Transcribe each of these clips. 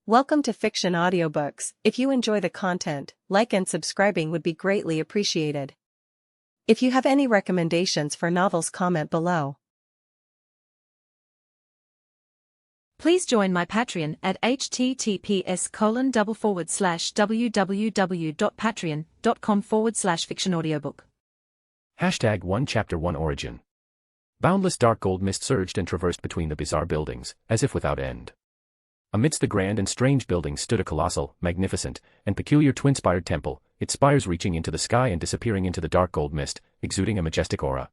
Welcome to Fiction Audiobooks. If you enjoy the content, like and subscribing would be greatly appreciated. If you have any recommendations for novels, comment below. Please join my Patreon at https://www.patreon.com/fictionaudiobook. Hashtag 1 Chapter 1 Origin. Boundless dark gold mist surged and traversed between the bizarre buildings, as if without end. Amidst the grand and strange buildings stood a colossal, magnificent, and peculiar twin-spired temple, its spires reaching into the sky and disappearing into the dark gold mist, exuding a majestic aura.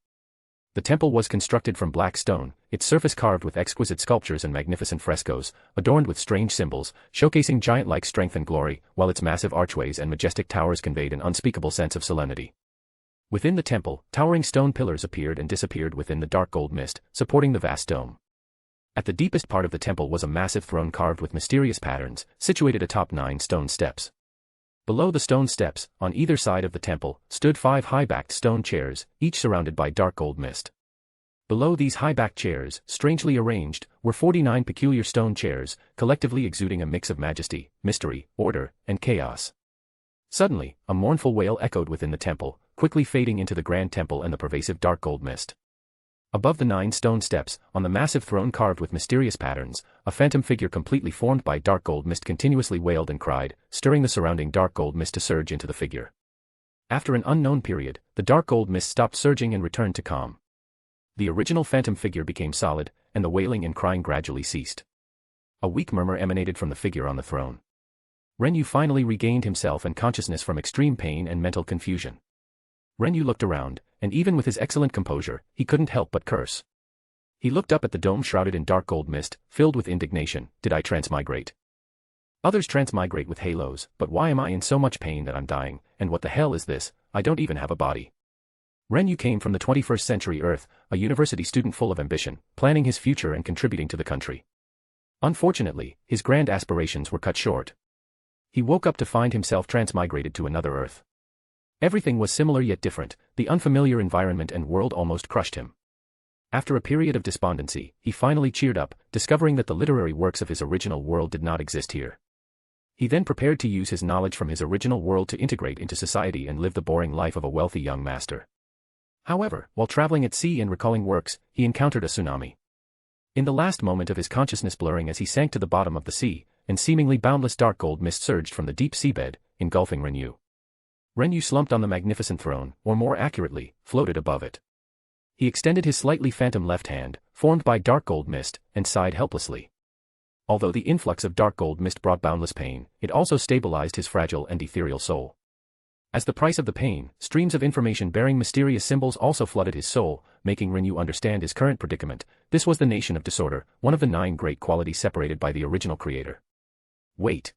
The temple was constructed from black stone, its surface carved with exquisite sculptures and magnificent frescoes, adorned with strange symbols, showcasing giant-like strength and glory, while its massive archways and majestic towers conveyed an unspeakable sense of solemnity. Within the temple, towering stone pillars appeared and disappeared within the dark gold mist, supporting the vast dome. At the deepest part of the temple was a massive throne carved with mysterious patterns, situated atop 9 stone steps. Below the stone steps, on either side of the temple, stood 5 high-backed stone chairs, each surrounded by dark gold mist. Below these high-backed chairs, strangely arranged, were 49 peculiar stone chairs, collectively exuding a mix of majesty, mystery, order, and chaos. Suddenly, a mournful wail echoed within the temple, quickly fading into the grand temple and the pervasive dark gold mist. Above the 9 stone steps, on the massive throne carved with mysterious patterns, a phantom figure completely formed by dark gold mist continuously wailed and cried, stirring the surrounding dark gold mist to surge into the figure. After an unknown period, the dark gold mist stopped surging and returned to calm. The original phantom figure became solid, and the wailing and crying gradually ceased. A weak murmur emanated from the figure on the throne. Renyu finally regained himself and consciousness from extreme pain and mental confusion. Renyu looked around, and even with his excellent composure, he couldn't help but curse. He looked up at the dome shrouded in dark gold mist, filled with indignation. Did I transmigrate? Others transmigrate with halos, but why am I in so much pain that I'm dying, and what the hell is this? I don't even have a body. Renyu came from the 21st century Earth, a university student full of ambition, planning his future and contributing to the country. Unfortunately, his grand aspirations were cut short. He woke up to find himself transmigrated to another Earth. Everything was similar yet different, the unfamiliar environment and world almost crushed him. After a period of despondency, he finally cheered up, discovering that the literary works of his original world did not exist here. He then prepared to use his knowledge from his original world to integrate into society and live the boring life of a wealthy young master. However, while traveling at sea and recalling works, he encountered a tsunami. In the last moment of his consciousness blurring as he sank to the bottom of the sea, and seemingly boundless dark gold mist surged from the deep seabed, engulfing Renyu. Renyu slumped on the magnificent throne, or more accurately, floated above it. He extended his slightly phantom left hand, formed by dark gold mist, and sighed helplessly. Although the influx of dark gold mist brought boundless pain, it also stabilized his fragile and ethereal soul. As the price of the pain, streams of information bearing mysterious symbols also flooded his soul, making Renyu understand his current predicament. This was the nation of disorder, one of the 9 great qualities separated by the original creator. Wait.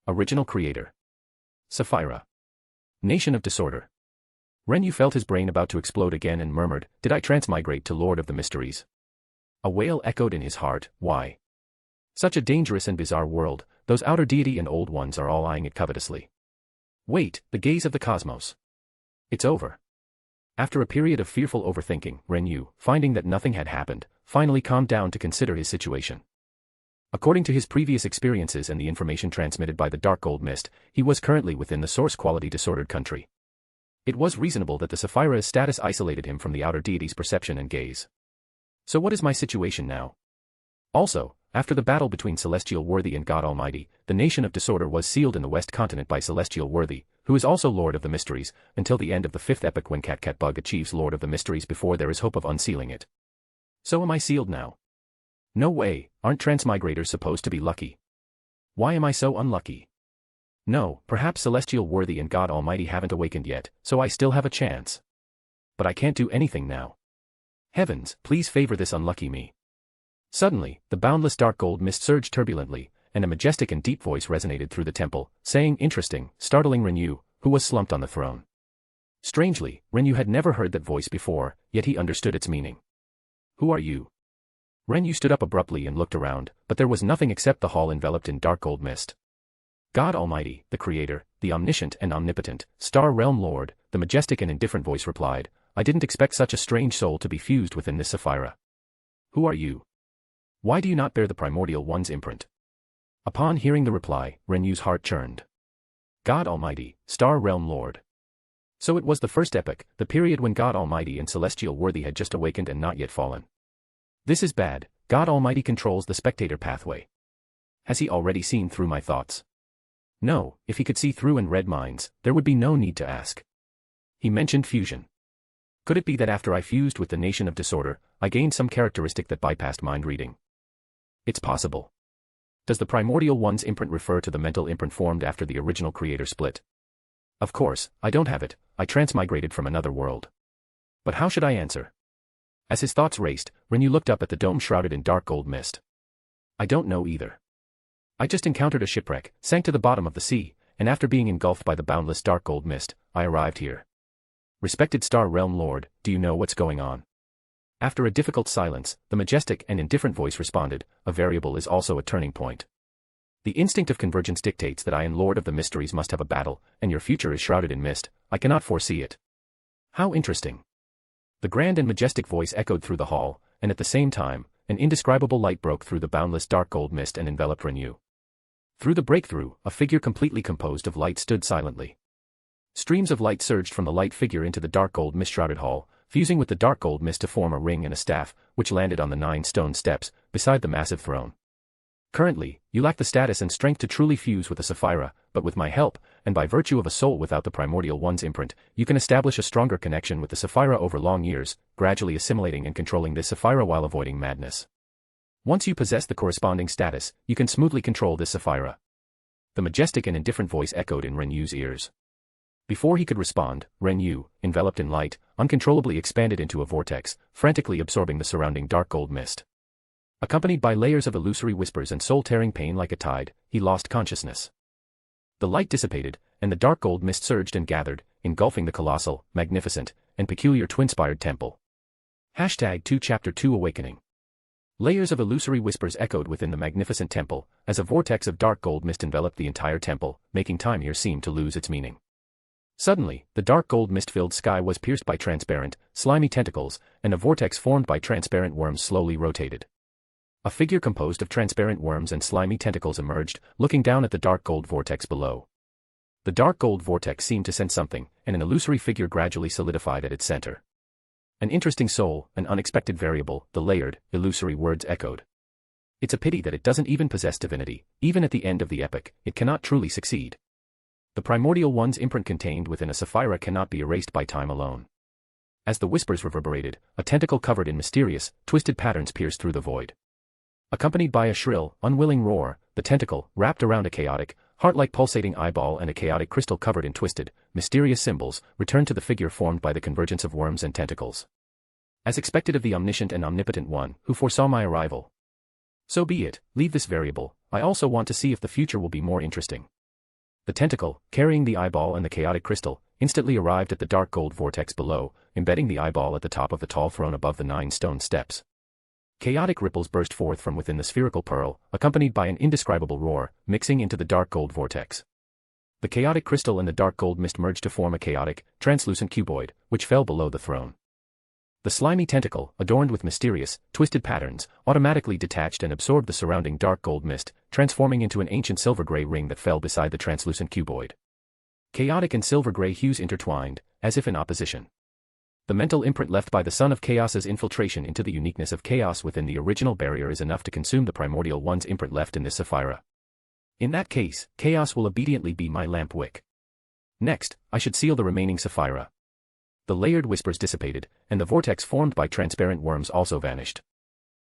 Original creator. Sapphira. Nation of disorder. Renyu felt his brain about to explode again and murmured, "Did I transmigrate to Lord of the Mysteries?" A wail echoed in his heart. Why? Such a dangerous and bizarre world, those outer deity and old ones are all eyeing it covetously. Wait, the gaze of the cosmos. It's over. After a period of fearful overthinking, Renyu, finding that nothing had happened, finally calmed down to consider his situation. According to his previous experiences and the information transmitted by the dark gold mist, he was currently within the source quality disordered country. It was reasonable that the Sapphira's status isolated him from the outer deity's perception and gaze. So what is my situation now? Also, after the battle between Celestial Worthy and God Almighty, the nation of disorder was sealed in the West Continent by Celestial Worthy, who is also Lord of the Mysteries, until the end of the 5th epoch when Cat Bug achieves Lord of the Mysteries before there is hope of unsealing it. So am I sealed now? No way, aren't transmigrators supposed to be lucky? Why am I so unlucky? No, perhaps Celestial Worthy and God Almighty haven't awakened yet, so I still have a chance. But I can't do anything now. Heavens, please favor this unlucky me. Suddenly, the boundless dark gold mist surged turbulently, and a majestic and deep voice resonated through the temple, saying interesting, startling Renyu, who was slumped on the throne. Strangely, Renyu had never heard that voice before, yet he understood its meaning. Who are you? Renyu stood up abruptly and looked around, but there was nothing except the hall enveloped in dark gold mist. God Almighty, the Creator, the Omniscient and Omnipotent, Star Realm Lord, the majestic and indifferent voice replied, I didn't expect such a strange soul to be fused within this Sapphira. Who are you? Why do you not bear the Primordial One's imprint? Upon hearing the reply, Renyu's heart churned. God Almighty, Star Realm Lord. So it was the first epoch, the period when God Almighty and Celestial Worthy had just awakened and not yet fallen. This is bad. God Almighty controls the spectator pathway. Has he already seen through my thoughts? No, if he could see through and read minds, there would be no need to ask. He mentioned fusion. Could it be that after I fused with the Nation of Disorder, I gained some characteristic that bypassed mind reading? It's possible. Does the Primordial One's imprint refer to the mental imprint formed after the original creator split? Of course, I don't have it, I transmigrated from another world. But how should I answer? As his thoughts raced, Renyu looked up at the dome shrouded in dark gold mist. I don't know either. I just encountered a shipwreck, sank to the bottom of the sea, and after being engulfed by the boundless dark gold mist, I arrived here. Respected Star Realm Lord, do you know what's going on? After a difficult silence, the majestic and indifferent voice responded, a variable is also a turning point. The instinct of convergence dictates that I and Lord of the Mysteries must have a battle, and your future is shrouded in mist, I cannot foresee it. How interesting. The grand and majestic voice echoed through the hall, and at the same time, an indescribable light broke through the boundless dark gold mist and enveloped Renyu. Through the breakthrough, a figure completely composed of light stood silently. Streams of light surged from the light figure into the dark gold mist-shrouded hall, fusing with the dark gold mist to form a ring and a staff, which landed on the 9 stone steps, beside the massive throne. Currently, you lack the status and strength to truly fuse with a Sapphira, but with my help, and by virtue of a soul without the Primordial One's imprint, you can establish a stronger connection with the Sapphira over long years, gradually assimilating and controlling this Sapphira while avoiding madness. Once you possess the corresponding status, you can smoothly control this Sapphira. The majestic and indifferent voice echoed in Renyu's ears. Before he could respond, Renyu, enveloped in light, uncontrollably expanded into a vortex, frantically absorbing the surrounding dark gold mist. Accompanied by layers of illusory whispers and soul-tearing pain like a tide, he lost consciousness. The light dissipated, and the dark gold mist surged and gathered, engulfing the colossal, magnificent, and peculiar twin-spired temple. #2 Chapter 2 Awakening. Layers of illusory whispers echoed within the magnificent temple, as a vortex of dark gold mist enveloped the entire temple, making time here seem to lose its meaning. Suddenly, the dark gold mist-filled sky was pierced by transparent, slimy tentacles, and a vortex formed by transparent worms slowly rotated. A figure composed of transparent worms and slimy tentacles emerged, looking down at the dark gold vortex below. The dark gold vortex seemed to sense something, and an illusory figure gradually solidified at its center. An interesting soul, an unexpected variable, the layered, illusory words echoed. It's a pity that it doesn't even possess divinity, even at the end of the epoch, it cannot truly succeed. The Primordial One's imprint contained within a Sapphira cannot be erased by time alone. As the whispers reverberated, a tentacle covered in mysterious, twisted patterns pierced through the void. Accompanied by a shrill, unwilling roar, the tentacle, wrapped around a chaotic, heart-like pulsating eyeball and a chaotic crystal covered in twisted, mysterious symbols, returned to the figure formed by the convergence of worms and tentacles. As expected of the omniscient and omnipotent one, who foresaw my arrival. So be it, leave this variable, I also want to see if the future will be more interesting. The tentacle, carrying the eyeball and the chaotic crystal, instantly arrived at the dark gold vortex below, embedding the eyeball at the top of the tall throne above the 9 stone steps. Chaotic ripples burst forth from within the spherical pearl, accompanied by an indescribable roar, mixing into the dark gold vortex. The chaotic crystal and the dark gold mist merged to form a chaotic, translucent cuboid, which fell below the throne. The slimy tentacle, adorned with mysterious, twisted patterns, automatically detached and absorbed the surrounding dark gold mist, transforming into an ancient silver-gray ring that fell beside the translucent cuboid. Chaotic and silver-gray hues intertwined, as if in opposition. The mental imprint left by the Son of Chaos's infiltration into the uniqueness of chaos within the original barrier is enough to consume the Primordial One's imprint left in this Sapphira. In that case, chaos will obediently be my lamp wick. Next, I should seal the remaining Sapphira. The layered whispers dissipated, and the vortex formed by transparent worms also vanished.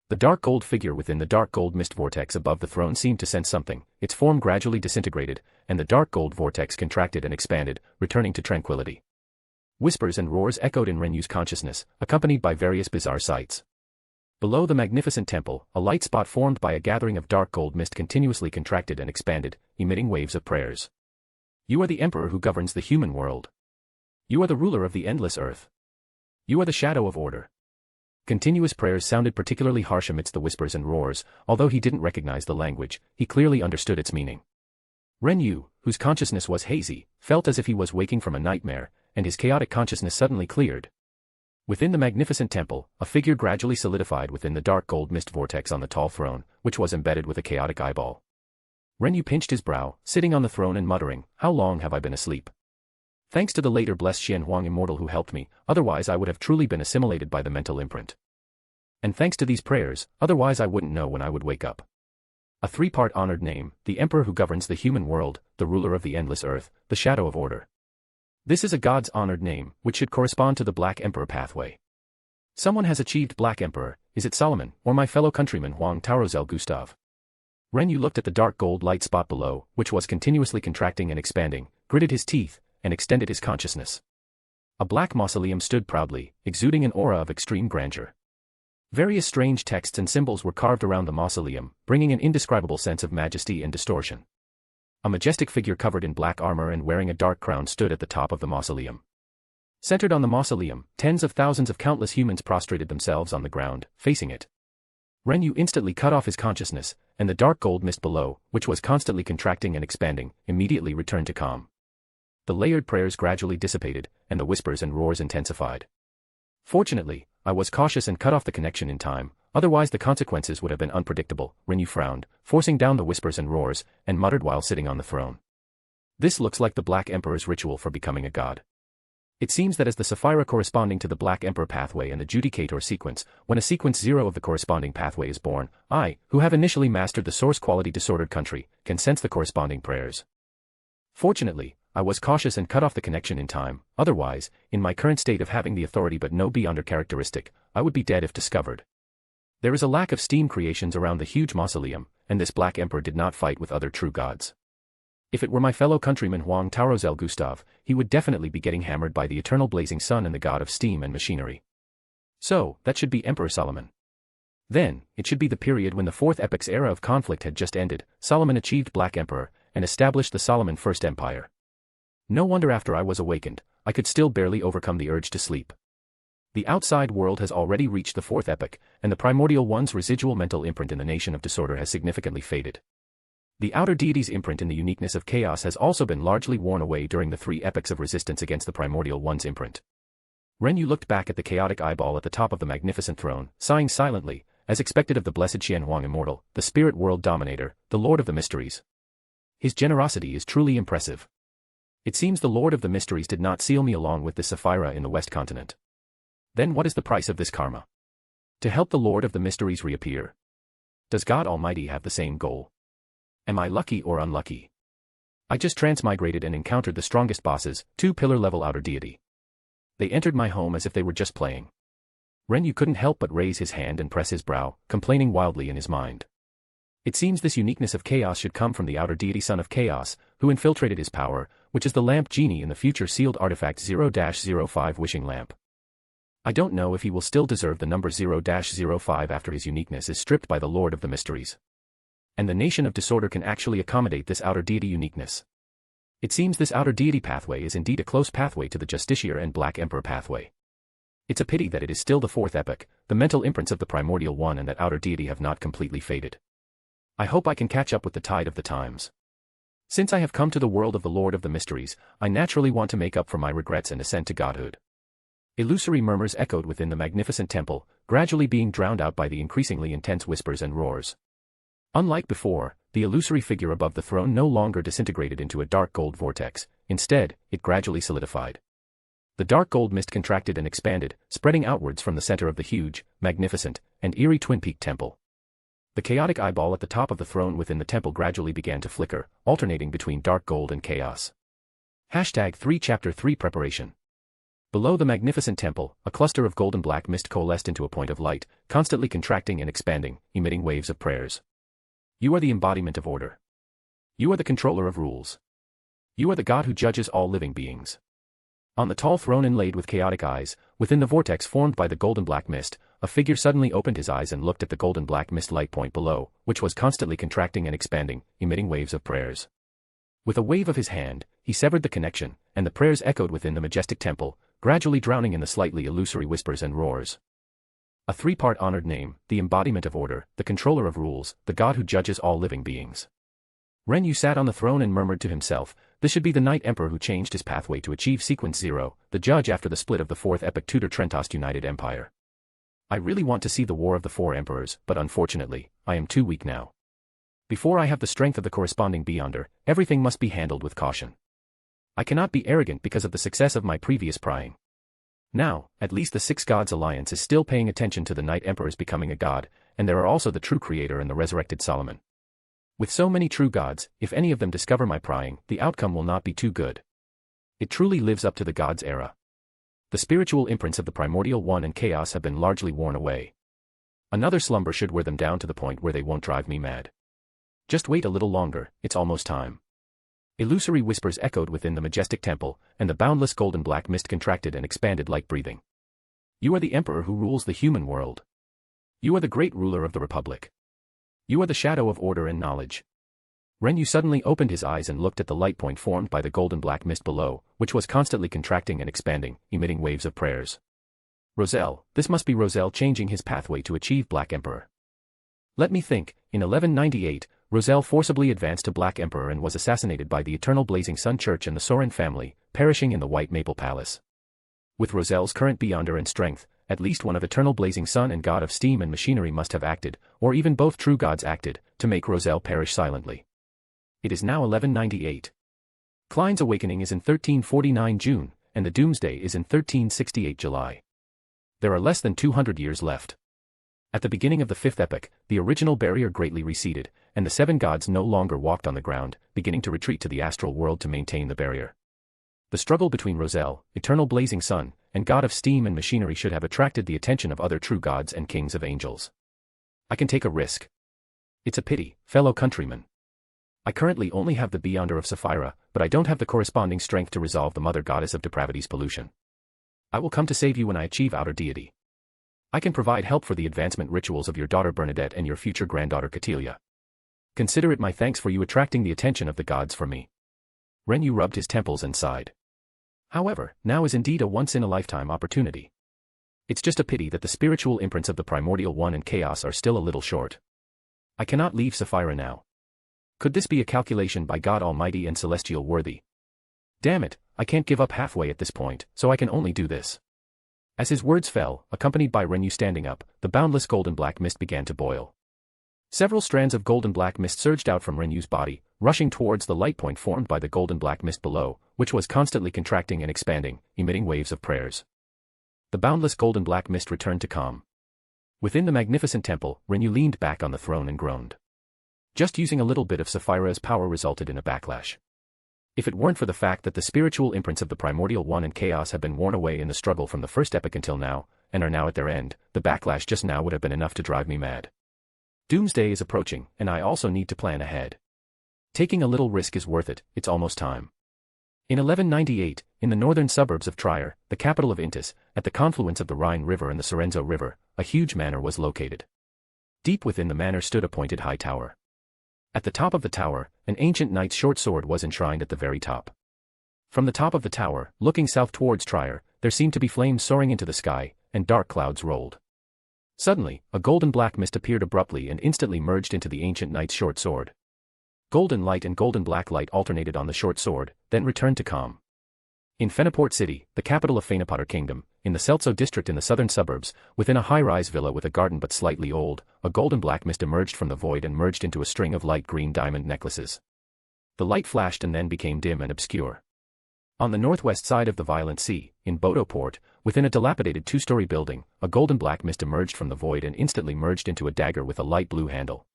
The dark gold figure within the dark gold mist vortex above the throne seemed to sense something, its form gradually disintegrated, and the dark gold vortex contracted and expanded, returning to tranquility. Whispers and roars echoed in Renyu's consciousness, accompanied by various bizarre sights. Below the magnificent temple, a light spot formed by a gathering of dark gold mist continuously contracted and expanded, emitting waves of prayers. You are the emperor who governs the human world. You are the ruler of the endless earth. You are the shadow of order. Continuous prayers sounded particularly harsh amidst the whispers and roars, although he didn't recognize the language, he clearly understood its meaning. Renyu, whose consciousness was hazy, felt as if he was waking from a nightmare, and his chaotic consciousness suddenly cleared. Within the magnificent temple, a figure gradually solidified within the dark gold mist vortex on the tall throne, which was embedded with a chaotic eyeball. Renyu pinched his brow, sitting on the throne and muttering, "How long have I been asleep? Thanks to the later blessed Xianhuang immortal who helped me, otherwise I would have truly been assimilated by the mental imprint. And thanks to these prayers, otherwise I wouldn't know when I would wake up." A three-part honored name, the Emperor who governs the human world, the ruler of the endless earth, the shadow of order. This is a god's honored name, which should correspond to the Black Emperor pathway. Someone has achieved Black Emperor. Is it Solomon, or my fellow countryman Huang Taozel Gustav? Renyu looked at the dark gold light spot below, which was continuously contracting and expanding, gritted his teeth, and extended his consciousness. A black mausoleum stood proudly, exuding an aura of extreme grandeur. Various strange texts and symbols were carved around the mausoleum, bringing an indescribable sense of majesty and distortion. A majestic figure covered in black armor and wearing a dark crown stood at the top of the mausoleum. Centered on the mausoleum, tens of thousands of countless humans prostrated themselves on the ground, facing it. Renyu instantly cut off his consciousness, and the dark gold mist below, which was constantly contracting and expanding, immediately returned to calm. The layered prayers gradually dissipated, and the whispers and roars intensified. Fortunately, I was cautious and cut off the connection in time, otherwise the consequences would have been unpredictable. Renyu frowned, forcing down the whispers and roars, and muttered while sitting on the throne. This looks like the Black Emperor's ritual for becoming a god. It seems that as the Sapphira corresponding to the Black Emperor pathway and the Judicator sequence, when a sequence 0 of the corresponding pathway is born, I, who have initially mastered the source quality disordered country, can sense the corresponding prayers. Fortunately, I was cautious and cut off the connection in time, otherwise, in my current state of having the authority but no beyonder characteristic, I would be dead if discovered. There is a lack of steam creations around the huge mausoleum, and this Black Emperor did not fight with other true gods. If it were my fellow countryman Huang Taozel Gustav, he would definitely be getting hammered by the eternal blazing sun and the god of steam and machinery. So, that should be Emperor Solomon. Then, it should be the period when the Fourth Epoch's era of conflict had just ended. Solomon achieved Black Emperor, and established the Solomon First Empire. No wonder after I was awakened, I could still barely overcome the urge to sleep. The outside world has already reached the Fourth Epoch, and the Primordial One's residual mental imprint in the Nation of Disorder has significantly faded. The outer deity's imprint in the uniqueness of chaos has also been largely worn away during the 3 epochs of resistance against the Primordial One's imprint. Renyu looked back at the chaotic eyeball at the top of the magnificent throne, sighing silently, as expected of the blessed Xianhuang Immortal, the spirit world dominator, the Lord of the Mysteries. His generosity is truly impressive. It seems the Lord of the Mysteries did not seal me along with the Sapphira in the West Continent. Then what is the price of this karma? To help the Lord of the Mysteries reappear? Does God Almighty have the same goal? Am I lucky or unlucky? I just transmigrated and encountered the strongest bosses, 2 pillar-level outer deity. They entered my home as if they were just playing. Renyu couldn't help but raise his hand and press his brow, complaining wildly in his mind. It seems this uniqueness of chaos should come from the outer deity Son of Chaos, who infiltrated his power, which is the lamp genie in the future sealed artifact 0-05 wishing lamp. I don't know if he will still deserve the number 0-05 after his uniqueness is stripped by the Lord of the Mysteries. And the Nation of Disorder can actually accommodate this outer deity uniqueness. It seems this outer deity pathway is indeed a close pathway to the Justiciar and Black Emperor pathway. It's a pity that it is still the Fourth Epoch, the mental imprints of the Primordial One and that outer deity have not completely faded. I hope I can catch up with the tide of the times. Since I have come to the world of the Lord of the Mysteries, I naturally want to make up for my regrets and ascend to godhood. Illusory murmurs echoed within the magnificent temple, gradually being drowned out by the increasingly intense whispers and roars. Unlike before, the illusory figure above the throne no longer disintegrated into a dark gold vortex. Instead, it gradually solidified. The dark gold mist contracted and expanded, spreading outwards from the center of the huge, magnificent, and eerie twin-peaked temple. The chaotic eyeball at the top of the throne within the temple gradually began to flicker, alternating between dark gold and chaos. #3 Chapter 3 Preparation. Below the magnificent temple, a cluster of golden black mist coalesced into a point of light, constantly contracting and expanding, emitting waves of prayers. You are the embodiment of order. You are the controller of rules. You are the God who judges all living beings. On the tall throne inlaid with chaotic eyes, within the vortex formed by the golden black mist, a figure suddenly opened his eyes and looked at the golden black mist light point below, which was constantly contracting and expanding, emitting waves of prayers. With a wave of his hand, he severed the connection, and the prayers echoed within the majestic temple, gradually drowning in the slightly illusory whispers and roars. A 3-part honored name, the embodiment of order, the controller of rules, the God who judges all living beings. Renyu sat on the throne and murmured to himself, this should be the Knight Emperor who changed his pathway to achieve Sequence 0, the judge after the split of the Fourth Epoch Tudor Trentost United Empire. I really want to see the War of the Four Emperors, but unfortunately, I am too weak now. Before I have the strength of the corresponding Beyonder, everything must be handled with caution. I cannot be arrogant because of the success of my previous prying. Now, at least the Six Gods Alliance is still paying attention to the Night Emperor's becoming a god, and there are also the true creator and the resurrected Solomon. With so many true gods, if any of them discover my prying, the outcome will not be too good. It truly lives up to the gods' era. The spiritual imprints of the primordial one and chaos have been largely worn away. Another slumber should wear them down to the point where they won't drive me mad. Just wait a little longer, it's almost time. Illusory whispers echoed within the majestic temple, and the boundless golden black mist contracted and expanded like breathing. You are the emperor who rules the human world. You are the great ruler of the republic. You are the shadow of order and knowledge. Renyu suddenly opened his eyes and looked at the light point formed by the golden black mist below, which was constantly contracting and expanding, emitting waves of prayers. Roselle, this must be Roselle changing his pathway to achieve Black Emperor. Let me think, in 1198, Roselle forcibly advanced to Black Emperor and was assassinated by the Eternal Blazing Sun Church and the Soren family, perishing in the White Maple Palace. With Roselle's current Beyonder and strength, at least one of Eternal Blazing Sun and God of Steam and Machinery must have acted, or even both true gods acted, to make Roselle perish silently. It is now 1198. Klein's awakening is in 1349 June, and the Doomsday is in 1368 July. There are less than 200 years left. At the beginning of the fifth epoch, the original barrier greatly receded, and the seven gods no longer walked on the ground, beginning to retreat to the astral world to maintain the barrier. The struggle between Roselle, Eternal Blazing Sun, and God of Steam and Machinery should have attracted the attention of other true gods and kings of angels. I can take a risk. It's a pity, fellow countrymen. I currently only have the Beyonder of Sapphira, but I don't have the corresponding strength to resolve the Mother Goddess of Depravity's pollution. I will come to save you when I achieve outer deity. I can provide help for the advancement rituals of your daughter Bernardet and your future granddaughter Catilia. Consider it my thanks for you attracting the attention of the gods for me. Renyu rubbed his temples and sighed. However, now is indeed a once-in-a-lifetime opportunity. It's just a pity that the spiritual imprints of the primordial one and chaos are still a little short. I cannot leave Sapphira now. Could this be a calculation by God Almighty and Celestial worthy? Damn it, I can't give up halfway at this point, so I can only do this. As his words fell, accompanied by Renyu standing up, the boundless golden black mist began to boil. Several strands of golden black mist surged out from Renyu's body, rushing towards the light point formed by the golden black mist below, which was constantly contracting and expanding, emitting waves of prayers. The boundless golden black mist returned to calm. Within the magnificent temple, Renyu leaned back on the throne and groaned. Just using a little bit of Sapphira's power resulted in a backlash. If it weren't for the fact that the spiritual imprints of the primordial one and chaos have been worn away in the struggle from the first epoch until now, and are now at their end, the backlash just now would have been enough to drive me mad. Doomsday is approaching, and I also need to plan ahead. Taking a little risk is worth it, it's almost time. In 1198, in the northern suburbs of Trier, the capital of Intis, at the confluence of the Rhine River and the Sorenzo River, a huge manor was located. Deep within the manor stood a pointed high tower. At the top of the tower, an ancient knight's short sword was enshrined at the very top. From the top of the tower, looking south towards Trier, there seemed to be flames soaring into the sky, and dark clouds rolled. Suddenly, a golden black mist appeared abruptly and instantly merged into the ancient knight's short sword. Golden light and golden black light alternated on the short sword, then returned to calm. In Fenaport City, the capital of Fenapotter Kingdom, in the Seltzo district in the southern suburbs, within a high-rise villa with a garden but slightly old, a golden black mist emerged from the void and merged into a string of light green diamond necklaces. The light flashed and then became dim and obscure. On the northwest side of the Violent Sea, in Bodo Port, within a dilapidated two-story building, a golden black mist emerged from the void and instantly merged into a dagger with a light blue handle.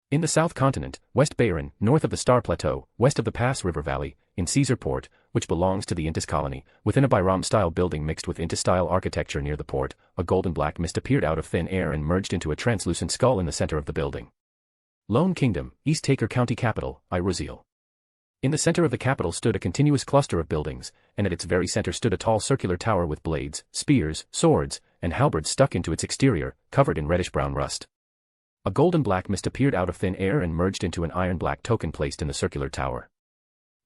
In the South Continent, West Bayern, north of the Star Plateau, west of the Pass River Valley, in Caesarport, which belongs to the Intis colony, within a Byram-style building mixed with Intis-style architecture near the port, a golden black mist appeared out of thin air and merged into a translucent skull in the center of the building. Loen Kingdom, East Taker County capital, Repeal. In the center of the capital stood a continuous cluster of buildings, and at its very center stood a tall circular tower with blades, spears, swords, and halberds stuck into its exterior, covered in reddish-brown rust. A golden black mist appeared out of thin air and merged into an iron-black token placed in the circular tower.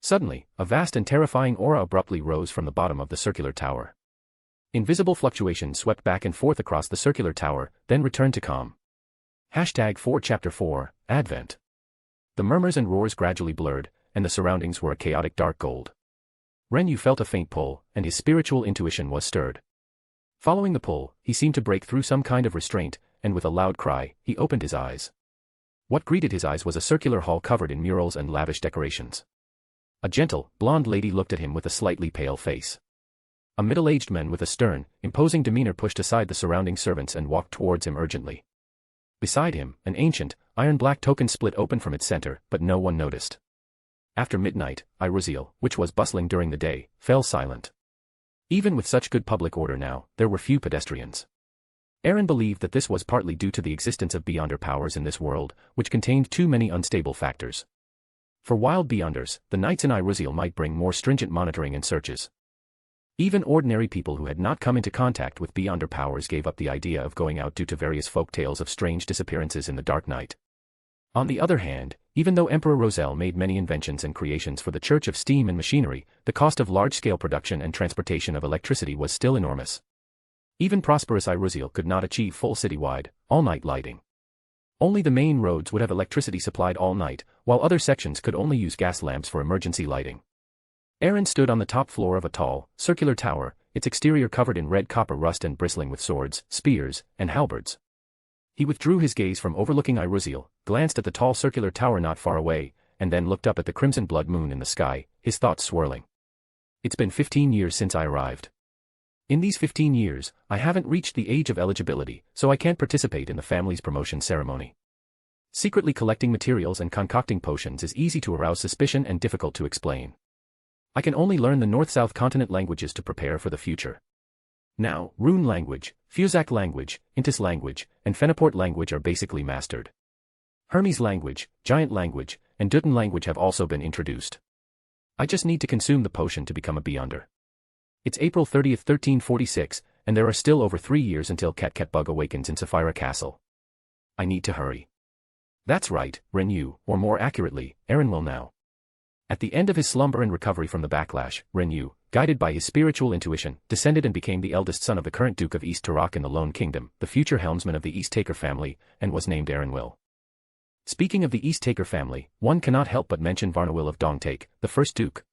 Suddenly, a vast and terrifying aura abruptly rose from the bottom of the circular tower. Invisible fluctuations swept back and forth across the circular tower, then returned to calm. #4 Chapter 4, Advent. The murmurs and roars gradually blurred, and the surroundings were a chaotic dark gold. Renyu felt a faint pull, and his spiritual intuition was stirred. Following the pull, he seemed to break through some kind of restraint, and with a loud cry, he opened his eyes. What greeted his eyes was a circular hall covered in murals and lavish decorations. A gentle, blonde lady looked at him with a slightly pale face. A middle-aged man with a stern, imposing demeanor pushed aside the surrounding servants and walked towards him urgently. Beside him, an ancient, iron-black token split open from its center, but no one noticed. After midnight, Repeal, which was bustling during the day, fell silent. Even with such good public order now, there were few pedestrians. Aaron believed that this was partly due to the existence of beyonder powers in this world, which contained too many unstable factors. For wild beyonders, the nights in Repeal might bring more stringent monitoring and searches. Even ordinary people who had not come into contact with beyonder powers gave up the idea of going out due to various folk tales of strange disappearances in the dark night. On the other hand, even though Emperor Roselle made many inventions and creations for the Church of Steam and Machinery, the cost of large-scale production and transportation of electricity was still enormous. Even prosperous Repeal could not achieve full citywide, all-night lighting. Only the main roads would have electricity supplied all night, while other sections could only use gas lamps for emergency lighting. Aaron stood on the top floor of a tall, circular tower, its exterior covered in red copper rust and bristling with swords, spears, and halberds. He withdrew his gaze from overlooking Repeal, glanced at the tall circular tower not far away, and then looked up at the crimson blood moon in the sky, his thoughts swirling. It's been 15 years since I arrived. In these 15 years, I haven't reached the age of eligibility, so I can't participate in the family's promotion ceremony. Secretly collecting materials and concocting potions is easy to arouse suspicion and difficult to explain. I can only learn the North-South continent languages to prepare for the future. Now, Rune language, Fuzak language, Intis language, and Fenaport language are basically mastered. Hermes language, Giant language, and Dutan language have also been introduced. I just need to consume the potion to become a beyonder. It's April 30th, 1346, and there are still over 3 years until Cat-Cat-Bug awakens in Sapphira Castle. I need to hurry. That's right, Renew, or more accurately, Aaron will now. At the end of his slumber and recovery from the backlash, Renew, guided by his spiritual intuition, descended and became the eldest son of the current Duke of East Turok in the Loen Kingdom, the future helmsman of the East Taker family, and was named Aaron Will. Speaking of the East Taker family, one cannot help but mention Varnner of Dongtak, the first Duke.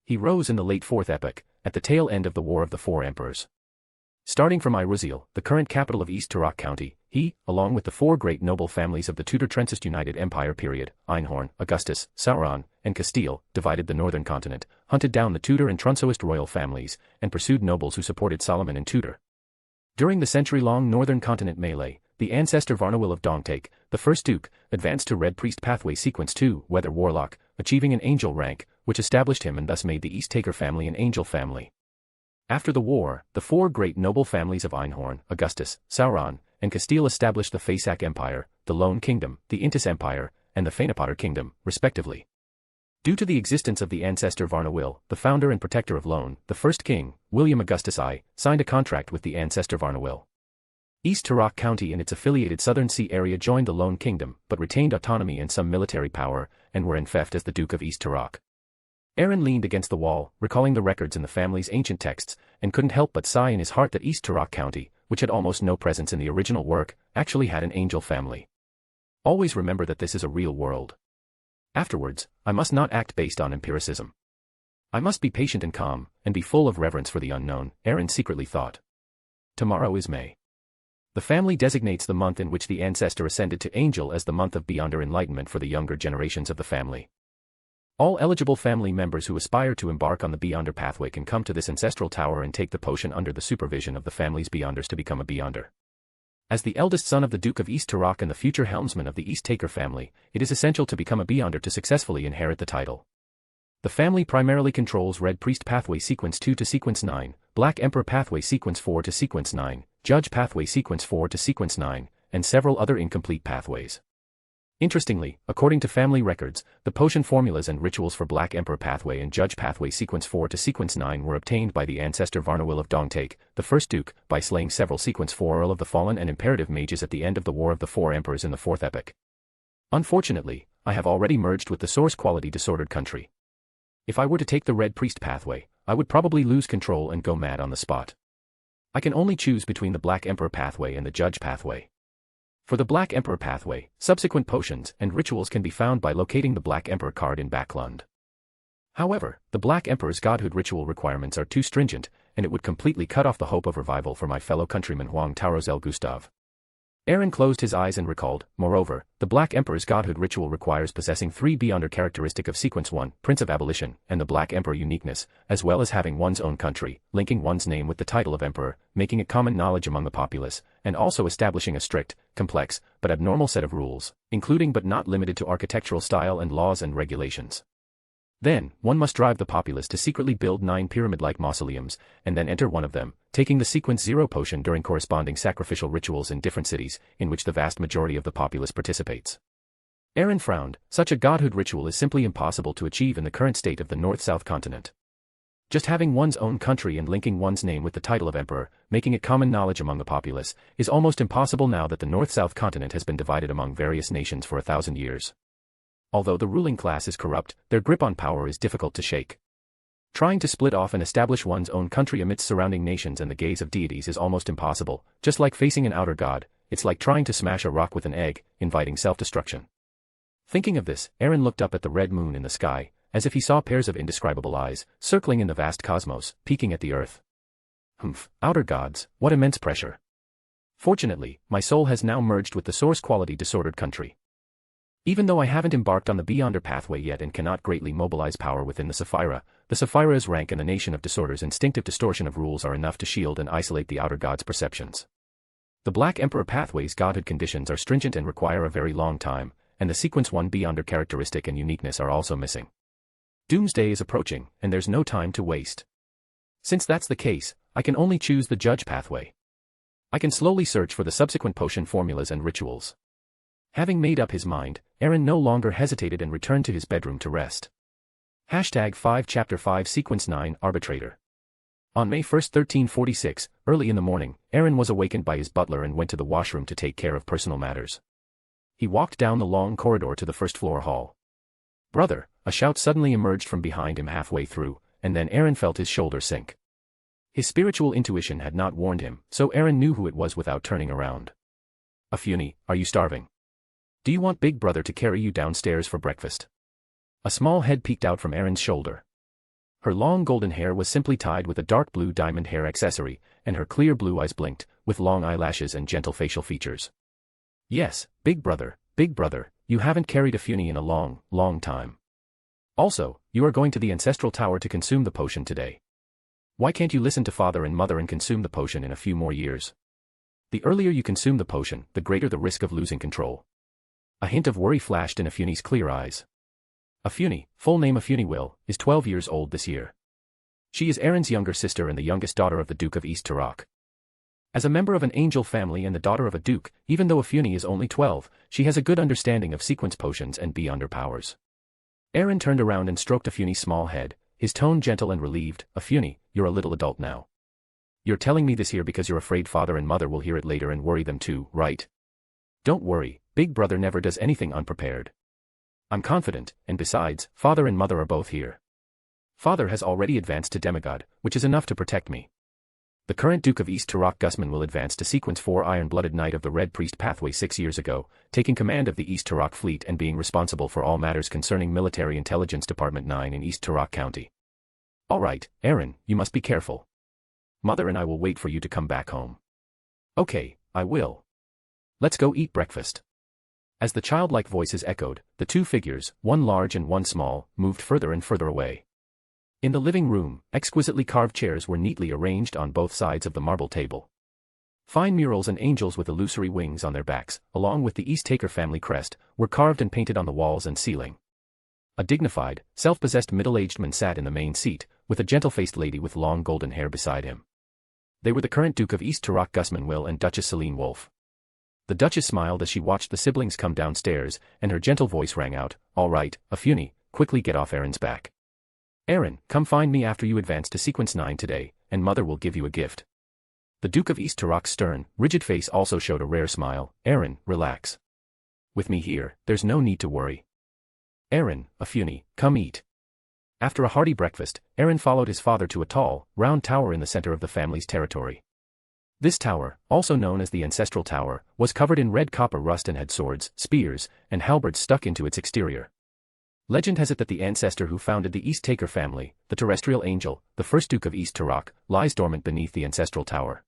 He rose in the late 4th epoch, at the tail end of the War of the Four Emperors. Starting from Repeal, the current capital of East Turok County, he, along with the 4 great noble families of the Tudor-Trencist United Empire period, Einhorn, Augustus, Sauron, and Castile, divided the northern continent, hunted down the Tudor and Trunsoist royal families, and pursued nobles who supported Solomon and Tudor. During the century-long northern continent melee, the ancestor Varnner of Dongtak, the first Duke, advanced to Red Priest Pathway Sequence 2, Weather Warlock, achieving an angel rank, which established him and thus made the East Taker family an angel family. After the war, the 4 great noble families of Einhorn, Augustus, Sauron, and Castile established the Feysak Empire, the Loen Kingdom, the Intis Empire, and the Fanapotter Kingdom, respectively. Due to the existence of the ancestor Varnner, the founder and protector of Loen, the first king, William Augustus I, signed a contract with the ancestor Varnner. East Turok County and its affiliated Southern Sea area joined the Loen Kingdom, but retained autonomy and some military power, and were enfeoffed as the Duke of East Turok. Aaron leaned against the wall, recalling the records in the family's ancient texts, and couldn't help but sigh in his heart that East Turok County, which had almost no presence in the original work, actually had an angel family. Always remember that this is a real world. Afterwards, I must not act based on empiricism. I must be patient and calm, and be full of reverence for the unknown, Aaron secretly thought. Tomorrow is May. The family designates the month in which the ancestor ascended to angel as the month of beyonder enlightenment for the younger generations of the family. All eligible family members who aspire to embark on the beyonder pathway can come to this ancestral tower and take the potion under the supervision of the family's beyonders to become a beyonder. As the eldest son of the Duke of East Turok and the future helmsman of the East Taker family, it is essential to become a beyonder to successfully inherit the title. The family primarily controls Red Priest Pathway Sequence 2 to Sequence 9, Black Emperor Pathway Sequence 4 to Sequence 9, Judge Pathway Sequence 4 to Sequence 9, and several other incomplete pathways. Interestingly, according to family records, the potion formulas and rituals for Black Emperor Pathway and Judge Pathway Sequence 4 to Sequence 9 were obtained by the ancestor Varnner of Dongtak, the first Duke, by slaying several Sequence 4 of the Fallen and Imperative mages at the end of the War of the Four Emperors in the 4th epoch. Unfortunately, I have already merged with the source quality disordered country. If I were to take the Red Priest Pathway, I would probably lose control and go mad on the spot. I can only choose between the Black Emperor Pathway and the Judge Pathway. For the Black Emperor Pathway, subsequent potions and rituals can be found by locating the Black Emperor card in Backland. However, the Black Emperor's godhood ritual requirements are too stringent, and it would completely cut off the hope of revival for my fellow countryman Huang Tarozel Gustav. Aaron closed his eyes and recalled, moreover, the Black Emperor's godhood ritual requires possessing 3 beyonder characteristic of sequence 1, Prince of Abolition, and the Black Emperor uniqueness, as well as having one's own country, linking one's name with the title of Emperor, making it common knowledge among the populace, and also establishing a strict, complex, but abnormal set of rules, including but not limited to architectural style and laws and regulations. Then, one must drive the populace to secretly build 9 pyramid-like mausoleums, and then enter one of them, taking the sequence 0 potion during corresponding sacrificial rituals in different cities, in which the vast majority of the populace participates. Aaron frowned. Such a godhood ritual is simply impossible to achieve in the current state of the North-South continent. Just having one's own country and linking one's name with the title of Emperor, making it common knowledge among the populace, is almost impossible now that the North-South continent has been divided among various nations for 1,000 years. Although the ruling class is corrupt, their grip on power is difficult to shake. Trying to split off and establish one's own country amidst surrounding nations and the gaze of deities is almost impossible. Just like facing an outer god, it's like trying to smash a rock with an egg, inviting self-destruction. Thinking of this, Aaron looked up at the red moon in the sky, as if he saw pairs of indescribable eyes, circling in the vast cosmos, peeking at the earth. Outer gods, what immense pressure. Fortunately, my soul has now merged with the source-quality disordered country. Even though I haven't embarked on the beyonder pathway yet and cannot greatly mobilize power within the Saphira's rank and the nation of disorders' instinctive distortion of rules are enough to shield and isolate the outer god's perceptions. The Black Emperor pathway's godhood conditions are stringent and require a very long time, and the sequence 1 beyonder characteristic and uniqueness are also missing. Doomsday is approaching, and there's no time to waste. Since that's the case, I can only choose the judge pathway. I can slowly search for the subsequent potion formulas and rituals. Having made up his mind, Aaron no longer hesitated and returned to his bedroom to rest. #5 Chapter 5 Sequence 9 Arbitrator. On May 1, 1346, early in the morning, Aaron was awakened by his butler and went to the washroom to take care of personal matters. He walked down the long corridor to the first-floor hall. "Brother," a shout suddenly emerged from behind him halfway through, and then Aaron felt his shoulder sink. His spiritual intuition had not warned him, so Aaron knew who it was without turning around. "Afuni, are you starving? Do you want Big Brother to carry you downstairs for breakfast?" A small head peeked out from Aaron's shoulder. Her long golden hair was simply tied with a dark blue diamond hair accessory, and her clear blue eyes blinked, with long eyelashes and gentle facial features. "Yes, Big Brother, you haven't carried Afuni in a long, long time. Also, you are going to the Ancestral Tower to consume the potion today. Why can't you listen to Father and Mother and consume the potion in a few more years? The earlier you consume the potion, the greater the risk of losing control." A hint of worry flashed in Afuni's clear eyes. Afuni, full name Afuni Will, is 12 years old this year. She is Aaron's younger sister and the youngest daughter of the Duke of East Turok. As a member of an angel family and the daughter of a duke, even though Afuni is only 12, she has a good understanding of sequence potions and beyonder powers. Aaron turned around and stroked Afuni's small head, his tone gentle and relieved. "Afuni, you're a little adult now. You're telling me this here because you're afraid Father and Mother will hear it later and worry them too, right? Don't worry, Big Brother never does anything unprepared. I'm confident, and besides, Father and Mother are both here. Father has already advanced to demigod, which is enough to protect me. The current Duke of East Turok Gusman will advance to Sequence 4 Iron-Blooded Knight of the Red Priest pathway 6 years ago, taking command of the East Turok fleet and being responsible for all matters concerning Military Intelligence Department 9 in East Turok County. Alright, Aaron, you must be careful. Mother and I will wait for you to come back home." "Okay, I will. Let's go eat breakfast." As the childlike voices echoed, the two figures, one large and one small, moved further and further away. In the living room, exquisitely carved chairs were neatly arranged on both sides of the marble table. Fine murals and angels with illusory wings on their backs, along with the East Taker family crest, were carved and painted on the walls and ceiling. A dignified, self-possessed middle-aged man sat in the main seat, with a gentle-faced lady with long golden hair beside him. They were the current Duke of East Turok Gusman Will and Duchess Celine Wolf. The Duchess smiled as she watched the siblings come downstairs, and her gentle voice rang out, "All right, Afuni, quickly get off Aaron's back. Aaron, come find me after you advance to Sequence 9 today, and Mother will give you a gift." The Duke of East Turok's stern, rigid face also showed a rare smile. "Aaron, relax. With me here, there's no need to worry. Aaron, Afuni, come eat." After a hearty breakfast, Aaron followed his father to a tall, round tower in the center of the family's territory. This tower, also known as the Ancestral Tower, was covered in red copper rust and had swords, spears, and halberds stuck into its exterior. Legend has it that the ancestor who founded the East Taker family, the terrestrial angel, the first Duke of East Turok, lies dormant beneath the Ancestral Tower.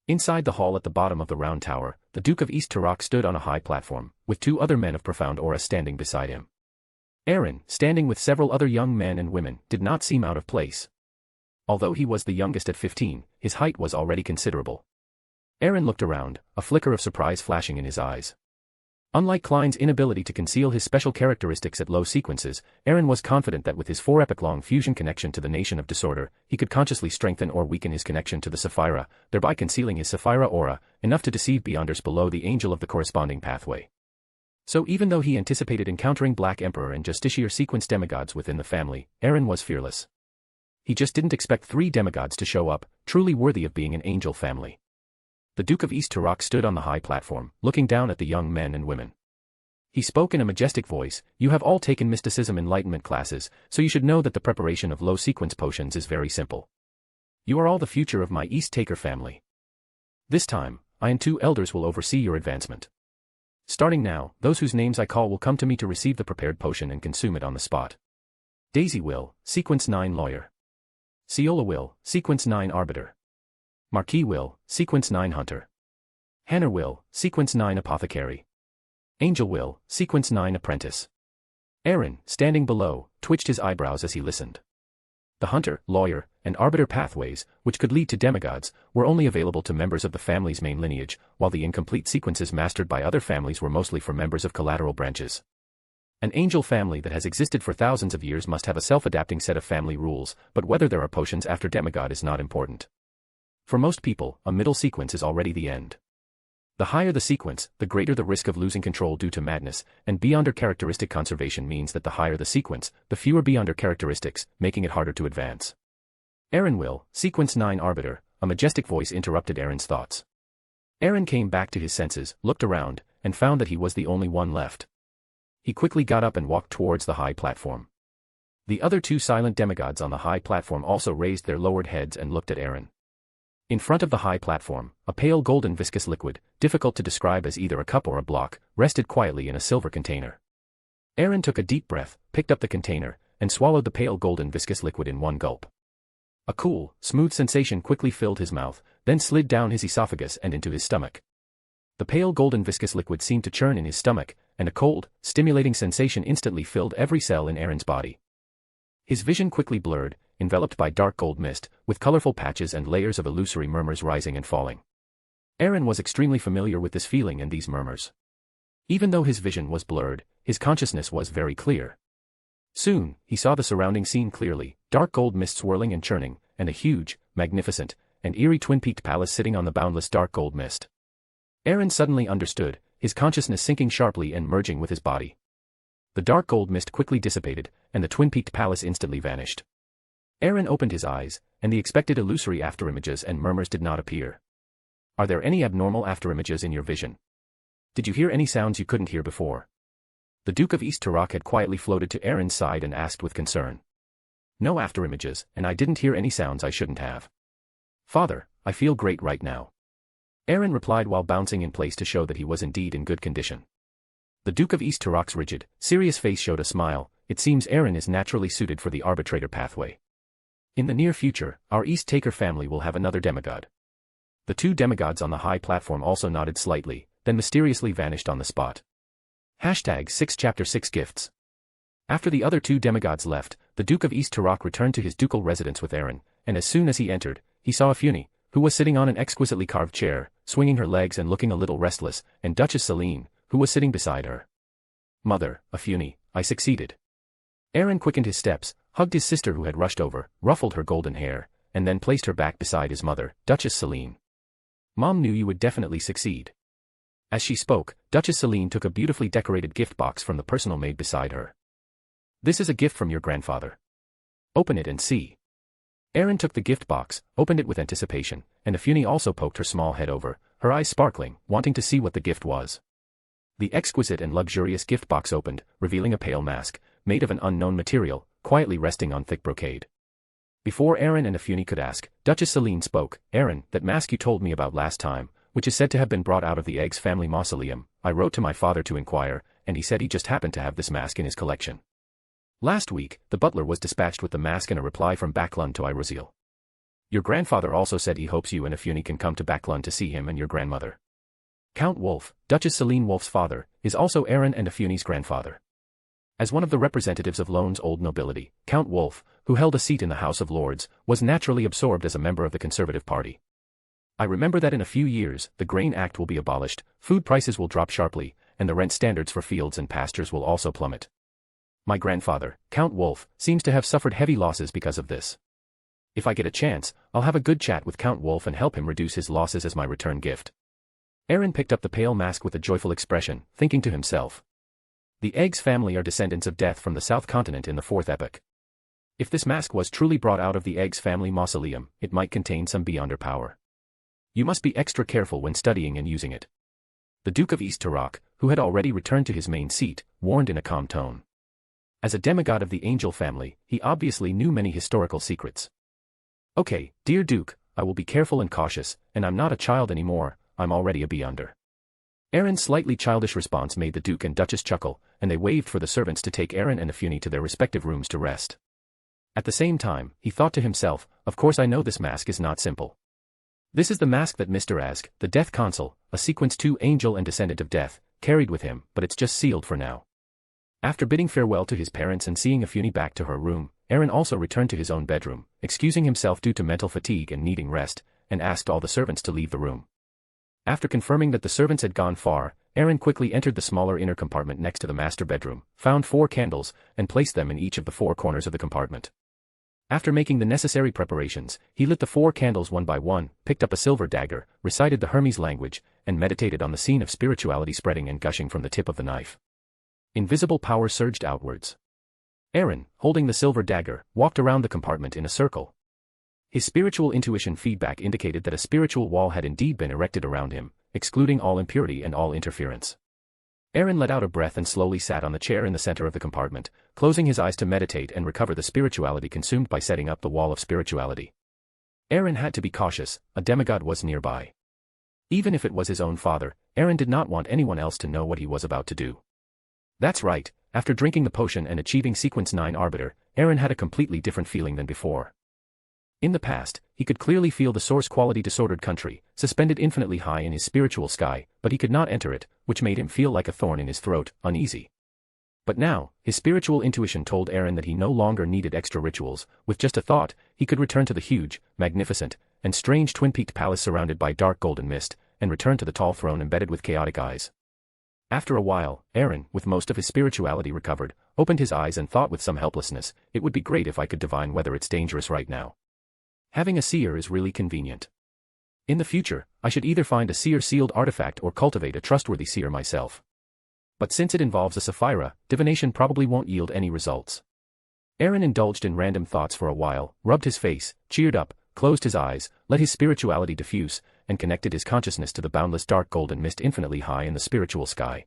Inside the hall at the bottom of the round tower, the Duke of East Turok stood on a high platform, with two other men of profound aura standing beside him. Aaron, standing with several other young men and women, did not seem out of place. Although he was the youngest at 15, his height was already considerable. Aaron looked around, a flicker of surprise flashing in his eyes. Unlike Klein's inability to conceal his special characteristics at low sequences, Aaron was confident that with his 4-epoch-long fusion connection to the Nation of Disorder, he could consciously strengthen or weaken his connection to the Sapphira, thereby concealing his Sapphira aura, enough to deceive Beyonders below the angel of the corresponding pathway. So even though he anticipated encountering Black Emperor and Justiciar sequence demigods within the family, Aaron was fearless. He just didn't expect 3 demigods to show up, truly worthy of being an angel family. The Duke of East Turok stood on the high platform, looking down at the young men and women. He spoke in a majestic voice, "You have all taken mysticism enlightenment classes, so you should know that the preparation of low-sequence potions is very simple. You are all the future of my East Taker family. This time, I and 2 elders will oversee your advancement. Starting now, those whose names I call will come to me to receive the prepared potion and consume it on the spot. Daisy will, Sequence 9 Lawyer. Ciola will, Sequence 9 Arbiter. Marquis will, Sequence 9 Hunter. Hanner will, Sequence 9 Apothecary. Angel will, Sequence 9 Apprentice." Aaron, standing below, twitched his eyebrows as he listened. The Hunter, Lawyer, and Arbiter pathways, which could lead to demigods, were only available to members of the family's main lineage, while the incomplete sequences mastered by other families were mostly for members of collateral branches. An angel family that has existed for thousands of years must have a self-adapting set of family rules, but whether there are potions after demigod is not important. For most people, a middle sequence is already the end. The higher the sequence, the greater the risk of losing control due to madness, and Beyonder characteristic conservation means that the higher the sequence, the fewer Beyonder characteristics, making it harder to advance. Aaron will, Sequence 9 Arbiter, a majestic voice interrupted Aaron's thoughts. Aaron came back to his senses, looked around, and found that he was the only one left. He quickly got up and walked towards the high platform. The other 2 silent demigods on the high platform also raised their lowered heads and looked at Aaron. In front of the high platform, a pale golden viscous liquid, difficult to describe as either a cup or a block, rested quietly in a silver container. Aaron took a deep breath, picked up the container, and swallowed the pale golden viscous liquid in one gulp. A cool, smooth sensation quickly filled his mouth, then slid down his esophagus and into his stomach. The pale golden viscous liquid seemed to churn in his stomach, and a cold, stimulating sensation instantly filled every cell in Aaron's body. His vision quickly blurred, enveloped by dark gold mist, with colorful patches and layers of illusory murmurs rising and falling. Aaron was extremely familiar with this feeling and these murmurs. Even though his vision was blurred, his consciousness was very clear. Soon, he saw the surrounding scene clearly, dark gold mist swirling and churning, and a huge, magnificent, and eerie twin-peaked palace sitting on the boundless dark gold mist. Aaron suddenly understood, his consciousness sinking sharply and merging with his body. The dark gold mist quickly dissipated, and the twin-peaked palace instantly vanished. Aaron opened his eyes, and the expected illusory afterimages and murmurs did not appear. Are there any abnormal afterimages in your vision? Did you hear any sounds you couldn't hear before? The Duke of East Turok had quietly floated to Aaron's side and asked with concern. No afterimages, and I didn't hear any sounds I shouldn't have. Father, I feel great right now. Aaron replied while bouncing in place to show that he was indeed in good condition. The Duke of East Turok's rigid, serious face showed a smile. It seems Aaron is naturally suited for the arbitrator pathway. In the near future, our East Taker family will have another demigod. The 2 demigods on the high platform also nodded slightly, then mysteriously vanished on the spot. #6 Chapter 6 Gifts. After the other 2 demigods left, the Duke of East Turok returned to his ducal residence with Aaron, and as soon as he entered, he saw Afuni, who was sitting on an exquisitely carved chair, swinging her legs and looking a little restless, and Duchess Celine, who was sitting beside her. Mother, Afuni, I succeeded. Aaron quickened his steps, hugged his sister who had rushed over, ruffled her golden hair, and then placed her back beside his mother, Duchess Celine. Mom knew you would definitely succeed. As she spoke, Duchess Celine took a beautifully decorated gift box from the personal maid beside her. This is a gift from your grandfather. Open it and see. Aaron took the gift box, opened it with anticipation, and Afuni also poked her small head over, her eyes sparkling, wanting to see what the gift was. The exquisite and luxurious gift box opened, revealing a pale mask, made of an unknown material, quietly resting on thick brocade. Before Aaron and Afuni could ask, Duchess Celine spoke. Aaron, that mask you told me about last time, which is said to have been brought out of the Eggs family mausoleum, I wrote to my father to inquire, and he said he just happened to have this mask in his collection. Last week, the butler was dispatched with the mask and a reply from Backland to Iroziel. Your grandfather also said he hopes you and Afuni can come to Backland to see him and your grandmother. Count Wolf, Duchess Celine Wolf's father, is also Aaron and Afuni's grandfather. As one of the representatives of Loen's old nobility, Count Wolf, who held a seat in the House of Lords, was naturally absorbed as a member of the Conservative Party. I remember that in a few years, the Grain Act will be abolished, food prices will drop sharply, and the rent standards for fields and pastures will also plummet. My grandfather, Count Wolf, seems to have suffered heavy losses because of this. If I get a chance, I'll have a good chat with Count Wolf and help him reduce his losses as my return gift. Aaron picked up the pale mask with a joyful expression, thinking to himself. The Eggs family are descendants of death from the South Continent in the Fourth Epoch. If this mask was truly brought out of the Eggs family mausoleum, it might contain some beyonder power. You must be extra careful when studying and using it. The Duke of East Turok, who had already returned to his main seat, warned in a calm tone. As a demigod of the Angel family, he obviously knew many historical secrets. Okay, dear Duke, I will be careful and cautious, and I'm not a child anymore, I'm already a beyonder. Aaron's slightly childish response made the Duke and Duchess chuckle, and they waved for the servants to take Aaron and Afuni to their respective rooms to rest. At the same time, he thought to himself, of course I know this mask is not simple. This is the mask that Mr. Ask, the Death Consul, a Sequence 2 angel and descendant of death, carried with him, but it's just sealed for now. After bidding farewell to his parents and seeing Afuni back to her room, Aaron also returned to his own bedroom, excusing himself due to mental fatigue and needing rest, and asked all the servants to leave the room. After confirming that the servants had gone far, Aaron quickly entered the smaller inner compartment next to the master bedroom, found 4 candles, and placed them in each of the 4 corners of the compartment. After making the necessary preparations, he lit the 4 candles one by one, picked up a silver dagger, recited the Hermes language, and meditated on the scene of spirituality spreading and gushing from the tip of the knife. Invisible power surged outwards. Aaron, holding the silver dagger, walked around the compartment in a circle. His spiritual intuition feedback indicated that a spiritual wall had indeed been erected around him, excluding all impurity and all interference. Aaron let out a breath and slowly sat on the chair in the center of the compartment, closing his eyes to meditate and recover the spirituality consumed by setting up the wall of spirituality. Aaron had to be cautious, a demigod was nearby. Even if it was his own father, Aaron did not want anyone else to know what he was about to do. That's right, after drinking the potion and achieving Sequence 9 Arbiter, Aaron had a completely different feeling than before. In the past, he could clearly feel the source-quality disordered country, suspended infinitely high in his spiritual sky, but he could not enter it, which made him feel like a thorn in his throat, uneasy. But now, his spiritual intuition told Aaron that he no longer needed extra rituals, with just a thought, he could return to the huge, magnificent, and strange twin-peaked palace surrounded by dark golden mist, and return to the tall throne embedded with chaotic eyes. After a while, Aaron, with most of his spirituality recovered, opened his eyes and thought with some helplessness, it would be great if I could divine whether it's dangerous right now. Having a seer is really convenient. In the future, I should either find a seer-sealed artifact or cultivate a trustworthy seer myself. But since it involves a Sapphira, divination probably won't yield any results. Aaron indulged in random thoughts for a while, rubbed his face, cheered up, closed his eyes, let his spirituality diffuse, and connected his consciousness to the boundless dark golden mist infinitely high in the spiritual sky.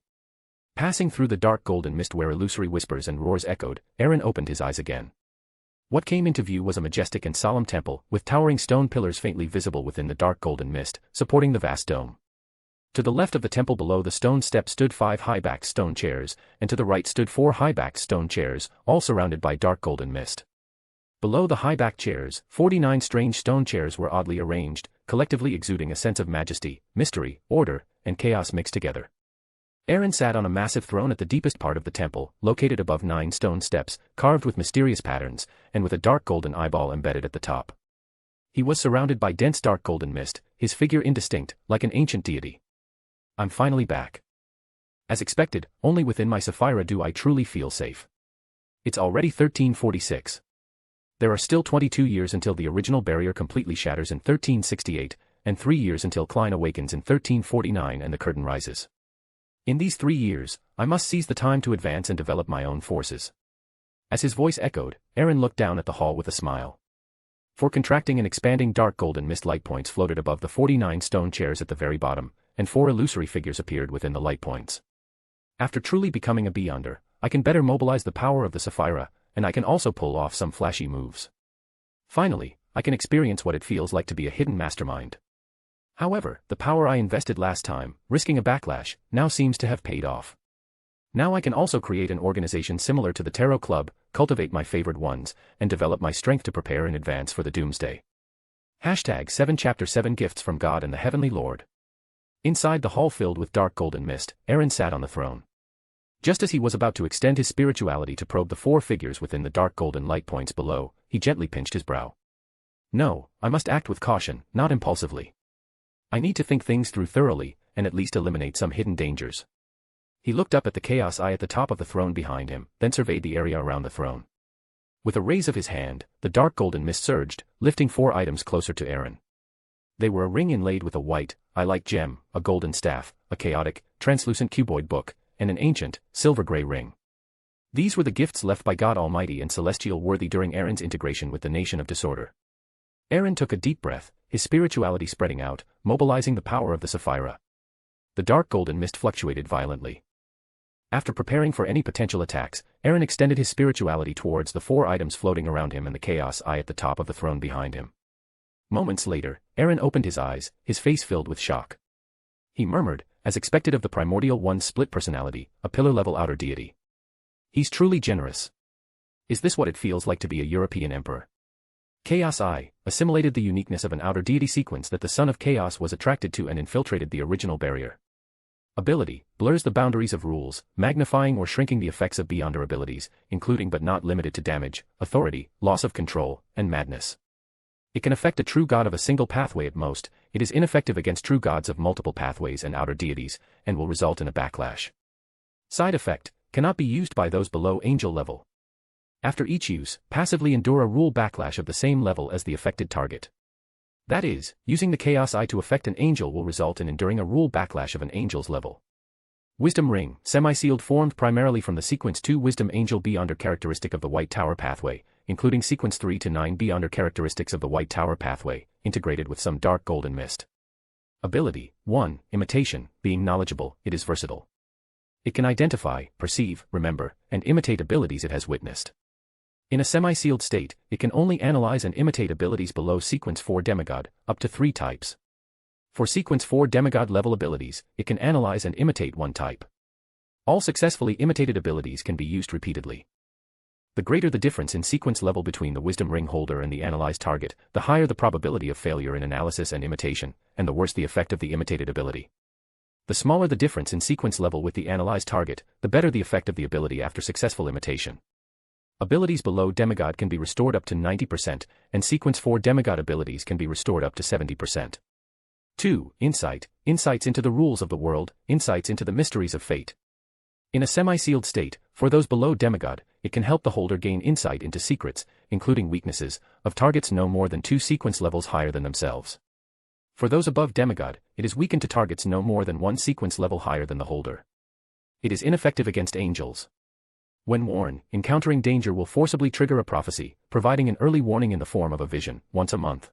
Passing through the dark golden mist where illusory whispers and roars echoed, Aaron opened his eyes again. What came into view was a majestic and solemn temple, with towering stone pillars faintly visible within the dark golden mist, supporting the vast dome. To the left of the temple below the stone steps stood 5 high-backed stone chairs, and to the right stood 4 high-backed stone chairs, all surrounded by dark golden mist. Below the high-backed chairs, 49 strange stone chairs were oddly arranged, collectively exuding a sense of majesty, mystery, order, and chaos mixed together. Aaron sat on a massive throne at the deepest part of the temple, located above 9 stone steps, carved with mysterious patterns, and with a dark golden eyeball embedded at the top. He was surrounded by dense dark golden mist, his figure indistinct, like an ancient deity. I'm finally back. As expected, only within my Sapphira do I truly feel safe. It's already 1346. There are still 22 years until the original barrier completely shatters in 1368, and 3 years until Klein awakens in 1349 and the curtain rises. In these 3 years, I must seize the time to advance and develop my own forces. As his voice echoed, Aaron looked down at the hall with a smile. 4 contracting and expanding dark golden mist light points floated above the 49 stone chairs at the very bottom, and 4 illusory figures appeared within the light points. After truly becoming a Beyonder, I can better mobilize the power of the Sapphira, and I can also pull off some flashy moves. Finally, I can experience what it feels like to be a hidden mastermind. However, the power I invested last time, risking a backlash, now seems to have paid off. Now I can also create an organization similar to the Tarot Club, cultivate my favored ones, and develop my strength to prepare in advance for the doomsday. Hashtag 7 Chapter 7 Gifts from God and the Heavenly Lord. Inside the hall filled with dark golden mist, Aaron sat on the throne. Just as he was about to extend his spirituality to probe the 4 figures within the dark golden light points below, he gently pinched his brow. No, I must act with caution, not impulsively. I need to think things through thoroughly, and at least eliminate some hidden dangers. He looked up at the chaos eye at the top of the throne behind him, then surveyed the area around the throne. With a raise of his hand, the dark golden mist surged, lifting 4 items closer to Aaron. They were a ring inlaid with a white, eye-like gem, a golden staff, a chaotic, translucent cuboid book, and an ancient, silver-gray ring. These were the gifts left by God Almighty and Celestial worthy during Aaron's integration with the Nation of Disorder. Aaron took a deep breath, his spirituality spreading out, mobilizing the power of the Sapphira. The dark golden mist fluctuated violently. After preparing for any potential attacks, Aaron extended his spirituality towards the 4 items floating around him and the chaos eye at the top of the throne behind him. Moments later, Aaron opened his eyes, his face filled with shock. He murmured, as expected of the Primordial One's split personality, a pillar-level outer deity. He's truly generous. Is this what it feels like to be a European emperor? Chaos Eye assimilated the uniqueness of an outer deity sequence that the Son of Chaos was attracted to and infiltrated the original barrier. Ability blurs the boundaries of rules, magnifying or shrinking the effects of beyonder abilities, including but not limited to damage, authority, loss of control, and madness. It can affect a true god of a single pathway at most. It is ineffective against true gods of multiple pathways and outer deities, and will result in a backlash. Side effect cannot be used by those below angel level. After each use, passively endure a rule backlash of the same level as the affected target. That is, using the Chaos Eye to affect an angel will result in enduring a rule backlash of an angel's level. Wisdom Ring, semi-sealed, formed primarily from the Sequence 2 Wisdom Angel Beyonder characteristic of the White Tower pathway, including Sequence 3 to 9 Beyonder characteristics of the White Tower pathway, integrated with some dark golden mist. Ability 1. Imitation, being knowledgeable, it is versatile. It can identify, perceive, remember, and imitate abilities it has witnessed. In a semi-sealed state, it can only analyze and imitate abilities below Sequence 4 Demigod, up to 3 types. For Sequence 4 Demigod level abilities, it can analyze and imitate 1 type. All successfully imitated abilities can be used repeatedly. The greater the difference in sequence level between the Wisdom Ring holder and the analyzed target, the higher the probability of failure in analysis and imitation, and the worse the effect of the imitated ability. The smaller the difference in sequence level with the analyzed target, the better the effect of the ability after successful imitation. Abilities below Demigod can be restored up to 90%, and Sequence 4 Demigod abilities can be restored up to 70%. 2. Insight, insights into the rules of the world, insights into the mysteries of fate. In a semi-sealed state, for those below Demigod, it can help the holder gain insight into secrets, including weaknesses, of targets no more than 2 sequence levels higher than themselves. For those above Demigod, it is weakened to targets no more than 1 sequence level higher than the holder. It is ineffective against angels. When worn, encountering danger will forcibly trigger a prophecy, providing an early warning in the form of a vision, once a month.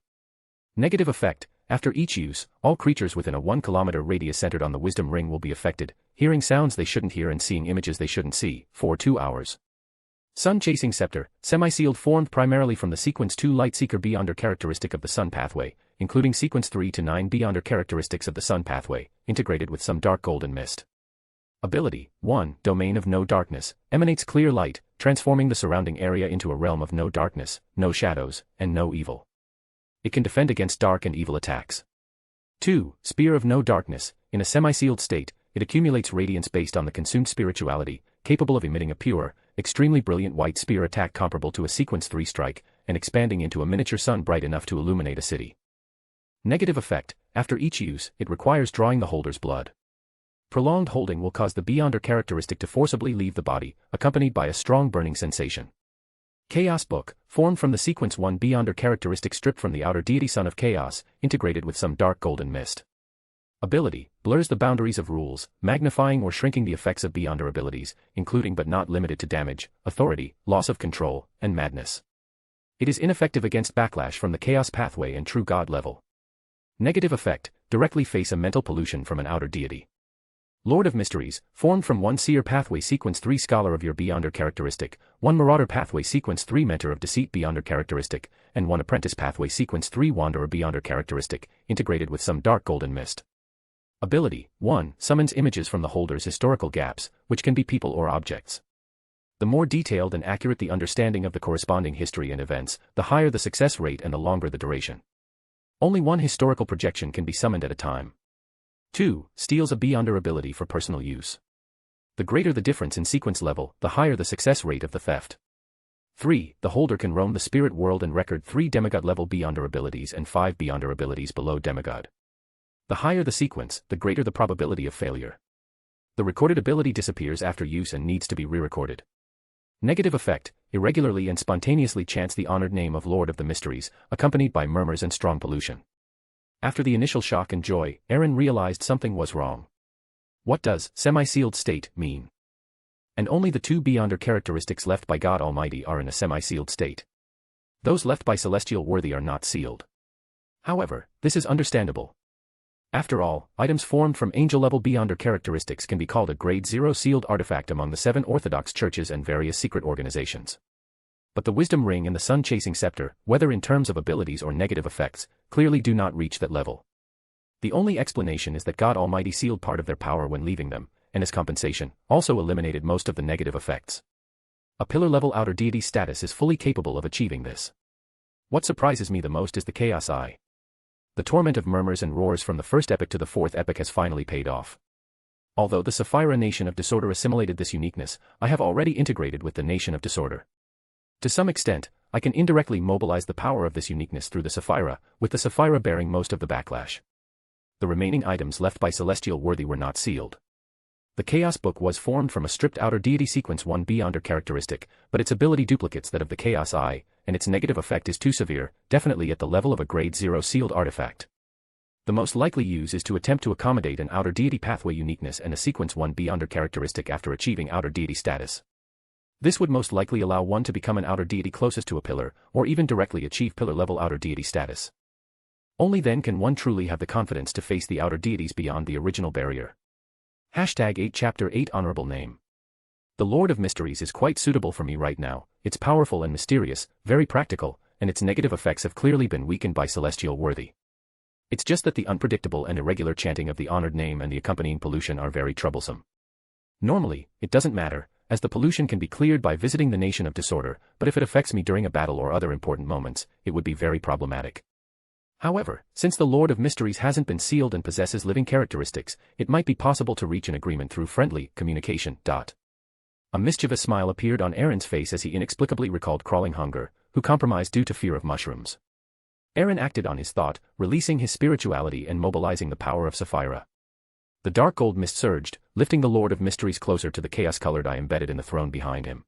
Negative effect, after each use, all creatures within a 1 kilometer radius centered on the Wisdom Ring will be affected, hearing sounds they shouldn't hear and seeing images they shouldn't see, for 2 hours. Sun-Chasing Scepter, semi-sealed, formed primarily from the Sequence 2 Lightseeker Beyonder characteristic of the Sun pathway, including Sequence 3 to 9 Beyonder characteristics of the Sun pathway, integrated with some dark golden mist. Ability 1. Domain of no darkness, emanates clear light, transforming the surrounding area into a realm of no darkness, no shadows, and no evil. It can defend against dark and evil attacks. 2. Spear of no darkness, in a semi-sealed state, it accumulates radiance based on the consumed spirituality, capable of emitting a pure, extremely brilliant white spear attack comparable to a Sequence 3 strike, and expanding into a miniature sun bright enough to illuminate a city. Negative effect, after each use, it requires drawing the holder's blood. Prolonged holding will cause the Beyonder characteristic to forcibly leave the body, accompanied by a strong burning sensation. Chaos Book, formed from the Sequence 1 Beyonder characteristic stripped from the outer deity Son of Chaos, integrated with some dark golden mist. Ability, blurs the boundaries of rules, magnifying or shrinking the effects of Beyonder abilities, including but not limited to damage, authority, loss of control, and madness. It is ineffective against backlash from the Chaos pathway and True God level. Negative effect, directly face a mental pollution from an outer deity. Lord of Mysteries, formed from 1 Seer pathway Sequence 3 Scholar of your Beyonder characteristic, 1 Marauder pathway Sequence 3 Mentor of Deceit Beyonder characteristic, and 1 Apprentice pathway Sequence 3 Wanderer Beyonder characteristic, integrated with some dark golden mist. Ability 1. Summons images from the holder's historical gaps, which can be people or objects. The more detailed and accurate the understanding of the corresponding history and events, the higher the success rate and the longer the duration. Only one historical projection can be summoned at a time. 2. Steals a Beyonder ability for personal use. The greater the difference in sequence level, the higher the success rate of the theft. 3. The holder can roam the spirit world and record 3 demigod level Beyonder abilities and 5 Beyonder abilities below demigod. The higher the sequence, the greater the probability of failure. The recorded ability disappears after use and needs to be re-recorded. Negative effect, irregularly and spontaneously chants the honored name of Lord of the Mysteries, accompanied by murmurs and strong pollution. After the initial shock and joy, Aaron realized something was wrong. What does semi-sealed state mean? And only the 2 Beyonder characteristics left by God Almighty are in a semi-sealed state. Those left by Celestial Worthy are not sealed. However, this is understandable. After all, items formed from angel-level Beyonder characteristics can be called a Grade 0 sealed artifact among the 7 Orthodox churches and various secret organizations. But the Wisdom Ring and the Sun-Chasing Scepter, whether in terms of abilities or negative effects, clearly do not reach that level. The only explanation is that God Almighty sealed part of their power when leaving them, and as compensation, also eliminated most of the negative effects. A pillar-level outer deity status is fully capable of achieving this. What surprises me the most is the Chaos Eye. The torment of murmurs and roars from the first epoch to the fourth epoch has finally paid off. Although the Sapphira Nation of Disorder assimilated this uniqueness, I have already integrated with the Nation of Disorder. To some extent, I can indirectly mobilize the power of this uniqueness through the Sapphira, with the Sapphira bearing most of the backlash. The remaining items left by Celestial Worthy were not sealed. The Chaos Book was formed from a stripped outer deity sequence 1 Beyonder characteristic, but its ability duplicates that of the Chaos Eye, and its negative effect is too severe, definitely at the level of a Grade 0 sealed artifact. The most likely use is to attempt to accommodate an outer deity pathway uniqueness and a sequence 1 Beyonder characteristic after achieving outer deity status. This would most likely allow one to become an outer deity closest to a pillar, or even directly achieve pillar-level outer deity status. Only then can one truly have the confidence to face the outer deities beyond the original barrier. #8 Chapter 8 Honorable Name. The Lord of Mysteries is quite suitable for me right now. It's powerful and mysterious, very practical, and its negative effects have clearly been weakened by Celestial Worthy. It's just that the unpredictable and irregular chanting of the honored name and the accompanying pollution are very troublesome. Normally, it doesn't matter, as the pollution can be cleared by visiting the Nation of Disorder, but if it affects me during a battle or other important moments, it would be very problematic. However, since the Lord of Mysteries hasn't been sealed and possesses living characteristics, it might be possible to reach an agreement through friendly communication. A mischievous smile appeared on Aaron's face as he inexplicably recalled Crawling Hunger, who compromised due to fear of mushrooms. Aaron acted on his thought, releasing his spirituality and mobilizing the power of Sapphira. The dark gold mist surged, lifting the Lord of Mysteries closer to the chaos-colored eye embedded in the throne behind him.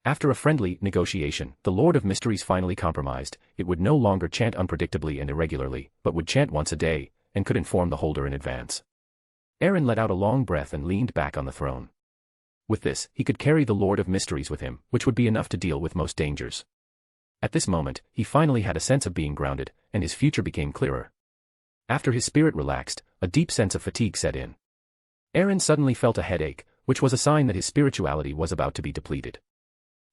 After a friendly negotiation, the Lord of Mysteries finally compromised. It would no longer chant unpredictably and irregularly, but would chant once a day, and could inform the holder in advance. Aaron let out a long breath and leaned back on the throne. With this, he could carry the Lord of Mysteries with him, which would be enough to deal with most dangers. At this moment, he finally had a sense of being grounded, and his future became clearer. After his spirit relaxed, a deep sense of fatigue set in. Aaron suddenly felt a headache, which was a sign that his spirituality was about to be depleted.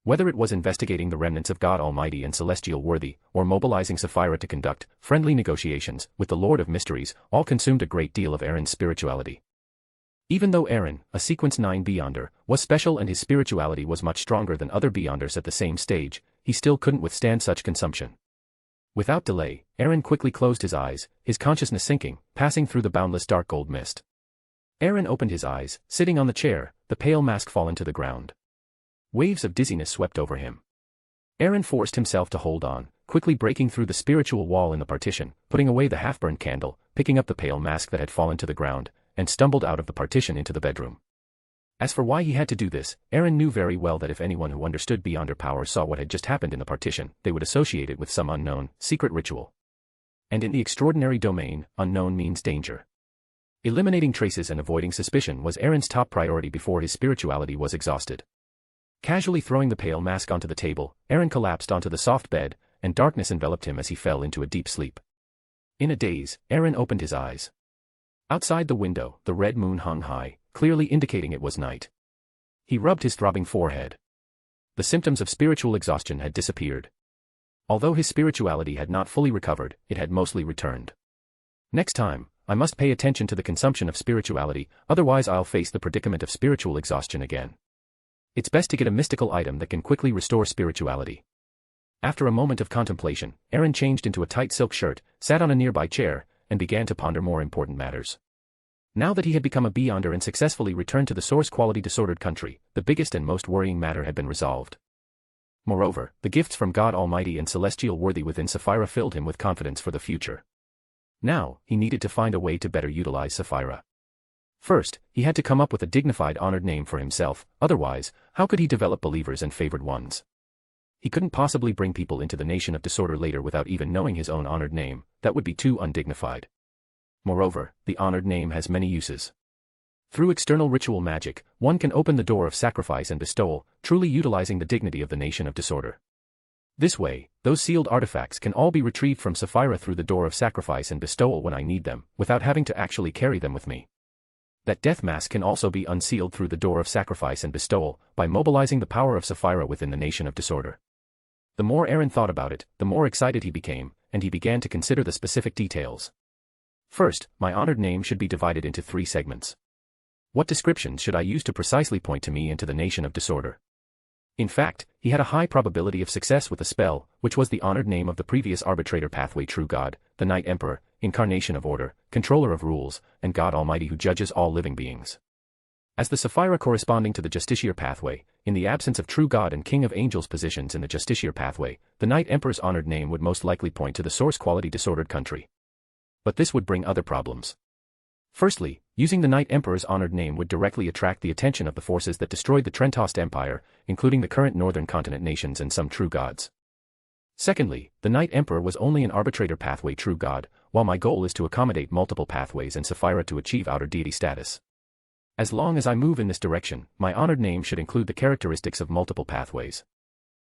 Whether it was investigating the remnants of God Almighty and Celestial Worthy, or mobilizing Sapphira to conduct friendly negotiations with the Lord of Mysteries, all consumed a great deal of Aaron's spirituality. Even though Aaron, a Sequence 9 Beyonder, was special and his spirituality was much stronger than other Beyonders at the same stage, he still couldn't withstand such consumption. Without delay, Aaron quickly closed his eyes, his consciousness sinking, passing through the boundless dark gold mist. Aaron opened his eyes, sitting on the chair, the pale mask fallen to the ground. Waves of dizziness swept over him. Aaron forced himself to hold on, quickly breaking through the spiritual wall in the partition, putting away the half-burned candle, picking up the pale mask that had fallen to the ground, and stumbled out of the partition into the bedroom. As for why he had to do this, Aaron knew very well that if anyone who understood Beyonder power saw what had just happened in the partition, they would associate it with some unknown, secret ritual. And in the extraordinary domain, unknown means danger. Eliminating traces and avoiding suspicion was Aaron's top priority before his spirituality was exhausted. Casually throwing the pale mask onto the table, Aaron collapsed onto the soft bed, and darkness enveloped him as he fell into a deep sleep. In a daze, Aaron opened his eyes. Outside the window, the red moon hung high, clearly indicating it was night. He rubbed his throbbing forehead. The symptoms of spiritual exhaustion had disappeared. Although his spirituality had not fully recovered, it had mostly returned. Next time, I must pay attention to the consumption of spirituality, otherwise I'll face the predicament of spiritual exhaustion again. It's best to get a mystical item that can quickly restore spirituality. After a moment of contemplation, Aaron changed into a tight silk shirt, sat on a nearby chair, and began to ponder more important matters. Now that he had become a Beyonder and successfully returned to the source-quality disordered country, the biggest and most worrying matter had been resolved. Moreover, the gifts from God Almighty and celestial worthy within Sapphira filled him with confidence for the future. Now, he needed to find a way to better utilize Sapphira. First, he had to come up with a dignified honored name for himself, otherwise, how could he develop believers and favored ones? He couldn't possibly bring people into the nation of disorder later without even knowing his own honored name, that would be too undignified. Moreover, the honored name has many uses. Through external ritual magic, one can open the door of sacrifice and bestowal, truly utilizing the dignity of the nation of disorder. This way, those sealed artifacts can all be retrieved from Sapphira through the door of sacrifice and bestowal when I need them, without having to actually carry them with me. That death mask can also be unsealed through the door of sacrifice and bestowal, by mobilizing the power of Sapphira within the nation of disorder. The more Aaron thought about it, the more excited he became, and he began to consider the specific details. First, my honored name should be divided into 3 segments. What descriptions should I use to precisely point to me into the nation of disorder? In fact, he had a high probability of success with the spell, which was the honored name of the previous arbitrator pathway true God, the Night Emperor, incarnation of order, controller of rules, and God Almighty who judges all living beings. As the Sapphira corresponding to the Justiciar pathway, in the absence of true God and King of Angels positions in the Justiciar pathway, the Night Emperor's honored name would most likely point to the source-quality disordered country. But this would bring other problems. Firstly, using the Night Emperor's honored name would directly attract the attention of the forces that destroyed the Trentost Empire, including the current northern continent nations and some true gods. Secondly, the Night Emperor was only an arbitrator pathway true God, while my goal is to accommodate multiple pathways and Sapphira to achieve outer deity status. As long as I move in this direction, my honored name should include the characteristics of multiple pathways.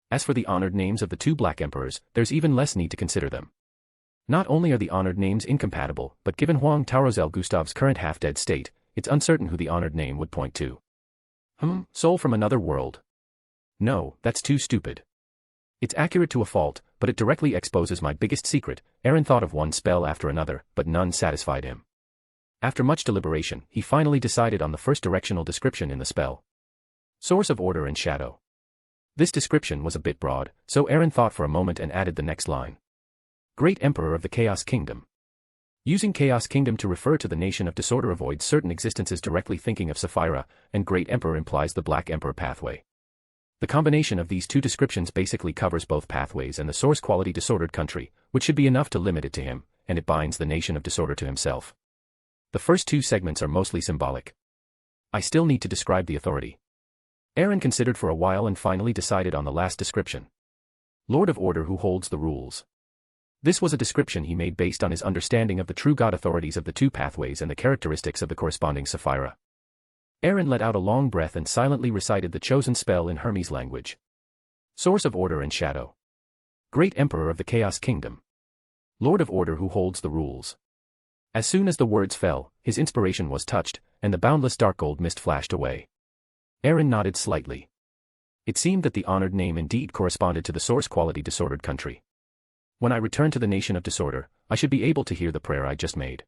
As for the honored names of the 2 Black Emperors, there's even less need to consider them. Not only are the honored names incompatible, but given Huang Taozel Gustav's current half-dead state, it's uncertain who the honored name would point to. Soul from another world? No, that's too stupid. It's accurate to a fault, but it directly exposes my biggest secret. Aaron thought of one spell after another, but none satisfied him. After much deliberation, he finally decided on the first directional description in the spell. Source of order and shadow. This description was a bit broad, so Aaron thought for a moment and added the next line. Great Emperor of the Chaos Kingdom. Using Chaos Kingdom to refer to the nation of disorder avoids certain existences directly thinking of Sapphira, and Great Emperor implies the Black Emperor pathway. The combination of these 2 descriptions basically covers both pathways and the source-quality disordered country, which should be enough to limit it to him, and it binds the nation of disorder to himself. The first 2 segments are mostly symbolic. I still need to describe the authority. Aaron considered for a while and finally decided on the last description. Lord of Order who holds the rules. This was a description he made based on his understanding of the true God authorities of the 2 pathways and the characteristics of the corresponding Sapphira. Aaron let out a long breath and silently recited the chosen spell in Hermes language. Source of order and shadow. Great Emperor of the Chaos Kingdom. Lord of Order who holds the rules. As soon as the words fell, his inspiration was touched, and the boundless dark gold mist flashed away. Aaron nodded slightly. It seemed that the honored name indeed corresponded to the source-quality disordered country. When I return to the nation of disorder, I should be able to hear the prayer I just made.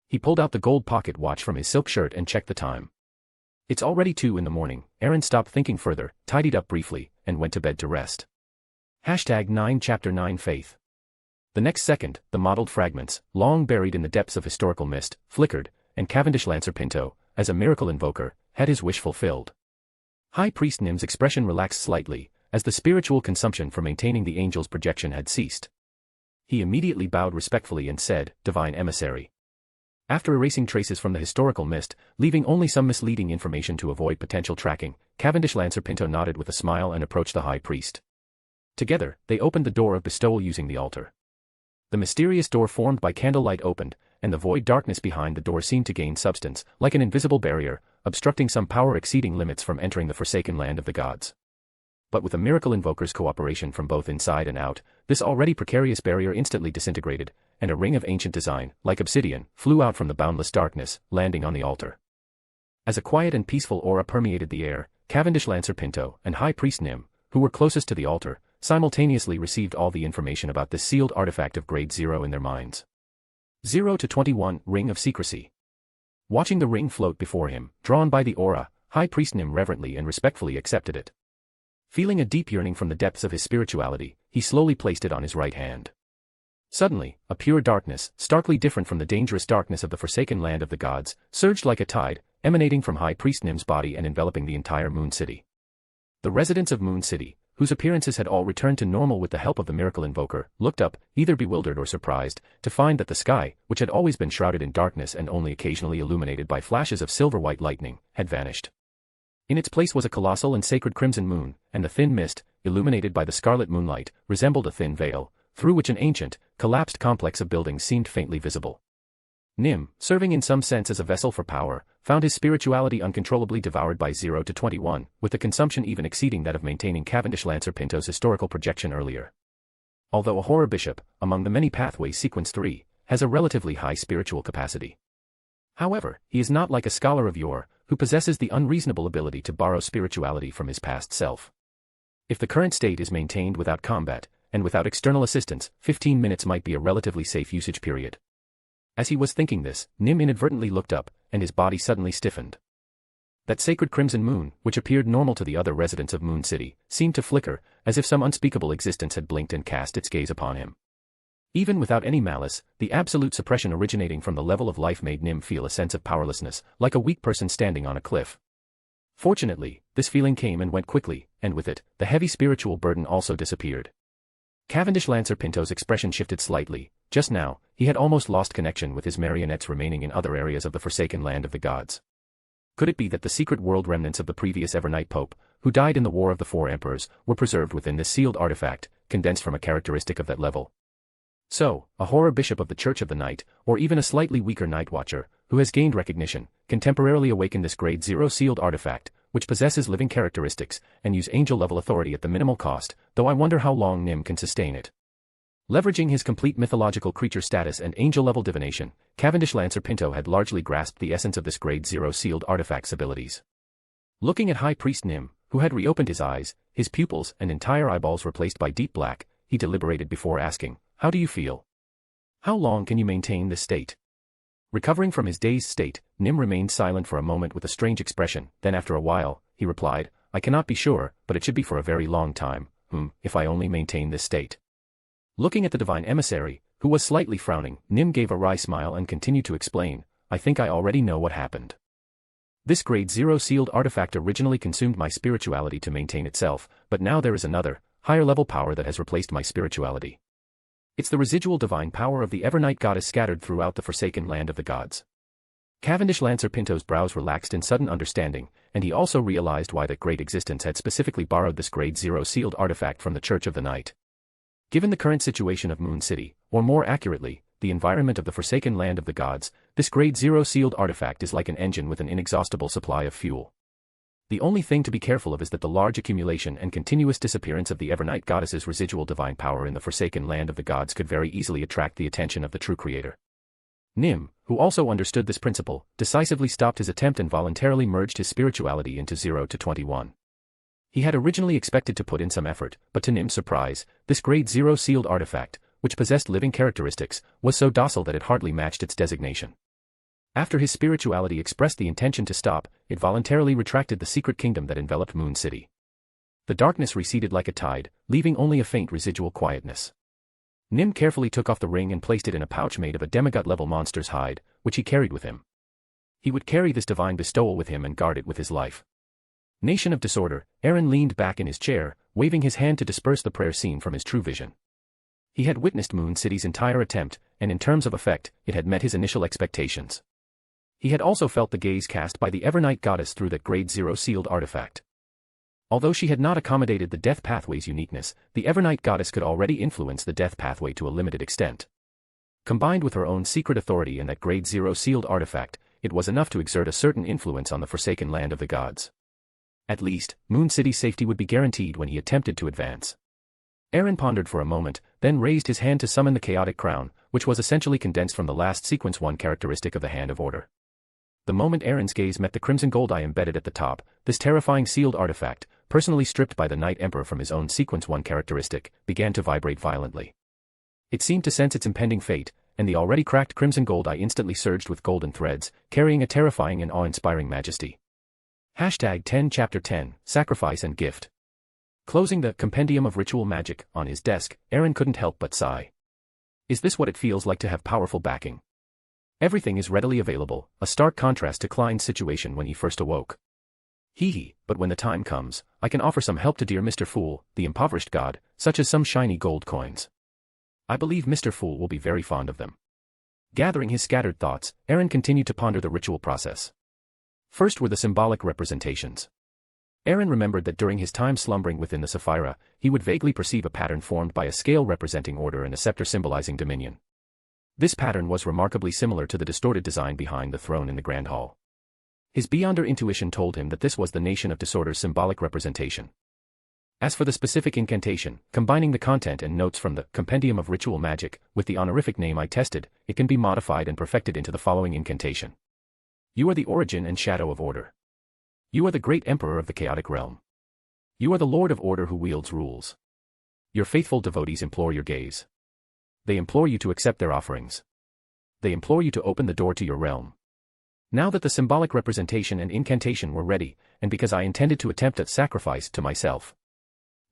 He pulled out the gold pocket watch from his silk shirt and checked the time. It's already 2 in the morning. Aaron stopped thinking further, tidied up briefly, and went to bed to rest. #9 Chapter 9 Faith. The next second, the mottled fragments, long buried in the depths of historical mist, flickered, and Cavendish Lancer Pinto, as a miracle invoker, had his wish fulfilled. High Priest Nim's expression relaxed slightly, as the spiritual consumption for maintaining the angel's projection had ceased. He immediately bowed respectfully and said, Divine Emissary. After erasing traces from the historical mist, leaving only some misleading information to avoid potential tracking, Cavendish Lancer Pinto nodded with a smile and approached the High Priest. Together, they opened the door of bestowal using the altar. The mysterious door formed by candlelight opened, and the void darkness behind the door seemed to gain substance, like an invisible barrier, obstructing some power exceeding limits from entering the forsaken land of the gods. But with a miracle invoker's cooperation from both inside and out, this already precarious barrier instantly disintegrated, and a ring of ancient design, like obsidian, flew out from the boundless darkness, landing on the altar. As a quiet and peaceful aura permeated the air, Cavendish Lancer Pinto and High Priest Nim, who were closest to the altar, simultaneously received all the information about this sealed artifact of grade 0 in their minds. 0 to 21, Ring of Secrecy. Watching the ring float before him, drawn by the aura, High Priest Nim reverently and respectfully accepted it. Feeling a deep yearning from the depths of his spirituality, he slowly placed it on his right hand. Suddenly, a pure darkness, starkly different from the dangerous darkness of the forsaken land of the gods, surged like a tide, emanating from High Priest Nim's body and enveloping the entire Moon City. The residents of Moon City, whose appearances had all returned to normal with the help of the miracle invoker, looked up, either bewildered or surprised, to find that the sky, which had always been shrouded in darkness and only occasionally illuminated by flashes of silver-white lightning, had vanished. In its place was a colossal and sacred crimson moon, and the thin mist, illuminated by the scarlet moonlight, resembled a thin veil, through which an ancient, collapsed complex of buildings seemed faintly visible. Nim, serving in some sense as a vessel for power, found his spirituality uncontrollably devoured by 0 to 21, with the consumption even exceeding that of maintaining Cavendish Lancer Pinto's historical projection earlier. Although a horror bishop, among the many pathways sequence 3, has a relatively high spiritual capacity. However, he is not like a scholar of yore, who possesses the unreasonable ability to borrow spirituality from his past self. If the current state is maintained without combat, and without external assistance, 15 minutes might be a relatively safe usage period. As he was thinking this, Nim inadvertently looked up, and his body suddenly stiffened. That sacred crimson moon, which appeared normal to the other residents of Moon City, seemed to flicker, as if some unspeakable existence had blinked and cast its gaze upon him. Even without any malice, the absolute suppression originating from the level of life made Nim feel a sense of powerlessness, like a weak person standing on a cliff. Fortunately, this feeling came and went quickly, and with it, the heavy spiritual burden also disappeared. Cavendish Lancer Pinto's expression shifted slightly. Just now, he had almost lost connection with his marionettes remaining in other areas of the forsaken land of the gods. Could it be that the secret world remnants of the previous Evernight Pope, who died in the War of the Four Emperors, were preserved within this sealed artifact, condensed from a characteristic of that level? So, a horror bishop of the Church of the Night, or even a slightly weaker Night Watcher, who has gained recognition, can temporarily awaken this Grade 0 sealed artifact, which possesses living characteristics, and use angel-level authority at the minimal cost, though I wonder how long Nim can sustain it. Leveraging his complete mythological creature status and angel-level divination, Cavendish Lancer Pinto had largely grasped the essence of this Grade 0 sealed artifact's abilities. Looking at High Priest Nim, who had reopened his eyes, his pupils and entire eyeballs replaced by deep black, he deliberated before asking, "How do you feel? How long can you maintain this state?" Recovering from his dazed state, Nim remained silent for a moment with a strange expression, then after a while, he replied, "I cannot be sure, but it should be for a very long time, if I only maintain this state." Looking at the divine emissary, who was slightly frowning, Nim gave a wry smile and continued to explain, "I think I already know what happened. This Grade 0 sealed artifact originally consumed my spirituality to maintain itself, but now there is another, higher-level power that has replaced my spirituality. It's the residual divine power of the Evernight goddess scattered throughout the forsaken land of the gods." Cavendish Lancer Pinto's brows relaxed in sudden understanding, and he also realized why that great existence had specifically borrowed this Grade 0 sealed artifact from the Church of the Night. Given the current situation of Moon City, or more accurately, the environment of the forsaken land of the gods, this Grade 0 sealed artifact is like an engine with an inexhaustible supply of fuel. The only thing to be careful of is that the large accumulation and continuous disappearance of the Evernight goddess's residual divine power in the forsaken land of the gods could very easily attract the attention of the true creator. Nim, who also understood this principle, decisively stopped his attempt and voluntarily merged his spirituality into 0 to 21. He had originally expected to put in some effort, but to Nim's surprise, this Grade 0 sealed artifact, which possessed living characteristics, was so docile that it hardly matched its designation. After his spirituality expressed the intention to stop, it voluntarily retracted the secret kingdom that enveloped Moon City. The darkness receded like a tide, leaving only a faint residual quietness. Nim carefully took off the ring and placed it in a pouch made of a demigod-level monster's hide, which he carried with him. He would carry this divine bestowal with him and guard it with his life. Nation of Disorder, Aaron leaned back in his chair, waving his hand to disperse the prayer scene from his true vision. He had witnessed Moon City's entire attempt, and in terms of effect, it had met his initial expectations. He had also felt the gaze cast by the Evernight goddess through that Grade 0 sealed artifact. Although she had not accommodated the death pathway's uniqueness, the Evernight goddess could already influence the death pathway to a limited extent. Combined with her own secret authority and that Grade 0 sealed artifact, it was enough to exert a certain influence on the forsaken land of the gods. At least, Moon City's safety would be guaranteed when he attempted to advance. Aaron pondered for a moment, then raised his hand to summon the chaotic crown, which was essentially condensed from the last sequence 1 characteristic of the Hand of Order. The moment Aaron's gaze met the crimson gold eye embedded at the top, this terrifying sealed artifact, personally stripped by the Night Emperor from his own sequence 1 characteristic, began to vibrate violently. It seemed to sense its impending fate, and the already cracked crimson gold eye instantly surged with golden threads, carrying a terrifying and awe-inspiring majesty. #10 Chapter 10, Sacrifice and Gift. Closing the Compendium of Ritual Magic on his desk, Aaron couldn't help but sigh. Is this what it feels like to have powerful backing? Everything is readily available, a stark contrast to Klein's situation when he first awoke. But when the time comes, I can offer some help to dear Mr. Fool, the impoverished god, such as some shiny gold coins. I believe Mr. Fool will be very fond of them. Gathering his scattered thoughts, Aaron continued to ponder the ritual process. First were the symbolic representations. Aaron remembered that during his time slumbering within the Sapphira, he would vaguely perceive a pattern formed by a scale representing order and a scepter symbolizing dominion. This pattern was remarkably similar to the distorted design behind the throne in the Grand Hall. His beyonder intuition told him that this was the Nation of Disorder's symbolic representation. As for the specific incantation, combining the content and notes from the Compendium of Ritual Magic with the honorific name I tested, it can be modified and perfected into the following incantation. You are the origin and shadow of order. You are the great emperor of the chaotic realm. You are the lord of order who wields rules. Your faithful devotees implore your gaze. They implore you to accept their offerings. They implore you to open the door to your realm. Now that the symbolic representation and incantation were ready, and because I intended to attempt a sacrifice to myself.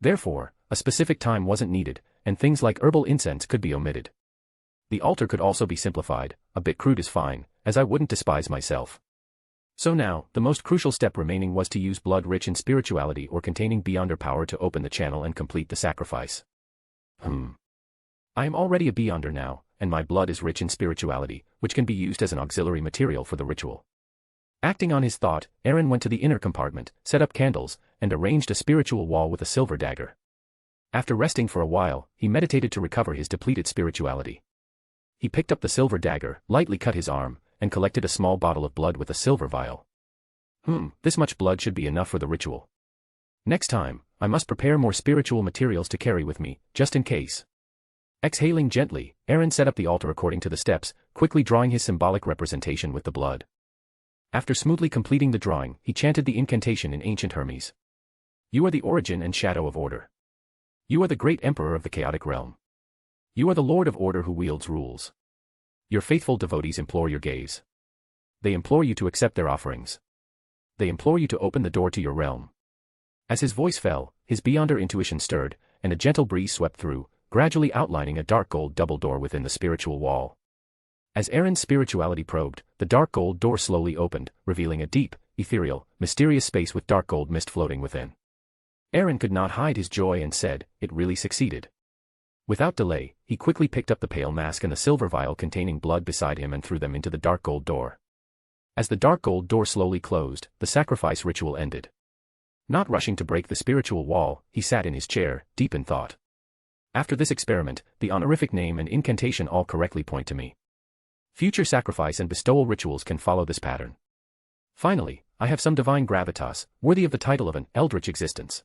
Therefore, a specific time wasn't needed, and things like herbal incense could be omitted. The altar could also be simplified, a bit crude is fine, as I wouldn't despise myself. So now, the most crucial step remaining was to use blood rich in spirituality or containing beyonder power to open the channel and complete the sacrifice. I am already a beyonder now, and my blood is rich in spirituality, which can be used as an auxiliary material for the ritual. Acting on his thought, Aaron went to the inner compartment, set up candles, and arranged a spiritual wall with a silver dagger. After resting for a while, he meditated to recover his depleted spirituality. He picked up the silver dagger, lightly cut his arm, and collected a small bottle of blood with a silver vial. This much blood should be enough for the ritual. Next time, I must prepare more spiritual materials to carry with me, just in case. Exhaling gently, Aaron set up the altar according to the steps, quickly drawing his symbolic representation with the blood. After smoothly completing the drawing, he chanted the incantation in ancient Hermes. You are the origin and shadow of order. You are the great emperor of the chaotic realm. You are the lord of order who wields rules. Your faithful devotees implore your gaze. They implore you to accept their offerings. They implore you to open the door to your realm. As his voice fell, his beyonder intuition stirred, and a gentle breeze swept through, gradually outlining a dark gold double door within the spiritual wall. As Aaron's spirituality probed, the dark gold door slowly opened, revealing a deep, ethereal, mysterious space with dark gold mist floating within. Aaron could not hide his joy and said, "It really succeeded." Without delay, he quickly picked up the pale mask and the silver vial containing blood beside him and threw them into the dark gold door. As the dark gold door slowly closed, the sacrifice ritual ended. Not rushing to break the spiritual wall, he sat in his chair, deep in thought. After this experiment, the honorific name and incantation all correctly point to me. Future sacrifice and bestowal rituals can follow this pattern. Finally, I have some divine gravitas, worthy of the title of an eldritch existence.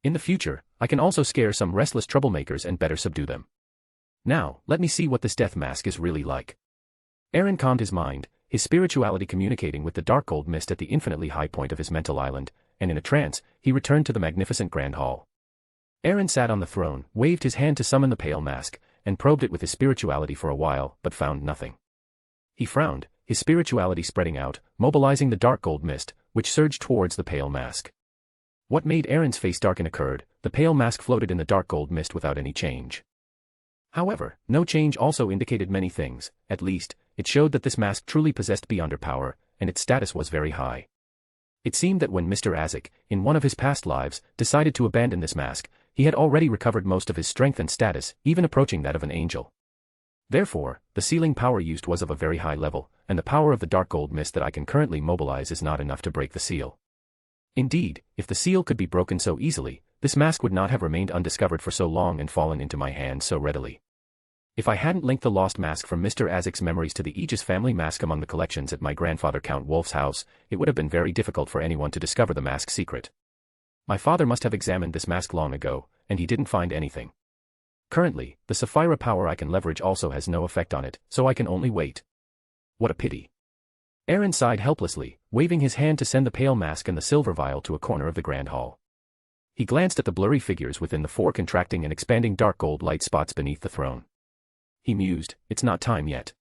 In the future, I can also scare some restless troublemakers and better subdue them. Now, let me see what this death mask is really like. Aaron calmed his mind, his spirituality communicating with the dark gold mist at the infinitely high point of his mental island, and in a trance, he returned to the magnificent Grand Hall. Aaron sat on the throne, waved his hand to summon the pale mask, and probed it with his spirituality for a while, but found nothing. He frowned, his spirituality spreading out, mobilizing the dark gold mist, which surged towards the pale mask. What made Aaron's face darken occurred, the pale mask floated in the dark gold mist without any change. However, no change also indicated many things, at least, it showed that this mask truly possessed beyonder power, and its status was very high. It seemed that when Mr. Azek, in one of his past lives, decided to abandon this mask, he had already recovered most of his strength and status, even approaching that of an angel. Therefore, the sealing power used was of a very high level, and the power of the dark gold mist that I can currently mobilize is not enough to break the seal. Indeed, if the seal could be broken so easily, this mask would not have remained undiscovered for so long and fallen into my hands so readily. If I hadn't linked the lost mask from Mr. Azek's memories to the Aegis family mask among the collections at my grandfather Count Wolf's house, it would have been very difficult for anyone to discover the mask's secret. My father must have examined this mask long ago, and he didn't find anything. Currently, the Sapphira power I can leverage also has no effect on it, so I can only wait. What a pity. Aaron sighed helplessly, waving his hand to send the pale mask and the silver vial to a corner of the Grand Hall. He glanced at the blurry figures within the four contracting and expanding dark gold light spots beneath the throne. He mused, it's not time yet.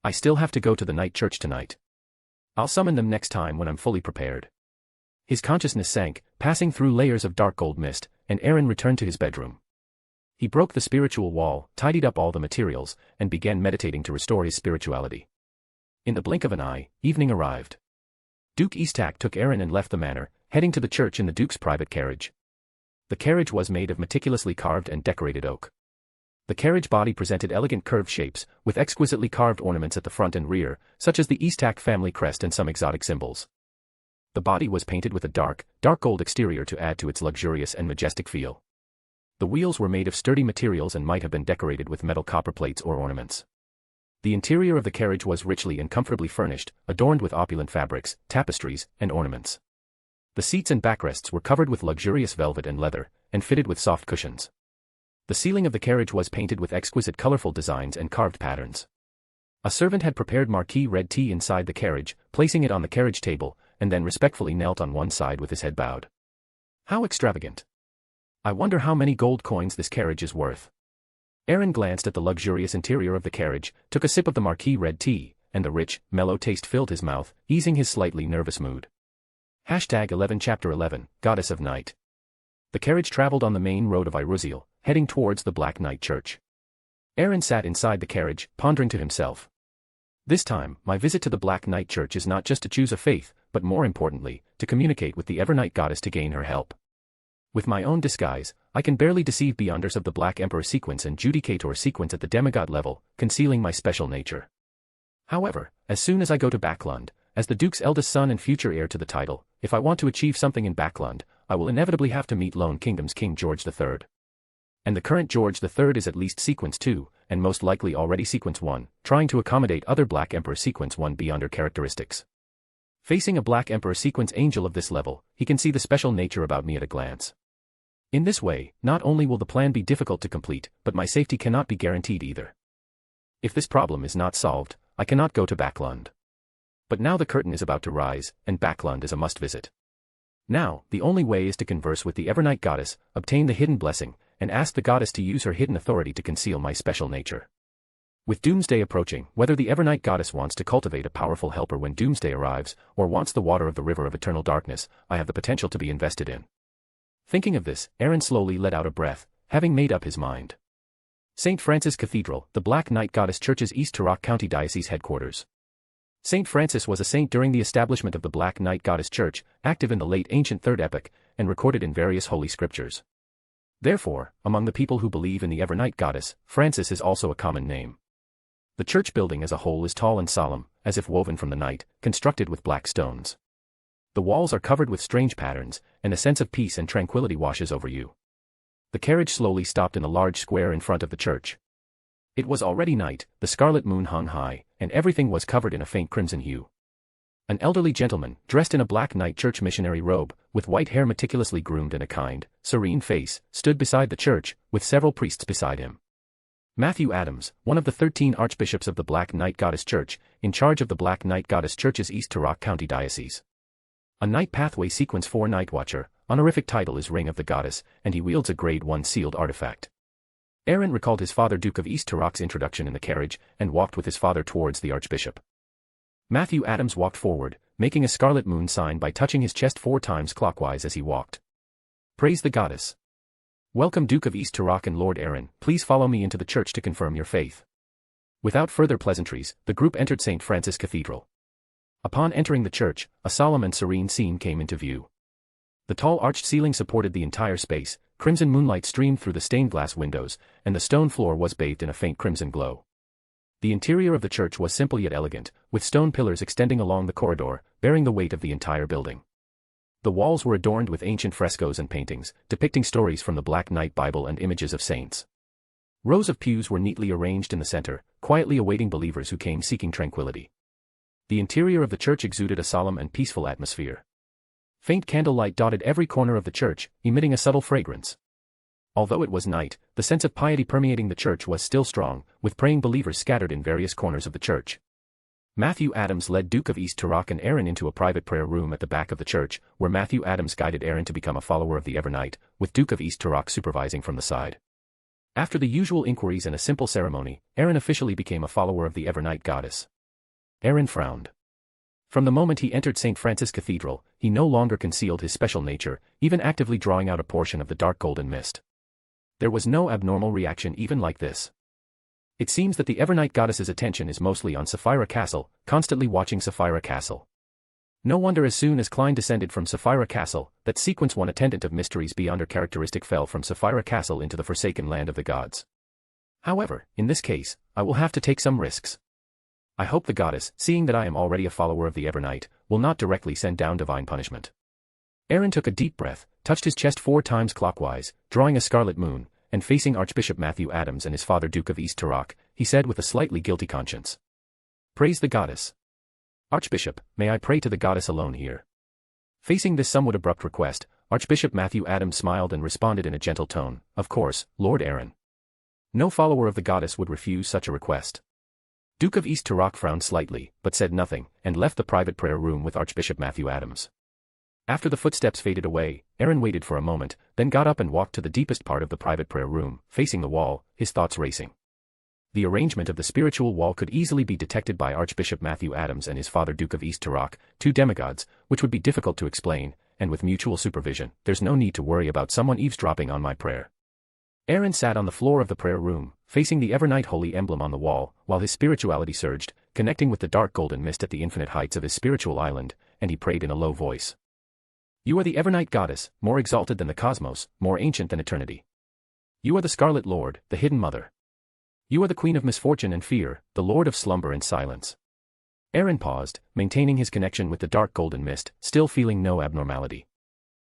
I still have to go to the night church tonight. I'll summon them next time when I'm fully prepared. His consciousness sank, passing through layers of dark gold mist, and Aaron returned to his bedroom. He broke the spiritual wall, tidied up all the materials, and began meditating to restore his spirituality. In the blink of an eye, evening arrived. Duke Dongtak took Aaron and left the manor, heading to the church in the Duke's private carriage. The carriage was made of meticulously carved and decorated oak. The carriage body presented elegant curved shapes, with exquisitely carved ornaments at the front and rear, such as the Dongtak family crest and some exotic symbols. The body was painted with a dark gold exterior to add to its luxurious and majestic feel. The wheels were made of sturdy materials and might have been decorated with metal copper plates or ornaments. The interior of the carriage was richly and comfortably furnished, adorned with opulent fabrics, tapestries, and ornaments. The seats and backrests were covered with luxurious velvet and leather, and fitted with soft cushions. The ceiling of the carriage was painted with exquisite colorful designs and carved patterns. A servant had prepared marquee red tea inside the carriage, placing it on the carriage table, and then respectfully knelt on one side with his head bowed. How extravagant! I wonder how many gold coins this carriage is worth. Aaron glanced at the luxurious interior of the carriage, took a sip of the marquee red tea, and the rich, mellow taste filled his mouth, easing his slightly nervous mood. #11 Chapter 11, Goddess of Night. The carriage traveled on the main road of Iruziel, heading towards the Black Knight Church. Aaron sat inside the carriage, pondering to himself. This time, my visit to the Black Knight Church is not just to choose a faith, but more importantly, to communicate with the Evernight goddess to gain her help. With my own disguise, I can barely deceive beyonders of the Black Emperor sequence and Judicator sequence at the demigod level, concealing my special nature. However, as soon as I go to Backland, as the Duke's eldest son and future heir to the title, if I want to achieve something in Backland, I will inevitably have to meet Loen Kingdom's King George III. And the current George III is at least Sequence 2, and most likely already Sequence 1, trying to accommodate other Black Emperor Sequence 1 beyonder characteristics. Facing a Black Emperor Sequence angel of this level, he can see the special nature about me at a glance. In this way, not only will the plan be difficult to complete, but my safety cannot be guaranteed either. If this problem is not solved, I cannot go to Backland. But now the curtain is about to rise, and Backland is a must-visit. Now, the only way is to converse with the Evernight goddess, obtain the hidden blessing, and ask the goddess to use her hidden authority to conceal my special nature. With Doomsday approaching, whether the Evernight goddess wants to cultivate a powerful helper when Doomsday arrives, or wants the water of the river of eternal darkness, I have the potential to be invested in. Thinking of this, Aaron slowly let out a breath, having made up his mind. St. Francis Cathedral, the Black Knight Goddess Church's East Turok County Diocese headquarters. St. Francis was a saint during the establishment of the Black Knight Goddess Church, active in the late ancient Third Epoch, and recorded in various holy scriptures. Therefore, among the people who believe in the Evernight Goddess, Francis is also a common name. The church building as a whole is tall and solemn, as if woven from the night, constructed with black stones. The walls are covered with strange patterns, and a sense of peace and tranquility washes over you. The carriage slowly stopped in a large square in front of the church. It was already night, the scarlet moon hung high, and everything was covered in a faint crimson hue. An elderly gentleman, dressed in a Black Knight Church missionary robe, with white hair meticulously groomed and a kind, serene face, stood beside the church, with several priests beside him. Matthew Adams, one of the 13 archbishops of the Black Knight Goddess Church, in charge of the Black Knight Goddess Church's East Turok County Diocese. A Night Pathway Sequence 4 Night Watcher, honorific title is Ring of the Goddess, and he wields a Grade 1 sealed artifact. Aaron recalled his father Duke of East Turok's introduction in the carriage, and walked with his father towards the archbishop. Matthew Adams walked forward, making a scarlet moon sign by touching his chest 4 times clockwise as he walked. Praise the goddess. Welcome Duke of East Turok and Lord Aaron, please follow me into the church to confirm your faith. Without further pleasantries, the group entered St. Francis Cathedral. Upon entering the church, a solemn and serene scene came into view. The tall arched ceiling supported the entire space, crimson moonlight streamed through the stained glass windows, and the stone floor was bathed in a faint crimson glow. The interior of the church was simple yet elegant, with stone pillars extending along the corridor, bearing the weight of the entire building. The walls were adorned with ancient frescoes and paintings, depicting stories from the Black Knight Bible and images of saints. Rows of pews were neatly arranged in the center, quietly awaiting believers who came seeking tranquility. The interior of the church exuded a solemn and peaceful atmosphere. Faint candlelight dotted every corner of the church, emitting a subtle fragrance. Although it was night, the sense of piety permeating the church was still strong, with praying believers scattered in various corners of the church. Matthew Adams led Duke of East Turok and Aaron into a private prayer room at the back of the church, where Matthew Adams guided Aaron to become a follower of the Evernight, with Duke of East Turok supervising from the side. After the usual inquiries and a simple ceremony, Aaron officially became a follower of the Evernight goddess. Aaron frowned. From the moment he entered St. Francis Cathedral, he no longer concealed his special nature, even actively drawing out a portion of the dark golden mist. There was no abnormal reaction even like this. It seems that the Evernight goddess's attention is mostly on Sapphira Castle, constantly watching Sapphira Castle. No wonder as soon as Klein descended from Sapphira Castle, that Sequence 1 attendant of mysteries beyond her characteristic fell from Sapphira Castle into the forsaken land of the gods. However, in this case, I will have to take some risks. I hope the goddess, seeing that I am already a follower of the Evernight, will not directly send down divine punishment. Aaron took a deep breath, touched his chest 4 times clockwise, drawing a scarlet moon, and facing Archbishop Matthew Adams and his father Duke of East Turok, he said with a slightly guilty conscience. Praise the goddess. Archbishop, may I pray to the goddess alone here? Facing this somewhat abrupt request, Archbishop Matthew Adams smiled and responded in a gentle tone, of course, Lord Aaron. No follower of the goddess would refuse such a request. Duke of East Turok frowned slightly, but said nothing, and left the private prayer room with Archbishop Matthew Adams. After the footsteps faded away, Aaron waited for a moment, then got up and walked to the deepest part of the private prayer room, facing the wall, his thoughts racing. The arrangement of the spiritual wall could easily be detected by Archbishop Matthew Adams and his father Duke of East Turok, 2 demigods, which would be difficult to explain, and with mutual supervision, there's no need to worry about someone eavesdropping on my prayer. Aaron sat on the floor of the prayer room, facing the Evernight holy emblem on the wall, while his spirituality surged, connecting with the dark golden mist at the infinite heights of his spiritual island, and he prayed in a low voice. You are the Evernight goddess, more exalted than the cosmos, more ancient than eternity. You are the Scarlet Lord, the Hidden Mother. You are the Queen of Misfortune and Fear, the Lord of Slumber and Silence. Aaron paused, maintaining his connection with the dark golden mist, still feeling no abnormality.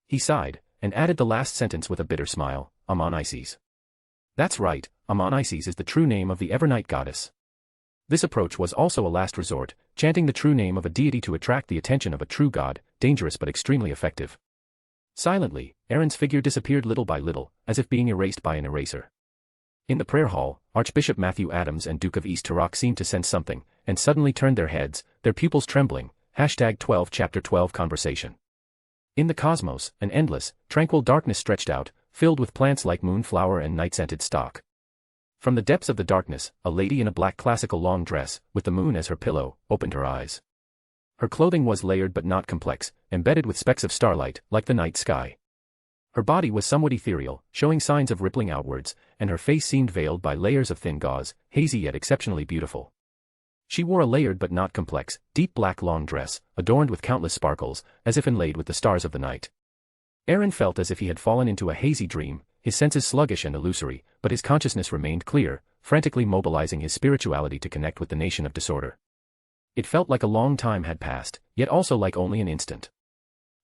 He sighed, and added the last sentence with a bitter smile, Amon Isis. That's right, Amon Isis is the true name of the Evernight goddess. This approach was also a last resort, chanting the true name of a deity to attract the attention of a true god, dangerous but extremely effective. Silently, Aaron's figure disappeared little by little, as if being erased by an eraser. In the prayer hall, Archbishop Matthew Adams and Duke of East Turok seemed to sense something, and suddenly turned their heads, their pupils trembling. #12 Chapter 12 Conversation. In the cosmos, an endless, tranquil darkness stretched out, filled with plants like moonflower and night-scented stock. From the depths of the darkness, a lady in a black classical long dress, with the moon as her pillow, opened her eyes. Her clothing was layered but not complex, embedded with specks of starlight, like the night sky. Her body was somewhat ethereal, showing signs of rippling outwards, and her face seemed veiled by layers of thin gauze, hazy yet exceptionally beautiful. She wore a layered but not complex, deep black long dress, adorned with countless sparkles, as if inlaid with the stars of the night. Aaron felt as if he had fallen into a hazy dream, his senses sluggish and illusory, but his consciousness remained clear, frantically mobilizing his spirituality to connect with the nation of disorder. It felt like a long time had passed, yet also like only an instant.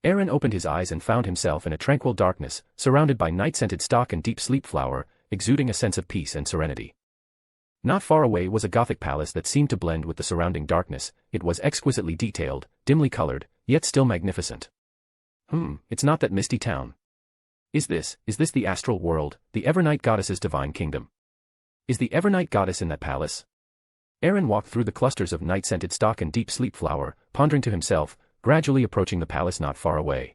Aaron opened his eyes and found himself in a tranquil darkness, surrounded by night-scented stock and deep sleep flower, exuding a sense of peace and serenity. Not far away was a Gothic palace that seemed to blend with the surrounding darkness. It was exquisitely detailed, dimly colored, yet still magnificent. It's not that misty town. Is this the astral world, the Evernight goddess's divine kingdom? Is the Evernight goddess in that palace? Aaron walked through the clusters of night-scented stock and deep sleep flower, pondering to himself, gradually approaching the palace not far away.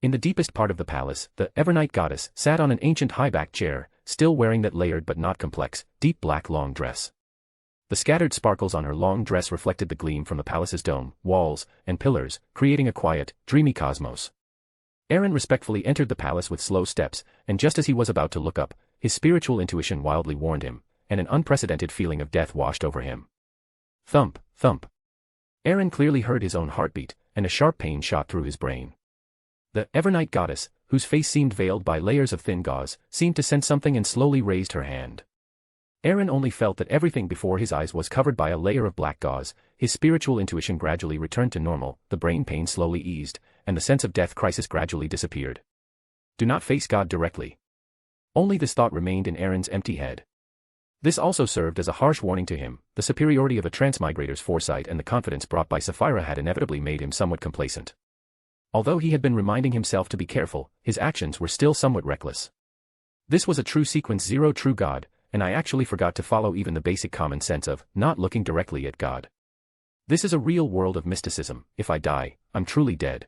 In the deepest part of the palace, the Evernight goddess sat on an ancient high-backed chair, still wearing that layered but not complex, deep black long dress. The scattered sparkles on her long dress reflected the gleam from the palace's dome, walls, and pillars, creating a quiet, dreamy cosmos. Aaron respectfully entered the palace with slow steps, and just as he was about to look up, his spiritual intuition wildly warned him, and an unprecedented feeling of death washed over him. Thump, thump. Aaron clearly heard his own heartbeat, and a sharp pain shot through his brain. The Evernight goddess, whose face seemed veiled by layers of thin gauze, seemed to sense something and slowly raised her hand. Aaron only felt that everything before his eyes was covered by a layer of black gauze. His spiritual intuition gradually returned to normal, the brain pain slowly eased, and the sense of death crisis gradually disappeared. Do not face God directly. Only this thought remained in Aaron's empty head. This also served as a harsh warning to him. The superiority of a transmigrator's foresight and the confidence brought by Sapphira had inevitably made him somewhat complacent. Although he had been reminding himself to be careful, his actions were still somewhat reckless. This was a true sequence 0 true God, and I actually forgot to follow even the basic common sense of not looking directly at God. This is a real world of mysticism. If I die, I'm truly dead.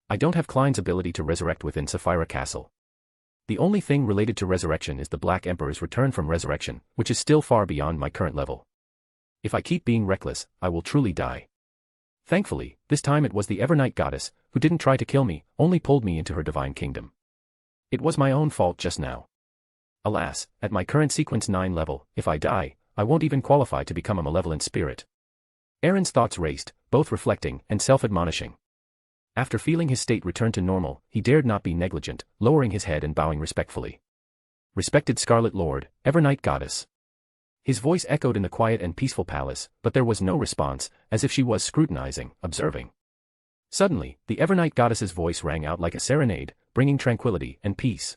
I don't have Klein's ability to resurrect within Sapphira Castle. The only thing related to resurrection is the Black Emperor's return from resurrection, which is still far beyond my current level. If I keep being reckless, I will truly die. Thankfully, this time it was the Evernight goddess, who didn't try to kill me, only pulled me into her divine kingdom. It was my own fault just now. Alas, at my current sequence 9 level, if I die, I won't even qualify to become a malevolent spirit. Aaron's thoughts raced, both reflecting and self-admonishing. After feeling his state return to normal, he dared not be negligent, lowering his head and bowing respectfully. Respected Scarlet Lord, Evernight Goddess. His voice echoed in the quiet and peaceful palace, but there was no response, as if she was scrutinizing, observing. Suddenly, the Evernight Goddess's voice rang out like a serenade, bringing tranquility and peace.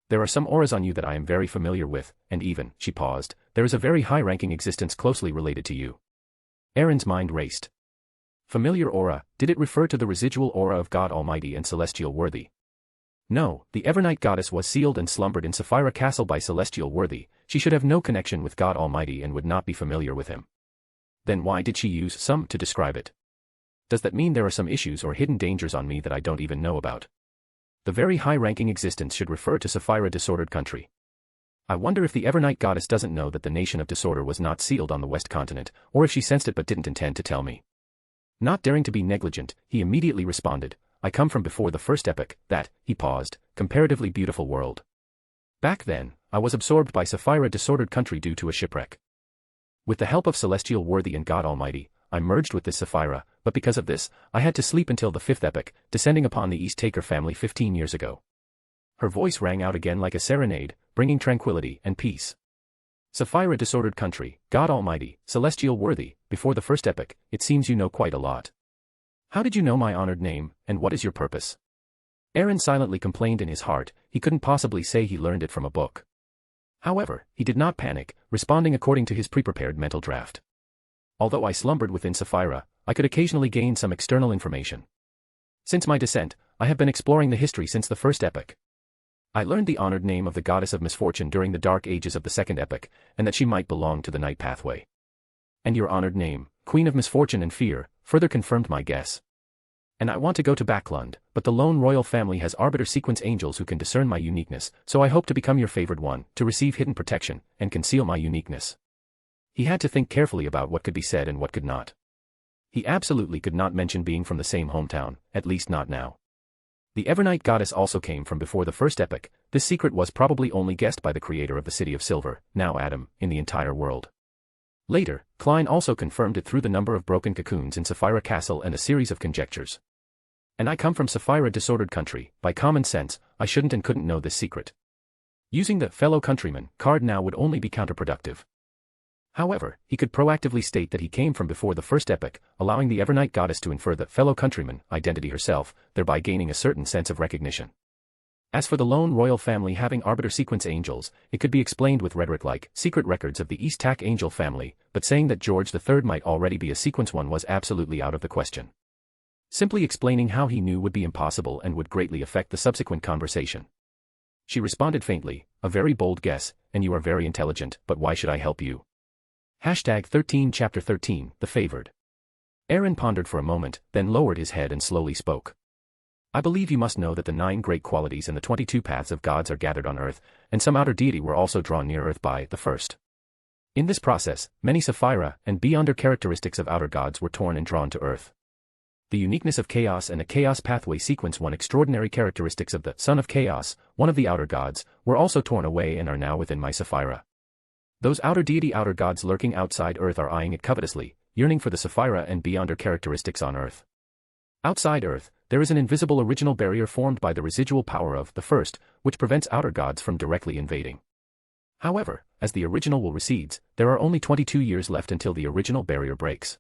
There are some auras on you that I am very familiar with, and even, she paused, there is a very high-ranking existence closely related to you. Aaron's mind raced. Familiar aura, did it refer to the residual aura of God Almighty and Celestial Worthy? No, the Evernight Goddess was sealed and slumbered in Sapphira Castle by Celestial Worthy, she should have no connection with God Almighty and would not be familiar with him. Then why did she use some to describe it? Does that mean there are some issues or hidden dangers on me that I don't even know about? The very high-ranking existence should refer to Sapphira Disordered Country. I wonder if the Evernight Goddess doesn't know that the nation of disorder was not sealed on the West Continent, or if she sensed it but didn't intend to tell me. Not daring to be negligent, he immediately responded, I come from before the first epoch, that, he paused, comparatively beautiful world. Back then, I was absorbed by Sapphira Disordered Country due to a shipwreck. With the help of Celestial Worthy and God Almighty, I merged with this Sapphira, but because of this, I had to sleep until the 5th epoch, descending upon the East Taker family 15 years ago. Her voice rang out again like a serenade, bringing tranquility and peace. Sapphira Disordered Country, God Almighty, Celestial Worthy, before the first epoch, it seems you know quite a lot. How did you know my honored name, and what is your purpose? Aaron silently complained in his heart, he couldn't possibly say he learned it from a book. However, he did not panic, responding according to his pre-prepared mental draft. Although I slumbered within Sapphira, I could occasionally gain some external information. Since my descent, I have been exploring the history since the first epoch. I learned the honored name of the goddess of misfortune during the dark ages of the second epoch, and that she might belong to the night pathway. And your honored name, Queen of Misfortune and Fear, further confirmed my guess. And I want to go to Backland, but the lone royal family has arbiter sequence angels who can discern my uniqueness, so I hope to become your favored one, to receive hidden protection, and conceal my uniqueness. He had to think carefully about what could be said and what could not. He absolutely could not mention being from the same hometown, at least not now. The Evernight Goddess also came from before the first epoch, this secret was probably only guessed by the creator of the City of Silver, now Adam, in the entire world. Later, Klein also confirmed it through the number of broken cocoons in Sapphira Castle and a series of conjectures. And I come from Sapphira Disordered Country, by common sense, I shouldn't and couldn't know this secret. Using the fellow countryman card now would only be counterproductive. However, he could proactively state that he came from before the first epoch, allowing the Evernight Goddess to infer the fellow countryman identity herself, thereby gaining a certain sense of recognition. As for the lone royal family having arbiter sequence angels, it could be explained with rhetoric like secret records of the East Tak angel family, but saying that George III might already be a sequence one was absolutely out of the question. Simply explaining how he knew would be impossible and would greatly affect the subsequent conversation. She responded faintly, a very bold guess, and you are very intelligent, but why should I help you? #13 Chapter 13, The Favored. Aaron pondered for a moment, then lowered his head and slowly spoke. I believe you must know that the 9 great qualities and the 22 paths of gods are gathered on earth, and some outer deity were also drawn near earth by the first. In this process, many Sapphira and beyonder characteristics of outer gods were torn and drawn to earth. The uniqueness of chaos and the chaos pathway sequence one extraordinary characteristics of the Son of Chaos, one of the outer gods, were also torn away and are now within my Sapphira. Those outer deity outer gods lurking outside earth are eyeing it covetously, yearning for the Sapphira and beyonder characteristics on earth. Outside earth, there is an invisible original barrier formed by the residual power of the first, which prevents outer gods from directly invading. However, as the original will recedes, there are only 22 years left until the original barrier breaks.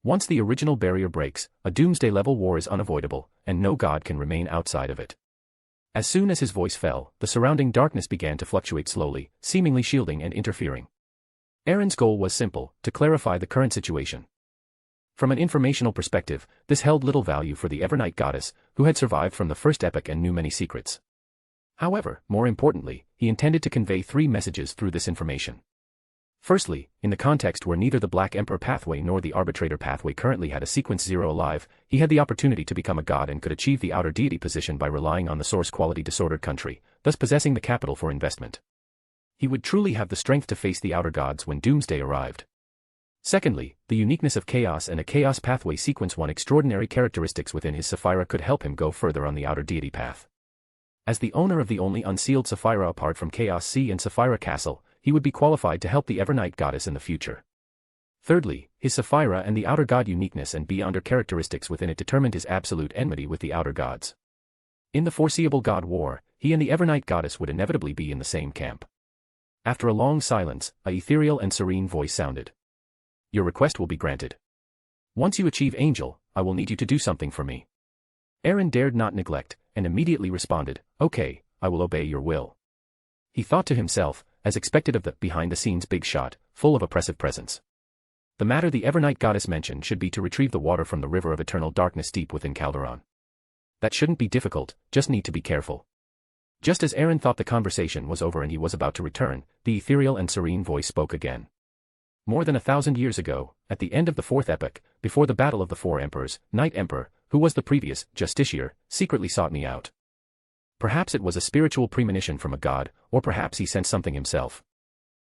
Once the original barrier breaks, a doomsday-level war is unavoidable, and no god can remain outside of it. As soon as his voice fell, the surrounding darkness began to fluctuate slowly, seemingly shielding and interfering. Aaron's goal was simple, to clarify the current situation. From an informational perspective, this held little value for the Evernight Goddess, who had survived from the first epoch and knew many secrets. However, more importantly, he intended to convey 3 messages through this information. Firstly, in the context where neither the Black Emperor pathway nor the Arbitrator pathway currently had a sequence 0 alive, he had the opportunity to become a god and could achieve the outer deity position by relying on the source quality disordered country, thus possessing the capital for investment. He would truly have the strength to face the outer gods when doomsday arrived. Secondly, the uniqueness of chaos and a chaos pathway sequence. One extraordinary characteristics within his Sapphira could help him go further on the outer deity path. As the owner of the only unsealed Sapphira apart from Chaos Sea and Sapphira Castle, he would be qualified to help the Evernight goddess in the future. Thirdly, his Sapphira and the outer god uniqueness and beyonder characteristics within it determined his absolute enmity with the outer gods. In the foreseeable god war, he and the Evernight goddess would inevitably be in the same camp. After a long silence, a ethereal and serene voice sounded. Your request will be granted. Once you achieve Angel, I will need you to do something for me. Aaron dared not neglect, and immediately responded, okay, I will obey your will. He thought to himself, as expected of the behind-the-scenes big shot, full of oppressive presence. The matter the Evernight goddess mentioned should be to retrieve the water from the river of eternal darkness deep within Calderon. That shouldn't be difficult, just need to be careful. Just as Aaron thought the conversation was over and he was about to return, the ethereal and serene voice spoke again. More than 1,000 years ago, at the end of the fourth epoch, before the battle of the four emperors, Night Emperor, who was the previous justiciar, secretly sought me out. Perhaps it was a spiritual premonition from a god, or perhaps he sensed something himself.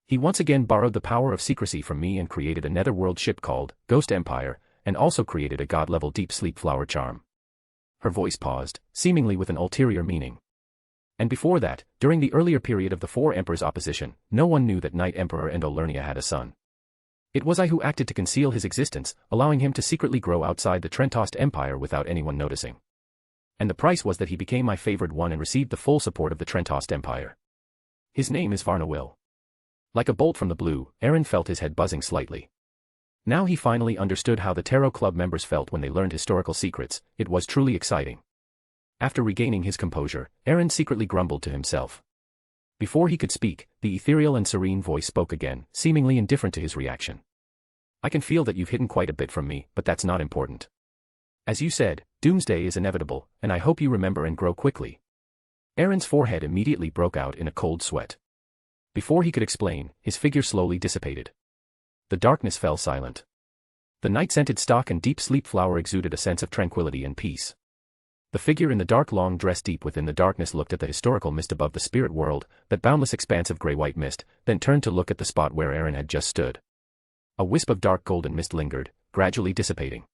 He once again borrowed the power of secrecy from me and created a netherworld ship called Ghost Empire, and also created a god-level deep sleep flower charm. Her voice paused, seemingly with an ulterior meaning. And before that, during the earlier period of the four emperors' opposition, no one knew that Night Emperor and Olernia had a son. It was I who acted to conceal his existence, allowing him to secretly grow outside the Trentost Empire without anyone noticing. And the price was that he became my favored one and received the full support of the Trentost Empire. His name is Varnner. Like a bolt from the blue, Aaron felt his head buzzing slightly. Now he finally understood how the Tarot Club members felt when they learned historical secrets. It was truly exciting. After regaining his composure, Aaron secretly grumbled to himself. Before he could speak, the ethereal and serene voice spoke again, seemingly indifferent to his reaction. I can feel that you've hidden quite a bit from me, but that's not important. As you said, doomsday is inevitable, and I hope you remember and grow quickly. Aaron's forehead immediately broke out in a cold sweat. Before he could explain, his figure slowly dissipated. The darkness fell silent. The night-scented stock and deep sleep flower exuded a sense of tranquility and peace. The figure in the dark long dress deep within the darkness looked at the historical mist above the spirit world, that boundless expanse of grey-white mist, then turned to look at the spot where Aaron had just stood. A wisp of dark golden mist lingered, gradually dissipating.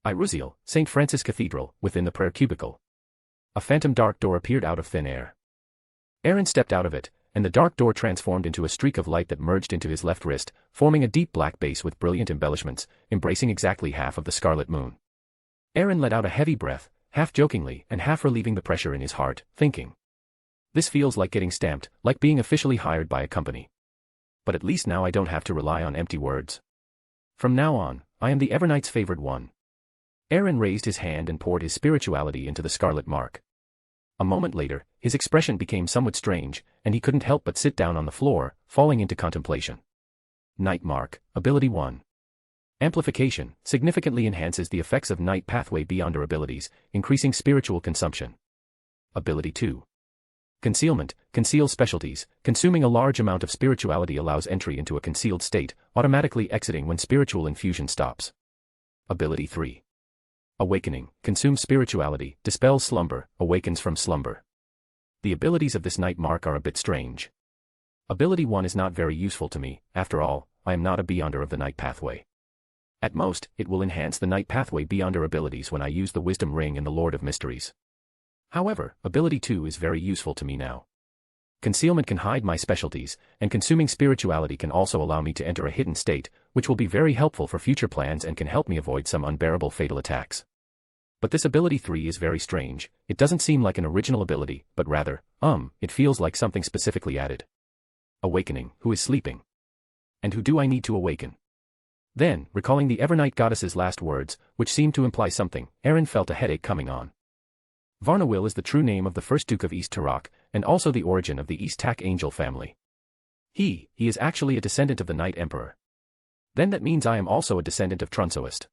Iruziel, St. Francis Cathedral, within the prayer cubicle. A phantom dark door appeared out of thin air. Aaron stepped out of it, and the dark door transformed into a streak of light that merged into his left wrist, forming a deep black base with brilliant embellishments, embracing exactly half of the scarlet moon. Aaron let out a heavy breath, half jokingly and half relieving the pressure in his heart, thinking. This feels like getting stamped, like being officially hired by a company. But at least now I don't have to rely on empty words. From now on, I am the Evernight's favored one. Aaron raised his hand and poured his spirituality into the scarlet mark. A moment later, his expression became somewhat strange, and he couldn't help but sit down on the floor, falling into contemplation. Night Mark, Ability 1. Amplification, significantly enhances the effects of night pathway beyond our abilities, increasing spiritual consumption. Ability 2. Concealment, conceal specialties, consuming a large amount of spirituality allows entry into a concealed state, automatically exiting when spiritual infusion stops. Ability 3. Awakening, consumes spirituality, dispels slumber, awakens from slumber. The abilities of this night mark are a bit strange. Ability 1 is not very useful to me, after all, I am not a beyonder of the night pathway. At most, it will enhance the night pathway beyonder abilities when I use the Wisdom Ring and the Lord of Mysteries. However, Ability 2 is very useful to me now. Concealment can hide my specialties, and consuming spirituality can also allow me to enter a hidden state, which will be very helpful for future plans and can help me avoid some unbearable fatal attacks. But this Ability 3 is very strange. It doesn't seem like an original ability, but rather, it feels like something specifically added. Awakening, who is sleeping? And who do I need to awaken? Then, recalling the Evernight goddess's last words, which seemed to imply something, Aaron felt a headache coming on. Varnner is the true name of the first Duke of East Tarak, and also the origin of the East Tak angel family. He is actually a descendant of the Night Emperor. Then that means I am also a descendant of Trunsoist.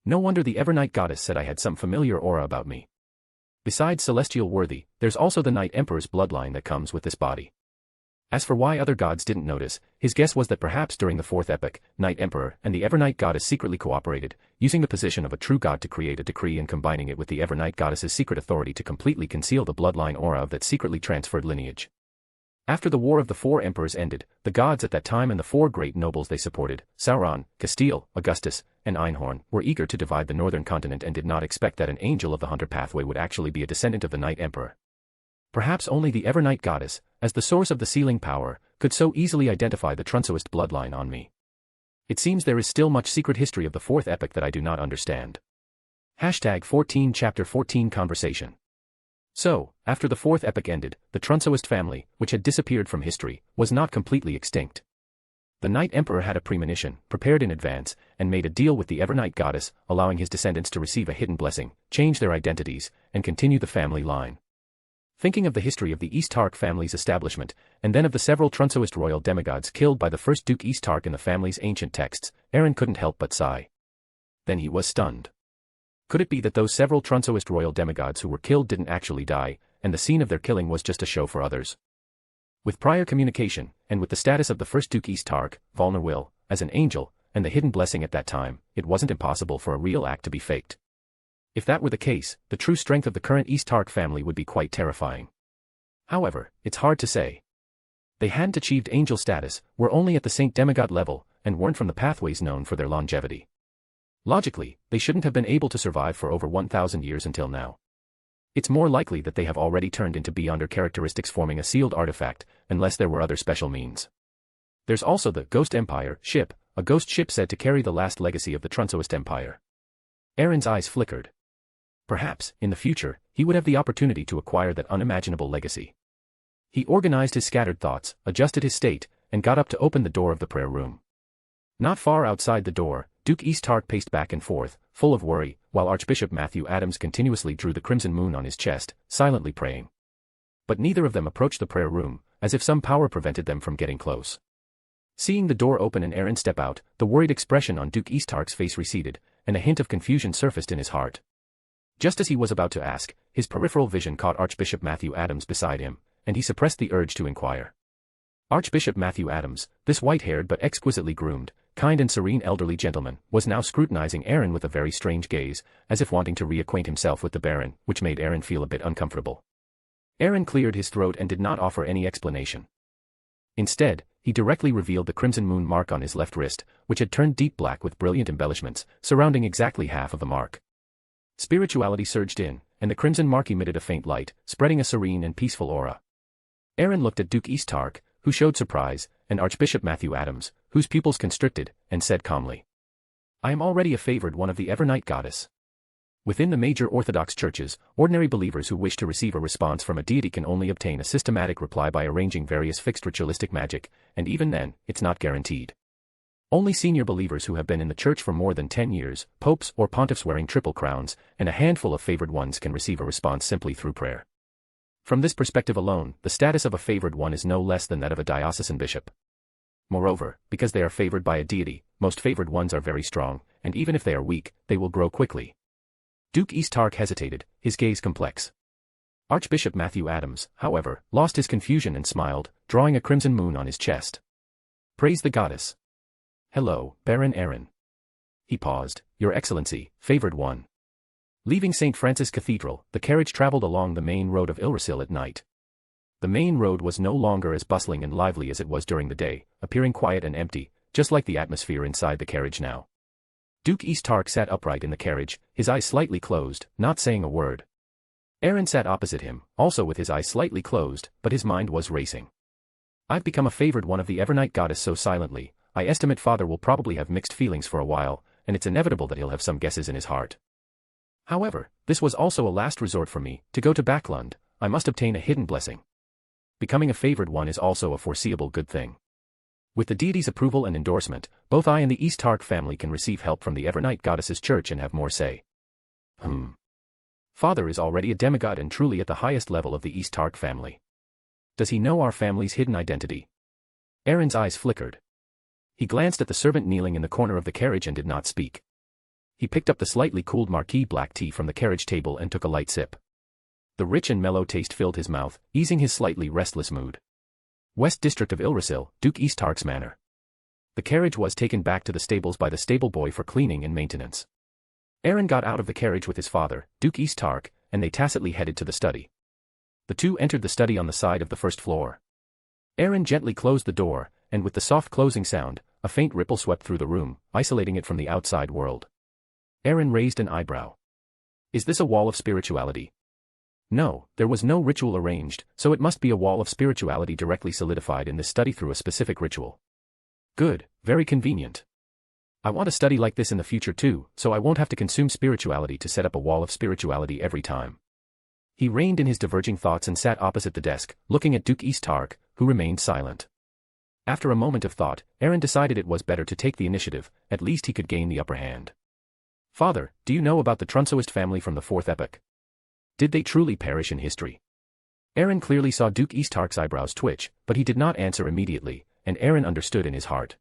No wonder the Evernight goddess said I had some familiar aura about me. Besides celestial worthy, there's also the Night Emperor's bloodline that comes with this body. As for why other gods didn't notice, his guess was that perhaps during the fourth epoch, Night Emperor and the Evernight goddess secretly cooperated, using the position of a true god to create a decree and combining it with the Evernight goddess's secret authority to completely conceal the bloodline aura of that secretly transferred lineage. After the War of the Four Emperors ended, the gods at that time and the four great nobles they supported, Sauron, Castile, Augustus, and Einhorn, were eager to divide the northern continent and did not expect that an angel of the Hunter pathway would actually be a descendant of the Night Emperor. Perhaps only the Evernight goddess, as the source of the sealing power, could so easily identify the Trunsoist bloodline on me. It seems there is still much secret history of the fourth epoch that I do not understand. Hashtag 14 Chapter 14 Conversation. So, after the fourth epoch ended, the Trunsoist family, which had disappeared from history, was not completely extinct. The Night Emperor had a premonition, prepared in advance, and made a deal with the Evernight goddess, allowing his descendants to receive a hidden blessing, change their identities, and continue the family line. Thinking of the history of the East Tark family's establishment, and then of the several Trunsoist royal demigods killed by the first Duke East Tark in the family's ancient texts, Aaron couldn't help but sigh. Then he was stunned. Could it be that those several Trunsoist royal demigods who were killed didn't actually die, and the scene of their killing was just a show for others? With prior communication, and with the status of the first Duke East Tark, Varnner will, as an angel, and the hidden blessing at that time, it wasn't impossible for a real act to be faked. If that were the case, the true strength of the current East Tark family would be quite terrifying. However, it's hard to say. They hadn't achieved angel status, were only at the Saint Demigod level, and weren't from the pathways known for their longevity. Logically, they shouldn't have been able to survive for over 1,000 years until now. It's more likely that they have already turned into Beyonder characteristics forming a sealed artifact, unless there were other special means. There's also the Ghost Empire ship, a ghost ship said to carry the last legacy of the Trunsoist Empire. Aaron's eyes flickered. Perhaps, in the future, he would have the opportunity to acquire that unimaginable legacy. He organized his scattered thoughts, adjusted his state, and got up to open the door of the prayer room. Not far outside the door, Duke East Tark paced back and forth, full of worry, while Archbishop Matthew Adams continuously drew the crimson moon on his chest, silently praying. But neither of them approached the prayer room, as if some power prevented them from getting close. Seeing the door open and Aaron step out, the worried expression on Duke East Tark's face receded, and a hint of confusion surfaced in his heart. Just as he was about to ask, his peripheral vision caught Archbishop Matthew Adams beside him, and he suppressed the urge to inquire. Archbishop Matthew Adams, this white-haired but exquisitely groomed, kind and serene elderly gentleman, was now scrutinizing Aaron with a very strange gaze, as if wanting to reacquaint himself with the Baron, which made Aaron feel a bit uncomfortable. Aaron cleared his throat and did not offer any explanation. Instead, he directly revealed the crimson moon mark on his left wrist, which had turned deep black with brilliant embellishments, surrounding exactly half of the mark. Spirituality surged in, and the crimson mark emitted a faint light, spreading a serene and peaceful aura. Aaron looked at Duke East Tark, who showed surprise, and Archbishop Matthew Adams, whose pupils constricted, and said calmly, "I am already a favored one of the Evernight goddess." Within the major Orthodox churches, ordinary believers who wish to receive a response from a deity can only obtain a systematic reply by arranging various fixed ritualistic magic, and even then, it's not guaranteed. Only senior believers who have been in the church for more than 10 years, popes or pontiffs wearing triple crowns, and a handful of favored ones can receive a response simply through prayer. From this perspective alone, the status of a favored one is no less than that of a diocesan bishop. Moreover, because they are favored by a deity, most favored ones are very strong, and even if they are weak, they will grow quickly. Duke East Tark hesitated, his gaze complex. Archbishop Matthew Adams, however, lost his confusion and smiled, drawing a crimson moon on his chest. "Praise the goddess. Hello, Baron Aaron." He paused. "Your Excellency, favored one." Leaving St. Francis Cathedral, the carriage traveled along the main road of Ilrasil at night. The main road was no longer as bustling and lively as it was during the day, appearing quiet and empty, just like the atmosphere inside the carriage now. Duke East Tark sat upright in the carriage, his eyes slightly closed, not saying a word. Aaron sat opposite him, also with his eyes slightly closed, but his mind was racing. "I've become a favored one of the Evernight goddess so silently, I estimate Father will probably have mixed feelings for a while, and it's inevitable that he'll have some guesses in his heart. However, this was also a last resort for me. To go to Backland, I must obtain a hidden blessing. Becoming a favored one is also a foreseeable good thing. With the deity's approval and endorsement, both I and the East Tark family can receive help from the Evernight goddess's church and have more say." Father is already a demigod and truly at the highest level of the East Tark family. Does he know our family's hidden identity? Aaron's eyes flickered. He glanced at the servant kneeling in the corner of the carriage and did not speak. He picked up the slightly cooled marquis black tea from the carriage table and took a light sip. The rich and mellow taste filled his mouth, easing his slightly restless mood. West District of Ilrasil, Duke East Tark's manor. The carriage was taken back to the stables by the stable boy for cleaning and maintenance. Aaron got out of the carriage with his father, Duke East Tark, and they tacitly headed to the study. The two entered the study on the side of the first floor. Aaron gently closed the door, and with the soft closing sound, a faint ripple swept through the room, isolating it from the outside world. Aaron raised an eyebrow. Is this a wall of spirituality? No, there was no ritual arranged, so it must be a wall of spirituality directly solidified in this study through a specific ritual. Good, very convenient. I want a study like this in the future too, so I won't have to consume spirituality to set up a wall of spirituality every time. He reined in his diverging thoughts and sat opposite the desk, looking at Duke Eastark, who remained silent. After a moment of thought, Aaron decided it was better to take the initiative, at least he could gain the upper hand. Father, do you know about the Trunsoist family from the Fourth Epoch? Did they truly perish in history? Aaron clearly saw Duke Eastark's eyebrows twitch, but he did not answer immediately, and Aaron understood in his heart.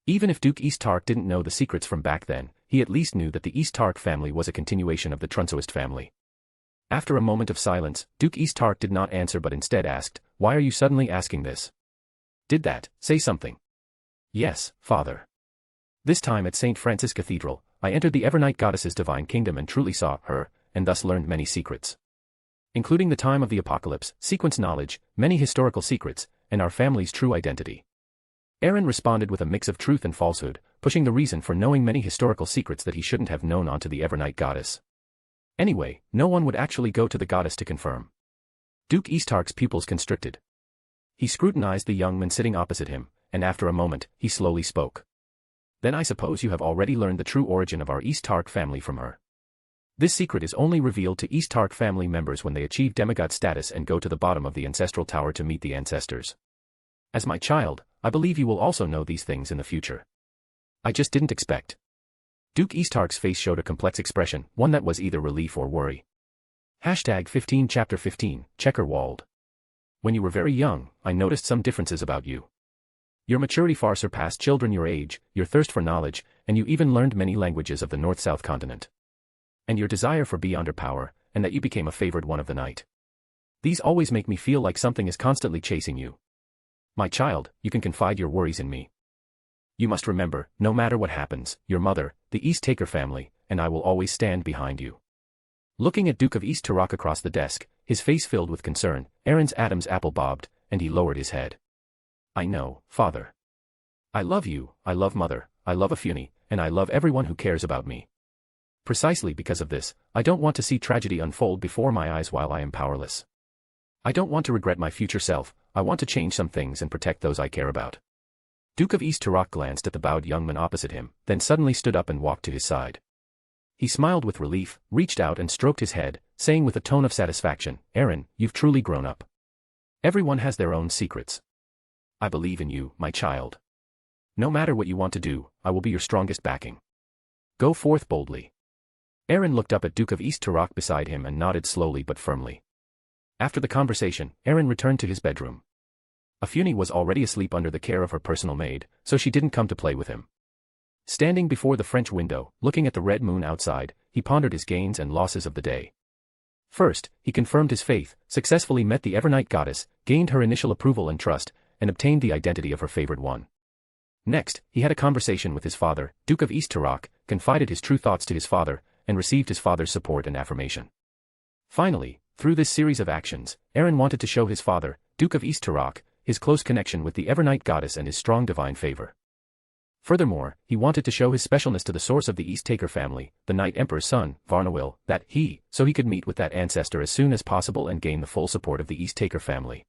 Even if Duke Eastark didn't know the secrets from back then, he at least knew that the Eastark family was a continuation of the Trunsoist family. After a moment of silence, Duke Eastark did not answer but instead asked, "Why are you suddenly asking this?" "Did that say something?" "Yes, Father. This time at St. Francis Cathedral, I entered the Evernight Goddess's divine kingdom and truly saw her, and thus learned many secrets. Including the time of the apocalypse, sequence knowledge, many historical secrets, and our family's true identity." Aaron responded with a mix of truth and falsehood, pushing the reason for knowing many historical secrets that he shouldn't have known onto the Evernight Goddess. Anyway, no one would actually go to the goddess to confirm. Duke Eastark's pupils constricted. He scrutinized the young man sitting opposite him, and after a moment, he slowly spoke. "Then I suppose you have already learned the true origin of our Eastark family from her. This secret is only revealed to Eastark family members when they achieve demigod status and go to the bottom of the ancestral tower to meet the ancestors. As my child, I believe you will also know these things in the future. I just didn't expect." Duke Eastark's face showed a complex expression, one that was either relief or worry. #15 Chapter 15, Checkerwald. When you were very young, I noticed some differences about you. Your maturity far surpassed children your age, your thirst for knowledge, and you even learned many languages of the North-South continent. And your desire for beyonder power, and that you became a favored one of the night. These always make me feel like something is constantly chasing you. My child, you can confide your worries in me. You must remember, no matter what happens, your mother, the East Taker family, and I will always stand behind you. Looking at Duke of Eastark across the desk, his face filled with concern, Aaron's Adam's apple bobbed, and he lowered his head. "I know, Father. I love you, I love Mother, I love Afuni, and I love everyone who cares about me. Precisely because of this, I don't want to see tragedy unfold before my eyes while I am powerless. I don't want to regret my future self, I want to change some things and protect those I care about." Duke of Eastark glanced at the bowed young man opposite him, then suddenly stood up and walked to his side. He smiled with relief, reached out and stroked his head, saying with a tone of satisfaction, "Aaron, you've truly grown up. Everyone has their own secrets. I believe in you, my child. No matter what you want to do, I will be your strongest backing. Go forth boldly." Aaron looked up at Duke of Eastark beside him and nodded slowly but firmly. After the conversation, Aaron returned to his bedroom. Afuni was already asleep under the care of her personal maid, so she didn't come to play with him. Standing before the French window, looking at the red moon outside, he pondered his gains and losses of the day. First, he confirmed his faith, successfully met the Evernight Goddess, gained her initial approval and trust, and obtained the identity of her favored one. Next, he had a conversation with his father, Duke of Eastark, confided his true thoughts to his father, and received his father's support and affirmation. Finally, through this series of actions, Aaron wanted to show his father, Duke of Eastark, his close connection with the Evernight Goddess and his strong divine favor. Furthermore, he wanted to show his specialness to the source of the East Taker family, the Night Emperor's son, Varnner, so he could meet with that ancestor as soon as possible and gain the full support of the East Taker family.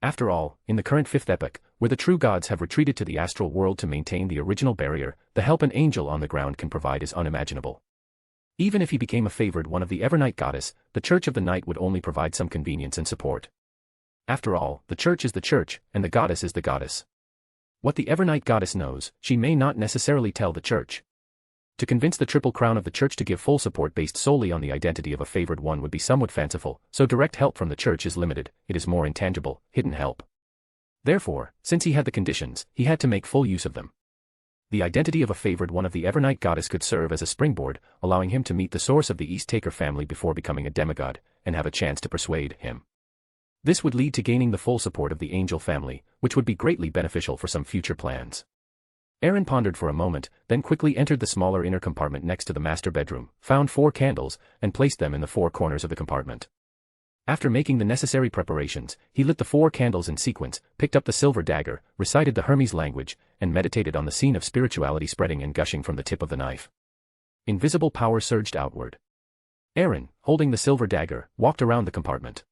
After all, in the current Fifth Epoch, where the true gods have retreated to the astral world to maintain the original barrier, the help an angel on the ground can provide is unimaginable. Even if he became a favored one of the Evernight Goddess, the Church of the Night would only provide some convenience and support. After all, the Church is the Church, and the Goddess is the Goddess. What the Evernight Goddess knows, she may not necessarily tell the Church. To convince the Triple Crown of the Church to give full support based solely on the identity of a favored one would be somewhat fanciful, so direct help from the Church is limited, it is more intangible, hidden help. Therefore, since he had the conditions, he had to make full use of them. The identity of a favored one of the Evernight Goddess could serve as a springboard, allowing him to meet the source of the East Taker family before becoming a demigod, and have a chance to persuade him. This would lead to gaining the full support of the angel family, which would be greatly beneficial for some future plans. Aaron pondered for a moment, then quickly entered the smaller inner compartment next to the master bedroom, found 4 candles, and placed them in the 4 corners of the compartment. After making the necessary preparations, he lit the 4 candles in sequence, picked up the silver dagger, recited the Hermes language, and meditated on the scene of spirituality spreading and gushing from the tip of the knife. Invisible power surged outward. Aaron, holding the silver dagger, walked around the compartment.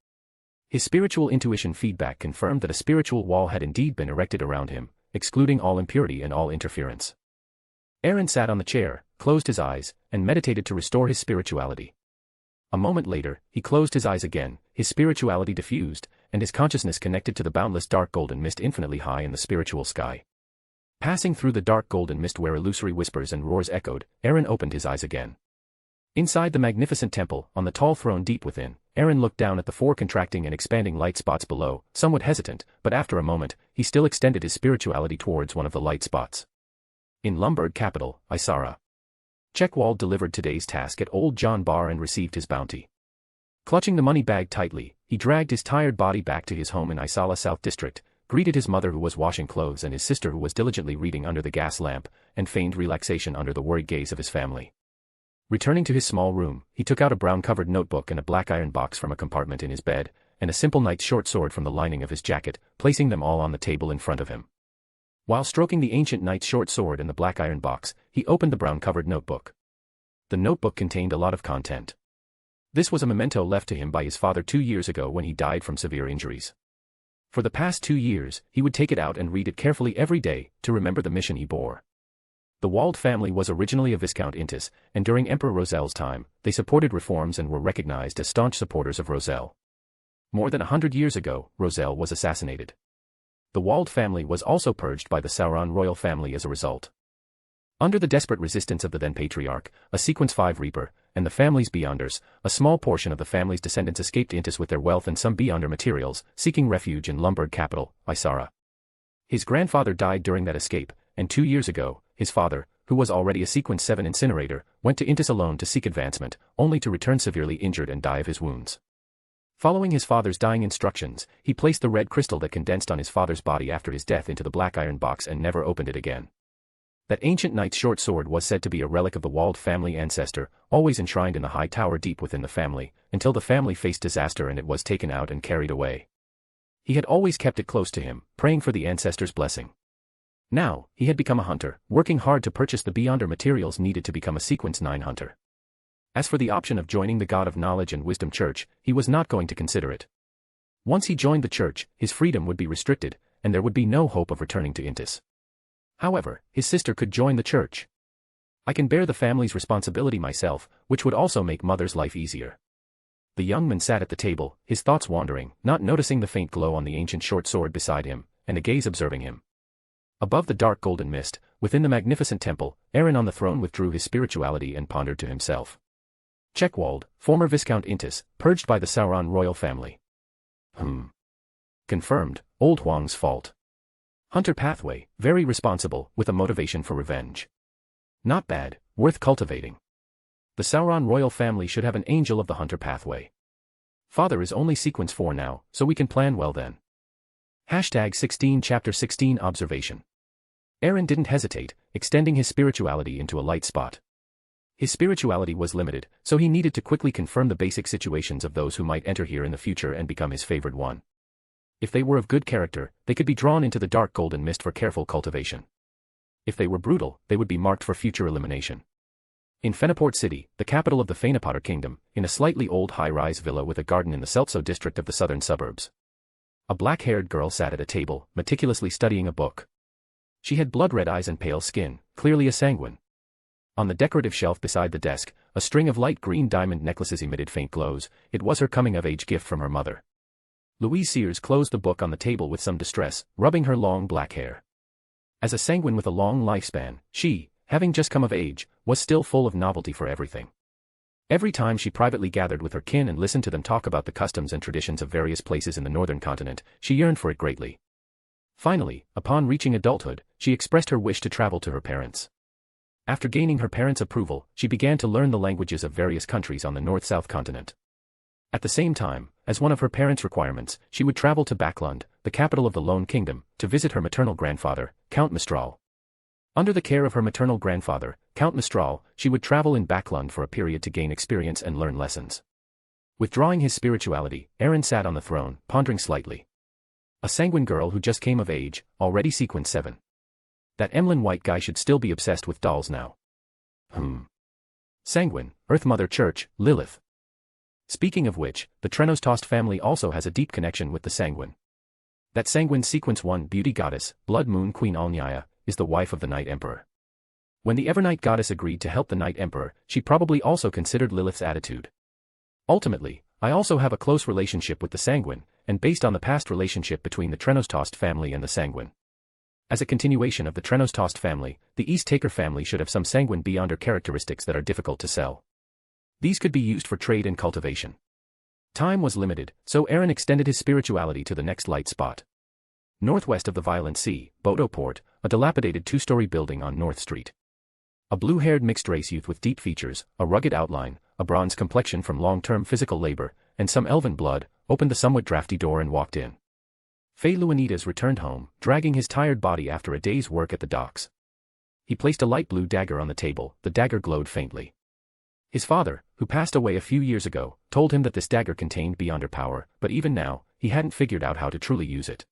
His spiritual intuition feedback confirmed that a spiritual wall had indeed been erected around him, excluding all impurity and all interference. Aaron sat on the chair, closed his eyes, and meditated to restore his spirituality. A moment later, he closed his eyes again, his spirituality diffused, and his consciousness connected to the boundless dark golden mist infinitely high in the spiritual sky. Passing through the dark golden mist where illusory whispers and roars echoed, Aaron opened his eyes again. Inside the magnificent temple, on the tall throne deep within, Aaron looked down at the 4 contracting and expanding light spots below, somewhat hesitant, but after a moment, he still extended his spirituality towards one of the light spots. In Lombard capital, Isara. Checkerwald delivered today's task at Old John Bar and received his bounty. Clutching the money bag tightly, he dragged his tired body back to his home in Isala South District, greeted his mother who was washing clothes and his sister who was diligently reading under the gas lamp, and feigned relaxation under the worried gaze of his family. Returning to his small room, he took out a brown-covered notebook and a black iron box from a compartment in his bed, and a simple knight's short sword from the lining of his jacket, placing them all on the table in front of him. While stroking the ancient knight's short sword and the black iron box, he opened the brown-covered notebook. The notebook contained a lot of content. This was a memento left to him by his father 2 years ago when he died from severe injuries. For the past 2 years, he would take it out and read it carefully every day, to remember the mission he bore. The Wald family was originally a Viscount Intis, and during Emperor Rosel's time, they supported reforms and were recognized as staunch supporters of Rosel. More than 100 years ago, Rosel was assassinated. The Wald family was also purged by the Sauron royal family as a result. Under the desperate resistance of the then Patriarch, a Sequence 5 Reaper, and the family's Beyonders, a small portion of the family's descendants escaped Intis with their wealth and some Beyonder materials, seeking refuge in Lombard capital, Isara. His grandfather died during that escape, and 2 years ago, his father, who was already a Sequence 7 incinerator, went to Intis alone to seek advancement, only to return severely injured and die of his wounds. Following his father's dying instructions, he placed the red crystal that condensed on his father's body after his death into the black iron box and never opened it again. That ancient knight's short sword was said to be a relic of the Wald family ancestor, always enshrined in the high tower deep within the family, until the family faced disaster and it was taken out and carried away. He had always kept it close to him, praying for the ancestor's blessing. Now, he had become a hunter, working hard to purchase the Beyonder materials needed to become a Sequence 9 hunter. As for the option of joining the God of Knowledge and Wisdom Church, he was not going to consider it. Once he joined the church, his freedom would be restricted, and there would be no hope of returning to Intis. However, his sister could join the church. I can bear the family's responsibility myself, which would also make Mother's life easier. The young man sat at the table, his thoughts wandering, not noticing the faint glow on the ancient short sword beside him, and a gaze observing him. Above the dark golden mist, within the magnificent temple, Aaron on the throne withdrew his spirituality and pondered to himself. Checkerwald, former Viscount Intis, purged by the Sauron royal family. Confirmed, Old Huang's fault. Hunter pathway, very responsible, with a motivation for revenge. Not bad, worth cultivating. The Sauron royal family should have an angel of the hunter pathway. Father is only Sequence 4 now, so we can plan well then. #16 Chapter 16 Observation. Aaron didn't hesitate, extending his spirituality into a light spot. His spirituality was limited, so he needed to quickly confirm the basic situations of those who might enter here in the future and become his favored one. If they were of good character, they could be drawn into the dark golden mist for careful cultivation. If they were brutal, they would be marked for future elimination. In Fenaport City, the capital of the Fenapotter Kingdom, in a slightly old high-rise villa with a garden in the Seltso district of the southern suburbs. A black-haired girl sat at a table, meticulously studying a book. She had blood-red eyes and pale skin, clearly a sanguine. On the decorative shelf beside the desk, a string of light green diamond necklaces emitted faint glows. It was her coming-of-age gift from her mother. Louise Sears closed the book on the table with some distress, rubbing her long black hair. As a sanguine with a long lifespan, she, having just come of age, was still full of novelty for everything. Every time she privately gathered with her kin and listened to them talk about the customs and traditions of various places in the northern continent, she yearned for it greatly. Finally, upon reaching adulthood, she expressed her wish to travel to her parents. After gaining her parents' approval, she began to learn the languages of various countries on the north-south continent. At the same time, as one of her parents' requirements, she would travel to Backland, the capital of the Loen Kingdom, to visit her maternal grandfather, Count Mistral. Under the care of her maternal grandfather, Count Mistral, she would travel in Backland for a period to gain experience and learn lessons. Withdrawing his spirituality, Aaron sat on the throne, pondering slightly. A sanguine girl who just came of age, already sequence 7. That Emlyn White guy should still be obsessed with dolls now. Sanguine, Earth Mother Church, Lilith. Speaking of which, the Trenos-Tost family also has a deep connection with the Sanguine. That Sanguine sequence 1 beauty goddess, Blood Moon Queen Alnyaya, is the wife of the Night Emperor. When the Evernight goddess agreed to help the Night Emperor, she probably also considered Lilith's attitude. Ultimately, I also have a close relationship with the Sanguine, and based on the past relationship between the Trenos-Tost family and the Sanguine. As a continuation of the Trenos-Tost family, the East Taker family should have some Sanguine Beyonder characteristics that are difficult to sell. These could be used for trade and cultivation. Time was limited, so Aaron extended his spirituality to the next light spot. Northwest of the Violent Sea, Bodo Port, a dilapidated two-story building on North Street. A blue-haired mixed-race youth with deep features, a rugged outline, a bronze complexion from long-term physical labor, and some elven blood, opened the somewhat drafty door and walked in. Fay Luanitas returned home, dragging his tired body after a day's work at the docks. He placed a light blue dagger on the table, the dagger glowed faintly. His father, who passed away a few years ago, told him that this dagger contained Beyonder power, but even now, he hadn't figured out how to truly use it.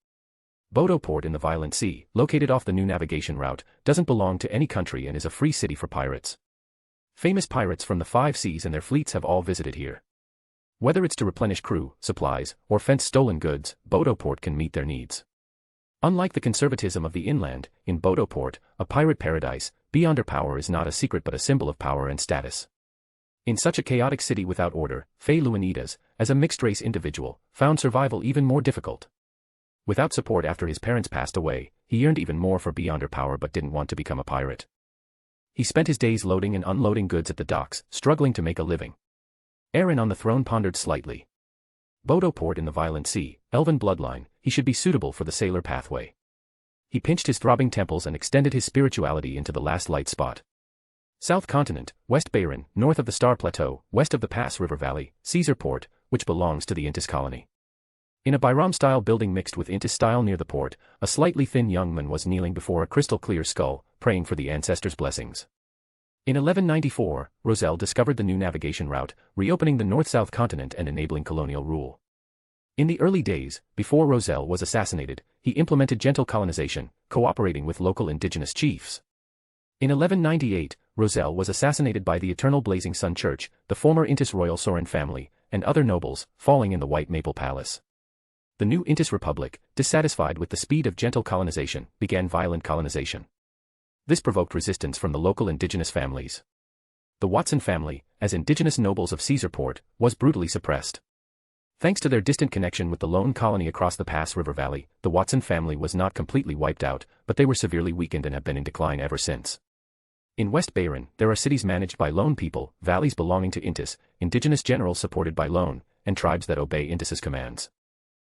Bodo Port in the Violent Sea, located off the new navigation route, doesn't belong to any country and is a free city for pirates. Famous pirates from the 5 seas and their fleets have all visited here. Whether it's to replenish crew, supplies, or fence stolen goods, Bodo Port can meet their needs. Unlike the conservatism of the inland, in Bodo Port, a pirate paradise, Beyonder power is not a secret but a symbol of power and status. In such a chaotic city without order, Fay Luanitas, as a mixed-race individual, found survival even more difficult. Without support after his parents passed away, he yearned even more for Beyonder power but didn't want to become a pirate. He spent his days loading and unloading goods at the docks, struggling to make a living. Aaron on the throne pondered slightly. Bodo Port in the Violent Sea, elven bloodline, he should be suitable for the sailor pathway. He pinched his throbbing temples and extended his spirituality into the last light spot. South Continent, West Bayron, north of the Star Plateau, west of the Pass River Valley, Caesar Port, which belongs to the Intis colony. In a Byram-style building mixed with Intis style near the port, a slightly thin young man was kneeling before a crystal-clear skull, praying for the ancestors' blessings. In 1194, Roselle discovered the new navigation route, reopening the north-south continent and enabling colonial rule. In the early days, before Roselle was assassinated, he implemented gentle colonization, cooperating with local indigenous chiefs. In 1198, Roselle was assassinated by the Eternal Blazing Sun Church, the former Intis royal Sorin family, and other nobles, falling in the White Maple Palace. The new Intis Republic, dissatisfied with the speed of gentle colonization, began violent colonization. This provoked resistance from the local indigenous families. The Watson family, as indigenous nobles of Caesarport, was brutally suppressed. Thanks to their distant connection with the Loen colony across the Pass River Valley, the Watson family was not completely wiped out, but they were severely weakened and have been in decline ever since. In West Bayron, there are cities managed by Loen people, valleys belonging to Intis, indigenous generals supported by Loen, and tribes that obey Intis's commands.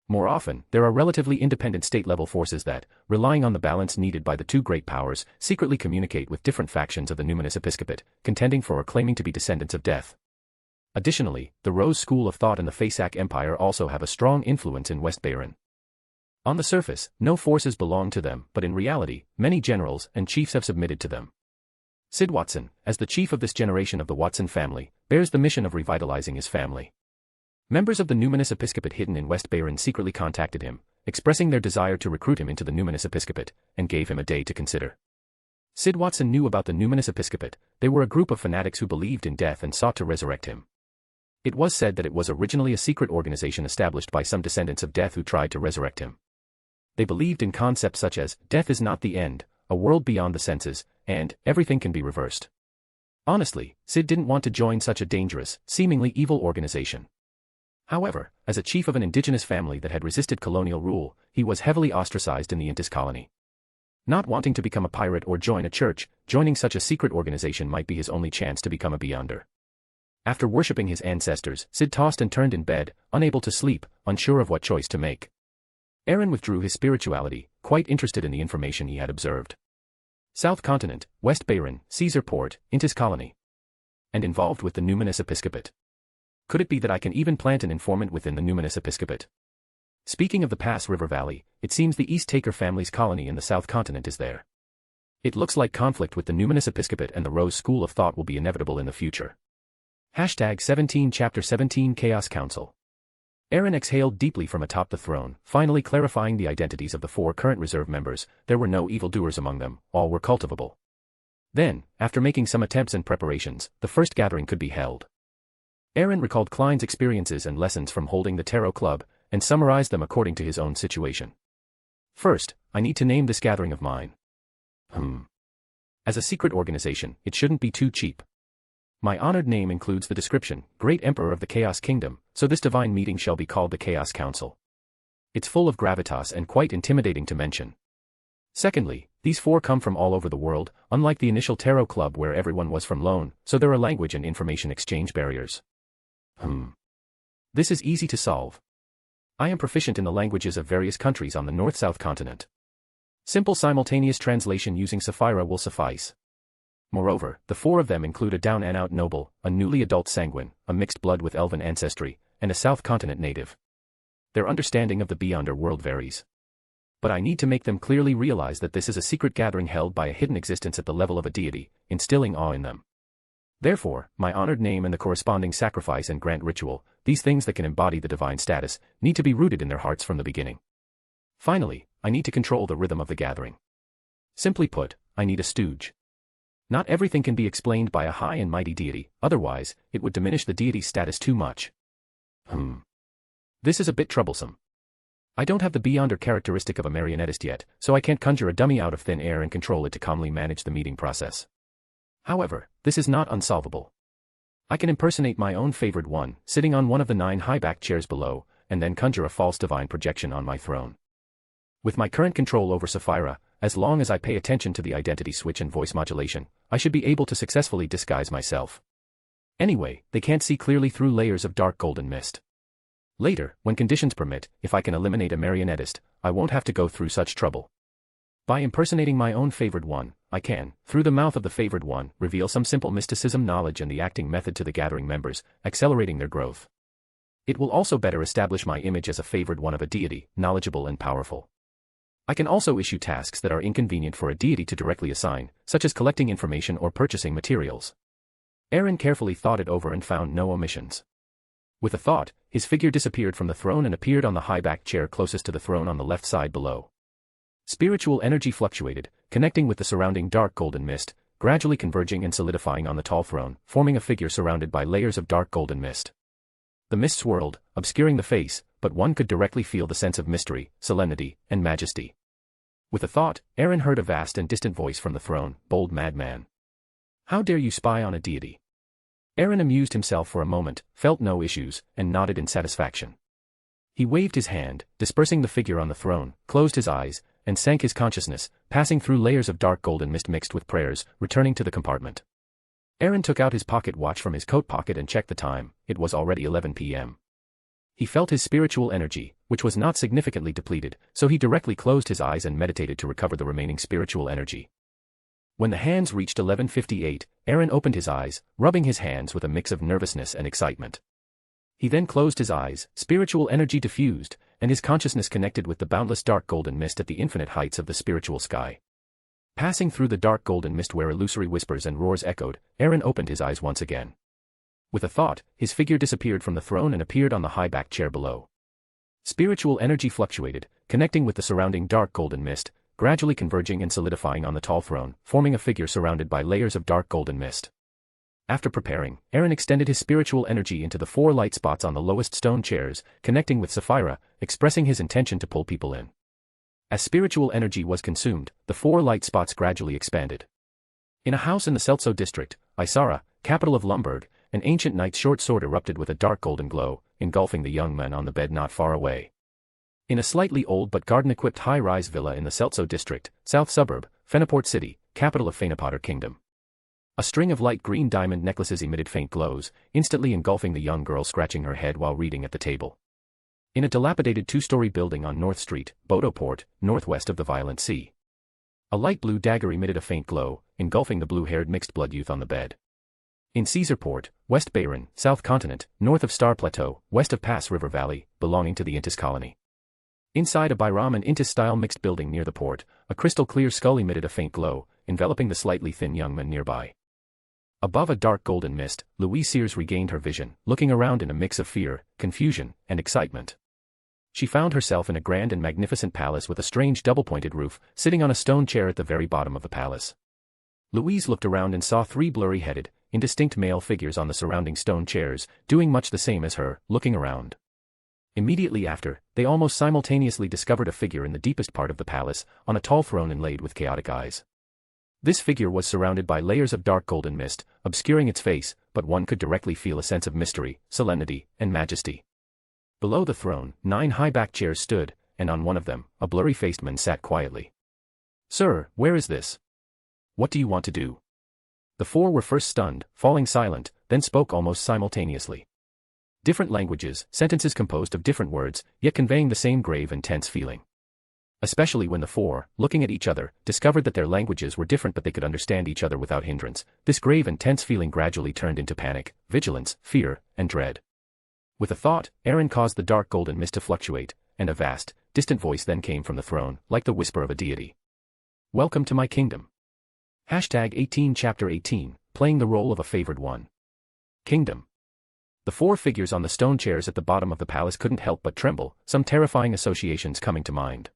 More often, there are relatively independent state-level forces that, relying on the balance needed by the two great powers, secretly communicate with different factions of the numinous episcopate, contending for or claiming to be descendants of death. Additionally, the Rose School of Thought and the Fasak Empire also have a strong influence in West Bayron. On the surface, no forces belong to them, but in reality, many generals and chiefs have submitted to them. Sid Watson, as the chief of this generation of the Watson family, bears the mission of revitalizing his family. Members of the numinous episcopate hidden in West Bayron secretly contacted him, expressing their desire to recruit him into the numinous episcopate, and gave him a day to consider. Sid Watson knew about the numinous episcopate. They were a group of fanatics who believed in death and sought to resurrect him. It was said that it was originally a secret organization established by some descendants of death who tried to resurrect him. They believed in concepts such as, death is not the end, a world beyond the senses, and everything can be reversed. Honestly, Sid didn't want to join such a dangerous, seemingly evil organization. However, as a chief of an indigenous family that had resisted colonial rule, he was heavily ostracized in the Intis colony. Not wanting to become a pirate or join a church, joining such a secret organization might be his only chance to become a Beyonder. After worshipping his ancestors, Sid tossed and turned in bed, unable to sleep, unsure of what choice to make. Aaron withdrew his spirituality, quite interested in the information he had observed. South Continent, West Bayron, Caesar Port, Intis colony. And involved with the numinous episcopate. Could it be that I can even plant an informant within the numinous episcopate? Speaking of the Pass River Valley, it seems the East Taker family's colony in the South Continent is there. It looks like conflict with the numinous episcopate and the Rose School of Thought will be inevitable in the future. Hashtag 17 Chapter 17 Chaos Council. Aaron exhaled deeply from atop the throne, finally clarifying the identities of the 4 current reserve members. There were no evildoers among them, all were cultivable. Then, after making some attempts and preparations, the first gathering could be held. Aaron recalled Klein's experiences and lessons from holding the Tarot Club, and summarized them according to his own situation. First, I need to name this gathering of mine. As a secret organization, it shouldn't be too cheap. My honored name includes the description, Great Emperor of the Chaos Kingdom, so this divine meeting shall be called the Chaos Council. It's full of gravitas and quite intimidating to mention. Secondly, these 4 come from all over the world, unlike the initial Tarot Club where everyone was from Loen, so there are language and information exchange barriers. This is easy to solve. I am proficient in the languages of various countries on the North-South continent. Simple simultaneous translation using Sapphira will suffice. Moreover, the 4 of them include a down-and-out noble, a newly adult sanguine, a mixed blood with elven ancestry, and a South Continent native. Their understanding of the Beyonder world varies. But I need to make them clearly realize that this is a secret gathering held by a hidden existence at the level of a deity, instilling awe in them. Therefore, my honored name and the corresponding sacrifice and grant ritual, these things that can embody the divine status, need to be rooted in their hearts from the beginning. Finally, I need to control the rhythm of the gathering. Simply put, I need a stooge. Not everything can be explained by a high and mighty deity, otherwise, it would diminish the deity's status too much. This is a bit troublesome. I don't have the Beyonder characteristic of a marionettist yet, so I can't conjure a dummy out of thin air and control it to calmly manage the meeting process. However, this is not unsolvable. I can impersonate my own favored one, sitting on one of the 9 high-backed chairs below, and then conjure a false divine projection on my throne. With my current control over Sapphira, as long as I pay attention to the identity switch and voice modulation, I should be able to successfully disguise myself. Anyway, they can't see clearly through layers of dark golden mist. Later, when conditions permit, if I can eliminate a marionettist, I won't have to go through such trouble. By impersonating my own favored one, I can, through the mouth of the favored one, reveal some simple mysticism knowledge and the acting method to the gathering members, accelerating their growth. It will also better establish my image as a favored one of a deity, knowledgeable and powerful. I can also issue tasks that are inconvenient for a deity to directly assign, such as collecting information or purchasing materials. Aaron carefully thought it over and found no omissions. With a thought, his figure disappeared from the throne and appeared on the high-backed chair closest to the throne on the left side below. Spiritual energy fluctuated, connecting with the surrounding dark golden mist, gradually converging and solidifying on the tall throne, forming a figure surrounded by layers of dark golden mist. The mist swirled, obscuring the face, but one could directly feel the sense of mystery, solemnity, and majesty. With a thought, Aaron heard a vast and distant voice from the throne, "Bold madman. How dare you spy on a deity?" Aaron amused himself for a moment, felt no issues, and nodded in satisfaction. He waved his hand, dispersing the figure on the throne, closed his eyes, and sank his consciousness, passing through layers of dark golden mist mixed with prayers, returning to the compartment. Aaron took out his pocket watch from his coat pocket and checked the time. It was already 11 p.m. He felt his spiritual energy, which was not significantly depleted, so he directly closed his eyes and meditated to recover the remaining spiritual energy. When the hands reached 11:58, Aaron opened his eyes, rubbing his hands with a mix of nervousness and excitement. He then closed his eyes, spiritual energy diffused, and his consciousness connected with the boundless dark golden mist at the infinite heights of the spiritual sky. Passing through the dark golden mist where illusory whispers and roars echoed, Aaron opened his eyes once again. With a thought, his figure disappeared from the throne and appeared on the high-backed chair below. Spiritual energy fluctuated, connecting with the surrounding dark golden mist, gradually converging and solidifying on the tall throne, forming a figure surrounded by layers of dark golden mist. After preparing, Aaron extended his spiritual energy into the 4 light spots on the lowest stone chairs, connecting with Sapphira, expressing his intention to pull people in. As spiritual energy was consumed, the 4 light spots gradually expanded. In a house in the Seltzow district, Isara, capital of Lumberg, an ancient knight's short sword erupted with a dark golden glow, engulfing the young man on the bed not far away. In a slightly old but garden-equipped high-rise villa in the Seltzow district, south suburb, Fenaport City, capital of Fenapotter Kingdom. A string of light green diamond necklaces emitted faint glows, instantly engulfing the young girl scratching her head while reading at the table. In a dilapidated 2-story building on North Street, Bodoport, northwest of the Violent Sea. A light blue dagger emitted a faint glow, engulfing the blue-haired mixed-blood youth on the bed. In Caesarport, West Bayron, South Continent, north of Star Plateau, west of Pass River Valley, belonging to the Intis colony. Inside a Byram and Intis-style mixed building near the port, a crystal-clear skull emitted a faint glow, enveloping the slightly thin young man nearby. Above a dark golden mist, Louise Sears regained her vision, looking around in a mix of fear, confusion, and excitement. She found herself in a grand and magnificent palace with a strange double-pointed roof, sitting on a stone chair at the very bottom of the palace. Louise looked around and saw three blurry-headed, indistinct male figures on the surrounding stone chairs, doing much the same as her, looking around. Immediately after, they almost simultaneously discovered a figure in the deepest part of the palace, on a tall throne inlaid with chaotic eyes. This figure was surrounded by layers of dark golden mist, obscuring its face, but one could directly feel a sense of mystery, solemnity, and majesty. Below the throne, 9 high-backed chairs stood, and on one of them, a blurry-faced man sat quietly. "Sir, where is this? What do you want to do?" The 4 were first stunned, falling silent, then spoke almost simultaneously. Different languages, sentences composed of different words, yet conveying the same grave and tense feeling. Especially when the 4, looking at each other, discovered that their languages were different but they could understand each other without hindrance, this grave and tense feeling gradually turned into panic, vigilance, fear, and dread. With a thought, Aaron caused the dark golden mist to fluctuate, and a vast, distant voice then came from the throne, like the whisper of a deity. "Welcome to my kingdom." #18 Chapter 18, playing the role of a favored one. Kingdom. The 4 figures on the stone chairs at the bottom of the palace couldn't help but tremble, some terrifying associations coming to mind.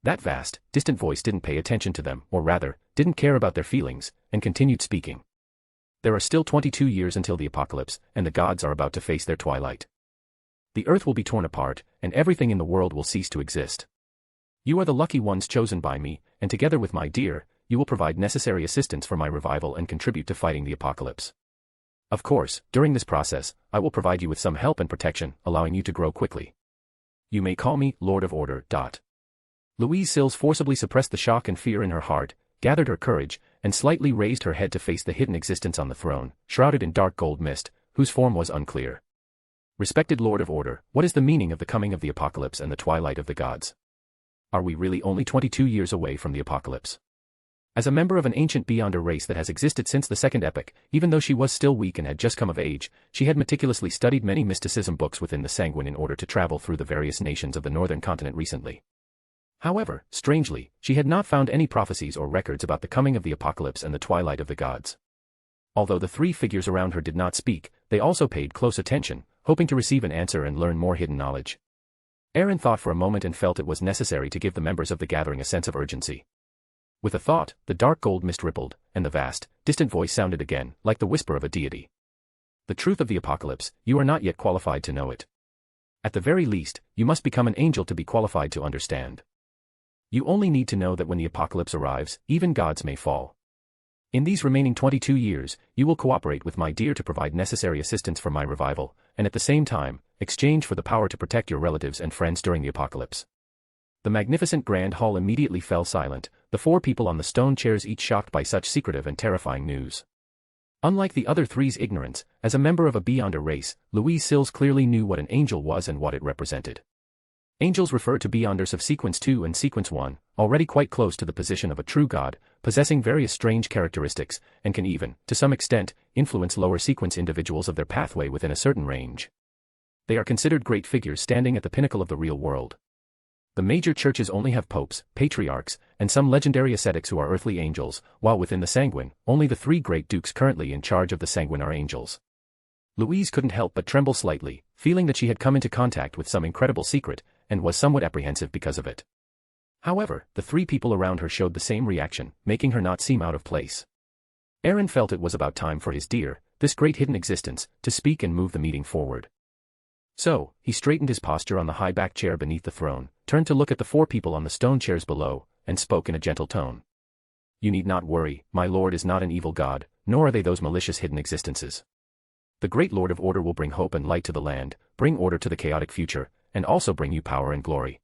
That vast, distant voice didn't pay attention to them, or rather, didn't care about their feelings, and continued speaking. "There are still 22 years until the apocalypse, and the gods are about to face their twilight. The earth will be torn apart, and everything in the world will cease to exist. You are the lucky ones chosen by me, and together with my dear, you will provide necessary assistance for my revival and contribute to fighting the apocalypse. Of course, during this process, I will provide you with some help and protection, allowing you to grow quickly. You may call me Lord of Order. Louise Sills forcibly suppressed the shock and fear in her heart, gathered her courage, and slightly raised her head to face the hidden existence on the throne, shrouded in dark gold mist, whose form was unclear. "Respected Lord of Order, what is the meaning of the coming of the apocalypse and the twilight of the gods? Are we really only 22 years away from the apocalypse?" As a member of an ancient Beyonder race that has existed since the Second Epoch, even though she was still weak and had just come of age, she had meticulously studied many mysticism books within the Sanguine in order to travel through the various nations of the northern continent recently. However, strangely, she had not found any prophecies or records about the coming of the apocalypse and the twilight of the gods. Although the 3 figures around her did not speak, they also paid close attention, hoping to receive an answer and learn more hidden knowledge. Aaron thought for a moment and felt it was necessary to give the members of the gathering a sense of urgency. With a thought, the dark gold mist rippled, and the vast, distant voice sounded again, like the whisper of a deity. "The truth of the apocalypse, you are not yet qualified to know it. At the very least, you must become an angel to be qualified to understand. You only need to know that when the apocalypse arrives, even gods may fall. In these remaining 22 years, you will cooperate with my dear to provide necessary assistance for my revival, and at the same time, exchange for the power to protect your relatives and friends during the apocalypse." The magnificent grand hall immediately fell silent, the 4 people on the stone chairs each shocked by such secretive and terrifying news. Unlike the other 3's ignorance, as a member of a Beyonder race, Louise Sills clearly knew what an angel was and what it represented. Angels refer to Beyonders of Sequence 2 and Sequence 1, already quite close to the position of a true god, possessing various strange characteristics, and can even, to some extent, influence lower sequence individuals of their pathway within a certain range. They are considered great figures standing at the pinnacle of the real world. The major churches only have popes, patriarchs, and some legendary ascetics who are earthly angels, while within the Sanguine, only the 3 great dukes currently in charge of the Sanguine are angels. Louise couldn't help but tremble slightly, feeling that she had come into contact with some incredible secret, and was somewhat apprehensive because of it. However, the 3 people around her showed the same reaction, making her not seem out of place. Aaron felt it was about time for his dear, this great hidden existence, to speak and move the meeting forward. So, he straightened his posture on the high-backed chair beneath the throne, turned to look at the 4 people on the stone chairs below, and spoke in a gentle tone. "You need not worry, my lord is not an evil god, nor are they those malicious hidden existences. The great Lord of Order will bring hope and light to the land, bring order to the chaotic future, and also bring you power and glory."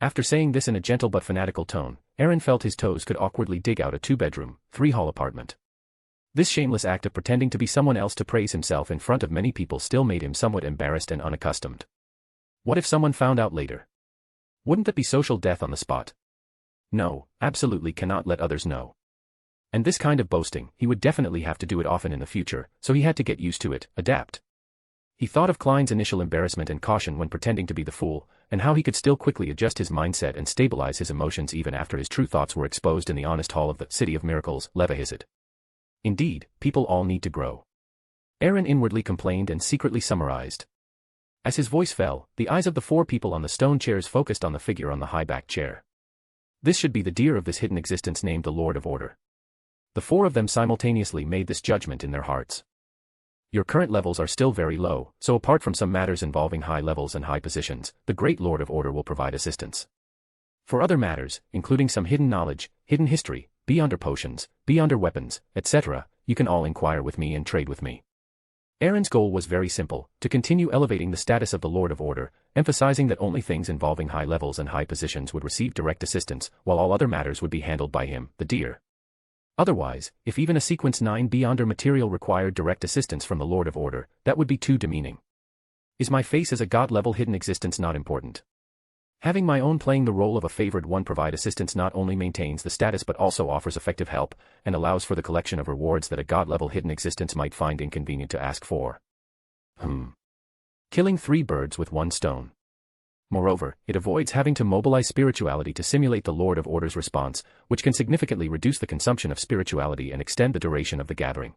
After saying this in a gentle but fanatical tone, Aaron felt his toes could awkwardly dig out a 2-bedroom, 3-hall apartment. This shameless act of pretending to be someone else to praise himself in front of many people still made him somewhat embarrassed and unaccustomed. What if someone found out later? Wouldn't that be social death on the spot? No, absolutely cannot let others know. And this kind of boasting, he would definitely have to do it often in the future, so he had to get used to it, adapt. He thought of Klein's initial embarrassment and caution when pretending to be the fool, and how he could still quickly adjust his mindset and stabilize his emotions even after his true thoughts were exposed in the honest hall of the City of Miracles, Levahizid. Indeed, people all need to grow. Aaron inwardly complained and secretly summarized. As his voice fell, the eyes of the 4 people on the stone chairs focused on the figure on the high-backed chair. This should be the deer of this hidden existence named the Lord of Order. The 4 of them simultaneously made this judgment in their hearts. Your current levels are still very low, so apart from some matters involving high levels and high positions, the great Lord of Order will provide assistance. For other matters, including some hidden knowledge, hidden history, beyonder potions, beyonder weapons, etc., you can all inquire with me and trade with me. Aaron's goal was very simple, to continue elevating the status of the Lord of Order, emphasizing that only things involving high levels and high positions would receive direct assistance, while all other matters would be handled by him, the deer. Otherwise, if even a Sequence 9 Beyonder material required direct assistance from the Lord of Order, that would be too demeaning. Is my face as a god-level hidden existence not important? Having my own playing the role of a favored one provide assistance not only maintains the status but also offers effective help, and allows for the collection of rewards that a god-level hidden existence might find inconvenient to ask for. Killing 3 birds with 1 stone. Moreover, it avoids having to mobilize spirituality to simulate the Lord of Order's response, which can significantly reduce the consumption of spirituality and extend the duration of the gathering.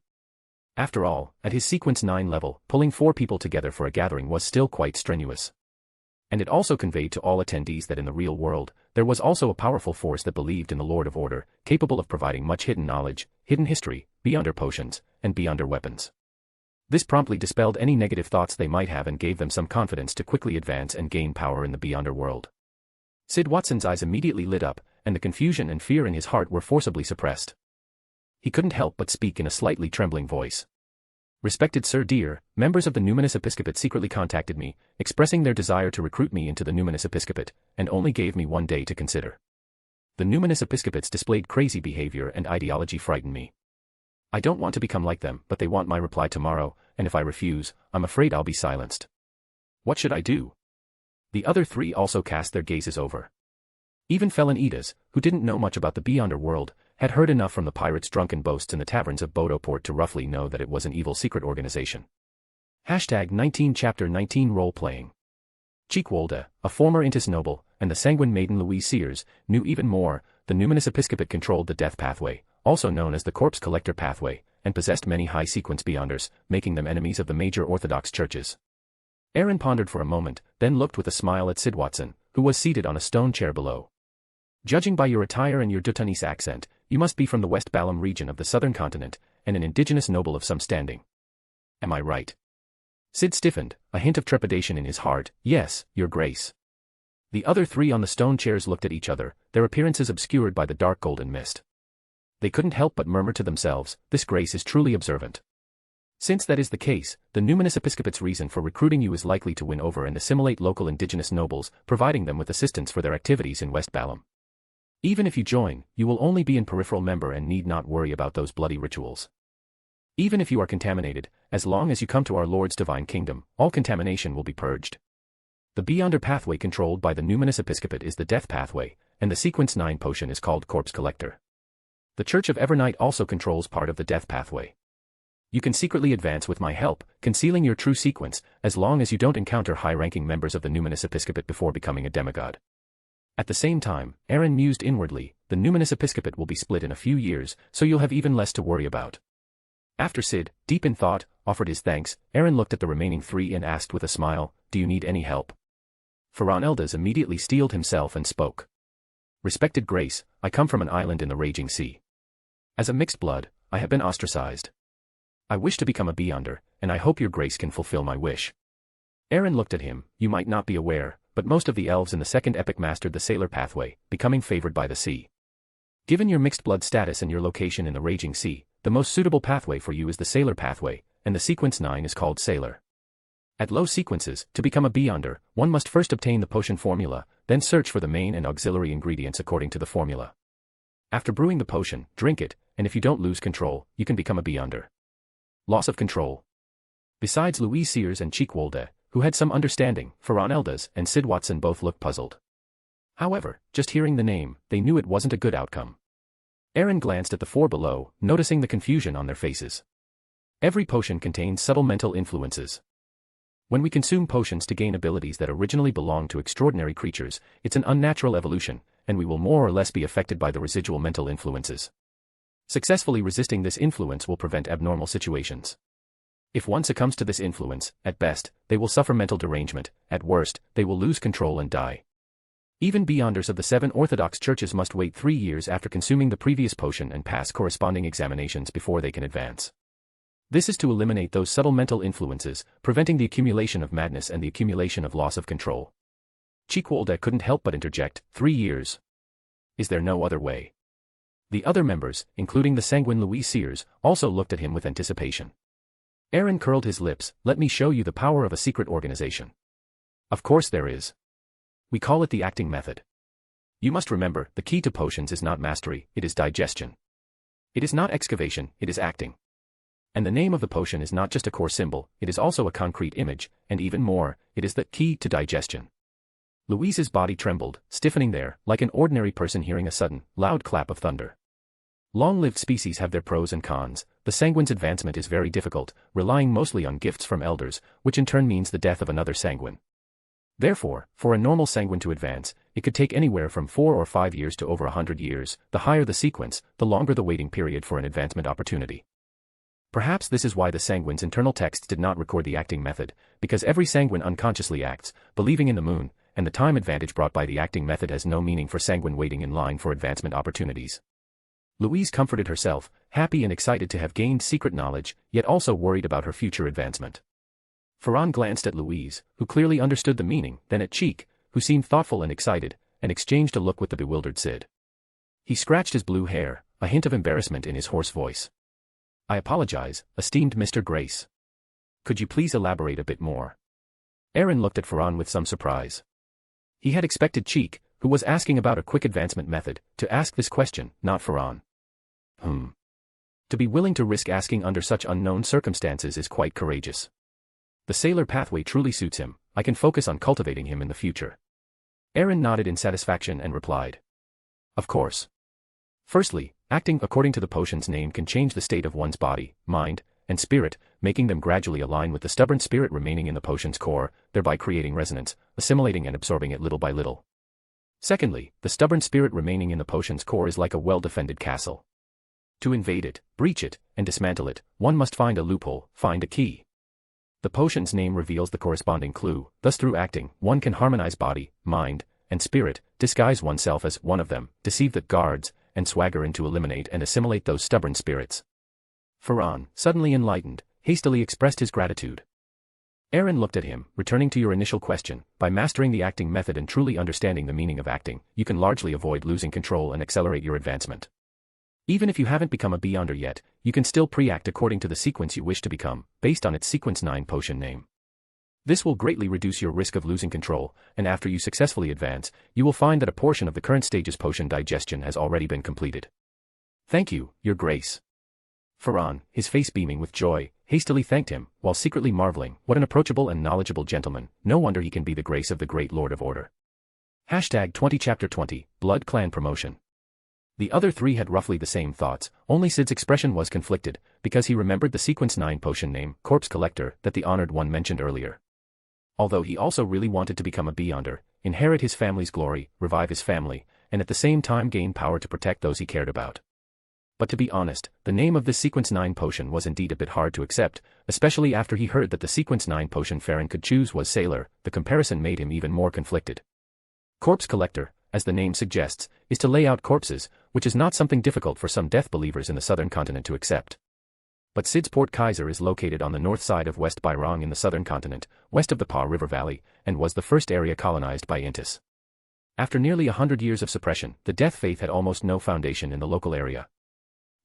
After all, at his Sequence 9 level, pulling 4 people together for a gathering was still quite strenuous. And it also conveyed to all attendees that in the real world, there was also a powerful force that believed in the Lord of Order, capable of providing much hidden knowledge, hidden history, beyonder potions, and beyonder weapons. This promptly dispelled any negative thoughts they might have and gave them some confidence to quickly advance and gain power in the beyonder world. Sid Watson's eyes immediately lit up, and the confusion and fear in his heart were forcibly suppressed. He couldn't help but speak in a slightly trembling voice. Respected Sir Deer, members of the Numinous Episcopate secretly contacted me, expressing their desire to recruit me into the Numinous Episcopate, and only gave me 1 day to consider. The Numinous Episcopates displayed crazy behavior and ideology frighten me. I don't want to become like them, but they want my reply tomorrow, and if I refuse, I'm afraid I'll be silenced. What should I do? The other 3 also cast their gazes over. Even Felon Edis, who didn't know much about the beyonder world, had heard enough from the pirates' drunken boasts in the taverns of Bodoport to roughly know that it was an evil secret organization. #19 Chapter 19 Role-Playing. Checkerwald, a former Intis noble, and the sanguine maiden Louise Sears, knew even more. The Numinous Episcopate controlled the Death Pathway, also known as the Corpse Collector Pathway, and possessed many high-sequence beyonders, making them enemies of the major Orthodox churches. Aaron pondered for a moment, then looked with a smile at Sid Watson, who was seated on a stone chair below. Judging by your attire and your Dutanese accent, you must be from the West Balam region of the southern continent, and an indigenous noble of some standing. Am I right? Sid stiffened, a hint of trepidation in his heart. Yes, your grace. The other 3 on the stone chairs looked at each other, their appearances obscured by the dark golden mist. They couldn't help but murmur to themselves, this grace is truly observant. Since that is the case, the Numinous Episcopate's reason for recruiting you is likely to win over and assimilate local indigenous nobles, providing them with assistance for their activities in West Balam. Even if you join, you will only be an peripheral member and need not worry about those bloody rituals. Even if you are contaminated, as long as you come to our Lord's divine kingdom, all contamination will be purged. The Beyonder pathway controlled by the Numinous Episcopate is the Death Pathway, and the Sequence 9 potion is called Corpse Collector. The Church of Evernight also controls part of the Death Pathway. You can secretly advance with my help, concealing your true sequence, as long as you don't encounter high-ranking members of the Numinous Episcopate before becoming a demigod. At the same time, Aaron mused inwardly, the Numinous Episcopate will be split in a few years, so you'll have even less to worry about. After Sid, deep in thought, offered his thanks, Aaron looked at the remaining 3 and asked with a smile, do you need any help? Ferran Eldas immediately steeled himself and spoke. Respected Grace, I come from an island in the raging sea. As a mixed blood, I have been ostracized. I wish to become a Beyonder, and I hope your Grace can fulfill my wish. Aaron looked at him. You might not be aware, but most of the elves in the second epic mastered the Sailor Pathway, becoming favored by the sea. Given your mixed blood status and your location in the raging sea, the most suitable pathway for you is the Sailor Pathway, and the Sequence 9 is called Sailor. At low sequences, to become a Beyonder, one must first obtain the potion formula, then search for the main and auxiliary ingredients according to the formula. After brewing the potion, drink it, and if you don't lose control, you can become a Beyonder. Loss of control. Besides Louise Sears and Checkerwald, who had some understanding, Ferran Eldas and Sid Watson both looked puzzled. However, just hearing the name, they knew it wasn't a good outcome. Aaron glanced at the 4 below, noticing the confusion on their faces. Every potion contains subtle mental influences. When we consume potions to gain abilities that originally belonged to extraordinary creatures, it's an unnatural evolution, and we will more or less be affected by the residual mental influences. Successfully resisting this influence will prevent abnormal situations. If one succumbs to this influence, at best, they will suffer mental derangement, at worst, they will lose control and die. Even Beyonders of the 7 Orthodox churches must wait 3 years after consuming the previous potion and pass corresponding examinations before they can advance. This is to eliminate those subtle mental influences, preventing the accumulation of madness and the accumulation of loss of control. Checkerwald couldn't help but interject, 3 years. Is there no other way? The other members, including the sanguine Louis Sears, also looked at him with anticipation. Aaron curled his lips, let me show you the power of a secret organization. Of course there is. We call it the acting method. You must remember, the key to potions is not mastery, it is digestion. It is not excavation, it is acting. And the name of the potion is not just a core symbol, it is also a concrete image, and even more, it is the key to digestion. Louise's body trembled, stiffening there, like an ordinary person hearing a sudden, loud clap of thunder. Long-lived species have their pros and cons. The sanguine's advancement is very difficult, relying mostly on gifts from elders, which in turn means the death of another sanguine. Therefore, for a normal sanguine to advance, it could take anywhere from 4 or 5 years to over 100 years. The higher the sequence, the longer the waiting period for an advancement opportunity. Perhaps this is why the sanguine's internal texts did not record the acting method, because every sanguine unconsciously acts, believing in the moon, and the time advantage brought by the acting method has no meaning for sanguine waiting in line for advancement opportunities. Louise comforted herself, happy and excited to have gained secret knowledge, yet also worried about her future advancement. Ferran glanced at Louise, who clearly understood the meaning, then at Cheek, who seemed thoughtful and excited, and exchanged a look with the bewildered Sid. He scratched his blue hair, a hint of embarrassment in his hoarse voice. I apologize, esteemed Mr. Grace. Could you please elaborate a bit more? Aaron looked at Ferran with some surprise. He had expected Cheek, who was asking about a quick advancement method, to ask this question, not Ferran. To be willing to risk asking under such unknown circumstances is quite courageous. The sailor pathway truly suits him, I can focus on cultivating him in the future. Aaron nodded in satisfaction and replied. Of course. Firstly, acting according to the potion's name can change the state of one's body, mind, and spirit, making them gradually align with the stubborn spirit remaining in the potion's core, thereby creating resonance, assimilating and absorbing it little by little. Secondly, the stubborn spirit remaining in the potion's core is like a well-defended castle. To invade it, breach it, and dismantle it, one must find a loophole, find a key. The potion's name reveals the corresponding clue, thus through acting, one can harmonize body, mind, and spirit, disguise oneself as one of them, deceive the guards, and swagger in to eliminate and assimilate those stubborn spirits. Ferran, suddenly enlightened, hastily expressed his gratitude. Aaron looked at him, returning to your initial question, by mastering the acting method and truly understanding the meaning of acting, you can largely avoid losing control and accelerate your advancement. Even if you haven't become a Beyonder yet, you can still pre-act according to the sequence you wish to become, based on its sequence 9 potion name. This will greatly reduce your risk of losing control, and after you successfully advance, you will find that a portion of the current stage's potion digestion has already been completed. Thank you, Your Grace. Ferran, his face beaming with joy, hastily thanked him, while secretly marveling, what an approachable and knowledgeable gentleman, no wonder he can be the grace of the great Lord of Order. #20 Chapter 20, Bloodclan Promotion. The other 3 had roughly the same thoughts, only Sid's expression was conflicted, because he remembered the sequence 9 potion name, Corpse Collector, that the honored one mentioned earlier. Although he also really wanted to become a Beyonder, inherit his family's glory, revive his family, and at the same time gain power to protect those he cared about. But to be honest, the name of this sequence 9 potion was indeed a bit hard to accept, especially after he heard that the sequence 9 potion Ferran could choose was Sailor. The comparison made him even more conflicted. Corpse Collector, as the name suggests, is to lay out corpses, which is not something difficult for some death believers in the southern continent to accept. But Sid's Port Kaiser is located on the north side of West Bairang in the southern continent, west of the Pa River Valley, and was the first area colonized by Intis. After nearly 100 years of suppression, the death faith had almost no foundation in the local area.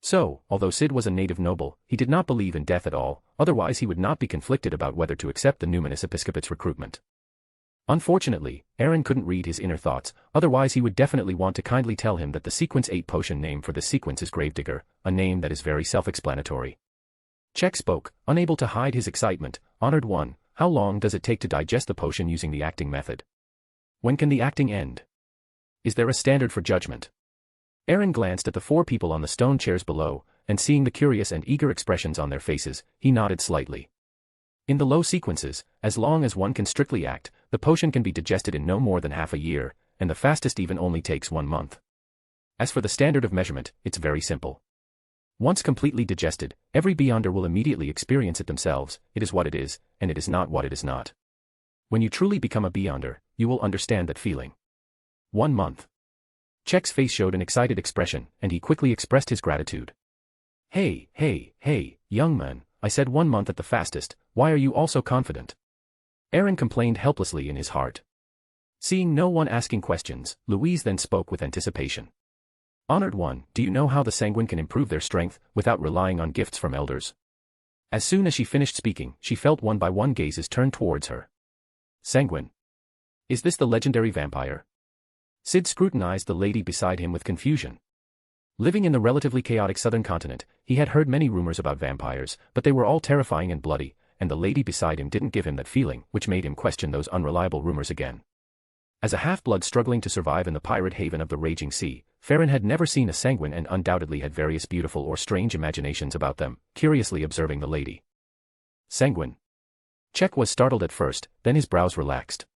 So, although Sid was a native noble, he did not believe in death at all, otherwise he would not be conflicted about whether to accept the Numinous Episcopate's recruitment. Unfortunately, Aaron couldn't read his inner thoughts, otherwise he would definitely want to kindly tell him that the sequence 8 potion name for this sequence is Gravedigger, a name that is very self-explanatory. Check spoke, unable to hide his excitement. Honored one, how long does it take to digest the potion using the acting method? When can the acting end? Is there a standard for judgment? Aaron glanced at the 4 people on the stone chairs below, and seeing the curious and eager expressions on their faces, he nodded slightly. In the low sequences, as long as one can strictly act, the potion can be digested in no more than half a year, and the fastest even only takes 1 month. As for the standard of measurement, it's very simple. Once completely digested, every Beyonder will immediately experience it themselves. It is what it is, and it is not what it is not. When you truly become a Beyonder, you will understand that feeling. 1 month. Check's face showed an excited expression, and he quickly expressed his gratitude. Hey, young man, I said 1 month at the fastest, why are you all so confident? Aaron complained helplessly in his heart. Seeing no one asking questions, Louise then spoke with anticipation. Honored one, do you know how the Sanguine can improve their strength, without relying on gifts from elders? As soon as she finished speaking, she felt one by one gazes turn towards her. Sanguine. Is this the legendary vampire? Sid scrutinized the lady beside him with confusion. Living in the relatively chaotic southern continent, he had heard many rumors about vampires, but they were all terrifying and bloody, and the lady beside him didn't give him that feeling, which made him question those unreliable rumors again. As a half-blood struggling to survive in the pirate haven of the raging sea, Farron had never seen a Sanguine and undoubtedly had various beautiful or strange imaginations about them, curiously observing the lady. Sanguine. Check was startled at first, then his brows relaxed.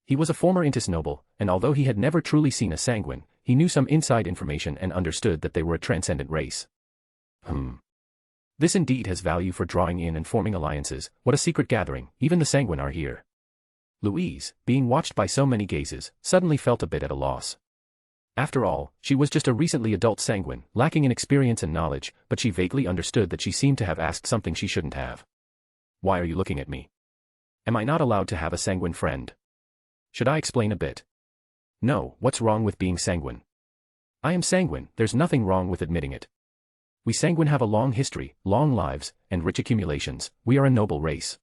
He was a former Intis noble, and although he had never truly seen a Sanguine, he knew some inside information and understood that they were a transcendent race. This indeed has value for drawing in and forming alliances. What a secret gathering, even the Sanguine are here. Louise, being watched by so many gazes, suddenly felt a bit at a loss. After all, she was just a recently adult Sanguine, lacking in experience and knowledge, but she vaguely understood that she seemed to have asked something she shouldn't have. Why are you looking at me? Am I not allowed to have a Sanguine friend? Should I explain a bit? No, what's wrong with being Sanguine? I am Sanguine, there's nothing wrong with admitting it. We Sanguine have a long history, long lives, and rich accumulations. We are a noble race.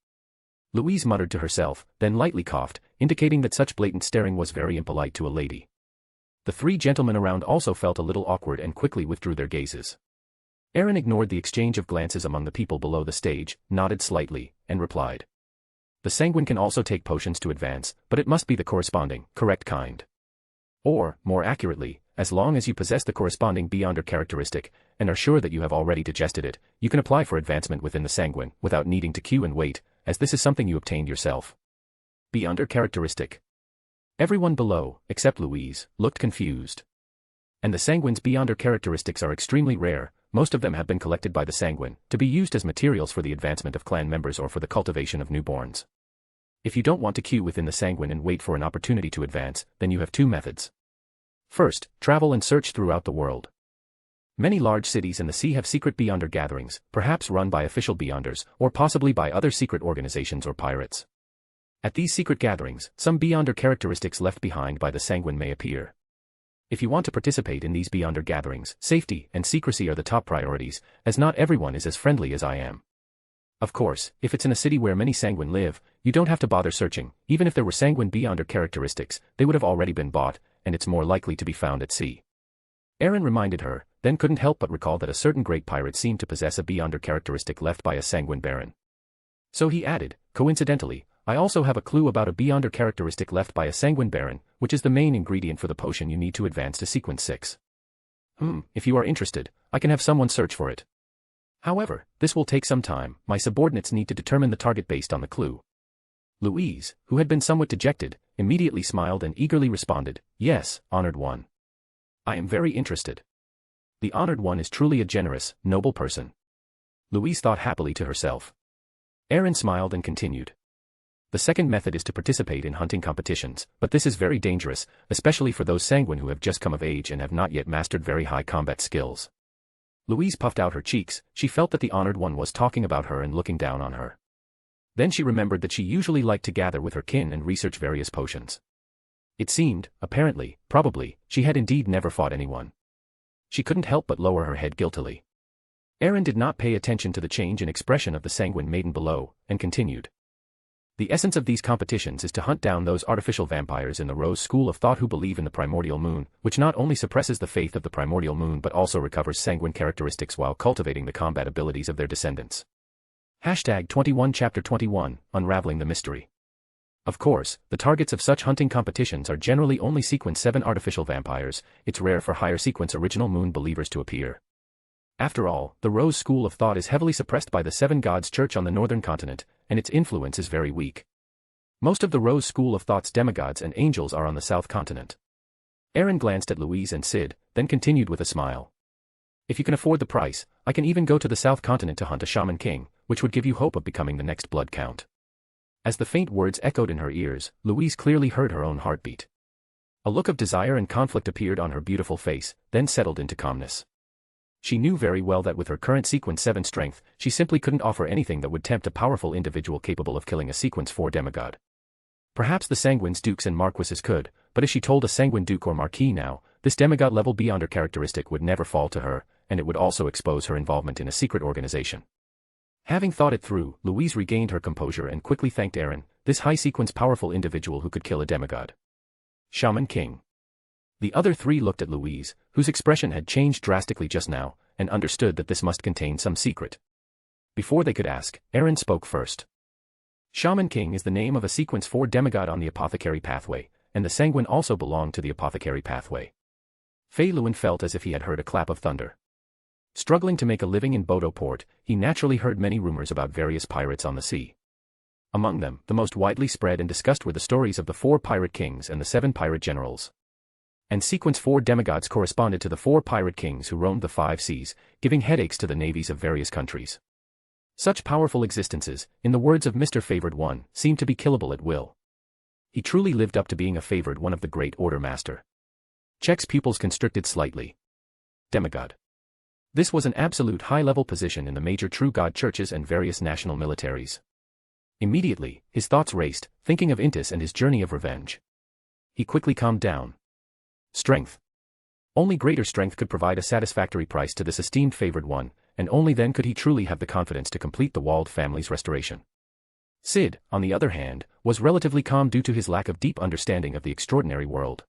Louise muttered to herself, then lightly coughed, indicating that such blatant staring was very impolite to a lady. The 3 gentlemen around also felt a little awkward and quickly withdrew their gazes. Aaron ignored the exchange of glances among the people below the stage, nodded slightly, and replied. The Sanguine can also take potions to advance, but it must be the corresponding, correct kind. Or, more accurately, as long as you possess the corresponding Beyonder characteristic, and are sure that you have already digested it, you can apply for advancement within the Sanguine, without needing to queue and wait, as this is something you obtained yourself. Beyonder characteristic. Everyone below, except Louise, looked confused. And the Sanguine's Beyonder characteristics are extremely rare, most of them have been collected by the Sanguine, to be used as materials for the advancement of clan members or for the cultivation of newborns. If you don't want to queue within the Sanguine and wait for an opportunity to advance, then you have 2 methods. First, travel and search throughout the world. Many large cities in the sea have secret Beyonder gatherings, perhaps run by official Beyonders, or possibly by other secret organizations or pirates. At these secret gatherings, some Beyonder characteristics left behind by the Sanguine may appear. If you want to participate in these Beyonder gatherings, safety and secrecy are the top priorities, as not everyone is as friendly as I am. Of course, if it's in a city where many Sanguine live, you don't have to bother searching. Even if there were Sanguine Beyonder characteristics, they would have already been bought, and it's more likely to be found at sea. Aaron reminded her, then couldn't help but recall that a certain great pirate seemed to possess a Beyonder characteristic left by a Sanguine baron. So he added, coincidentally, I also have a clue about a Beyonder characteristic left by a Sanguine baron, which is the main ingredient for the potion you need to advance to sequence 6. If you are interested, I can have someone search for it. However, this will take some time. My subordinates need to determine the target based on the clue. Louise, who had been somewhat dejected, immediately smiled and eagerly responded, yes, honored one. I am very interested. The honored one is truly a generous, noble person. Louise thought happily to herself. Aaron smiled and continued. The second method is to participate in hunting competitions, but this is very dangerous, especially for those Sanguine who have just come of age and have not yet mastered very high combat skills. Louise puffed out her cheeks. She felt that the honored one was talking about her and looking down on her. Then she remembered that she usually liked to gather with her kin and research various potions. It seemed, apparently, probably, she had indeed never fought anyone. She couldn't help but lower her head guiltily. Aaron did not pay attention to the change in expression of the Sanguine maiden below, and continued. The essence of these competitions is to hunt down those artificial vampires in the Rose school of thought who believe in the primordial moon, which not only suppresses the faith of the primordial moon but also recovers Sanguine characteristics while cultivating the combat abilities of their descendants. #21 Chapter 21, Unraveling the Mystery. Of course, the targets of such hunting competitions are generally only sequence 7 artificial vampires. It's rare for higher sequence original moon believers to appear. After all, the Rose school of thought is heavily suppressed by the Seven Gods Church on the northern continent, and its influence is very weak. Most of the Rose school of thought's demigods and angels are on the south continent. Aaron glanced at Louise and Sid, then continued with a smile. If you can afford the price, I can even go to the South Continent to hunt a Shaman King, which would give you hope of becoming the next Blood Count. As the faint words echoed in her ears, Louise clearly heard her own heartbeat. A look of desire and conflict appeared on her beautiful face, then settled into calmness. She knew very well that with her current Sequence 7 strength, she simply couldn't offer anything that would tempt a powerful individual capable of killing a Sequence 4 demigod. Perhaps the Sanguines dukes and marquises could, but if she told a Sanguine duke or marquis now, this demigod-level beyonder characteristic would never fall to her, and it would also expose her involvement in a secret organization. Having thought it through, Louise regained her composure and quickly thanked Aaron, this high-sequence powerful individual who could kill a demigod. Shaman King. The other three looked at Louise, whose expression had changed drastically just now, and understood that this must contain some secret. Before they could ask, Aaron spoke first. Shaman King is the name of a Sequence 4 demigod on the apothecary pathway, and the Sanguine also belonged to the apothecary pathway. Fei Luan felt as if he had heard a clap of thunder. Struggling to make a living in Bodo Port, he naturally heard many rumors about various pirates on the sea. Among them, the most widely spread and discussed were the stories of the 4 pirate kings and the 7 pirate generals. And Sequence 4 demigods corresponded to the 4 pirate kings who roamed the 5 seas, giving headaches to the navies of various countries. Such powerful existences, in the words of Mr. Favored One, seemed to be killable at will. He truly lived up to being a favored one of the Great Order Master. Check's pupils constricted slightly. Demigod. This was an absolute high-level position in the major true god churches and various national militaries. Immediately, his thoughts raced, thinking of Intis and his journey of revenge. He quickly calmed down. Strength. Only greater strength could provide a satisfactory price to this esteemed favored one, and only then could he truly have the confidence to complete the Walled family's restoration. Sid, on the other hand, was relatively calm due to his lack of deep understanding of the extraordinary world.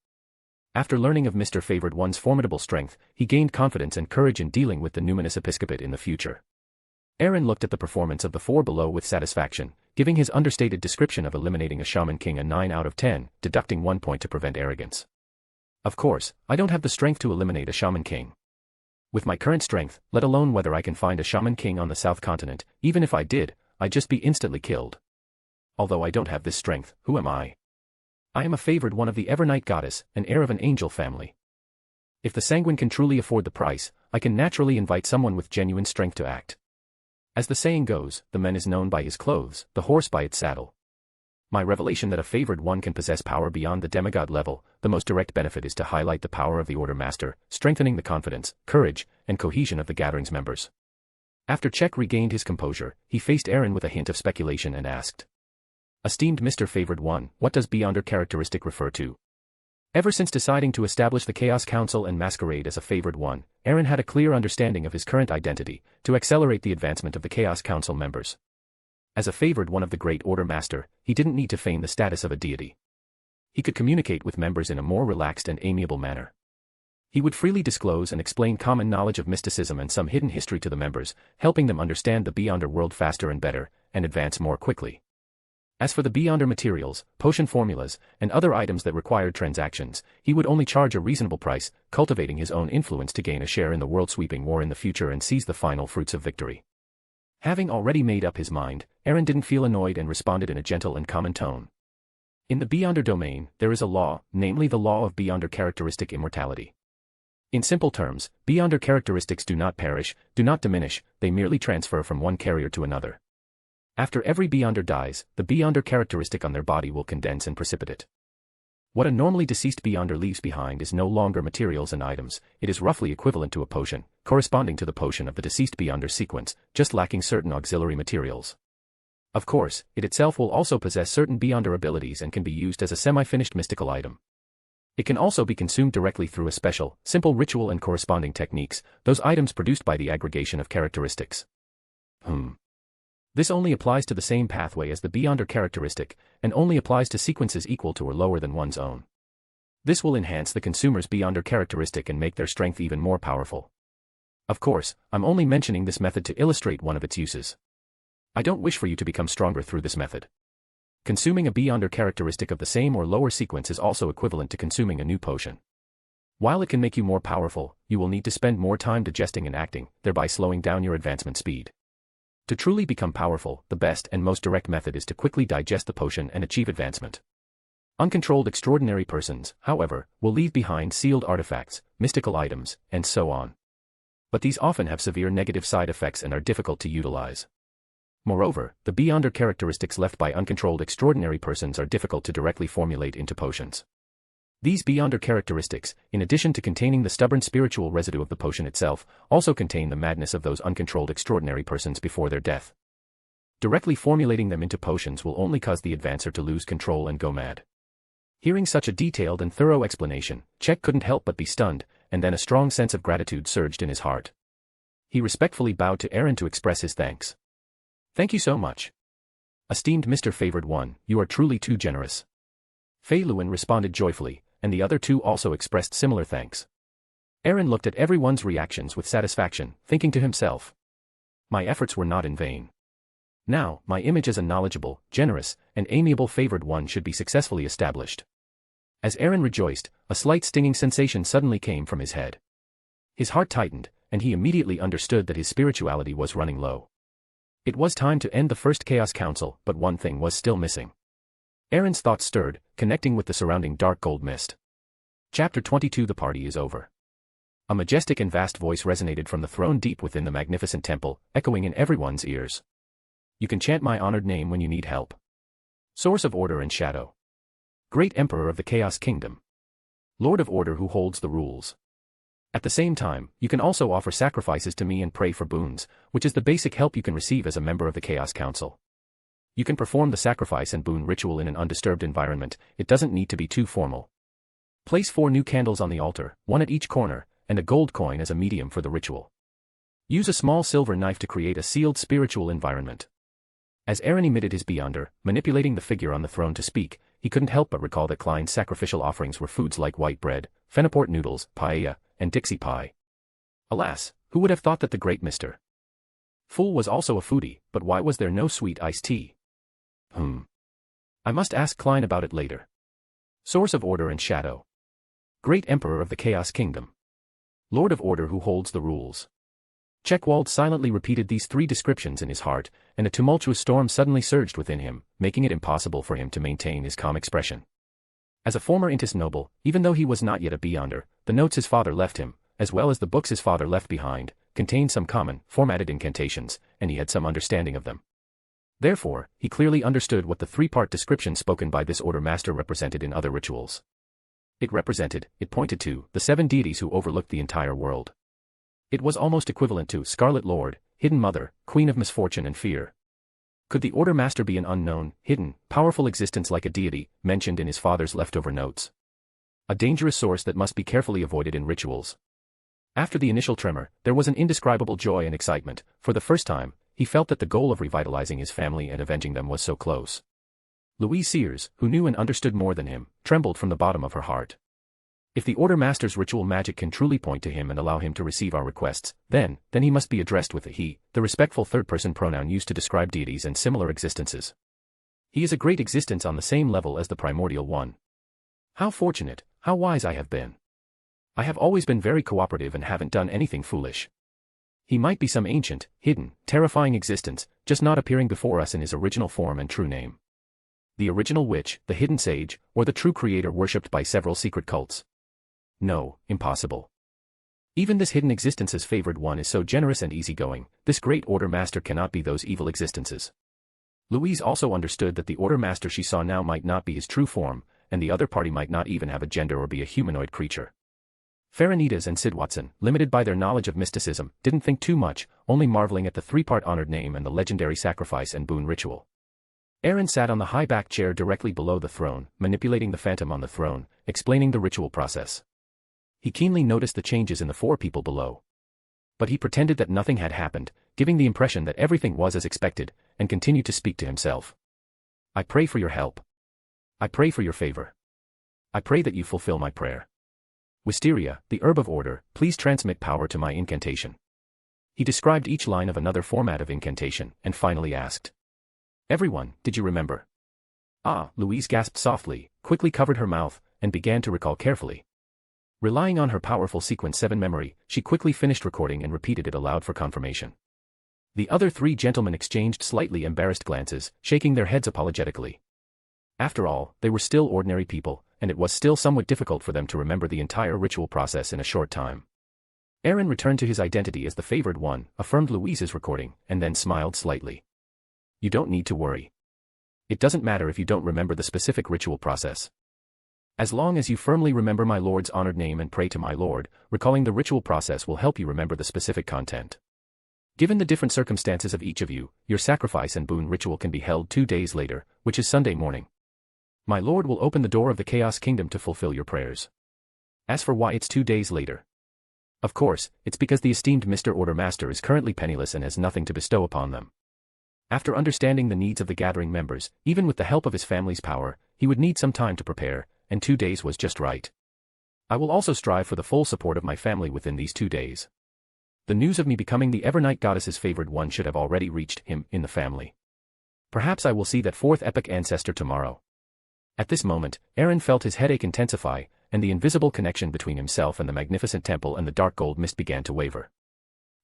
After learning of Mr. Favored One's formidable strength, he gained confidence and courage in dealing with the numinous episcopate in the future. Aaron looked at the performance of the 4 below with satisfaction, giving his understated description of eliminating a Shaman King a 9 out of 10, deducting 1 point to prevent arrogance. Of course, I don't have the strength to eliminate a Shaman King. With my current strength, let alone whether I can find a Shaman King on the South Continent, even if I did, I'd just be instantly killed. Although I don't have this strength, who am I? I am a favored one of the Evernight Goddess, an heir of an angel family. If the Sanguine can truly afford the price, I can naturally invite someone with genuine strength to act. As the saying goes, the man is known by his clothes, the horse by its saddle. My revelation that a favored one can possess power beyond the demigod level, the most direct benefit is to highlight the power of the Order Master, strengthening the confidence, courage, and cohesion of the gathering's members. After Check regained his composure, he faced Aaron with a hint of speculation and asked. Esteemed Mr. Favored One, what does beyonder characteristic refer to? Ever since deciding to establish the Chaos Council and masquerade as a favored one, Aaron had a clear understanding of his current identity, to accelerate the advancement of the Chaos Council members. As a favored one of the Great Order Master, he didn't need to feign the status of a deity. He could communicate with members in a more relaxed and amiable manner. He would freely disclose and explain common knowledge of mysticism and some hidden history to the members, helping them understand the Beyonder world faster and better, and advance more quickly. As for the Beyonder materials, potion formulas, and other items that required transactions, he would only charge a reasonable price, cultivating his own influence to gain a share in the world-sweeping war in the future and seize the final fruits of victory. Having already made up his mind, Aaron didn't feel annoyed and responded in a gentle and common tone. In the Beyonder domain, there is a law, namely the law of Beyonder characteristic immortality. In simple terms, Beyonder characteristics do not perish, do not diminish, they merely transfer from one carrier to another. After every Beyonder dies, the Beyonder characteristic on their body will condense and precipitate. What a normally deceased Beyonder leaves behind is no longer materials and items, it is roughly equivalent to a potion, corresponding to the potion of the deceased Beyonder sequence, just lacking certain auxiliary materials. Of course, it itself will also possess certain Beyonder abilities and can be used as a semi-finished mystical item. It can also be consumed directly through a special, simple ritual and corresponding techniques, those items produced by the aggregation of characteristics. This only applies to the same pathway as the Beyonder characteristic, and only applies to sequences equal to or lower than one's own. This will enhance the consumer's Beyonder characteristic and make their strength even more powerful. Of course, I'm only mentioning this method to illustrate one of its uses. I don't wish for you to become stronger through this method. Consuming a Beyonder characteristic of the same or lower sequence is also equivalent to consuming a new potion. While it can make you more powerful, you will need to spend more time digesting and acting, thereby slowing down your advancement speed. To truly become powerful, the best and most direct method is to quickly digest the potion and achieve advancement. Uncontrolled extraordinary persons, however, will leave behind sealed artifacts, mystical items, and so on. But these often have severe negative side effects and are difficult to utilize. Moreover, the beyonder characteristics left by uncontrolled extraordinary persons are difficult to directly formulate into potions. These beyonder characteristics, in addition to containing the stubborn spiritual residue of the potion itself, also contain the madness of those uncontrolled extraordinary persons before their death. Directly formulating them into potions will only cause the advancer to lose control and go mad. Hearing such a detailed and thorough explanation, Check couldn't help but be stunned, and then a strong sense of gratitude surged in his heart. He respectfully bowed to Aaron to express his thanks. "Thank you so much. Esteemed Mr. Favored One, you are truly too generous." Fei Luan responded joyfully, and the other two also expressed similar thanks. Aaron looked at everyone's reactions with satisfaction, thinking to himself, "My efforts were not in vain. Now, my image as a knowledgeable, generous, and amiable favored one should be successfully established." As Aaron rejoiced, a slight stinging sensation suddenly came from his head. His heart tightened, and he immediately understood that his spirituality was running low. It was time to end the first Chaos Council, but one thing was still missing. Aaron's thoughts stirred, connecting with the surrounding dark gold mist. Chapter 22. The party is over. A majestic and vast voice resonated from the throne deep within the magnificent temple, echoing in everyone's ears. "You can chant my honored name when you need help. Source of order and shadow. Great Emperor of the Chaos Kingdom. Lord of Order who holds the rules. At the same time, you can also offer sacrifices to me and pray for boons, which is the basic help you can receive as a member of the Chaos Council. You can perform the sacrifice and boon ritual in an undisturbed environment, it doesn't need to be too formal. Place 4 new candles on the altar, 1 at each corner, and a gold coin as a medium for the ritual. Use a small silver knife to create a sealed spiritual environment." As Aaron emitted his beyonder, manipulating the figure on the throne to speak, he couldn't help but recall that Klein's sacrificial offerings were foods like white bread, fenaport noodles, paella, and Dixie pie. Alas, who would have thought that the great Mr. Fool was also a foodie, but why was there no sweet iced tea? I must ask Klein about it later. Source of order and shadow. Great Emperor of the Chaos Kingdom. Lord of Order who holds the rules. Checkerwald silently repeated these 3 descriptions in his heart, and a tumultuous storm suddenly surged within him, making it impossible for him to maintain his calm expression. As a former Intis noble, even though he was not yet a beyonder, the notes his father left him, as well as the books his father left behind, contained some common, formatted incantations, and he had some understanding of them. Therefore, he clearly understood what the 3-part description spoken by this order master represented in other rituals. It pointed to, the 7 deities who overlooked the entire world. It was almost equivalent to Scarlet Lord, Hidden Mother, Queen of Misfortune and Fear. Could the Order Master be an unknown, hidden, powerful existence like a deity, mentioned in his father's leftover notes? A dangerous source that must be carefully avoided in rituals. After the initial tremor, there was an indescribable joy and excitement. For the first time, he felt that the goal of revitalizing his family and avenging them was so close. Louise Sears, who knew and understood more than him, trembled from the bottom of her heart. If the Order Master's ritual magic can truly point to him and allow him to receive our requests, then he must be addressed with a he, the respectful third-person pronoun used to describe deities and similar existences. He is a great existence on the same level as the primordial one. How fortunate, how wise I have been. I have always been very cooperative and haven't done anything foolish. He might be some ancient, hidden, terrifying existence, just not appearing before us in his original form and true name. The original witch, the hidden sage, or the true creator worshipped by several secret cults. No, impossible. Even this hidden existence's favored one is so generous and easygoing, this great Order Master cannot be those evil existences. Louise also understood that the Order Master she saw now might not be his true form, and the other party might not even have a gender or be a humanoid creature. Faranitas and Sid Watson, limited by their knowledge of mysticism, didn't think too much, only marveling at the 3-part honored name and the legendary sacrifice and boon ritual. Aaron sat on the high-backed chair directly below the throne, manipulating the phantom on the throne, explaining the ritual process. He keenly noticed the changes in the 4 people below. But he pretended that nothing had happened, giving the impression that everything was as expected, and continued to speak to himself. "I pray for your help. I pray for your favor. I pray that you fulfill my prayer. Wisteria, the herb of order, please transmit power to my incantation." He described each line of another format of incantation, and finally asked, "Everyone, did you remember?" "Ah," Louise gasped softly, quickly covered her mouth, and began to recall carefully. Relying on her powerful Sequence 7 memory, she quickly finished recording and repeated it aloud for confirmation. The other 3 gentlemen exchanged slightly embarrassed glances, shaking their heads apologetically. After all, they were still ordinary people, and it was still somewhat difficult for them to remember the entire ritual process in a short time. Aaron returned to his identity as the favored one, affirmed Louise's recording, and then smiled slightly. You don't need to worry. It doesn't matter if you don't remember the specific ritual process. As long as you firmly remember my lord's honored name and pray to my lord, recalling the ritual process will help you remember the specific content. Given the different circumstances of each of you, your sacrifice and boon ritual can be held 2 days later, which is Sunday morning. My lord will open the door of the Chaos Kingdom to fulfill your prayers. As for why it's 2 days later. Of course, it's because the esteemed Mr. Order Master is currently penniless and has nothing to bestow upon them. After understanding the needs of the gathering members, even with the help of his family's power, he would need some time to prepare, and 2 days was just right. I will also strive for the full support of my family within these 2 days. The news of me becoming the Evernight Goddess's favored one should have already reached him in the family. Perhaps I will see that fourth epic ancestor tomorrow. At this moment, Aaron felt his headache intensify, and the invisible connection between himself and the magnificent temple and the dark gold mist began to waver.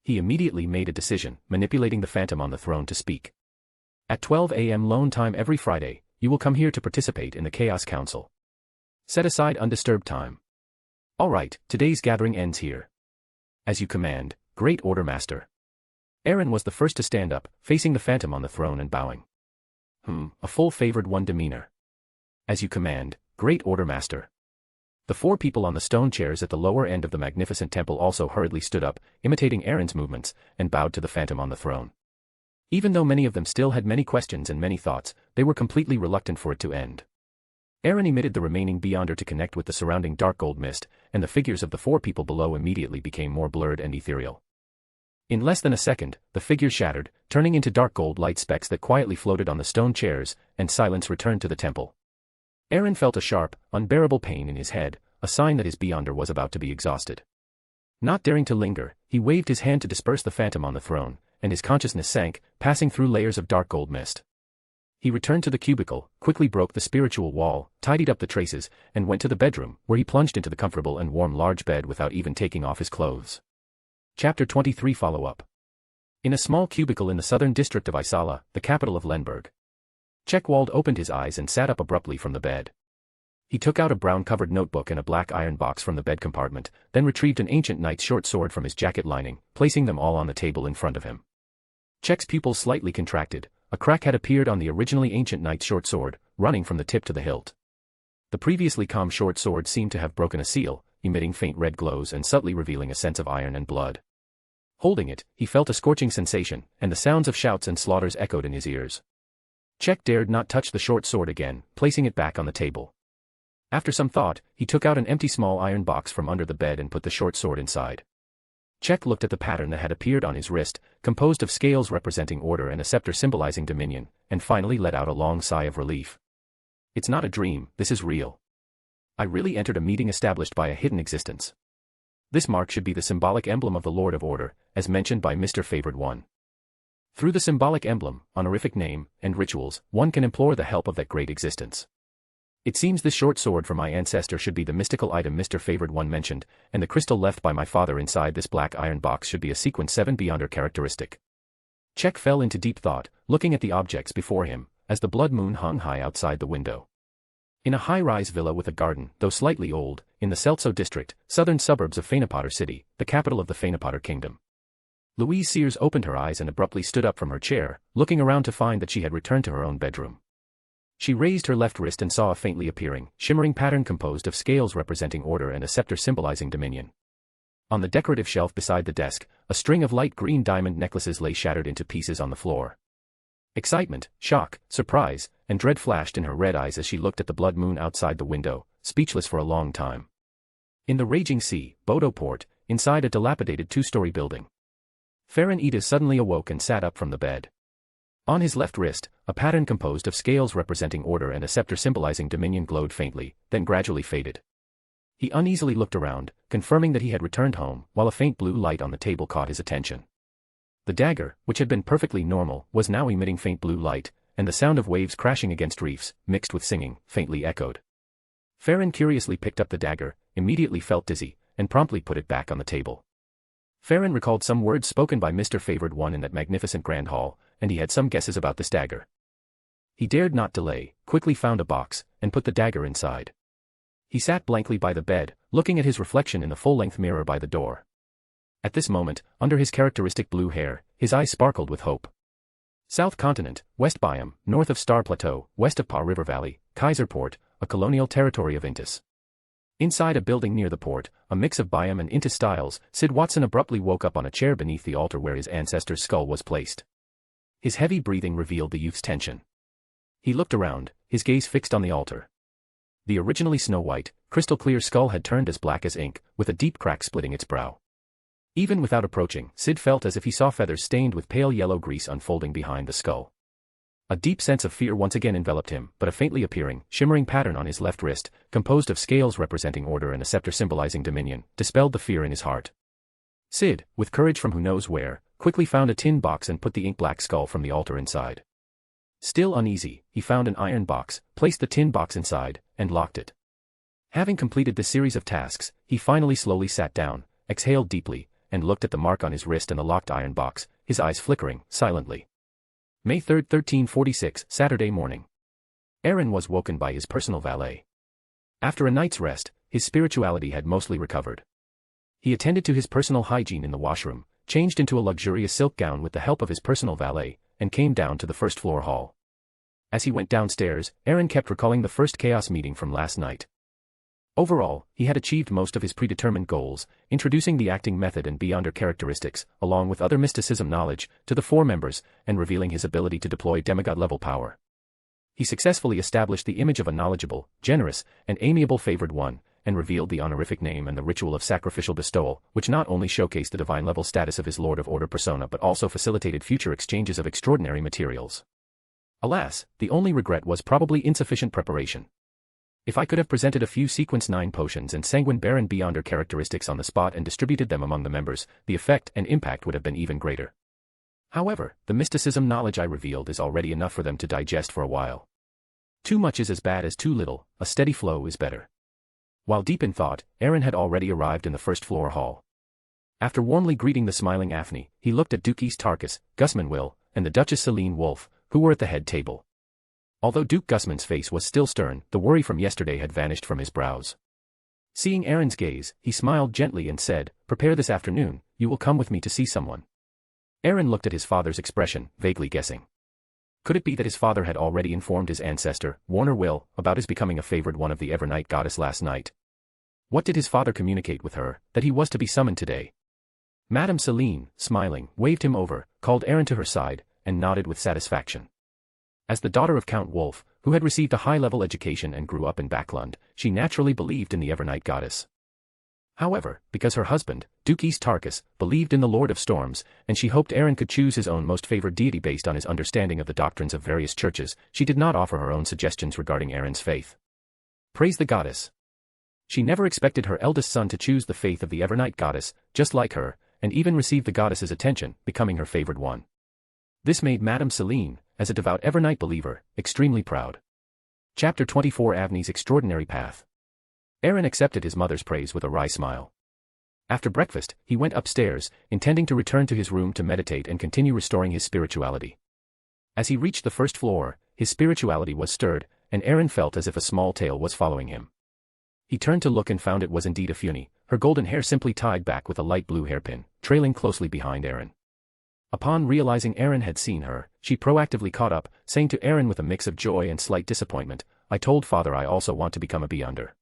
He immediately made a decision, manipulating the phantom on the throne to speak. At 12 a.m. Loan time every Friday, you will come here to participate in the Chaos Council. Set aside undisturbed time. Alright, today's gathering ends here. As you command, Great Order Master. Aaron was the first to stand up, facing the phantom on the throne and bowing. A full favored one demeanor. As you command, Great Order Master. The 4 people on the stone chairs at the lower end of the magnificent temple also hurriedly stood up, imitating Aaron's movements, and bowed to the phantom on the throne. Even though many of them still had many questions and many thoughts, they were completely reluctant for it to end. Aaron emitted the remaining Beyonder to connect with the surrounding dark gold mist, and the figures of the 4 people below immediately became more blurred and ethereal. In less than a second, the figures shattered, turning into dark gold light specks that quietly floated on the stone chairs, and silence returned to the temple. Aaron felt a sharp, unbearable pain in his head, a sign that his Beyonder was about to be exhausted. Not daring to linger, he waved his hand to disperse the phantom on the throne, and his consciousness sank, passing through layers of dark gold mist. He returned to the cubicle, quickly broke the spiritual wall, tidied up the traces, and went to the bedroom, where he plunged into the comfortable and warm large bed without even taking off his clothes. Chapter 23 Follow-up. In a small cubicle in the southern district of Isala, the capital of Lenberg. Checkerwald opened his eyes and sat up abruptly from the bed. He took out a brown-covered notebook and a black iron box from the bed compartment, then retrieved an ancient knight's short sword from his jacket lining, placing them all on the table in front of him. Check's pupils slightly contracted. A crack had appeared on the originally ancient knight's short sword, running from the tip to the hilt. The previously calm short sword seemed to have broken a seal, emitting faint red glows and subtly revealing a sense of iron and blood. Holding it, he felt a scorching sensation, and the sounds of shouts and slaughters echoed in his ears. Check dared not touch the short sword again, placing it back on the table. After some thought, he took out an empty small iron box from under the bed and put the short sword inside. Check looked at the pattern that had appeared on his wrist, composed of scales representing order and a scepter symbolizing dominion, and finally let out a long sigh of relief. It's not a dream, this is real. I really entered a meeting established by a hidden existence. This mark should be the symbolic emblem of the Lord of Order, as mentioned by Mr. Favored One. Through the symbolic emblem, honorific name, and rituals, one can implore the help of that great existence. It seems this short sword for my ancestor should be the mystical item Mr. Favored One mentioned, and the crystal left by my father inside this black iron box should be a sequence 7 Beyonder characteristic. Check fell into deep thought, looking at the objects before him, as the blood moon hung high outside the window. In a high-rise villa with a garden, though slightly old, in the Seltso district, southern suburbs of Fainapotter City, the capital of the Fainapotter Kingdom. Louise Sears opened her eyes and abruptly stood up from her chair, looking around to find that she had returned to her own bedroom. She raised her left wrist and saw a faintly appearing, shimmering pattern composed of scales representing order and a scepter symbolizing dominion. On the decorative shelf beside the desk, a string of light green diamond necklaces lay shattered into pieces on the floor. Excitement, shock, surprise, and dread flashed in her red eyes as she looked at the blood moon outside the window, speechless for a long time. In the raging sea, Bodo Port, inside a dilapidated 2-story building. Farron Ida suddenly awoke and sat up from the bed. On his left wrist, a pattern composed of scales representing order and a scepter symbolizing dominion glowed faintly, then gradually faded. He uneasily looked around, confirming that he had returned home, while a faint blue light on the table caught his attention. The dagger, which had been perfectly normal, was now emitting faint blue light, and the sound of waves crashing against reefs, mixed with singing, faintly echoed. Farron curiously picked up the dagger, immediately felt dizzy, and promptly put it back on the table. Farron recalled some words spoken by Mr. Favored One in that magnificent grand hall, and he had some guesses about this dagger. He dared not delay, quickly found a box, and put the dagger inside. He sat blankly by the bed, looking at his reflection in the full-length mirror by the door. At this moment, under his characteristic blue hair, his eyes sparkled with hope. South Continent, West Biome, north of Star Plateau, west of Pa River Valley, Kaiserport, a colonial territory of Intis. Inside a building near the port, a mix of Biome and Intis styles, Sid Watson abruptly woke up on a chair beneath the altar where his ancestor's skull was placed. His heavy breathing revealed the youth's tension. He looked around, his gaze fixed on the altar. The originally snow-white, crystal-clear skull had turned as black as ink, with a deep crack splitting its brow. Even without approaching, Sid felt as if he saw feathers stained with pale yellow grease unfolding behind the skull. A deep sense of fear once again enveloped him, but a faintly appearing, shimmering pattern on his left wrist, composed of scales representing order and a scepter symbolizing dominion, dispelled the fear in his heart. Sid, with courage from who knows where, quickly found a tin box and put the ink-black skull from the altar inside. Still uneasy, he found an iron box, placed the tin box inside, and locked it. Having completed this series of tasks, he finally slowly sat down, exhaled deeply, and looked at the mark on his wrist and the locked iron box, his eyes flickering, silently. May 3, 1346, Saturday morning. Aaron was woken by his personal valet. After a night's rest, his spirituality had mostly recovered. He attended to his personal hygiene in the washroom, changed into a luxurious silk gown with the help of his personal valet, and came down to the first-floor hall. As he went downstairs, Aaron kept recalling the first chaos meeting from last night. Overall, he had achieved most of his predetermined goals, introducing the acting method and beyonder characteristics, along with other mysticism knowledge, to the four members, and revealing his ability to deploy demigod-level power. He successfully established the image of a knowledgeable, generous, and amiable favored one, and revealed the honorific name and the ritual of sacrificial bestowal, which not only showcased the divine-level status of his Lord of Order persona but also facilitated future exchanges of extraordinary materials. Alas, the only regret was probably insufficient preparation. If I could have presented a few Sequence 9 potions and Sanguine Baron Beyonder characteristics on the spot and distributed them among the members, the effect and impact would have been even greater. However, the mysticism knowledge I revealed is already enough for them to digest for a while. Too much is as bad as too little, a steady flow is better. While deep in thought, Aaron had already arrived in the first-floor hall. After warmly greeting the smiling Afni, he looked at Duke East Tarkus, Gusman Will, and the Duchess Celine Wolf, who were at the head table. Although Duke Gusman's face was still stern, the worry from yesterday had vanished from his brows. Seeing Aaron's gaze, he smiled gently and said, "Prepare this afternoon, you will come with me to see someone." Aaron looked at his father's expression, vaguely guessing. Could it be that his father had already informed his ancestor, Varnner Will, about his becoming a favored one of the Evernight goddess last night? What did his father communicate with her, that he was to be summoned today? Madame Celine, smiling, waved him over, called Aaron to her side, and nodded with satisfaction. As the daughter of Count Wolf, who had received a high-level education and grew up in Backland, she naturally believed in the Evernight goddess. However, because her husband, Duke East Tarkus, believed in the Lord of Storms, and she hoped Aaron could choose his own most favored deity based on his understanding of the doctrines of various churches, she did not offer her own suggestions regarding Aaron's faith. Praise the goddess. She never expected her eldest son to choose the faith of the Evernight goddess, just like her, and even receive the goddess's attention, becoming her favored one. This made Madame Celine, as a devout Evernight believer, extremely proud. Chapter 24 Avni's Extraordinary Path. Aaron accepted his mother's praise with a wry smile. After breakfast, he went upstairs, intending to return to his room to meditate and continue restoring his spirituality. As he reached the first floor, his spirituality was stirred, and Aaron felt as if a small tail was following him. He turned to look and found it was indeed Afuni, her golden hair simply tied back with a light blue hairpin, trailing closely behind Aaron. Upon realizing Aaron had seen her, she proactively caught up, saying to Aaron with a mix of joy and slight disappointment, "I told Father I also want to become a Beyonder.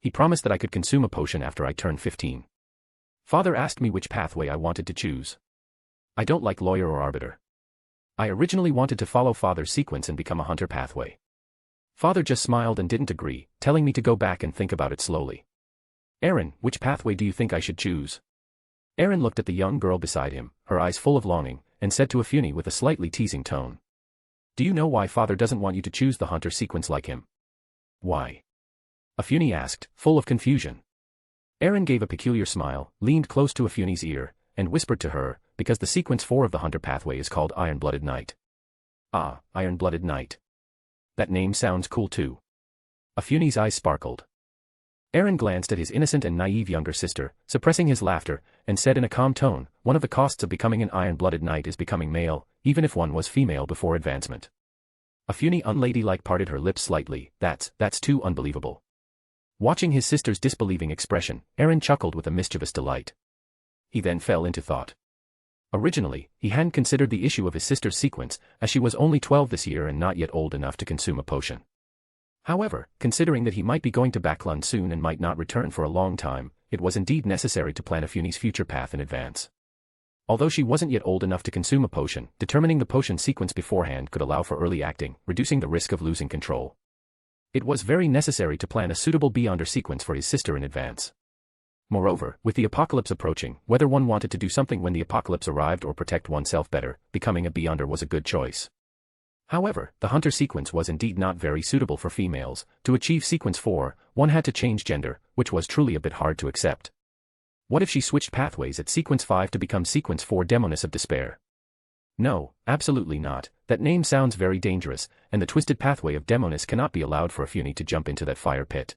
He promised that I could consume a potion after I turned 15. Father asked me which pathway I wanted to choose. I don't like lawyer or arbiter. I originally wanted to follow Father's sequence and become a hunter pathway. Father just smiled and didn't agree, telling me to go back and think about it slowly. Aaron, which pathway do you think I should choose?" Aaron looked at the young girl beside him, her eyes full of longing, and said to Afuni with a slightly teasing tone, "Do you know why Father doesn't want you to choose the hunter sequence like him?" "Why?" Afuni asked, full of confusion. Aaron gave a peculiar smile, leaned close to Afuni's ear, and whispered to her, "Because the sequence 4 of the hunter pathway is called Iron-Blooded Knight." "Ah, Iron-Blooded Knight. That name sounds cool too." Afuni's eyes sparkled. Aaron glanced at his innocent and naive younger sister, suppressing his laughter, and said in a calm tone, "One of the costs of becoming an Iron-Blooded Knight is becoming male, even if one was female before advancement." Afuni unladylike parted her lips slightly, that's too unbelievable." Watching his sister's disbelieving expression, Aaron chuckled with a mischievous delight. He then fell into thought. Originally, he hadn't considered the issue of his sister's sequence, as she was only 12 this year and not yet old enough to consume a potion. However, considering that he might be going to Backland soon and might not return for a long time, it was indeed necessary to plan Afuni's future path in advance. Although she wasn't yet old enough to consume a potion, determining the potion sequence beforehand could allow for early acting, reducing the risk of losing control. It was very necessary to plan a suitable Beyonder sequence for his sister in advance. Moreover, with the apocalypse approaching, whether one wanted to do something when the apocalypse arrived or protect oneself better, becoming a Beyonder was a good choice. However, the hunter sequence was indeed not very suitable for females. To achieve sequence 4, one had to change gender, which was truly a bit hard to accept. What if she switched pathways at sequence 5 to become sequence 4 Demoness of Despair? No, absolutely not. That name sounds very dangerous, and the twisted pathway of Demoness cannot be allowed for Afuni to jump into that fire pit.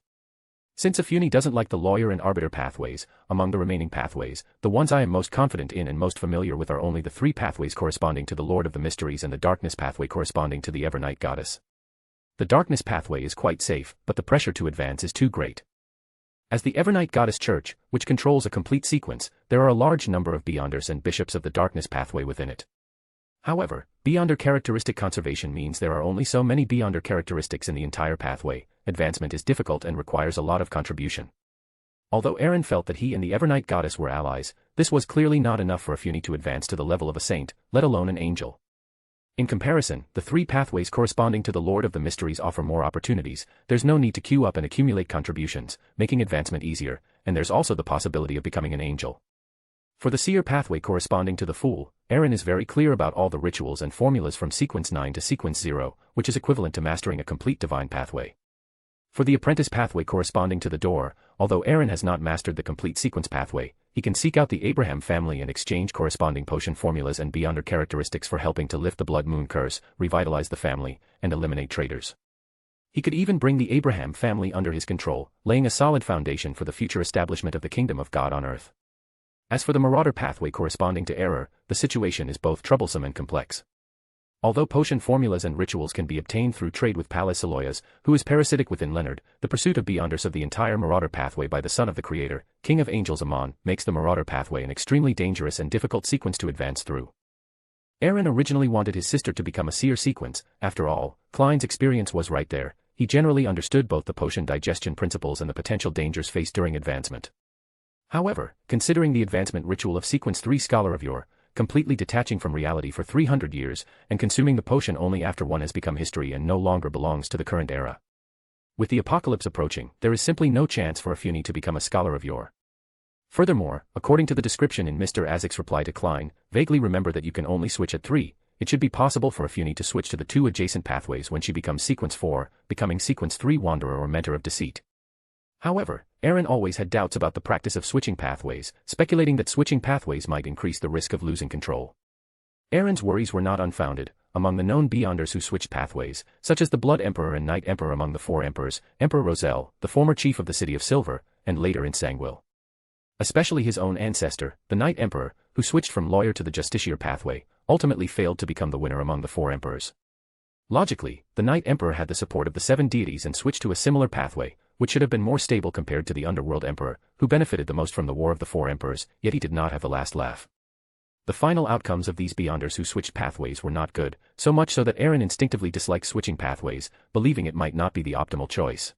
Since Afuni doesn't like the lawyer and arbiter pathways, among the remaining pathways, the ones I am most confident in and most familiar with are only the 3 pathways corresponding to the Lord of the Mysteries and the Darkness pathway corresponding to the Evernight Goddess. The Darkness pathway is quite safe, but the pressure to advance is too great. As the Evernight Goddess Church, which controls a complete sequence, there are a large number of Beyonders and Bishops of the Darkness pathway within it. However, Beyonder characteristic conservation means there are only so many Beyonder characteristics in the entire pathway. Advancement is difficult and requires a lot of contribution. Although Aaron felt that he and the Evernight Goddess were allies, this was clearly not enough for Afuni to advance to the level of a saint, let alone an angel. In comparison, the 3 pathways corresponding to the Lord of the Mysteries offer more opportunities. There's no need to queue up and accumulate contributions, making advancement easier, and there's also the possibility of becoming an angel. For the Seer pathway corresponding to the Fool, Aaron is very clear about all the rituals and formulas from sequence 9 to sequence 0, which is equivalent to mastering a complete divine pathway. For the Apprentice pathway corresponding to the Door, although Aaron has not mastered the complete sequence pathway, he can seek out the Abraham family and exchange corresponding potion formulas and Beyonder characteristics for helping to lift the Blood Moon curse, revitalize the family, and eliminate traitors. He could even bring the Abraham family under his control, laying a solid foundation for the future establishment of the kingdom of God on earth. As for the Marauder pathway corresponding to Error, the situation is both troublesome and complex. Although potion formulas and rituals can be obtained through trade with Pallas Saloyas, who is parasitic within Leonard, the pursuit of Beyonders of the entire Marauder pathway by the son of the Creator, King of Angels Amon, makes the Marauder pathway an extremely dangerous and difficult sequence to advance through. Aaron originally wanted his sister to become a seer sequence. After all, Klein's experience was right there. He generally understood both the potion digestion principles and the potential dangers faced during advancement. However, considering the advancement ritual of sequence 3 Scholar of Yore, completely detaching from reality for 300 years, and consuming the potion only after one has become history and no longer belongs to the current era. With the apocalypse approaching, there is simply no chance for Afuni to become a Scholar of Yore. Furthermore, according to the description in Mr. Azik's reply to Klein, vaguely remember that you can only switch at 3, it should be possible for Afuni to switch to the 2 adjacent pathways when she becomes sequence 4, becoming sequence 3 Wanderer or Mentor of Deceit. However, Aaron always had doubts about the practice of switching pathways, speculating that switching pathways might increase the risk of losing control. Aaron's worries were not unfounded. Among the known Beyonders who switched pathways, such as the Blood Emperor and Night Emperor among the 4 emperors, Emperor Roselle, the former chief of the City of Silver, and later in Sangwil. Especially his own ancestor, the Night Emperor, who switched from lawyer to the Justiciar pathway, ultimately failed to become the winner among the 4 emperors. Logically, the Night Emperor had the support of the 7 deities and switched to a similar pathway, which should have been more stable compared to the Underworld Emperor, who benefited the most from the War of the 4 Emperors, yet he did not have the last laugh. The final outcomes of these Beyonders who switched pathways were not good, so much so that Aaron instinctively disliked switching pathways, believing it might not be the optimal choice.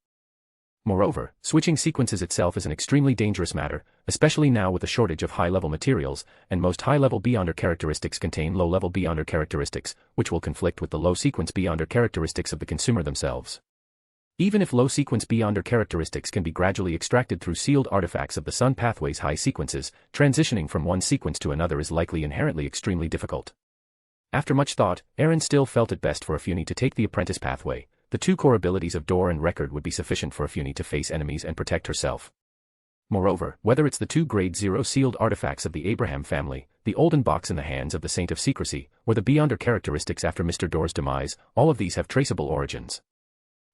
Moreover, switching sequences itself is an extremely dangerous matter, especially now with a shortage of high-level materials, and most high-level Beyonder characteristics contain low-level Beyonder characteristics, which will conflict with the low-sequence Beyonder characteristics of the consumer themselves. Even if low-sequence Beyonder characteristics can be gradually extracted through sealed artifacts of the Sun pathway's high sequences, transitioning from one sequence to another is likely inherently extremely difficult. After much thought, Aaron still felt it best for Afuni to take the Apprentice pathway. The 2 core abilities of Door and Record would be sufficient for Afuni to face enemies and protect herself. Moreover, whether it's the 2 grade 0 sealed artifacts of the Abraham family, the Olden box in the hands of the Saint of Secrecy, or the Beyonder characteristics after Mr. Door's demise, all of these have traceable origins.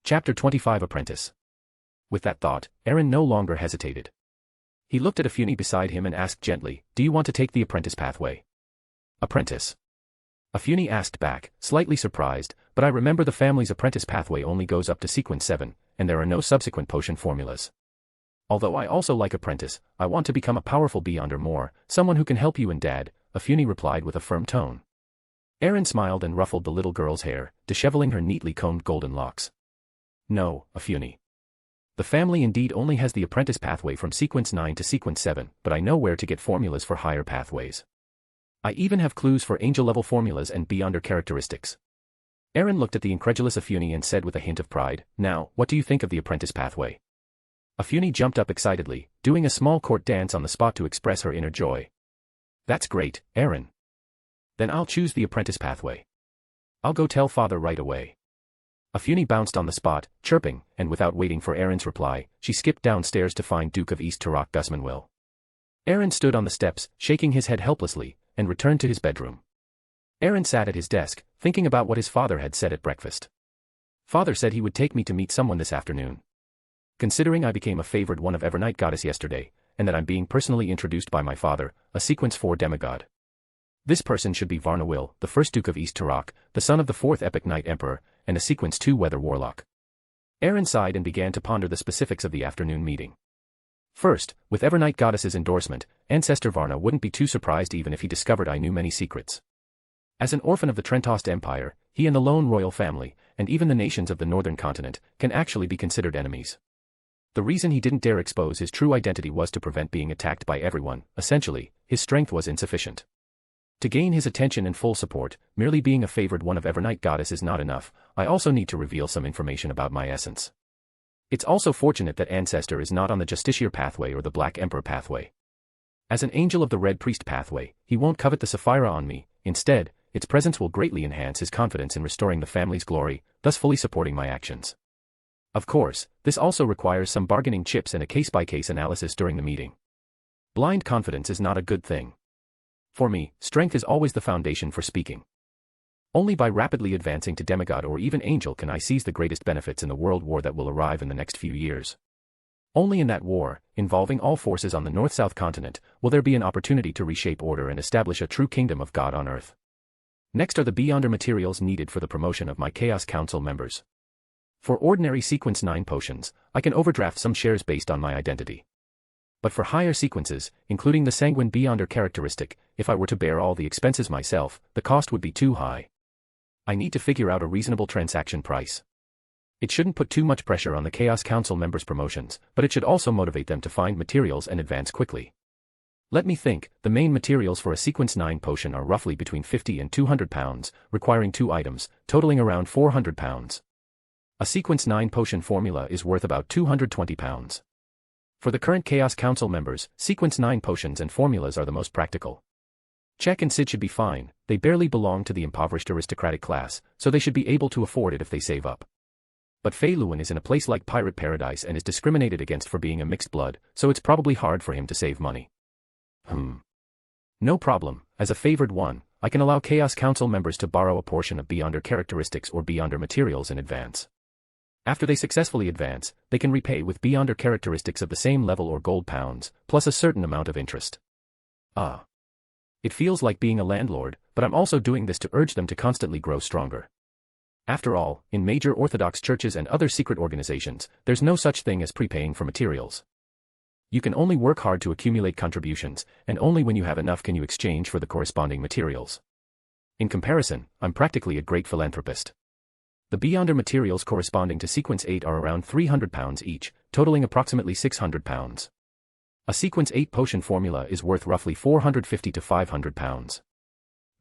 Chapter 25 Apprentice. With that thought, Aaron no longer hesitated. He looked at Afuni beside him and asked gently, "Do you want to take the Apprentice pathway?" "Apprentice?" Afuni asked back, slightly surprised, "But I remember the family's Apprentice pathway only goes up to sequence 7, and there are no subsequent potion formulas." Although I also like Apprentice, I want to become a powerful Beyonder more, someone who can help you and Dad, Afuni replied with a firm tone. Erin smiled and ruffled the little girl's hair, disheveling her neatly combed golden locks. No, Afuni. The family indeed only has the Apprentice pathway from Sequence 9 to Sequence 7, but I know where to get formulas for higher pathways. I even have clues for angel-level formulas and Beyonder characteristics. Erin looked at the incredulous Afuni and said with a hint of pride, now, what do you think of the Apprentice pathway? Afuni jumped up excitedly, doing a small court dance on the spot to express her inner joy. That's great, Erin. Then I'll choose the Apprentice pathway. I'll go tell Father right away. Afuni bounced on the spot, chirping, and without waiting for Erin's reply, she skipped downstairs to find Duke of East Turok Gusmanwill. Erin stood on the steps, shaking his head helplessly, and returned to his bedroom. Erin sat at his desk, thinking about what his father had said at breakfast. Father said he would take me to meet someone this afternoon. Considering I became a favored one of Evernight Goddess yesterday, and that I'm being personally introduced by my father, a Sequence 4 demigod. This person should be Varnner, the first Duke of East Turok, the son of the 4th Epic Knight Emperor, and a Sequence 2 Weather Warlock. Erin sighed and began to ponder the specifics of the afternoon meeting. First, with Evernight Goddess's endorsement, Ancestor Varnner wouldn't be too surprised even if he discovered I knew many secrets. As an orphan of the Trentost Empire, he and the Loen royal family, and even the nations of the northern continent, can actually be considered enemies. The reason he didn't dare expose his true identity was to prevent being attacked by everyone. Essentially, his strength was insufficient. To gain his attention and full support, merely being a favored one of Evernight Goddess is not enough. I also need to reveal some information about my essence. It's also fortunate that Ancestor is not on the Justiciar pathway or the Black Emperor pathway. As an Angel of the Red Priest pathway, he won't covet the Sapphira on me. Instead, its presence will greatly enhance his confidence in restoring the family's glory, thus fully supporting my actions. Of course, this also requires some bargaining chips and a case-by-case analysis during the meeting. Blind confidence is not a good thing. For me, strength is always the foundation for speaking. Only by rapidly advancing to demigod or even angel can I seize the greatest benefits in the world war that will arrive in the next few years. Only in that war, involving all forces on the north-south continent, will there be an opportunity to reshape order and establish a true kingdom of God on earth. Next are the Beyonder materials needed for the promotion of my Chaos Council members. For ordinary Sequence 9 potions, I can overdraft some shares based on my identity. But for higher sequences, including the Sanguine Beyonder characteristic, if I were to bear all the expenses myself, the cost would be too high. I need to figure out a reasonable transaction price. It shouldn't put too much pressure on the Chaos Council members' promotions, but it should also motivate them to find materials and advance quickly. Let me think, the main materials for a Sequence 9 potion are roughly between 50 and 200 pounds, requiring 2 items, totaling around 400 pounds. A Sequence 9 potion formula is worth about 220 pounds. For the current Chaos Council members, Sequence 9 potions and formulas are the most practical. Check and Sid should be fine, they barely belong to the impoverished aristocratic class, so they should be able to afford it if they save up. But Fei Luan is in a place like Pirate Paradise and is discriminated against for being a mixed blood, so it's probably hard for him to save money. No problem, as a favored one, I can allow Chaos Council members to borrow a portion of Beyonder characteristics or Beyonder materials in advance. After they successfully advance, they can repay with Beyonder characteristics of the same level or gold pounds, plus a certain amount of interest. It feels like being a landlord, but I'm also doing this to urge them to constantly grow stronger. After all, in major Orthodox churches and other secret organizations, there's no such thing as prepaying for materials. You can only work hard to accumulate contributions, and only when you have enough can you exchange for the corresponding materials. In comparison, I'm practically a great philanthropist. The Beyonder materials corresponding to Sequence 8 are around 300 pounds each, totaling approximately 600 pounds. A Sequence 8 potion formula is worth roughly 450 to 500 pounds.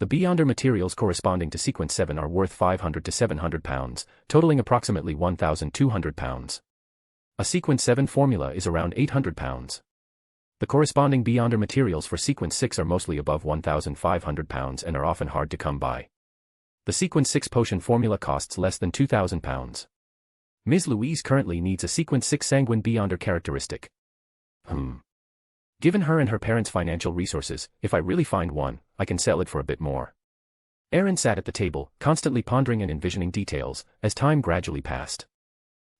The Beyonder materials corresponding to Sequence 7 are worth 500 to 700 pounds, totaling approximately 1,200 pounds. A Sequence 7 formula is around 800 pounds. The corresponding Beyonder materials for Sequence 6 are mostly above 1,500 pounds and are often hard to come by. The Sequence 6 potion formula costs less than 2,000 pounds. Ms. Louise currently needs a Sequence 6 Sanguine Beyonder characteristic. Given her and her parents' financial resources, if I really find one, I can sell it for a bit more. Erin sat at the table, constantly pondering and envisioning details, as time gradually passed.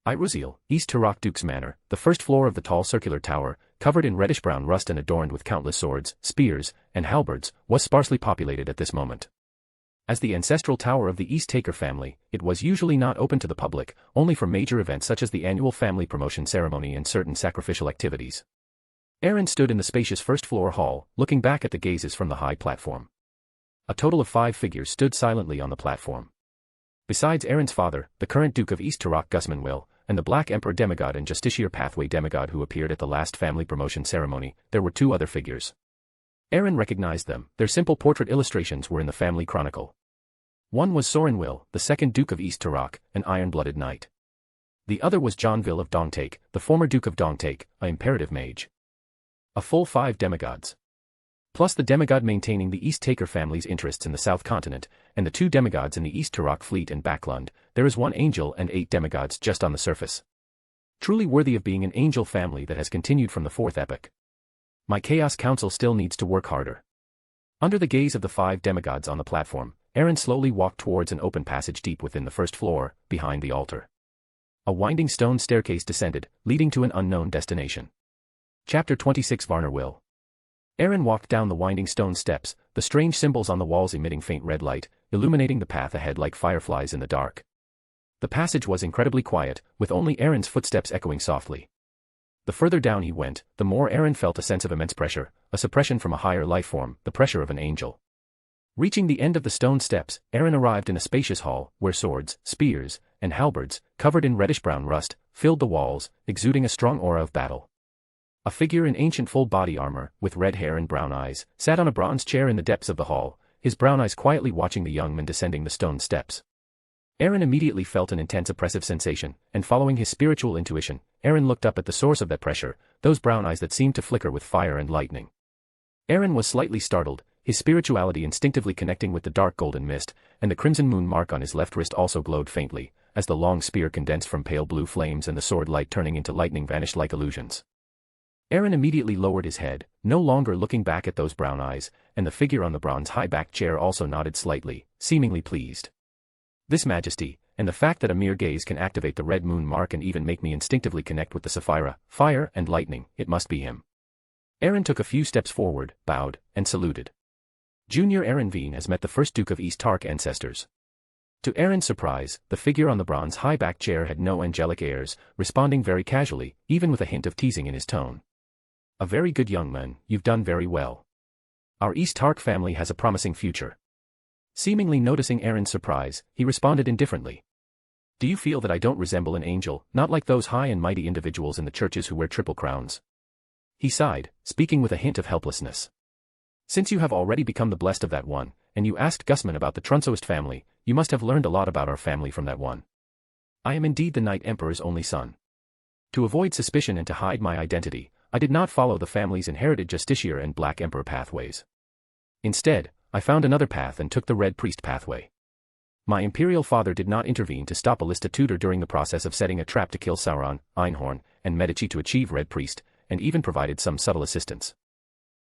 Repeal, East Turok Duke's Manor, the first floor of the tall circular tower, covered in reddish-brown rust and adorned with countless swords, spears, and halberds, was sparsely populated at this moment. As the ancestral tower of the East Taker family, it was usually not open to the public, only for major events such as the annual family promotion ceremony and certain sacrificial activities. Aaron stood in the spacious first-floor hall, looking back at the gazes from the high platform. A total of 5 figures stood silently on the platform. Besides Aaron's father, the current Duke of East Turok Gusman Will, and the Black Emperor demigod and Justiciar Pathway demigod who appeared at the last family promotion ceremony, there were 2 other figures. Aaron recognized them, their simple portrait illustrations were in the family chronicle. One was Soren Will, the second Duke of East Turok, an iron-blooded knight. The other was John Will of Dongtak, the former Duke of Dongtak, an imperative mage. A full 5 demigods. Plus the demigod maintaining the East Taker family's interests in the South Continent, and the 2 demigods in the East Turok fleet and Backland, there is 1 angel and 8 demigods just on the surface. Truly worthy of being an angel family that has continued from the 4th epoch. My Chaos Council still needs to work harder. Under the gaze of the 5 demigods on the platform, Aaron slowly walked towards an open passage deep within the first floor, behind the altar. A winding stone staircase descended, leading to an unknown destination. Chapter 26 Varnner Will. Aaron walked down the winding stone steps, the strange symbols on the walls emitting faint red light, illuminating the path ahead like fireflies in the dark. The passage was incredibly quiet, with only Aaron's footsteps echoing softly. The further down he went, the more Aaron felt a sense of immense pressure, a suppression from a higher life form, the pressure of an angel. Reaching the end of the stone steps, Aaron arrived in a spacious hall, where swords, spears, and halberds, covered in reddish-brown rust, filled the walls, exuding a strong aura of battle. A figure in ancient full-body armor, with red hair and brown eyes, sat on a bronze chair in the depths of the hall, his brown eyes quietly watching the young man descending the stone steps. Aaron immediately felt an intense oppressive sensation, and following his spiritual intuition, Aaron looked up at the source of that pressure, those brown eyes that seemed to flicker with fire and lightning. Aaron was slightly startled, his spirituality instinctively connecting with the dark golden mist, and the crimson moon mark on his left wrist also glowed faintly, as the long spear condensed from pale blue flames and the sword light turning into lightning vanished like illusions. Aaron immediately lowered his head, no longer looking back at those brown eyes, and the figure on the bronze high-backed chair also nodded slightly, seemingly pleased. This majesty, and the fact that a mere gaze can activate the red moon mark and even make me instinctively connect with the Sapphira, fire and lightning, it must be him. Aaron took a few steps forward, bowed, and saluted. Junior Aaron Veen has met the first Duke of East Tark ancestors. To Aaron's surprise, the figure on the bronze high-backed chair had no angelic airs, responding very casually, even with a hint of teasing in his tone. A very good young man, you've done very well. Our East Tark family has a promising future. Seemingly noticing Aaron's surprise, he responded indifferently. Do you feel that I don't resemble an angel, not like those high and mighty individuals in the churches who wear triple crowns? He sighed, speaking with a hint of helplessness. Since you have already become the blessed of that one, and you asked Gusman about the Trunsoist family, you must have learned a lot about our family from that one. I am indeed the Night Emperor's only son. To avoid suspicion and to hide my identity, I did not follow the family's inherited Justiciar and Black Emperor pathways. Instead, I found another path and took the Red Priest pathway. My imperial father did not intervene to stop Alista Tudor during the process of setting a trap to kill Sauron, Einhorn, and Medici to achieve Red Priest, and even provided some subtle assistance.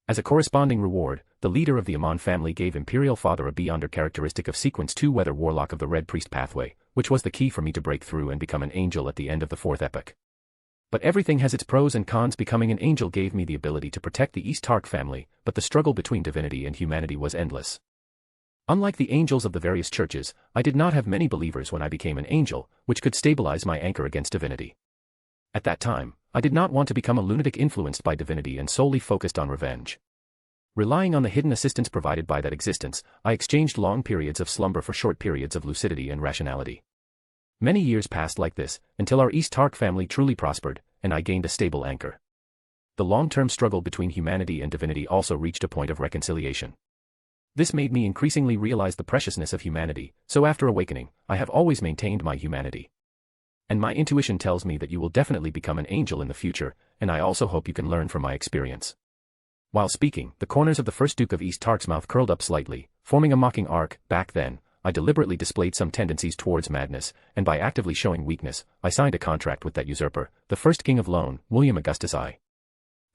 As a corresponding reward, the leader of the Amon family gave imperial father a beyonder characteristic of Sequence 2 Weather Warlock of the Red Priest pathway, which was the key for me to break through and become an angel at the end of the 4th epoch. But everything has its pros and cons. Becoming an angel gave me the ability to protect the East Tark family, but the struggle between divinity and humanity was endless. Unlike the angels of the various churches, I did not have many believers when I became an angel, which could stabilize my anchor against divinity. At that time, I did not want to become a lunatic influenced by divinity and solely focused on revenge. Relying on the hidden assistance provided by that existence, I exchanged long periods of slumber for short periods of lucidity and rationality. Many years passed like this, until our East Tark family truly prospered, and I gained a stable anchor. The long-term struggle between humanity and divinity also reached a point of reconciliation. This made me increasingly realize the preciousness of humanity, so after awakening, I have always maintained my humanity. And my intuition tells me that you will definitely become an angel in the future, and I also hope you can learn from my experience. While speaking, the corners of the first Duke of East Tark's mouth curled up slightly, forming a mocking arc. Back then, I deliberately displayed some tendencies towards madness, and by actively showing weakness, I signed a contract with that usurper, the first King of Loen, William Augustus I.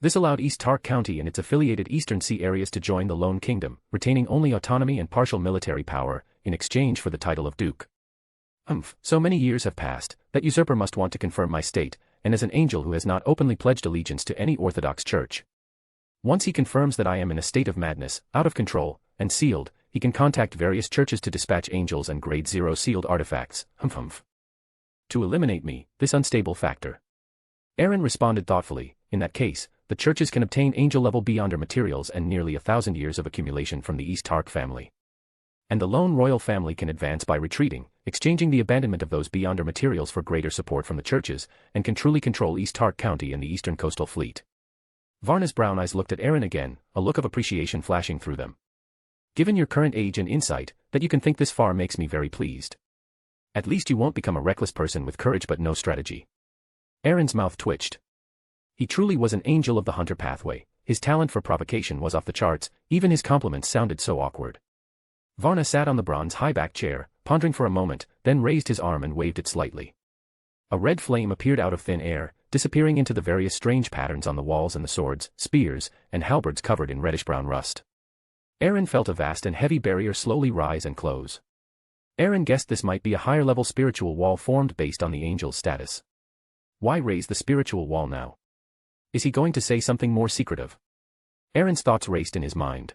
This allowed East Tark County and its affiliated Eastern Sea areas to join the Loen Kingdom, retaining only autonomy and partial military power, in exchange for the title of Duke. So many years have passed, that usurper must want to confirm my state, and as an angel who has not openly pledged allegiance to any Orthodox church. Once he confirms that I am in a state of madness, out of control, and sealed, he can contact various churches to dispatch angels and grade 0 sealed artifacts, to eliminate me, this unstable factor. Aaron responded thoughtfully, in that case, the churches can obtain angel-level Beyonder materials and nearly 1,000 years of accumulation from the East Tark family. And the lone royal family can advance by retreating, exchanging the abandonment of those Beyonder materials for greater support from the churches, and can truly control East Tark County and the Eastern Coastal Fleet. Varner's brown eyes looked at Aaron again, a look of appreciation flashing through them. Given your current age and insight, that you can think this far makes me very pleased. At least you won't become a reckless person with courage but no strategy. Aaron's mouth twitched. He truly was an angel of the hunter pathway, his talent for provocation was off the charts, even his compliments sounded so awkward. Varner sat on the bronze high-back chair, pondering for a moment, then raised his arm and waved it slightly. A red flame appeared out of thin air, disappearing into the various strange patterns on the walls and the swords, spears, and halberds covered in reddish-brown rust. Aaron felt a vast and heavy barrier slowly rise and close. Aaron guessed this might be a higher-level spiritual wall formed based on the angel's status. Why raise the spiritual wall now? Is he going to say something more secretive? Aaron's thoughts raced in his mind.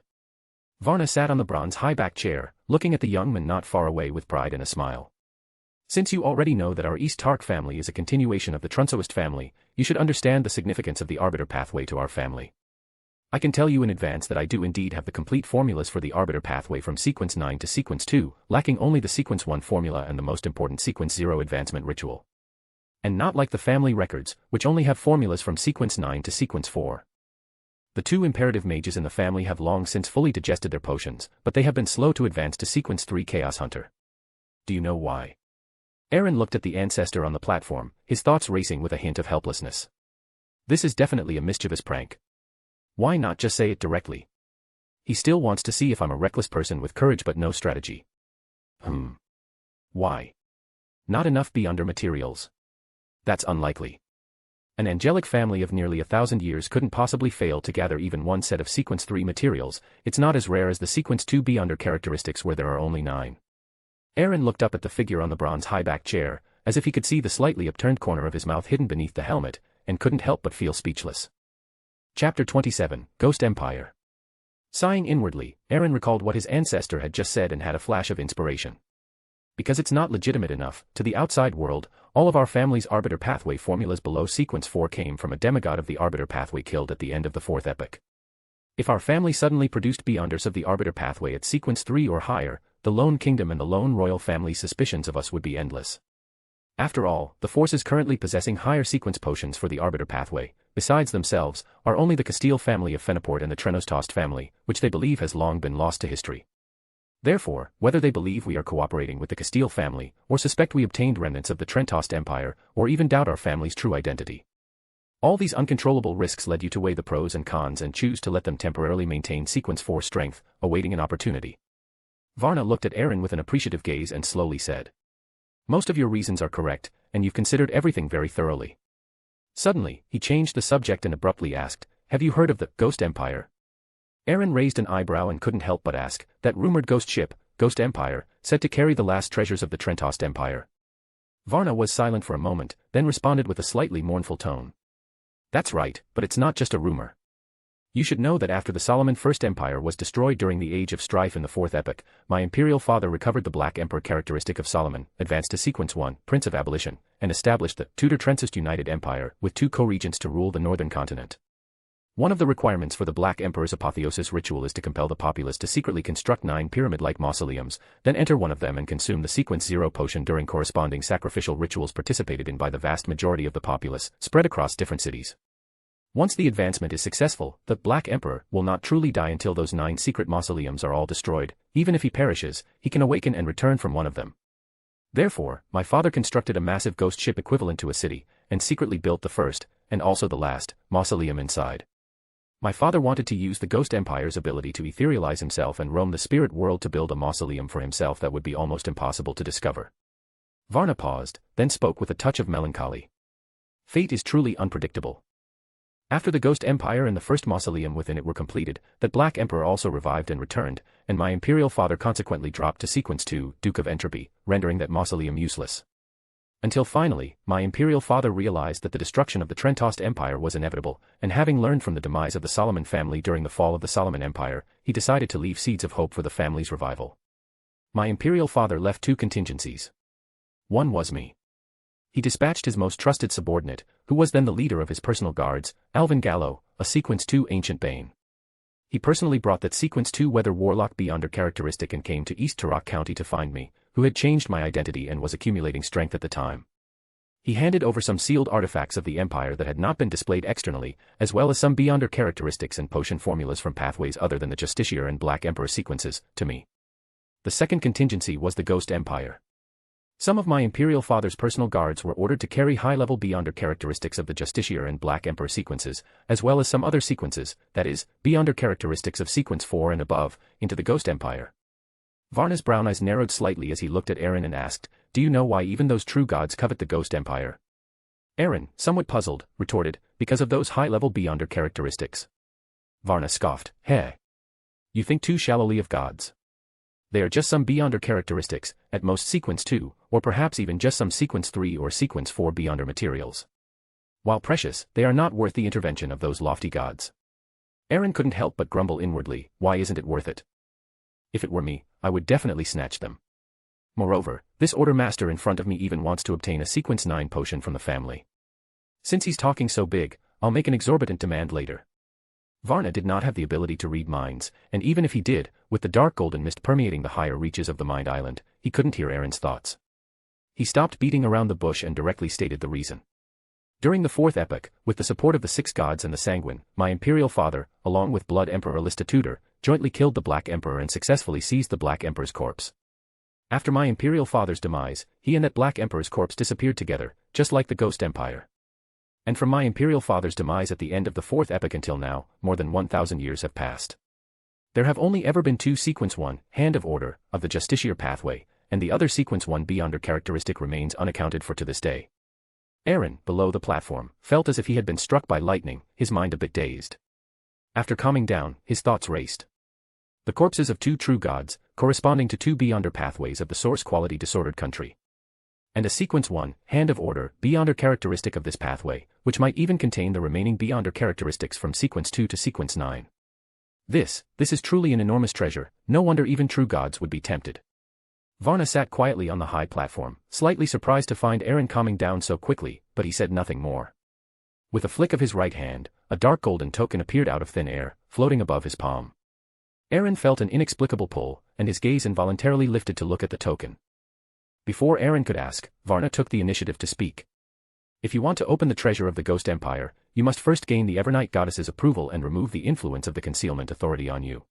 Varner sat on the bronze high-back chair, looking at the young man not far away with pride and a smile. Since you already know that our East Tark family is a continuation of the Trunsoist family, you should understand the significance of the Arbiter pathway to our family. I can tell you in advance that I do indeed have the complete formulas for the Arbiter pathway from Sequence 9 to Sequence 2, lacking only the Sequence 1 formula and the most important Sequence 0 advancement ritual. And not like the family records, which only have formulas from Sequence 9 to Sequence 4. The two imperative mages in the family have long since fully digested their potions, but they have been slow to advance to Sequence 3 Chaos Hunter. Do you know why? Aaron looked at the ancestor on the platform, his thoughts racing with a hint of helplessness. This is definitely a mischievous prank. Why not just say it directly? He still wants to see if I'm a reckless person with courage but no strategy. Why? Not enough Beyonder materials. That's unlikely. An angelic family of nearly 1,000 years couldn't possibly fail to gather even one set of Sequence 3 materials, it's not as rare as the Sequence 2 Beyonder characteristics where there are only 9. Aaron looked up at the figure on the bronze high-back chair, as if he could see the slightly upturned corner of his mouth hidden beneath the helmet, and couldn't help but feel speechless. Chapter 27, Ghost Empire. Sighing inwardly, Aaron recalled what his ancestor had just said and had a flash of inspiration. Because it's not legitimate enough, to the outside world, all of our family's Arbiter pathway formulas below Sequence 4 came from a demigod of the Arbiter pathway killed at the end of the 4th epoch. If our family suddenly produced Beyonders of the Arbiter pathway at Sequence 3 or higher, the Lone Kingdom and the Lone Royal family's suspicions of us would be endless. After all, the forces currently possessing higher sequence potions for the Arbiter pathway, besides themselves, are only the Castile family of Fenaport and the Trenos family, which they believe has long been lost to history. Therefore, whether they believe we are cooperating with the Castile family, or suspect we obtained remnants of the Trentost Empire, or even doubt our family's true identity. All these uncontrollable risks led you to weigh the pros and cons and choose to let them temporarily maintain Sequence 4 strength, awaiting an opportunity. Varner looked at Aaron with an appreciative gaze and slowly said, "Most of your reasons are correct, and you've considered everything very thoroughly." Suddenly, he changed the subject and abruptly asked, "Have you heard of the Ghost Empire?" Aaron raised an eyebrow and couldn't help but ask, "That rumored ghost ship, Ghost Empire, said to carry the last treasures of the Trentost Empire?" Varner was silent for a moment, then responded with a slightly mournful tone. "That's right, but it's not just a rumor. You should know that after the Solomon First Empire was destroyed during the Age of Strife in the 4th epoch, my imperial father recovered the Black Emperor characteristic of Solomon, advanced to Sequence 1, Prince of Abolition, and established the Tudor Trentist United Empire, with 2 co-regents to rule the northern continent. One of the requirements for the Black Emperor's apotheosis ritual is to compel the populace to secretly construct 9 pyramid-like mausoleums, then enter one of them and consume the Sequence 0 potion during corresponding sacrificial rituals participated in by the vast majority of the populace, spread across different cities. Once the advancement is successful, the Black Emperor will not truly die until those 9 secret mausoleums are all destroyed. Even if he perishes, he can awaken and return from one of them. Therefore, my father constructed a massive ghost ship equivalent to a city, and secretly built the first, and also the last, mausoleum inside. My father wanted to use the Ghost Empire's ability to etherealize himself and roam the spirit world to build a mausoleum for himself that would be almost impossible to discover. Varner paused, then spoke with a touch of melancholy. Fate is truly unpredictable. After the Ghost Empire and the first mausoleum within it were completed, that Black Emperor also revived and returned, and my imperial father consequently dropped to Sequence 2, Duke of Entropy, rendering that mausoleum useless. Until finally, my imperial father realized that the destruction of the Trentost Empire was inevitable, and having learned from the demise of the Solomon family during the fall of the Solomon Empire, he decided to leave seeds of hope for the family's revival. My imperial father left two contingencies. One was me. He dispatched his most trusted subordinate, who was then the leader of his personal guards, Alvin Gallo, a Sequence 2 ancient Bane. He personally brought that Sequence 2 Weather Warlock Beyonder characteristic and came to East Turok County to find me, who had changed my identity and was accumulating strength at the time. He handed over some sealed artifacts of the Empire that had not been displayed externally, as well as some Beyonder characteristics and potion formulas from pathways other than the Justiciar and Black Emperor sequences, to me. The second contingency was the Ghost Empire. Some of my imperial father's personal guards were ordered to carry high-level Beyonder characteristics of the Justiciar and Black Emperor sequences, as well as some other sequences, that is, Beyonder characteristics of Sequence 4 and above, into the Ghost Empire. Varner's brown eyes narrowed slightly as he looked at Aaron and asked, "Do you know why even those true gods covet the Ghost Empire?" Aaron, somewhat puzzled, retorted, "Because of those high-level Beyonder characteristics." Varner scoffed, "Heh. You think too shallowly of gods. They are just some Beyonder characteristics, at most Sequence 2, or perhaps even just some Sequence 3 or Sequence 4 Beyonder materials. While precious, they are not worth the intervention of those lofty gods." Aaron couldn't help but grumble inwardly, "Why isn't it worth it? If it were me, I would definitely snatch them. Moreover, this Order Master in front of me even wants to obtain a Sequence 9 potion from the family. Since he's talking so big, I'll make an exorbitant demand later." Varna did not have the ability to read minds, and even if he did, with the dark golden mist permeating the higher reaches of the Mind Island, he couldn't hear Aaron's thoughts. He stopped beating around the bush and directly stated the reason. During the fourth epoch, with the support of the six gods and the Sanguine, my imperial father, along with Blood Emperor Listitutor, jointly killed the Black Emperor and successfully seized the Black Emperor's corpse. After my imperial father's demise, he and that Black Emperor's corpse disappeared together, just like the Ghost Empire. And from my imperial father's demise at the end of the fourth epoch until now, more than 1,000 years have passed. There have only ever been two Sequence 1, Hand of Order, of the Justiciar pathway, and the other Sequence 1 Beyonder characteristic remains unaccounted for to this day. Aaron, below the platform, felt as if he had been struck by lightning, his mind a bit dazed. After calming down, his thoughts raced. The corpses of two true gods, corresponding to two Beyonder pathways of the source quality disordered country. And a Sequence 1, Hand of Order, Beyonder characteristic of this pathway, which might even contain the remaining Beyonder characteristics from Sequence 2 to Sequence 9. This is truly an enormous treasure, no wonder even true gods would be tempted. Varna sat quietly on the high platform, slightly surprised to find Aaron calming down so quickly, but he said nothing more. With a flick of his right hand, a dark golden token appeared out of thin air, floating above his palm. Aaron felt an inexplicable pull, and his gaze involuntarily lifted to look at the token. Before Aaron could ask, Varna took the initiative to speak. "If you want to open the treasure of the Ghost Empire, you must first gain the Evernight Goddess's approval and remove the influence of the concealment authority on you.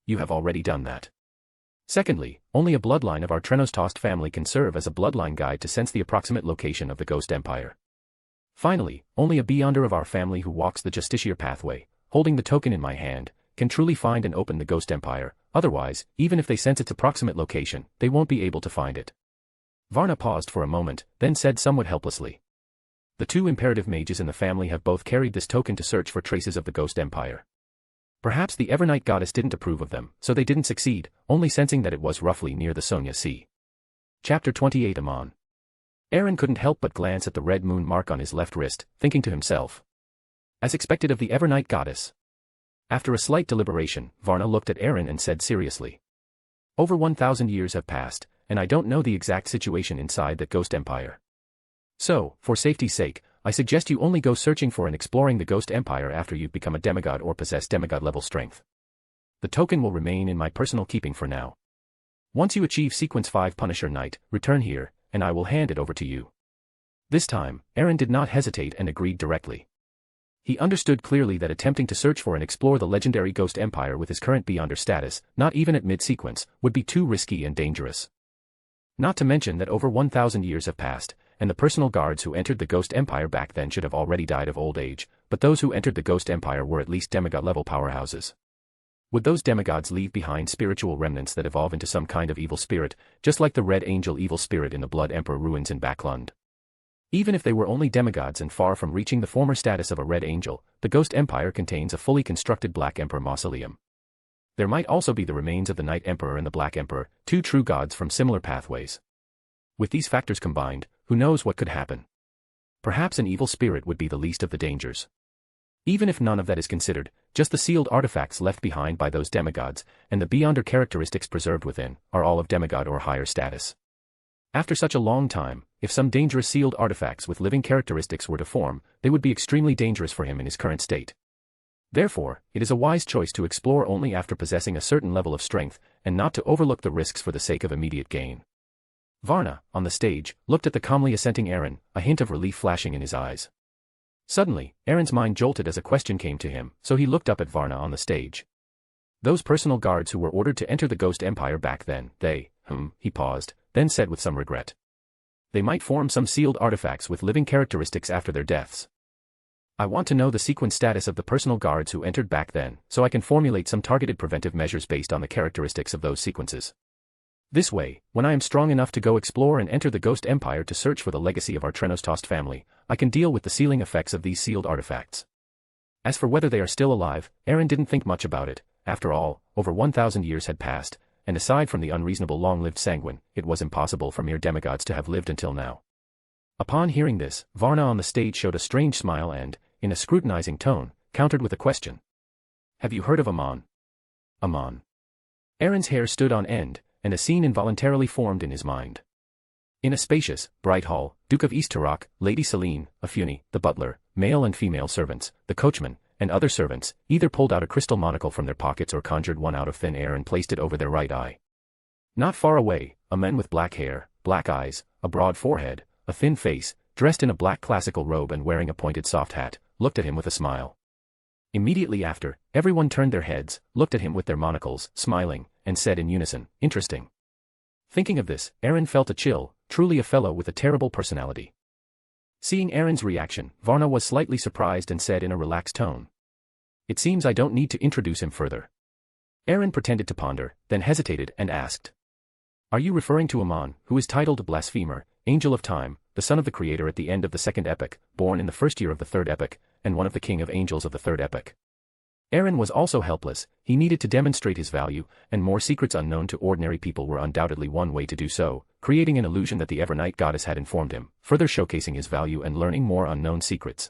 You have already done that. Secondly, only a bloodline of our Trenos family can serve as a bloodline guide to sense the approximate location of the Ghost Empire. Finally, only a Beyonder of our family who walks the Justiciar pathway, holding the token in my hand, can truly find and open the Ghost Empire, otherwise, even if they sense its approximate location, they won't be able to find it." Varna paused for a moment, then said somewhat helplessly, "The two imperative mages in the family have both carried this token to search for traces of the Ghost Empire. Perhaps the Evernight Goddess didn't approve of them, so they didn't succeed, only sensing that it was roughly near the Sonya Sea." Chapter 28 Amon. Aaron couldn't help but glance at the red moon mark on his left wrist, thinking to himself, "As expected of the Evernight Goddess." After a slight deliberation, Varna looked at Aaron and said seriously, "Over 1,000 years have passed, and I don't know the exact situation inside that Ghost Empire. So, for safety's sake, I suggest you only go searching for and exploring the Ghost Empire after you've become a demigod or possess demigod-level strength. The token will remain in my personal keeping for now. Once you achieve Sequence 5 Punisher Knight, return here, and I will hand it over to you." This time, Aaron did not hesitate and agreed directly. He understood clearly that attempting to search for and explore the legendary Ghost Empire with his current Beyonder status, not even at mid-sequence, would be too risky and dangerous. Not to mention that over 1,000 years have passed, and the personal guards who entered the Ghost Empire back then should have already died of old age, but those who entered the Ghost Empire were at least demigod-level powerhouses. Would those demigods leave behind spiritual remnants that evolve into some kind of evil spirit, just like the Red Angel evil spirit in the Blood Emperor ruins in Backland? Even if they were only demigods and far from reaching the former status of a Red Angel, the Ghost Empire contains a fully constructed Black Emperor mausoleum. There might also be the remains of the Night Emperor and the Black Emperor, two true gods from similar pathways. With these factors combined, who knows what could happen? Perhaps an evil spirit would be the least of the dangers. Even if none of that is considered, just the sealed artifacts left behind by those demigods, and the beyonder characteristics preserved within, are all of demigod or higher status. After such a long time, if some dangerous sealed artifacts with living characteristics were to form, they would be extremely dangerous for him in his current state. Therefore, it is a wise choice to explore only after possessing a certain level of strength, and not to overlook the risks for the sake of immediate gain. Varnner, on the stage, looked at the calmly assenting Aaron, a hint of relief flashing in his eyes. Suddenly, Aaron's mind jolted as a question came to him, so he looked up at Varnner on the stage. Those personal guards who were ordered to enter the Ghost Empire back then, he paused, then said with some regret. They might form some sealed artifacts with living characteristics after their deaths. I want to know the sequence status of the personal guards who entered back then, so I can formulate some targeted preventive measures based on the characteristics of those sequences. This way, when I am strong enough to go explore and enter the Ghost Empire to search for the legacy of our Trenos-tossed family, I can deal with the sealing effects of these sealed artifacts. As for whether they are still alive, Aaron didn't think much about it. After all, over 1,000 years had passed, and aside from the unreasonable long-lived sanguine, it was impossible for mere demigods to have lived until now. Upon hearing this, Varnner on the stage showed a strange smile and, in a scrutinizing tone, countered with a question. Have you heard of Amon? Amon. Aaron's hair stood on end, and a scene involuntarily formed in his mind. In a spacious, bright hall, Duke of Eastturok, Lady Selene, Afuni, the butler, male and female servants, the coachman, and other servants, either pulled out a crystal monocle from their pockets or conjured one out of thin air and placed it over their right eye. Not far away, a man with black hair, black eyes, a broad forehead, a thin face, dressed in a black classical robe and wearing a pointed soft hat, looked at him with a smile. Immediately after, everyone turned their heads, looked at him with their monocles, smiling, and said in unison, "Interesting." Thinking of this, Aaron felt a chill, truly a fellow with a terrible personality. Seeing Aaron's reaction, Varnner was slightly surprised and said in a relaxed tone. It seems I don't need to introduce him further. Aaron pretended to ponder, then hesitated and asked. Are you referring to Amon, who is titled Blasphemer, Angel of Time, the son of the Creator at the end of the second epoch, born in the first year of the third epoch, and one of the king of angels of the third epoch? Aaron was also helpless. He needed to demonstrate his value, and more secrets unknown to ordinary people were undoubtedly one way to do so, creating an illusion that the Evernight goddess had informed him, further showcasing his value and learning more unknown secrets.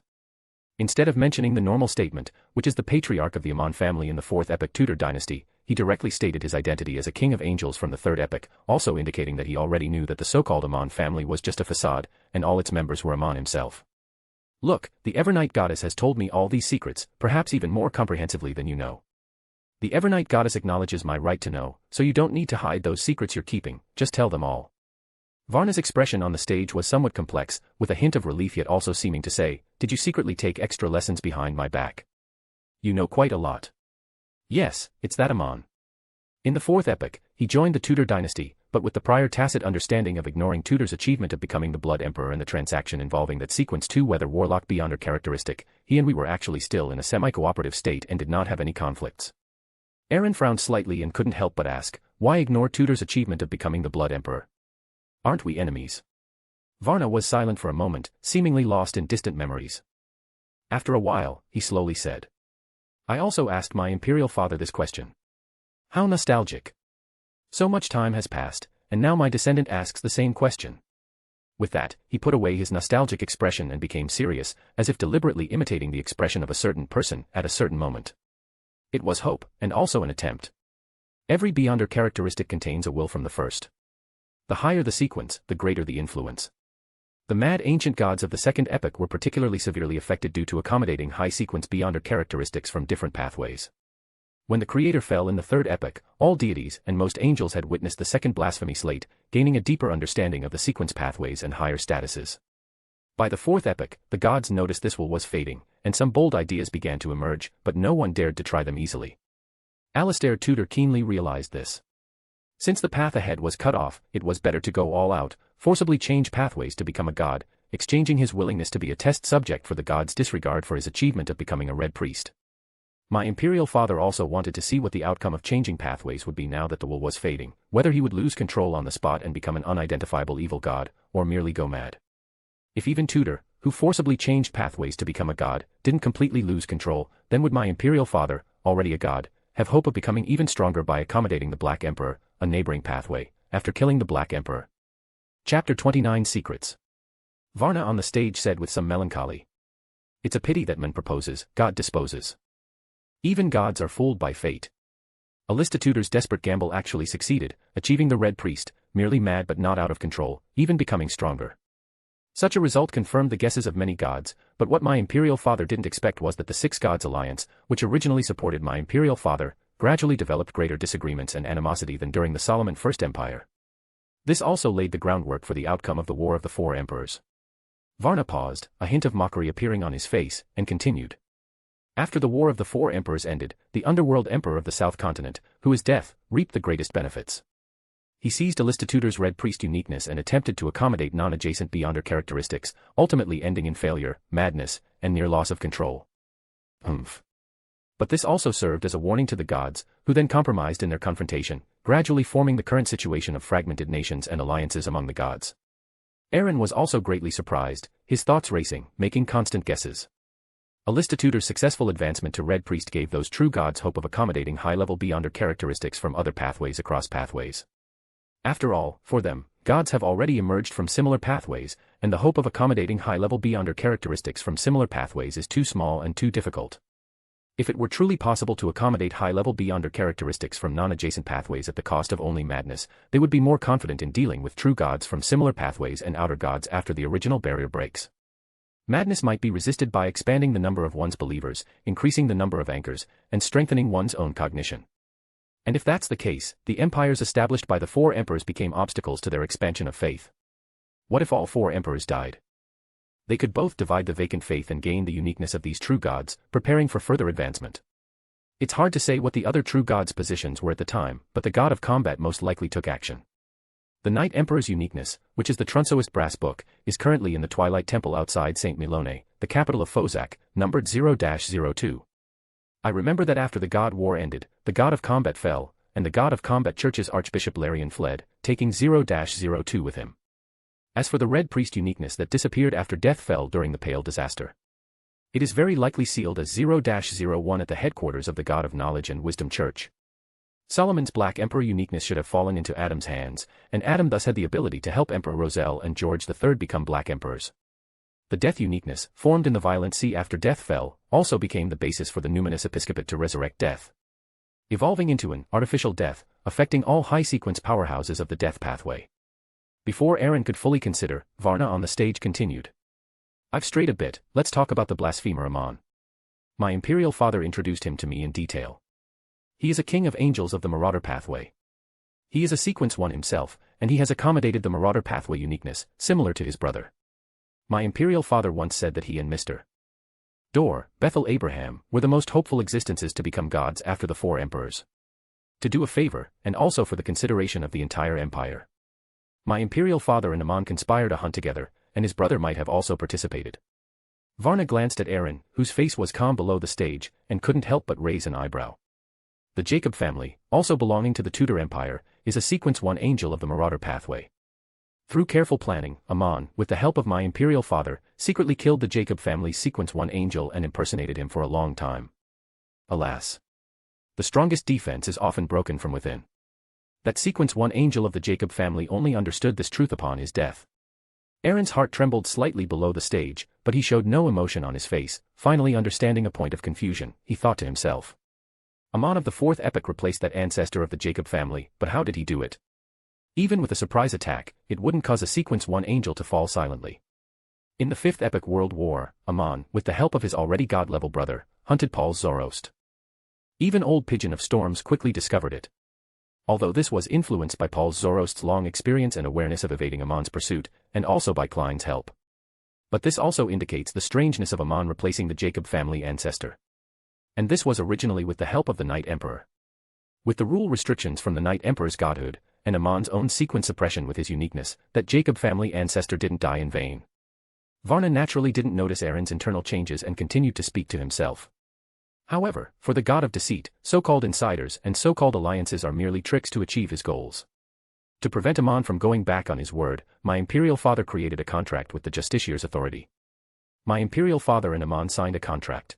Instead of mentioning the normal statement, which is the patriarch of the Amon family in the 4th epoch Tudor dynasty, he directly stated his identity as a king of angels from the 3rd epoch, also indicating that he already knew that the so-called Amon family was just a facade, and all its members were Amon himself. Look, the Evernight goddess has told me all these secrets, perhaps even more comprehensively than you know. The Evernight goddess acknowledges my right to know, so you don't need to hide those secrets you're keeping, just tell them all. Varner's expression on the stage was somewhat complex, with a hint of relief yet also seeming to say, did you secretly take extra lessons behind my back? You know quite a lot. Yes, it's that Amon. In the 4th epoch, he joined the Tudor dynasty, but with the prior tacit understanding of ignoring Tudor's achievement of becoming the Blood Emperor and the transaction involving that sequence 2 whether warlock beyonder characteristic, he and we were actually still in a semi-cooperative state and did not have any conflicts. Aaron frowned slightly and couldn't help but ask, why ignore Tudor's achievement of becoming the Blood Emperor? Aren't we enemies? Varnner was silent for a moment, seemingly lost in distant memories. After a while, he slowly said. I also asked my imperial father this question. How nostalgic. So much time has passed, and now my descendant asks the same question. With that, he put away his nostalgic expression and became serious, as if deliberately imitating the expression of a certain person at a certain moment. It was hope, and also an attempt. Every beyonder characteristic contains a will from the first. The higher the sequence, the greater the influence. The mad ancient gods of the 2nd epoch were particularly severely affected due to accommodating high sequence beyonder characteristics from different pathways. When the Creator fell in the 3rd epoch, all deities and most angels had witnessed the 2nd blasphemy slate, gaining a deeper understanding of the sequence pathways and higher statuses. By the 4th epoch, the gods noticed this will was fading, and some bold ideas began to emerge, but no one dared to try them easily. Alistair Tudor keenly realized this. Since the path ahead was cut off, it was better to go all out, forcibly change pathways to become a god, exchanging his willingness to be a test subject for the god's disregard for his achievement of becoming a red priest. My imperial father also wanted to see what the outcome of changing pathways would be now that the will was fading, whether he would lose control on the spot and become an unidentifiable evil god, or merely go mad. If even Tudor, who forcibly changed pathways to become a god, didn't completely lose control, then would my imperial father, already a god, have hope of becoming even stronger by accommodating the Black Emperor, a neighboring pathway, after killing the Black Emperor. Chapter 29 Secrets. Varnner on the stage said with some melancholy. It's a pity that man proposes, God disposes. Even gods are fooled by fate. Alistituder's desperate gamble actually succeeded, achieving the Red Priest, merely mad but not out of control, even becoming stronger. Such a result confirmed the guesses of many gods, but what my imperial father didn't expect was that the Six Gods Alliance, which originally supported my imperial father, gradually developed greater disagreements and animosity than during the Solomon First Empire. This also laid the groundwork for the outcome of the War of the Four Emperors. Varnner paused, a hint of mockery appearing on his face, and continued. After the War of the Four Emperors ended, the underworld emperor of the South Continent, who is Death, reaped the greatest benefits. He seized Alistituder's Red Priest uniqueness and attempted to accommodate non-adjacent Beyonder characteristics, ultimately ending in failure, madness, and near loss of control. But this also served as a warning to the gods, who then compromised in their confrontation, gradually forming the current situation of fragmented nations and alliances among the gods. Aaron was also greatly surprised, his thoughts racing, making constant guesses. Alistituder's successful advancement to Red Priest gave those true gods hope of accommodating high-level Beyonder characteristics from other pathways across pathways. After all, for them, gods have already emerged from similar pathways, and the hope of accommodating high-level Beyonder characteristics from similar pathways is too small and too difficult. If it were truly possible to accommodate high-level Beyonder characteristics from non-adjacent pathways at the cost of only madness, they would be more confident in dealing with true gods from similar pathways and outer gods after the original barrier breaks. Madness might be resisted by expanding the number of one's believers, increasing the number of anchors, and strengthening one's own cognition. And if that's the case, the empires established by the Four Emperors became obstacles to their expansion of faith. What if all four emperors died? They could both divide the vacant faith and gain the uniqueness of these true gods, preparing for further advancement. It's hard to say what the other true gods' positions were at the time, but the god of combat most likely took action. The Night Emperor's uniqueness, which is the Trunsoist brass book, is currently in the Twilight Temple outside St. Milone, the capital of Fozak, numbered 0-02. I remember that after the God War ended, the god of combat fell, and the god of combat church's Archbishop Larian fled, taking 0-02 with him. As for the Red Priest uniqueness that disappeared after Death fell during the Pale disaster, it is very likely sealed as 0-01 at the headquarters of the God of Knowledge and Wisdom Church. Solomon's Black Emperor uniqueness should have fallen into Adam's hands, and Adam thus had the ability to help Emperor Roselle and George III become Black Emperors. The Death uniqueness, formed in the Violent Sea after Death fell, also became the basis for the Numinous Episcopate to resurrect Death, evolving into an artificial death, affecting all high-sequence powerhouses of the Death pathway. Before Aaron could fully consider, Varnner on the stage continued. I've strayed a bit, let's talk about the blasphemer Amon. My imperial father introduced him to me in detail. He is a king of angels of the Marauder pathway. He is a sequence one himself, and he has accommodated the Marauder pathway uniqueness, similar to his brother. My imperial father once said that he and Mr. Dor, Bethel Abraham, were the most hopeful existences to become gods after the Four Emperors. To do a favor, and also for the consideration of the entire empire. My imperial father and Amon conspired to hunt together, and his brother might have also participated. Varnner glanced at Aaron, whose face was calm below the stage, and couldn't help but raise an eyebrow. The Jacob family, also belonging to the Tudor Empire, is a sequence one angel of the Marauder pathway. Through careful planning, Amon, with the help of my imperial father, secretly killed the Jacob family's sequence one angel and impersonated him for a long time. Alas! The strongest defense is often broken from within. That sequence one angel of the Jacob family only understood this truth upon his death. Aaron's heart trembled slightly below the stage, but he showed no emotion on his face, finally understanding a point of confusion, he thought to himself. Amon of the fourth epoch replaced that ancestor of the Jacob family, but how did he do it? Even with a surprise attack, it wouldn't cause a sequence one angel to fall silently. In the fifth epoch World War, Amon, with the help of his already god-level brother, hunted Paul's Zoroast. Even Old Pigeon of Storms quickly discovered it. Although this was influenced by Paul's Zoroast's long experience and awareness of evading Amon's pursuit, and also by Klein's help. But this also indicates the strangeness of Amon replacing the Jacob family ancestor. And this was originally with the help of the Night Emperor. With the rule restrictions from the Night Emperor's godhood, and Amon's own sequence suppression with his uniqueness, that Jacob family ancestor didn't die in vain. Varnner naturally didn't notice Aaron's internal changes and continued to speak to himself. However, for the god of deceit, so-called insiders and so-called alliances are merely tricks to achieve his goals. To prevent Amon from going back on his word, my imperial father created a contract with the Justiciar's authority. My imperial father and Amon signed a contract.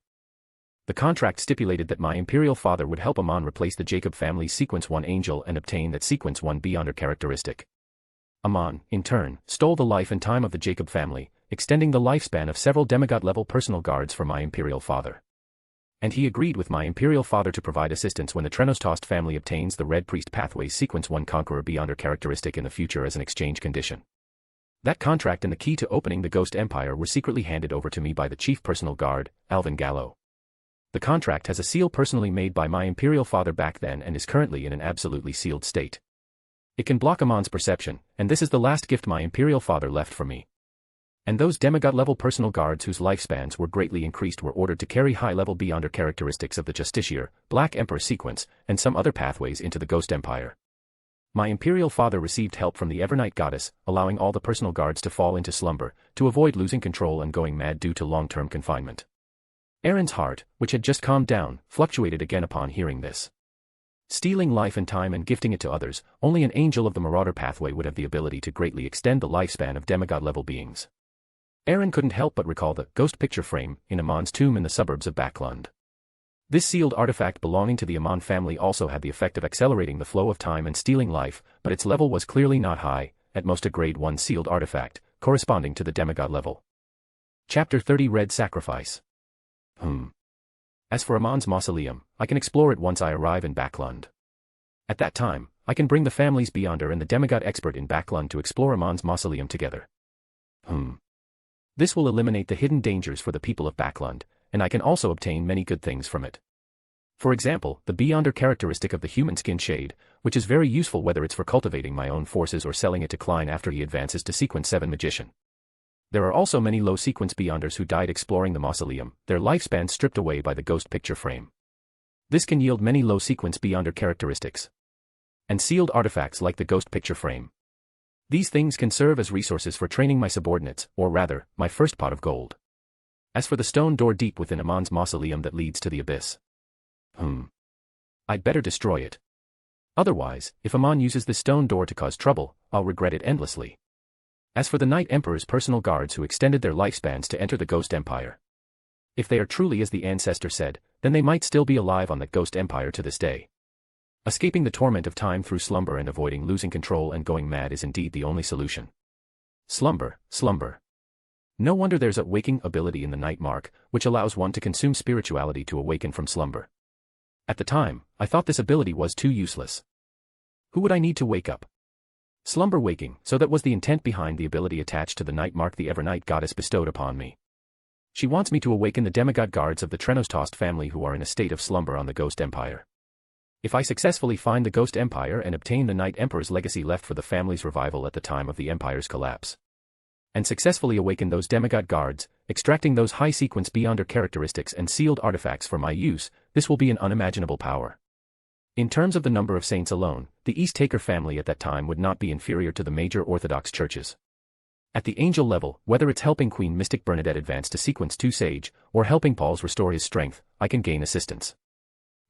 The contract stipulated that my imperial father would help Amon replace the Jacob family's sequence one angel and obtain that sequence one Beyonder characteristic. Amon, in turn, stole the life and time of the Jacob family, extending the lifespan of several demigod-level personal guards for my Imperial Father. And he agreed with my Imperial Father to provide assistance when the Trenos family obtains the Red Priest Pathways Sequence 1 Conqueror Beyonder characteristic in the future as an exchange condition. That contract and the key to opening the Ghost Empire were secretly handed over to me by the Chief Personal Guard, Alvin Gallo. The contract has a seal personally made by my Imperial Father back then and is currently in an absolutely sealed state. It can block Amon's perception, and this is the last gift my Imperial Father left for me. And those demigod-level personal guards whose lifespans were greatly increased were ordered to carry high-level Beyonder characteristics of the Justiciar, Black Emperor sequence, and some other pathways into the Ghost Empire. My Imperial Father received help from the Evernight Goddess, allowing all the personal guards to fall into slumber, to avoid losing control and going mad due to long-term confinement. Aaron's heart, which had just calmed down, fluctuated again upon hearing this. Stealing life and time and gifting it to others, only an angel of the Marauder pathway would have the ability to greatly extend the lifespan of demigod-level beings. Aaron couldn't help but recall the ghost picture frame in Amon's tomb in the suburbs of Backland. This sealed artifact belonging to the Amon family also had the effect of accelerating the flow of time and stealing life, but its level was clearly not high, at most a grade 1 sealed artifact, corresponding to the demigod level. Chapter 30 Red Sacrifice. As for Amon's mausoleum, I can explore it once I arrive in Backland. At that time, I can bring the families Beyonder and the demigod expert in Backland to explore Amon's mausoleum together. This will eliminate the hidden dangers for the people of Backland, and I can also obtain many good things from it. For example, the Beyonder characteristic of the human skin shade, which is very useful whether it's for cultivating my own forces or selling it to Klein after he advances to Sequence 7 Magician. There are also many low-sequence Beyonders who died exploring the mausoleum, their lifespan stripped away by the ghost picture frame. This can yield many low-sequence Beyonder characteristics. And sealed artifacts like the ghost picture frame. These things can serve as resources for training my subordinates, or rather, my first pot of gold. As for the stone door deep within Amon's mausoleum that leads to the abyss. I'd better destroy it. Otherwise, if Amon uses this stone door to cause trouble, I'll regret it endlessly. As for the Night Emperor's personal guards who extended their lifespans to enter the Ghost Empire. If they are truly as the ancestor said, then they might still be alive on the Ghost Empire to this day. Escaping the torment of time through slumber and avoiding losing control and going mad is indeed the only solution. Slumber. No wonder there's a waking ability in the Night Mark, which allows one to consume spirituality to awaken from slumber. At the time, I thought this ability was too useless. Who would I need to wake up? Slumber waking, so that was the intent behind the ability attached to the Night Mark the Evernight Goddess bestowed upon me. She wants me to awaken the demigod guards of the Trenos family who are in a state of slumber on the Ghost Empire. If I successfully find the Ghost Empire and obtain the Night Emperor's legacy left for the family's revival at the time of the Empire's collapse, and successfully awaken those demigod guards, extracting those high-sequence Beyonder characteristics and sealed artifacts for my use, this will be an unimaginable power. In terms of the number of saints alone, the East Taker family at that time would not be inferior to the major Orthodox churches. At the angel level, whether it's helping Queen Mystic Bernardet advance to Sequence 2 Sage, or helping Pauls restore his strength, I can gain assistance.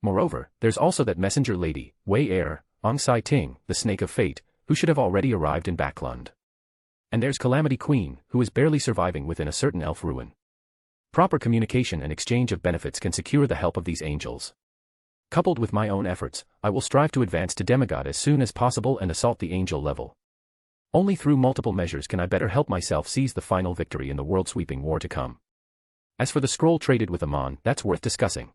Moreover, there's also that messenger lady, Wei Er, Ong Sai Ting, the Snake of Fate, who should have already arrived in Backland. And there's Calamity Queen, who is barely surviving within a certain elf ruin. Proper communication and exchange of benefits can secure the help of these angels. Coupled with my own efforts, I will strive to advance to demigod as soon as possible and assault the angel level. Only through multiple measures can I better help myself seize the final victory in the world-sweeping war to come. As for the scroll traded with Amon, that's worth discussing.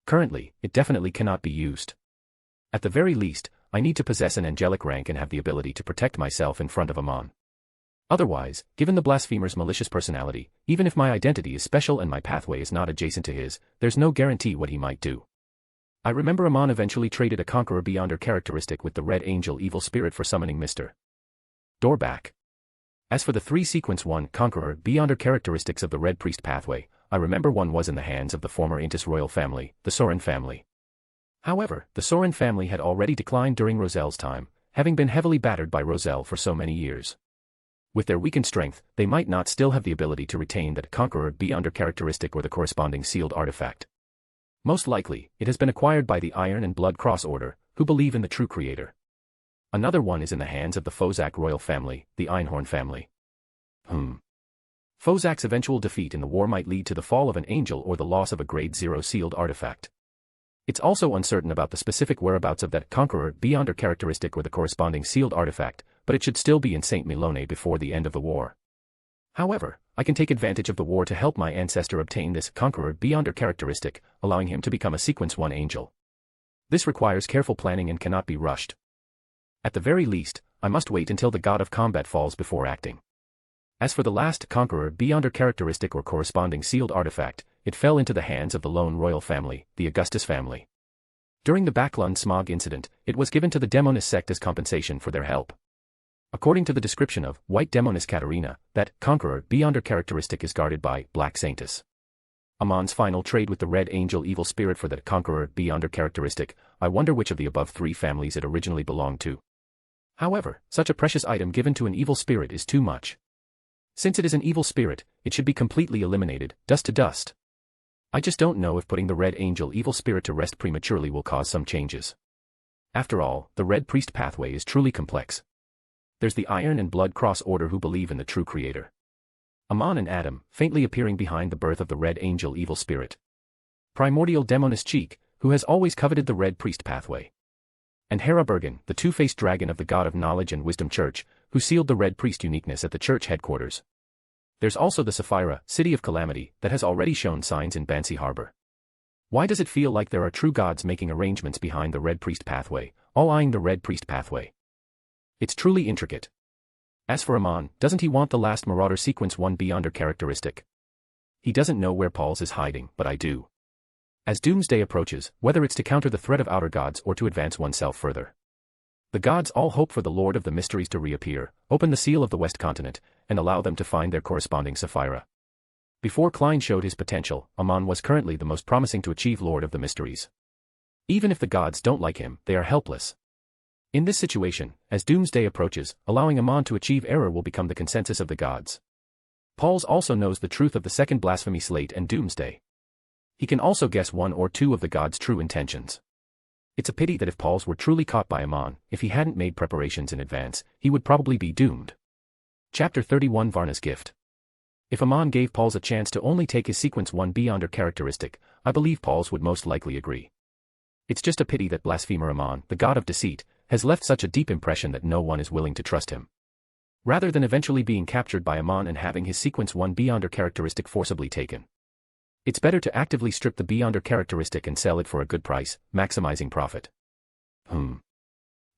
Currently, it definitely cannot be used. At the very least, I need to possess an angelic rank and have the ability to protect myself in front of Amon. Otherwise, given the blasphemer's malicious personality, even if my identity is special and my pathway is not adjacent to his, there's no guarantee what he might do. I remember Amon eventually traded a Conqueror Beyonder characteristic with the Red Angel Evil Spirit for summoning Mr. Doorback. As for the 3 Sequence 1 Conqueror Beyonder characteristics of the Red Priest pathway, I remember one was in the hands of the former Intis royal family, the Sorin family. However, the Sorin family had already declined during Roselle's time, having been heavily battered by Roselle for so many years. With their weakened strength, they might not still have the ability to retain that Conqueror Beyonder characteristic or the corresponding sealed artifact. Most likely, it has been acquired by the Iron and Blood Cross Order, who believe in the true creator. Another one is in the hands of the Fozak royal family, the Einhorn family. Fozak's eventual defeat in the war might lead to the fall of an angel or the loss of a grade 0 sealed artifact. It's also uncertain about the specific whereabouts of that Conqueror Beyonder characteristic or the corresponding sealed artifact, but it should still be in Saint Milone before the end of the war. However, I can take advantage of the war to help my ancestor obtain this Conqueror Beyonder characteristic, allowing him to become a Sequence 1 angel. This requires careful planning and cannot be rushed. At the very least, I must wait until the god of combat falls before acting. As for the last Conqueror Beyonder characteristic or corresponding sealed artifact, it fell into the hands of the Loen royal family, the Augustus family. During the Backland smog incident, it was given to the Demonis sect as compensation for their help. According to the description of White Demonis Katarina, that Conqueror Beyonder characteristic is guarded by Black Saintess. Amon's final trade with the Red Angel evil spirit for the Conqueror Beyonder characteristic, I wonder which of the above three families it originally belonged to. However, such a precious item given to an evil spirit is too much. Since it is an evil spirit, it should be completely eliminated, dust to dust. I just don't know if putting the Red Angel evil spirit to rest prematurely will cause some changes. After all, the Red Priest pathway is truly complex. There's the Iron and Blood Cross Order who believe in the true creator. Amon and Adam, faintly appearing behind the birth of the Red Angel evil spirit. Primordial Demonis Cheek, who has always coveted the Red Priest pathway. And Hera Bergen, the two-faced dragon of the God of Knowledge and Wisdom Church, who sealed the Red Priest uniqueness at the church headquarters. There's also the Sapphira, City of Calamity, that has already shown signs in Bansi Harbor. Why does it feel like there are true gods making arrangements behind the Red Priest pathway, all eyeing the Red Priest pathway? It's truly intricate. As for Amon, doesn't he want the last Marauder Sequence 1 Beyonder characteristic? He doesn't know where Pauls is hiding, but I do. As Doomsday approaches, whether it's to counter the threat of outer gods or to advance oneself further. The gods all hope for the Lord of the Mysteries to reappear, open the seal of the West Continent, and allow them to find their corresponding Sapphira. Before Klein showed his potential, Amon was currently the most promising to achieve Lord of the Mysteries. Even if the gods don't like him, they are helpless. In this situation, as Doomsday approaches, allowing Amon to achieve error will become the consensus of the gods. Pauls also knows the truth of the second blasphemy slate and Doomsday. He can also guess one or two of the gods' true intentions. It's a pity that if Pauls were truly caught by Amon, if he hadn't made preparations in advance, he would probably be doomed. Chapter 31 Varner's Gift. If Amon gave Pauls a chance to only take his Sequence 1 Beyonder characteristic, I believe Pauls would most likely agree. It's just a pity that blasphemer Amon, the god of deceit, has left such a deep impression that no one is willing to trust him. Rather than eventually being captured by Amon and having his Sequence 1 Beyonder characteristic forcibly taken. It's better to actively strip the Beyonder characteristic and sell it for a good price, maximizing profit.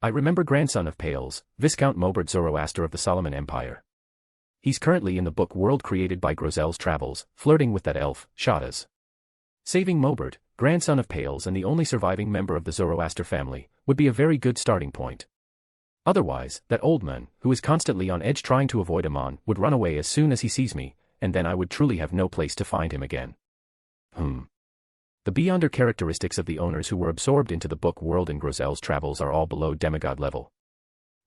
I remember grandson of Pales, Viscount Mobert Zoroaster of the Solomon Empire. He's currently in the book world created by Grozel's travels, flirting with that elf, Shadas. Saving Mobert, grandson of Pales and the only surviving member of the Zoroaster family, would be a very good starting point. Otherwise, that old man, who is constantly on edge trying to avoid Amon, would run away as soon as he sees me, and then I would truly have no place to find him again. The Beyonder characteristics of the owners who were absorbed into the book world in Grozel's travels are all below demigod level.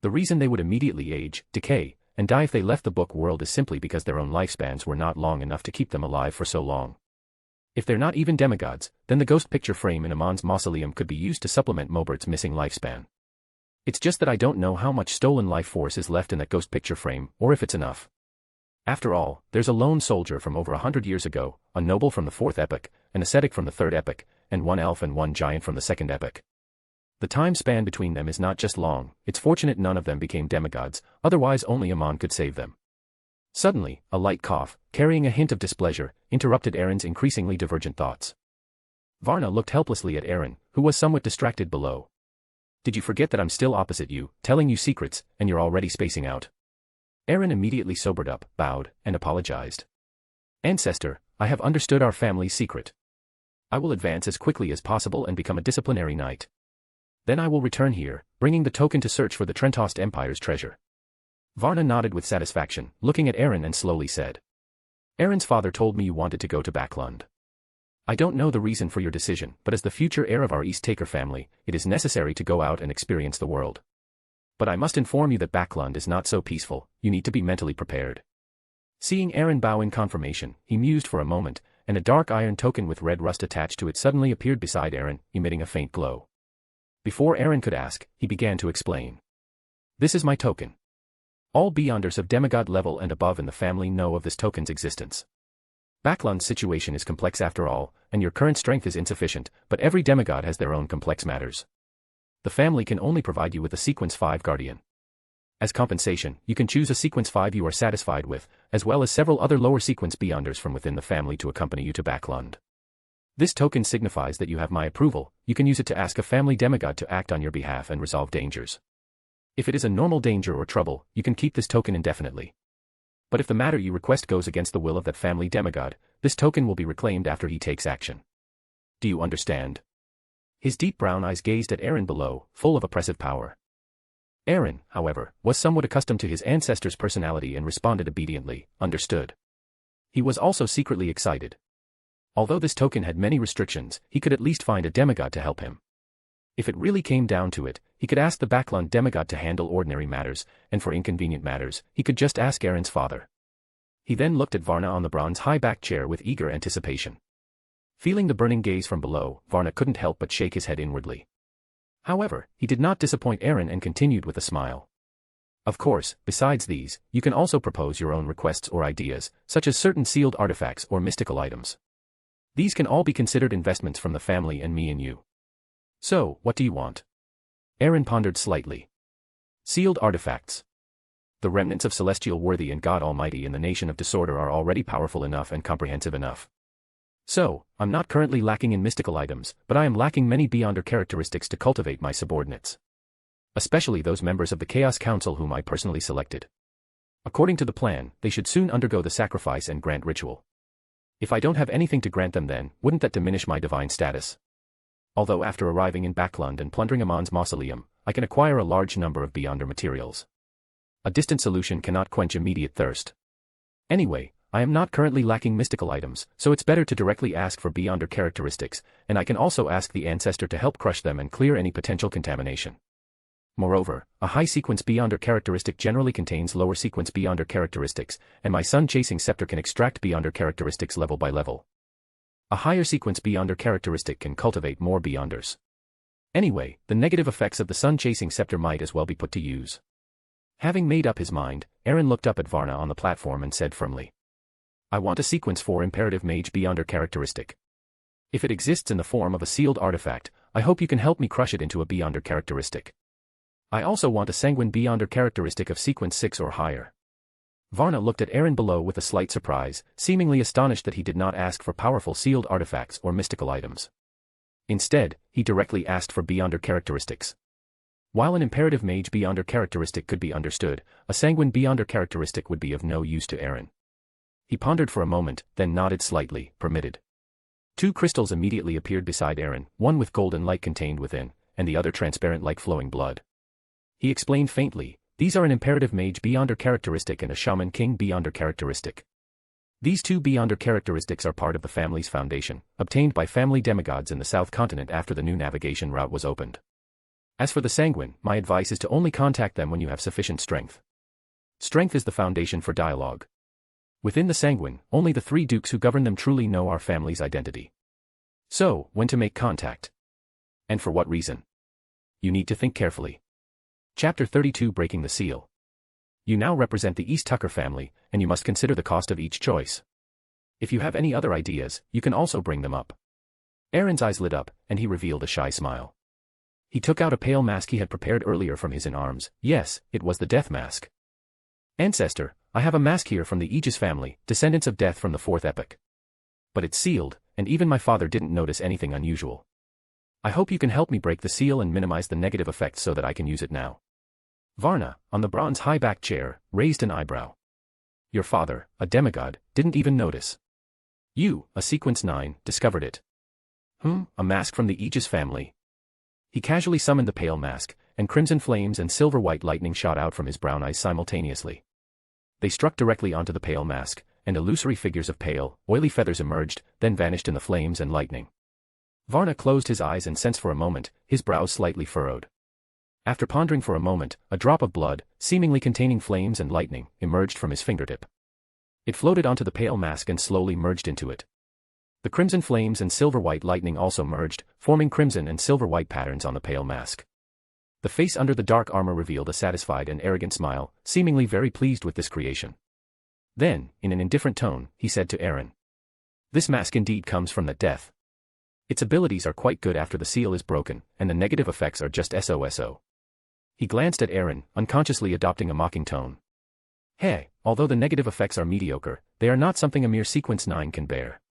The reason they would immediately age, decay, and die if they left the book world is simply because their own lifespans were not long enough to keep them alive for so long. If they're not even demigods, then the ghost picture frame in Amon's mausoleum could be used to supplement Mobert's missing lifespan. It's just that I don't know how much stolen life force is left in that ghost picture frame, or if it's enough. After all, there's a lone soldier from over 100 years ago, a noble from the 4th epoch, an ascetic from the 3rd epoch, and one elf and one giant from the 2nd epoch. The time span between them is not just long, it's fortunate none of them became demigods, otherwise only Amon could save them. Suddenly, a light cough, carrying a hint of displeasure, interrupted Aaron's increasingly divergent thoughts. Varna looked helplessly at Aaron, who was somewhat distracted below. Did you forget that I'm still opposite you, telling you secrets, and you're already spacing out? Aaron immediately sobered up, bowed, and apologized. Ancestor, I have understood our family's secret. I will advance as quickly as possible and become a disciplinary knight. Then I will return here, bringing the token to search for the Trentost Empire's treasure. Varna nodded with satisfaction, looking at Aaron and slowly said. Aaron's father told me you wanted to go to Backland. I don't know the reason for your decision, but as the future heir of our East Taker family, it is necessary to go out and experience the world. But I must inform you that Backland is not so peaceful, you need to be mentally prepared. Seeing Aaron bow in confirmation, he mused for a moment, and a dark iron token with red rust attached to it suddenly appeared beside Aaron, emitting a faint glow. Before Aaron could ask, he began to explain. This is my token. All Beyonders of demigod level and above in the family know of this token's existence. Backland's situation is complex after all, and your current strength is insufficient, but every demigod has their own complex matters. The family can only provide you with a Sequence 5 Guardian. As compensation, you can choose a sequence 5 you are satisfied with, as well as several other lower sequence Beyonders from within the family to accompany you to Backland. This token signifies that you have my approval. You can use it to ask a family demigod to act on your behalf and resolve dangers. If it is a normal danger or trouble, you can keep this token indefinitely. But if the matter you request goes against the will of that family demigod, this token will be reclaimed after he takes action. Do you understand? His deep brown eyes gazed at Aaron below, full of oppressive power. Aaron, however, was somewhat accustomed to his ancestor's personality and responded obediently, understood. He was also secretly excited. Although this token had many restrictions, he could at least find a demigod to help him. If it really came down to it, he could ask the Backland demigod to handle ordinary matters, and for inconvenient matters, he could just ask Aaron's father. He then looked at Varnner on the bronze high-backed chair with eager anticipation. Feeling the burning gaze from below, Varnner couldn't help but shake his head inwardly. However, he did not disappoint Aaron and continued with a smile. Of course, besides these, you can also propose your own requests or ideas, such as certain sealed artifacts or mystical items. These can all be considered investments from the family and me and you. So, what do you want? Aaron pondered slightly. Sealed artifacts. The remnants of Celestial Worthy and God Almighty in the Nation of Disorder are already powerful enough and comprehensive enough. So, I'm not currently lacking in mystical items, but I am lacking many Beyonder characteristics to cultivate my subordinates. Especially those members of the Chaos Council whom I personally selected. According to the plan, they should soon undergo the sacrifice and grant ritual. If I don't have anything to grant them then, wouldn't that diminish my divine status? Although after arriving in Backland and plundering Amon's mausoleum, I can acquire a large number of Beyonder materials. A distant solution cannot quench immediate thirst. Anyway, I am not currently lacking mystical items, so it's better to directly ask for Beyonder characteristics, and I can also ask the ancestor to help crush them and clear any potential contamination. Moreover, a high-sequence Beyonder characteristic generally contains lower-sequence Beyonder characteristics, and my sun-chasing scepter can extract Beyonder characteristics level by level. A higher-sequence Beyonder characteristic can cultivate more Beyonders. Anyway, the negative effects of the sun-chasing scepter might as well be put to use. Having made up his mind, Aaron looked up at Varnner on the platform and said firmly, I want a sequence 4 imperative mage Beyonder characteristic. If it exists in the form of a sealed artifact, I hope you can help me crush it into a Beyonder characteristic. I also want a sanguine Beyonder characteristic of sequence 6 or higher. Varnner looked at Aaron below with a slight surprise, seemingly astonished that he did not ask for powerful sealed artifacts or mystical items. Instead, he directly asked for Beyonder characteristics. While an imperative mage Beyonder characteristic could be understood, a sanguine Beyonder characteristic would be of no use to Aaron. He pondered for a moment, then nodded slightly, permitted. 2 crystals immediately appeared beside Aaron, one with golden light contained within, and the other transparent like flowing blood. He explained faintly, these are an imperative mage Beyonder characteristic and a shaman king Beyonder characteristic. These 2 Beyonder characteristics are part of the family's foundation, obtained by family demigods in the South Continent after the new navigation route was opened. As for the sanguine, my advice is to only contact them when you have sufficient strength. Strength is the foundation for dialogue. Within the sanguine, only the 3 dukes who govern them truly know our family's identity. So, when to make contact? And for what reason? You need to think carefully. Chapter 32 Breaking the Seal. You now represent the East Tucker family, and you must consider the cost of each choice. If you have any other ideas, you can also bring them up. Aaron's eyes lit up, and he revealed a shy smile. He took out a pale mask he had prepared earlier from his arms. Yes, it was the death mask. Ancestor, I have a mask here from the Aegis family, descendants of death from the 4th epoch. But it's sealed, and even my father didn't notice anything unusual. I hope you can help me break the seal and minimize the negative effects so that I can use it now. Varnner, on the bronze high-backed chair, raised an eyebrow. Your father, a demigod, didn't even notice. You, a sequence 9, discovered it. A mask from the Aegis family. He casually summoned the pale mask, and crimson flames and silver-white lightning shot out from his brown eyes simultaneously. They struck directly onto the pale mask, and illusory figures of pale, oily feathers emerged, then vanished in the flames and lightning. Varnner closed his eyes and sensed for a moment, his brows slightly furrowed. After pondering for a moment, a drop of blood, seemingly containing flames and lightning, emerged from his fingertip. It floated onto the pale mask and slowly merged into it. The crimson flames and silver-white lightning also merged, forming crimson and silver-white patterns on the pale mask. The face under the dark armor revealed a satisfied and arrogant smile, seemingly very pleased with this creation. Then, in an indifferent tone, he said to Aaron, "This mask indeed comes from that death. Its abilities are quite good after the seal is broken, and the negative effects are just SOSO. He glanced at Aaron, unconsciously adopting a mocking tone. Hey, although the negative effects are mediocre, they are not something a mere sequence 9 can bear.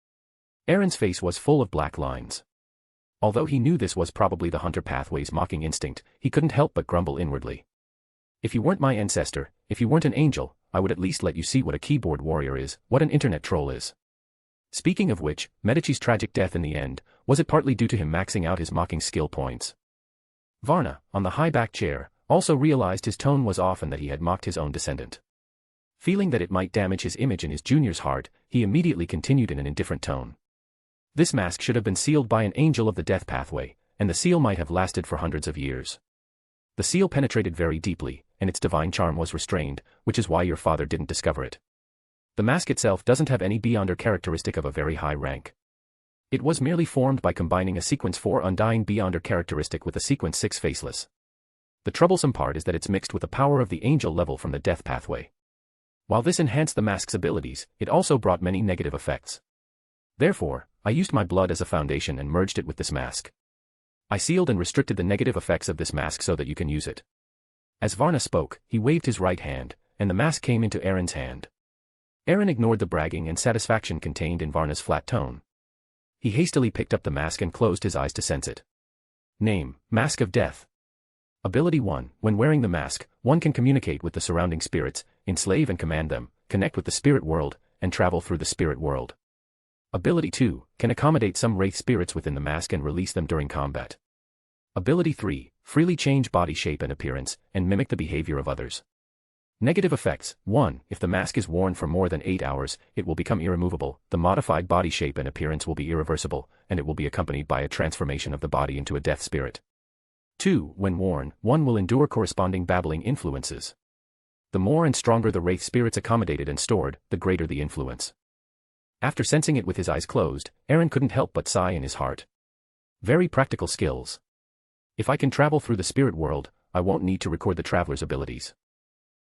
Aaron's face was full of black lines. Although he knew this was probably the hunter pathway's mocking instinct, he couldn't help but grumble inwardly. If you weren't my ancestor, if you weren't an angel, I would at least let you see what a keyboard warrior is, what an internet troll is. Speaking of which, Medici's tragic death in the end, was it partly due to him maxing out his mocking skill points? Varnner, on the high-back chair, also realized his tone was off and that he had mocked his own descendant. Feeling that it might damage his image in his junior's heart, he immediately continued in an indifferent tone. This mask should have been sealed by an angel of the death pathway, and the seal might have lasted for hundreds of years. The seal penetrated very deeply, and its divine charm was restrained, which is why your father didn't discover it. The mask itself doesn't have any beyonder characteristic of a very high rank. It was merely formed by combining a sequence 4 undying beyonder characteristic with a sequence 6 faceless. The troublesome part is that it's mixed with the power of the angel level from the death pathway. While this enhanced the mask's abilities, it also brought many negative effects. Therefore, I used my blood as a foundation and merged it with this mask. I sealed and restricted the negative effects of this mask so that you can use it. As Varnner spoke, he waved his right hand, and the mask came into Aaron's hand. Aaron ignored the bragging and satisfaction contained in Varner's flat tone. He hastily picked up the mask and closed his eyes to sense it. Name, Mask of Death. Ability 1, when wearing the mask, one can communicate with the surrounding spirits, enslave and command them, connect with the spirit world, and travel through the spirit world. Ability 2, can accommodate some wraith spirits within the mask and release them during combat. Ability 3, freely change body shape and appearance, and mimic the behavior of others. Negative effects, 1, if the mask is worn for more than 8 hours, it will become irremovable, the modified body shape and appearance will be irreversible, and it will be accompanied by a transformation of the body into a death spirit. 2, when worn, one will endure corresponding babbling influences. The more and stronger the wraith spirits accommodated and stored, the greater the influence. After sensing it with his eyes closed, Aaron couldn't help but sigh in his heart. Very practical skills. If I can travel through the spirit world, I won't need to record the traveler's abilities.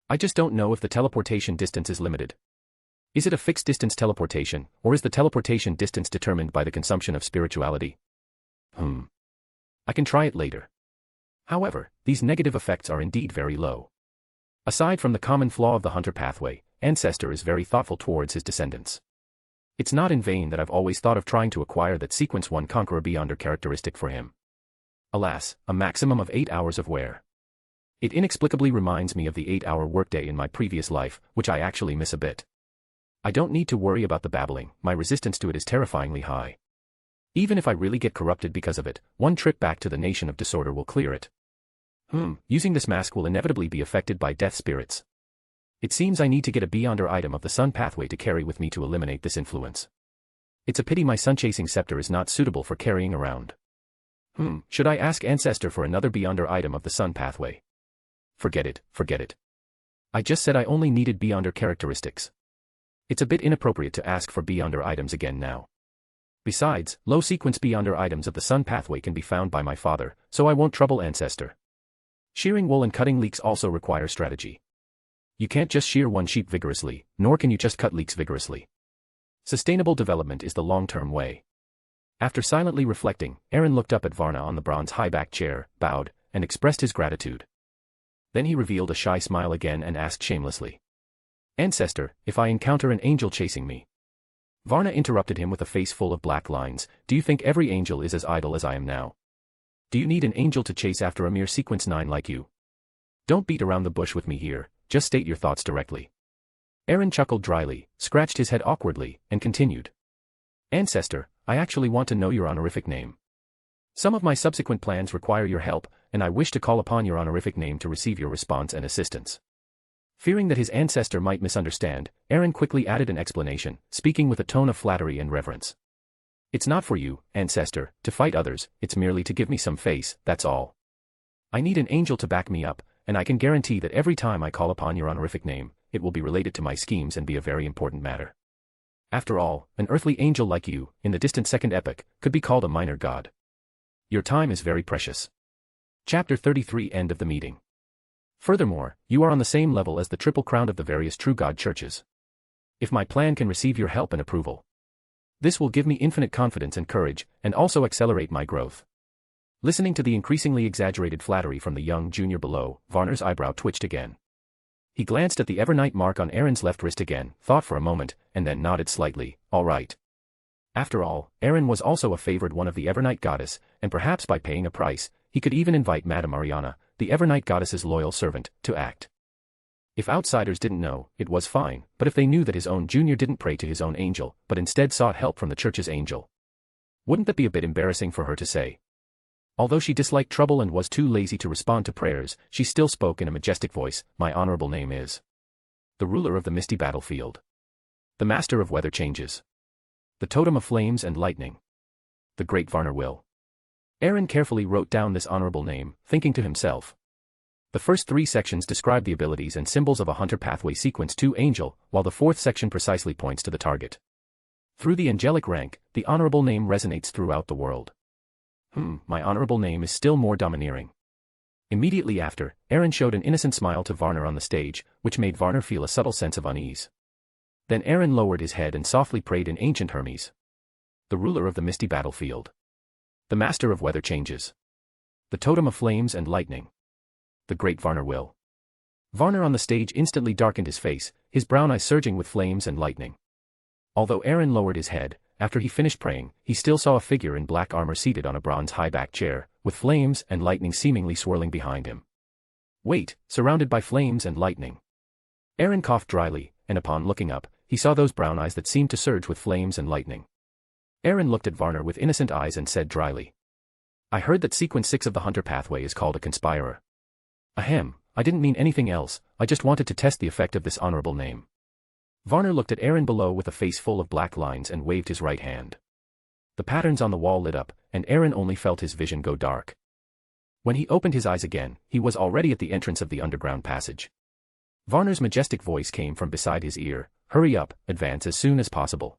I just don't know if the teleportation distance is limited. Is it a fixed distance teleportation, or is the teleportation distance determined by the consumption of spirituality? I can try it later. However, these negative effects are indeed very low. Aside from the common flaw of the hunter pathway, Ancestor is very thoughtful towards his descendants. It's not in vain that I've always thought of trying to acquire that sequence 1 conqueror beyonder characteristic for him. Alas, a maximum of 8 hours of wear. It inexplicably reminds me of the 8-hour workday in my previous life, which I actually miss a bit. I don't need to worry about the babbling, my resistance to it is terrifyingly high. Even if I really get corrupted because of it, one trip back to the Nation of Disorder will clear it. Using this mask will inevitably be affected by death spirits. It seems I need to get a beyonder item of the sun pathway to carry with me to eliminate this influence. It's a pity my sun-chasing scepter is not suitable for carrying around. Should I ask Ancestor for another beyonder item of the sun pathway? Forget it. I just said I only needed beyonder characteristics. It's a bit inappropriate to ask for beyonder items again now. Besides, low-sequence beyonder items of the sun pathway can be found by my father, so I won't trouble Ancestor. Shearing wool and cutting leeks also require strategy. You can't just shear one sheep vigorously, nor can you just cut leeks vigorously. Sustainable development is the long-term way. After silently reflecting, Aaron looked up at Varnner on the bronze high-back chair, bowed, and expressed his gratitude. Then he revealed a shy smile again and asked shamelessly. Ancestor, if I encounter an angel chasing me? Varnner interrupted him with a face full of black lines. Do you think every angel is as idle as I am now? Do you need an angel to chase after a mere sequence 9 like you? Don't beat around the bush with me here, just state your thoughts directly. Aaron chuckled dryly, scratched his head awkwardly, and continued. Ancestor, I actually want to know your honorific name. Some of my subsequent plans require your help, and I wish to call upon your honorific name to receive your response and assistance. Fearing that his ancestor might misunderstand, Aaron quickly added an explanation, speaking with a tone of flattery and reverence. It's not for you, Ancestor, to fight others, it's merely to give me some face, that's all. I need an angel to back me up, and I can guarantee that every time I call upon your honorific name, it will be related to my schemes and be a very important matter. After all, an earthly angel like you, in the distant second epoch, could be called a minor god. Your time is very precious. Chapter 33 End of the meeting. Furthermore, you are on the same level as the triple crown of the various true god churches. If my plan can receive your help and approval, this will give me infinite confidence and courage, and also accelerate my growth. Listening to the increasingly exaggerated flattery from the young junior below, Varner's eyebrow twitched again. He glanced at the Evernight mark on Aaron's left wrist again, thought for a moment, and then nodded slightly. All right. After all, Aaron was also a favored one of the Evernight goddess, and perhaps by paying a price, he could even invite Madame Ariana, the Evernight goddess's loyal servant, to act. If outsiders didn't know, it was fine, but if they knew that his own junior didn't pray to his own angel, but instead sought help from the church's angel, wouldn't that be a bit embarrassing for her to say? Although she disliked trouble and was too lazy to respond to prayers, she still spoke in a majestic voice. My honorable name is the ruler of the misty battlefield, the master of weather changes, the totem of flames and lightning, the great Varnner will. Aaron carefully wrote down this honorable name, thinking to himself. The first 3 sections describe the abilities and symbols of a hunter pathway sequence to angel, while the 4th section precisely points to the target. Through the angelic rank, the honorable name resonates throughout the world. My honorable name is still more domineering. Immediately after, Aaron showed an innocent smile to Varnner on the stage, which made Varnner feel a subtle sense of unease. Then Aaron lowered his head and softly prayed in ancient Hermes. The ruler of the misty battlefield, the master of weather changes, the totem of flames and lightning, the great Varnner will. Varnner on the stage instantly darkened his face, his brown eyes surging with flames and lightning. Although Aaron lowered his head, after he finished praying, he still saw a figure in black armor seated on a bronze high-backed chair, with flames and lightning seemingly swirling behind him. Wait, surrounded by flames and lightning. Aaron coughed dryly, and upon looking up, he saw those brown eyes that seemed to surge with flames and lightning. Aaron looked at Varnner with innocent eyes and said dryly, I heard that sequence 6 of the hunter pathway is called a conspirer. Ahem, I didn't mean anything else, I just wanted to test the effect of this honorable name. Varnner looked at Aaron below with a face full of black lines and waved his right hand. The patterns on the wall lit up, and Aaron only felt his vision go dark. When he opened his eyes again, he was already at the entrance of the underground passage. Varner's majestic voice came from beside his ear, hurry up, advance as soon as possible.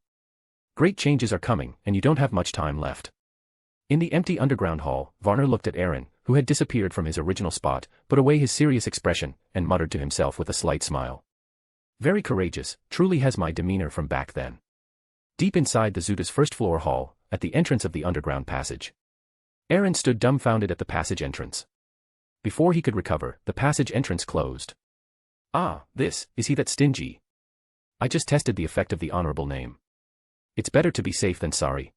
Great changes are coming, and you don't have much time left. In the empty underground hall, Varnner looked at Aaron, who had disappeared from his original spot, put away his serious expression, and muttered to himself with a slight smile. Very courageous, truly has my demeanor from back then. Deep inside the Zuta's first-floor hall, at the entrance of the underground passage, Aaron stood dumbfounded at the passage entrance. Before he could recover, the passage entrance closed. Ah, is he that stingy? I just tested the effect of the honorable name. It's better to be safe than sorry.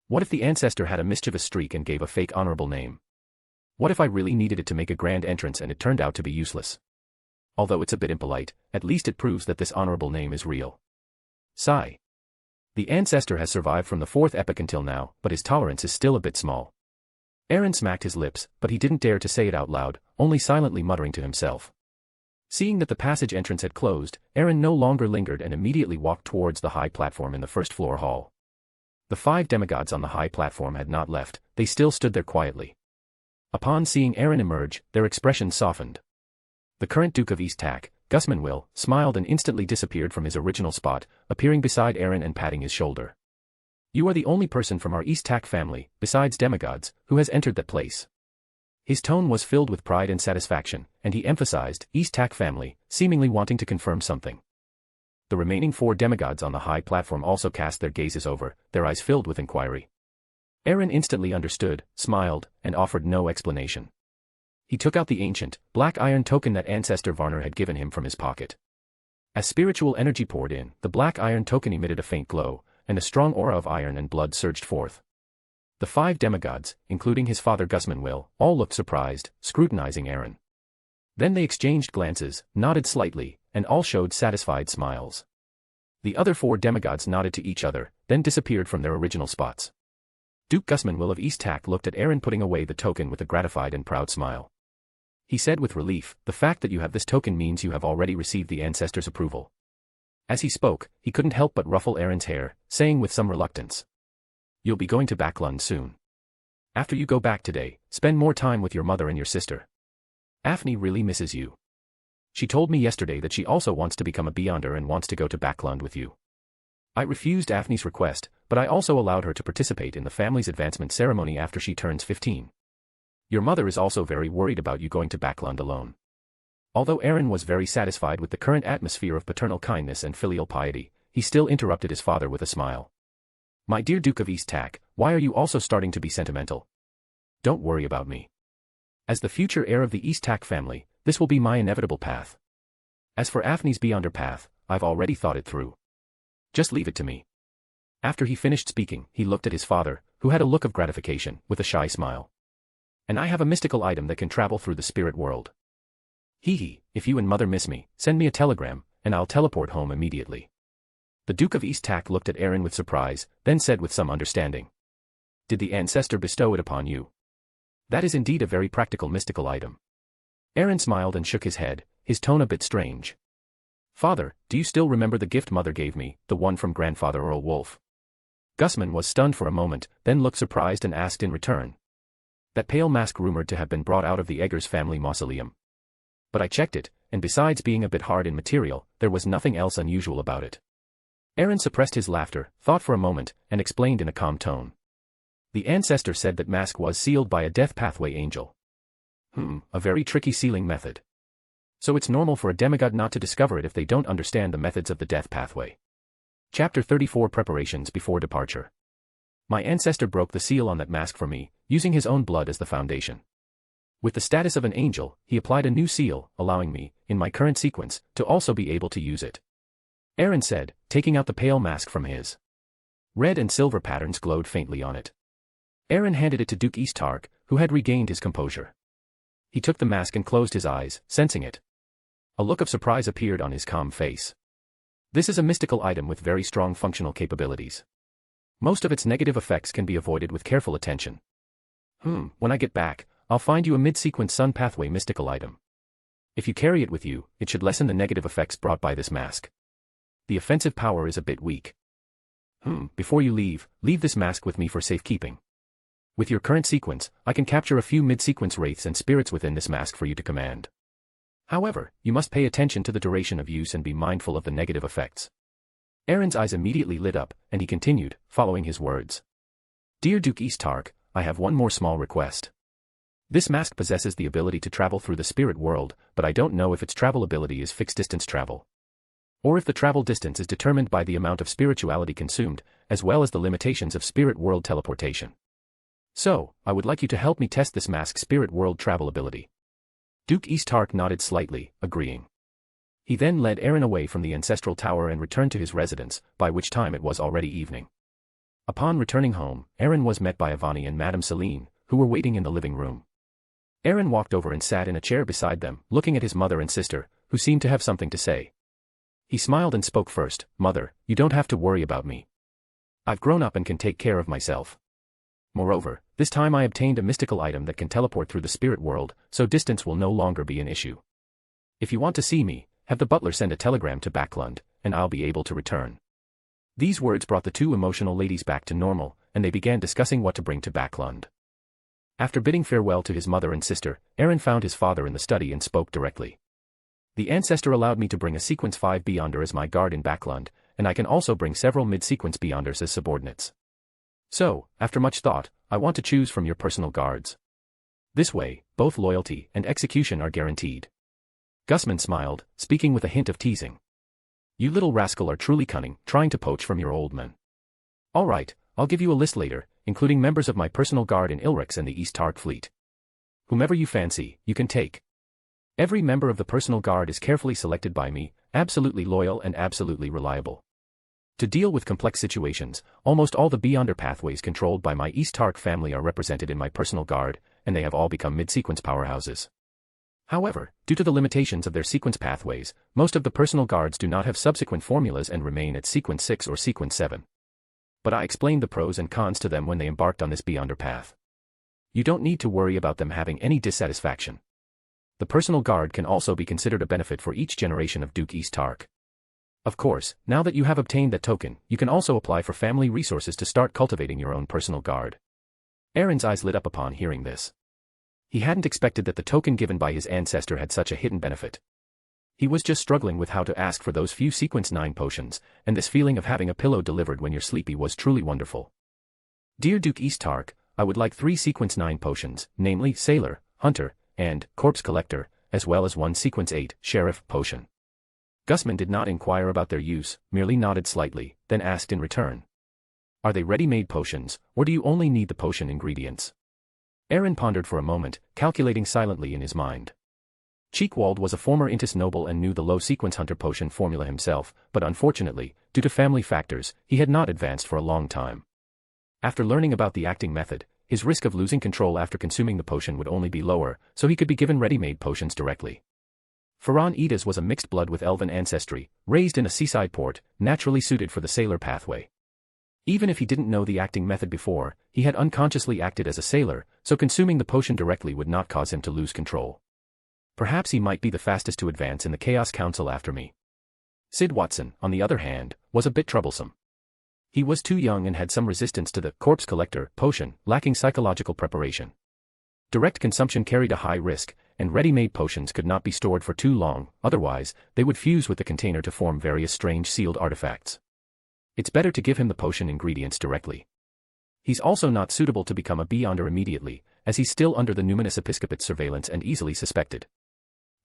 What if the ancestor had a mischievous streak and gave a fake honorable name? What if I really needed it to make a grand entrance and it turned out to be useless? Although it's a bit impolite, at least it proves that this honorable name is real. Sigh. The ancestor has survived from the 4th epoch until now, but his tolerance is still a bit small. Aaron smacked his lips, but he didn't dare to say it out loud, only silently muttering to himself. Seeing that the passage entrance had closed, Aaron no longer lingered and immediately walked towards the high platform in the first-floor hall. The 5 demigods on the high platform had not left, they still stood there quietly. Upon seeing Aaron emerge, their expressions softened. The current Duke of Tak, Gusmanwil, smiled and instantly disappeared from his original spot, appearing beside Aaron and patting his shoulder. You are the only person from our Tak family, besides demigods, who has entered that place. His tone was filled with pride and satisfaction, and he emphasized, Tak family, seemingly wanting to confirm something. The remaining 4 demigods on the high platform also cast their gazes over, their eyes filled with inquiry. Aaron instantly understood, smiled, and offered no explanation. He took out the ancient, black iron token that ancestor Varnner had given him from his pocket. As spiritual energy poured in, the black iron token emitted a faint glow, and a strong aura of iron and blood surged forth. The 5 demigods, including his father Gusmanwil, all looked surprised, scrutinizing Aaron. Then they exchanged glances, nodded slightly, and all showed satisfied smiles. The other 4 demigods nodded to each other, then disappeared from their original spots. Duke Gusmanwil of Tak looked at Aaron putting away the token with a gratified and proud smile. He said with relief, the fact that you have this token means you have already received the ancestor's approval. As he spoke, he couldn't help but ruffle Aaron's hair, saying with some reluctance, You'll be going to Backland soon. After you go back today, spend more time with your mother and your sister. Afni really misses you. She told me yesterday that she also wants to become a Beyonder and wants to go to Backland with you. I refused Afni's request, but I also allowed her to participate in the family's advancement ceremony after she turns 15. Your mother is also very worried about you going to Backland alone. Although Aaron was very satisfied with the current atmosphere of paternal kindness and filial piety, he still interrupted his father with a smile. My dear Duke of Tak, why are you also starting to be sentimental? Don't worry about me. As the future heir of the Dongtak family, this will be my inevitable path. As for Afni's beyonder path, I've already thought it through. Just leave it to me. After he finished speaking, he looked at his father, who had a look of gratification, with a shy smile. And I have a mystical item that can travel through the spirit world. Hee, if you and mother miss me, send me a telegram, and I'll teleport home immediately. The Duke of Dongtak looked at Aaron with surprise, then said with some understanding. Did the ancestor bestow it upon you? That is indeed a very practical mystical item. Aaron smiled and shook his head, his tone a bit strange. Father, do you still remember the gift mother gave me, the one from grandfather Earl Wolf? Gusman was stunned for a moment, then looked surprised and asked in return. That pale mask rumored to have been brought out of the Eggers family mausoleum. But I checked it, and besides being a bit hard in material, there was nothing else unusual about it. Aaron suppressed his laughter, thought for a moment, and explained in a calm tone. The ancestor said that mask was sealed by a death pathway angel. A very tricky sealing method. So it's normal for a demigod not to discover it if they don't understand the methods of the death pathway. Chapter 34 Preparations before departure. My ancestor broke the seal on that mask for me, using his own blood as the foundation. With the status of an angel, he applied a new seal, allowing me, in my current sequence, to also be able to use it. Aaron said, taking out the pale mask from his. Red and silver patterns glowed faintly on it. Aaron handed it to Duke Dongtak, who had regained his composure. He took the mask and closed his eyes, sensing it. A look of surprise appeared on his calm face. This is a mystical item with very strong functional capabilities. Most of its negative effects can be avoided with careful attention. When I get back, I'll find you a mid-sequence sun pathway mystical item. If you carry it with you, it should lessen the negative effects brought by this mask. The offensive power is a bit weak. Before you leave this mask with me for safekeeping. With your current sequence, I can capture a few mid-sequence wraiths and spirits within this mask for you to command. However, you must pay attention to the duration of use and be mindful of the negative effects. Aaron's eyes immediately lit up, and he continued, following his words. Dear Duke Dongtak, I have one more small request. This mask possesses the ability to travel through the spirit world, but I don't know if its travel ability is fixed distance travel. Or if the travel distance is determined by the amount of spirituality consumed, as well as the limitations of spirit world teleportation. So, I would like you to help me test this mask's spirit world travel ability. Duke Dongtak nodded slightly, agreeing. He then led Aaron away from the ancestral tower and returned to his residence, by which time it was already evening. Upon returning home, Aaron was met by Avani and Madame Celine, who were waiting in the living room. Aaron walked over and sat in a chair beside them, looking at his mother and sister, who seemed to have something to say. He smiled and spoke first. Mother, you don't have to worry about me. I've grown up and can take care of myself. Moreover, this time I obtained a mystical item that can teleport through the spirit world, so distance will no longer be an issue. If you want to see me, have the butler send a telegram to Backland, and I'll be able to return. These words brought the two emotional ladies back to normal, and they began discussing what to bring to Backland. After bidding farewell to his mother and sister, Aaron found his father in the study and spoke directly. The ancestor allowed me to bring a sequence 5 Beyonder as my guard in Backland, and I can also bring several mid-sequence Beyonders as subordinates. So, after much thought, I want to choose from your personal guards. This way, both loyalty and execution are guaranteed. Gusman smiled, speaking with a hint of teasing. You little rascal are truly cunning, trying to poach from your old men. All right, I'll give you a list later, including members of my personal guard in Ilrix and the Dongtak fleet. Whomever you fancy, you can take. Every member of the personal guard is carefully selected by me, absolutely loyal and absolutely reliable. To deal with complex situations, almost all the Beyonder pathways controlled by my Dongtak family are represented in my personal guard, and they have all become mid-sequence powerhouses. However, due to the limitations of their sequence pathways, most of the personal guards do not have subsequent formulas and remain at sequence 6 or sequence 7. But I explained the pros and cons to them when they embarked on this Beyonder path. You don't need to worry about them having any dissatisfaction. The personal guard can also be considered a benefit for each generation of Duke Dongtak. Of course, now that you have obtained that token, you can also apply for family resources to start cultivating your own personal guard. Aaron's eyes lit up upon hearing this. He hadn't expected that the token given by his ancestor had such a hidden benefit. He was just struggling with how to ask for those few sequence 9 potions, and this feeling of having a pillow delivered when you're sleepy was truly wonderful. Dear Duke Dongtak, I would like 3 sequence 9 potions, namely Sailor, Hunter, and Corpse Collector, as well as 1 sequence 8 Sheriff potion. Gusman did not inquire about their use, merely nodded slightly, then asked in return. Are they ready-made potions, or do you only need the potion ingredients? Aaron pondered for a moment, calculating silently in his mind. Checkerwald was a former Intis noble and knew the low-sequence hunter potion formula himself, but unfortunately, due to family factors, he had not advanced for a long time. After learning about the acting method, his risk of losing control after consuming the potion would only be lower, so he could be given ready-made potions directly. Ferran Edis was a mixed blood with elven ancestry, raised in a seaside port, naturally suited for the sailor pathway. Even if he didn't know the acting method before, he had unconsciously acted as a sailor, so consuming the potion directly would not cause him to lose control. Perhaps he might be the fastest to advance in the Chaos Council after me. Sid Watson, on the other hand, was a bit troublesome. He was too young and had some resistance to the Corpse Collector potion, lacking psychological preparation. Direct consumption carried a high risk, and ready-made potions could not be stored for too long, otherwise, they would fuse with the container to form various strange sealed artifacts. It's better to give him the potion ingredients directly. He's also not suitable to become a Beyonder immediately, as he's still under the Numinous Episcopate's surveillance and easily suspected.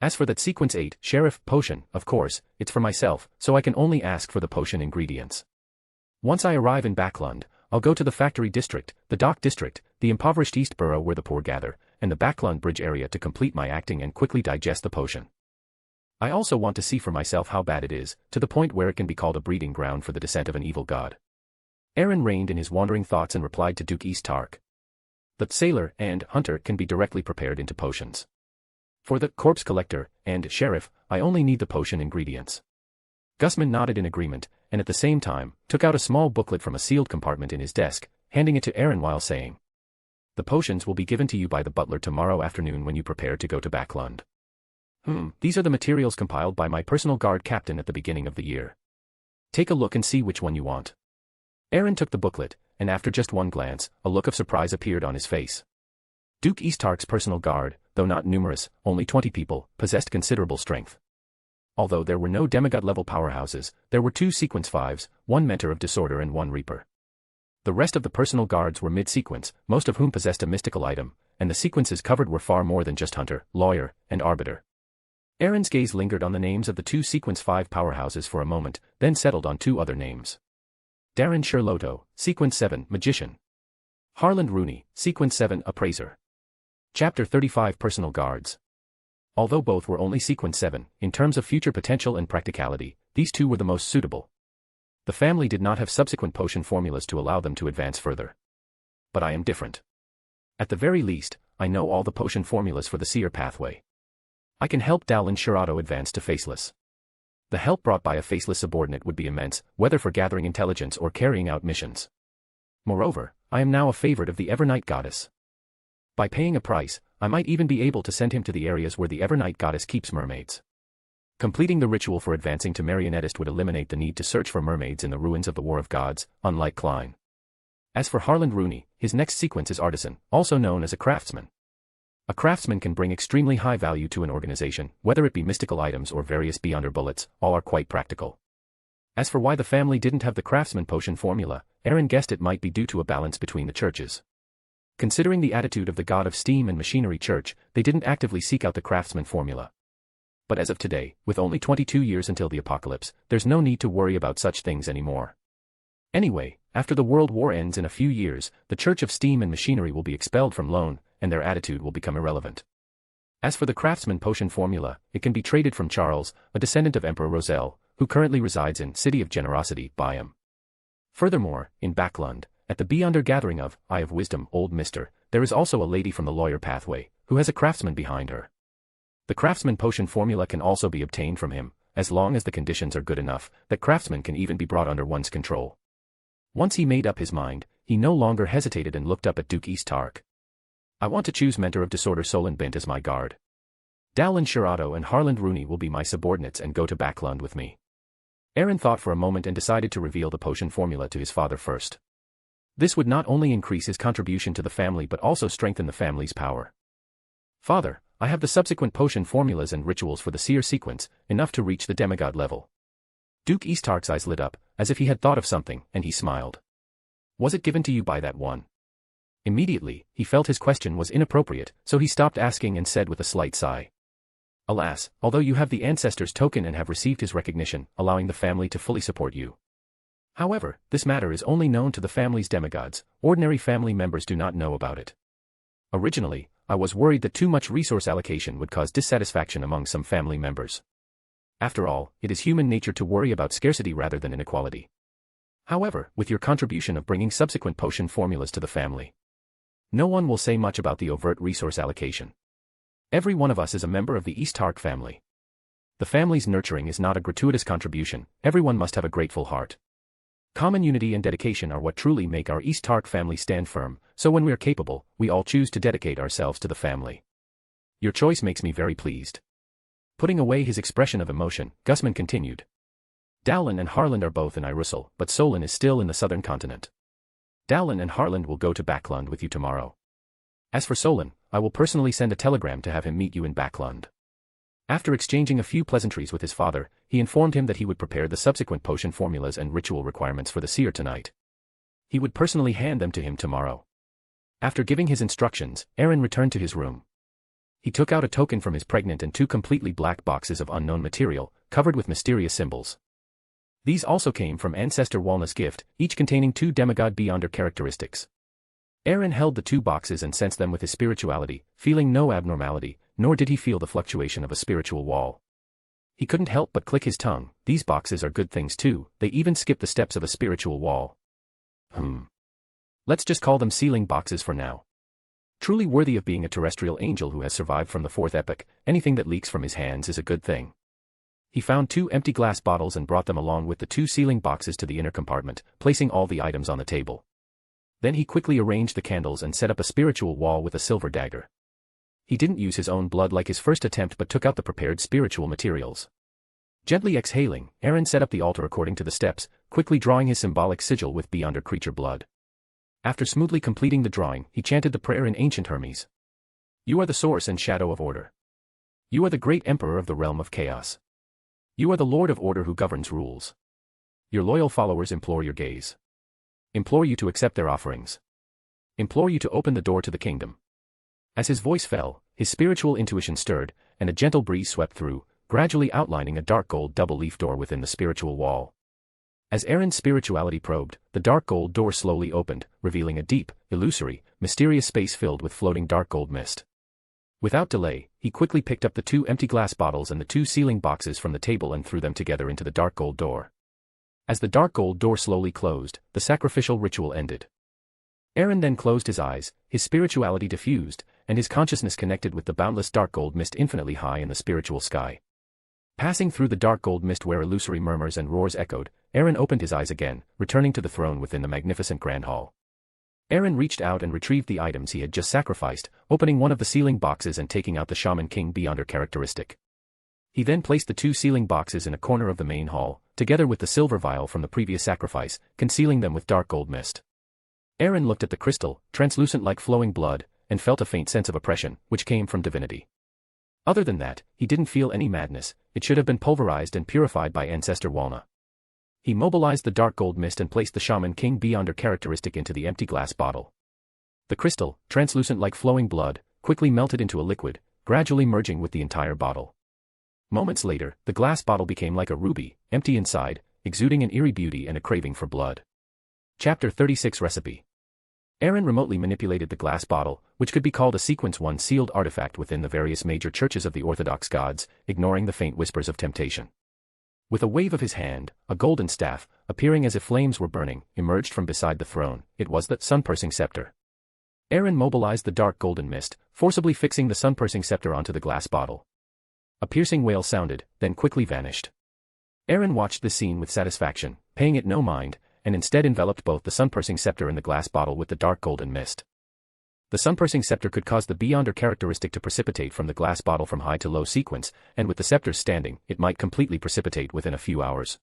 As for that Sequence 8 Sheriff potion, of course, it's for myself, so I can only ask for the potion ingredients. Once I arrive in Backland, I'll go to the Factory District, the Dock District, the impoverished East Borough where the poor gather, and the Backland Bridge area to complete my acting and quickly digest the potion. I also want to see for myself how bad it is, to the point where it can be called a breeding ground for the descent of an evil god. Aaron reined in his wandering thoughts and replied to Duke Eastark. The sailor and hunter can be directly prepared into potions. For the Corpse Collector and Sheriff, I only need the potion ingredients. Gusman nodded in agreement, and at the same time, took out a small booklet from a sealed compartment in his desk, handing it to Aaron while saying, "The potions will be given to you by the butler tomorrow afternoon when you prepare to go to Backland. These are the materials compiled by my personal guard captain at the beginning of the year. Take a look and see which one you want." Aaron took the booklet, and after just one glance, a look of surprise appeared on his face. Duke Eastark's personal guard, though not numerous, only 20 people, possessed considerable strength. Although there were no demigod-level powerhouses, there were 2 Sequence 5s, 1 Mentor of Disorder and 1 Reaper. The rest of the personal guards were mid-sequence, most of whom possessed a mystical item, and the sequences covered were far more than just Hunter, Lawyer, and Arbiter. Aaron's gaze lingered on the names of the 2 Sequence 5 powerhouses for a moment, then settled on 2 other names. Darren Sherloto, Sequence 7 Magician. Harland Rooney, Sequence 7 Appraiser. Chapter 35 Personal Guards. Although both were only Sequence 7, in terms of future potential and practicality, these 2 were the most suitable. The family did not have subsequent potion formulas to allow them to advance further. But I am different. At the very least, I know all the potion formulas for the Seer pathway. I can help Dallin Shirato advance to Faceless. The help brought by a Faceless subordinate would be immense, whether for gathering intelligence or carrying out missions. Moreover, I am now a favorite of the Evernight Goddess. By paying a price, I might even be able to send him to the areas where the Evernight Goddess keeps mermaids. Completing the ritual for advancing to Marionettist would eliminate the need to search for mermaids in the ruins of the War of Gods, unlike Klein. As for Harland Rooney, his next sequence is Artisan, also known as a craftsman. A craftsman can bring extremely high value to an organization, whether it be mystical items or various Beyonder bullets, all are quite practical. As for why the family didn't have the craftsman potion formula, Aaron guessed it might be due to a balance between the churches. Considering the attitude of the god of steam and machinery church, they didn't actively seek out the craftsman formula. But as of today, with only 22 years until the apocalypse, there's no need to worry about such things anymore. Anyway, after the World War ends in a few years, the Church of Steam and Machinery will be expelled from Loen, and their attitude will become irrelevant. As for the craftsman potion formula, it can be traded from Charles, a descendant of Emperor Roselle, who currently resides in City of Generosity, Byam. Furthermore, in Backland, at the Beyonder gathering of Eye of Wisdom, Old Mister, there is also a lady from the lawyer pathway, who has a craftsman behind her. The craftsman potion formula can also be obtained from him, as long as the conditions are good enough, that craftsman can even be brought under one's control. Once he made up his mind, he no longer hesitated and looked up at Duke Eastark. I want to choose Mentor of Disorder Solon Bent as my guard. Dallin Shirato and Harland Rooney will be my subordinates and go to Backland with me. Aaron thought for a moment and decided to reveal the potion formula to his father first. This would not only increase his contribution to the family but also strengthen the family's power. Father, I have the subsequent potion formulas and rituals for the Seer sequence, enough to reach the demigod level. Duke Eastark's eyes lit up, as if he had thought of something, and he smiled. Was it given to you by that one? Immediately, he felt his question was inappropriate, so he stopped asking and said with a slight sigh. Alas, although you have the ancestor's token and have received his recognition, allowing the family to fully support you. However, this matter is only known to the family's demigods, ordinary family members do not know about it. Originally, I was worried that too much resource allocation would cause dissatisfaction among some family members. After all, it is human nature to worry about scarcity rather than inequality. However, with your contribution of bringing subsequent potion formulas to the family, no one will say much about the overt resource allocation. Every one of us is a member of the East Tark family. The family's nurturing is not a gratuitous contribution, everyone must have a grateful heart. Common unity and dedication are what truly make our East Tark family stand firm, so when we are capable, we all choose to dedicate ourselves to the family. Your choice makes me very pleased. Putting away his expression of emotion, Gusman continued. Dowland and Harland are both in Irusel, but Solon is still in the southern continent. Dowland and Harland will go to Backland with you tomorrow. As for Solon, I will personally send a telegram to have him meet you in Backland. After exchanging a few pleasantries with his father, he informed him that he would prepare the subsequent potion formulas and ritual requirements for the seer tonight. He would personally hand them to him tomorrow. After giving his instructions, Aaron returned to his room. He took out a token from his pregnant and 2 completely black boxes of unknown material, covered with mysterious symbols. These also came from Ancestor Walna's gift, each containing 2 demigod beyonder characteristics. Aaron held the 2 boxes and sensed them with his spirituality, feeling no abnormality, nor did he feel the fluctuation of a spiritual wall. He couldn't help but click his tongue. These boxes are good things too, they even skip the steps of a spiritual wall. Let's just call them sealing boxes for now. Truly worthy of being a terrestrial angel who has survived from the 4th epoch, anything that leaks from his hands is a good thing. He found 2 empty glass bottles and brought them along with the 2 sealing boxes to the inner compartment, placing all the items on the table. Then he quickly arranged the candles and set up a spiritual wall with a silver dagger. He didn't use his own blood like his first attempt but took out the prepared spiritual materials. Gently exhaling, Aaron set up the altar according to the steps, quickly drawing his symbolic sigil with beyonder creature blood. After smoothly completing the drawing, he chanted the prayer in ancient Hermes. You are the source and shadow of order. You are the great emperor of the realm of chaos. You are the lord of order who governs rules. Your loyal followers implore your gaze. Implore you to accept their offerings. Implore you to open the door to the kingdom. As his voice fell, his spiritual intuition stirred, and a gentle breeze swept through, gradually outlining a dark gold double-leaf door within the spiritual wall. As Aaron's spirituality probed, the dark gold door slowly opened, revealing a deep, illusory, mysterious space filled with floating dark gold mist. Without delay, he quickly picked up the 2 empty glass bottles and the 2 sealing boxes from the table and threw them together into the dark gold door. As the dark gold door slowly closed, the sacrificial ritual ended. Aaron then closed his eyes, his spirituality diffused, and his consciousness connected with the boundless dark gold mist infinitely high in the spiritual sky. Passing through the dark gold mist where illusory murmurs and roars echoed, Aaron opened his eyes again, returning to the throne within the magnificent grand hall. Aaron reached out and retrieved the items he had just sacrificed, opening one of the sealing boxes and taking out the Shaman King beyonder characteristic. He then placed the 2 sealing boxes in a corner of the main hall, together with the silver vial from the previous sacrifice, concealing them with dark gold mist. Aaron looked at the crystal, translucent like flowing blood, and felt a faint sense of oppression, which came from divinity. Other than that, he didn't feel any madness, it should have been pulverized and purified by Ancestor Walna. He mobilized the dark gold mist and placed the Shaman King beyonder characteristic into the empty glass bottle. The crystal, translucent like flowing blood, quickly melted into a liquid, gradually merging with the entire bottle. Moments later, the glass bottle became like a ruby, empty inside, exuding an eerie beauty and a craving for blood. Chapter 36 Recipe. Aaron remotely manipulated the glass bottle, which could be called a Sequence 1 sealed artifact within the various major churches of the Orthodox gods, ignoring the faint whispers of temptation. With a wave of his hand, a golden staff, appearing as if flames were burning, emerged from beside the throne. It was the sun-piercing scepter. Aaron mobilized the dark golden mist, forcibly fixing the sun-piercing scepter onto the glass bottle. A piercing wail sounded, then quickly vanished. Aaron watched this scene with satisfaction, paying it no mind, and instead enveloped both the sun-piercing scepter and the glass bottle with the dark golden mist. The sun-piercing scepter could cause the beyonder characteristic to precipitate from the glass bottle from high to low sequence, and with the scepters standing, it might completely precipitate within a few hours.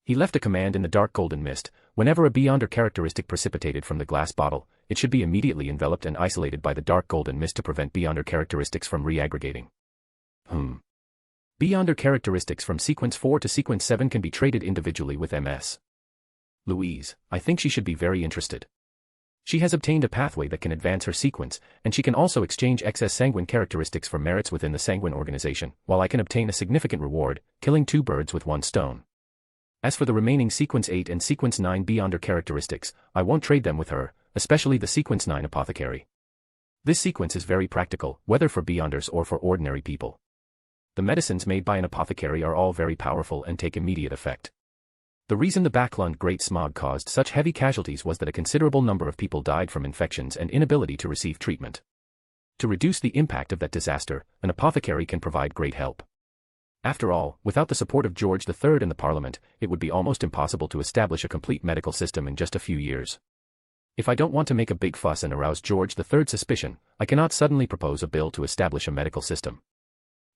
He left a command in the dark golden mist: whenever a beyonder characteristic precipitated from the glass bottle, it should be immediately enveloped and isolated by the dark golden mist to prevent beyonder characteristics from re-aggregating. Beyonder characteristics from Sequence 4 to Sequence 7 can be traded individually with Ms. Louise. I think she should be very interested. She has obtained a pathway that can advance her sequence, and she can also exchange excess sanguine characteristics for merits within the sanguine organization, while I can obtain a significant reward, killing 2 birds with 1 stone. As for the remaining Sequence 8 and Sequence 9 beyonder characteristics, I won't trade them with her, especially the Sequence 9 apothecary. This sequence is very practical, whether for Beyonders or for ordinary people. The medicines made by an apothecary are all very powerful and take immediate effect. The reason the Backland Great Smog caused such heavy casualties was that a considerable number of people died from infections and inability to receive treatment. To reduce the impact of that disaster, an apothecary can provide great help. After all, without the support of George III and the Parliament, it would be almost impossible to establish a complete medical system in just a few years. If I don't want to make a big fuss and arouse George III's suspicion, I cannot suddenly propose a bill to establish a medical system.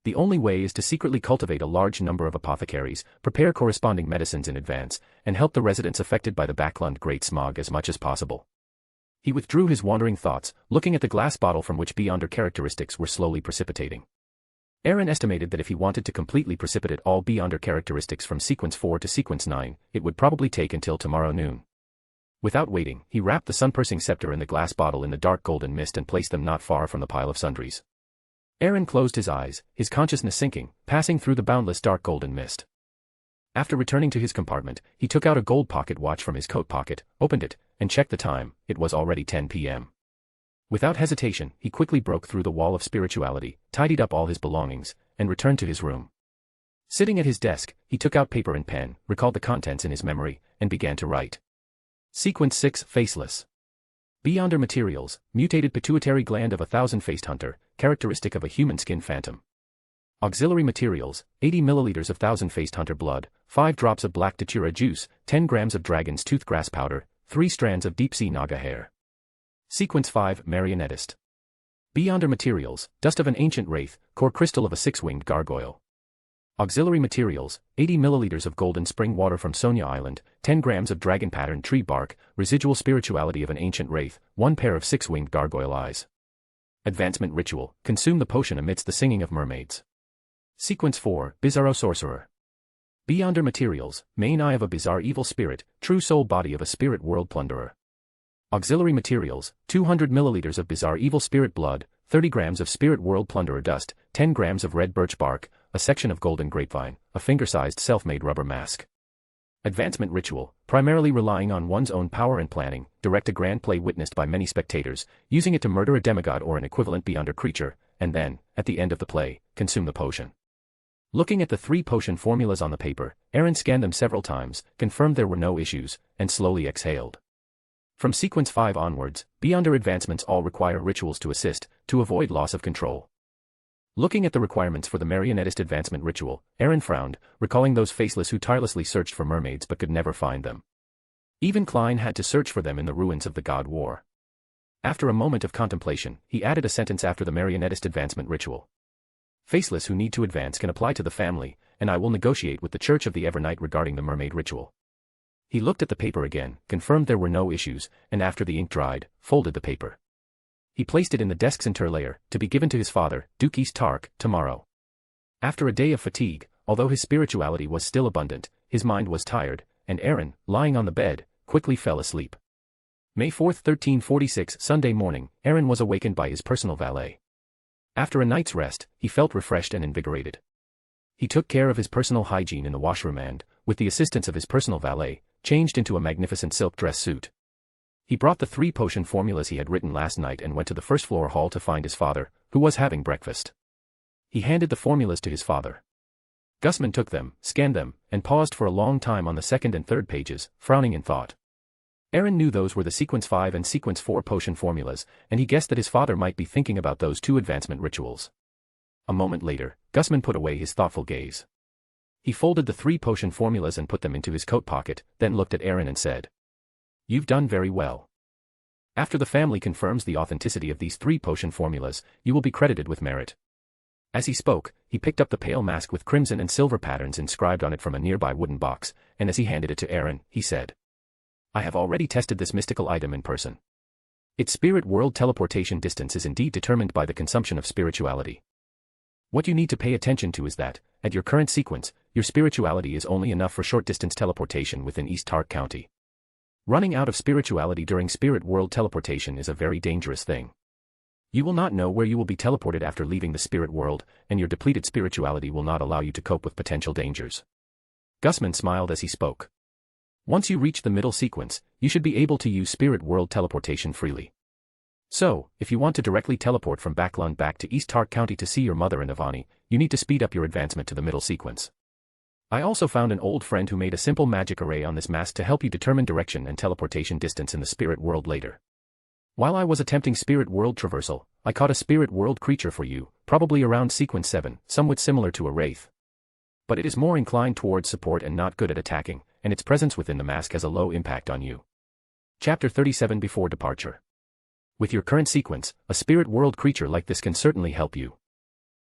The only way is to secretly cultivate a large number of apothecaries, prepare corresponding medicines in advance, and help the residents affected by the Backland Great Smog as much as possible. He withdrew his wandering thoughts, looking at the glass bottle from which Beyonder characteristics were slowly precipitating. Aaron estimated that if he wanted to completely precipitate all Beyonder characteristics from sequence 4 to sequence 9, it would probably take until tomorrow noon. Without waiting, he wrapped the sun-piercing scepter and the glass bottle in the dark golden mist and placed them not far from the pile of sundries. Aaron closed his eyes, his consciousness sinking, passing through the boundless dark golden mist. After returning to his compartment, he took out a gold pocket watch from his coat pocket, opened it, and checked the time. It was already 10 p.m. Without hesitation, he quickly broke through the wall of spirituality, tidied up all his belongings, and returned to his room. Sitting at his desk, he took out paper and pen, recalled the contents in his memory, and began to write. Sequence 6, Faceless. Beyonder materials, mutated pituitary gland of a thousand-faced hunter, characteristic of a human skin phantom. Auxiliary materials, 80 milliliters of thousand-faced hunter blood, 5 drops of black datura juice, 10 grams of dragon's tooth grass powder, 3 strands of deep-sea naga hair. Sequence 5, Marionettist. Beyonder materials, dust of an ancient wraith, core crystal of a six-winged gargoyle. Auxiliary materials, 80 milliliters of golden spring water from Sonia Island, 10 grams of dragon pattern tree bark, residual spirituality of an ancient wraith, 1 pair of six-winged gargoyle eyes. Advancement ritual, consume the potion amidst the singing of mermaids. Sequence 4, Bizarro Sorcerer. Beyonder materials, main eye of a bizarre evil spirit, true soul body of a spirit world plunderer. Auxiliary materials, 200 milliliters of bizarre evil spirit blood, 30 grams of spirit world plunderer dust, 10 grams of red birch bark, a section of golden grapevine, a finger-sized self-made rubber mask. Advancement ritual, primarily relying on one's own power and planning, direct a grand play witnessed by many spectators, using it to murder a demigod or an equivalent Beyonder creature, and then, at the end of the play, consume the potion. Looking at the 3 potion formulas on the paper, Aaron scanned them several times, confirmed there were no issues, and slowly exhaled. From sequence 5 onwards, Beyonder advancements all require rituals to assist, to avoid loss of control. Looking at the requirements for the Marionettist advancement ritual, Aaron frowned, recalling those faceless who tirelessly searched for mermaids but could never find them. Even Klein had to search for them in the ruins of the God War. After a moment of contemplation, he added a sentence after the Marionettist advancement ritual. Faceless who need to advance can apply to the family, and I will negotiate with the Church of the Evernight regarding the mermaid ritual. He looked at the paper again, confirmed there were no issues, and after the ink dried, folded the paper. He placed it in the desk's interlayer, to be given to his father, Duke East Tark, tomorrow. After a day of fatigue, although his spirituality was still abundant, his mind was tired, and Aaron, lying on the bed, quickly fell asleep. May 4, 1346, Sunday morning, Aaron was awakened by his personal valet. After a night's rest, he felt refreshed and invigorated. He took care of his personal hygiene in the washroom and, with the assistance of his personal valet, changed into a magnificent silk dress suit. He brought the 3 potion formulas he had written last night and went to the first-floor hall to find his father, who was having breakfast. He handed the formulas to his father. Gusman took them, scanned them, and paused for a long time on the 2nd and 3rd pages, frowning in thought. Aaron knew those were the sequence 5 and sequence 4 potion formulas, and he guessed that his father might be thinking about those 2 advancement rituals. A moment later, Gusman put away his thoughtful gaze. He folded the 3 potion formulas and put them into his coat pocket, then looked at Aaron and said, "You've done very well. After the family confirms the authenticity of these 3 potion formulas, you will be credited with merit." As he spoke, he picked up the pale mask with crimson and silver patterns inscribed on it from a nearby wooden box, and as he handed it to Aaron, he said, "I have already tested this mystical item in person. Its spirit world teleportation distance is indeed determined by the consumption of spirituality. What you need to pay attention to is that, at your current sequence, your spirituality is only enough for short-distance teleportation within East Tark County. Running out of spirituality during spirit world teleportation is a very dangerous thing. You will not know where you will be teleported after leaving the spirit world, and your depleted spirituality will not allow you to cope with potential dangers." Gusman smiled as he spoke. "Once you reach the middle sequence, you should be able to use spirit world teleportation freely. So, if you want to directly teleport from Backland back to East Dongtak County to see your mother and Ivani, you need to speed up your advancement to the middle sequence. I also found an old friend who made a simple magic array on this mask to help you determine direction and teleportation distance in the spirit world later. While I was attempting spirit world traversal, I caught a spirit world creature for you, probably around sequence 7, somewhat similar to a wraith. But it is more inclined towards support and not good at attacking, and its presence within the mask has a low impact on you. Chapter 37 Before Departure. With your current sequence, a spirit world creature like this can certainly help you.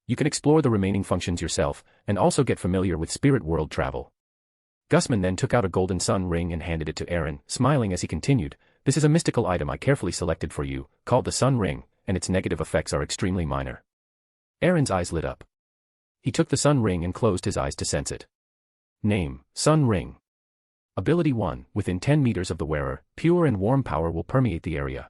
You can explore the remaining functions yourself, and also get familiar with spirit world travel. Gusman then took out a golden sun ring and handed it to Aaron, smiling as he continued, "This is a mystical item I carefully selected for you, called the Sun Ring, and its negative effects are extremely minor." Aaron's eyes lit up. He took the sun ring and closed his eyes to sense it. Name, Sun Ring. Ability 1, within 10 meters of the wearer, pure and warm power will permeate the area.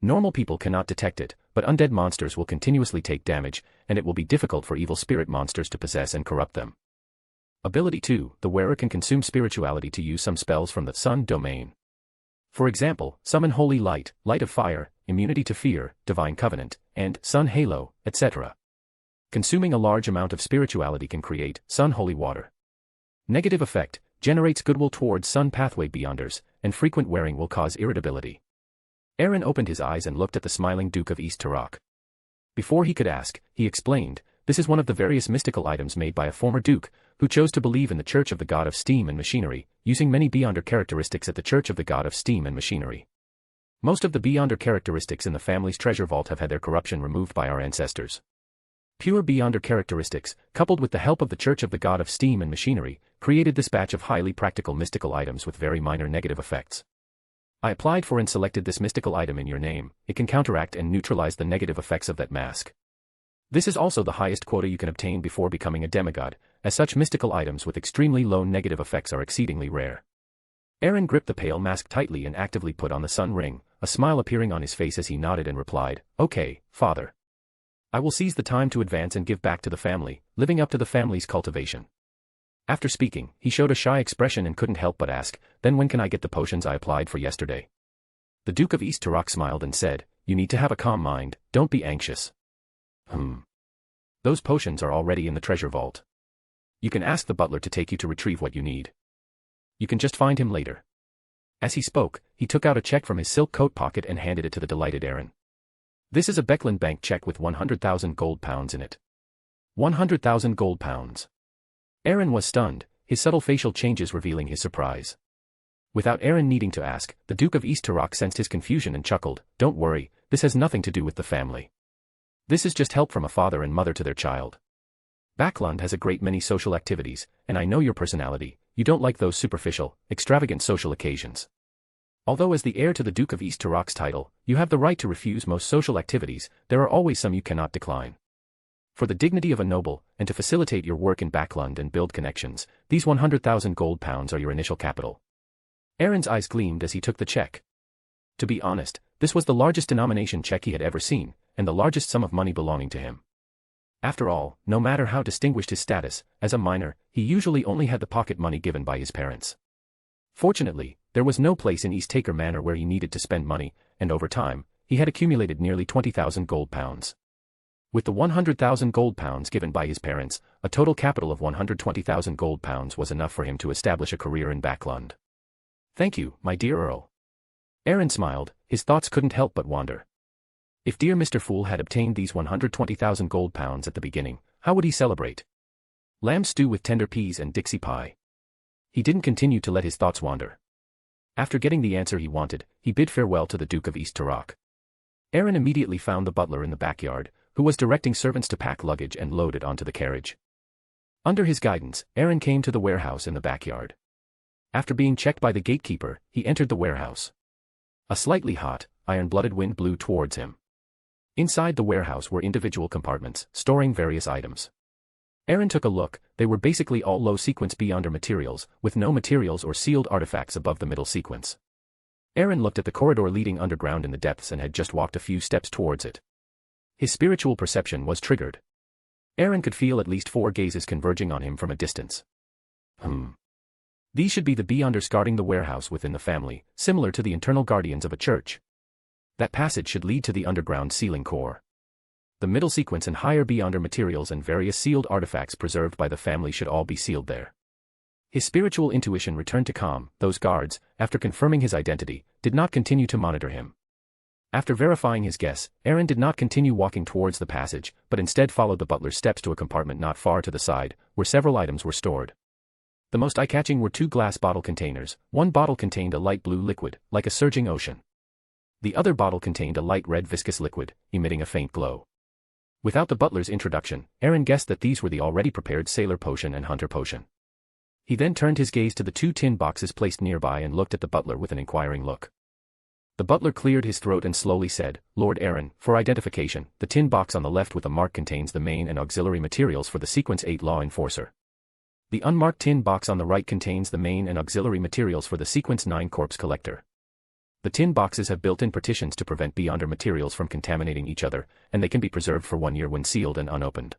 Normal people cannot detect it, but undead monsters will continuously take damage, and it will be difficult for evil spirit monsters to possess and corrupt them. Ability 2, the wearer can consume spirituality to use some spells from the Sun domain. For example, summon Holy Light, Light of Fire, Immunity to Fear, Divine Covenant, and Sun Halo, etc. Consuming a large amount of spirituality can create Sun Holy Water. Negative effect, generates goodwill towards Sun Pathway Beyonders, and frequent wearing will cause irritability. Aaron opened his eyes and looked at the smiling Duke of East Dongtak. Before he could ask, he explained, "This is one of the various mystical items made by a former duke, who chose to believe in the Church of the God of Steam and Machinery, using many Beyonder characteristics at the Church of the God of Steam and Machinery. Most of the Beyonder characteristics in the family's treasure vault have had their corruption removed by our ancestors. Pure Beyonder characteristics, coupled with the help of the Church of the God of Steam and Machinery, created this batch of highly practical mystical items with very minor negative effects. I applied for and selected this mystical item in your name. It can counteract and neutralize the negative effects of that mask. This is also the highest quota you can obtain before becoming a demigod, as such mystical items with extremely low negative effects are exceedingly rare." Aaron gripped the pale mask tightly and actively put on the sun ring, a smile appearing on his face as he nodded and replied, "Okay, Father. I will seize the time to advance and give back to the family, living up to the family's cultivation." After speaking, he showed a shy expression and couldn't help but ask, "Then when can I get the potions I applied for yesterday?" The Duke of East Dongtak smiled and said, "You need to have a calm mind, don't be anxious." Those potions are already in the treasure vault. You can ask the butler to take you to retrieve what you need. You can just find him later." As he spoke, he took out a check from his silk coat pocket and handed it to the delighted Aaron. "This is a Backland bank check with 100,000 gold pounds in it." 100,000 gold pounds. Aaron was stunned, his subtle facial changes revealing his surprise. Without Aaron needing to ask, the Duke of East Dongtak sensed his confusion and chuckled, "Don't worry, this has nothing to do with the family. This is just help from a father and mother to their child. Backland has a great many social activities, and I know your personality, you don't like those superficial, extravagant social occasions. Although as the heir to the Duke of East Dongtak's title, you have the right to refuse most social activities, there are always some you cannot decline. For the dignity of a noble, and to facilitate your work in Backland and build connections, these 100,000 gold pounds are your initial capital." Aaron's eyes gleamed as he took the check. To be honest, this was the largest denomination check he had ever seen, and the largest sum of money belonging to him. After all, no matter how distinguished his status, as a minor, he usually only had the pocket money given by his parents. Fortunately, there was no place in East Taker Manor where he needed to spend money, and over time, he had accumulated nearly 20,000 gold pounds. With the 100,000 gold pounds given by his parents, a total capital of 120,000 gold pounds was enough for him to establish a career in Backland. "Thank you, my dear Earl." Aaron smiled, his thoughts couldn't help but wander. If dear Mr. Fool had obtained these 120,000 gold pounds at the beginning, how would he celebrate? Lamb stew with tender peas and Dixie pie. He didn't continue to let his thoughts wander. After getting the answer he wanted, he bid farewell to the Duke of East Dongtak. Aaron immediately found the butler in the backyard, who was directing servants to pack luggage and load it onto the carriage. Under his guidance, Aaron came to the warehouse in the backyard. After being checked by the gatekeeper, he entered the warehouse. A slightly hot, iron-blooded wind blew towards him. Inside the warehouse were individual compartments, storing various items. Aaron took a look, they were basically all low-sequence Beyonder materials, with no materials or sealed artifacts above the middle sequence. Aaron looked at the corridor leading underground in the depths and had just walked a few steps towards it. His spiritual perception was triggered. Aaron could feel at least 4 gazes converging on him from a distance. These should be the Beyonders guarding the warehouse within the family, similar to the internal guardians of a church. That passage should lead to the underground sealing core. The middle sequence and higher beyonder materials and various sealed artifacts preserved by the family should all be sealed there. His spiritual intuition returned to calm. Those guards, after confirming his identity, did not continue to monitor him. After verifying his guess, Aaron did not continue walking towards the passage, but instead followed the butler's steps to a compartment not far to the side, where several items were stored. The most eye-catching were 2 glass bottle containers. One bottle contained a light blue liquid, like a surging ocean. The other bottle contained a light red viscous liquid, emitting a faint glow. Without the butler's introduction, Aaron guessed that these were the already prepared sailor potion and hunter potion. He then turned his gaze to the 2 tin boxes placed nearby and looked at the butler with an inquiring look. The butler cleared his throat and slowly said, "Lord Aaron, for identification, the tin box on the left with a mark contains the main and auxiliary materials for the Sequence 8 Law Enforcer. The unmarked tin box on the right contains the main and auxiliary materials for the Sequence 9 Corpse Collector. The tin boxes have built-in partitions to prevent beyonder materials from contaminating each other, and they can be preserved for 1 year when sealed and unopened."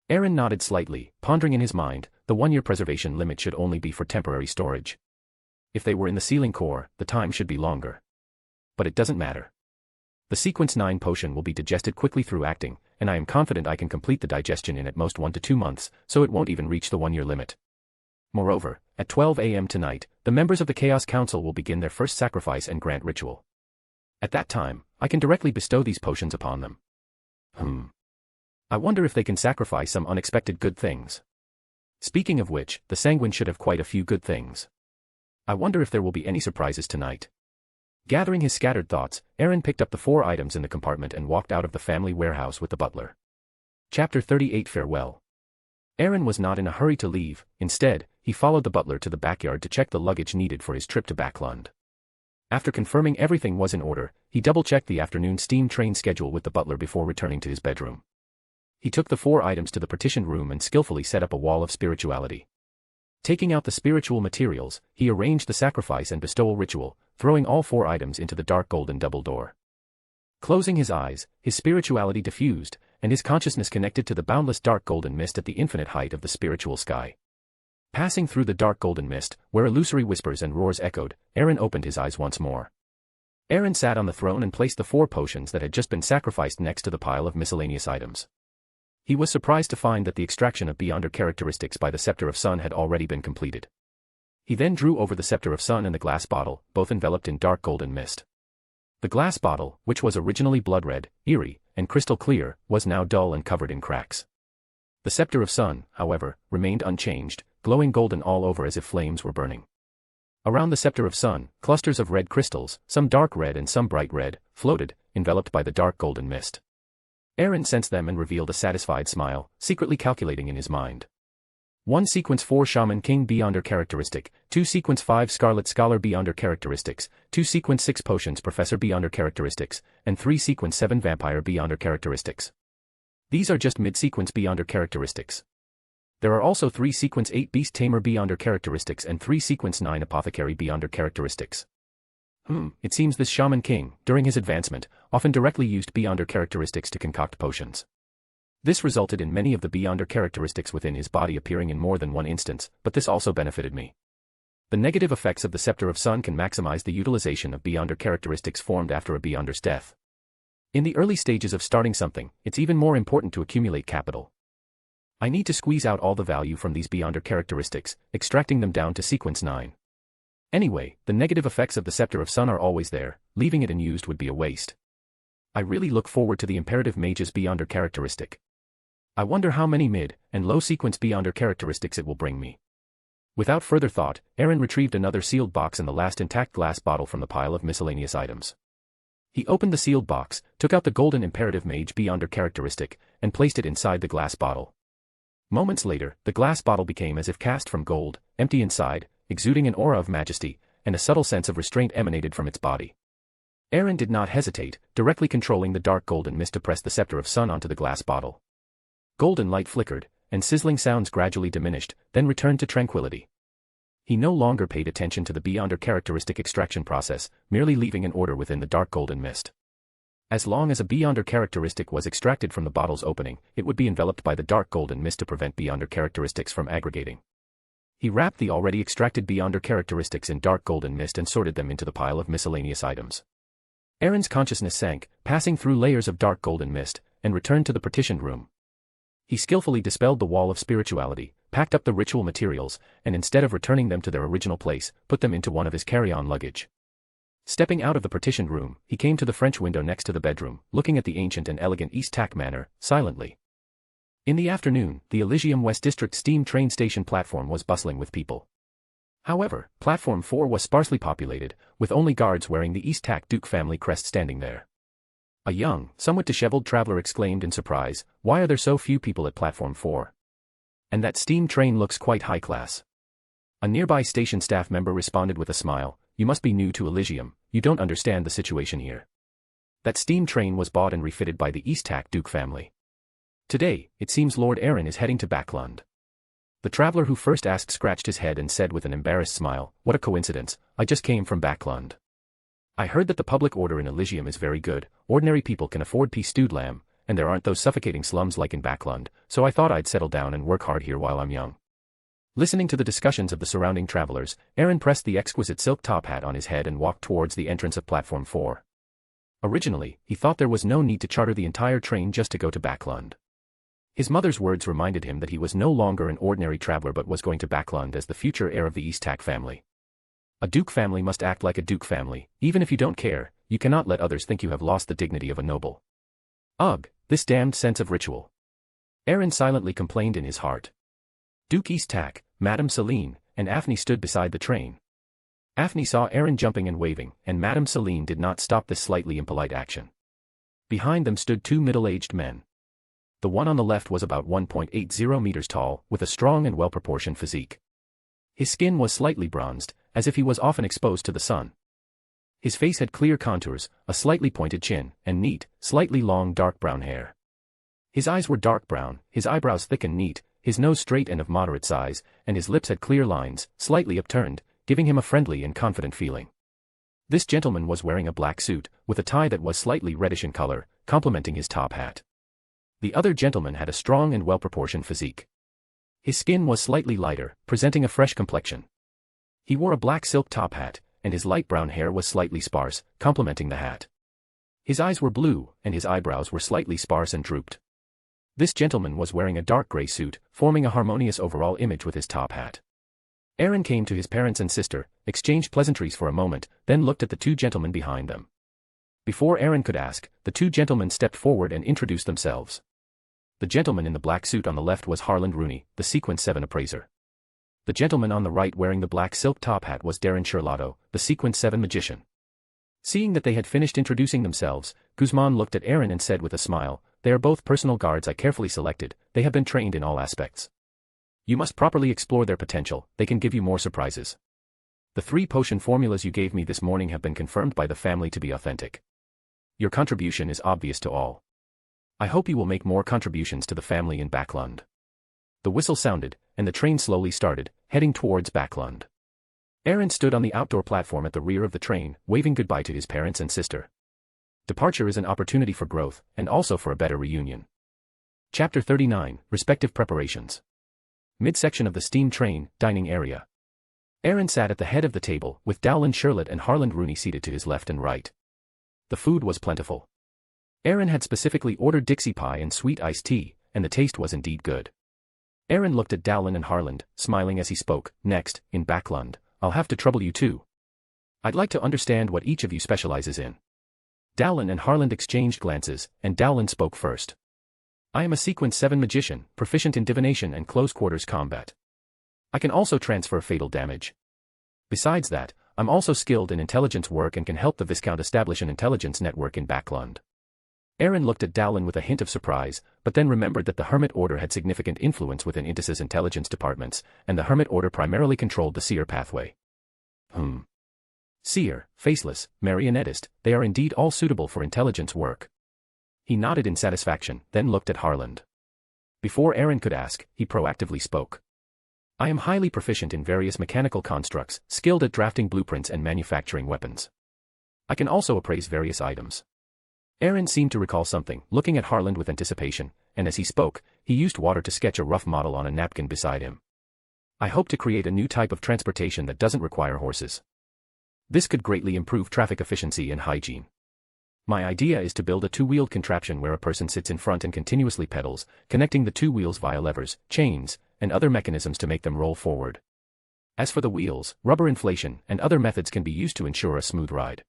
Aaron nodded slightly, pondering in his mind, the 1-year preservation limit should only be for temporary storage. If they were in the sealing core, the time should be longer. But it doesn't matter. The Sequence 9 potion will be digested quickly through acting, and I am confident I can complete the digestion in at most 1 to 2 months, so it won't even reach the 1-year limit. Moreover, at 12 a.m. tonight, the members of the Chaos Council will begin their first sacrifice and grant ritual. At that time, I can directly bestow these potions upon them. I wonder if they can sacrifice some unexpected good things. Speaking of which, the Sanguine should have quite a few good things. I wonder if there will be any surprises tonight. Gathering his scattered thoughts, Aaron picked up the 4 items in the compartment and walked out of the family warehouse with the butler. Chapter 38 Farewell. Aaron was not in a hurry to leave. Instead, he followed the butler to the backyard to check the luggage needed for his trip to Backland. After confirming everything was in order, he double-checked the afternoon steam train schedule with the butler before returning to his bedroom. He took the 4 items to the partitioned room and skillfully set up a wall of spirituality. Taking out the spiritual materials, he arranged the sacrifice and bestowal ritual, throwing all 4 items into the dark golden double door. Closing his eyes, his spirituality diffused, and his consciousness connected to the boundless dark golden mist at the infinite height of the spiritual sky. Passing through the dark golden mist, where illusory whispers and roars echoed, Aaron opened his eyes once more. Aaron sat on the throne and placed the 4 potions that had just been sacrificed next to the pile of miscellaneous items. He was surprised to find that the extraction of beyonder characteristics by the Scepter of Sun had already been completed. He then drew over the Scepter of Sun and the glass bottle, both enveloped in dark golden mist. The glass bottle, which was originally blood red, eerie, and crystal clear, was now dull and covered in cracks. The Scepter of Sun, however, remained unchanged, glowing golden all over as if flames were burning. Around the Scepter of Sun, clusters of red crystals, some dark red and some bright red, floated, enveloped by the dark golden mist. Aaron sensed them and revealed a satisfied smile, secretly calculating in his mind. 1 Sequence 4 Shaman King Beyonder characteristic, 2 Sequence 5 Scarlet Scholar Beyonder characteristics, 2 Sequence 6 Potions Professor Beyonder characteristics, and 3 Sequence 7 Vampire Beyonder characteristics. These are just mid-sequence Beyonder characteristics. There are also 3 Sequence 8 Beast Tamer Beyonder characteristics and 3 Sequence 9 Apothecary Beyonder characteristics. It seems this Shaman King, during his advancement, often directly used Beyonder characteristics to concoct potions. This resulted in many of the Beyonder characteristics within his body appearing in more than one instance, but this also benefited me. The negative effects of the Scepter of Sun can maximize the utilization of Beyonder characteristics formed after a Beyonder's death. In the early stages of starting something, it's even more important to accumulate capital. I need to squeeze out all the value from these Beyonder characteristics, extracting them down to Sequence 9. Anyway, the negative effects of the Scepter of Sun are always there, leaving it unused would be a waste. I really look forward to the Imperative Mage's Beyonder characteristic. I wonder how many mid- and low-sequence Beyonder characteristics it will bring me. Without further thought, Aaron retrieved another sealed box and the last intact glass bottle from the pile of miscellaneous items. He opened the sealed box, took out the golden Imperative Mage Beyonder characteristic, and placed it inside the glass bottle. Moments later, the glass bottle became as if cast from gold, empty inside, exuding an aura of majesty, and a subtle sense of restraint emanated from its body. Aaron did not hesitate, directly controlling the dark golden mist to press the Scepter of Sun onto the glass bottle. Golden light flickered, and sizzling sounds gradually diminished, then returned to tranquility. He no longer paid attention to the Beyonder characteristic extraction process, merely leaving an order within the dark golden mist. As long as a Beyonder characteristic was extracted from the bottle's opening, it would be enveloped by the dark golden mist to prevent Beyonder characteristics from aggregating. He wrapped the already extracted Beyonder characteristics in dark golden mist and sorted them into the pile of miscellaneous items. Aaron's consciousness sank, passing through layers of dark golden mist, and returned to the partitioned room. He skillfully dispelled the wall of spirituality, packed up the ritual materials, and instead of returning them to their original place, put them into one of his carry-on luggage. Stepping out of the partitioned room, he came to the French window next to the bedroom, looking at the ancient and elegant East Tak manor, silently. In the afternoon, the Elysium West District steam train station platform was bustling with people. However, Platform 4 was sparsely populated, with only guards wearing the East Tak Duke family crest standing there. A young, somewhat disheveled traveler exclaimed in surprise, "Why are there so few people at Platform 4? And that steam train looks quite high class." A nearby station staff member responded with a smile, "You must be new to Elysium, you don't understand the situation here. That steam train was bought and refitted by the East Tak Duke family. Today, it seems Lord Aaron is heading to Backland." The traveler who first asked scratched his head and said with an embarrassed smile, "What a coincidence, I just came from Backland. I heard that the public order in Elysium is very good, ordinary people can afford pea stewed lamb, and there aren't those suffocating slums like in Backland, so I thought I'd settle down and work hard here while I'm young." Listening to the discussions of the surrounding travelers, Aaron pressed the exquisite silk top hat on his head and walked towards the entrance of Platform 4. Originally, he thought there was no need to charter the entire train just to go to Backland. His mother's words reminded him that he was no longer an ordinary traveler but was going to Backland as the future heir of the East Tak family. A Duke family must act like a Duke family, even if you don't care, you cannot let others think you have lost the dignity of a noble. Ugh, this damned sense of ritual. Aaron silently complained in his heart. Duke East Tak, Madame Celine, and Afni stood beside the train. Afni saw Aaron jumping and waving, and Madame Celine did not stop this slightly impolite action. Behind them stood two middle-aged men. The one on the left was about 1.80 meters tall, with a strong and well-proportioned physique. His skin was slightly bronzed, as if he was often exposed to the sun. His face had clear contours, a slightly pointed chin, and neat, slightly long dark brown hair. His eyes were dark brown, his eyebrows thick and neat, his nose straight and of moderate size, and his lips had clear lines, slightly upturned, giving him a friendly and confident feeling. This gentleman was wearing a black suit, with a tie that was slightly reddish in color, complementing his top hat. The other gentleman had a strong and well-proportioned physique. His skin was slightly lighter, presenting a fresh complexion. He wore a black silk top hat, and his light brown hair was slightly sparse, complementing the hat. His eyes were blue, and his eyebrows were slightly sparse and drooped. This gentleman was wearing a dark gray suit, forming a harmonious overall image with his top hat. Aaron came to his parents and sister, exchanged pleasantries for a moment, then looked at the two gentlemen behind them. Before Aaron could ask, the two gentlemen stepped forward and introduced themselves. The gentleman in the black suit on the left was Harland Rooney, the Sequence 7 appraiser. The gentleman on the right wearing the black silk top hat was Darren Sherlotto, the Sequence 7 magician. Seeing that they had finished introducing themselves, Guzman looked at Aaron and said with a smile, "They are both personal guards I carefully selected, they have been trained in all aspects. You must properly explore their potential, they can give you more surprises. The 3 potion formulas you gave me this morning have been confirmed by the family to be authentic. Your contribution is obvious to all. I hope you will make more contributions to the family in Backland." The whistle sounded, and the train slowly started, heading towards Backland. Aaron stood on the outdoor platform at the rear of the train, waving goodbye to his parents and sister. Departure is an opportunity for growth, and also for a better reunion. Chapter 39, Respective Preparations. Midsection of the steam train, dining area. Aaron sat at the head of the table, with Dowland Sherlotte and Harland Rooney seated to his left and right. The food was plentiful. Aaron had specifically ordered Dixie pie and sweet iced tea, and the taste was indeed good. Aaron looked at Dowland and Harland, smiling as he spoke. "Next, in Backland, I'll have to trouble you too. I'd like to understand what each of you specializes in." Dowland and Harland exchanged glances, and Dowland spoke first. "I am a Sequence 7 magician, proficient in divination and close-quarters combat. I can also transfer fatal damage. Besides that, I'm also skilled in intelligence work and can help the Viscount establish an intelligence network in Backland." Aaron looked at Dowland with a hint of surprise, but then remembered that the Hermit Order had significant influence within Intis's intelligence departments, and the Hermit Order primarily controlled the Seer pathway. Seer, Faceless, Marionettist, they are indeed all suitable for intelligence work. He nodded in satisfaction, then looked at Harland. Before Aaron could ask, he proactively spoke. "I am highly proficient in various mechanical constructs, skilled at drafting blueprints and manufacturing weapons. I can also appraise various items." Aaron seemed to recall something, looking at Harland with anticipation, and as he spoke, he used water to sketch a rough model on a napkin beside him. "I hope to create a new type of transportation that doesn't require horses. This could greatly improve traffic efficiency and hygiene. My idea is to build a two-wheeled contraption where a person sits in front and continuously pedals, connecting the two wheels via levers, chains, and other mechanisms to make them roll forward. As for the wheels, rubber inflation and other methods can be used to ensure a smooth ride.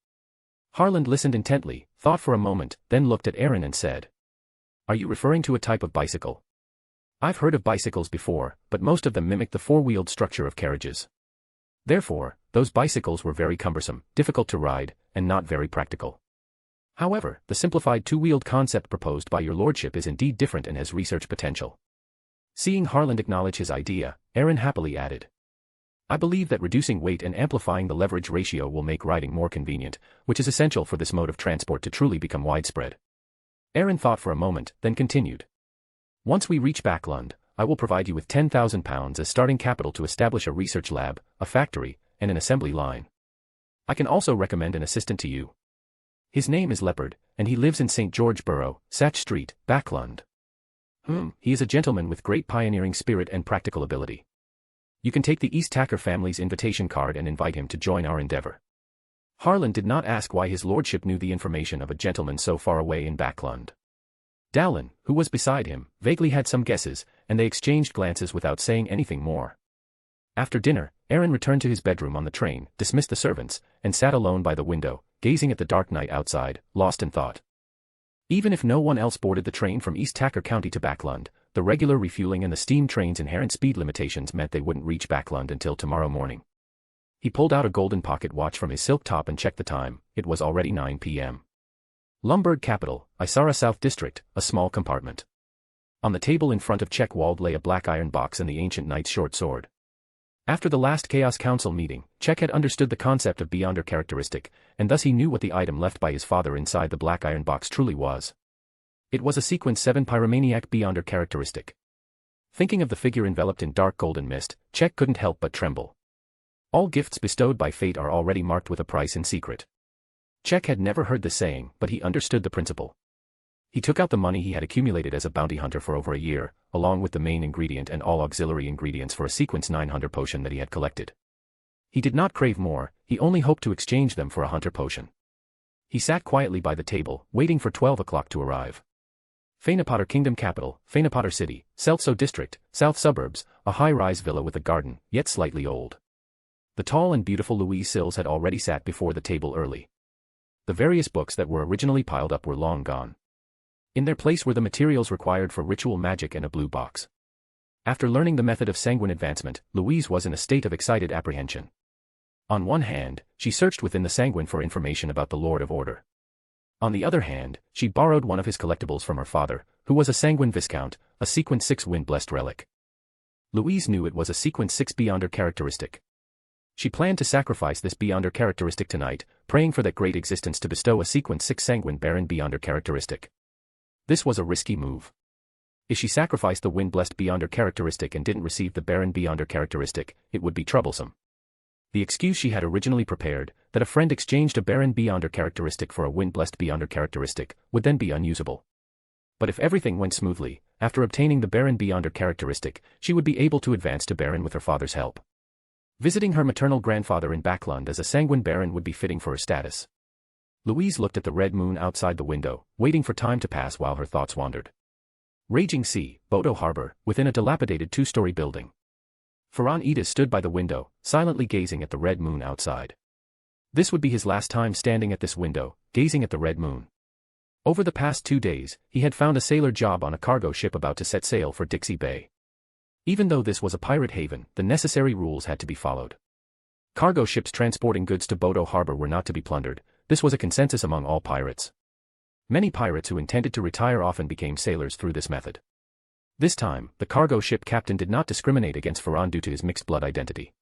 Harland listened intently, thought for a moment, then looked at Aaron and said, "Are you referring to a type of bicycle? I've heard of bicycles before, but most of them mimic the four-wheeled structure of carriages. Therefore, those bicycles were very cumbersome, difficult to ride, and not very practical. However, the simplified two-wheeled concept proposed by your lordship is indeed different and has research potential." Seeing Harland acknowledge his idea, Aaron happily added, "I believe that reducing weight and amplifying the leverage ratio will make riding more convenient, which is essential for this mode of transport to truly become widespread." Aaron thought for a moment, then continued, "Once we reach Backland, I will provide you with £10,000 as starting capital to establish a research lab, a factory, and an assembly line. I can also recommend an assistant to you. His name is Leopard, and he lives in St. George Borough, Satch Street, Backland. He is a gentleman with great pioneering spirit and practical ability. You can take the East Tacker family's invitation card and invite him to join our endeavor." Harland did not ask why his lordship knew the information of a gentleman so far away in Backland. Dowlin, who was beside him, vaguely had some guesses, and they exchanged glances without saying anything more. After dinner, Aaron returned to his bedroom on the train, dismissed the servants, and sat alone by the window, gazing at the dark night outside, lost in thought. Even if no one else boarded the train from East Tacker County to Backland, the regular refueling and the steam train's inherent speed limitations meant they wouldn't reach Backland until tomorrow morning. He pulled out a golden pocket watch from his silk top and checked the time. It was already 9 p.m. Lumberg Capital, Isara South District, a small compartment. On the table in front of Checkerwald lay a black iron box and the ancient knight's short sword. After the last Chaos Council meeting, Check had understood the concept of Beyonder characteristic, and thus he knew what the item left by his father inside the black iron box truly was. It was a Sequence 7 Pyromaniac Beyonder characteristic. Thinking of the figure enveloped in dark golden mist, Check couldn't help but tremble. All gifts bestowed by fate are already marked with a price in secret. Check had never heard the saying, but he understood the principle. He took out the money he had accumulated as a bounty hunter for over a year, along with the main ingredient and all auxiliary ingredients for a Sequence 9 hunter potion that he had collected. He did not crave more, he only hoped to exchange them for a hunter potion. He sat quietly by the table, waiting for 12 o'clock to arrive. Fainapotter Kingdom Capital, Fainapotter City, Seltso District, South Suburbs, a high-rise villa with a garden, yet slightly old. The tall and beautiful Louise Sills had already sat before the table early. The various books that were originally piled up were long gone. In their place were the materials required for ritual magic and a blue box. After learning the method of sanguine advancement, Louise was in a state of excited apprehension. On one hand, she searched within the sanguine for information about the Lord of Order. On the other hand, she borrowed one of his collectibles from her father, who was a sanguine viscount, a Sequence 6 wind-blessed relic. Louise knew it was a Sequence 6 Beyonder characteristic. She planned to sacrifice this Beyonder characteristic tonight, praying for that great existence to bestow a Sequence 6 sanguine Baron Beyonder characteristic. This was a risky move. If she sacrificed the wind-blessed Beyonder characteristic and didn't receive the Baron Beyonder characteristic, it would be troublesome. The excuse she had originally prepared, that a friend exchanged a Baron Beyonder characteristic for a wind-blessed Beyonder characteristic, would then be unusable. But if everything went smoothly, after obtaining the Baron Beyonder characteristic, she would be able to advance to Baron with her father's help. Visiting her maternal grandfather in Backland as a sanguine Baron would be fitting for her status. Louise looked at the red moon outside the window, waiting for time to pass while her thoughts wandered. Raging sea, Bodo Harbor, within a dilapidated two-story building. Ferran Edis stood by the window, silently gazing at the red moon outside. This would be his last time standing at this window, gazing at the red moon. Over the past 2 days, he had found a sailor job on a cargo ship about to set sail for Dixie Bay. Even though this was a pirate haven, the necessary rules had to be followed. Cargo ships transporting goods to Bodo Harbor were not to be plundered. This was a consensus among all pirates. Many pirates who intended to retire often became sailors through this method. This time, the cargo ship captain did not discriminate against Ferran due to his mixed blood identity.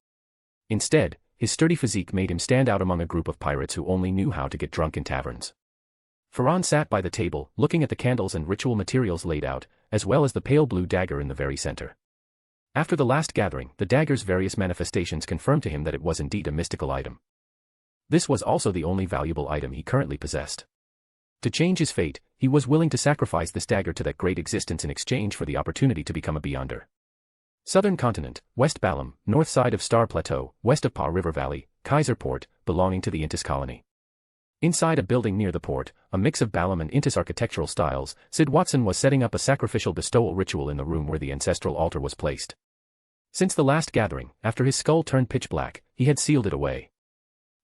Instead, his sturdy physique made him stand out among a group of pirates who only knew how to get drunk in taverns. Ferran sat by the table, looking at the candles and ritual materials laid out, as well as the pale blue dagger in the very center. After the last gathering, the dagger's various manifestations confirmed to him that it was indeed a mystical item. This was also the only valuable item he currently possessed. To change his fate, he was willing to sacrifice this dagger to that great existence in exchange for the opportunity to become a Beyonder. Southern Continent, West Balam, north side of Star Plateau, west of Pa River Valley, Kaiser Port, belonging to the Intis colony. Inside a building near the port, a mix of Balam and Intis architectural styles, Sid Watson was setting up a sacrificial bestowal ritual in the room where the ancestral altar was placed. Since the last gathering, after his skull turned pitch black, he had sealed it away.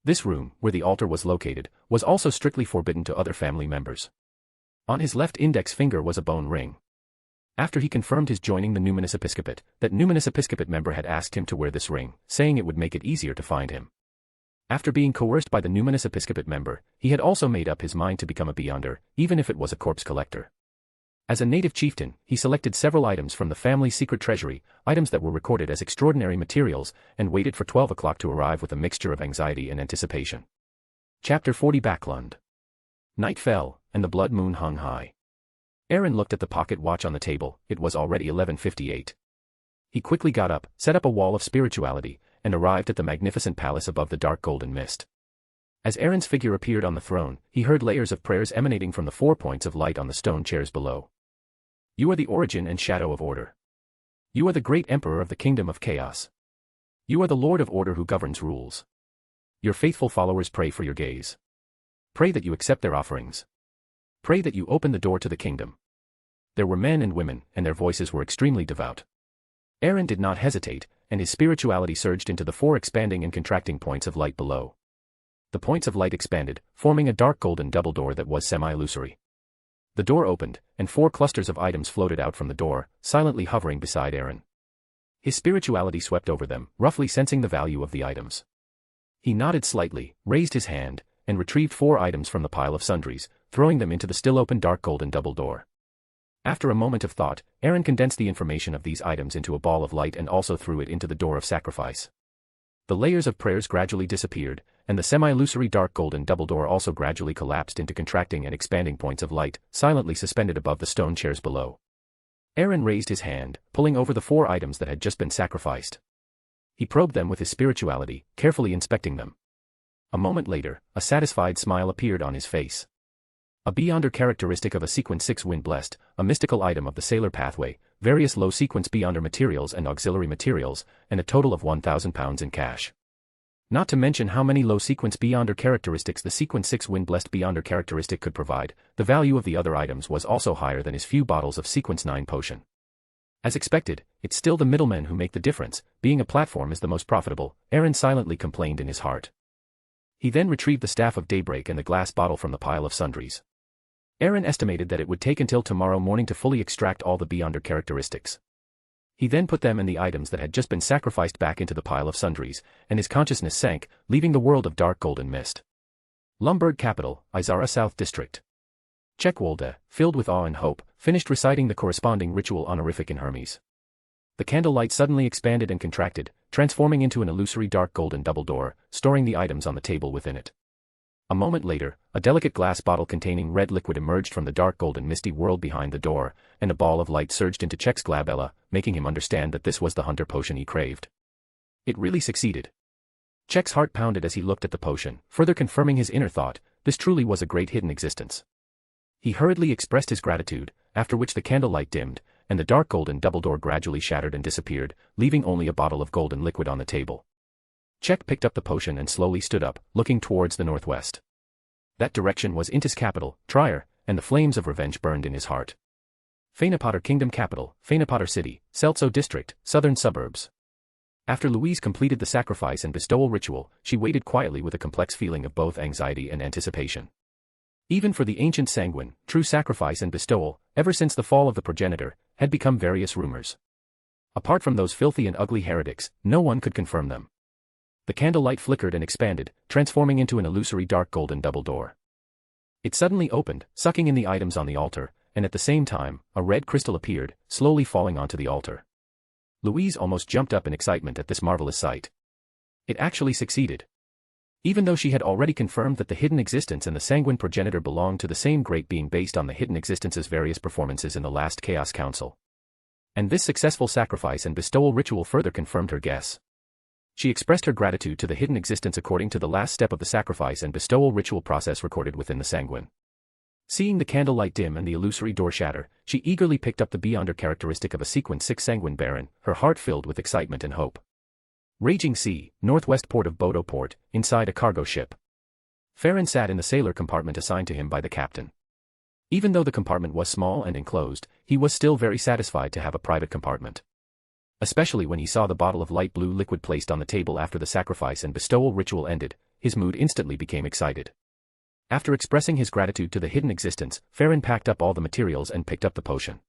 This room, where the altar was located, was also strictly forbidden to other family members. On his left index finger was a bone ring. After he confirmed his joining the Numinous Episcopate, that Numinous Episcopate member had asked him to wear this ring, saying it would make it easier to find him. After being coerced by the Numinous Episcopate member, he had also made up his mind to become a Beyonder, even if it was a corpse collector. As a native chieftain, he selected several items from the family's secret treasury, items that were recorded as extraordinary materials, and waited for 12 o'clock to arrive with a mixture of anxiety and anticipation. Chapter 40 Backland. Night fell, and the blood moon hung high. Aaron looked at the pocket watch on the table. It was already 11:58. He quickly got up, set up a wall of spirituality, and arrived at the magnificent palace above the dark golden mist. As Aaron's figure appeared on the throne, he heard layers of prayers emanating from the 4 points of light on the stone chairs below. You are the origin and shadow of order. You are the great emperor of the kingdom of chaos. You are the lord of order who governs rules. Your faithful followers pray for your gaze. Pray that you accept their offerings. Pray that you open the door to the kingdom. There were men and women, and their voices were extremely devout. Aaron did not hesitate, and his spirituality surged into the 4 expanding and contracting points of light below. The points of light expanded, forming a dark golden double door that was semi-illusory. The door opened, and 4 clusters of items floated out from the door, silently hovering beside Aaron. His spirituality swept over them, roughly sensing the value of the items. He nodded slightly, raised his hand, and retrieved 4 items from the pile of sundries, throwing them into the still-open dark golden double door. After a moment of thought, Aaron condensed the information of these items into a ball of light and also threw it into the door of sacrifice. The layers of prayers gradually disappeared, and the semi-illusory dark golden double door also gradually collapsed into contracting and expanding points of light, silently suspended above the stone chairs below. Aaron raised his hand, pulling over the 4 items that had just been sacrificed. He probed them with his spirituality, carefully inspecting them. A moment later, a satisfied smile appeared on his face. A Beyonder characteristic of a Sequence 6 Wind Blessed, a mystical item of the Sailor Pathway, various low-sequence Beyonder materials and auxiliary materials, and a total of 1,000 pounds in cash. Not to mention how many low-sequence Beyonder characteristics the Sequence 6 Wind Blessed Beyonder characteristic could provide, the value of the other items was also higher than his few bottles of Sequence 9 potion. As expected, it's still the middlemen who make the difference, being a platform is the most profitable, Aaron silently complained in his heart. He then retrieved the Staff of Daybreak and the glass bottle from the pile of sundries. Aaron estimated that it would take until tomorrow morning to fully extract all the Beyonder characteristics. He then put them and the items that had just been sacrificed back into the pile of sundries, and his consciousness sank, leaving the world of dark golden mist. Lumberg Capital, Izara South District. Checkerwald, filled with awe and hope, finished reciting the corresponding ritual honorific in Hermes. The candlelight suddenly expanded and contracted, transforming into an illusory dark golden double door, storing the items on the table within it. A moment later, a delicate glass bottle containing red liquid emerged from the dark golden misty world behind the door, and a ball of light surged into Check's glabella, making him understand that this was the hunter potion he craved. It really succeeded. Check's heart pounded as he looked at the potion, further confirming his inner thought, this truly was a great hidden existence. He hurriedly expressed his gratitude, after which the candlelight dimmed, and the dark golden double door gradually shattered and disappeared, leaving only a bottle of golden liquid on the table. Check picked up the potion and slowly stood up, looking towards the northwest. That direction was Intis capital, Trier, and the flames of revenge burned in his heart. Fainapotter Kingdom capital, Fainapotter City, Seltzo District, southern suburbs. After Louise completed the sacrifice and bestowal ritual, she waited quietly with a complex feeling of both anxiety and anticipation. Even for the ancient sanguine, true sacrifice and bestowal, ever since the fall of the progenitor, had become various rumors. Apart from those filthy and ugly heretics, no one could confirm them. The candlelight flickered and expanded, transforming into an illusory dark golden double door. It suddenly opened, sucking in the items on the altar, and at the same time, a red crystal appeared, slowly falling onto the altar. Louise almost jumped up in excitement at this marvelous sight. It actually succeeded. Even though she had already confirmed that the hidden existence and the sanguine progenitor belonged to the same great being based on the hidden existence's various performances in the last Chaos Council. And this successful sacrifice and bestowal ritual further confirmed her guess. She expressed her gratitude to the hidden existence according to the last step of the sacrifice and bestowal ritual process recorded within the sanguine. Seeing the candlelight dim and the illusory door shatter, she eagerly picked up the Beyonder characteristic of a Sequence 6 sanguine baron, her heart filled with excitement and hope. Raging Sea, northwest port of Bodo Port, inside a cargo ship. Farron sat in the sailor compartment assigned to him by the captain. Even though the compartment was small and enclosed, he was still very satisfied to have a private compartment. Especially when he saw the bottle of light blue liquid placed on the table after the sacrifice and bestowal ritual ended, his mood instantly became excited. After expressing his gratitude to the hidden existence, Farron packed up all the materials and picked up the potion.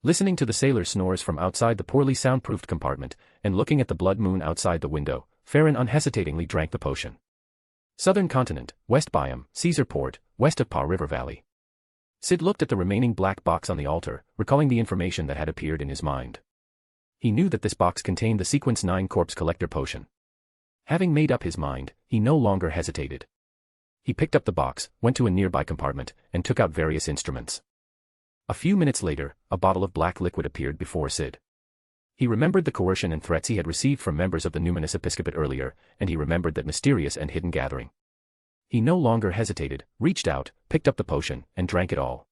Listening to the sailor's snores from outside the poorly soundproofed compartment, and looking at the blood moon outside the window, Farron unhesitatingly drank the potion. Southern Continent, West Biome, Caesar Port, west of Paw River Valley. Sid looked at the remaining black box on the altar, recalling the information that had appeared in his mind. He knew that this box contained the Sequence 9 Corpse Collector Potion. Having made up his mind, he no longer hesitated. He picked up the box, went to a nearby compartment, and took out various instruments. A few minutes later, a bottle of black liquid appeared before Sid. He remembered the coercion and threats he had received from members of the Numinous Episcopate earlier, and he remembered that mysterious and hidden gathering. He no longer hesitated, reached out, picked up the potion, and drank it all.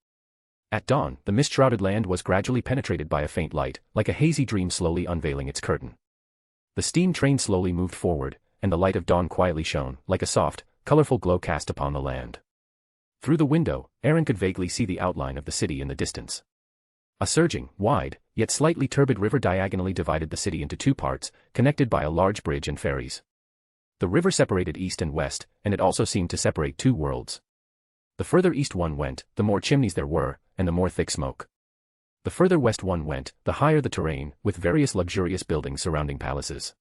At dawn, the mist-shrouded land was gradually penetrated by a faint light, like a hazy dream slowly unveiling its curtain. The steam train slowly moved forward, and the light of dawn quietly shone, like a soft, colorful glow cast upon the land. Through the window, Aaron could vaguely see the outline of the city in the distance. A surging, wide, yet slightly turbid river diagonally divided the city into two parts, connected by a large bridge and ferries. The river separated east and west, and it also seemed to separate two worlds. The further east one went, the more chimneys there were, and the more thick smoke. The further west one went, the higher the terrain, with various luxurious buildings surrounding palaces.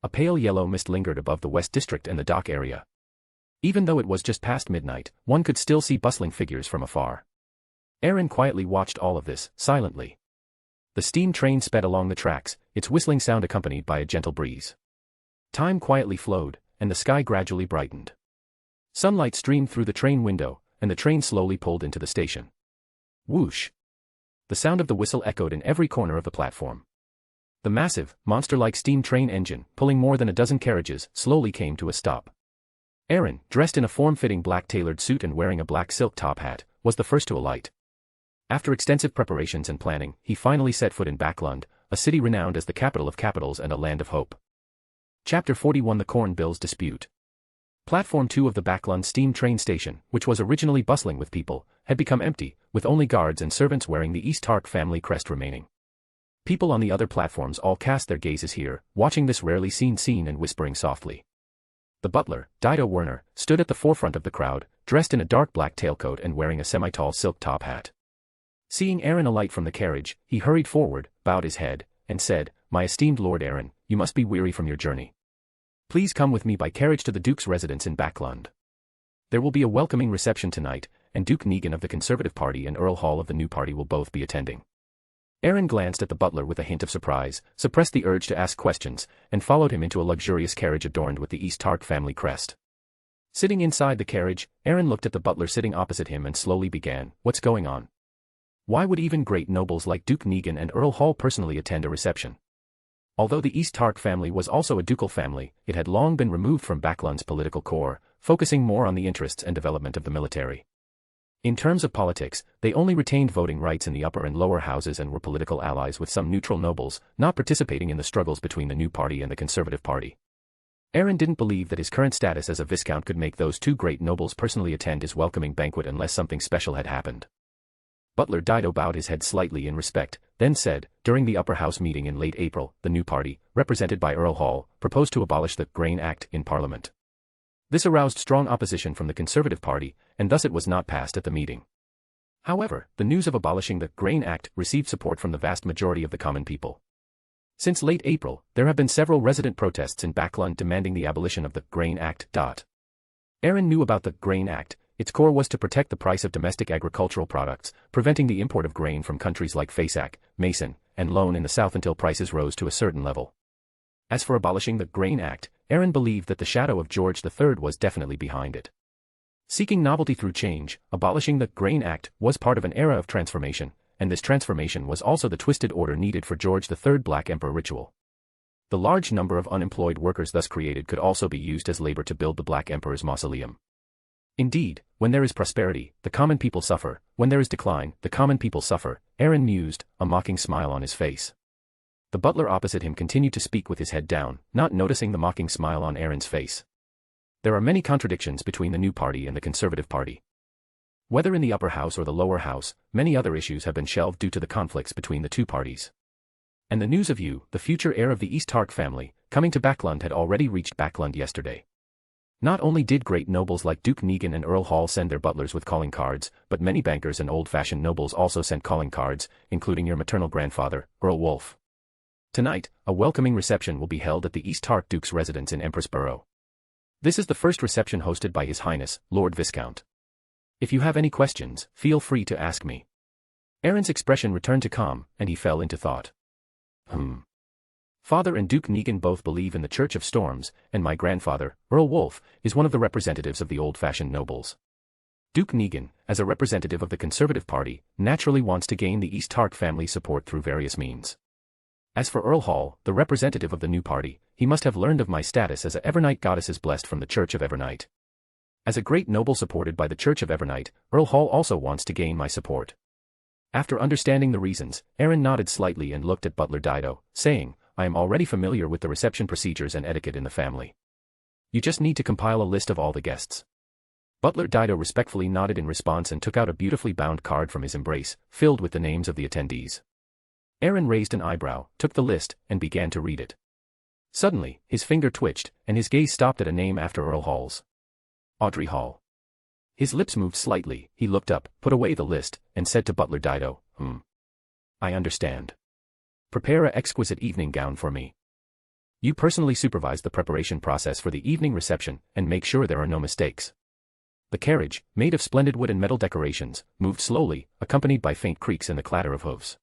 A pale yellow mist lingered above the west district and the dock area. Even though it was just past midnight, one could still see bustling figures from afar. Aaron quietly watched all of this, silently. The steam train sped along the tracks, its whistling sound accompanied by a gentle breeze. Time quietly flowed, and the sky gradually brightened. Sunlight streamed through the train window, and the train slowly pulled into the station. Whoosh! The sound of the whistle echoed in every corner of the platform. The massive, monster-like steam train engine, pulling more than a dozen carriages, slowly came to a stop. Aaron, dressed in a form-fitting black tailored suit and wearing a black silk top hat, was the first to alight. After extensive preparations and planning, he finally set foot in Backland, a city renowned as the capital of capitals and a land of hope. Chapter 41: The Corn Bills Dispute. Platform 2 of the Backland steam train station, which was originally bustling with people, had become empty, with only guards and servants wearing the East Tark family crest remaining. People on the other platforms all cast their gazes here, watching this rarely seen scene and whispering softly. The butler, Dido Varnner, stood at the forefront of the crowd, dressed in a dark black tailcoat and wearing a semi-tall silk top hat. Seeing Aaron alight from the carriage, he hurried forward, bowed his head, and said, "My esteemed Lord Aaron, you must be weary from your journey. Please come with me by carriage to the Duke's residence in Backland. There will be a welcoming reception tonight, and Duke Negan of the Conservative Party and Earl Hall of the New Party will both be attending." Aaron glanced at the butler with a hint of surprise, suppressed the urge to ask questions, and followed him into a luxurious carriage adorned with the East Tark family crest. Sitting inside the carriage, Aaron looked at the butler sitting opposite him and slowly began, "What's going on? Why would even great nobles like Duke Negan and Earl Hall personally attend a reception?" Although the East Tark family was also a ducal family, it had long been removed from Backland's political core, focusing more on the interests and development of the military. In terms of politics, they only retained voting rights in the upper and lower houses and were political allies with some neutral nobles, not participating in the struggles between the New Party and the Conservative Party. Aaron didn't believe that his current status as a viscount could make those two great nobles personally attend his welcoming banquet unless something special had happened. Butler Dido bowed his head slightly in respect, then said, "During the upper house meeting in late April, the New Party, represented by Earl Hall, proposed to abolish the Grain Act in Parliament. This aroused strong opposition from the Conservative Party, and thus it was not passed at the meeting. However, the news of abolishing the Grain Act received support from the vast majority of the common people. Since late April, there have been several resident protests in Backland demanding the abolition of the Grain Act. Aaron knew about the Grain Act. Its core was to protect the price of domestic agricultural products, preventing the import of grain from countries like Fasak, Mason, and Loen in the south until prices rose to a certain level. As for abolishing the Grain Act, Aaron believed that the shadow of George III was definitely behind it. Seeking novelty through change, abolishing the Grain Act was part of an era of transformation, and this transformation was also the twisted order needed for George III Black Emperor ritual. The large number of unemployed workers thus created could also be used as labor to build the Black Emperor's mausoleum. Indeed, when there is prosperity, the common people suffer; when there is decline, the common people suffer, Aaron mused, a mocking smile on his face. The butler opposite him continued to speak with his head down, not noticing the mocking smile on Aaron's face. There are many contradictions between the new party and the Conservative Party. Whether in the upper house or the lower house, many other issues have been shelved due to the conflicts between the two parties. And the news of you, the future heir of the East Tark family, coming to Backland had already reached Backland yesterday. Not only did great nobles like Duke Negan and Earl Hall send their butlers with calling cards, but many bankers and old-fashioned nobles also sent calling cards, including your maternal grandfather, Earl Wolf. Tonight, a welcoming reception will be held at the East Tark Duke's residence in Empress Borough. This is the first reception hosted by His Highness, Lord Viscount. If you have any questions, feel free to ask me. Aaron's expression returned to calm, and he fell into thought. Father and Duke Negan both believe in the Church of Storms, and my grandfather, Earl Wolf, is one of the representatives of the old-fashioned nobles. Duke Negan, as a representative of the Conservative Party, naturally wants to gain the East Tark family support through various means. As for Earl Hall, the representative of the new party, he must have learned of my status as a Evernight goddess blessed from the Church of Evernight. As a great noble supported by the Church of Evernight, Earl Hall also wants to gain my support. After understanding the reasons, Aaron nodded slightly and looked at Butler Dido, saying, I am already familiar with the reception procedures and etiquette in the family. You just need to compile a list of all the guests. Butler Dido respectfully nodded in response and took out a beautifully bound card from his embrace, filled with the names of the attendees. Aaron raised an eyebrow, took the list, and began to read it. Suddenly, his finger twitched, and his gaze stopped at a name after Earl Hall's. Audrey Hall. His lips moved slightly, he looked up, put away the list, and said to Butler Dido, I understand. Prepare a exquisite evening gown for me. You personally supervise the preparation process for the evening reception, and make sure there are no mistakes. The carriage, made of splendid wood and metal decorations, moved slowly, accompanied by faint creaks and the clatter of hooves.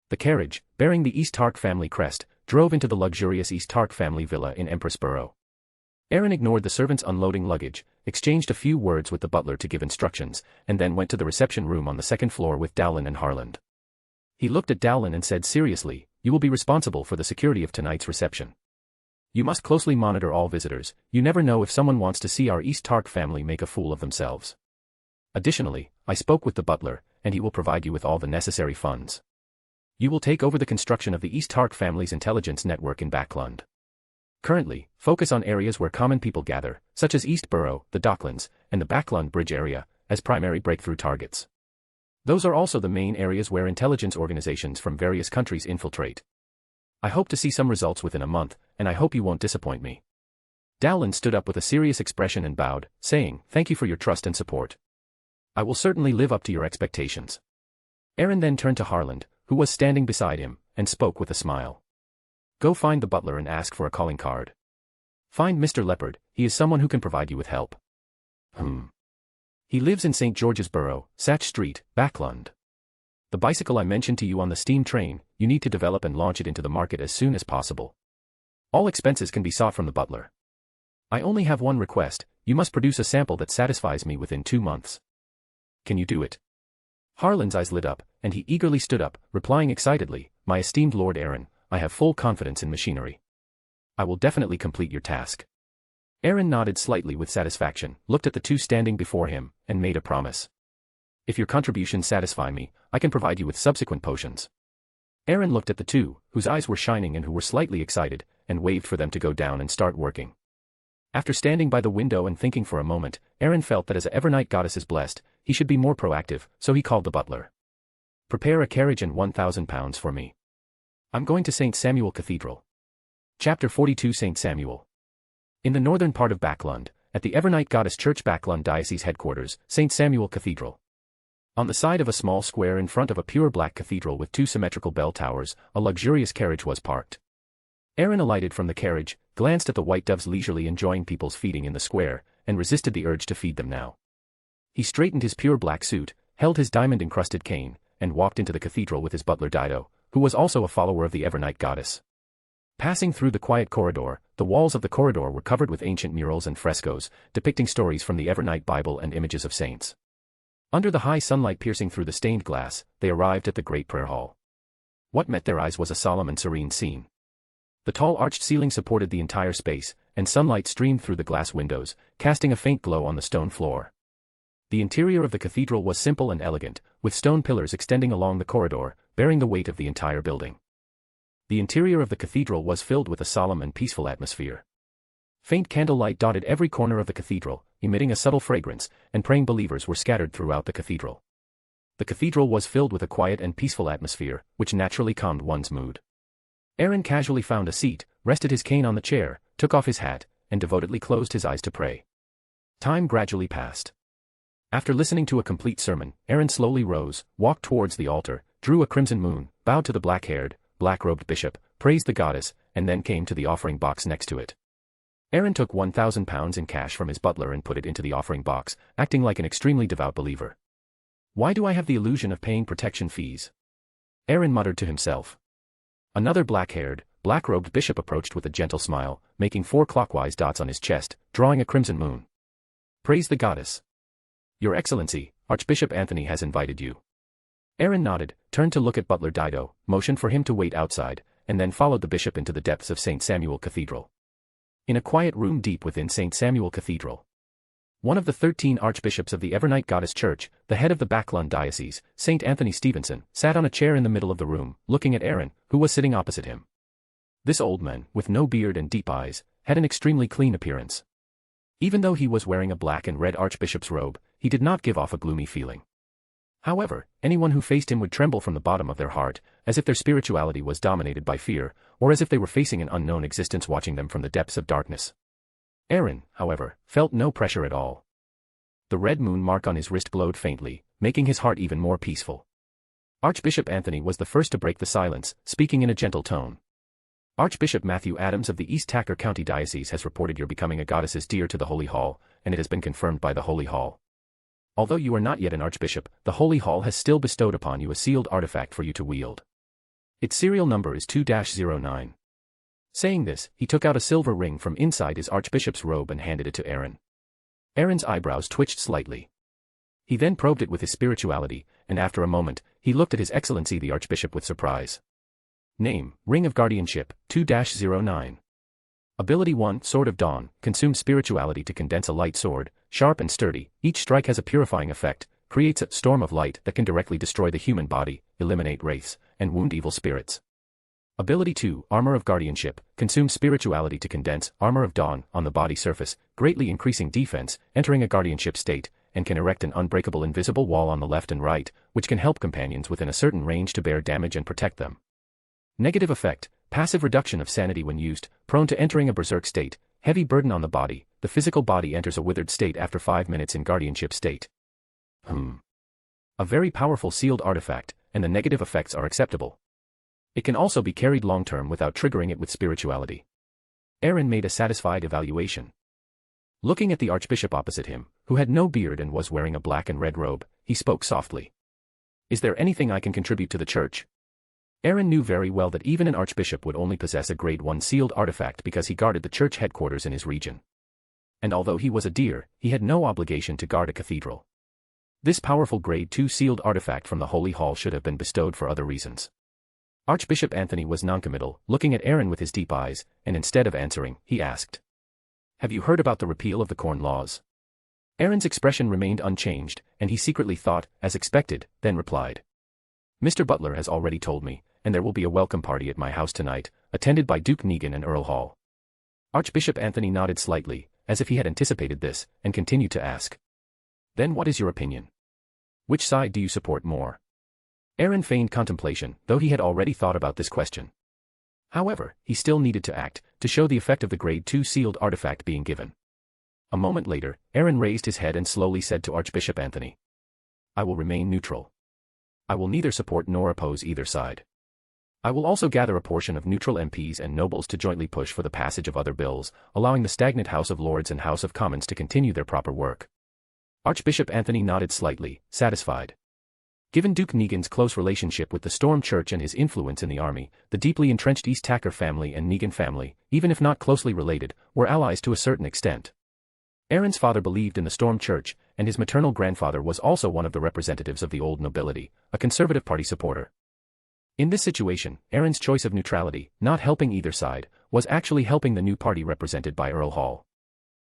The carriage, bearing the East Tark family crest, drove into the luxurious East Tark family villa in Empress Borough. Aaron ignored the servants unloading luggage, exchanged a few words with the butler to give instructions, and then went to the reception room on the second floor with Dowlin and Harland. He looked at Dowlin and said seriously, you will be responsible for the security of tonight's reception. You must closely monitor all visitors, you never know if someone wants to see our East Tark family make a fool of themselves. Additionally, I spoke with the butler, and he will provide you with all the necessary funds. You will take over the construction of the East Tark family's intelligence network in Backland. Currently, focus on areas where common people gather, such as East Borough, the Docklands, and the Backland Bridge area, as primary breakthrough targets. Those are also the main areas where intelligence organizations from various countries infiltrate. I hope to see some results within a month, and I hope you won't disappoint me. Dowlin stood up with a serious expression and bowed, saying, Thank you for your trust and support. I will certainly live up to your expectations. Aaron then turned to Harland, who was standing beside him, and spoke with a smile. Go find the butler and ask for a calling card. Find Mr. Leopard, he is someone who can provide you with help. He lives in St. George's Borough, Satch Street, Backland. The bicycle I mentioned to you on the steam train, you need to develop and launch it into the market as soon as possible. All expenses can be sought from the butler. I only have one request, you must produce a sample that satisfies me within 2 months. Can you do it? Harland's eyes lit up, and he eagerly stood up, replying excitedly, My esteemed Lord Aaron, I have full confidence in machinery. I will definitely complete your task. Aaron nodded slightly with satisfaction, looked at the two standing before him, and made a promise. If your contributions satisfy me, I can provide you with subsequent potions. Aaron looked at the two, whose eyes were shining and who were slightly excited, and waved for them to go down and start working. After standing by the window and thinking for a moment, Aaron felt that as a Evernight goddess is blessed, he should be more proactive, so he called the butler. Prepare a carriage and £1,000 for me. I'm going to St. Samuel Cathedral. Chapter 42 St. Samuel. In the northern part of Backland, at the Evernight Goddess Church Backland Diocese headquarters, St. Samuel Cathedral. On the side of a small square in front of a pure black cathedral with 2 symmetrical bell towers, a luxurious carriage was parked. Aaron alighted from the carriage, glanced at the white doves leisurely enjoying people's feeding in the square, and resisted the urge to feed them now. He straightened his pure black suit, held his diamond-encrusted cane, and walked into the cathedral with his butler Dido, who was also a follower of the Evernight goddess. Passing through the quiet corridor, the walls of the corridor were covered with ancient murals and frescoes, depicting stories from the Evernight Bible and images of saints. Under the high sunlight piercing through the stained glass, they arrived at the great prayer hall. What met their eyes was a solemn and serene scene. The tall arched ceiling supported the entire space, and sunlight streamed through the glass windows, casting a faint glow on the stone floor. The interior of the cathedral was simple and elegant, with stone pillars extending along the corridor, bearing the weight of the entire building. The interior of the cathedral was filled with a solemn and peaceful atmosphere. Faint candlelight dotted every corner of the cathedral, emitting a subtle fragrance, and praying believers were scattered throughout the cathedral. The cathedral was filled with a quiet and peaceful atmosphere, which naturally calmed one's mood. Aaron casually found a seat, rested his cane on the chair, took off his hat, and devotedly closed his eyes to pray. Time gradually passed. After listening to a complete sermon, Aaron slowly rose, walked towards the altar, drew a crimson moon, bowed to the black-haired, black-robed bishop, praised the goddess, and then came to the offering box next to it. Aaron took £1,000 in cash from his butler and put it into the offering box, acting like an extremely devout believer. Why do I have the illusion of paying protection fees? Aaron muttered to himself. Another black-haired, black-robed bishop approached with a gentle smile, making 4 clockwise dots on his chest, drawing a crimson moon. Praise the goddess. Your Excellency, Archbishop Anthony has invited you. Aaron nodded, turned to look at Butler Dido, motioned for him to wait outside, and then followed the bishop into the depths of St. Samuel Cathedral. In a quiet room deep within St. Samuel Cathedral, one of the 13 archbishops of the Evernight Goddess Church, the head of the Backland diocese, St. Anthony Stevenson, sat on a chair in the middle of the room, looking at Aaron, who was sitting opposite him. This old man, with no beard and deep eyes, had an extremely clean appearance. Even though he was wearing a black and red archbishop's robe, he did not give off a gloomy feeling. However, anyone who faced him would tremble from the bottom of their heart, as if their spirituality was dominated by fear, or as if they were facing an unknown existence watching them from the depths of darkness. Aaron, however, felt no pressure at all. The red moon mark on his wrist glowed faintly, making his heart even more peaceful. Archbishop Anthony was the first to break the silence, speaking in a gentle tone. Archbishop Matthew Adams of the East Tacker County Diocese has reported your becoming a goddess is dear to the Holy Hall, and it has been confirmed by the Holy Hall. Although you are not yet an archbishop, the Holy Hall has still bestowed upon you a sealed artifact for you to wield. Its serial number is 2-09. Saying this, he took out a silver ring from inside his archbishop's robe and handed it to Aaron. Aaron's eyebrows twitched slightly. He then probed it with his spirituality, and after a moment, he looked at His Excellency the Archbishop with surprise. Name, Ring of Guardianship, 2-09. Ability 1, Sword of Dawn, consumes spirituality to condense a light sword, sharp and sturdy, each strike has a purifying effect, creates a storm of light that can directly destroy the human body, eliminate wraiths, and wound evil spirits. Ability 2, Armor of Guardianship, consumes spirituality to condense Armor of Dawn on the body surface, greatly increasing defense, entering a guardianship state, and can erect an unbreakable invisible wall on the left and right, which can help companions within a certain range to bear damage and protect them. Negative effect, passive reduction of sanity when used, prone to entering a berserk state, heavy burden on the body, the physical body enters a withered state after 5 minutes in guardianship state. A very powerful sealed artifact, and the negative effects are acceptable. It can also be carried long-term without triggering it with spirituality. Aaron made a satisfied evaluation. Looking at the archbishop opposite him, who had no beard and was wearing a black and red robe, he spoke softly. Is there anything I can contribute to the church? Aaron knew very well that even an archbishop would only possess a grade 1 sealed artifact because he guarded the church headquarters in his region. And although he was a deer, he had no obligation to guard a cathedral. This powerful grade 2 sealed artifact from the Holy Hall should have been bestowed for other reasons. Archbishop Anthony was noncommittal, looking at Aaron with his deep eyes, and instead of answering, he asked, Have you heard about the repeal of the corn laws? Aaron's expression remained unchanged, and he secretly thought, as expected, then replied, Mr. Butler has already told me, and there will be a welcome party at my house tonight, attended by Duke Negan and Earl Hall. Archbishop Anthony nodded slightly, as if he had anticipated this, and continued to ask, Then what is your opinion? Which side do you support more? Aaron feigned contemplation, though he had already thought about this question. However, he still needed to act, to show the effect of the grade 2 sealed artifact being given. A moment later, Aaron raised his head and slowly said to Archbishop Anthony, I will remain neutral. I will neither support nor oppose either side. I will also gather a portion of neutral MPs and nobles to jointly push for the passage of other bills, allowing the stagnant House of Lords and House of Commons to continue their proper work. Archbishop Anthony nodded slightly, satisfied. Given Duke Negan's close relationship with the Storm Church and his influence in the army, the deeply entrenched East Tacker family and Negan family, even if not closely related, were allies to a certain extent. Aaron's father believed in the Storm Church, and his maternal grandfather was also one of the representatives of the old nobility, a Conservative Party supporter. In this situation, Aaron's choice of neutrality, not helping either side, was actually helping the new party represented by Earl Hall.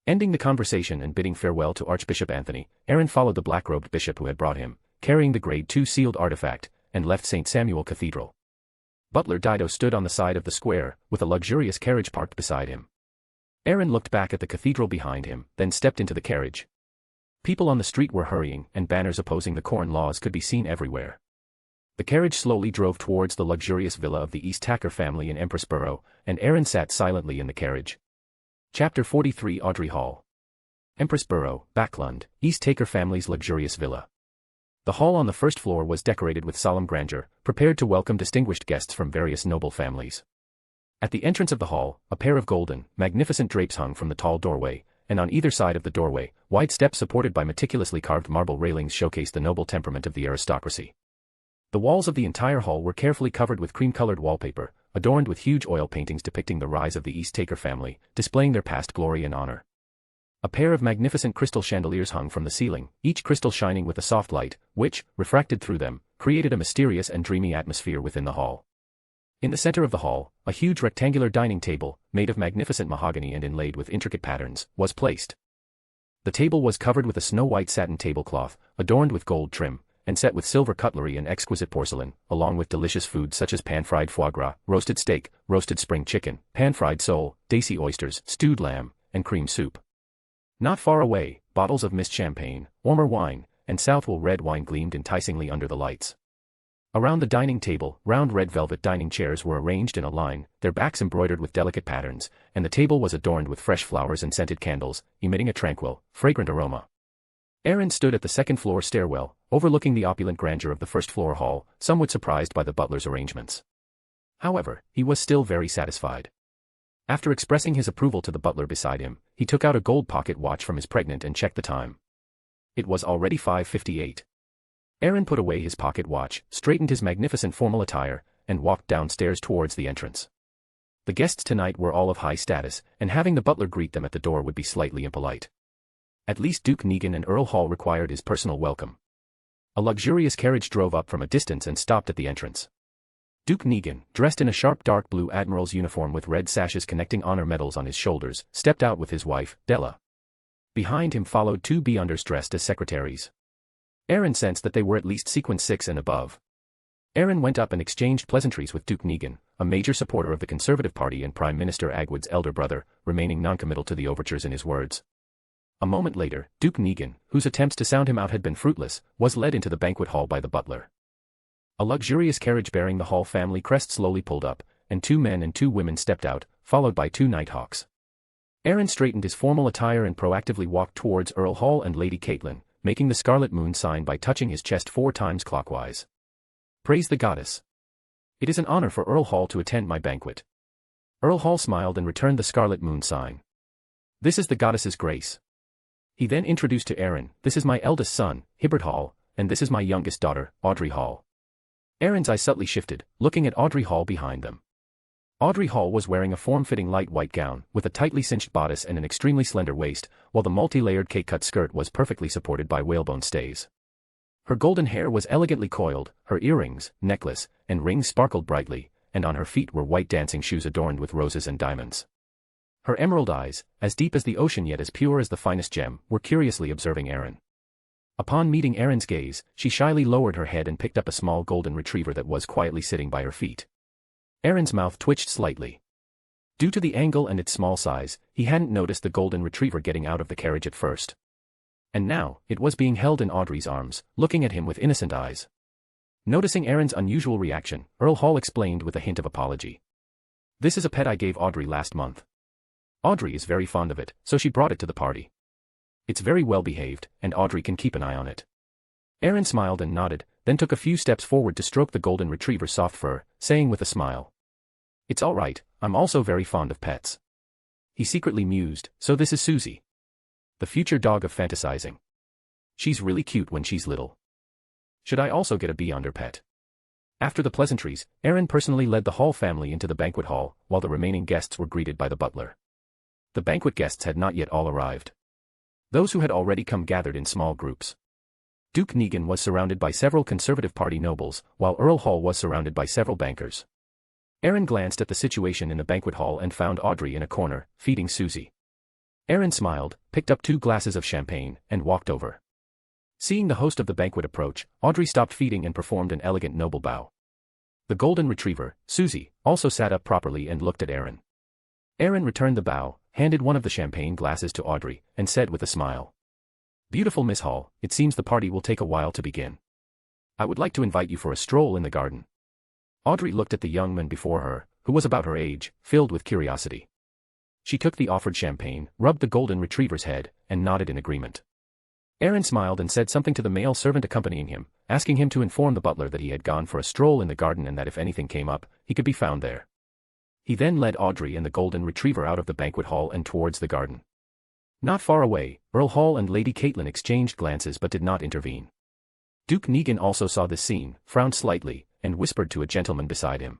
Ending the conversation and bidding farewell to Archbishop Anthony, Aaron followed the black-robed bishop who had brought him, carrying the grade 2 sealed artifact, and left St. Samuel Cathedral. Butler Dido stood on the side of the square, with a luxurious carriage parked beside him. Aaron looked back at the cathedral behind him, then stepped into the carriage. People on the street were hurrying, and banners opposing the corn laws could be seen everywhere. The carriage slowly drove towards the luxurious villa of the East Tacker family in Empress Borough, and Aaron sat silently in the carriage. Chapter 43 Audrey Hall. Empress Borough, Backland, East Tacker family's luxurious villa. The hall on the first floor was decorated with solemn grandeur, prepared to welcome distinguished guests from various noble families. At the entrance of the hall, a pair of golden, magnificent drapes hung from the tall doorway, and on either side of the doorway, wide steps supported by meticulously carved marble railings showcased the noble temperament of the aristocracy. The walls of the entire hall were carefully covered with cream-colored wallpaper, adorned with huge oil paintings depicting the rise of the East Tacker family, displaying their past glory and honor. A pair of magnificent crystal chandeliers hung from the ceiling, each crystal shining with a soft light, which, refracted through them, created a mysterious and dreamy atmosphere within the hall. In the center of the hall, a huge rectangular dining table, made of magnificent mahogany and inlaid with intricate patterns, was placed. The table was covered with a snow-white satin tablecloth, adorned with gold trim, and set with silver cutlery and exquisite porcelain, along with delicious food such as pan-fried foie gras, roasted steak, roasted spring chicken, pan-fried sole, daisy oysters, stewed lamb, and cream soup. Not far away, bottles of mist champagne, warmer wine, and Southwell red wine gleamed enticingly under the lights. Around the dining table, round red velvet dining chairs were arranged in a line, their backs embroidered with delicate patterns, and the table was adorned with fresh flowers and scented candles, emitting a tranquil, fragrant aroma. Aaron stood at the second-floor stairwell, overlooking the opulent grandeur of the first-floor hall, somewhat surprised by the butler's arrangements. However, he was still very satisfied. After expressing his approval to the butler beside him, he took out a gold pocket watch from his pregnant and checked the time. It was already 5:58. Aaron put away his pocket watch, straightened his magnificent formal attire, and walked downstairs towards the entrance. The guests tonight were all of high status, and having the butler greet them at the door would be slightly impolite. At least Duke Negan and Earl Hall required his personal welcome. A luxurious carriage drove up from a distance and stopped at the entrance. Duke Negan, dressed in a sharp dark blue admiral's uniform with red sashes connecting honor medals on his shoulders, stepped out with his wife, Bella. Behind him followed two Beyonders dressed as secretaries. Aaron sensed that they were at least sequence 6 and above. Aaron went up and exchanged pleasantries with Duke Negan, a major supporter of the Conservative Party and Prime Minister Agwood's elder brother, remaining noncommittal to the overtures in his words. A moment later, Duke Negan, whose attempts to sound him out had been fruitless, was led into the banquet hall by the butler. A luxurious carriage bearing the Hall family crest slowly pulled up, and 2 men and 2 women stepped out, followed by 2 Nighthawks. Aaron straightened his formal attire and proactively walked towards Earl Hall and Lady Caitlin, making the Scarlet Moon sign by touching his chest 4 times clockwise. Praise the goddess. It is an honor for Earl Hall to attend my banquet. Earl Hall smiled and returned the Scarlet Moon sign. This is the goddess's grace. He then introduced to Aaron, this is my eldest son, Hibbert Hall, and this is my youngest daughter, Audrey Hall. Aaron's eyes subtly shifted, looking at Audrey Hall behind them. Audrey Hall was wearing a form-fitting light white gown, with a tightly cinched bodice and an extremely slender waist, while the multi-layered cake-cut skirt was perfectly supported by whalebone stays. Her golden hair was elegantly coiled, her earrings, necklace, and rings sparkled brightly, and on her feet were white dancing shoes adorned with roses and diamonds. Her emerald eyes, as deep as the ocean yet as pure as the finest gem, were curiously observing Aaron. Upon meeting Aaron's gaze, she shyly lowered her head and picked up a small golden retriever that was quietly sitting by her feet. Aaron's mouth twitched slightly. Due to the angle and its small size, he hadn't noticed the golden retriever getting out of the carriage at first. And now, it was being held in Audrey's arms, looking at him with innocent eyes. Noticing Aaron's unusual reaction, Earl Hall explained with a hint of apology. This is a pet I gave Audrey last month. Audrey is very fond of it, so she brought it to the party. It's very well behaved, and Audrey can keep an eye on it. Aaron smiled and nodded, then took a few steps forward to stroke the golden retriever's soft fur, saying with a smile. It's all right, I'm also very fond of pets. He secretly mused, so this is Susie. The future dog of fantasizing. She's really cute when she's little. Should I also get a Beyonder pet? After the pleasantries, Aaron personally led the Hall family into the banquet hall, while the remaining guests were greeted by the butler. The banquet guests had not yet all arrived. Those who had already come gathered in small groups. Duke Negan was surrounded by several Conservative Party nobles, while Earl Hall was surrounded by several bankers. Aaron glanced at the situation in the banquet hall and found Audrey in a corner, feeding Susie. Aaron smiled, picked up 2 glasses of champagne, and walked over. Seeing the host of the banquet approach, Audrey stopped feeding and performed an elegant noble bow. The golden retriever, Susie, also sat up properly and looked at Aaron. Aaron returned the bow, handed one of the champagne glasses to Audrey, and said with a smile. "Beautiful Miss Hall, it seems the party will take a while to begin. I would like to invite you for a stroll in the garden." Audrey looked at the young man before her, who was about her age, filled with curiosity. She took the offered champagne, rubbed the golden retriever's head, and nodded in agreement. Aaron smiled and said something to the male servant accompanying him, asking him to inform the butler that he had gone for a stroll in the garden and that if anything came up, he could be found there. He then led Audrey and the golden retriever out of the banquet hall and towards the garden. Not far away, Earl Hall and Lady Caitlin exchanged glances but did not intervene. Duke Negan also saw this scene, frowned slightly, and whispered to a gentleman beside him.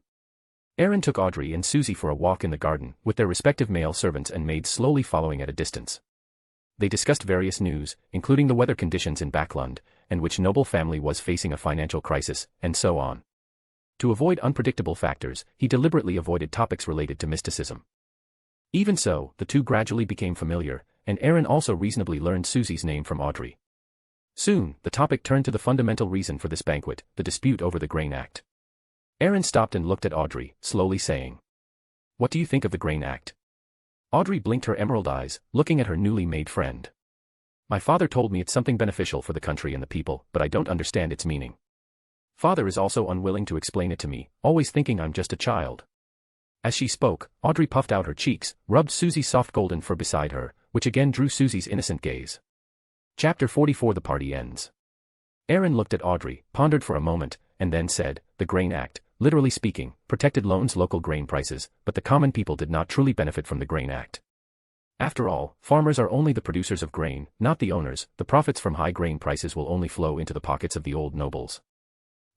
Aaron took Audrey and Susie for a walk in the garden, with their respective male servants and maids slowly following at a distance. They discussed various news, including the weather conditions in Backland, and which noble family was facing a financial crisis, and so on. To avoid unpredictable factors, he deliberately avoided topics related to mysticism. Even so, the two gradually became familiar, and Aaron also reasonably learned Susie's name from Audrey. Soon, the topic turned to the fundamental reason for this banquet, the dispute over the Grain Act. Aaron stopped and looked at Audrey, slowly saying, "What do you think of the Grain Act?" Audrey blinked her emerald eyes, looking at her newly made friend. "My father told me it's something beneficial for the country and the people, but I don't understand its meaning. Father is also unwilling to explain it to me, always thinking I'm just a child." As she spoke, Audrey puffed out her cheeks, rubbed Susie's soft golden fur beside her, which again drew Susie's innocent gaze. Chapter 44. The party ends. Aaron looked at Audrey, pondered for a moment, and then said, "The Grain Act, literally speaking, protected Loen's local grain prices, but the common people did not truly benefit from the Grain Act. After all, farmers are only the producers of grain, not the owners. The profits from high grain prices will only flow into the pockets of the old nobles.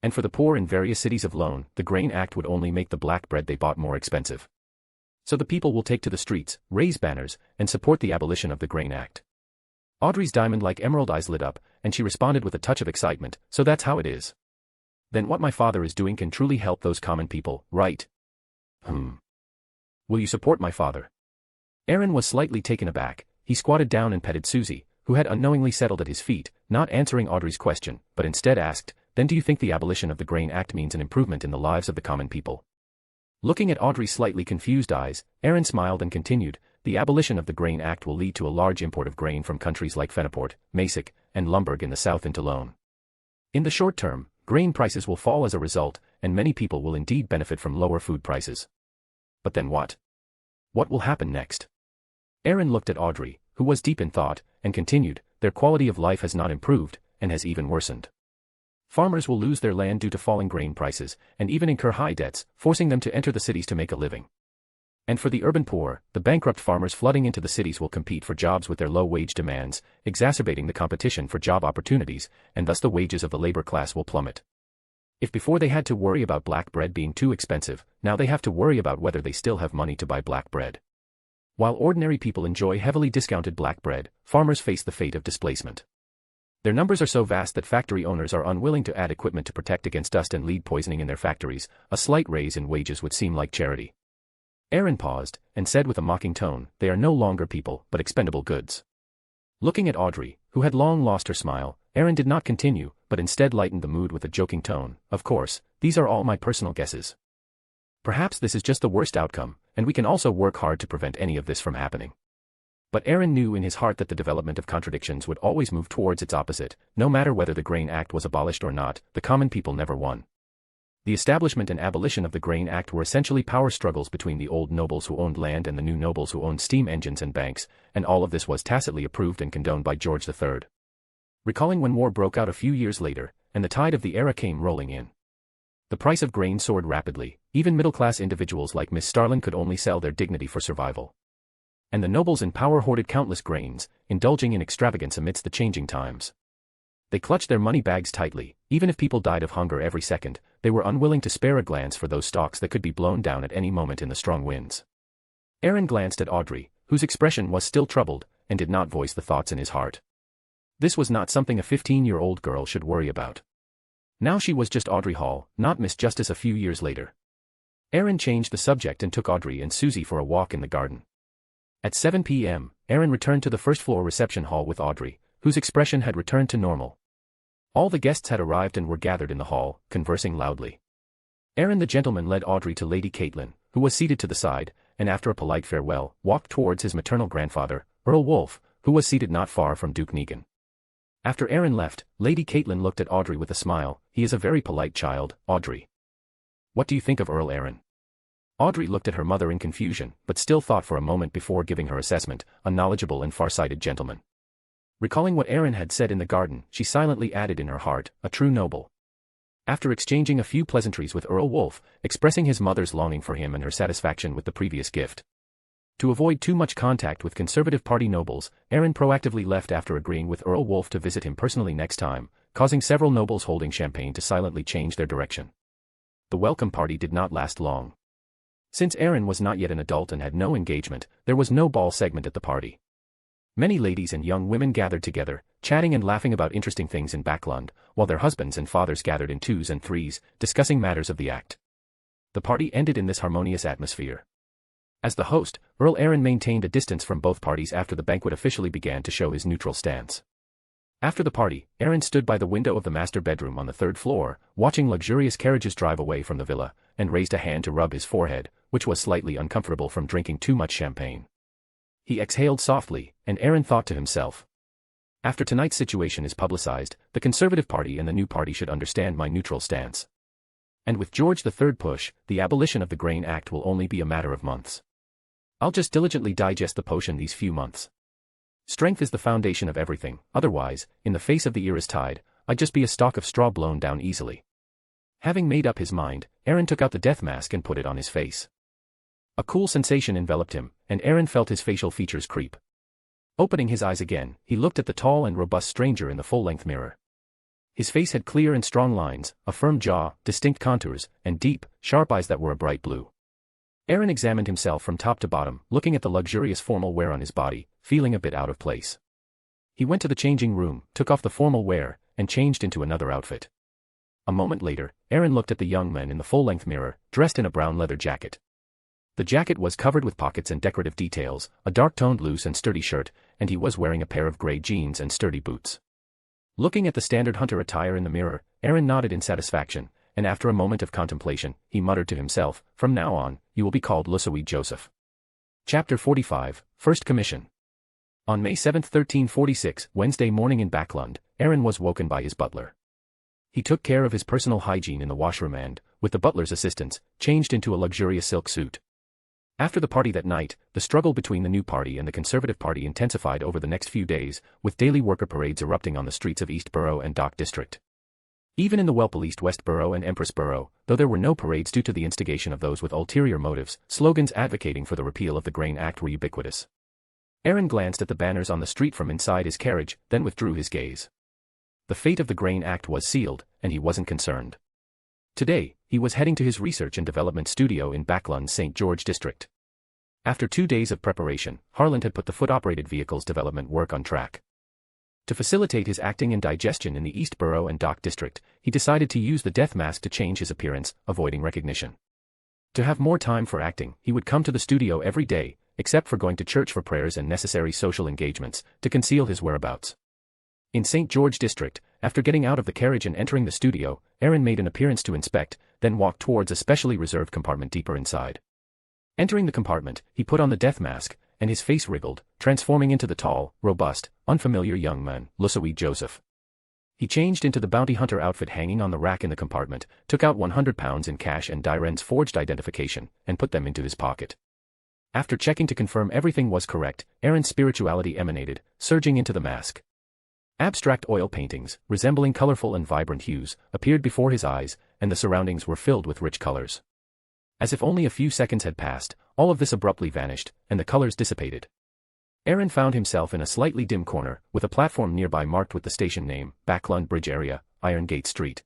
And for the poor in various cities of Loen, the Grain Act would only make the black bread they bought more expensive. So the people will take to the streets, raise banners, and support the abolition of the Grain Act." Audrey's diamond-like emerald eyes lit up, and she responded with a touch of excitement, "So that's how it is. Then what my father is doing can truly help those common people, right? Will you support my father?" Aaron was slightly taken aback. He squatted down and petted Susie, who had unknowingly settled at his feet, not answering Audrey's question, but instead asked, "Then do you think the abolition of the Grain Act means an improvement in the lives of the common people?" Looking at Audrey's slightly confused eyes, Aaron smiled and continued, "The abolition of the Grain Act will lead to a large import of grain from countries like Fenaport, Masick, and Lumberg in the south into Loen. In the short term, grain prices will fall as a result, and many people will indeed benefit from lower food prices. But then what? What will happen next?" Aaron looked at Audrey, who was deep in thought, and continued, "Their quality of life has not improved, and has even worsened. Farmers will lose their land due to falling grain prices, and even incur high debts, forcing them to enter the cities to make a living. And for the urban poor, the bankrupt farmers flooding into the cities will compete for jobs with their low-wage demands, exacerbating the competition for job opportunities, and thus the wages of the labor class will plummet. If before they had to worry about black bread being too expensive, now they have to worry about whether they still have money to buy black bread. While ordinary people enjoy heavily discounted black bread, farmers face the fate of displacement. Their numbers are so vast that factory owners are unwilling to add equipment to protect against dust and lead poisoning in their factories. A slight raise in wages would seem like charity." Aaron paused, and said with a mocking tone, "They are no longer people, but expendable goods." Looking at Audrey, who had long lost her smile, Aaron did not continue, but instead lightened the mood with a joking tone, "Of course, these are all my personal guesses. Perhaps this is just the worst outcome, and we can also work hard to prevent any of this from happening." But Aaron knew in his heart that the development of contradictions would always move towards its opposite. No matter whether the Grain Act was abolished or not, the common people never won. The establishment and abolition of the Grain Act were essentially power struggles between the old nobles who owned land and the new nobles who owned steam engines and banks, and all of this was tacitly approved and condoned by George III. Recalling when war broke out a few years later, and the tide of the era came rolling in. The price of grain soared rapidly. Even middle-class individuals like Miss Starlin could only sell their dignity for survival. And the nobles in power hoarded countless grains, indulging in extravagance amidst the changing times. They clutched their money bags tightly. Even if people died of hunger every second, they were unwilling to spare a glance for those stalks that could be blown down at any moment in the strong winds. Aaron glanced at Audrey, whose expression was still troubled, and did not voice the thoughts in his heart. This was not something a 15-year-old girl should worry about. Now she was just Audrey Hall, not Miss Justice a few years later. Aaron changed the subject and took Audrey and Susie for a walk in the garden. At 7 p.m., Aaron returned to the first-floor reception hall with Audrey, whose expression had returned to normal. All the guests had arrived and were gathered in the hall, conversing loudly. Aaron the gentleman led Audrey to Lady Caitlin, who was seated to the side, and after a polite farewell, walked towards his maternal grandfather, Earl Wolf, who was seated not far from Duke Negan. After Aaron left, Lady Caitlin looked at Audrey with a smile. "He is a very polite child, Audrey. What do you think of Earl Aaron?" Audrey looked at her mother in confusion, but still thought for a moment before giving her assessment. "A knowledgeable and far-sighted gentleman." Recalling what Aaron had said in the garden, she silently added in her heart, "A true noble." After exchanging a few pleasantries with Earl Wolf, expressing his mother's longing for him and her satisfaction with the previous gift. To avoid too much contact with Conservative Party nobles, Aaron proactively left after agreeing with Earl Wolf to visit him personally next time, causing several nobles holding champagne to silently change their direction. The welcome party did not last long. Since Aaron was not yet an adult and had no engagement, there was no ball segment at the party. Many ladies and young women gathered together, chatting and laughing about interesting things in Backland, while their husbands and fathers gathered in twos and threes, discussing matters of the act. The party ended in this harmonious atmosphere. As the host, Earl Aaron maintained a distance from both parties after the banquet officially began to show his neutral stance. After the party, Aaron stood by the window of the master bedroom on the third floor, watching luxurious carriages drive away from the villa, and raised a hand to rub his forehead, which was slightly uncomfortable from drinking too much champagne. He exhaled softly, and Aaron thought to himself, "After tonight's situation is publicized, the Conservative Party and the new party should understand my neutral stance. And with George III push, the abolition of the Grain Act will only be a matter of months. I'll just diligently digest the potion these few months. Strength is the foundation of everything, otherwise, in the face of the era's tide, I'd just be a stalk of straw blown down easily." Having made up his mind, Aaron took out the death mask and put it on his face. A cool sensation enveloped him, and Aaron felt his facial features creep. Opening his eyes again, he looked at the tall and robust stranger in the full-length mirror. His face had clear and strong lines, a firm jaw, distinct contours, and deep, sharp eyes that were a bright blue. Aaron examined himself from top to bottom, looking at the luxurious formal wear on his body, feeling a bit out of place. He went to the changing room, took off the formal wear, and changed into another outfit. A moment later, Aaron looked at the young man in the full-length mirror, dressed in a brown leather jacket. The jacket was covered with pockets and decorative details, a dark-toned loose and sturdy shirt, and he was wearing a pair of gray jeans and sturdy boots. Looking at the standard hunter attire in the mirror, Aaron nodded in satisfaction, and after a moment of contemplation, he muttered to himself, "From now on, you will be called Louis Joseph." Chapter 45, First Commission. On May 7, 1346, Wednesday morning in Backland, Aaron was woken by his butler. He took care of his personal hygiene in the washroom and, with the butler's assistance, changed into a luxurious silk suit. After the party that night, the struggle between the new party and the Conservative Party intensified over the next few days, with daily worker parades erupting on the streets of East Borough and Dock District. Even in the well-policed West Borough and Empress Borough, though there were no parades due to the instigation of those with ulterior motives, slogans advocating for the repeal of the Grain Act were ubiquitous. Aaron glanced at the banners on the street from inside his carriage, then withdrew his gaze. The fate of the Grain Act was sealed, and he wasn't concerned. Today, he was heading to his research and development studio in Backland's St. George district. After 2 days of preparation, Harland had put the foot-operated vehicles development work on track. To facilitate his acting and digestion in the East Borough and Dock District, he decided to use the death mask to change his appearance, avoiding recognition. To have more time for acting, he would come to the studio every day, except for going to church for prayers and necessary social engagements, to conceal his whereabouts. In St. George District, after getting out of the carriage and entering the studio, Aaron made an appearance to inspect, then walked towards a specially reserved compartment deeper inside. Entering the compartment, he put on the death mask, and his face wriggled, transforming into the tall, robust, unfamiliar young man, Louis Joseph. He changed into the bounty hunter outfit hanging on the rack in the compartment, took out £100 in cash and Diren's forged identification, and put them into his pocket. After checking to confirm everything was correct, Aaron's spirituality emanated, surging into the mask. Abstract oil paintings, resembling colorful and vibrant hues, appeared before his eyes, and the surroundings were filled with rich colors. As if only a few seconds had passed, all of this abruptly vanished, and the colors dissipated. Aaron found himself in a slightly dim corner, with a platform nearby marked with the station name, Backland Bridge Area, Iron Gate Street.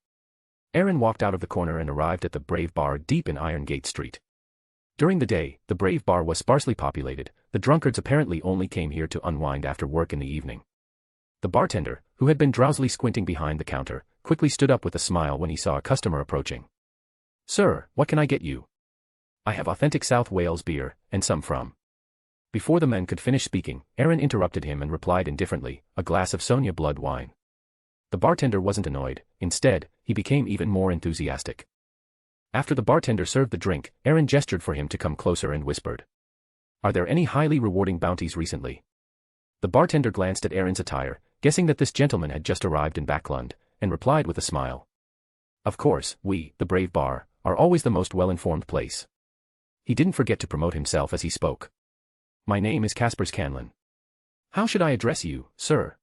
Aaron walked out of the corner and arrived at the Brave Bar deep in Iron Gate Street. During the day, the Brave Bar was sparsely populated, the drunkards apparently only came here to unwind after work in the evening. The bartender, who had been drowsily squinting behind the counter, quickly stood up with a smile when he saw a customer approaching. "Sir, what can I get you?" "I have authentic South Wales beer, and some from." Before the man could finish speaking, Aaron interrupted him and replied indifferently, "A glass of Sonia blood wine." The bartender wasn't annoyed, instead, he became even more enthusiastic. After the bartender served the drink, Aaron gestured for him to come closer and whispered, Are there any highly rewarding bounties recently? The bartender glanced at Aaron's attire, guessing that this gentleman had just arrived in Backland, and replied with a smile. Of course, we, the Brave Bar, are always the most well-informed place. He didn't forget to promote himself as he spoke. My name is Caspers Canlin. How should I address you, sir?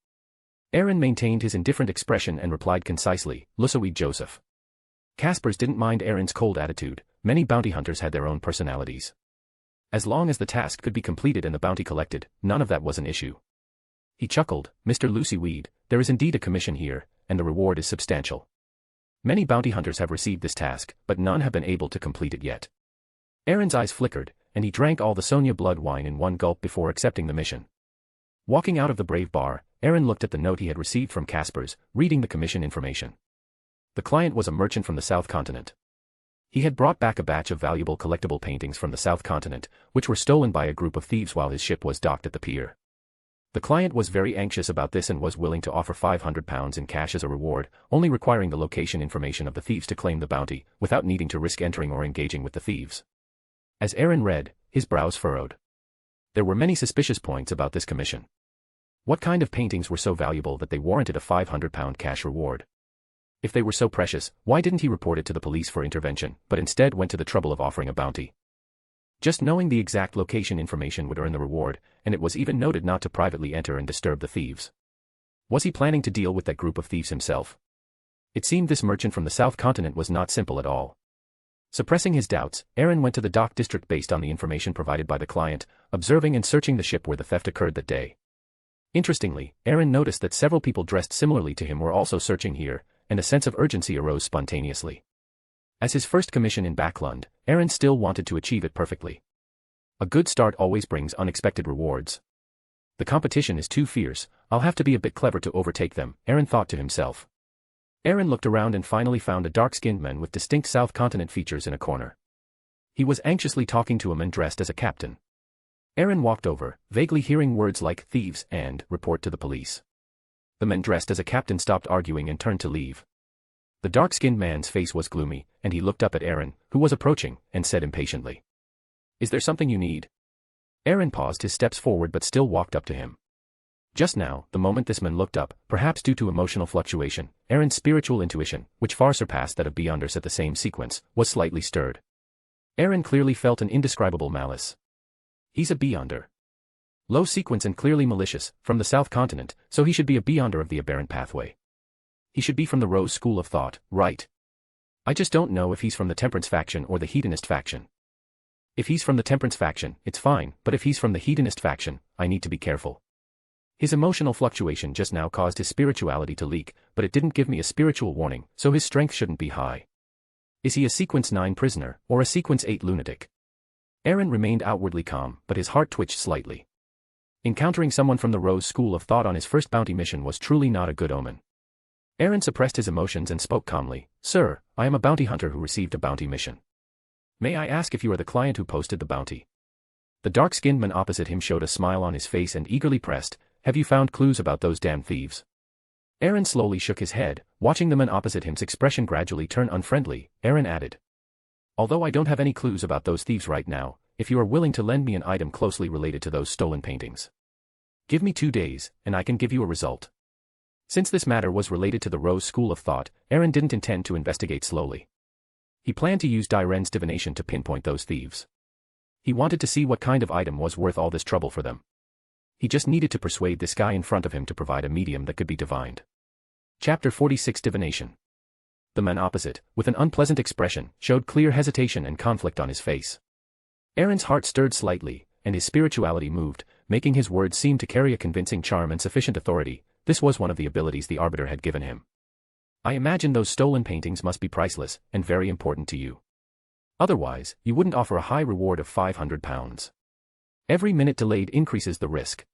Aaron maintained his indifferent expression and replied concisely, Lussoe Joseph. Caspers didn't mind Aaron's cold attitude. Many bounty hunters had their own personalities. As long as the task could be completed and the bounty collected, none of that was an issue. He chuckled, Mr. Lucy Weed, there is indeed a commission here, and the reward is substantial. Many bounty hunters have received this task, but none have been able to complete it yet. Aaron's eyes flickered, and he drank all the Sonia blood wine in one gulp before accepting the mission. Walking out of the Brave Bar, Aaron looked at the note he had received from Caspers, reading the commission information. The client was a merchant from the South Continent. He had brought back a batch of valuable collectible paintings from the South Continent, which were stolen by a group of thieves while his ship was docked at the pier. The client was very anxious about this and was willing to offer £500 in cash as a reward, only requiring the location information of the thieves to claim the bounty, without needing to risk entering or engaging with the thieves. As Aaron read, his brows furrowed. There were many suspicious points about this commission. What kind of paintings were so valuable that they warranted a £500 cash reward? If they were so precious, why didn't he report it to the police for intervention, but instead went to the trouble of offering a bounty? Just knowing the exact location information would earn the reward, and it was even noted not to privately enter and disturb the thieves. Was he planning to deal with that group of thieves himself? It seemed this merchant from the South Continent was not simple at all. Suppressing his doubts, Aaron went to the dock district based on the information provided by the client, observing and searching the ship where the theft occurred that day. Interestingly, Aaron noticed that several people dressed similarly to him were also searching here, and a sense of urgency arose spontaneously. As his first commission in Backland, Aaron still wanted to achieve it perfectly. A good start always brings unexpected rewards. The competition is too fierce, I'll have to be a bit clever to overtake them, Aaron thought to himself. Aaron looked around and finally found a dark-skinned man with distinct South Continent features in a corner. He was anxiously talking to a man dressed as a captain. Aaron walked over, vaguely hearing words like thieves and report to the police. The man dressed as a captain stopped arguing and turned to leave. The dark-skinned man's face was gloomy, and he looked up at Aaron, who was approaching, and said impatiently, Is there something you need? Aaron paused his steps forward but still walked up to him. Just now, the moment this man looked up, perhaps due to emotional fluctuation, Aaron's spiritual intuition, which far surpassed that of Beyonders at the same sequence, was slightly stirred. Aaron clearly felt an indescribable malice. He's a Beyonder. Low sequence and clearly malicious, from the South Continent, so he should be a Beyonder of the aberrant pathway. He should be from the Rose School of Thought, right? I just don't know if he's from the Temperance faction or the Hedonist faction. If he's from the Temperance faction, it's fine, but if he's from the Hedonist faction, I need to be careful. His emotional fluctuation just now caused his spirituality to leak, but it didn't give me a spiritual warning, so his strength shouldn't be high. Is he a Sequence 9 prisoner, or a Sequence 8 lunatic? Aaron remained outwardly calm, but his heart twitched slightly. Encountering someone from the Rose School of Thought on his first bounty mission was truly not a good omen. Aaron suppressed his emotions and spoke calmly, Sir, I am a bounty hunter who received a bounty mission. May I ask if you are the client who posted the bounty? The dark-skinned man opposite him showed a smile on his face and eagerly pressed, Have you found clues about those damn thieves? Aaron slowly shook his head, watching the man opposite him's expression gradually turn unfriendly. Aaron added, Although I don't have any clues about those thieves right now, if you are willing to lend me an item closely related to those stolen paintings. Give me 2 days, and I can give you a result. Since this matter was related to the Rose School of Thought, Aaron didn't intend to investigate slowly. He planned to use Diren's divination to pinpoint those thieves. He wanted to see what kind of item was worth all this trouble for them. He just needed to persuade this guy in front of him to provide a medium that could be divined. Chapter 46 Divination. The man opposite, with an unpleasant expression, showed clear hesitation and conflict on his face. Aaron's heart stirred slightly, and his spirituality moved, making his words seem to carry a convincing charm and sufficient authority. This was one of the abilities the Arbiter had given him. I imagine those stolen paintings must be priceless, and very important to you. Otherwise, you wouldn't offer a high reward of £500. Every minute delayed increases the risk.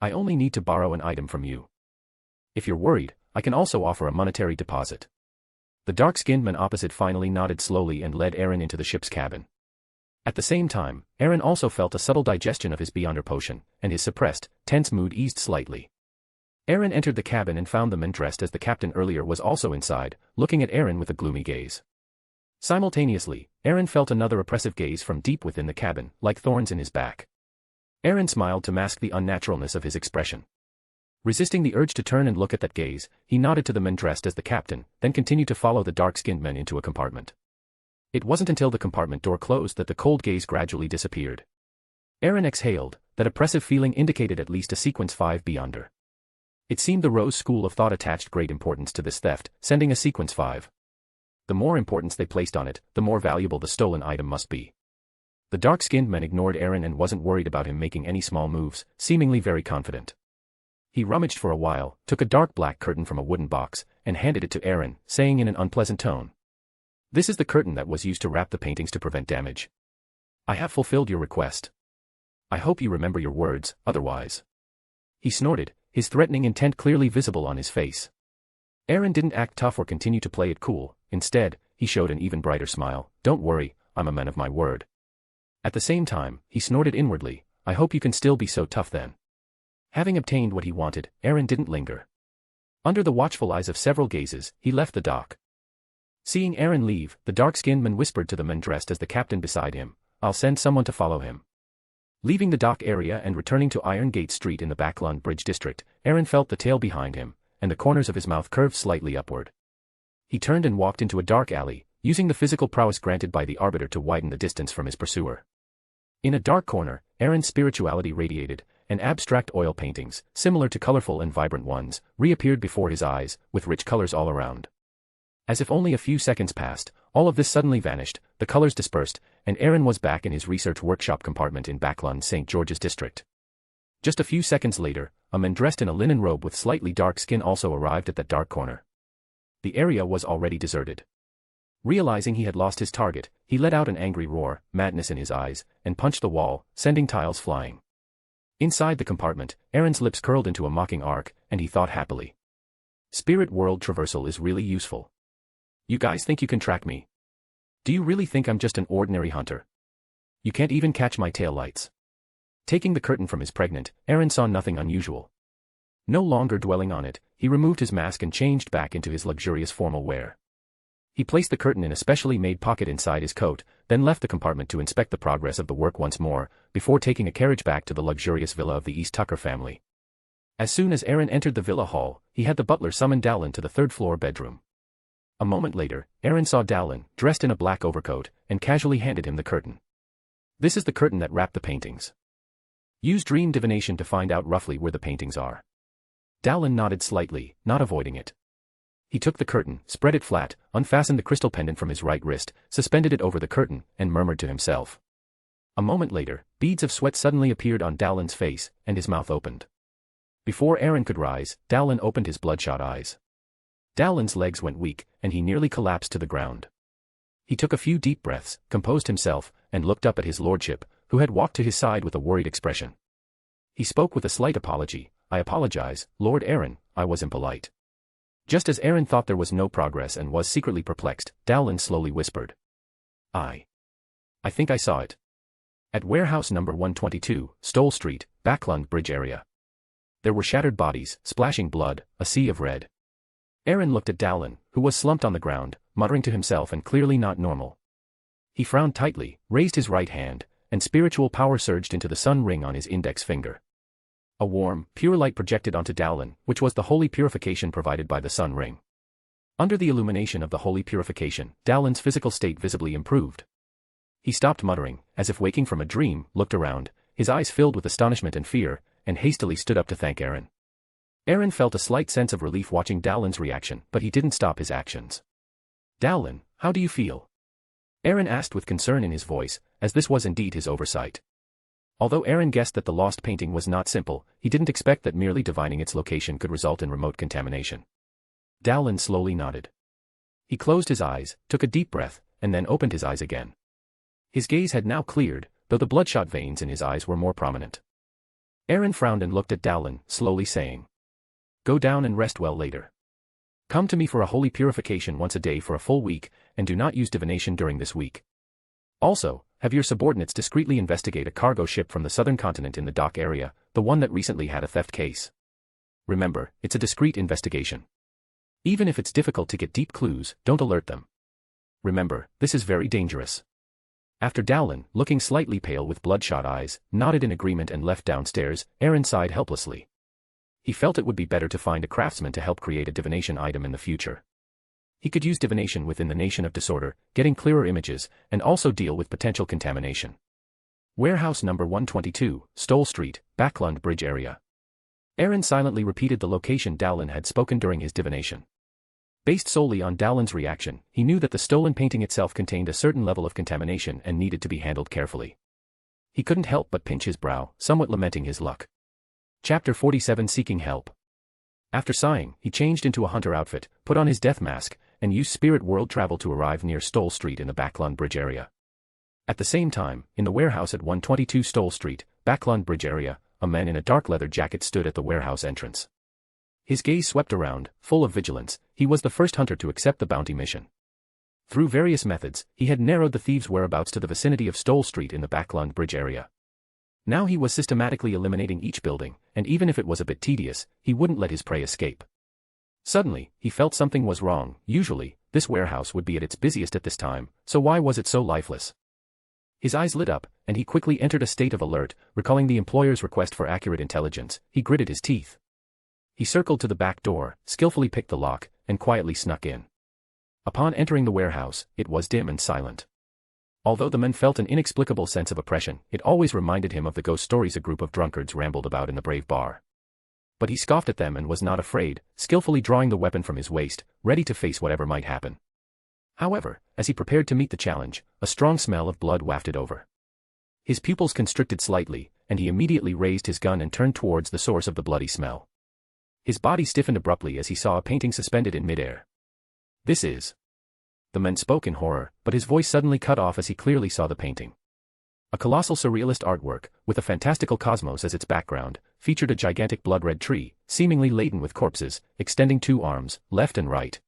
I only need to borrow an item from you. If you're worried, I can also offer a monetary deposit. The dark-skinned man opposite finally nodded slowly and led Aaron into the ship's cabin. At the same time, Aaron also felt a subtle digestion of his Beyonder potion, and his suppressed, tense mood eased slightly. Aaron entered the cabin and found the man dressed as the captain earlier was also inside, looking at Aaron with a gloomy gaze. Simultaneously, Aaron felt another oppressive gaze from deep within the cabin, like thorns in his back. Aaron smiled to mask the unnaturalness of his expression. Resisting the urge to turn and look at that gaze, he nodded to the men dressed as the captain, then continued to follow the dark-skinned men into a compartment. It wasn't until the compartment door closed that the cold gaze gradually disappeared. Aaron exhaled, that oppressive feeling indicated at least a sequence 5 beyonder. It seemed the Rose school of thought attached great importance to this theft, sending a sequence 5. The more importance they placed on it, the more valuable the stolen item must be. The dark-skinned man ignored Aaron and wasn't worried about him making any small moves, seemingly very confident. He rummaged for a while, took a dark black curtain from a wooden box, and handed it to Aaron, saying in an unpleasant tone. "This is the curtain that was used to wrap the paintings to prevent damage. I have fulfilled your request. I hope you remember your words, otherwise." He snorted, his threatening intent clearly visible on his face. Aaron didn't act tough or continue to play it cool, instead, he showed an even brighter smile. "Don't worry, I'm a man of my word." At the same time, he snorted inwardly, "I hope you can still be so tough then." Having obtained what he wanted, Aaron didn't linger. Under the watchful eyes of several gazes, he left the dock. Seeing Aaron leave, the dark-skinned man whispered to the men dressed as the captain beside him, "I'll send someone to follow him." Leaving the dock area and returning to Iron Gate Street in the Backland Bridge district, Aaron felt the tail behind him, and the corners of his mouth curved slightly upward. He turned and walked into a dark alley, using the physical prowess granted by the Arbiter to widen the distance from his pursuer. In a dark corner, Aaron's spirituality radiated, and abstract oil paintings, similar to colorful and vibrant ones, reappeared before his eyes, with rich colors all around. As if only a few seconds passed, all of this suddenly vanished, the colors dispersed, and Aaron was back in his research workshop compartment in Backland St. George's district. Just a few seconds later, a man dressed in a linen robe with slightly dark skin also arrived at that dark corner. The area was already deserted. Realizing he had lost his target, he let out an angry roar, madness in his eyes, and punched the wall, sending tiles flying. Inside the compartment, Aaron's lips curled into a mocking arc, and he thought happily. Spirit world traversal is really useful. You guys think you can track me? Do you really think I'm just an ordinary hunter? You can't even catch my taillights. Taking the curtain from his pregnant, Aaron saw nothing unusual. No longer dwelling on it, he removed his mask and changed back into his luxurious formal wear. He placed the curtain in a specially made pocket inside his coat, then left the compartment to inspect the progress of the work once more, before taking a carriage back to the luxurious villa of the East Tucker family. As soon as Aaron entered the villa hall, he had the butler summon Dallin to the third-floor bedroom. A moment later, Aaron saw Dallin, dressed in a black overcoat, and casually handed him the curtain. "This is the curtain that wrapped the paintings. Use dream divination to find out roughly where the paintings are." Dallin nodded slightly, not avoiding it. He took the curtain, spread it flat, unfastened the crystal pendant from his right wrist, suspended it over the curtain, and murmured to himself. A moment later, beads of sweat suddenly appeared on Dallin's face, and his mouth opened. Before Aaron could rise, Dallin opened his bloodshot eyes. Dallin's legs went weak, and he nearly collapsed to the ground. He took a few deep breaths, composed himself, and looked up at his lordship, who had walked to his side with a worried expression. He spoke with a slight apology. "I apologize, Lord Aaron, I was impolite." Just as Aaron thought there was no progress and was secretly perplexed, Dallin slowly whispered. I think I saw it. At warehouse number 122, Stole Street, Backland Bridge area. There were shattered bodies, splashing blood, a sea of red. Aaron looked at Dallin, who was slumped on the ground, muttering to himself and clearly not normal. He frowned tightly, raised his right hand, and spiritual power surged into the sun ring on his index finger. A warm, pure light projected onto Dallin, which was the holy purification provided by the sun ring. Under the illumination of the holy purification, Dallin's physical state visibly improved. He stopped muttering, as if waking from a dream, looked around, his eyes filled with astonishment and fear, and hastily stood up to thank Aaron. Aaron felt a slight sense of relief watching Dallin's reaction, but he didn't stop his actions. "Dallin, how do you feel?" Aaron asked with concern in his voice, as this was indeed his oversight. Although Aaron guessed that the lost painting was not simple, he didn't expect that merely divining its location could result in remote contamination. Dallin slowly nodded. He closed his eyes, took a deep breath, and then opened his eyes again. His gaze had now cleared, though the bloodshot veins in his eyes were more prominent. Aaron frowned and looked at Dallin, slowly saying, "Go down and rest well later. Come to me for a holy purification once a day for a full week, and do not use divination during this week. Also, have your subordinates discreetly investigate a cargo ship from the southern continent in the dock area, the one that recently had a theft case. Remember, it's a discreet investigation. Even if it's difficult to get deep clues, don't alert them. Remember, this is very dangerous. After Dowlin, looking slightly pale with bloodshot eyes, nodded in agreement and left downstairs, Aaron sighed helplessly. He felt it would be better to find a craftsman to help create a divination item in the future. He could use divination within the Nation of Disorder, getting clearer images, and also deal with potential contamination. Warehouse number 122, Stoll Street, Backland Bridge area. Aaron silently repeated the location Dowlin had spoken during his divination. Based solely on Dowlin's reaction, he knew that the stolen painting itself contained a certain level of contamination and needed to be handled carefully. He couldn't help but pinch his brow, somewhat lamenting his luck. Chapter 47 Seeking Help. After sighing, he changed into a hunter outfit, put on his death mask, and used spirit world travel to arrive near Stoll Street in the Backland Bridge area. At the same time, in the warehouse at 122 Stoll Street, Backland Bridge area, a man in a dark leather jacket stood at the warehouse entrance. His gaze swept around, full of vigilance. He was the first hunter to accept the bounty mission. Through various methods, he had narrowed the thieves' whereabouts to the vicinity of Stoll Street in the Backland Bridge area. Now he was systematically eliminating each building, and even if it was a bit tedious, he wouldn't let his prey escape. Suddenly, he felt something was wrong. Usually, this warehouse would be at its busiest at this time, so why was it so lifeless? His eyes lit up, and he quickly entered a state of alert, recalling the employer's request for accurate intelligence. He gritted his teeth. He circled to the back door, skillfully picked the lock, and quietly snuck in. Upon entering the warehouse, it was dim and silent. Although the man felt an inexplicable sense of oppression, it always reminded him of the ghost stories a group of drunkards rambled about in the Brave Bar. But he scoffed at them and was not afraid, skillfully drawing the weapon from his waist, ready to face whatever might happen. However, as he prepared to meet the challenge, a strong smell of blood wafted over. His pupils constricted slightly, and he immediately raised his gun and turned towards the source of the bloody smell. His body stiffened abruptly as he saw a painting suspended in midair. "This is..." The man spoke in horror, but his voice suddenly cut off as he clearly saw the painting. A colossal surrealist artwork, with a fantastical cosmos as its background, featured a gigantic blood-red tree, seemingly laden with corpses, extending two arms, left and right.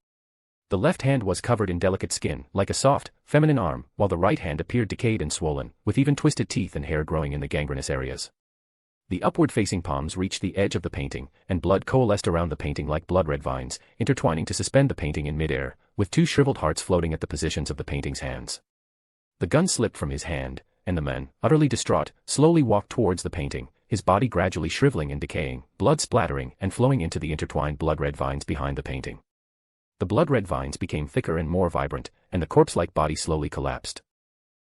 The left hand was covered in delicate skin, like a soft, feminine arm, while the right hand appeared decayed and swollen, with even twisted teeth and hair growing in the gangrenous areas. The upward-facing palms reached the edge of the painting, and blood coalesced around the painting like blood-red vines, intertwining to suspend the painting in midair, with two shriveled hearts floating at the positions of the painting's hands. The gun slipped from his hand, and the man, utterly distraught, slowly walked towards the painting, his body gradually shriveling and decaying, blood splattering and flowing into the intertwined blood-red vines behind the painting. The blood-red vines became thicker and more vibrant, and the corpse-like body slowly collapsed.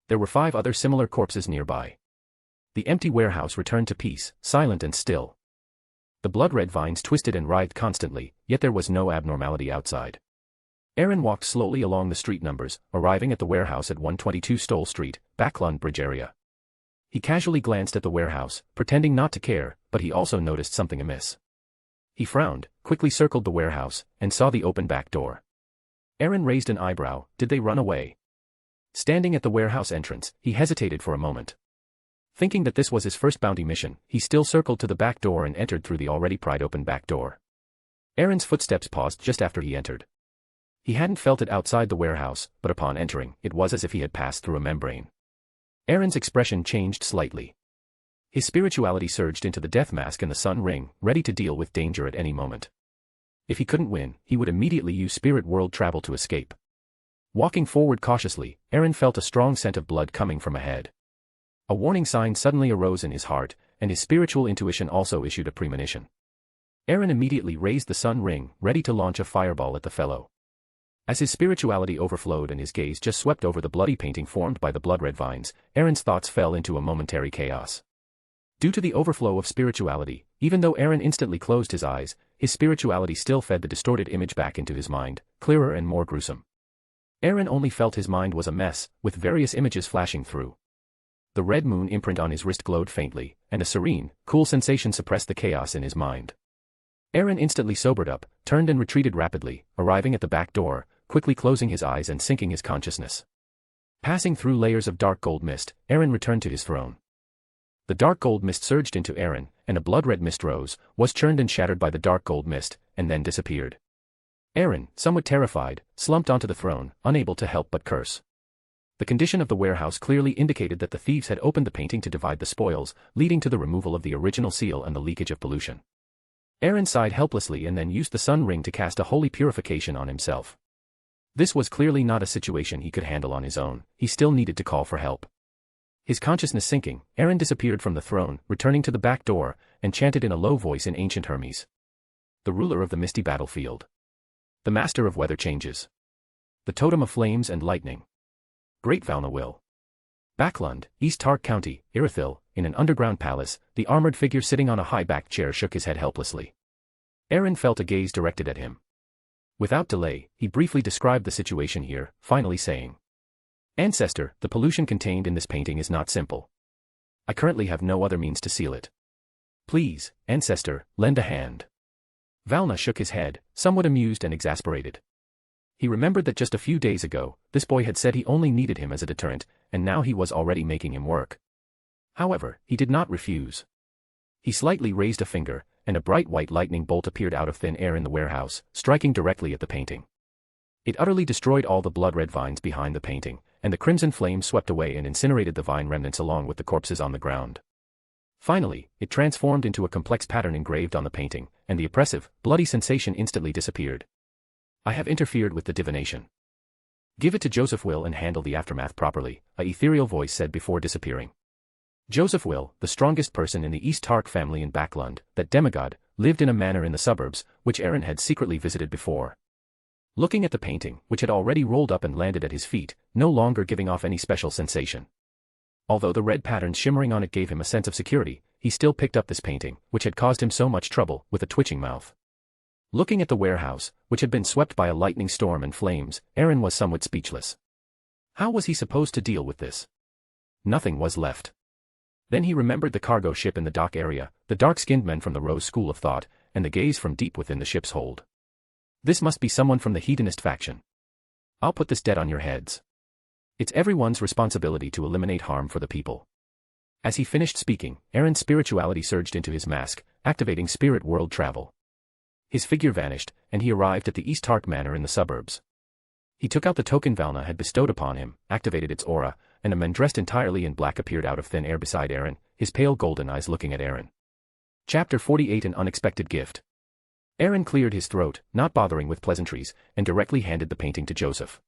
There were 5 other similar corpses nearby. The empty warehouse returned to peace, silent and still. The blood-red vines twisted and writhed constantly, yet there was no abnormality outside. Aaron walked slowly along the street numbers, arriving at the warehouse at 122 Stoll Street, Backland Bridge area. He casually glanced at the warehouse, pretending not to care, but he also noticed something amiss. He frowned, quickly circled the warehouse, and saw the open back door. Aaron raised an eyebrow. Did they run away? Standing at the warehouse entrance, he hesitated for a moment. Thinking that this was his first bounty mission, he still circled to the back door and entered through the already pried open back door. Aaron's footsteps paused just after he entered. He hadn't felt it outside the warehouse, but upon entering, it was as if he had passed through a membrane. Aaron's expression changed slightly. His spirituality surged into the death mask and the sun ring, ready to deal with danger at any moment. If he couldn't win, he would immediately use spirit world travel to escape. Walking forward cautiously, Aaron felt a strong scent of blood coming from ahead. A warning sign suddenly arose in his heart, and his spiritual intuition also issued a premonition. Aaron immediately raised the sun ring, ready to launch a fireball at the fellow. As his spirituality overflowed and his gaze just swept over the bloody painting formed by the blood-red vines, Aaron's thoughts fell into a momentary chaos. Due to the overflow of spirituality, even though Aaron instantly closed his eyes, his spirituality still fed the distorted image back into his mind, clearer and more gruesome. Aaron only felt his mind was a mess, with various images flashing through. The red moon imprint on his wrist glowed faintly, and a serene, cool sensation suppressed the chaos in his mind. Aaron instantly sobered up, turned and retreated rapidly, arriving at the back door, quickly closing his eyes and sinking his consciousness. Passing through layers of dark gold mist, Aaron returned to his throne. The dark gold mist surged into Aaron, and a blood-red mist rose, was churned and shattered by the dark gold mist, and then disappeared. Aaron, somewhat terrified, slumped onto the throne, unable to help but curse. The condition of the warehouse clearly indicated that the thieves had opened the painting to divide the spoils, leading to the removal of the original seal and the leakage of pollution. Aaron sighed helplessly and then used the sun ring to cast a holy purification on himself. This was clearly not a situation he could handle on his own, he still needed to call for help. His consciousness sinking, Aaron disappeared from the throne, returning to the back door, and chanted in a low voice in ancient Hermes. The ruler of the misty battlefield. The master of weather changes. The totem of flames and lightning. Great Varnner will. Backland, East Tark County, Irithil, in an underground palace, the armored figure sitting on a high-backed chair shook his head helplessly. Aaron felt a gaze directed at him. Without delay, he briefly described the situation here, finally saying, "Ancestor, the pollution contained in this painting is not simple. I currently have no other means to seal it. Please, Ancestor, lend a hand." Varnner shook his head, somewhat amused and exasperated. He remembered that just a few days ago, this boy had said he only needed him as a deterrent, and now he was already making him work. However, he did not refuse. He slightly raised a finger, and a bright white lightning bolt appeared out of thin air in the warehouse, striking directly at the painting. It utterly destroyed all the blood-red vines behind the painting, and the crimson flame swept away and incinerated the vine remnants along with the corpses on the ground. Finally, it transformed into a complex pattern engraved on the painting, and the oppressive, bloody sensation instantly disappeared. "I have interfered with the divination. Give it to Joseph Will and handle the aftermath properly," a ethereal voice said before disappearing. Joseph Will, the strongest person in the East Tark family in Backland, that demigod, lived in a manor in the suburbs, which Aaron had secretly visited before. Looking at the painting, which had already rolled up and landed at his feet, no longer giving off any special sensation. Although the red patterns shimmering on it gave him a sense of security, he still picked up this painting, which had caused him so much trouble, with a twitching mouth. Looking at the warehouse, which had been swept by a lightning storm and flames, Aaron was somewhat speechless. How was he supposed to deal with this? Nothing was left. Then he remembered the cargo ship in the dock area, the dark-skinned men from the Rose School of Thought, and the gaze from deep within the ship's hold. This must be someone from the hedonist faction. I'll put this debt on your heads. It's everyone's responsibility to eliminate harm for the people. As he finished speaking, Aaron's spirituality surged into his mask, activating spirit world travel. His figure vanished, and he arrived at the East Tark Manor in the suburbs. He took out the token Varnner had bestowed upon him, activated its aura, and a man dressed entirely in black appeared out of thin air beside Aaron, his pale golden eyes looking at Aaron. Chapter 48 An Unexpected Gift. Aaron cleared his throat, not bothering with pleasantries, and directly handed the painting to Joseph.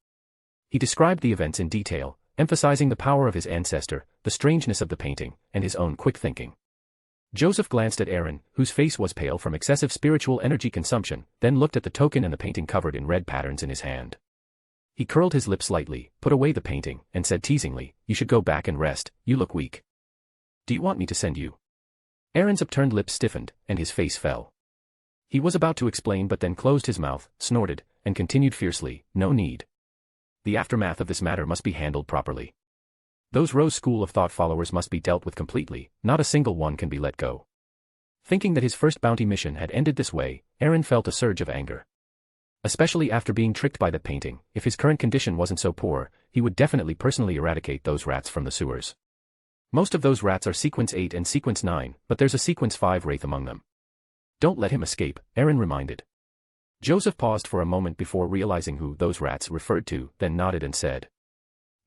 He described the events in detail, emphasizing the power of his ancestor, the strangeness of the painting, and his own quick thinking. Joseph glanced at Aaron, whose face was pale from excessive spiritual energy consumption, then looked at the token and the painting covered in red patterns in his hand. He curled his lips slightly, put away the painting, and said teasingly, "You should go back and rest, you look weak. Do you want me to send you?" Aaron's upturned lips stiffened, and his face fell. He was about to explain but then closed his mouth, snorted, and continued fiercely, "No need. The aftermath of this matter must be handled properly. Those Rose School of Thought followers must be dealt with completely, not a single one can be let go." Thinking that his first bounty mission had ended this way, Aaron felt a surge of anger. Especially after being tricked by that painting, if his current condition wasn't so poor, he would definitely personally eradicate those rats from the sewers. Most of those rats are Sequence 8 and Sequence 9, but there's a Sequence 5 wraith among them. "Don't let him escape," Aaron reminded. Joseph paused for a moment before realizing who those rats referred to, then nodded and said,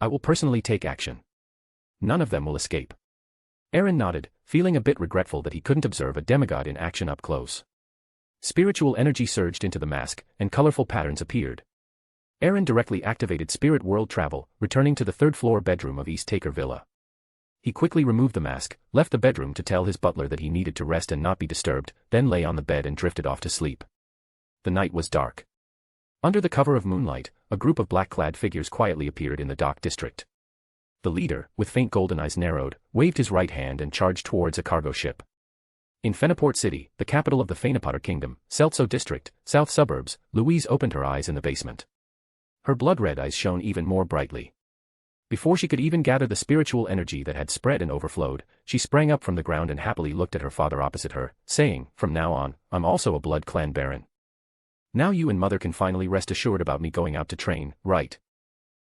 "I will personally take action. None of them will escape." Aaron nodded, feeling a bit regretful that he couldn't observe a demigod in action up close. Spiritual energy surged into the mask, and colorful patterns appeared. Aaron directly activated spirit world travel, returning to the third-floor bedroom of East Taker Villa. He quickly removed the mask, left the bedroom to tell his butler that he needed to rest and not be disturbed, then lay on the bed and drifted off to sleep. The night was dark. Under the cover of moonlight, a group of black-clad figures quietly appeared in the dock district. The leader, with faint golden eyes narrowed, waved his right hand and charged towards a cargo ship. In Feniport City, the capital of the Fenipotter Kingdom, Seltso District, South Suburbs, Louise opened her eyes in the basement. Her blood-red eyes shone even more brightly. Before she could even gather the spiritual energy that had spread and overflowed, she sprang up from the ground and happily looked at her father opposite her, saying, "From now on, I'm also a Bloodclan Baron. Now you and Mother can finally rest assured about me going out to train, right?"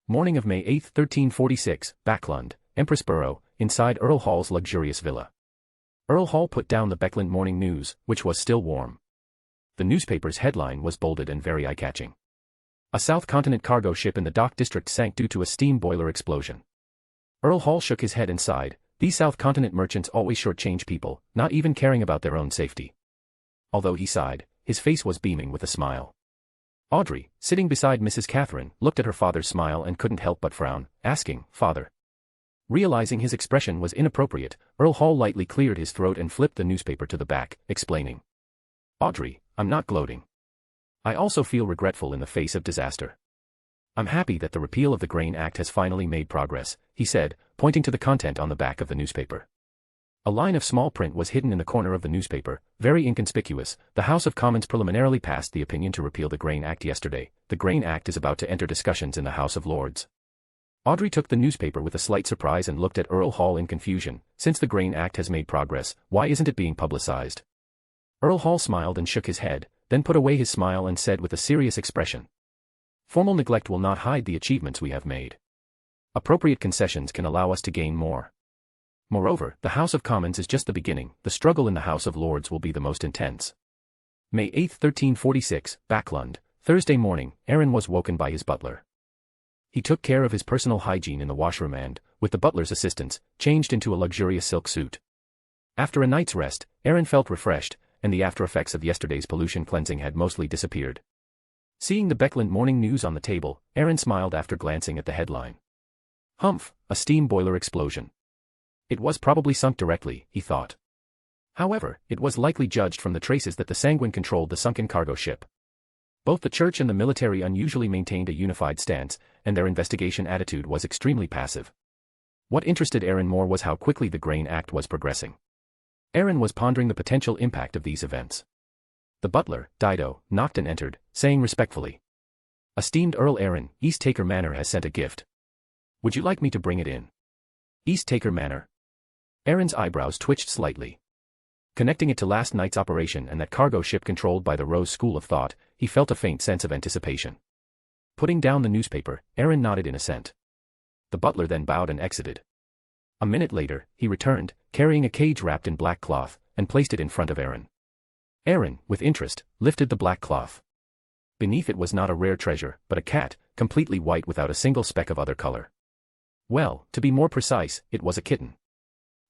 Morning of May 8, 1346, Backland, Empress Borough, inside Earl Hall's luxurious villa. Earl Hall put down the Backland Morning News, which was still warm. The newspaper's headline was bolded and very eye-catching. A South Continent cargo ship in the dock district sank due to a steam boiler explosion. Earl Hall shook his head and sighed. These South Continent merchants always shortchange people, not even caring about their own safety. Although he sighed, his face was beaming with a smile. Audrey, sitting beside Mrs. Catherine, looked at her father's smile and couldn't help but frown, asking, "Father?" Realizing his expression was inappropriate, Earl Hall lightly cleared his throat and flipped the newspaper to the back, explaining. "Audrey, I'm not gloating. I also feel regretful in the face of disaster. I'm happy that the repeal of the Grain Act has finally made progress," he said, pointing to the content on the back of the newspaper. A line of small print was hidden in the corner of the newspaper, very inconspicuous. "The House of Commons preliminarily passed the opinion to repeal the Grain Act yesterday. The Grain Act is about to enter discussions in the House of Lords." Audrey took the newspaper with a slight surprise and looked at Earl Hall in confusion. "Since the Grain Act has made progress, why isn't it being publicized?" Earl Hall smiled and shook his head, then put away his smile and said with a serious expression. "Formal neglect will not hide the achievements we have made. Appropriate concessions can allow us to gain more. Moreover, the House of Commons is just the beginning. The struggle in the House of Lords will be the most intense." May 8, 1346, Backland, Thursday morning. Aaron was woken by his butler. He took care of his personal hygiene in the washroom and, with the butler's assistance, changed into a luxurious silk suit. After a night's rest, Aaron felt refreshed, and the after-effects of yesterday's pollution cleansing had mostly disappeared. Seeing the Backland morning news on the table, Aaron smiled after glancing at the headline. Humph, a steam boiler explosion. It was probably sunk directly, he thought. However, it was likely judged from the traces that the Sanguine controlled the sunken cargo ship. Both the church and the military unusually maintained a unified stance, and their investigation attitude was extremely passive. What interested Aaron more was how quickly the Grain Act was progressing. Aaron was pondering the potential impact of these events. The butler, Dido, knocked and entered, saying respectfully, "Esteemed Earl Aaron, East Taker Manor has sent a gift. Would you like me to bring it in?" East Taker Manor. Aaron's eyebrows twitched slightly. Connecting it to last night's operation and that cargo ship controlled by the Rose School of Thought, he felt a faint sense of anticipation. Putting down the newspaper, Aaron nodded in assent. The butler then bowed and exited. A minute later, he returned, carrying a cage wrapped in black cloth, and placed it in front of Aaron. Aaron, with interest, lifted the black cloth. Beneath it was not a rare treasure, but a cat, completely white without a single speck of other color. Well, to be more precise, it was a kitten.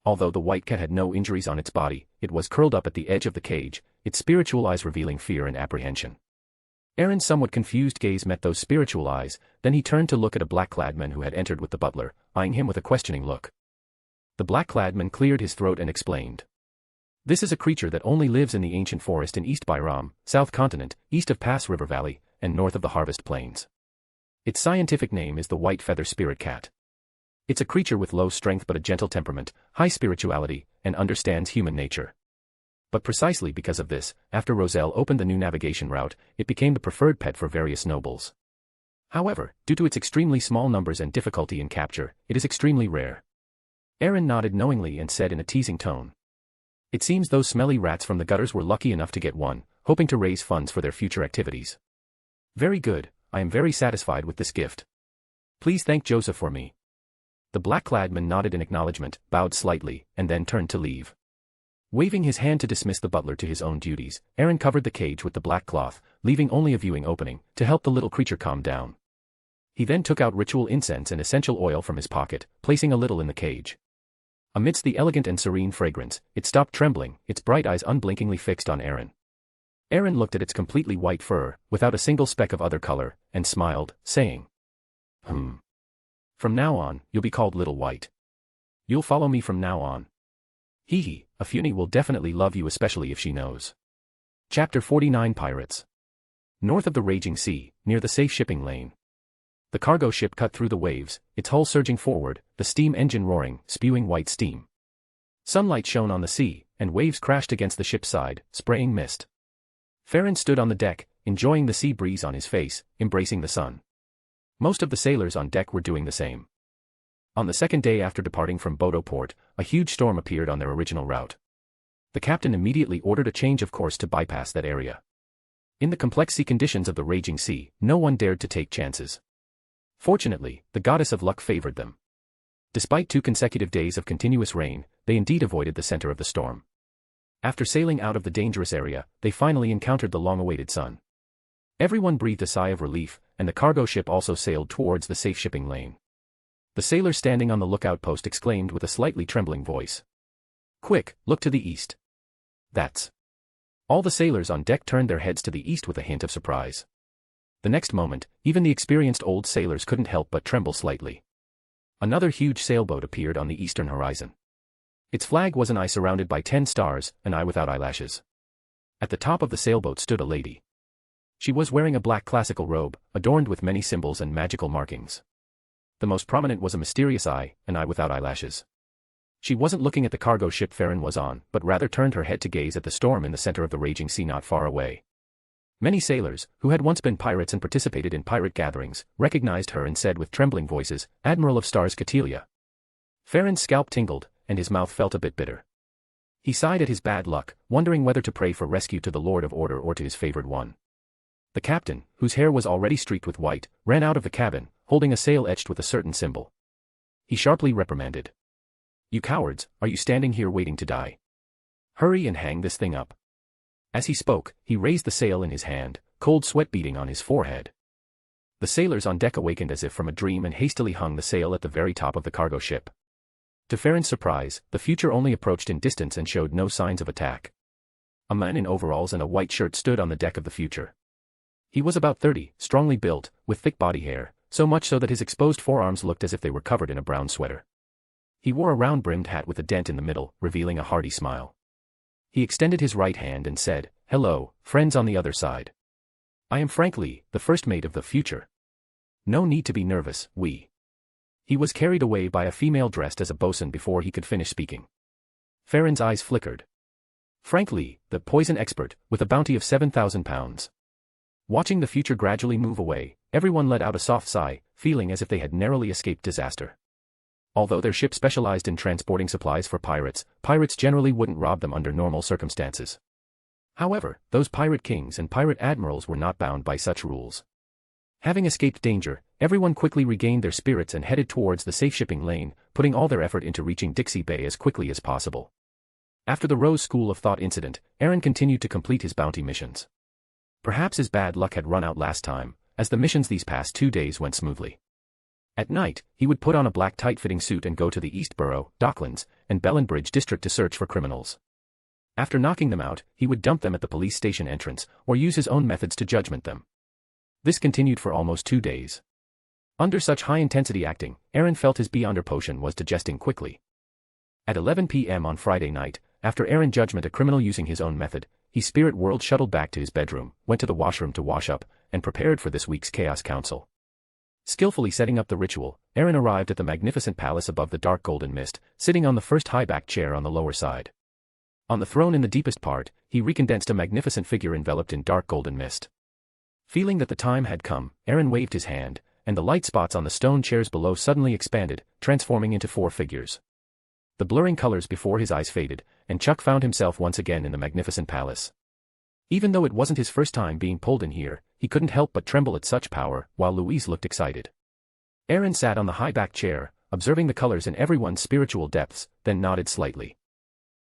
Although the white cat had no injuries on its body, it was curled up at the edge of the cage, its spiritual eyes revealing fear and apprehension. Aaron's somewhat confused gaze met those spiritual eyes, then he turned to look at a black-clad man who had entered with the butler, eyeing him with a questioning look. The black-clad man cleared his throat and explained. "This is a creature that only lives in the ancient forest in East Byram, South Continent, east of Pass River Valley, and north of the Harvest Plains. Its scientific name is the white feather spirit cat. It's a creature with low strength but a gentle temperament, high spirituality, and understands human nature. But precisely because of this, after Roselle opened the new navigation route, it became the preferred pet for various nobles. However, due to its extremely small numbers and difficulty in capture, it is extremely rare." Aaron nodded knowingly and said in a teasing tone. "It seems those smelly rats from the gutters were lucky enough to get one, hoping to raise funds for their future activities. Very good, I am very satisfied with this gift. Please thank Joseph for me." The black-clad man nodded in acknowledgement, bowed slightly, and then turned to leave. Waving his hand to dismiss the butler to his own duties, Aaron covered the cage with the black cloth, leaving only a viewing opening, to help the little creature calm down. He then took out ritual incense and essential oil from his pocket, placing a little in the cage. Amidst the elegant and serene fragrance, it stopped trembling, its bright eyes unblinkingly fixed on Aaron. Aaron looked at its completely white fur, without a single speck of other color, and smiled, saying, From now on, you'll be called Little White. You'll follow me from now on. Hee hee, Afuni will definitely love you especially if she knows." Chapter 49 Pirates. North of the raging sea, near the safe shipping lane. The cargo ship cut through the waves, its hull surging forward, the steam engine roaring, spewing white steam. Sunlight shone on the sea, and waves crashed against the ship's side, spraying mist. Farron stood on the deck, enjoying the sea breeze on his face, embracing the sun. Most of the sailors on deck were doing the same. On the second day after departing from Bodo Port, a huge storm appeared on their original route. The captain immediately ordered a change of course to bypass that area. In the complex sea conditions of the raging sea, no one dared to take chances. Fortunately, the goddess of luck favored them. Despite 2 consecutive days of continuous rain, they indeed avoided the center of the storm. After sailing out of the dangerous area, they finally encountered the long-awaited sun. Everyone breathed a sigh of relief, and the cargo ship also sailed towards the safe shipping lane. The sailor standing on the lookout post exclaimed with a slightly trembling voice. "Quick, look to the east." "That's..." All the sailors on deck turned their heads to the east with a hint of surprise. The next moment, even the experienced old sailors couldn't help but tremble slightly. Another huge sailboat appeared on the eastern horizon. Its flag was an eye surrounded by 10 stars, an eye without eyelashes. At the top of the sailboat stood a lady. She was wearing a black classical robe, adorned with many symbols and magical markings. The most prominent was a mysterious eye, an eye without eyelashes. She wasn't looking at the cargo ship Farron was on, but rather turned her head to gaze at the storm in the center of the raging sea not far away. Many sailors, who had once been pirates and participated in pirate gatherings, recognized her and said with trembling voices, "Admiral of Stars Catelia." Farron's scalp tingled, and his mouth felt a bit bitter. He sighed at his bad luck, wondering whether to pray for rescue to the Lord of Order or to his favored one. The captain, whose hair was already streaked with white, ran out of the cabin, holding a sail etched with a certain symbol. He sharply reprimanded. "You cowards, are you standing here waiting to die? Hurry and hang this thing up." As he spoke, he raised the sail in his hand, cold sweat beading on his forehead. The sailors on deck awakened as if from a dream and hastily hung the sail at the very top of the cargo ship. To Farron's surprise, the future only approached in distance and showed no signs of attack. A man in overalls and a white shirt stood on the deck of the future. He was about 30, strongly built, with thick body hair, so much so that his exposed forearms looked as if they were covered in a brown sweater. He wore a round-brimmed hat with a dent in the middle, revealing a hearty smile. He extended his right hand and said, "Hello, friends on the other side. I am Frank Lee, the first mate of the future. No need to be nervous, He was carried away by a female dressed as a bosun before he could finish speaking. Farron's eyes flickered. Frank Lee, the poison expert, with a bounty of 7,000 pounds. Watching the future gradually move away, everyone let out a soft sigh, feeling as if they had narrowly escaped disaster. Although their ship specialized in transporting supplies for pirates, pirates generally wouldn't rob them under normal circumstances. However, those pirate kings and pirate admirals were not bound by such rules. Having escaped danger, everyone quickly regained their spirits and headed towards the safe shipping lane, putting all their effort into reaching Dixie Bay as quickly as possible. After the Rose School of Thought incident, Aaron continued to complete his bounty missions. Perhaps his bad luck had run out last time, as the missions these past 2 days went smoothly. At night, he would put on a black tight-fitting suit and go to the East Borough, Docklands, and Bellenbridge district to search for criminals. After knocking them out, he would dump them at the police station entrance, or use his own methods to judgment them. This continued for almost 2 days. Under such high-intensity acting, Aaron felt his Beyonder potion was digesting quickly. At 11 p.m. on Friday night, after Aaron judgment a criminal using his own method, he spirit world shuttled back to his bedroom, went to the washroom to wash up, and prepared for this week's Chaos Council. Skillfully setting up the ritual, Aaron arrived at the magnificent palace above the dark golden mist, sitting on the first high-backed chair on the lower side. On the throne in the deepest part, he recondensed a magnificent figure enveloped in dark golden mist. Feeling that the time had come, Aaron waved his hand, and the light spots on the stone chairs below suddenly expanded, transforming into 4 figures. The blurring colors before his eyes faded, and Chuck found himself once again in the magnificent palace. Even though it wasn't his first time being pulled in here, he couldn't help but tremble at such power, while Louise looked excited. Aaron sat on the high-backed chair, observing the colors in everyone's spiritual depths, then nodded slightly.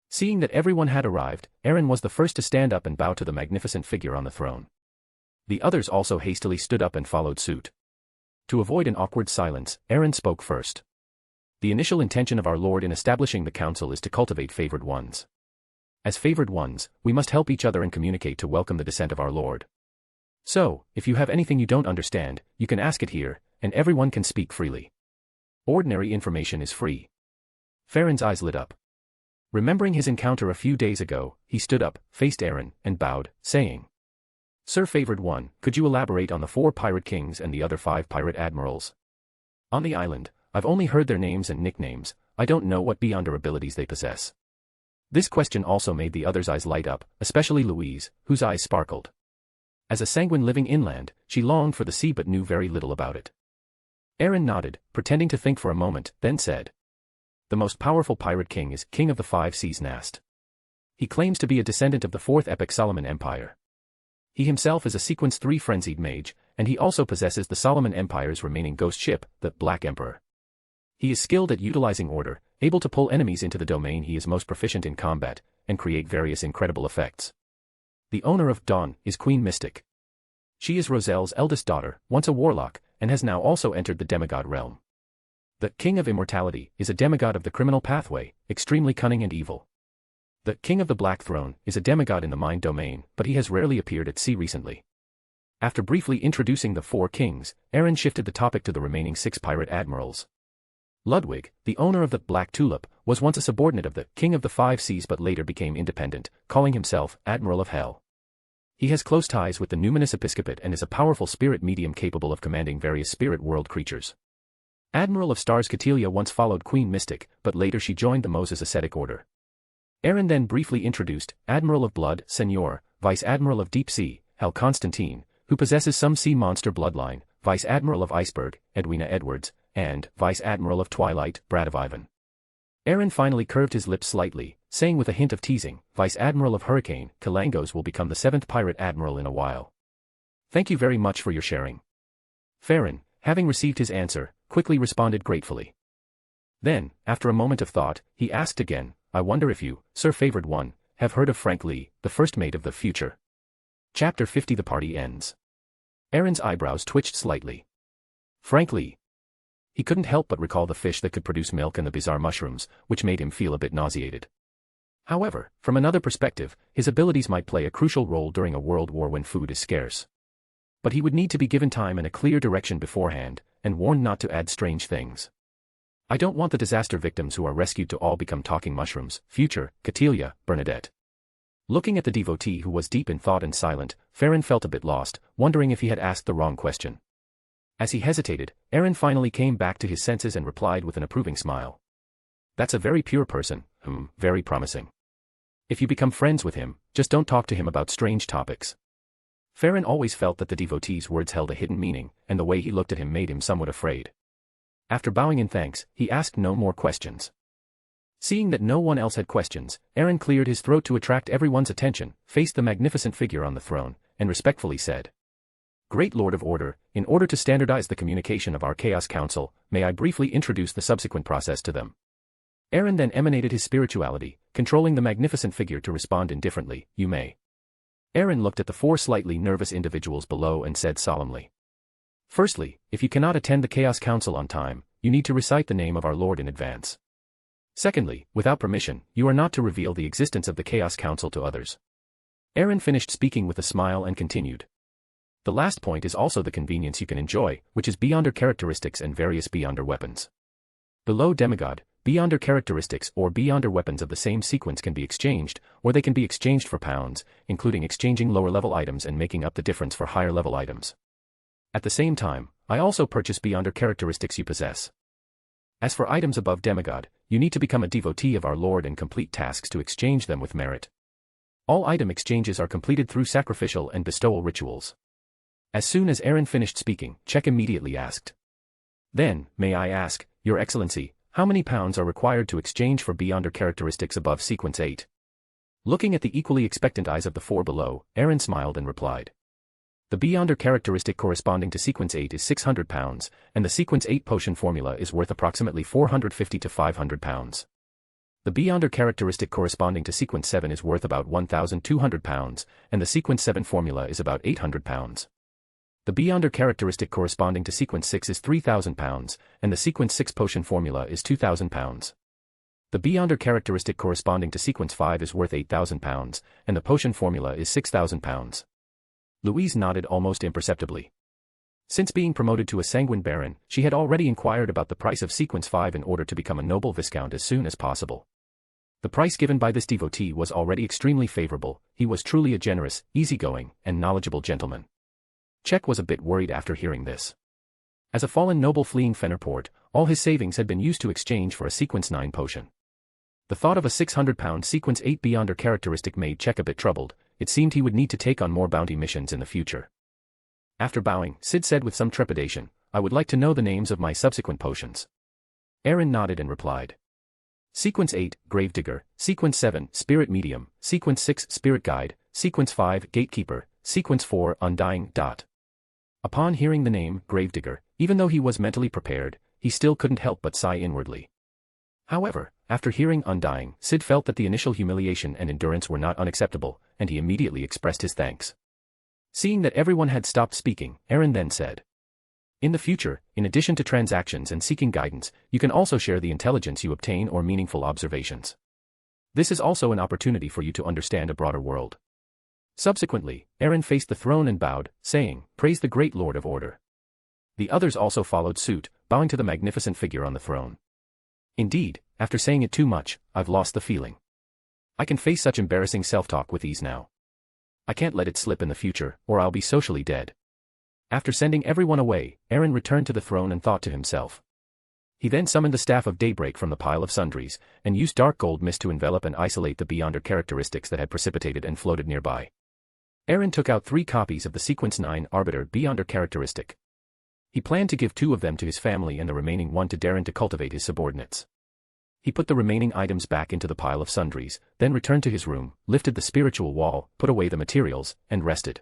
Seeing that everyone had arrived, Aaron was the first to stand up and bow to the magnificent figure on the throne. The others also hastily stood up and followed suit. To avoid an awkward silence, Aaron spoke first. The initial intention of our Lord in establishing the council is to cultivate favored ones. As favored ones, we must help each other and communicate to welcome the descent of our Lord. So, if you have anything you don't understand, you can ask it here, and everyone can speak freely. Ordinary information is free. Farron's eyes lit up. Remembering his encounter a few days ago, he stood up, faced Aaron, and bowed, saying, "Sir Favored One, could you elaborate on the 4 pirate kings and the other 5 pirate admirals? On the island, I've only heard their names and nicknames, I don't know what Beyonder abilities they possess." This question also made the others' eyes light up, especially Louise, whose eyes sparkled. As a sanguine living inland, she longed for the sea but knew very little about it. Aaron nodded, pretending to think for a moment, then said, "The most powerful pirate king is King of the 5 Seas Nast. He claims to be a descendant of the 4th epic Solomon Empire. He himself is a Sequence 3 frenzied mage, and he also possesses the Solomon Empire's remaining ghost ship, the Black Emperor. He is skilled at utilizing order, able to pull enemies into the domain he is most proficient in combat, and create various incredible effects. The owner of Dawn is Queen Mystic. She is Roselle's eldest daughter, once a warlock, and has now also entered the demigod realm. The King of Immortality is a demigod of the criminal pathway, extremely cunning and evil. The King of the Black Throne is a demigod in the mind domain, but he has rarely appeared at sea recently. After briefly introducing the 4 kings, Aaron shifted the topic to the remaining 6 pirate admirals. Ludwig, the owner of the Black Tulip, was once a subordinate of the King of the 5 Seas but later became independent, calling himself Admiral of Hell. He has close ties with the numinous episcopate and is a powerful spirit medium capable of commanding various spirit world creatures. Admiral of Stars Catilia once followed Queen Mystic, but later she joined the Moses Ascetic Order. Aaron then briefly introduced Admiral of Blood, Senor, Vice Admiral of Deep Sea, Hel Constantine, who possesses some sea monster bloodline, Vice Admiral of Iceberg, Edwina Edwards, and Vice Admiral of Twilight, Brad of Ivan. Aaron finally curved his lips slightly, saying with a hint of teasing, Vice Admiral of Hurricane, Kalangos will become the 7th pirate admiral in a while. Thank you very much for your sharing. Farron, having received his answer, quickly responded gratefully. Then, after a moment of thought, he asked again, I wonder if you, Sir Favored One, have heard of Frank Lee, the first mate of the future. Chapter 50. The party ends. Aaron's eyebrows twitched slightly. Frank Lee. He couldn't help but recall the fish that could produce milk and the bizarre mushrooms, which made him feel a bit nauseated. However, from another perspective, his abilities might play a crucial role during a world war when food is scarce. But he would need to be given time and a clear direction beforehand, and warned not to add strange things. I don't want the disaster victims who are rescued to all become talking mushrooms. Future, Catilia, Bernardet. Looking at the devotee who was deep in thought and silent, Farron felt a bit lost, wondering if he had asked the wrong question. As he hesitated, Aaron finally came back to his senses and replied with an approving smile. That's a very pure person, very promising. If you become friends with him, just don't talk to him about strange topics. Farron always felt that the devotee's words held a hidden meaning, and the way he looked at him made him somewhat afraid. After bowing in thanks, he asked no more questions. Seeing that no one else had questions, Aaron cleared his throat to attract everyone's attention, faced the magnificent figure on the throne, and respectfully said, Great Lord of Order, in order to standardize the communication of our Chaos Council, may I briefly introduce the subsequent process to them. Aaron then emanated his spirituality, controlling the magnificent figure to respond indifferently, you may. Aaron looked at the 4 slightly nervous individuals below and said solemnly. Firstly, if you cannot attend the Chaos Council on time, you need to recite the name of our Lord in advance. Secondly, without permission, you are not to reveal the existence of the Chaos Council to others. Aaron finished speaking with a smile and continued. The last point is also the convenience you can enjoy, which is Beyonder characteristics and various Beyonder weapons. Below Demigod, Beyonder characteristics or Beyonder weapons of the same sequence can be exchanged, or they can be exchanged for pounds, including exchanging lower-level items and making up the difference for higher-level items. At the same time, I also purchase Beyonder characteristics you possess. As for items above Demigod, you need to become a devotee of our Lord and complete tasks to exchange them with merit. All item exchanges are completed through sacrificial and bestowal rituals. As soon as Aaron finished speaking, Check immediately asked. Then, may I ask, Your Excellency, how many pounds are required to exchange for Beyonder characteristics above Sequence 8? Looking at the equally expectant eyes of the 4 below, Aaron smiled and replied. The Beyonder characteristic corresponding to Sequence 8 is 600 pounds, and the Sequence 8 potion formula is worth approximately 450 to 500 pounds. The Beyonder characteristic corresponding to Sequence 7 is worth about 1,200 pounds, and the Sequence 7 formula is about 800 pounds. The Beyonder characteristic corresponding to Sequence 6 is 3,000 pounds, and the Sequence 6 potion formula is 2,000 pounds. The Beyonder characteristic corresponding to Sequence 5 is worth 8,000 pounds, and the potion formula is 6,000 pounds. Louise nodded almost imperceptibly. Since being promoted to a Sanguine Baron, she had already inquired about the price of Sequence 5 in order to become a noble Viscount as soon as possible. The price given by this devotee was already extremely favorable. He was truly a generous, easygoing, and knowledgeable gentleman. Check was a bit worried after hearing this. As a fallen noble fleeing Fennerport, all his savings had been used to exchange for a Sequence 9 potion. The thought of a 600-pound Sequence 8 Beyonder characteristic made Check a bit troubled. It seemed he would need to take on more bounty missions in the future. After bowing, Sid said with some trepidation, I would like to know the names of my subsequent potions. Aaron nodded and replied. Sequence 8, Gravedigger, Sequence 7, Spirit Medium, Sequence 6, Spirit Guide, Sequence 5, Gatekeeper, Sequence 4, Undying. Upon hearing the name, Gravedigger, even though he was mentally prepared, he still couldn't help but sigh inwardly. However, after hearing Undying, Sid felt that the initial humiliation and endurance were not unacceptable, and he immediately expressed his thanks. Seeing that everyone had stopped speaking, Aaron then said. In the future, in addition to transactions and seeking guidance, you can also share the intelligence you obtain or meaningful observations. This is also an opportunity for you to understand a broader world. Subsequently, Aaron faced the throne and bowed, saying, "Praise the great Lord of Order." The others also followed suit, bowing to the magnificent figure on the throne. Indeed, after saying it too much, I've lost the feeling. I can face such embarrassing self-talk with ease now. I can't let it slip in the future, or I'll be socially dead. After sending everyone away, Aaron returned to the throne and thought to himself. He then summoned the Staff of Daybreak from the pile of sundries, and used dark gold mist to envelop and isolate the Beyonder characteristics that had precipitated and floated nearby. Aaron took out 3 copies of the Sequence 9 Arbiter Beyonder characteristic. He planned to give 2 of them to his family and the remaining 1 to Darren to cultivate his subordinates. He put the remaining items back into the pile of sundries, then returned to his room, lifted the spiritual wall, put away the materials, and rested.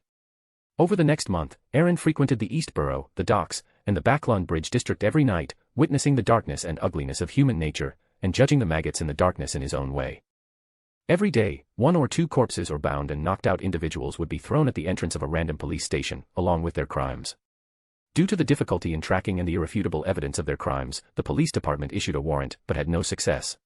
Over the next month, Aaron frequented the East Borough, the docks, and the Backland Bridge district every night, witnessing the darkness and ugliness of human nature, and judging the maggots in the darkness in his own way. Every day, 1 or 2 corpses or bound and knocked out individuals would be thrown at the entrance of a random police station, along with their crimes. Due to the difficulty in tracking and the irrefutable evidence of their crimes, the police department issued a warrant but had no success.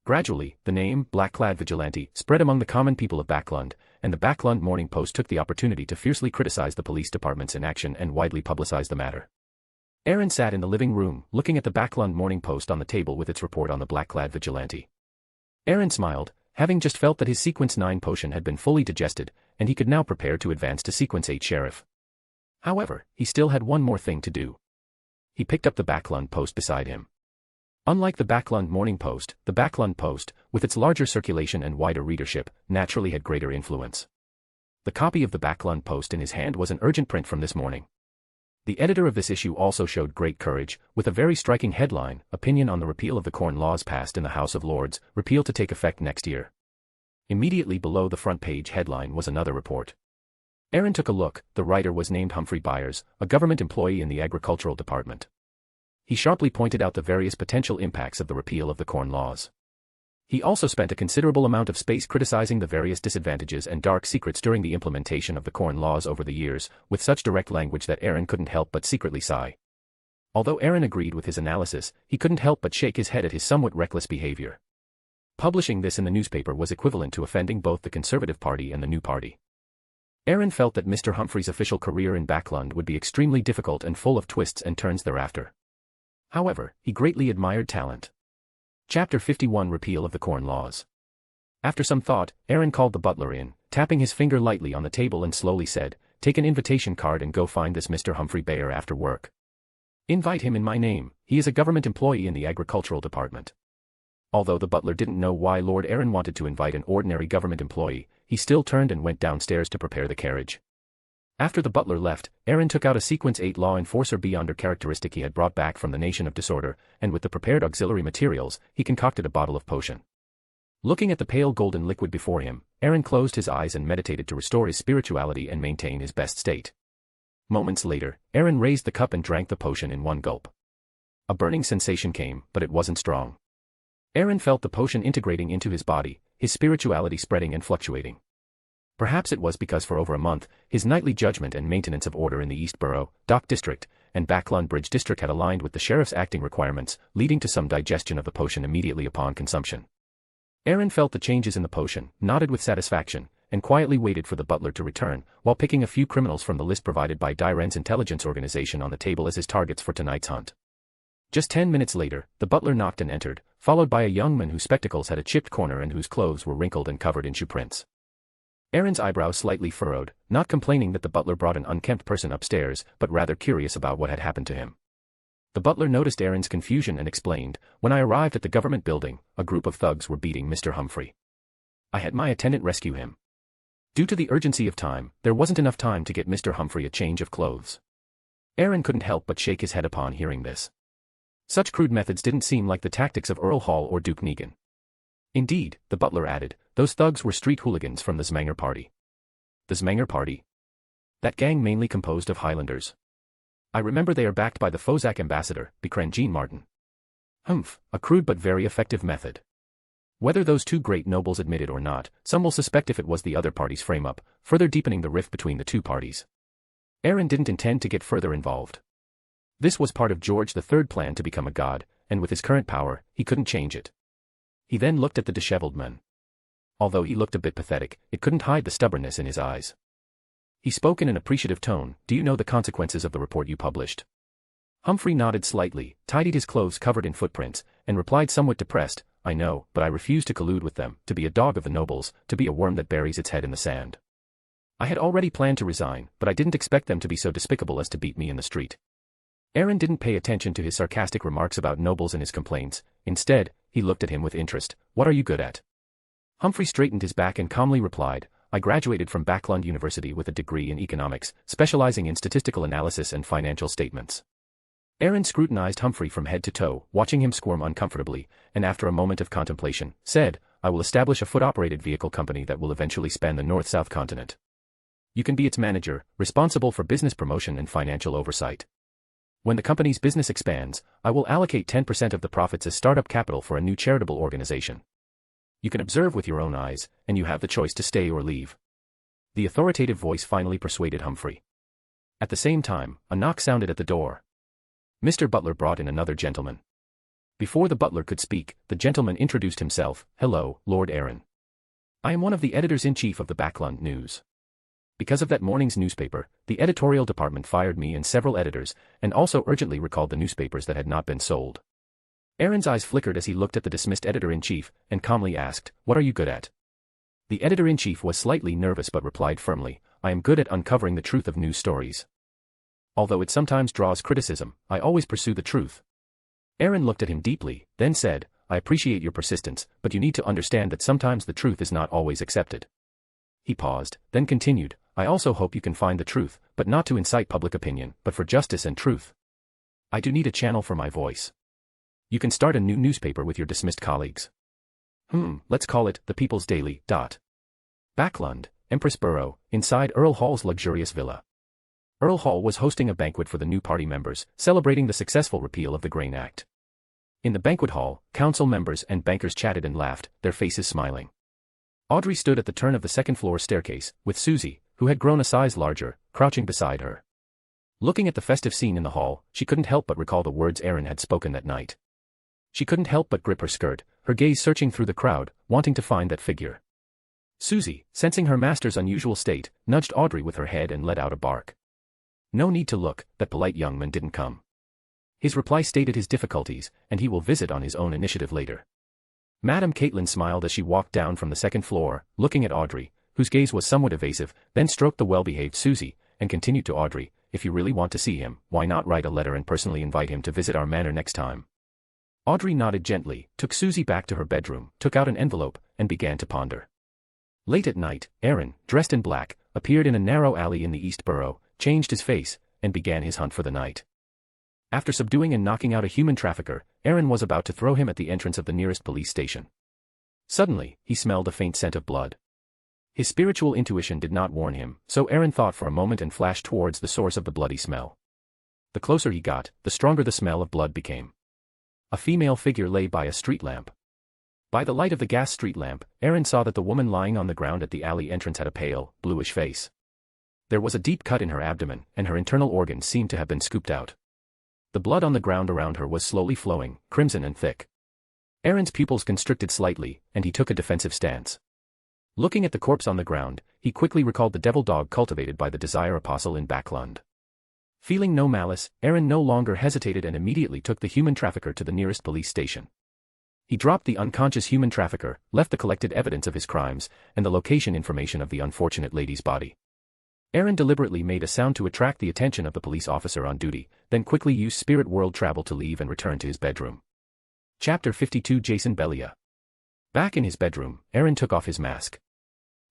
Gradually, the name, Black-Clad Vigilante, spread among the common people of Backland, and the Backland Morning Post took the opportunity to fiercely criticize the police department's inaction and widely publicize the matter. Aaron sat in the living room, looking at the Backland Morning Post on the table with its report on the Black-Clad Vigilante. Aaron smiled, having just felt that his Sequence 9 potion had been fully digested, and he could now prepare to advance to Sequence 8 Sheriff. However, he still had one more thing to do. He picked up the Backland Post beside him. Unlike the Backland Morning Post, the Backland Post, with its larger circulation and wider readership, naturally had greater influence. The copy of the Backland Post in his hand was an urgent print from this morning. The editor of this issue also showed great courage, with a very striking headline, "Opinion on the repeal of the Corn Laws passed in the House of Lords, repeal to take effect next year." Immediately below the front page headline was another report. Aaron took a look. The writer was named Humphrey Byers, a government employee in the agricultural department. He sharply pointed out the various potential impacts of the repeal of the Corn Laws. He also spent a considerable amount of space criticizing the various disadvantages and dark secrets during the implementation of the Corn Laws over the years, with such direct language that Aaron couldn't help but secretly sigh. Although Aaron agreed with his analysis, he couldn't help but shake his head at his somewhat reckless behavior. Publishing this in the newspaper was equivalent to offending both the Conservative Party and the New Party. Aaron felt that Mr. Humphrey's official career in Backland would be extremely difficult and full of twists and turns thereafter. However, he greatly admired talent. Chapter 51 Repeal of the Corn Laws. After some thought, Aaron called the butler in, tapping his finger lightly on the table and slowly said, "Take an invitation card and go find this Mr. Humphrey Bayer after work. Invite him in my name, he is a government employee in the agricultural department." Although the butler didn't know why Lord Aaron wanted to invite an ordinary government employee, he still turned and went downstairs to prepare the carriage. After the butler left, Aaron took out a Sequence 8 Law Enforcer Beyonder characteristic he had brought back from the Nation of Disorder, and with the prepared auxiliary materials, he concocted a bottle of potion. Looking at the pale golden liquid before him, Aaron closed his eyes and meditated to restore his spirituality and maintain his best state. Moments later, Aaron raised the cup and drank the potion in one gulp. A burning sensation came, but it wasn't strong. Aaron felt the potion integrating into his body, his spirituality spreading and fluctuating. Perhaps it was because for over a month, his nightly judgment and maintenance of order in the East Borough, Dock District, and Backland Bridge District had aligned with the sheriff's acting requirements, leading to some digestion of the potion immediately upon consumption. Aaron felt the changes in the potion, nodded with satisfaction, and quietly waited for the butler to return, while picking a few criminals from the list provided by Diren's intelligence organization on the table as his targets for tonight's hunt. Just 10 minutes later, the butler knocked and entered, followed by a young man whose spectacles had a chipped corner and whose clothes were wrinkled and covered in shoe prints. Aaron's eyebrows slightly furrowed, not complaining that the butler brought an unkempt person upstairs, but rather curious about what had happened to him. The butler noticed Aaron's confusion and explained, "When I arrived at the government building, a group of thugs were beating Mr. Humphrey. I had my attendant rescue him. Due to the urgency of time, there wasn't enough time to get Mr. Humphrey a change of clothes." Aaron couldn't help but shake his head upon hearing this. Such crude methods didn't seem like the tactics of Earl Hall or Duke Negan. Indeed, the butler added, those thugs were street hooligans from the Zmanger Party. The Zmanger Party? That gang mainly composed of Highlanders. I remember they are backed by the Fozak ambassador, Becren Jean Martin. Humph, a crude but very effective method. Whether those two great nobles admit it or not, some will suspect if it was the other party's frame-up, further deepening the rift between the two parties. Aaron didn't intend to get further involved. This was part of George III's plan to become a god, and with his current power, he couldn't change it. He then looked at the disheveled man. Although he looked a bit pathetic, it couldn't hide the stubbornness in his eyes. He spoke in an appreciative tone. Do you know the consequences of the report you published? Humphrey nodded slightly, tidied his clothes covered in footprints, and replied somewhat depressed, I know, but I refuse to collude with them, to be a dog of the nobles, to be a worm that buries its head in the sand. I had already planned to resign, but I didn't expect them to be so despicable as to beat me in the street. Aaron didn't pay attention to his sarcastic remarks about nobles and his complaints. Instead, he looked at him with interest. What are you good at? Humphrey straightened his back and calmly replied, I graduated from Backland University with a degree in economics, specializing in statistical analysis and financial statements. Aaron scrutinized Humphrey from head to toe, watching him squirm uncomfortably, and after a moment of contemplation, said, I will establish a foot-operated vehicle company that will eventually span the north-south continent. You can be its manager, responsible for business promotion and financial oversight. When the company's business expands, I will allocate 10% of the profits as startup capital for a new charitable organization. You can observe with your own eyes, and you have the choice to stay or leave. The authoritative voice finally persuaded Humphrey. At the same time, a knock sounded at the door. Mr. Butler brought in another gentleman. Before the butler could speak, the gentleman introduced himself. Hello, Lord Aaron. I am one of the editors-in-chief of the Backland News. Because of that morning's newspaper, the editorial department fired me and several editors, and also urgently recalled the newspapers that had not been sold. Aaron's eyes flickered as he looked at the dismissed editor-in-chief, and calmly asked, What are you good at? The editor-in-chief was slightly nervous but replied firmly, I am good at uncovering the truth of news stories. Although it sometimes draws criticism, I always pursue the truth. Aaron looked at him deeply, then said, I appreciate your persistence, but you need to understand that sometimes the truth is not always accepted. He paused, then continued, I also hope you can find the truth, but not to incite public opinion, but for justice and truth. I do need a channel for my voice. You can start a new newspaper with your dismissed colleagues. Let's call it The People's Daily. Backland, Empress Borough, inside Earl Hall's luxurious villa. Earl Hall was hosting a banquet for the new party members, celebrating the successful repeal of the Grain Act. In the banquet hall, council members and bankers chatted and laughed, their faces smiling. Audrey stood at the turn of the second-floor staircase, with Susie, who had grown a size larger, crouching beside her. Looking at the festive scene in the hall, she couldn't help but recall the words Aaron had spoken that night. She couldn't help but grip her skirt, her gaze searching through the crowd, wanting to find that figure. Susie, sensing her master's unusual state, nudged Audrey with her head and let out a bark. No need to look, that polite young man didn't come. His reply stated his difficulties, and he will visit on his own initiative later. Madame Caitlin smiled as she walked down from the second floor, looking at Audrey, whose gaze was somewhat evasive, then stroked the well-behaved Susie, and continued to Audrey, if you really want to see him, why not write a letter and personally invite him to visit our manor next time? Audrey nodded gently, took Susie back to her bedroom, took out an envelope, and began to ponder. Late at night, Aaron, dressed in black, appeared in a narrow alley in the East Borough, changed his face, and began his hunt for the night. After subduing and knocking out a human trafficker, Aaron was about to throw him at the entrance of the nearest police station. Suddenly, he smelled a faint scent of blood. His spiritual intuition did not warn him, so Aaron thought for a moment and flashed towards the source of the bloody smell. The closer he got, the stronger the smell of blood became. A female figure lay by a street lamp. By the light of the gas street lamp, Aaron saw that the woman lying on the ground at the alley entrance had a pale, bluish face. There was a deep cut in her abdomen, and her internal organs seemed to have been scooped out. The blood on the ground around her was slowly flowing, crimson and thick. Aaron's pupils constricted slightly, and he took a defensive stance. Looking at the corpse on the ground, he quickly recalled the devil dog cultivated by the Desire Apostle in Backland. Feeling no malice, Aaron no longer hesitated and immediately took the human trafficker to the nearest police station. He dropped the unconscious human trafficker, left the collected evidence of his crimes, and the location information of the unfortunate lady's body. Aaron deliberately made a sound to attract the attention of the police officer on duty, then quickly used spirit world travel to leave and return to his bedroom. Chapter 52 Jason Belia. Back in his bedroom, Aaron took off his mask.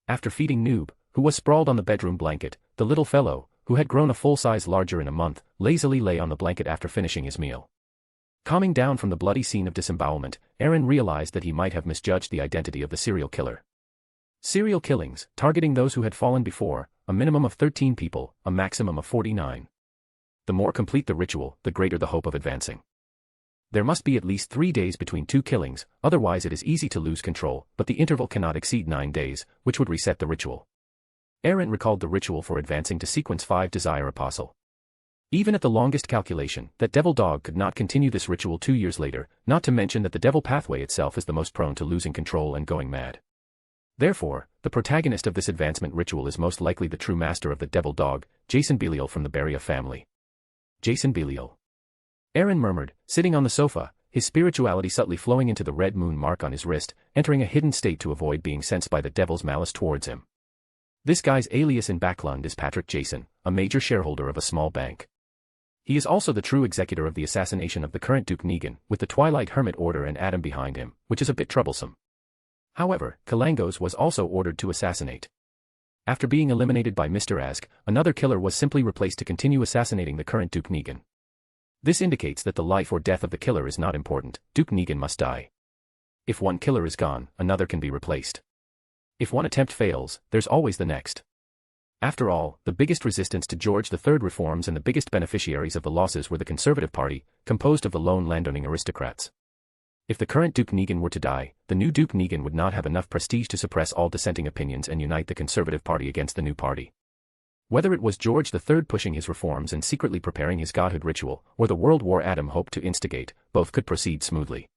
After feeding Noob, who was sprawled on the bedroom blanket, the little fellow, who had grown a full size larger in a month, lazily lay on the blanket after finishing his meal. Calming down from the bloody scene of disembowelment, Aaron realized that he might have misjudged the identity of the serial killer. Serial killings, targeting those who had fallen before, a minimum of 13 people, a maximum of 49. The more complete the ritual, the greater the hope of advancing. There must be at least 3 days between 2 killings, otherwise it is easy to lose control, but the interval cannot exceed 9 days, which would reset the ritual. Aaron recalled the ritual for advancing to sequence 5 Desire Apostle. Even at the longest calculation, that devil dog could not continue this ritual 2 years later, not to mention that the devil pathway itself is the most prone to losing control and going mad. Therefore, the protagonist of this advancement ritual is most likely the true master of the devil dog, Jason Belial from the Belia family. Jason Belial. Aaron murmured, sitting on the sofa, his spirituality subtly flowing into the red moon mark on his wrist, entering a hidden state to avoid being sensed by the devil's malice towards him. This guy's alias in Backland is Patrick Jason, a major shareholder of a small bank. He is also the true executor of the assassination of the current Duke Negan, with the Twilight Hermit Order and Adam behind him, which is a bit troublesome. However, Kalangos was also ordered to assassinate. After being eliminated by Mr. Ask, another killer was simply replaced to continue assassinating the current Duke Negan. This indicates that the life or death of the killer is not important, Duke Negan must die. If one killer is gone, another can be replaced. If one attempt fails, there's always the next. After all, the biggest resistance to George III reforms and the biggest beneficiaries of the losses were the Conservative Party, composed of the lone landowning aristocrats. If the current Duke Negan were to die, the new Duke Negan would not have enough prestige to suppress all dissenting opinions and unite the Conservative Party against the new party. Whether it was George III pushing his reforms and secretly preparing his godhood ritual, or the World War Adam hoped to instigate, both could proceed smoothly.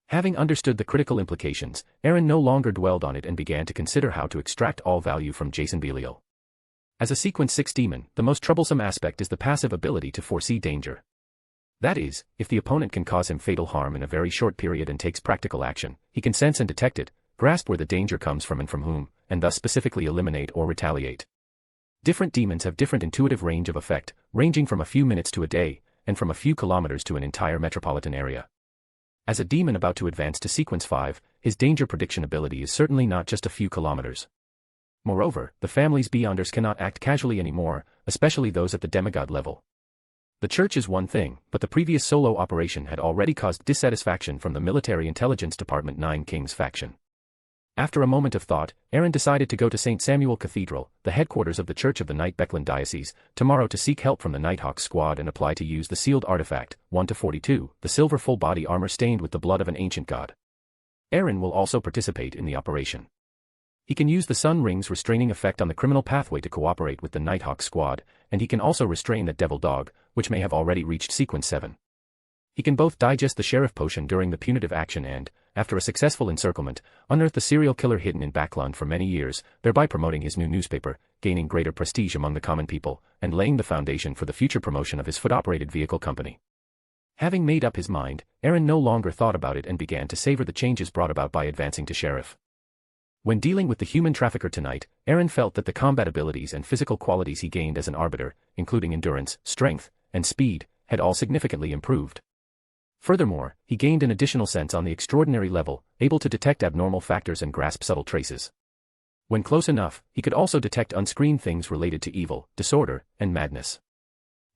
Having understood the critical implications, Aaron no longer dwelled on it and began to consider how to extract all value from Jason Belial. As a Sequence 6 demon, the most troublesome aspect is the passive ability to foresee danger. That is, if the opponent can cause him fatal harm in a very short period and takes practical action, he can sense and detect it, grasp where the danger comes from and from whom, and thus specifically eliminate or retaliate. Different demons have different intuitive range of effect, ranging from a few minutes to a day, and from a few kilometers to an entire metropolitan area. As a demon about to advance to Sequence 5, his danger prediction ability is certainly not just a few kilometers. Moreover, the family's Beyonders cannot act casually anymore, especially those at the demigod level. The church is one thing, but the previous solo operation had already caused dissatisfaction from the Military Intelligence Department 9 Kings faction. After a moment of thought, Aaron decided to go to St. Samuel Cathedral, the headquarters of the Church of the Night Backland Diocese, tomorrow to seek help from the Nighthawk squad and apply to use the sealed artifact, 1-42, the silver full-body armor stained with the blood of an ancient god. Aaron will also participate in the operation. He can use the Sun Ring's restraining effect on the criminal pathway to cooperate with the Nighthawk squad, and he can also restrain that devil dog, which may have already reached Sequence 7. He can both digest the sheriff potion during the punitive action and, after a successful encirclement, unearth the serial killer hidden in Backland for many years, thereby promoting his new newspaper, gaining greater prestige among the common people, and laying the foundation for the future promotion of his foot-operated vehicle company. Having made up his mind, Aaron no longer thought about it and began to savor the changes brought about by advancing to sheriff. When dealing with the human trafficker tonight, Aaron felt that the combat abilities and physical qualities he gained as an arbiter, including endurance, strength, and speed, had all significantly improved. Furthermore, he gained an additional sense on the extraordinary level, able to detect abnormal factors and grasp subtle traces. When close enough, he could also detect unscreened things related to evil, disorder, and madness.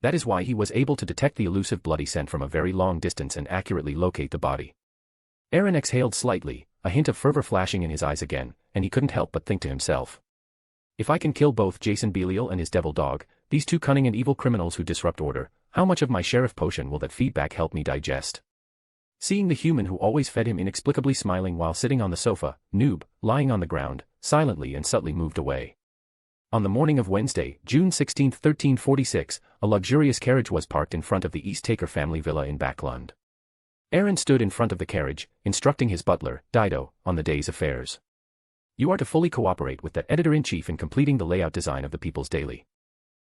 That is why he was able to detect the elusive bloody scent from a very long distance and accurately locate the body. Aaron exhaled slightly, a hint of fervor flashing in his eyes again, and he couldn't help but think to himself. If I can kill both Jason Belial and his devil dog, these two cunning and evil criminals who disrupt order, how much of my sheriff potion will that feedback help me digest? Seeing the human who always fed him inexplicably smiling while sitting on the sofa, Noob, lying on the ground, silently and subtly moved away. On the morning of Wednesday, June 16, 1346, a luxurious carriage was parked in front of the East Taker family villa in Backland. Aaron stood in front of the carriage, instructing his butler, Dido, on the day's affairs. You are to fully cooperate with that editor-in-chief in completing the layout design of the People's Daily.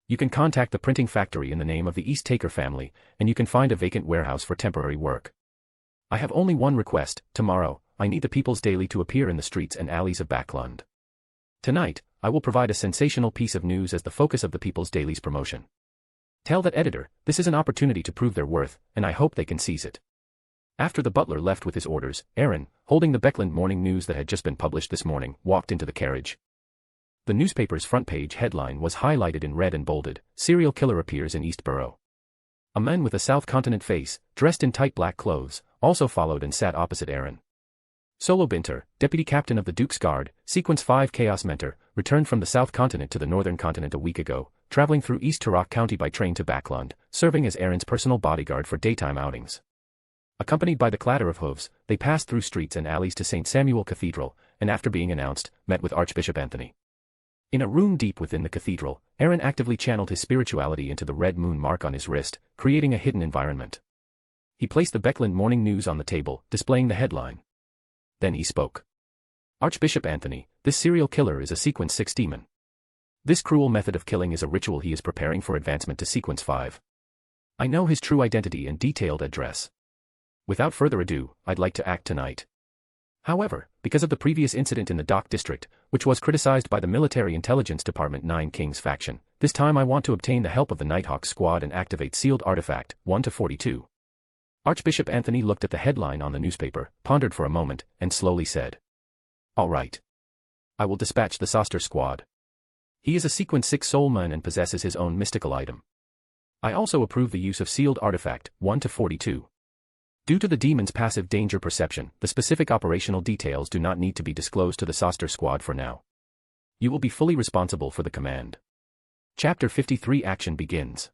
You can contact the printing factory in the name of the East Taker family, and you can find a vacant warehouse for temporary work. I have only one request: tomorrow, I need the People's Daily to appear in the streets and alleys of Backland. Tonight, I will provide a sensational piece of news as the focus of the People's Daily's promotion. Tell that editor, this is an opportunity to prove their worth, and I hope they can seize it. After the butler left with his orders, Aaron, holding the Backland morning news that had just been published this morning, walked into the carriage. The newspaper's front page headline was highlighted in red and bolded: Serial Killer Appears in East Borough. A man with a South Continent face, dressed in tight black clothes, also followed and sat opposite Aaron. Solo Binter, deputy captain of the Duke's Guard, Sequence 5 Chaos Mentor, returned from the South Continent to the Northern Continent a week ago, traveling through East Turok County by train to Backland, serving as Aaron's personal bodyguard for daytime outings. Accompanied by the clatter of hooves, they passed through streets and alleys to St. Samuel Cathedral, and after being announced, met with Archbishop Anthony. In a room deep within the cathedral, Aaron actively channeled his spirituality into the red moon mark on his wrist, creating a hidden environment. He placed the Backland morning news on the table, displaying the headline. Then he spoke. Archbishop Anthony, this serial killer is a Sequence 6 demon. This cruel method of killing is a ritual he is preparing for advancement to Sequence 5. I know his true identity and detailed address. Without further ado, I'd like to act tonight. However, because of the previous incident in the Dock District, which was criticized by the Military Intelligence Department 9 Kings faction, this time I want to obtain the help of the Nighthawk Squad and activate Sealed Artifact 1-42. Archbishop Anthony looked at the headline on the newspaper, pondered for a moment, and slowly said, "All right. I will dispatch the Soster Squad. He is a Sequence 6 soulman and possesses his own mystical item. I also approve the use of Sealed Artifact 1-42. Due to the demon's passive danger perception, the specific operational details do not need to be disclosed to the Soster Squad for now. You will be fully responsible for the command." Chapter 53 Action begins.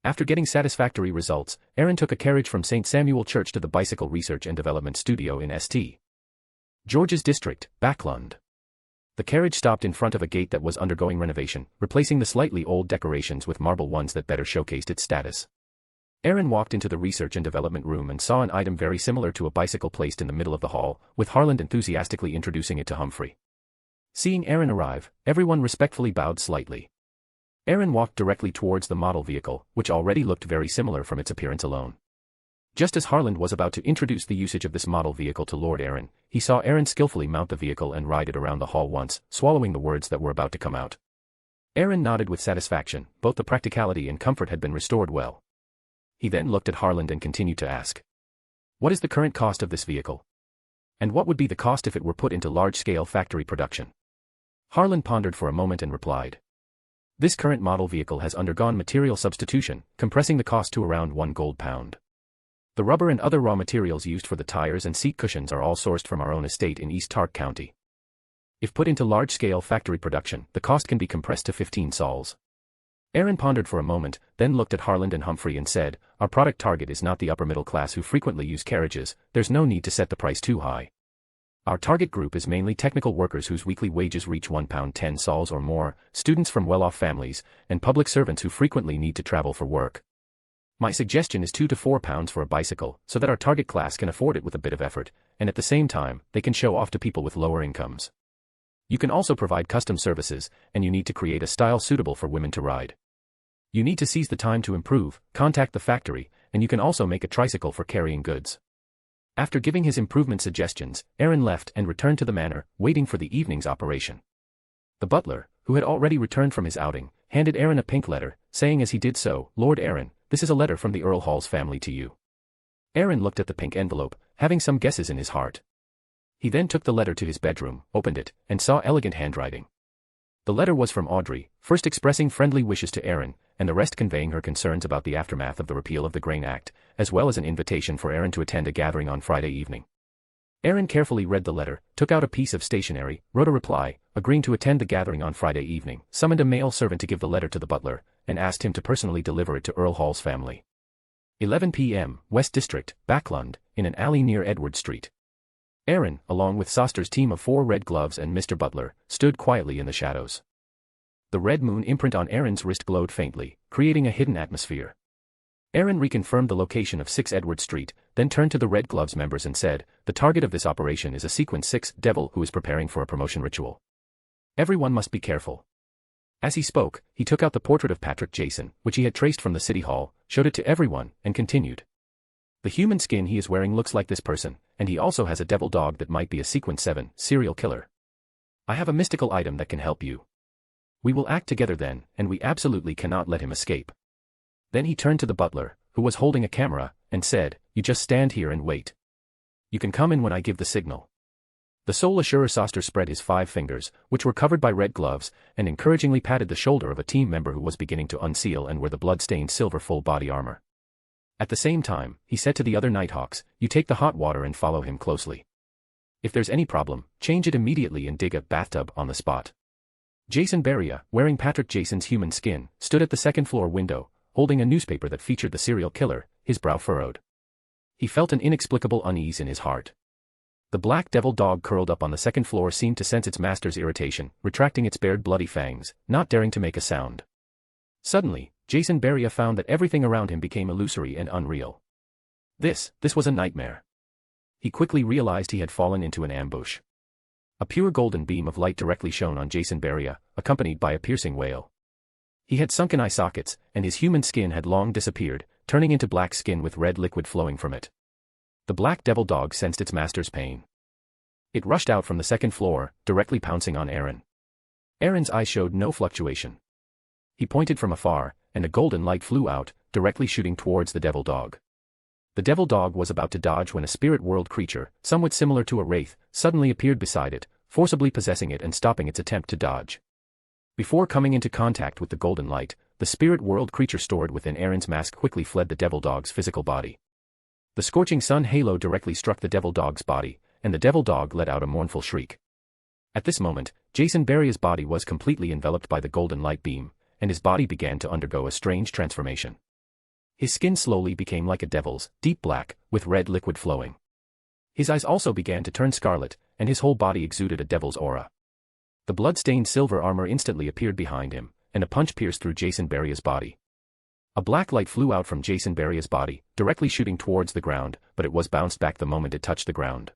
After getting satisfactory results, Aaron took a carriage from St. Samuel Church to the Bicycle Research and Development Studio in St. George's District, Backland. The carriage stopped in front of a gate that was undergoing renovation, replacing the slightly old decorations with marble ones that better showcased its status. Aaron walked into the research and development room and saw an item very similar to a bicycle placed in the middle of the hall, with Harland enthusiastically introducing it to Humphrey. Seeing Aaron arrive, everyone respectfully bowed slightly. Aaron walked directly towards the model vehicle, which already looked very similar from its appearance alone. Just as Harland was about to introduce the usage of this model vehicle to Lord Aaron, he saw Aaron skillfully mount the vehicle and ride it around the hall once, swallowing the words that were about to come out. Aaron nodded with satisfaction, both the practicality and comfort had been restored well. He then looked at Harland and continued to ask, "What is the current cost of this vehicle? And what would be the cost if it were put into large-scale factory production?" Harland pondered for a moment and replied, "This current model vehicle has undergone material substitution, compressing the cost to around £1. The rubber and other raw materials used for the tires and seat cushions are all sourced from our own estate in East Dongtak County. If put into large-scale factory production, the cost can be compressed to 15 sols." Aaron pondered for a moment, then looked at Harland and Humphrey and said, "Our product target is not the upper middle class who frequently use carriages, there's no need to set the price too high. Our target group is mainly technical workers whose weekly wages reach £1.10 sols or more, students from well-off families, and public servants who frequently need to travel for work. My suggestion is £2 to £4 for a bicycle, so that our target class can afford it with a bit of effort, and at the same time, they can show off to people with lower incomes. You can also provide custom services, and you need to create a style suitable for women to ride. You need to seize the time to improve, contact the factory, and you can also make a tricycle for carrying goods." After giving his improvement suggestions, Aaron left and returned to the manor, waiting for the evening's operation. The butler, who had already returned from his outing, handed Aaron a pink letter, saying as he did so, "Lord Aaron, this is a letter from the Earl Hall's family to you." Aaron looked at the pink envelope, having some guesses in his heart. He then took the letter to his bedroom, opened it, and saw elegant handwriting. The letter was from Audrey, first expressing friendly wishes to Aaron, and the rest conveying her concerns about the aftermath of the repeal of the Grain Act, as well as an invitation for Aaron to attend a gathering on Friday evening. Aaron carefully read the letter, took out a piece of stationery, wrote a reply, agreeing to attend the gathering on Friday evening, summoned a male servant to give the letter to the butler, and asked him to personally deliver it to Earl Hall's family. 11 p.m., West District, Backland, in an alley near Edward Street. Aaron, along with Soster's team of 4 Red Gloves and Mr. Butler, stood quietly in the shadows. The red moon imprint on Aaron's wrist glowed faintly, creating a hidden atmosphere. Aaron reconfirmed the location of 6 Edward Street, then turned to the Red Gloves members and said, "The target of this operation is a Sequence 6 devil who is preparing for a promotion ritual. Everyone must be careful." As he spoke, he took out the portrait of Patrick Jason, which he had traced from the city hall, showed it to everyone, and continued. "The human skin he is wearing looks like this person, and he also has a devil dog that might be a Sequence 7 serial killer. I have a mystical item that can help you. We will act together then, and we absolutely cannot let him escape." Then he turned to the butler, who was holding a camera, and said, "You just stand here and wait. You can come in when I give the signal." The Soul Assurer Soster spread his 5 fingers, which were covered by red gloves, and encouragingly patted the shoulder of a team member who was beginning to unseal and wear the blood-stained silver full-body armor. At the same time, he said to the other Nighthawks, "You take the hot water and follow him closely. If there's any problem, change it immediately and dig a bathtub on the spot." Jason Belia, wearing Patrick Jason's human skin, stood at the second-floor window, holding a newspaper that featured the serial killer, his brow furrowed. He felt an inexplicable unease in his heart. The black devil dog curled up on the second floor seemed to sense its master's irritation, retracting its bared bloody fangs, not daring to make a sound. Suddenly, Jason Belia found that everything around him became illusory and unreal. This was a nightmare. He quickly realized he had fallen into an ambush. A pure golden beam of light directly shone on Jason Belia, accompanied by a piercing wail. He had sunken eye sockets, and his human skin had long disappeared, turning into black skin with red liquid flowing from it. The black devil dog sensed its master's pain. It rushed out from the second floor, directly pouncing on Aaron. Aaron's eyes showed no fluctuation. He pointed from afar, and a golden light flew out, directly shooting towards the devil dog. The devil dog was about to dodge when a spirit world creature, somewhat similar to a wraith, suddenly appeared beside it, forcibly possessing it and stopping its attempt to dodge. Before coming into contact with the golden light, the spirit world creature stored within Aaron's mask quickly fled the devil dog's physical body. The scorching sun halo directly struck the devil dog's body, and the devil dog let out a mournful shriek. At this moment, Jason Belia's body was completely enveloped by the golden light beam, and his body began to undergo a strange transformation. His skin slowly became like a devil's, deep black, with red liquid flowing. His eyes also began to turn scarlet, and his whole body exuded a devil's aura. The blood-stained silver armor instantly appeared behind him, and a punch pierced through Jason Belia's body. A black light flew out from Jason Belia's body, directly shooting towards the ground, but it was bounced back the moment it touched the ground.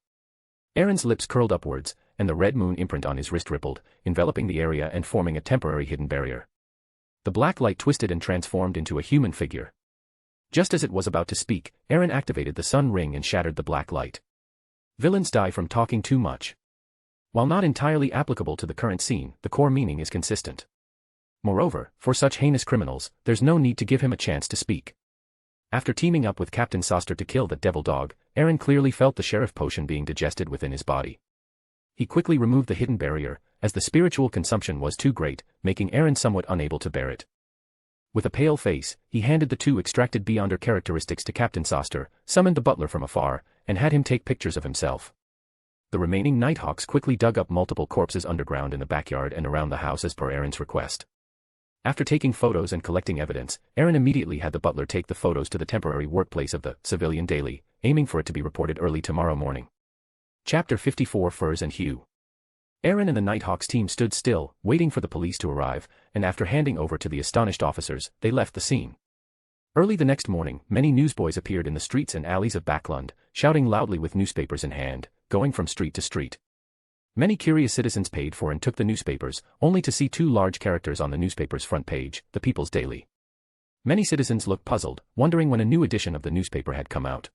Aaron's lips curled upwards, and the red moon imprint on his wrist rippled, enveloping the area and forming a temporary hidden barrier. The black light twisted and transformed into a human figure. Just as it was about to speak, Aaron activated the sun ring and shattered the black light. Villains die from talking too much. While not entirely applicable to the current scene, the core meaning is consistent. Moreover, for such heinous criminals, there's no need to give him a chance to speak. After teaming up with Captain Soster to kill the devil dog, Aaron clearly felt the sheriff potion being digested within his body. He quickly removed the hidden barrier, as the spiritual consumption was too great, making Aaron somewhat unable to bear it. With a pale face, he handed the two extracted Beyonder characteristics to Captain Soster, summoned the butler from afar, and had him take pictures of himself. The remaining Nighthawks quickly dug up multiple corpses underground in the backyard and around the house as per Aaron's request. After taking photos and collecting evidence, Aaron immediately had the butler take the photos to the temporary workplace of the Civilian Daily, aiming for it to be reported early tomorrow morning. Chapter 54 Furs and Hue. Aaron and the Nighthawks team stood still, waiting for the police to arrive, and after handing over to the astonished officers, they left the scene. Early the next morning, many newsboys appeared in the streets and alleys of Backland, shouting loudly with newspapers in hand, going from street to street. Many curious citizens paid for and took the newspapers, only to see two large characters on the newspaper's front page, the People's Daily. Many citizens looked puzzled, wondering when a new edition of the newspaper had come out.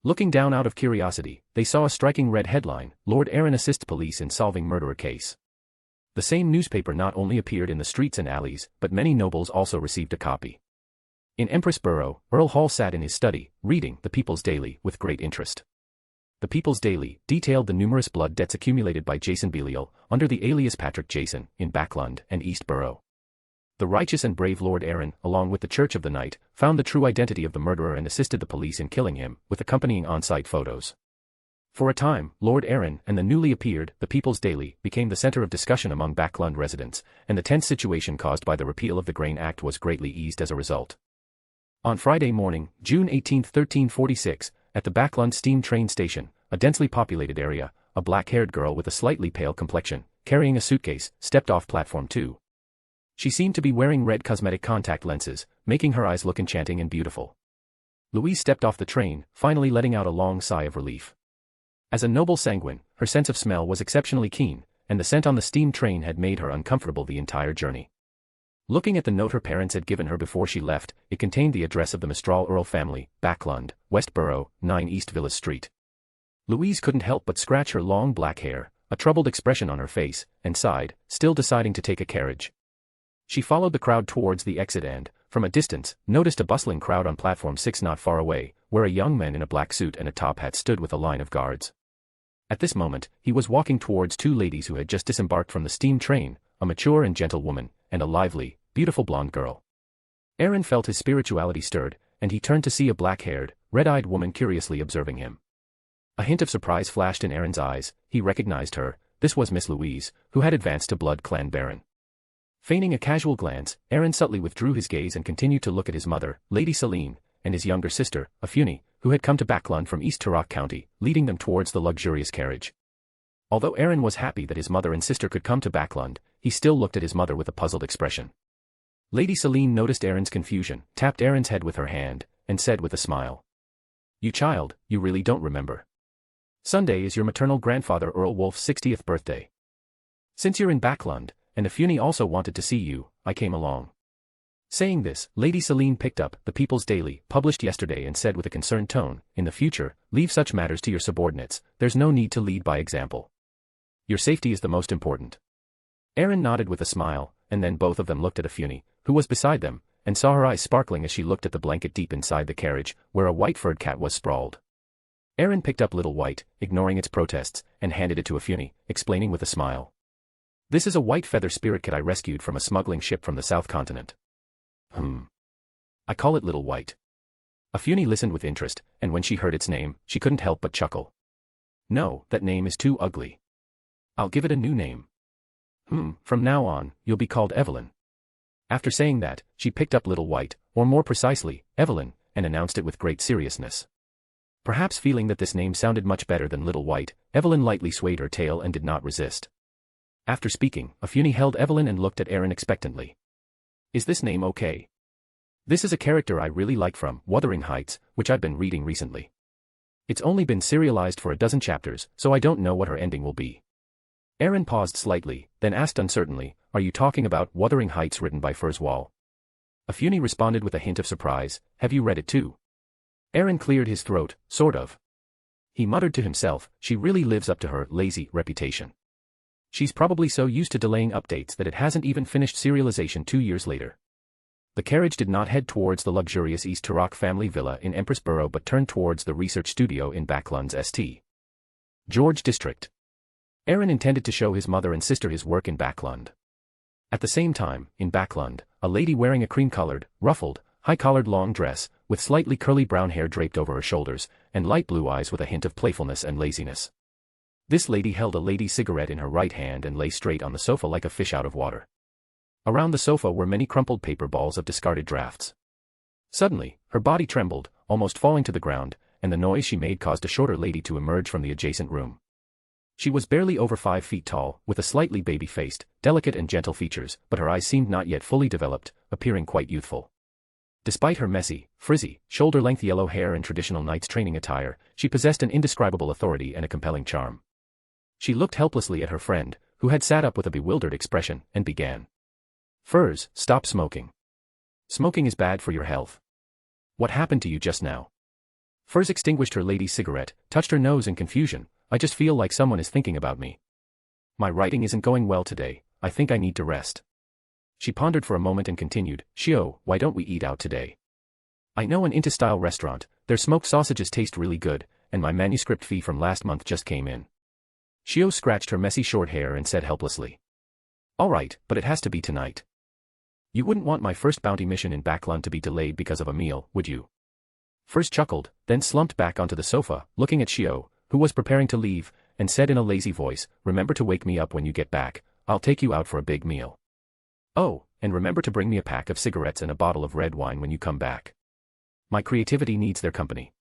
Looking down out of curiosity, they saw a striking red headline, Lord Aaron assists police in solving murderer case. The same newspaper not only appeared in the streets and alleys, but many nobles also received a copy. In Empress Borough, Earl Hall sat in his study, reading The People's Daily with great interest. The People's Daily detailed the numerous blood debts accumulated by Jason Belial, under the alias Patrick Jason, in Backland and East Borough. The righteous and brave Lord Aaron, along with the Church of the Night, found the true identity of the murderer and assisted the police in killing him, with accompanying on-site photos. For a time, Lord Aaron and the newly appeared The People's Daily became the center of discussion among Backland residents, and the tense situation caused by the repeal of the Grain Act was greatly eased as a result. On Friday morning, June 18, 1346, at the Backland steam train station, a densely populated area, a black-haired girl with a slightly pale complexion, carrying a suitcase, stepped off platform 2. She seemed to be wearing red cosmetic contact lenses, making her eyes look enchanting and beautiful. Louise stepped off the train, finally letting out a long sigh of relief. As a noble sanguine, her sense of smell was exceptionally keen, and the scent on the steam train had made her uncomfortable the entire journey. Looking at the note her parents had given her before she left, it contained the address of the Mistral Earl family, Backland, West Borough, 9 East Villa Street. Louise couldn't help but scratch her long black hair, a troubled expression on her face, and sighed, still deciding to take a carriage. She followed the crowd towards the exit and, from a distance, noticed a bustling crowd on platform 6 not far away, where a young man in a black suit and a top hat stood with a line of guards. At this moment, he was walking towards two ladies who had just disembarked from the steam train, a mature and gentle woman, and a lively, beautiful blonde girl. Aaron felt his spirituality stirred, and he turned to see a black-haired, red-eyed woman curiously observing him. A hint of surprise flashed in Aaron's eyes. He recognized her. This was Miss Louise, who had advanced to Bloodclan Baron. Feigning a casual glance, Aaron subtly withdrew his gaze and continued to look at his mother, Lady Celine, and his younger sister, Afuni, who had come to Backland from East Turok County, leading them towards the luxurious carriage. Although Aaron was happy that his mother and sister could come to Backland, he still looked at his mother with a puzzled expression. Lady Celine noticed Aaron's confusion, tapped Aaron's head with her hand, and said with a smile, "You child, you really don't remember." Sunday is your maternal grandfather Earl Wolf's 60th birthday. Since you're in Backland, and Afuni also wanted to see you, I came along. Saying this, Lady Selene picked up The People's Daily, published yesterday, and said with a concerned tone, "In the future, leave such matters to your subordinates. There's no need to lead by example. Your safety is the most important." Aaron nodded with a smile, and then both of them looked at Afuni, who was beside them, and saw her eyes sparkling as she looked at the blanket deep inside the carriage, where a white-furred cat was sprawled. Aaron picked up Little White, ignoring its protests, and handed it to Afuni, explaining with a smile. "This is a white feather spirit cat I rescued from a smuggling ship from the South Continent. I call it Little White." Afuni listened with interest, and when she heard its name, she couldn't help but chuckle. "No, that name is too ugly. I'll give it a new name. From now on, you'll be called Evelyn." After saying that, she picked up Little White, or more precisely, Evelyn, and announced it with great seriousness. Perhaps feeling that this name sounded much better than Little White, Evelyn lightly swayed her tail and did not resist. After speaking, Afuni held Evelyn and looked at Aaron expectantly. "Is this name okay? This is a character I really like from Wuthering Heights, which I've been reading recently. It's only been serialized for a dozen chapters, so I don't know what her ending will be." Aaron paused slightly, then asked uncertainly, "Are you talking about Wuthering Heights written by Furzwall?" Afuni responded with a hint of surprise, "Have you read it too?" Aaron cleared his throat, sort of. He muttered to himself, "She really lives up to her lazy reputation. She's probably so used to delaying updates that it hasn't even finished serialization 2 years later." The carriage did not head towards the luxurious East Turok family villa in Empress Borough but turned towards the research studio in Backland's St. George district. Aaron intended to show his mother and sister his work in Backland. At the same time, in Backland, a lady wearing a cream-colored, ruffled, high-collared long dress, with slightly curly brown hair draped over her shoulders, and light blue eyes with a hint of playfulness and laziness. This lady held a lady's cigarette in her right hand and lay straight on the sofa like a fish out of water. Around the sofa were many crumpled paper balls of discarded drafts. Suddenly, her body trembled, almost falling to the ground, and the noise she made caused a shorter lady to emerge from the adjacent room. She was barely over 5 feet tall, with a slightly baby-faced, delicate and gentle features, but her eyes seemed not yet fully developed, appearing quite youthful. Despite her messy, frizzy, shoulder-length yellow hair and traditional knight's training attire, she possessed an indescribable authority and a compelling charm. She looked helplessly at her friend, who had sat up with a bewildered expression, and began. "Furs, stop smoking. Smoking is bad for your health. What happened to you just now?" Furs extinguished her lady's cigarette, touched her nose in confusion. "I just feel like someone is thinking about me. My writing isn't going well today, I think I need to rest." She pondered for a moment and continued, "Shio, why don't we eat out today? I know an Inta-style restaurant, their smoked sausages taste really good, and my manuscript fee from last month just came in." Shio scratched her messy short hair and said helplessly. "All right, but it has to be tonight. You wouldn't want my first bounty mission in Backland to be delayed because of a meal, would you?" First chuckled, then slumped back onto the sofa, looking at Shio, who was preparing to leave, and said in a lazy voice, "Remember to wake me up when you get back, I'll take you out for a big meal. Oh, and remember to bring me a pack of cigarettes and a bottle of red wine when you come back. My creativity needs their company."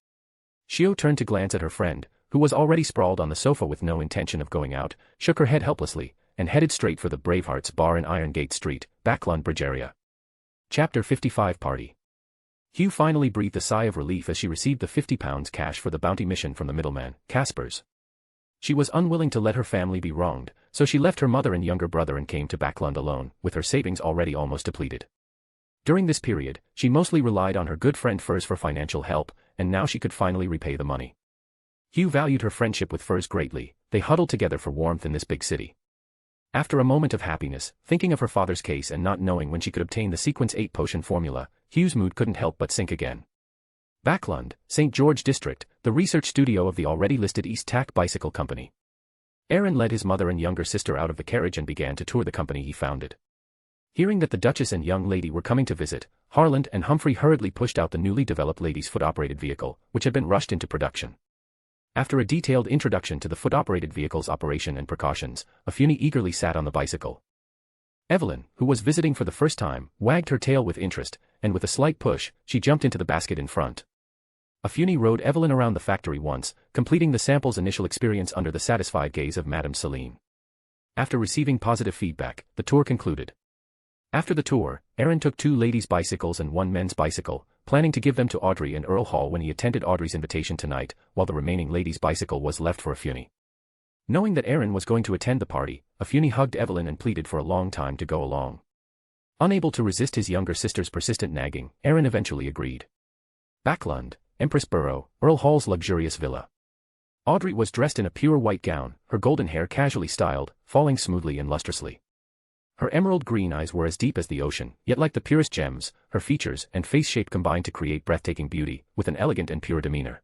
Shio turned to glance at her friend, who was already sprawled on the sofa with no intention of going out, shook her head helplessly, and headed straight for the Bravehearts bar in Iron Gate Street, Backland Bridge area. Chapter 55 Party. Hugh finally breathed a sigh of relief as she received the £50 cash for the bounty mission from the middleman, Caspers. She was unwilling to let her family be wronged, so she left her mother and younger brother and came to Backland alone, with her savings already almost depleted. During this period, she mostly relied on her good friend Furs for financial help, and now she could finally repay the money. Hugh valued her friendship with Furs greatly. They huddled together for warmth in this big city. After a moment of happiness, thinking of her father's case and not knowing when she could obtain the Sequence 8 potion formula, Hugh's mood couldn't help but sink again. Backland, St. George District, the research studio of the already listed East Tack Bicycle Company. Aaron led his mother and younger sister out of the carriage and began to tour the company he founded. Hearing that the Duchess and young lady were coming to visit, Harland and Humphrey hurriedly pushed out the newly developed ladies' foot-operated vehicle, which had been rushed into production. After a detailed introduction to the foot-operated vehicle's operation and precautions, Afuni eagerly sat on the bicycle. Evelyn, who was visiting for the first time, wagged her tail with interest, and with a slight push, she jumped into the basket in front. Afuni rode Evelyn around the factory once, completing the sample's initial experience under the satisfied gaze of Madame Selene. After receiving positive feedback, the tour concluded. After the tour, Aaron took 2 ladies' bicycles and 1 men's bicycle, planning to give them to Audrey and Earl Hall when he attended Audrey's invitation tonight, while the remaining lady's bicycle was left for Afuni. Knowing that Aaron was going to attend the party, Afuni hugged Evelyn and pleaded for a long time to go along. Unable to resist his younger sister's persistent nagging, Aaron eventually agreed. Backland, Empress Borough, Earl Hall's luxurious villa. Audrey was dressed in a pure white gown, her golden hair casually styled, falling smoothly and lustrously. Her emerald green eyes were as deep as the ocean, yet like the purest gems, her features and face shape combined to create breathtaking beauty, with an elegant and pure demeanor.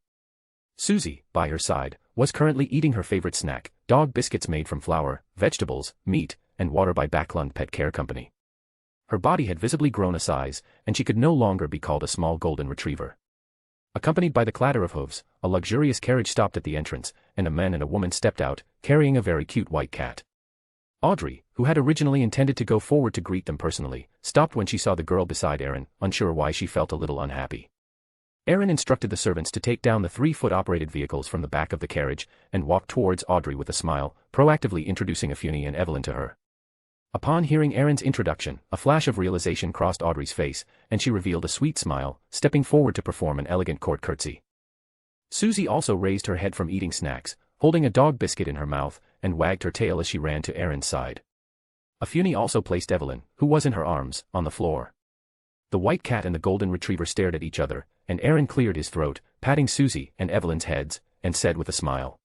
Susie, by her side, was currently eating her favorite snack, dog biscuits made from flour, vegetables, meat, and water by Backland Pet Care Company. Her body had visibly grown a size, and she could no longer be called a small golden retriever. Accompanied by the clatter of hooves, a luxurious carriage stopped at the entrance, and a man and a woman stepped out, carrying a very cute white cat. Audrey, who had originally intended to go forward to greet them personally, stopped when she saw the girl beside Aaron, unsure why she felt a little unhappy. Aaron instructed the servants to take down the 3-foot-operated vehicles from the back of the carriage, and walked towards Audrey with a smile, proactively introducing Afuni and Evelyn to her. Upon hearing Aaron's introduction, a flash of realization crossed Audrey's face, and she revealed a sweet smile, stepping forward to perform an elegant court curtsy. Susie also raised her head from eating snacks, holding a dog biscuit in her mouth, and wagged her tail as she ran to Aaron's side. Afuni also placed Evelyn, who was in her arms, on the floor. The white cat and the golden retriever stared at each other, and Aaron cleared his throat, patting Susie and Evelyn's heads, and said with a smile.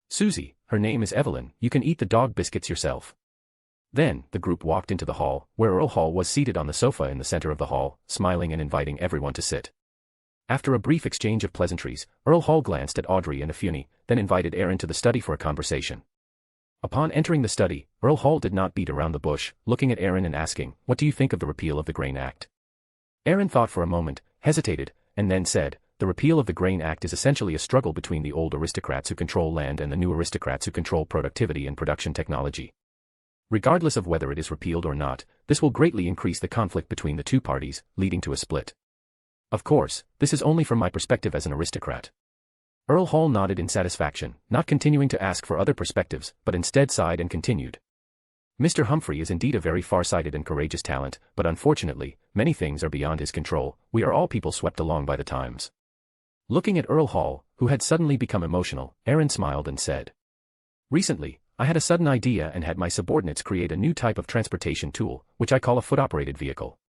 "Susie, her name is Evelyn, you can eat the dog biscuits yourself." Then, the group walked into the hall, where Earl Hall was seated on the sofa in the center of the hall, smiling and inviting everyone to sit. After a brief exchange of pleasantries, Earl Hall glanced at Audrey and Afuni, then invited Aaron to the study for a conversation. Upon entering the study, Earl Hall did not beat around the bush, looking at Aaron and asking, "What do you think of the repeal of the Grain Act?" Aaron thought for a moment, hesitated, and then said, "The repeal of the Grain Act is essentially a struggle between the old aristocrats who control land and the new aristocrats who control productivity and production technology. Regardless of whether it is repealed or not, this will greatly increase the conflict between the two parties, leading to a split. Of course, this is only from my perspective as an aristocrat." Earl Hall nodded in satisfaction, not continuing to ask for other perspectives, but instead sighed and continued. "Mr. Humphrey is indeed a very far-sighted and courageous talent, but unfortunately, many things are beyond his control. We are all people swept along by the times." Looking at Earl Hall, who had suddenly become emotional, Aaron smiled and said, "Recently, I had a sudden idea and had my subordinates create a new type of transportation tool, which I call a foot-operated vehicle.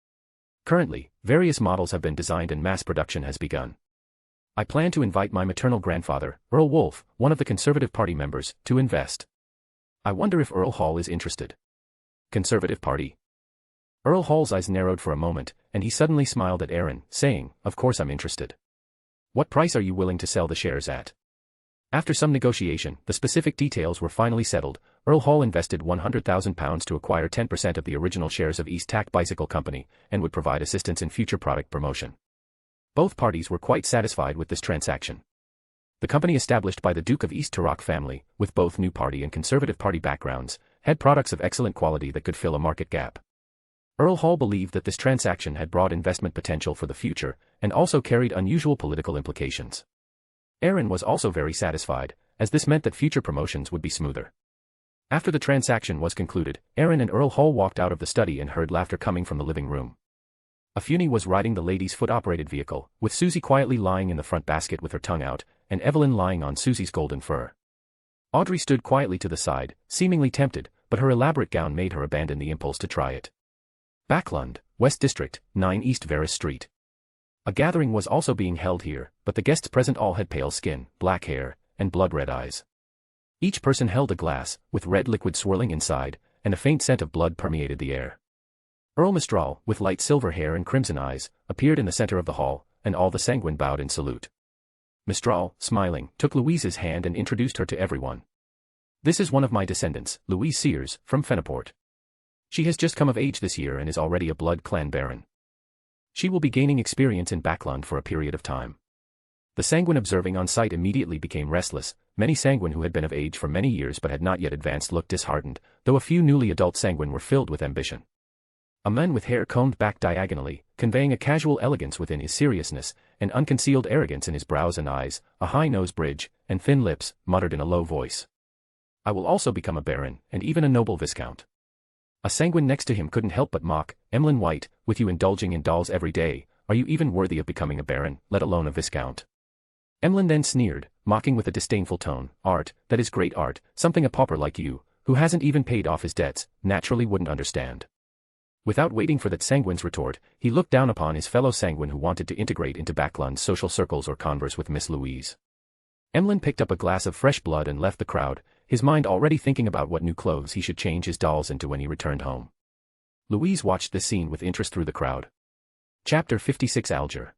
Currently, various models have been designed and mass production has begun. I plan to invite my maternal grandfather, Earl Wolf, one of the Conservative Party members, to invest. I wonder if Earl Hall is interested." Conservative Party? Earl Hall's eyes narrowed for a moment, and he suddenly smiled at Aaron, saying, "Of course I'm interested. What price are you willing to sell the shares at?" After some negotiation, the specific details were finally settled. Earl Hall invested £100,000 to acquire 10% of the original shares of East Tack Bicycle Company, and would provide assistance in future product promotion. Both parties were quite satisfied with this transaction. The company, established by the Duke of East Turok family, with both New Party and Conservative Party backgrounds, had products of excellent quality that could fill a market gap. Earl Hall believed that this transaction had broad investment potential for the future, and also carried unusual political implications. Aaron was also very satisfied, as this meant that future promotions would be smoother. After the transaction was concluded, Aaron and Earl Hall walked out of the study and heard laughter coming from the living room. Afuni was riding the lady's foot-operated vehicle, with Susie quietly lying in the front basket with her tongue out, and Evelyn lying on Susie's golden fur. Audrey stood quietly to the side, seemingly tempted, but her elaborate gown made her abandon the impulse to try it. Backland, West District, 9 East Varus Street. A gathering was also being held here, but the guests present all had pale skin, black hair, and blood-red eyes. Each person held a glass, with red liquid swirling inside, and a faint scent of blood permeated the air. Earl Mistral, with light silver hair and crimson eyes, appeared in the center of the hall, and all the sanguine bowed in salute. Mistral, smiling, took Louise's hand and introduced her to everyone. "This is one of my descendants, Louise Sears, from Fenaport. She has just come of age this year and is already a Bloodclan baron. She will be gaining experience in Backland for a period of time." The sanguine observing on sight immediately became restless. Many sanguine who had been of age for many years but had not yet advanced looked disheartened, though a few newly adult sanguine were filled with ambition. A man with hair combed back diagonally, conveying a casual elegance within his seriousness, and unconcealed arrogance in his brows and eyes, a high nose bridge, and thin lips, muttered in a low voice, "I will also become a baron, and even a noble viscount." A sanguine next to him couldn't help but mock, "Emlyn White, with you indulging in dolls every day, Are you even worthy of becoming a baron, let alone a viscount? Emlyn then sneered, mocking with a disdainful tone, art, that is great art, something a pauper like you, who hasn't even paid off his debts, naturally wouldn't understand. Without waiting for that sanguine's retort, he looked down upon his fellow sanguine who wanted to integrate into Backland's social circles or converse with Miss Louise. Emlyn picked up a glass of fresh blood and left the crowd, his mind already thinking about what new clothes he should change his dolls into when he returned home. Louise watched this scene with interest through the crowd. Chapter 56 Alger.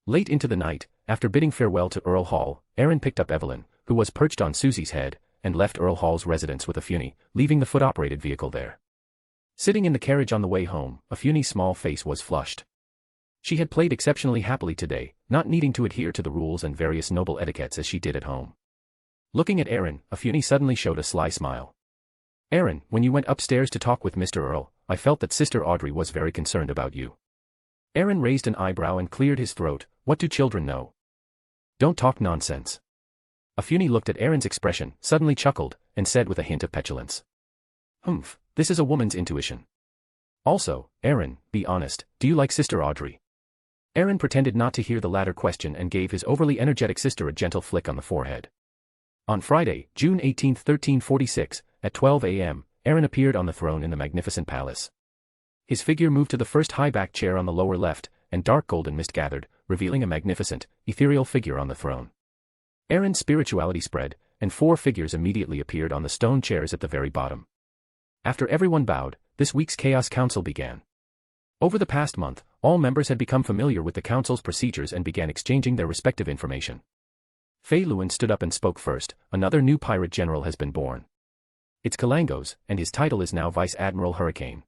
Late into the night, after bidding farewell to Earl Hall, Aaron picked up Evelyn, who was perched on Susie's head, and left Earl Hall's residence with Afuni, leaving the foot-operated vehicle there. Sitting in the carriage on the way home, Afuni's small face was flushed. She had played exceptionally happily today, not needing to adhere to the rules and various noble etiquettes as she did at home. Looking at Aaron, Afuni suddenly showed a sly smile. Aaron, when you went upstairs to talk with Mr. Earl, I felt that Sister Audrey was very concerned about you. Aaron raised an eyebrow and cleared his throat. What do children know? Don't talk nonsense. Afuni looked at Aaron's expression, suddenly chuckled, and said with a hint of petulance. Humph, this is a woman's intuition. Also, Aaron, be honest, do you like Sister Audrey? Aaron pretended not to hear the latter question and gave his overly energetic sister a gentle flick on the forehead. On Friday, June 18, 1346, at 12 a.m., Aaron appeared on the throne in the magnificent palace. His figure moved to the first high-backed chair on the lower left, and dark golden mist gathered, revealing a magnificent, ethereal figure on the throne. Aaron's spirituality spread, and 4 figures immediately appeared on the stone chairs at the very bottom. After everyone bowed, this week's Chaos Council began. Over the past month, all members had become familiar with the council's procedures and began exchanging their respective information. Fay Loen stood up and spoke first. Another new pirate general has been born. It's Kalangos, and his title is now Vice Admiral Hurricane.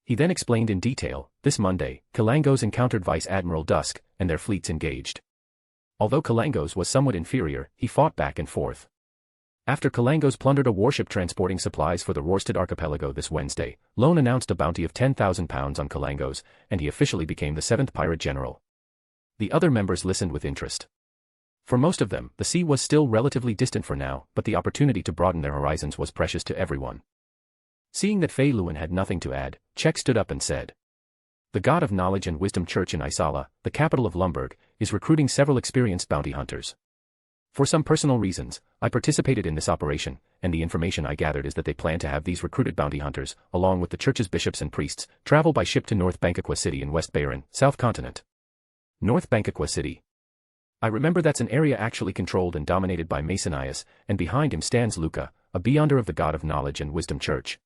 He then explained in detail, this Monday, Kalangos encountered Vice Admiral Dusk, and their fleets engaged. Although Kalangos was somewhat inferior, he fought back and forth. After Kalangos plundered a warship transporting supplies for the Rorstad archipelago this Wednesday, Loen announced a bounty of £10,000 on Kalangos, and he officially became the 7th pirate general. The other members listened with interest. For most of them, the sea was still relatively distant for now, but the opportunity to broaden their horizons was precious to everyone. Seeing that Fay Loen had nothing to add, Check stood up and said, the God of Knowledge and Wisdom Church in Isala, the capital of Lumberg, is recruiting several experienced bounty hunters. For some personal reasons, I participated in this operation, and the information I gathered is that they plan to have these recruited bounty hunters, along with the church's bishops and priests, travel by ship to North Bankakwa City in West Bayern, South Continent. North Bankakwa City. I remember that's an area actually controlled and dominated by Masonias, and behind him stands Luca, a Beyonder of the God of Knowledge and Wisdom Church.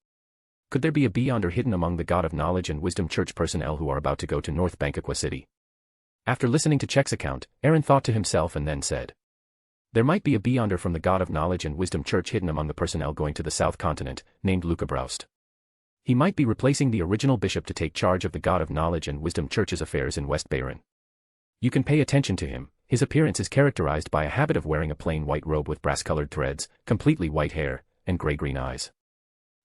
Could there be a Beyonder hidden among the God of Knowledge and Wisdom Church personnel who are about to go to North Bankakwa City? After listening to Check's account, Aaron thought to himself and then said, there might be a Beyonder from the God of Knowledge and Wisdom Church hidden among the personnel going to the South Continent, named Luca Braust. He might be replacing the original bishop to take charge of the God of Knowledge and Wisdom Church's affairs in West Bayern. You can pay attention to him. His appearance is characterized by a habit of wearing a plain white robe with brass-colored threads, completely white hair, and gray-green eyes.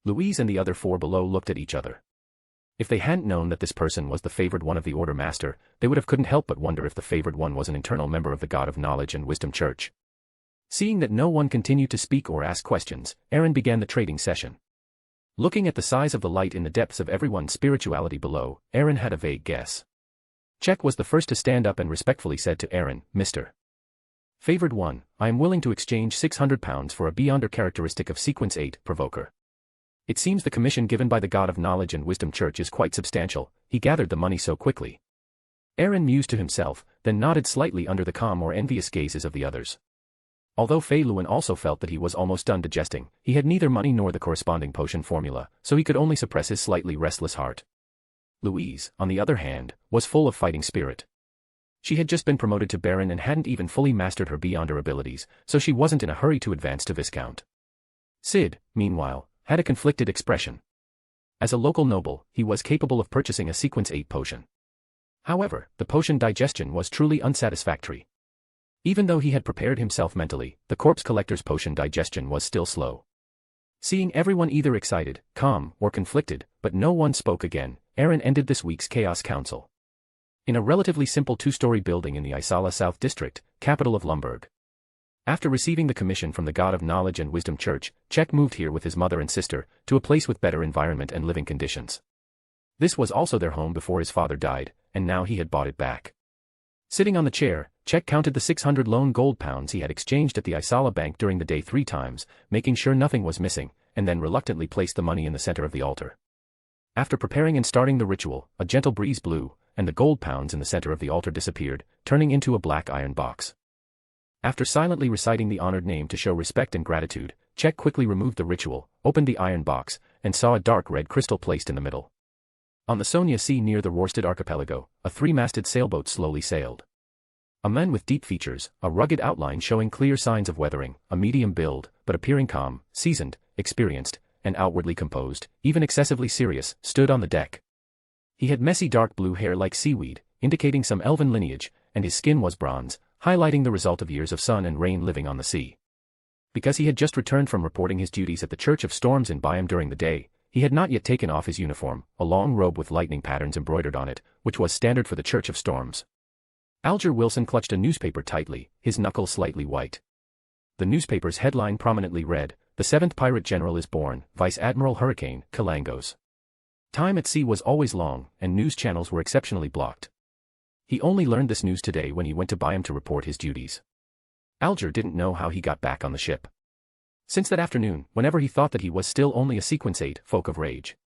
Louise and the other 4 below looked at each other. If they hadn't known that this person was the favored one of the Order Master, they would have couldn't help but wonder if the favored one was an internal member of the God of Knowledge and Wisdom Church. Seeing that no one continued to speak or ask questions, Aaron began the trading session. Looking at the size of the light in the depths of everyone's spirituality below, Aaron had a vague guess. Check was the first to stand up and respectfully said to Aaron, Mr. Favored one, I am willing to exchange £600 for a Beyonder characteristic of Sequence 8, Provoker. It seems the commission given by the God of Knowledge and Wisdom Church is quite substantial. He gathered the money so quickly. Aaron mused to himself, then nodded slightly under the calm or envious gazes of the others. Although Fay Loen also felt that he was almost done digesting, he had neither money nor the corresponding potion formula, so he could only suppress his slightly restless heart. Louise, on the other hand, was full of fighting spirit. She had just been promoted to Baron and hadn't even fully mastered her Beyonder abilities, so she wasn't in a hurry to advance to Viscount. Sid, meanwhile, had a conflicted expression. As a local noble, he was capable of purchasing a Sequence 8 potion. However, the potion Digestion was truly unsatisfactory. Even though he had prepared himself mentally, the Corpse Collector's potion Digestion was still slow. Seeing everyone either excited, calm, or conflicted, but no one spoke again, Aaron ended this week's Chaos Council. In a relatively simple 2-story building in the Isala South District, capital of Lumberg. After receiving the commission from the God of Knowledge and Wisdom Church, Check moved here with his mother and sister, to a place with better environment and living conditions. This was also their home before his father died, and now he had bought it back. Sitting on the chair, Check counted the 600 Loen gold pounds he had exchanged at the Isala Bank during the day 3 times, making sure nothing was missing, and then reluctantly placed the money in the center of the altar. After preparing and starting the ritual, a gentle breeze blew, and the gold pounds in the center of the altar disappeared, turning into a black iron box. After silently reciting the honored name to show respect and gratitude, Check quickly removed the ritual, opened the iron box, and saw a dark red crystal placed in the middle. On the Sonia Sea near the Rorsted archipelago, a 3-masted sailboat slowly sailed. A man with deep features, a rugged outline showing clear signs of weathering, a medium build, but appearing calm, seasoned, experienced, and outwardly composed, even excessively serious, stood on the deck. He had messy dark blue hair like seaweed, indicating some elven lineage, and his skin was bronze, highlighting the result of years of sun and rain living on the sea. Because he had just returned from reporting his duties at the Church of Storms in Byam during the day, he had not yet taken off his uniform, a long robe with lightning patterns embroidered on it, which was standard for the Church of Storms. Alger Wilson clutched a newspaper tightly, his knuckles slightly white. The newspaper's headline prominently read, "The 7th Pirate General is born, Vice Admiral Hurricane, Kalangos." Time at sea was always long, and news channels were exceptionally blocked. He only learned this news today when he went to Byam to report his duties. Alger didn't know how he got back on the ship. Since that afternoon, whenever he thought that he was still only a Sequence 8 folk of rage.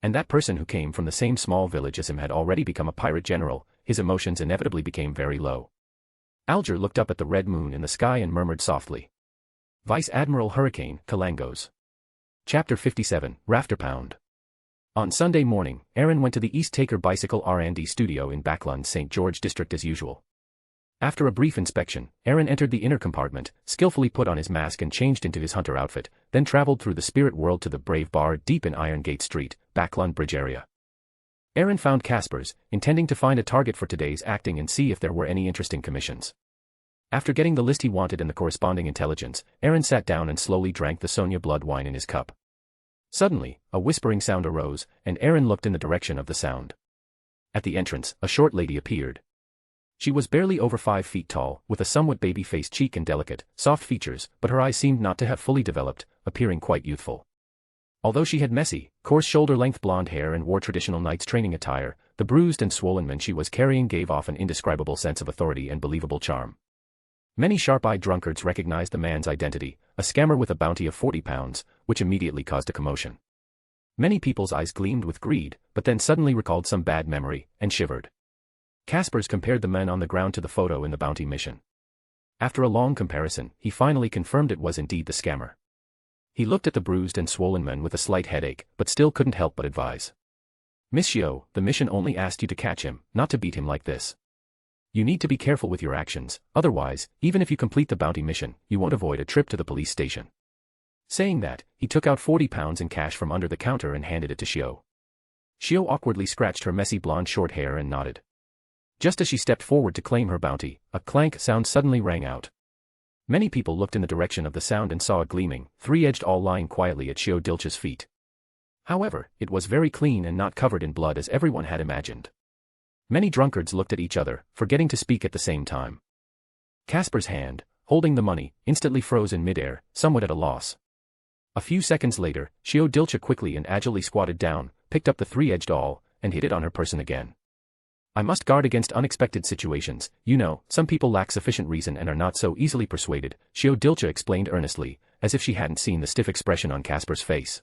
And that person who came from the same small village as him had already become a pirate general, his emotions inevitably became very low. Alger looked up at the red moon in the sky and murmured softly. Vice Admiral Hurricane, Kalangos. Chapter 57, Rafter Pound. On Sunday morning, Aaron went to the East Taker Bicycle R&D studio in Backland, St. George district as usual. After a brief inspection, Aaron entered the inner compartment, skillfully put on his mask and changed into his hunter outfit, then traveled through the spirit world to the Brave Bar deep in Iron Gate Street, Backland Bridge area. Aaron found Casper's, intending to find a target for today's acting and see if there were any interesting commissions. After getting the list he wanted and the corresponding intelligence, Aaron sat down and slowly drank the Sonia blood wine in his cup. Suddenly, a whispering sound arose, and Aaron looked in the direction of the sound. At the entrance, a short lady appeared. She was barely over 5 feet tall, with a somewhat baby-faced cheek and delicate, soft features, but her eyes seemed not to have fully developed, appearing quite youthful. Although she had messy, coarse shoulder-length blonde hair and wore traditional knight's training attire, the bruised and swollen men she was carrying gave off an indescribable sense of authority and believable charm. Many sharp-eyed drunkards recognized the man's identity, a scammer with a bounty of 40 pounds, which immediately caused a commotion. Many people's eyes gleamed with greed, but then suddenly recalled some bad memory, and shivered. Caspers compared the men on the ground to the photo in the bounty mission. After a long comparison, he finally confirmed it was indeed the scammer. He looked at the bruised and swollen men with a slight headache, but still couldn't help but advise. Miss Xiao, the mission only asked you to catch him, not to beat him like this. You need to be careful with your actions, otherwise, even if you complete the bounty mission, you won't avoid a trip to the police station. Saying that, he took out 40 pounds in cash from under the counter and handed it to Xiao. Xiao awkwardly scratched her messy blonde short hair and nodded. Just as she stepped forward to claim her bounty, a clank sound suddenly rang out. Many people looked in the direction of the sound and saw a gleaming, 3-edged awl lying quietly at Xiao Dilche's feet. However, it was very clean and not covered in blood as everyone had imagined. Many drunkards looked at each other, forgetting to speak at the same time. Casper's hand, holding the money, instantly froze in midair, somewhat at a loss. A few seconds later, Xiao Dilche quickly and agilely squatted down, picked up the 3-edged awl, and hid it on her person again. I must guard against unexpected situations, you know, some people lack sufficient reason and are not so easily persuaded, Xiao Dilche explained earnestly, as if she hadn't seen the stiff expression on Casper's face.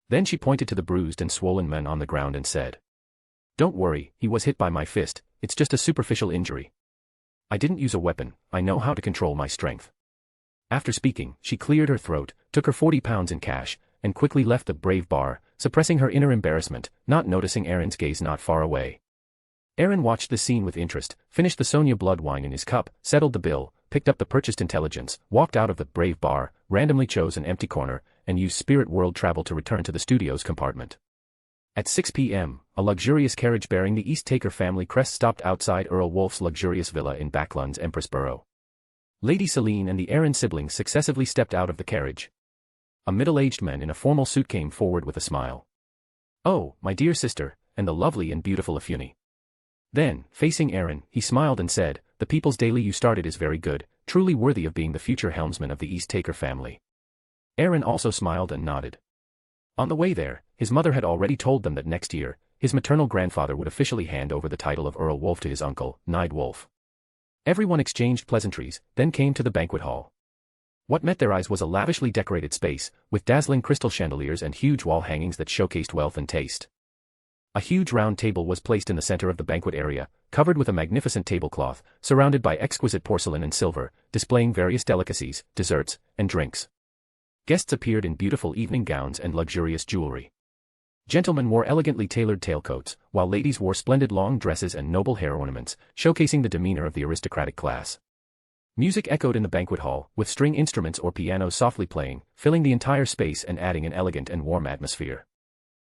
Then she pointed to the bruised and swollen men on the ground and said, "Don't worry, he was hit by my fist, it's just a superficial injury. I didn't use a weapon, I know how to control my strength." After speaking, she cleared her throat, took her 40 pounds in cash, and quickly left the Brave Bar, suppressing her inner embarrassment, not noticing Aaron's gaze not far away. Aaron watched the scene with interest, finished the Sonia blood wine in his cup, settled the bill, picked up the purchased intelligence, walked out of the Brave Bar, randomly chose an empty corner, and used spirit world travel to return to the studio's compartment. At 6 p.m., a luxurious carriage bearing the East Taker family crest stopped outside Earl Wolf's luxurious villa in Backland's Empress Borough. Lady Celine and the Aaron siblings successively stepped out of the carriage. A middle-aged man in a formal suit came forward with a smile. "Oh, my dear sister, and the lovely and beautiful Afuni." Then, facing Aaron, he smiled and said, "The people's daily you started is very good, truly worthy of being the future helmsman of the East Taker family." Aaron also smiled and nodded. On the way there, his mother had already told them that next year, his maternal grandfather would officially hand over the title of Earl Wolf to his uncle, Nide Wolf. Everyone exchanged pleasantries, then came to the banquet hall. What met their eyes was a lavishly decorated space, with dazzling crystal chandeliers and huge wall hangings that showcased wealth and taste. A huge round table was placed in the center of the banquet area, covered with a magnificent tablecloth, surrounded by exquisite porcelain and silver, displaying various delicacies, desserts, and drinks. Guests appeared in beautiful evening gowns and luxurious jewelry. Gentlemen wore elegantly tailored tailcoats, while ladies wore splendid long dresses and noble hair ornaments, showcasing the demeanor of the aristocratic class. Music echoed in the banquet hall, with string instruments or pianos softly playing, filling the entire space and adding an elegant and warm atmosphere.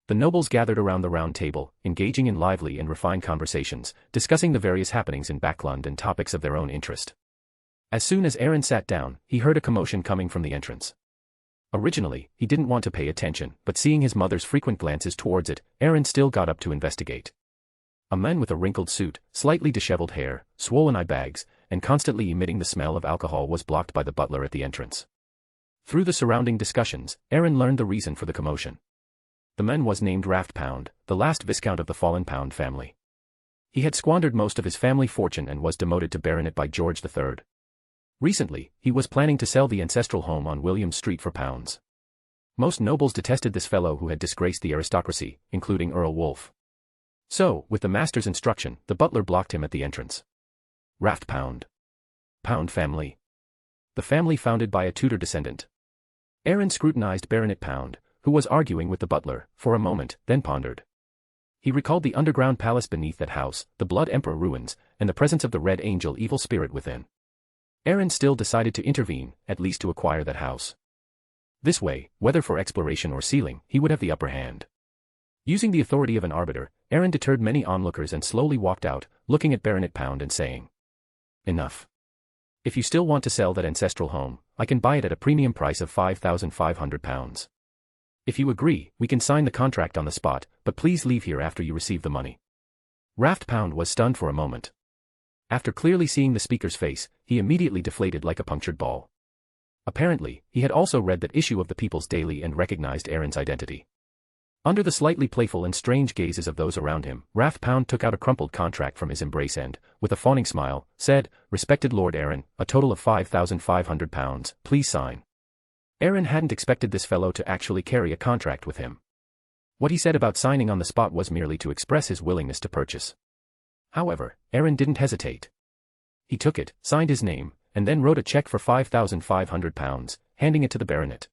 The nobles gathered around the round table, engaging in lively and refined conversations, discussing the various happenings in Backland and topics of their own interest. As soon as Aaron sat down, he heard a commotion coming from the entrance. Originally, he didn't want to pay attention, but seeing his mother's frequent glances towards it, Aaron still got up to investigate. A man with a wrinkled suit, slightly disheveled hair, swollen eye bags, and constantly emitting the smell of alcohol was blocked by the butler at the entrance. Through the surrounding discussions, Aaron learned the reason for the commotion. The man was named Rafter, the last Viscount of the fallen Pound family. He had squandered most of his family fortune and was demoted to Baronet by George III. Recently, he was planning to sell the ancestral home on William Street for pounds. Most nobles detested this fellow who had disgraced the aristocracy, including Earl Wolf. So, with the master's instruction, the butler blocked him at the entrance. Rafter. Pound family. The family founded by a Tudor descendant. Aaron scrutinized Baronet Pound, who was arguing with the butler, for a moment, then pondered. He recalled the underground palace beneath that house, the Blood Emperor ruins, and the presence of the Red Angel evil spirit within. Aaron still decided to intervene, at least to acquire that house. This way, whether for exploration or sealing, he would have the upper hand. Using the authority of an arbiter, Aaron deterred many onlookers and slowly walked out, looking at Baronet Pound and saying, "Enough. If you still want to sell that ancestral home, I can buy it at a premium price of £5,500. If you agree, we can sign the contract on the spot, but please leave here after you receive the money." Rafter was stunned for a moment. After clearly seeing the speaker's face, he immediately deflated like a punctured ball. Apparently, he had also read that issue of the People's Daily and recognized Aaron's identity. Under the slightly playful and strange gazes of those around him, Rafter took out a crumpled contract from his embrace and, with a fawning smile, said, "Respected Lord Aaron, a total of £5,500, please sign." Aaron hadn't expected this fellow to actually carry a contract with him. What he said about signing on the spot was merely to express his willingness to purchase. However, Aaron didn't hesitate. He took it, signed his name, and then wrote a check for £5,500, handing it to the baronet.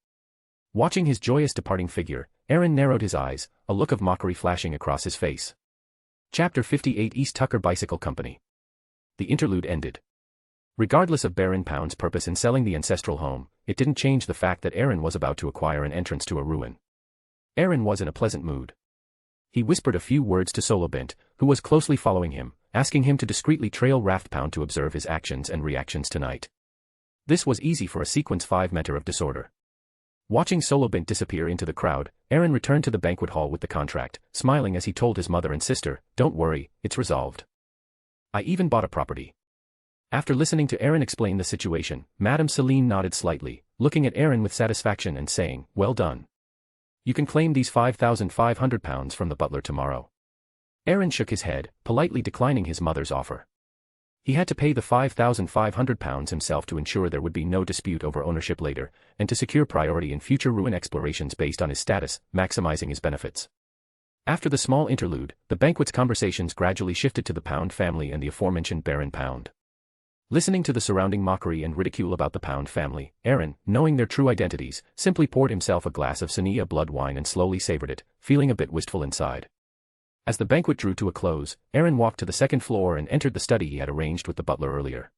Watching his joyous departing figure, Aaron narrowed his eyes, a look of mockery flashing across his face. Chapter 58 East Tucker Bicycle Company. The interlude ended. Regardless of Baron Pound's purpose in selling the ancestral home, it didn't change the fact that Aaron was about to acquire an entrance to a ruin. Aaron was in a pleasant mood. He whispered a few words to Solobint, who was closely following him, asking him to discreetly trail Rafter to observe his actions and reactions tonight. This was easy for a Sequence 5 mentor of disorder. Watching Solobint disappear into the crowd, Aaron returned to the banquet hall with the contract, smiling as he told his mother and sister, "Don't worry, it's resolved. I even bought a property." After listening to Aaron explain the situation, Madame Celine nodded slightly, looking at Aaron with satisfaction and saying, "Well done. You can claim these £5,500 from the butler tomorrow." Aaron shook his head, politely declining his mother's offer. He had to pay the £5,500 himself to ensure there would be no dispute over ownership later, and to secure priority in future ruin explorations based on his status, maximizing his benefits. After the small interlude, the banquet's conversations gradually shifted to the Pound family and the aforementioned Baron Pound. Listening to the surrounding mockery and ridicule about the Pound family, Aaron, knowing their true identities, simply poured himself a glass of Sania blood wine and slowly savored it, feeling a bit wistful inside. As the banquet drew to a close, Aaron walked to the second floor and entered the study he had arranged with the butler earlier.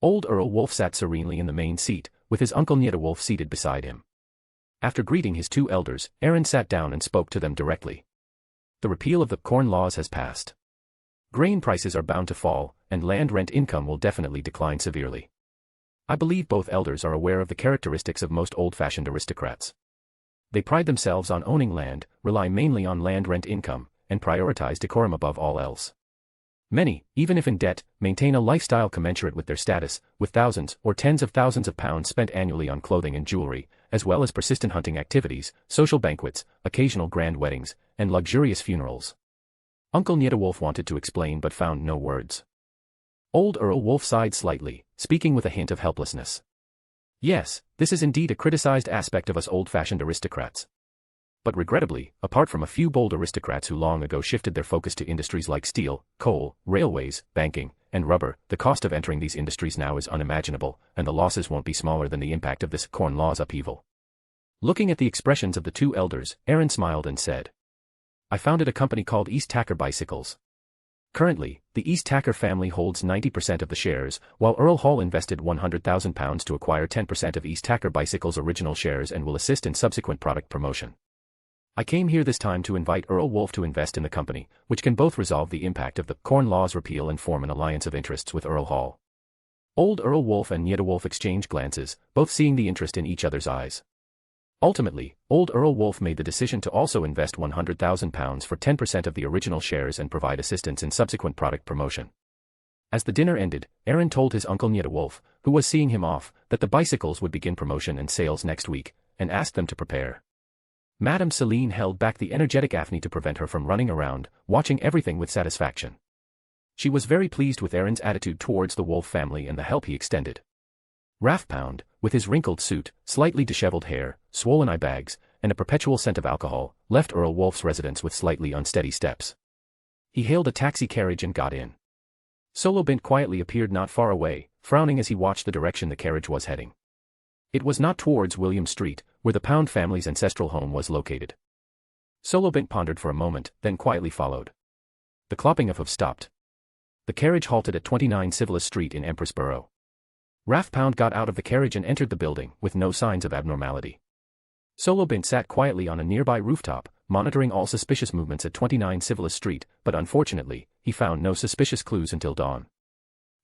Old Earl Wolf sat serenely in the main seat, with his uncle Nieta Wolf seated beside him. After greeting his two elders, Aaron sat down and spoke to them directly. The repeal of the corn laws has passed. Grain prices are bound to fall, and land rent income will definitely decline severely. I believe both elders are aware of the characteristics of most old-fashioned aristocrats. They pride themselves on owning land, rely mainly on land rent income, and prioritize decorum above all else. Many, even if in debt, maintain a lifestyle commensurate with their status, with thousands or tens of thousands of pounds spent annually on clothing and jewelry, as well as persistent hunting activities, social banquets, occasional grand weddings, and luxurious funerals. Uncle Nietawolf wanted to explain but found no words. Old Earl Wolf sighed slightly, speaking with a hint of helplessness. Yes, this is indeed a criticized aspect of us old-fashioned aristocrats. But regrettably, apart from a few bold aristocrats who long ago shifted their focus to industries like steel, coal, railways, banking, and rubber, the cost of entering these industries now is unimaginable, and the losses won't be smaller than the impact of this Corn Law's upheaval. Looking at the expressions of the two elders, Aaron smiled and said, I founded a company called East Tacker Bicycles. Currently, the East Tacker family holds 90% of the shares, while Earl Hall invested £100,000 to acquire 10% of East Tacker Bicycles' original shares and will assist in subsequent product promotion. I came here this time to invite Earl Wolf to invest in the company, which can both resolve the impact of the Corn Law's repeal and form an alliance of interests with Earl Hall. Old Earl Wolf and Nietawolf exchanged glances, both seeing the interest in each other's eyes. Ultimately, Old Earl Wolf made the decision to also invest £100,000 for 10% of the original shares and provide assistance in subsequent product promotion. As the dinner ended, Aaron told his uncle Nietawolf, who was seeing him off, that the bicycles would begin promotion and sales next week, and asked them to prepare. Madame Celine held back the energetic Afni to prevent her from running around, watching everything with satisfaction. She was very pleased with Aaron's attitude towards the Wolf family and the help he extended. Rafter, with his wrinkled suit, slightly disheveled hair, swollen eye bags, and a perpetual scent of alcohol, left Earl Wolf's residence with slightly unsteady steps. He hailed a taxi carriage and got in. Solobint quietly appeared not far away, frowning as he watched the direction the carriage was heading. It was not towards William Street, where the Pound family's ancestral home was located. Solobint pondered for a moment, then quietly followed. The clopping of hoofs stopped. The carriage halted at 29 Civilis Street in Empress Borough. Rafter got out of the carriage and entered the building, with no signs of abnormality. Solobint sat quietly on a nearby rooftop, monitoring all suspicious movements at 29 Civilis Street, but unfortunately, he found no suspicious clues until dawn.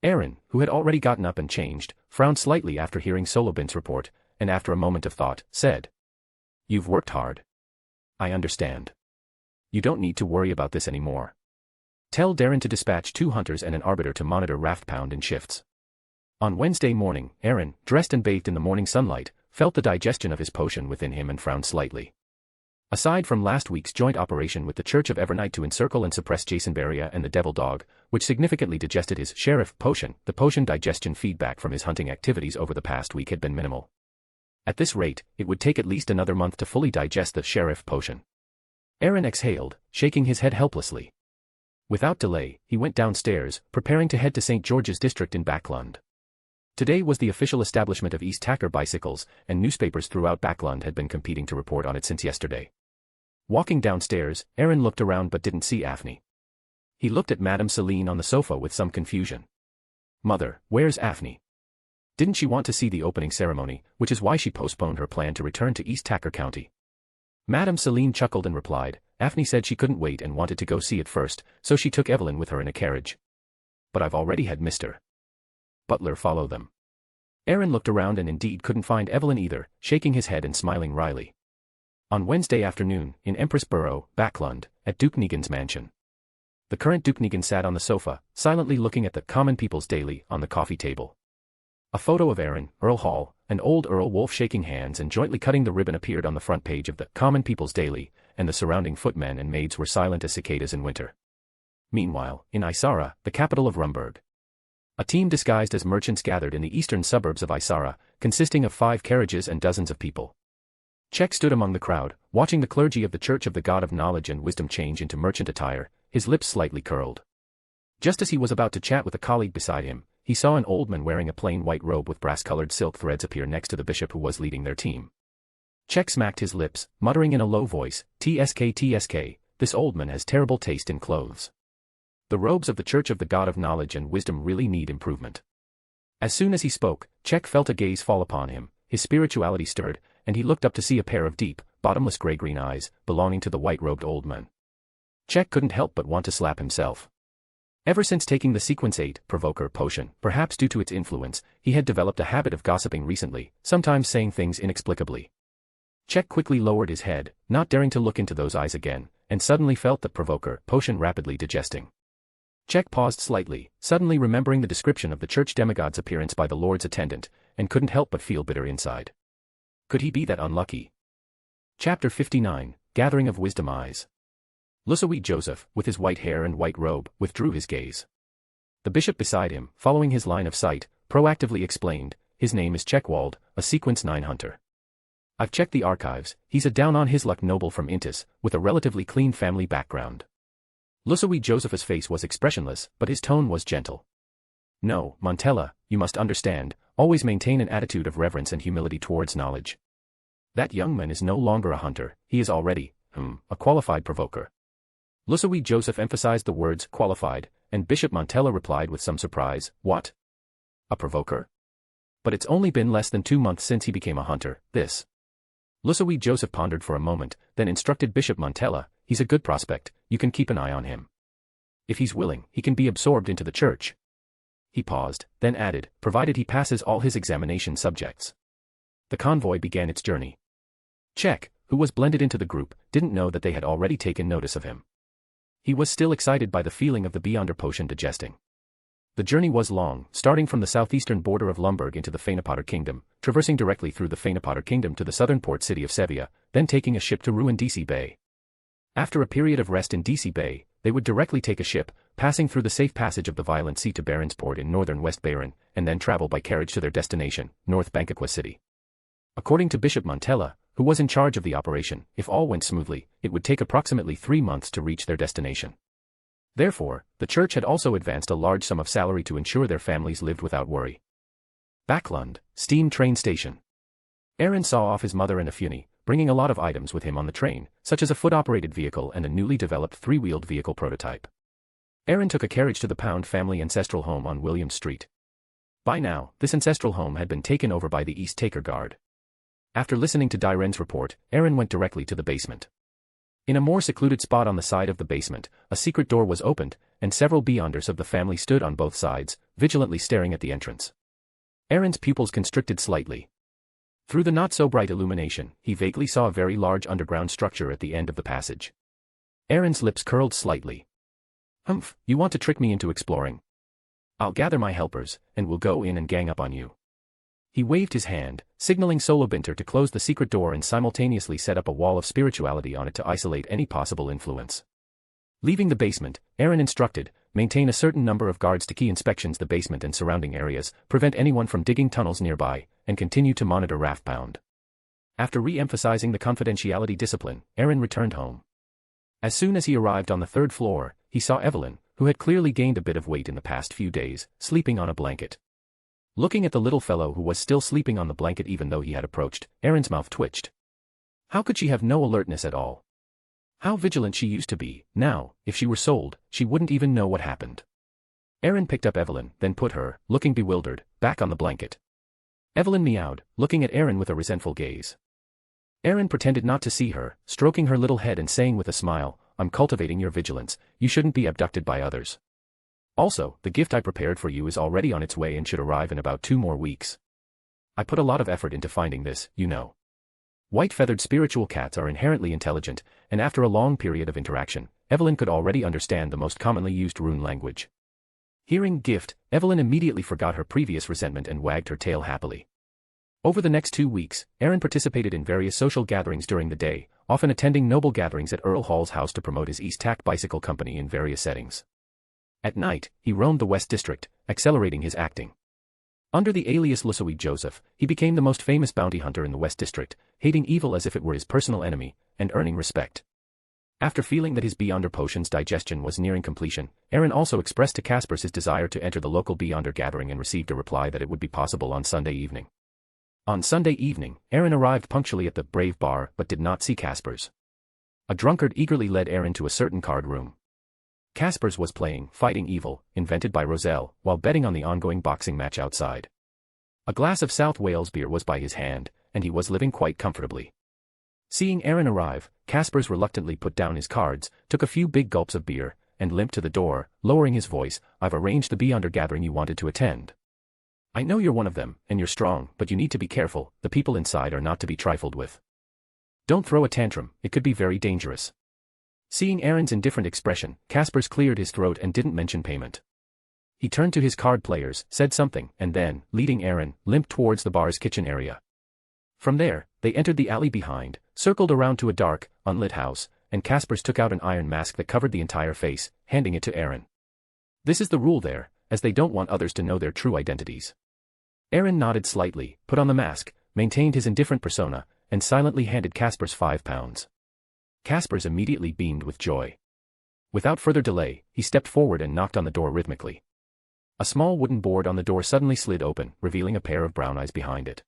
Aaron, who had already gotten up and changed, frowned slightly after hearing Solobint's report, and after a moment of thought, said, You've worked hard. I understand. You don't need to worry about this anymore. Tell Darren to dispatch 2 hunters and an arbiter to monitor Rafter in shifts. On Wednesday morning, Aaron, dressed and bathed in the morning sunlight, felt the digestion of his potion within him and frowned slightly. Aside from last week's joint operation with the Church of Evernight to encircle and suppress Jason Belia and the Devil Dog, which significantly digested his sheriff potion, the potion digestion feedback from his hunting activities over the past week had been minimal. At this rate, it would take at least another month to fully digest the sheriff potion. Aaron exhaled, shaking his head helplessly. Without delay, he went downstairs, preparing to head to St. George's district in Backland. Today was the official establishment of East Tacker Bicycles, and newspapers throughout Backland had been competing to report on it since yesterday. Walking downstairs, Aaron looked around but didn't see Afni. He looked at Madame Celine on the sofa with some confusion. Mother, where's Afni? Didn't she want to see the opening ceremony, which is why she postponed her plan to return to East Tacker County? Madame Celine chuckled and replied, Afni said she couldn't wait and wanted to go see it first, so she took Evelyn with her in a carriage. But I've already had Mr. Butler follow them. Aaron looked around and indeed couldn't find Evelyn either, shaking his head and smiling wryly. On Wednesday afternoon, in Empress Borough, Backland, at Duke Negan's mansion. The current Duke Negan sat on the sofa, silently looking at the Common People's Daily on the coffee table. A photo of Aaron, Earl Hall, and old Earl Wolf shaking hands and jointly cutting the ribbon appeared on the front page of the Common People's Daily, and the surrounding footmen and maids were silent as cicadas in winter. Meanwhile, in Isara, the capital of Rumburg, a team disguised as merchants gathered in the eastern suburbs of Isara, consisting of 5 carriages and dozens of people. Czech stood among the crowd, watching the clergy of the Church of the God of Knowledge and Wisdom change into merchant attire, his lips slightly curled. Just as he was about to chat with a colleague beside him, he saw an old man wearing a plain white robe with brass-colored silk threads appear next to the bishop who was leading their team. Czech smacked his lips, muttering in a low voice, "TSK TSK, this old man has terrible taste in clothes. The robes of the Church of the God of Knowledge and Wisdom really need improvement." As soon as he spoke, Czech felt a gaze fall upon him, his spirituality stirred, and he looked up to see a pair of deep, bottomless gray-green eyes, belonging to the white-robed old man. Czech couldn't help but want to slap himself. Ever since taking the Sequence 8 Provoker potion, perhaps due to its influence, he had developed a habit of gossiping recently, sometimes saying things inexplicably. Czech quickly lowered his head, not daring to look into those eyes again, and suddenly felt the Provoker potion rapidly digesting. Czech paused slightly, suddenly remembering the description of the church demigod's appearance by the Lord's attendant, and couldn't help but feel bitter inside. Could he be that unlucky? Chapter 59, Gathering of Wisdom Eyes. Lusawee Joseph, with his white hair and white robe, withdrew his gaze. The bishop beside him, following his line of sight, proactively explained, his name is Checkerwald, a Sequence 9 hunter. I've checked the archives, he's a down-on-his-luck noble from Intis, with a relatively clean family background. Lusawee Joseph's face was expressionless, but his tone was gentle. No, Montella, you must understand, always maintain an attitude of reverence and humility towards knowledge. That young man is no longer a hunter, he is already, a qualified provoker. Lusawee Joseph emphasized the words qualified, and Bishop Montella replied with some surprise, what? A provoker? But it's only been less than 2 months since he became a hunter, this. Lusawee Joseph pondered for a moment, then instructed Bishop Montella, he's a good prospect, you can keep an eye on him. If he's willing, he can be absorbed into the church. He paused, then added, provided he passes all his examination subjects. The convoy began its journey. Check, who was blended into the group, didn't know that they had already taken notice of him. He was still excited by the feeling of the Beyonder potion digesting. The journey was long, starting from the southeastern border of Lumberg into the Feynapotter Kingdom, traversing directly through the Feynapotter Kingdom to the southern port city of Sevilla, then taking a ship to ruin DC Bay. After a period of rest in DC Bay, they would directly take a ship, passing through the safe passage of the Violent Sea to Baronsport in northern West Bayern, and then travel by carriage to their destination, North Bankaqua City. According to Bishop Montella, who was in charge of the operation, if all went smoothly, it would take approximately 3 months to reach their destination. Therefore, the church had also advanced a large sum of salary to ensure their families lived without worry. Backland, steam train station. Aaron saw off his mother and Afuni, bringing a lot of items with him on the train, such as a foot-operated vehicle and a newly developed 3-wheeled vehicle prototype. Aaron took a carriage to the Pound family ancestral home on William Street. By now, this ancestral home had been taken over by the East Taker Guard. After listening to Dyren's report, Aaron went directly to the basement. In a more secluded spot on the side of the basement, a secret door was opened, and several Beyonders of the family stood on both sides, vigilantly staring at the entrance. Aaron's pupils constricted slightly. Through the not-so-bright illumination, he vaguely saw a very large underground structure at the end of the passage. Aaron's lips curled slightly. Humph, you want to trick me into exploring? I'll gather my helpers, and we'll go in and gang up on you. He waved his hand, signaling Solobinter to close the secret door and simultaneously set up a wall of spirituality on it to isolate any possible influence. Leaving the basement, Aaron instructed, maintain a certain number of guards to key inspections the basement and surrounding areas, prevent anyone from digging tunnels nearby, and continue to monitor Raftbound. After re-emphasizing the confidentiality discipline, Aaron returned home. As soon as he arrived on the 3rd floor, he saw Evelyn, who had clearly gained a bit of weight in the past few days, sleeping on a blanket. Looking at the little fellow who was still sleeping on the blanket even though he had approached, Aaron's mouth twitched. How could she have no alertness at all? How vigilant she used to be, now, if she were sold, she wouldn't even know what happened. Aaron picked up Evelyn, then put her, looking bewildered, back on the blanket. Evelyn meowed, looking at Aaron with a resentful gaze. Aaron pretended not to see her, stroking her little head and saying with a smile, I'm cultivating your vigilance, you shouldn't be abducted by others. Also, the gift I prepared for you is already on its way and should arrive in about 2 more weeks. I put a lot of effort into finding this, you know. White-feathered spiritual cats are inherently intelligent, and after a long period of interaction, Evelyn could already understand the most commonly used rune language. Hearing gift, Evelyn immediately forgot her previous resentment and wagged her tail happily. Over the next 2 weeks, Aaron participated in various social gatherings during the day, often attending noble gatherings at Earl Hall's house to promote his East Tack Bicycle Company in various settings. At night, he roamed the West District, accelerating his acting. Under the alias Lusawee Joseph, he became the most famous bounty hunter in the West District, hating evil as if it were his personal enemy, and earning respect. After feeling that his Beyonder potion's digestion was nearing completion, Aaron also expressed to Caspers his desire to enter the local Beyonder gathering and received a reply that it would be possible on Sunday evening. On Sunday evening, Aaron arrived punctually at the Brave Bar but did not see Caspers. A drunkard eagerly led Aaron to a certain card room. Caspers was playing Fighting Evil, invented by Roselle, while betting on the ongoing boxing match outside. A glass of South Wales beer was by his hand, and he was living quite comfortably. Seeing Aaron arrive, Caspers reluctantly put down his cards, took a few big gulps of beer, and limped to the door, lowering his voice, I've arranged the Beyonder gathering you wanted to attend. I know you're one of them, and you're strong, but you need to be careful, the people inside are not to be trifled with. Don't throw a tantrum, it could be very dangerous. Seeing Aaron's indifferent expression, Caspers cleared his throat and didn't mention payment. He turned to his card players, said something, and then, leading Aaron, limped towards the bar's kitchen area. From there, they entered the alley behind, circled around to a dark, unlit house, and Caspers took out an iron mask that covered the entire face, handing it to Aaron. This is the rule there, as they don't want others to know their true identities. Aaron nodded slightly, put on the mask, maintained his indifferent persona, and silently handed Caspers £5. Caspers immediately beamed with joy. Without further delay, he stepped forward and knocked on the door rhythmically. A small wooden board on the door suddenly slid open, revealing a pair of brown eyes behind it.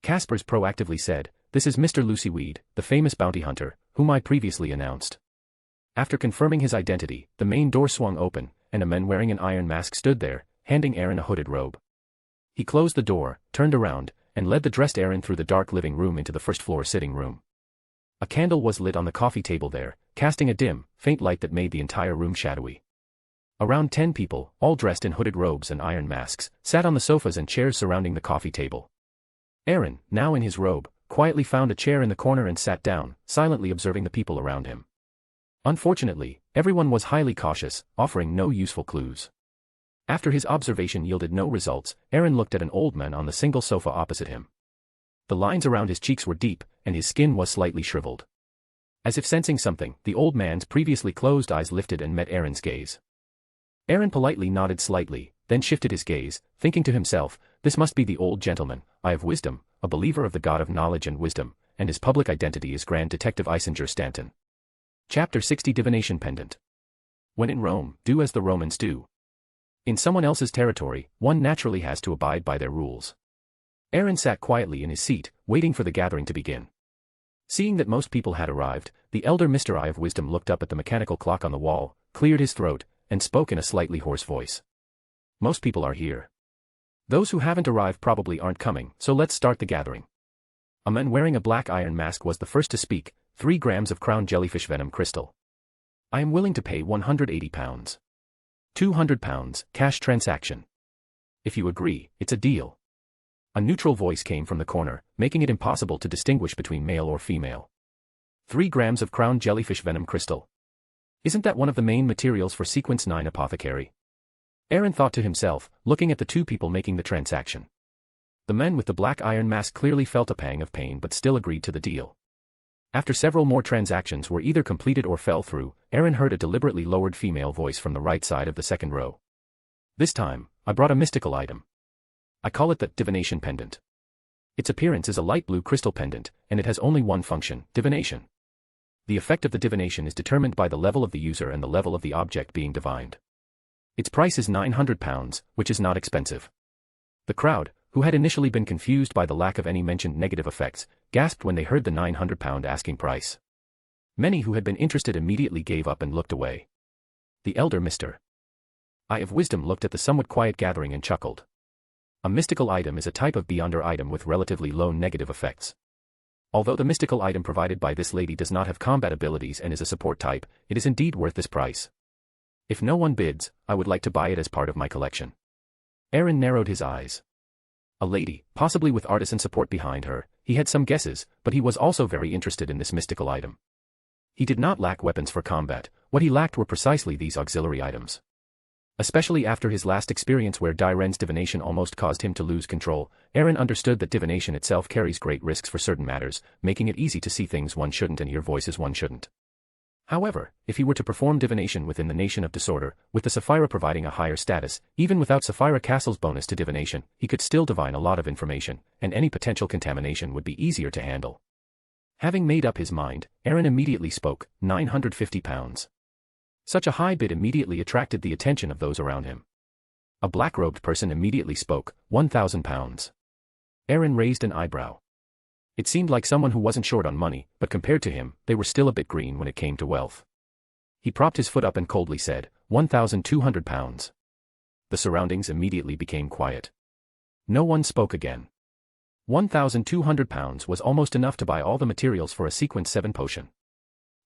Caspers proactively said, "This is Mr. Lucyweed, the famous bounty hunter, whom I previously announced." After confirming his identity, the main door swung open, and a man wearing an iron mask stood there, handing Aaron a hooded robe. He closed the door, turned around, and led the dressed Aaron through the dark living room into the first-floor sitting room. A candle was lit on the coffee table there, casting a dim, faint light that made the entire room shadowy. Around 10 people, all dressed in hooded robes and iron masks, sat on the sofas and chairs surrounding the coffee table. Aaron, now in his robe, quietly found a chair in the corner and sat down, silently observing the people around him. Unfortunately, everyone was highly cautious, offering no useful clues. After his observation yielded no results, Aaron looked at an old man on the single sofa opposite him. The lines around his cheeks were deep, and his skin was slightly shriveled. As if sensing something, the old man's previously closed eyes lifted and met Aaron's gaze. Aaron politely nodded slightly, then shifted his gaze, thinking to himself, "This must be the old gentleman, Eye of Wisdom, a believer of the God of Knowledge and Wisdom, and his public identity is Grand Detective Isinger Stanton." Chapter 60 Divination Pendant. When in Rome, do as the Romans do. In someone else's territory, one naturally has to abide by their rules. Aaron sat quietly in his seat, waiting for the gathering to begin. Seeing that most people had arrived, the elder Mr. Eye of Wisdom looked up at the mechanical clock on the wall, cleared his throat, and spoke in a slightly hoarse voice. "Most people are here. Those who haven't arrived probably aren't coming, so let's start the gathering." A man wearing a black iron mask was the first to speak, 3 grams of crown jellyfish venom crystal. "I am willing to pay £180. £200, cash transaction. If you agree, it's a deal." A neutral voice came from the corner, making it impossible to distinguish between male or female. 3 grams of crown jellyfish venom crystal. Isn't that one of the main materials for Sequence 9 apothecary? Aaron thought to himself, looking at the two people making the transaction. The man with the black iron mask clearly felt a pang of pain but still agreed to the deal. After several more transactions were either completed or fell through, Aaron heard a deliberately lowered female voice from the right side of the second row. "This time, I brought a mystical item. I call it the Divination Pendant. Its appearance is a light blue crystal pendant, and it has only one function, divination. The effect of the divination is determined by the level of the user and the level of the object being divined. Its price is £900, which is not expensive." The crowd, who had initially been confused by the lack of any mentioned negative effects, gasped when they heard the £900 asking price. Many who had been interested immediately gave up and looked away. The elder Mr. Eye of Wisdom looked at the somewhat quiet gathering and chuckled. A mystical item is a type of beyonder item with relatively low negative effects. Although the mystical item provided by this lady does not have combat abilities and is a support type, it is indeed worth this price. If no one bids, I would like to buy it as part of my collection. Aaron narrowed his eyes. A lady, possibly with artisan support behind her, he had some guesses, but he was also very interested in this mystical item. He did not lack weapons for combat, what he lacked were precisely these auxiliary items. Especially after his last experience where Diren's divination almost caused him to lose control, Aaron understood that divination itself carries great risks for certain matters, making it easy to see things one shouldn't and hear voices one shouldn't. However, if he were to perform divination within the Nation of Disorder, with the Sapphira providing a higher status, even without Sapphira Castle's bonus to divination, he could still divine a lot of information, and any potential contamination would be easier to handle. Having made up his mind, Aaron immediately spoke, £950. Such a high bid immediately attracted the attention of those around him. A black-robed person immediately spoke, £1,000. Aaron raised an eyebrow. It seemed like someone who wasn't short on money, but compared to him, they were still a bit green when it came to wealth. He propped his foot up and coldly said, £1,200. The surroundings immediately became quiet. No one spoke again. £1,200 was almost enough to buy all the materials for a Sequence 7 potion.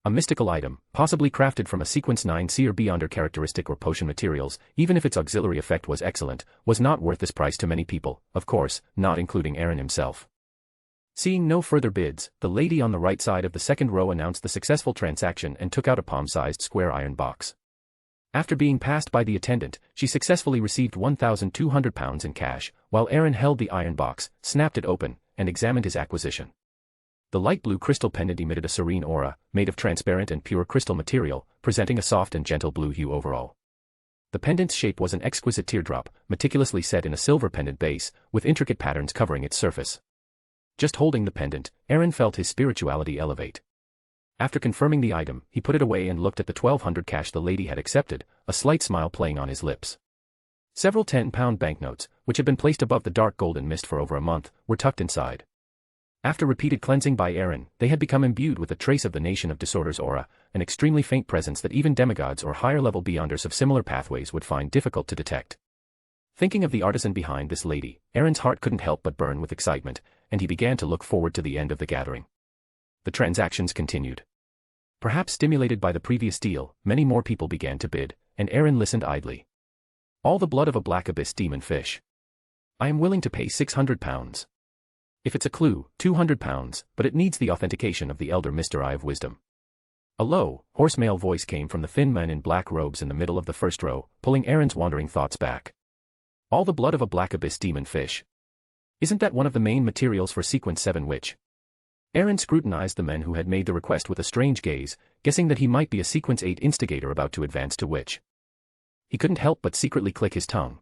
A mystical item, possibly crafted from a Sequence 9 C or beyonder characteristic or potion materials, even if its auxiliary effect was excellent, was not worth this price to many people, of course, not including Aaron himself. Seeing no further bids, the lady on the right side of the second row announced the successful transaction and took out a palm-sized square iron box. After being passed by the attendant, she successfully received £1,200 in cash, while Aaron held the iron box, snapped it open, and examined his acquisition. The light blue crystal pendant emitted a serene aura, made of transparent and pure crystal material, presenting a soft and gentle blue hue overall. The pendant's shape was an exquisite teardrop, meticulously set in a silver pendant base, with intricate patterns covering its surface. Just holding the pendant, Aaron felt his spirituality elevate. After confirming the item, he put it away and looked at the 1,200 cash the lady had accepted, a slight smile playing on his lips. Several 10-pound banknotes, which had been placed above the dark golden mist for over a month, were tucked inside. After repeated cleansing by Aaron, they had become imbued with a trace of the Nation of Disorder's aura, an extremely faint presence that even demigods or higher-level beyonders of similar pathways would find difficult to detect. Thinking of the artisan behind this lady, Aaron's heart couldn't help but burn with excitement, and he began to look forward to the end of the gathering. The transactions continued. Perhaps stimulated by the previous deal, many more people began to bid, and Aaron listened idly. All the blood of a black abyss demon fish. I am willing to pay £600. If it's a clue, £200, but it needs the authentication of the elder Mr. Eye of Wisdom. A low, hoarse male voice came from the thin man in black robes in the middle of the first row, pulling Aaron's wandering thoughts back. All the blood of a black abyss demon fish. Isn't that one of the main materials for Sequence 7 Witch? Aaron scrutinized the men who had made the request with a strange gaze, guessing that he might be a Sequence 8 instigator about to advance to Witch. He couldn't help but secretly click his tongue.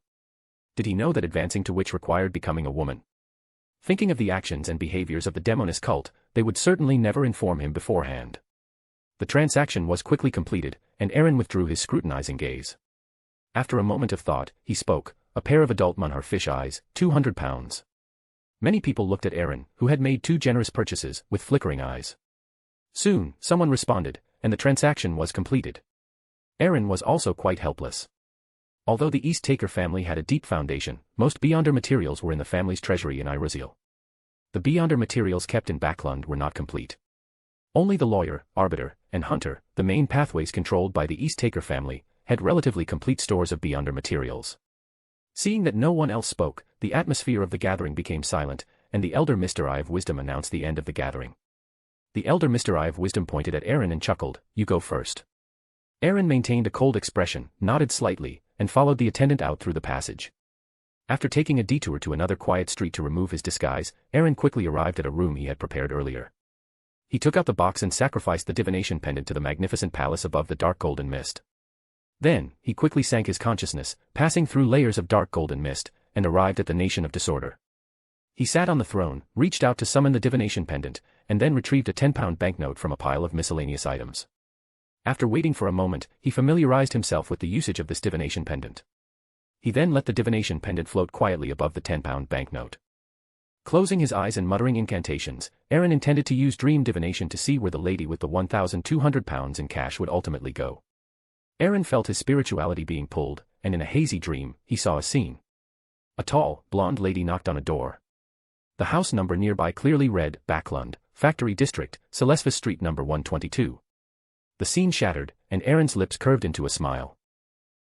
Did he know that advancing to Witch required becoming a woman? Thinking of the actions and behaviors of the Demoness cult, they would certainly never inform him beforehand. The transaction was quickly completed, and Aaron withdrew his scrutinizing gaze. After a moment of thought, he spoke, a pair of adult Munhar fish eyes, £200. Many people looked at Aaron, who had made 2 generous purchases, with flickering eyes. Soon, someone responded, and the transaction was completed. Aaron was also quite helpless. Although the East Taker family had a deep foundation, most Beyonder materials were in the family's treasury in Ireziel. The Beyonder materials kept in Backland were not complete. Only the lawyer, arbiter, and hunter, the main pathways controlled by the East Taker family, had relatively complete stores of Beyonder materials. Seeing that no one else spoke, the atmosphere of the gathering became silent, and the elder Mr. Eye of Wisdom announced the end of the gathering. The elder Mr. Eye of Wisdom pointed at Aaron and chuckled, "You go first." Aaron maintained a cold expression, nodded slightly, and followed the attendant out through the passage. After taking a detour to another quiet street to remove his disguise, Aaron quickly arrived at a room he had prepared earlier. He took out the box and sacrificed the divination pendant to the magnificent palace above the dark golden mist. Then, he quickly sank his consciousness, passing through layers of dark golden mist, and arrived at the Nation of Disorder. He sat on the throne, reached out to summon the divination pendant, and then retrieved a 10-pound banknote from a pile of miscellaneous items. After waiting for a moment, he familiarized himself with the usage of this divination pendant. He then let the divination pendant float quietly above the 10-pound banknote. Closing his eyes and muttering incantations, Aaron intended to use dream divination to see where the lady with the £1,200 in cash would ultimately go. Aaron felt his spirituality being pulled, and in a hazy dream, he saw a scene. A tall, blonde lady knocked on a door. The house number nearby clearly read, Backland, Factory District, Celestis Street number 122. The scene shattered, and Aaron's lips curved into a smile.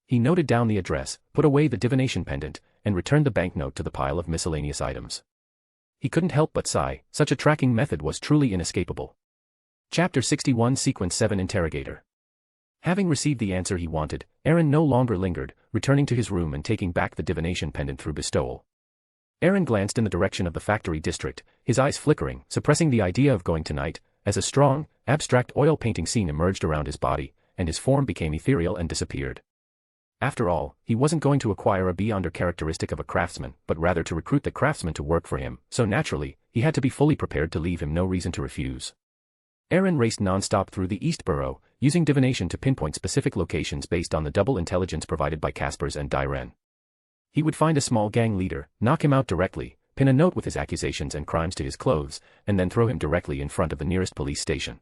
He noted down the address, put away the divination pendant, and returned the banknote to the pile of miscellaneous items. He couldn't help but sigh, such a tracking method was truly inescapable. Chapter 61 Sequence 7 Interrogator. Having received the answer he wanted, Aaron no longer lingered, returning to his room and taking back the divination pendant through bestowal. Aaron glanced in the direction of the factory district, his eyes flickering, suppressing the idea of going tonight, as a strong, abstract oil painting scene emerged around his body, and his form became ethereal and disappeared. After all, he wasn't going to acquire a Beyonder characteristic of a craftsman, but rather to recruit the craftsman to work for him, so naturally, he had to be fully prepared to leave him no reason to refuse. Aaron raced non-stop through the East Borough, using divination to pinpoint specific locations based on the double intelligence provided by Caspers and Dyren. He would find a small gang leader, knock him out directly, pin a note with his accusations and crimes to his clothes, and then throw him directly in front of the nearest police station.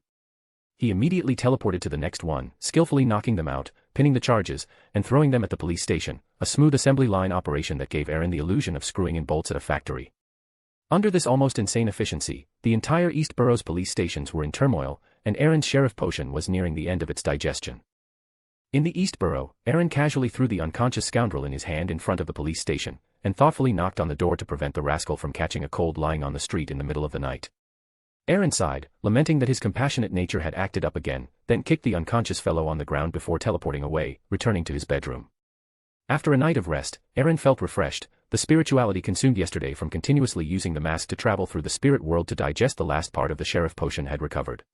He immediately teleported to the next one, skillfully knocking them out, pinning the charges, and throwing them at the police station, a smooth assembly line operation that gave Aaron the illusion of screwing in bolts at a factory. Under this almost insane efficiency, the entire East Borough's police stations were in turmoil, and Aaron's sheriff potion was nearing the end of its digestion. In the East Borough, Aaron casually threw the unconscious scoundrel in his hand in front of the police station, and thoughtfully knocked on the door to prevent the rascal from catching a cold lying on the street in the middle of the night. Aaron sighed, lamenting that his compassionate nature had acted up again, then kicked the unconscious fellow on the ground before teleporting away, returning to his bedroom. After a night of rest, Aaron felt refreshed, the spirituality consumed yesterday from continuously using the mask to travel through the spirit world to digest the last part of the sheriff potion had recovered.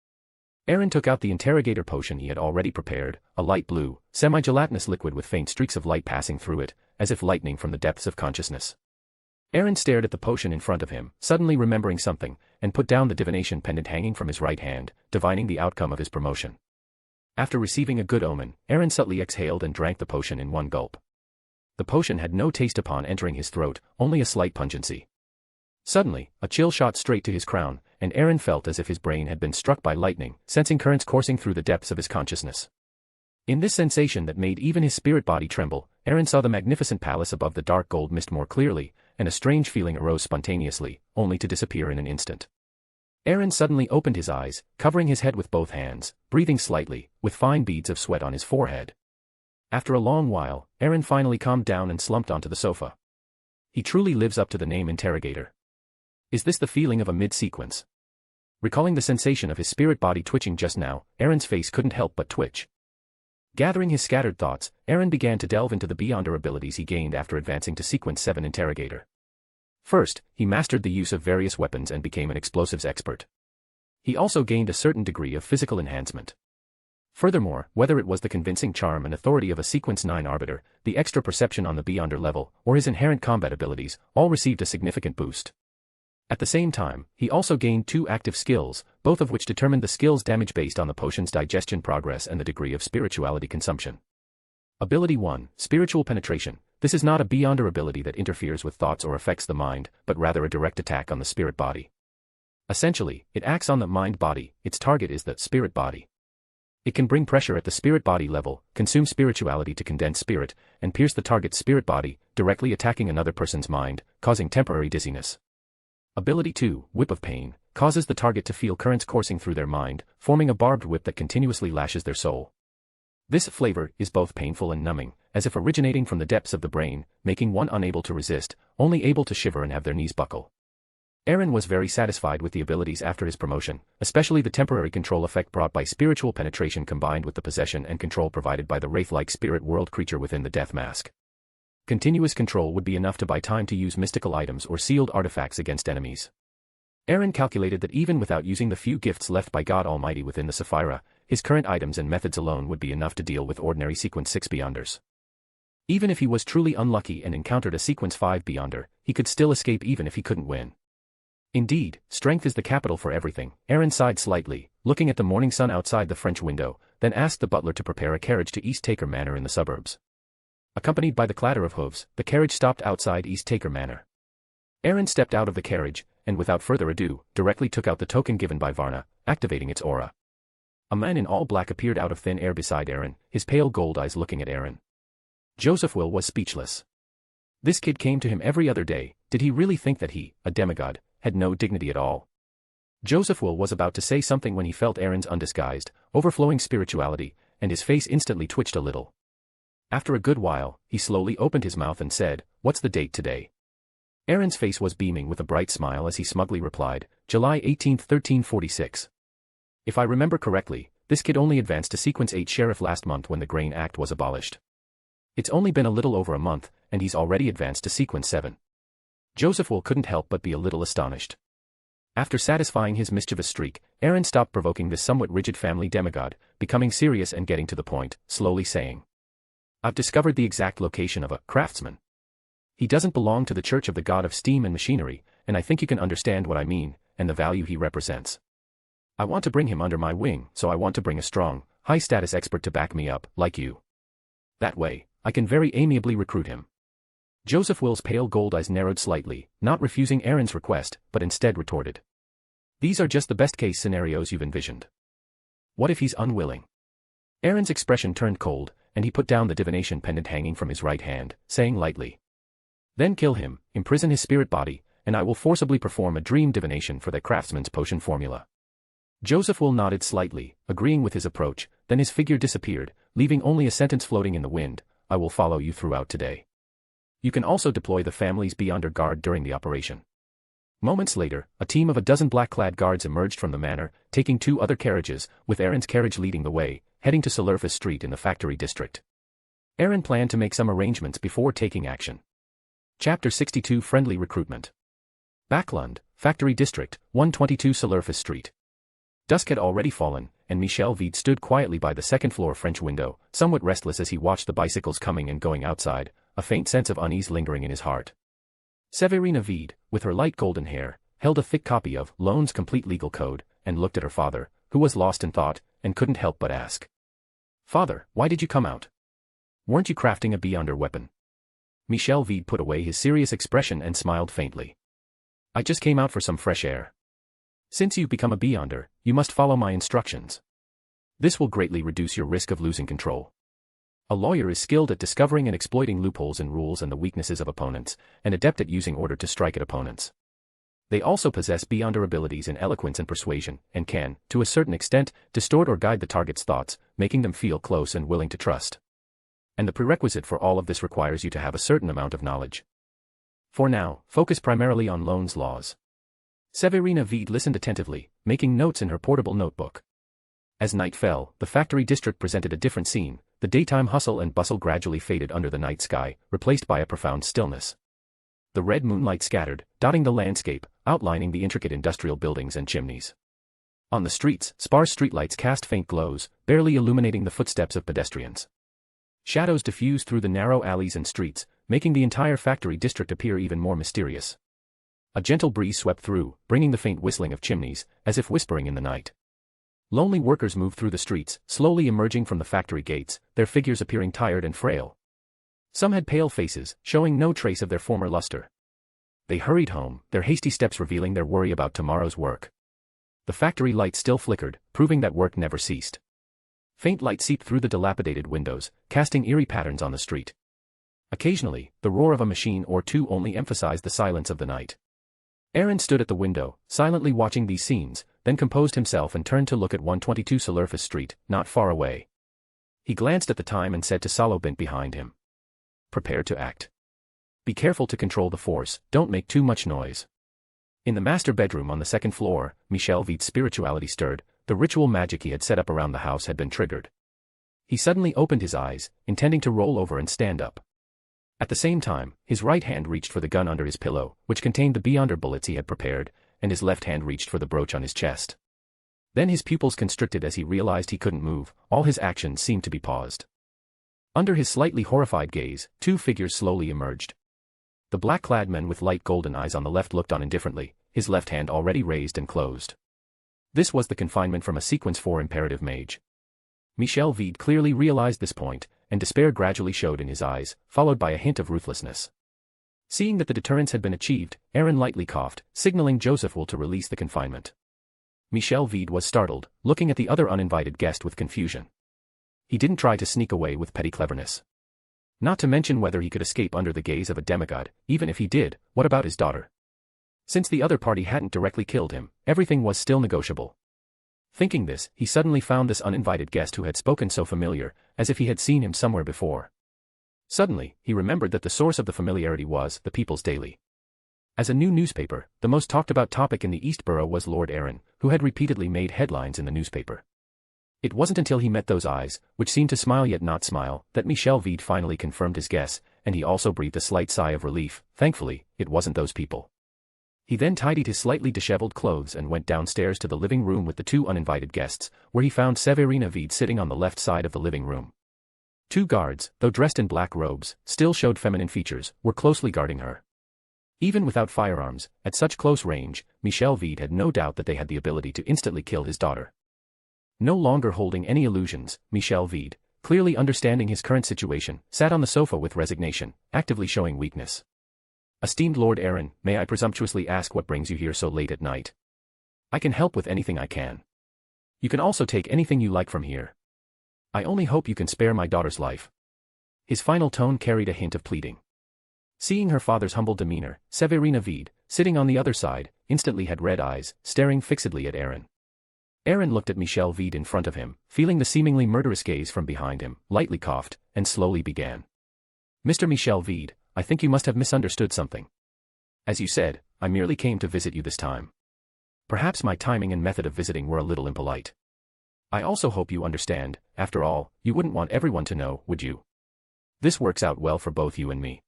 Aaron took out the interrogator potion he had already prepared, a light blue, semi-gelatinous liquid with faint streaks of light passing through it, as if lightning from the depths of consciousness. Aaron stared at the potion in front of him, suddenly remembering something, and put down the divination pendant hanging from his right hand, divining the outcome of his promotion. After receiving a good omen, Aaron subtly exhaled and drank the potion in one gulp. The potion had no taste upon entering his throat, only a slight pungency. Suddenly, a chill shot straight to his crown, and Aaron felt as if his brain had been struck by lightning, sensing currents coursing through the depths of his consciousness. In this sensation that made even his spirit body tremble, Aaron saw the magnificent palace above the dark gold mist more clearly, and a strange feeling arose spontaneously, only to disappear in an instant. Aaron suddenly opened his eyes, covering his head with both hands, breathing slightly, with fine beads of sweat on his forehead. After a long while, Aaron finally calmed down and slumped onto the sofa. He truly lives up to the name interrogator. Is this the feeling of a mid-sequence? Recalling the sensation of his spirit body twitching just now, Aaron's face couldn't help but twitch. Gathering his scattered thoughts, Aaron began to delve into the beyonder abilities he gained after advancing to Sequence 7 Interrogator. First, he mastered the use of various weapons and became an explosives expert. He also gained a certain degree of physical enhancement. Furthermore, whether it was the convincing charm and authority of a Sequence 9 Arbiter, the extra perception on the beyonder level, or his inherent combat abilities, all received a significant boost. At the same time, he also gained 2 active skills, both of which determined the skill's damage based on the potion's digestion progress and the degree of spirituality consumption. Ability 1, Spiritual Penetration. This is not a beyonder ability that interferes with thoughts or affects the mind, but rather a direct attack on the spirit body. Essentially, it acts on the mind body, its target is the spirit body. It can bring pressure at the spirit body level, consume spirituality to condense spirit, and pierce the target's spirit body, directly attacking another person's mind, causing temporary dizziness. Ability 2, Whip of Pain, causes the target to feel currents coursing through their mind, forming a barbed whip that continuously lashes their soul. This flavor is both painful and numbing, as if originating from the depths of the brain, making one unable to resist, only able to shiver and have their knees buckle. Aaron was very satisfied with the abilities after his promotion, especially the temporary control effect brought by spiritual penetration combined with the possession and control provided by the wraith-like spirit world creature within the death mask. Continuous control would be enough to buy time to use mystical items or sealed artifacts against enemies. Aaron calculated that even without using the few gifts left by God Almighty within the Sapphira, his current items and methods alone would be enough to deal with ordinary Sequence 6 Beyonders. Even if he was truly unlucky and encountered a Sequence 5 Beyonder, he could still escape even if he couldn't win. Indeed, strength is the capital for everything. Aaron sighed slightly, looking at the morning sun outside the French window, then asked the butler to prepare a carriage to East Taker Manor in the suburbs. Accompanied by the clatter of hooves, the carriage stopped outside East Taker Manor. Aaron stepped out of the carriage, and without further ado, directly took out the token given by Varnner, activating its aura. A man in all black appeared out of thin air beside Aaron, his pale gold eyes looking at Aaron. Joseph Will was speechless. This kid came to him every other day. Did he really think that he, a demigod, had no dignity at all? Joseph Will was about to say something when he felt Aaron's undisguised, overflowing spirituality, and his face instantly twitched a little. After a good while, he slowly opened his mouth and said, "What's the date today?" Aaron's face was beaming with a bright smile as he smugly replied, "July 18, 1346. If I remember correctly, this kid only advanced to Sequence 8 Sheriff last month when the Grain Act was abolished. It's only been a little over a month, and he's already advanced to Sequence 7. Joseph Will couldn't help but be a little astonished. After satisfying his mischievous streak, Aaron stopped provoking this somewhat rigid family demigod, becoming serious and getting to the point, slowly saying, "I've discovered the exact location of a craftsman. He doesn't belong to the Church of the God of Steam and Machinery, and I think you can understand what I mean, and the value he represents. I want to bring him under my wing, so I want to bring a strong, high-status expert to back me up, like you. That way, I can very amiably recruit him." Joseph Will's pale gold eyes narrowed slightly, not refusing Aaron's request, but instead retorted, "These are just the best-case scenarios you've envisioned. What if he's unwilling?" Aaron's expression turned cold, and he put down the divination pendant hanging from his right hand, saying lightly, "Then kill him, imprison his spirit body, and I will forcibly perform a dream divination for the craftsman's potion formula." Joseph Will nodded slightly, agreeing with his approach, then his figure disappeared, leaving only a sentence floating in the wind, "I will follow you throughout today. You can also deploy the family's Beyonder Guard during the operation." Moments later, a team of a dozen black-clad guards emerged from the manor, taking 2 other carriages, with Aaron's carriage leading the way, heading to Solerfus Street in the factory district. Aaron planned to make some arrangements before taking action. Chapter 62 Friendly Recruitment. Backland, Factory District, 122 Solurfus Street. Dusk had already fallen, and Michel Vide stood quietly by the second-floor French window, somewhat restless as he watched the bicycles coming and going outside, a faint sense of unease lingering in his heart. Severina Vide, with her light golden hair, held a thick copy of Loen's complete legal code, and looked at her father, who was lost in thought, and couldn't help but ask. "Father, why did you come out? Weren't you crafting a beyonder weapon?" Michel Vide put away his serious expression and smiled faintly. "I just came out for some fresh air. Since you've become a beyonder, you must follow my instructions. This will greatly reduce your risk of losing control. A lawyer is skilled at discovering and exploiting loopholes in rules and the weaknesses of opponents, and adept at using order to strike at opponents. They also possess beyonder abilities in eloquence and persuasion, and can, to a certain extent, distort or guide the target's thoughts, making them feel close and willing to trust. And the prerequisite for all of this requires you to have a certain amount of knowledge. For now, focus primarily on Loen's laws." Severina Vide listened attentively, making notes in her portable notebook. As night fell, the factory district presented a different scene. The daytime hustle and bustle gradually faded under the night sky, replaced by a profound stillness. The red moonlight scattered, dotting the landscape, outlining the intricate industrial buildings and chimneys. On the streets, sparse streetlights cast faint glows, barely illuminating the footsteps of pedestrians. Shadows diffused through the narrow alleys and streets, making the entire factory district appear even more mysterious. A gentle breeze swept through, bringing the faint whistling of chimneys, as if whispering in the night. Lonely workers moved through the streets, slowly emerging from the factory gates, their figures appearing tired and frail. Some had pale faces, showing no trace of their former luster. They hurried home, their hasty steps revealing their worry about tomorrow's work. The factory lights still flickered, proving that work never ceased. Faint light seeped through the dilapidated windows, casting eerie patterns on the street. Occasionally, the roar of a machine or two only emphasized the silence of the night. Aaron stood at the window, silently watching these scenes, then composed himself and turned to look at 122 Solurfus Street, not far away. He glanced at the time and said to Solobint behind him. "Prepare to act. Be careful to control the force, don't make too much noise." In the master bedroom on the second floor, Michel Vide's spirituality stirred, the ritual magic he had set up around the house had been triggered. He suddenly opened his eyes, intending to roll over and stand up. At the same time, his right hand reached for the gun under his pillow, which contained the beyonder bullets he had prepared, and his left hand reached for the brooch on his chest. Then his pupils constricted as he realized he couldn't move, all his actions seemed to be paused. Under his slightly horrified gaze, two figures slowly emerged. The black-clad man with light golden eyes on the left looked on indifferently, his left hand already raised and closed. This was the confinement from a Sequence 4 imperative mage. Michel Vide clearly realized this point, and despair gradually showed in his eyes, followed by a hint of ruthlessness. Seeing that the deterrence had been achieved, Aaron lightly coughed, signaling Josephul to release the confinement. Michel Vide was startled, looking at the other uninvited guest with confusion. He didn't try to sneak away with petty cleverness. Not to mention whether he could escape under the gaze of a demigod. Even if he did, what about his daughter? Since the other party hadn't directly killed him, everything was still negotiable. Thinking this, he suddenly found this uninvited guest who had spoken so familiar, as if he had seen him somewhere before. Suddenly, he remembered that the source of the familiarity was the People's Daily. As a new newspaper, the most talked-about topic in the East Borough was Lord Aaron, who had repeatedly made headlines in the newspaper. It wasn't until he met those eyes, which seemed to smile yet not smile, that Michel Vide finally confirmed his guess, and he also breathed a slight sigh of relief. Thankfully, it wasn't those people. He then tidied his slightly disheveled clothes and went downstairs to the living room with the two uninvited guests, where he found Severina Vide sitting on the left side of the living room. Two guards, though dressed in black robes, still showed feminine features, were closely guarding her. Even without firearms, at such close range, Michel Vide had no doubt that they had the ability to instantly kill his daughter. No longer holding any illusions, Michel Vide, clearly understanding his current situation, sat on the sofa with resignation, actively showing weakness. "Esteemed Lord Aaron, may I presumptuously ask what brings you here so late at night? I can help with anything I can. You can also take anything you like from here. I only hope you can spare my daughter's life." His final tone carried a hint of pleading. Seeing her father's humble demeanor, Severina Vide, sitting on the other side, instantly had red eyes, staring fixedly at Aaron. Aaron looked at Michel Vide in front of him, feeling the seemingly murderous gaze from behind him, lightly coughed, and slowly began. "Mr. Michel Vide, I think you must have misunderstood something. As you said, I merely came to visit you this time. Perhaps my timing and method of visiting were a little impolite. I also hope you understand, after all, you wouldn't want everyone to know, would you? This works out well for both you and me."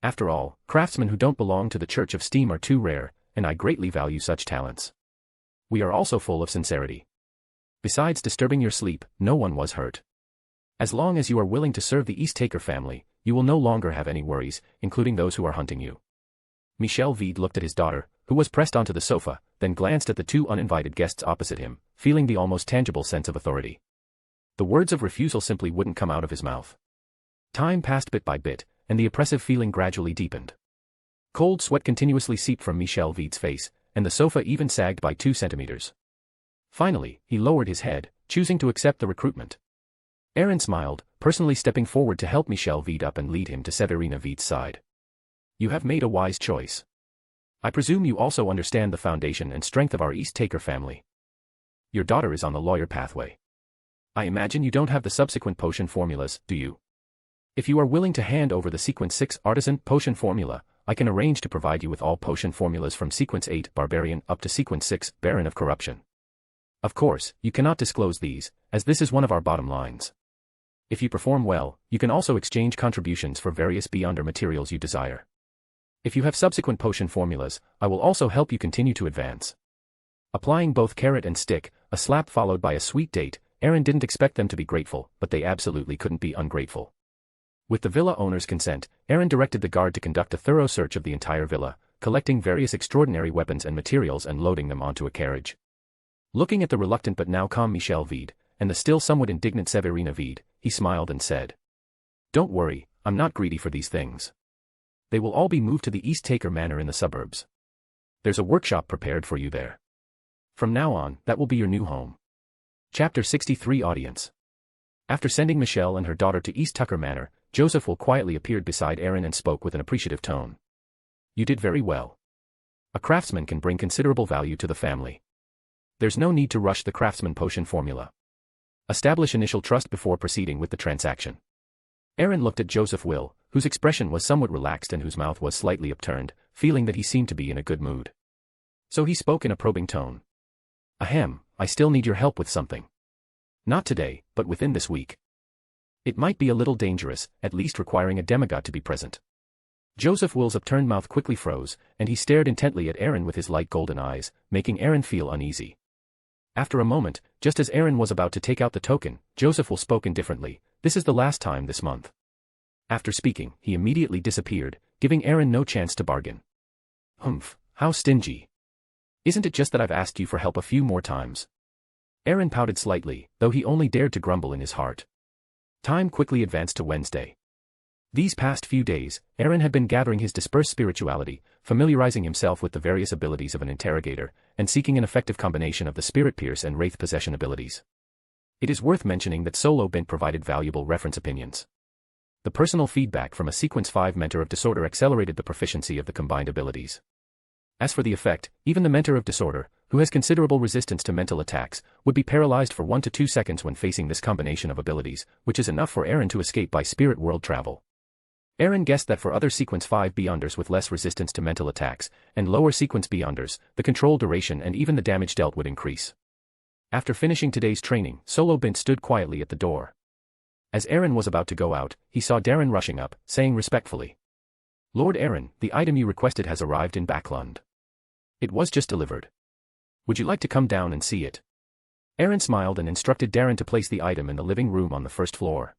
After all, craftsmen who don't belong to the Church of Steam are too rare, and I greatly value such talents. We are also full of sincerity. Besides disturbing your sleep, no one was hurt. As long as you are willing to serve the East Taker family, you will no longer have any worries, including those who are hunting you. Michel Vide looked at his daughter, who was pressed onto the sofa, then glanced at the two uninvited guests opposite him, feeling the almost tangible sense of authority. The words of refusal simply wouldn't come out of his mouth. Time passed bit by bit, and the oppressive feeling gradually deepened. Cold sweat continuously seeped from Michel Vide's face, and the sofa even sagged by 2 centimeters. Finally, he lowered his head, choosing to accept the recruitment. Aaron smiled, personally stepping forward to help Michel Vide up and lead him to Severina Vide's side. You have made a wise choice. I presume you also understand the foundation and strength of our East Taker family. Your daughter is on the lawyer pathway. I imagine you don't have the subsequent potion formulas, do you? If you are willing to hand over the Sequence 6 Artisan Potion Formula, I can arrange to provide you with all potion formulas from Sequence 8 Barbarian up to Sequence 6 Baron of Corruption. Of course, you cannot disclose these, as this is one of our bottom lines. If you perform well, you can also exchange contributions for various Beyonder materials you desire. If you have subsequent potion formulas, I will also help you continue to advance. Applying both carrot and stick, a slap followed by a sweet date, Aaron didn't expect them to be grateful, but they absolutely couldn't be ungrateful. With the villa owner's consent, Aaron directed the guard to conduct a thorough search of the entire villa, collecting various extraordinary weapons and materials and loading them onto a carriage. Looking at the reluctant but now calm Michel Vide, and the still somewhat indignant Severina Vide, he smiled and said, "Don't worry, I'm not greedy for these things. They will all be moved to the East Taker Manor in the suburbs. There's a workshop prepared for you there. From now on, that will be your new home." Chapter 63 Audience. After sending Michelle and her daughter to East Tucker Manor, Joseph Will quietly appeared beside Aaron and spoke with an appreciative tone. "You did very well. A craftsman can bring considerable value to the family. There's no need to rush the craftsman potion formula. Establish initial trust before proceeding with the transaction." Aaron looked at Joseph Will, whose expression was somewhat relaxed and whose mouth was slightly upturned, feeling that he seemed to be in a good mood. So he spoke in a probing tone. "Ahem, I still need your help with something. Not today, but within this week. It might be a little dangerous, at least requiring a demigod to be present." Joseph Will's upturned mouth quickly froze, and he stared intently at Aaron with his light golden eyes, making Aaron feel uneasy. After a moment, just as Aaron was about to take out the token, Joseph Will spoke indifferently, "This is the last time this month." After speaking, he immediately disappeared, giving Aaron no chance to bargain. "Humph, how stingy. Isn't it just that I've asked you for help a few more times?" Aaron pouted slightly, though he only dared to grumble in his heart. Time quickly advanced to Wednesday. These past few days, Aaron had been gathering his dispersed spirituality, familiarizing himself with the various abilities of an interrogator, and seeking an effective combination of the Spirit Pierce and Wraith Possession abilities. It is worth mentioning that Solo Bint provided valuable reference opinions. The personal feedback from a Sequence 5 Mentor of Disorder accelerated the proficiency of the combined abilities. As for the effect, even the Mentor of Disorder, who has considerable resistance to mental attacks, would be paralyzed for 1 to 2 seconds when facing this combination of abilities, which is enough for Aaron to escape by spirit world travel. Aaron guessed that for other Sequence 5 Beyonders with less resistance to mental attacks, and lower Sequence Beyonders, the control duration and even the damage dealt would increase. After finishing today's training, Solo Bint stood quietly at the door. As Aaron was about to go out, he saw Darren rushing up, saying respectfully, "Lord Aaron, the item you requested has arrived in Backland. It was just delivered. Would you like to come down and see it?" Aaron smiled and instructed Darren to place the item in the living room on the first floor.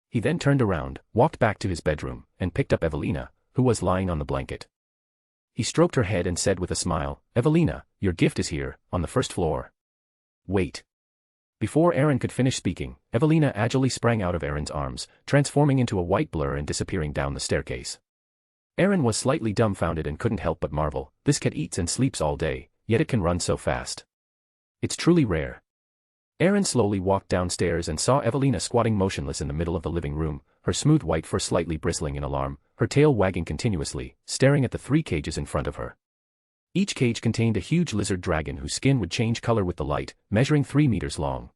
He then turned around, walked back to his bedroom, and picked up Evelina, who was lying on the blanket. He stroked her head and said with a smile, "Evelina, your gift is here, on the first floor." "Wait." Before Aaron could finish speaking, Evelina agilely sprang out of Aaron's arms, transforming into a white blur and disappearing down the staircase. Aaron was slightly dumbfounded and couldn't help but marvel, this cat eats and sleeps all day, yet it can run so fast. It's truly rare. Aaron slowly walked downstairs and saw Evelina squatting motionless in the middle of the living room, her smooth white fur slightly bristling in alarm, her tail wagging continuously, staring at the 3 cages in front of her. Each cage contained a huge lizard dragon whose skin would change color with the light, measuring 3 meters long.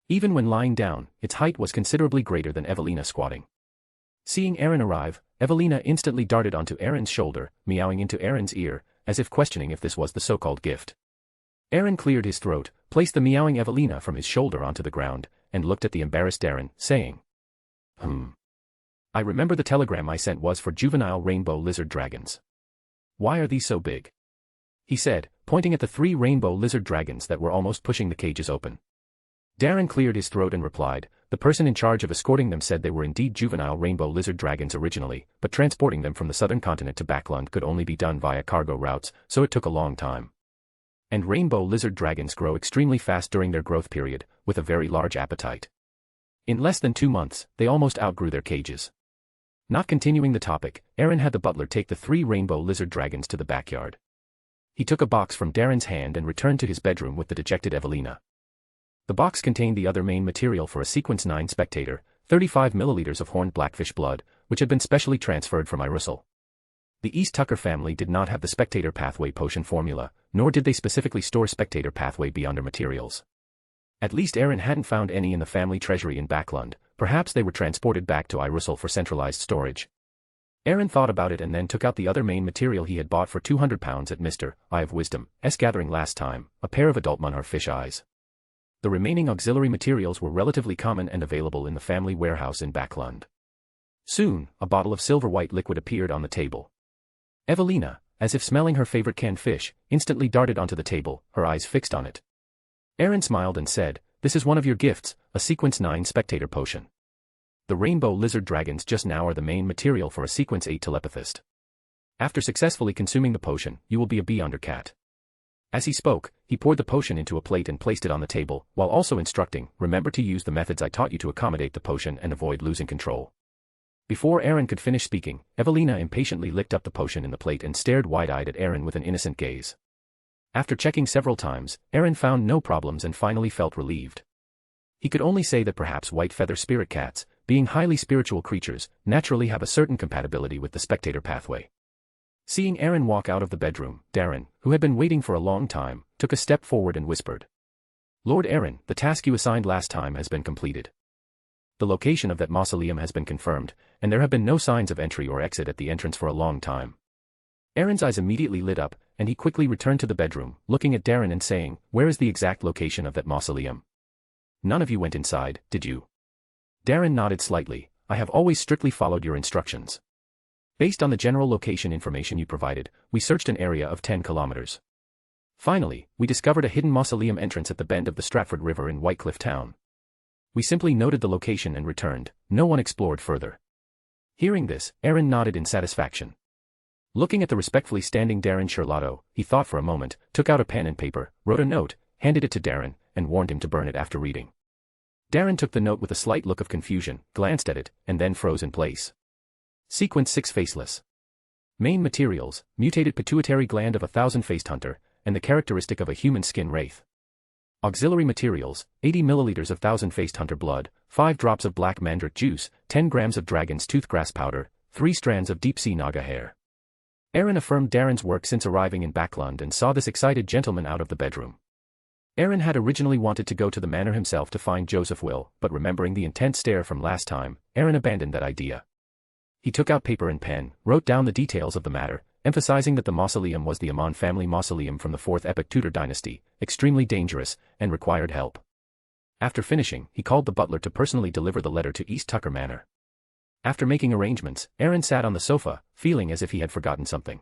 Even when lying down, its height was considerably greater than Evelina squatting. Seeing Aaron arrive, Evelina instantly darted onto Aaron's shoulder, meowing into Aaron's ear, as if questioning if this was the so-called gift. Aaron cleared his throat, placed the meowing Evelina from his shoulder onto the ground, and looked at the embarrassed Darren, saying, I remember the telegram I sent was for juvenile rainbow lizard dragons. Why are these so big? He said, pointing at the 3 rainbow lizard dragons that were almost pushing the cages open. Darren cleared his throat and replied, the person in charge of escorting them said they were indeed juvenile rainbow lizard dragons originally, but transporting them from the southern continent to Backland could only be done via cargo routes, so it took a long time. And rainbow lizard dragons grow extremely fast during their growth period, with a very large appetite. In less than 2 months, they almost outgrew their cages. Not continuing the topic, Aaron had the butler take the 3 rainbow lizard dragons to the backyard. He took a box from Darren's hand and returned to his bedroom with the dejected Evelina. The box contained the other main material for a Sequence 9 Spectator, 35 milliliters of horned blackfish blood, which had been specially transferred from Irussel. The East Tucker family did not have the Spectator Pathway potion formula, nor did they specifically store Spectator Pathway beyond their materials. At least Aaron hadn't found any in the family treasury in Backland, perhaps they were transported back to Irussel for centralized storage. Aaron thought about it and then took out the other main material he had bought for £200 at Mr. Eye of Wisdom's gathering last time, a pair of adult Munhar fish eyes. The remaining auxiliary materials were relatively common and available in the family warehouse in Backland. Soon, a bottle of silver-white liquid appeared on the table. Evelina, as if smelling her favorite canned fish, instantly darted onto the table, her eyes fixed on it. Aaron smiled and said, "This is one of your gifts, a Sequence 9 Spectator potion. The rainbow lizard dragons just now are the main material for a Sequence 8 telepathist. After successfully consuming the potion, you will be a Beyonder cat." As he spoke, he poured the potion into a plate and placed it on the table, while also instructing, "Remember to use the methods I taught you to accommodate the potion and avoid losing control." Before Aaron could finish speaking, Evelina impatiently licked up the potion in the plate and stared wide-eyed at Aaron with an innocent gaze. After checking several times, Aaron found no problems and finally felt relieved. He could only say that perhaps white feather spirit cats, being highly spiritual creatures, naturally have a certain compatibility with the Spectator Pathway. Seeing Aaron walk out of the bedroom, Darren, who had been waiting for a long time, took a step forward and whispered, "Lord Aaron, the task you assigned last time has been completed. The location of that mausoleum has been confirmed, and there have been no signs of entry or exit at the entrance for a long time." Aaron's eyes immediately lit up, and he quickly returned to the bedroom, looking at Darren and saying, "Where is the exact location of that mausoleum? None of you went inside, did you?" Darren nodded slightly. "I have always strictly followed your instructions. Based on the general location information you provided, we searched an area of 10 kilometers. Finally, we discovered a hidden mausoleum entrance at the bend of the Stratford River in Whitecliff Town. We simply noted the location and returned, no one explored further." Hearing this, Aaron nodded in satisfaction. Looking at the respectfully standing Darren Charlotto, he thought for a moment, took out a pen and paper, wrote a note, handed it to Darren, and warned him to burn it after reading. Darren took the note with a slight look of confusion, glanced at it, and then froze in place. Sequence 6 Faceless. Main materials, mutated pituitary gland of a 1,000-faced hunter, and the characteristic of a human skin wraith. Auxiliary materials, 80 milliliters of 1,000-faced hunter blood, 5 drops of black mandrake juice, 10 grams of dragon's toothgrass powder, 3 strands of deep-sea naga hair. Aaron affirmed Darren's work since arriving in Backland and saw this excited gentleman out of the bedroom. Aaron had originally wanted to go to the manor himself to find Joseph Will, but remembering the intense stare from last time, Aaron abandoned that idea. He took out paper and pen, wrote down the details of the matter, emphasizing that the mausoleum was the Amon family mausoleum from the 4th Epic Tudor dynasty, extremely dangerous, and required help. After finishing, he called the butler to personally deliver the letter to East Tucker Manor. After making arrangements, Aaron sat on the sofa, feeling as if he had forgotten something.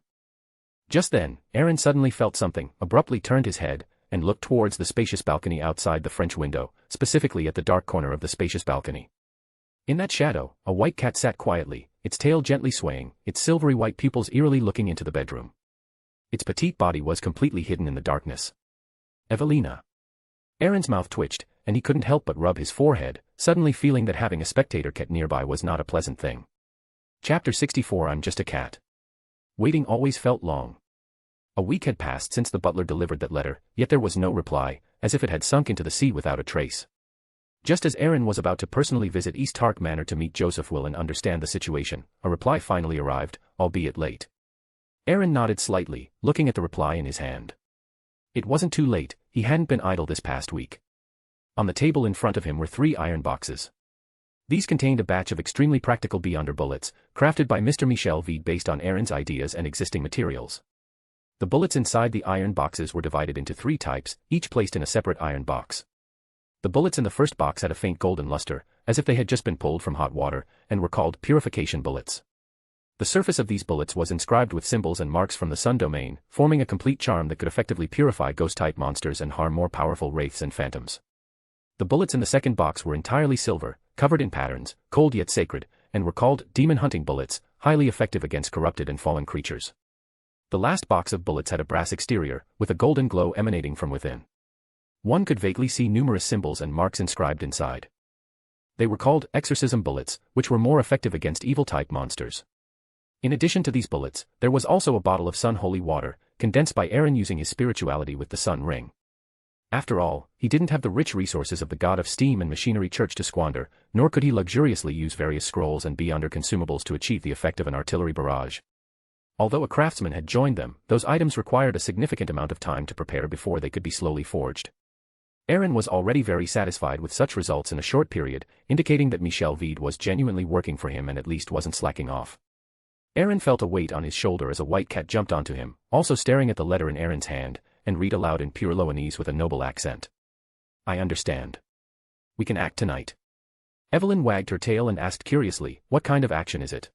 Just then, Aaron suddenly felt something, abruptly turned his head, and looked towards the spacious balcony outside the French window, specifically at the dark corner of the spacious balcony. In that shadow, a white cat sat quietly, its tail gently swaying, its silvery white pupils eerily looking into the bedroom. Its petite body was completely hidden in the darkness. Evelina. Aaron's mouth twitched, and he couldn't help but rub his forehead, suddenly feeling that having a spectator cat nearby was not a pleasant thing. Chapter 64 I'm Just a Cat. Waiting always felt long. A week had passed since the butler delivered that letter, yet there was no reply, as if it had sunk into the sea without a trace. Just as Aaron was about to personally visit East Tark Manor to meet Joseph Will and understand the situation, a reply finally arrived, albeit late. Aaron nodded slightly, looking at the reply in his hand. It wasn't too late, he hadn't been idle this past week. On the table in front of him were 3 iron boxes. These contained a batch of extremely practical Beyonder bullets, crafted by Mr. Michel Vide based on Aaron's ideas and existing materials. The bullets inside the iron boxes were divided into 3 types, each placed in a separate iron box. The bullets in the first box had a faint golden luster, as if they had just been pulled from hot water, and were called purification bullets. The surface of these bullets was inscribed with symbols and marks from the Sun domain, forming a complete charm that could effectively purify ghost-type monsters and harm more powerful wraiths and phantoms. The bullets in the second box were entirely silver, covered in patterns, cold yet sacred, and were called demon hunting bullets, highly effective against corrupted and fallen creatures. The last box of bullets had a brass exterior, with a golden glow emanating from within. One could vaguely see numerous symbols and marks inscribed inside. They were called exorcism bullets, which were more effective against evil-type monsters. In addition to these bullets, there was also a bottle of sun holy water, condensed by Aaron using his spirituality with the sun ring. After all, he didn't have the rich resources of the god of steam and machinery church to squander, nor could he luxuriously use various scrolls and beyonder consumables to achieve the effect of an artillery barrage. Although a craftsman had joined them, those items required a significant amount of time to prepare before they could be slowly forged. Aaron was already very satisfied with such results in a short period, indicating that Michel Vide was genuinely working for him and at least wasn't slacking off. Aaron felt a weight on his shoulder as a white cat jumped onto him, also staring at the letter in Aaron's hand, and read aloud in pure Loenese with a noble accent. "I understand. We can act tonight." Evelyn wagged her tail and asked curiously, "What kind of action is it?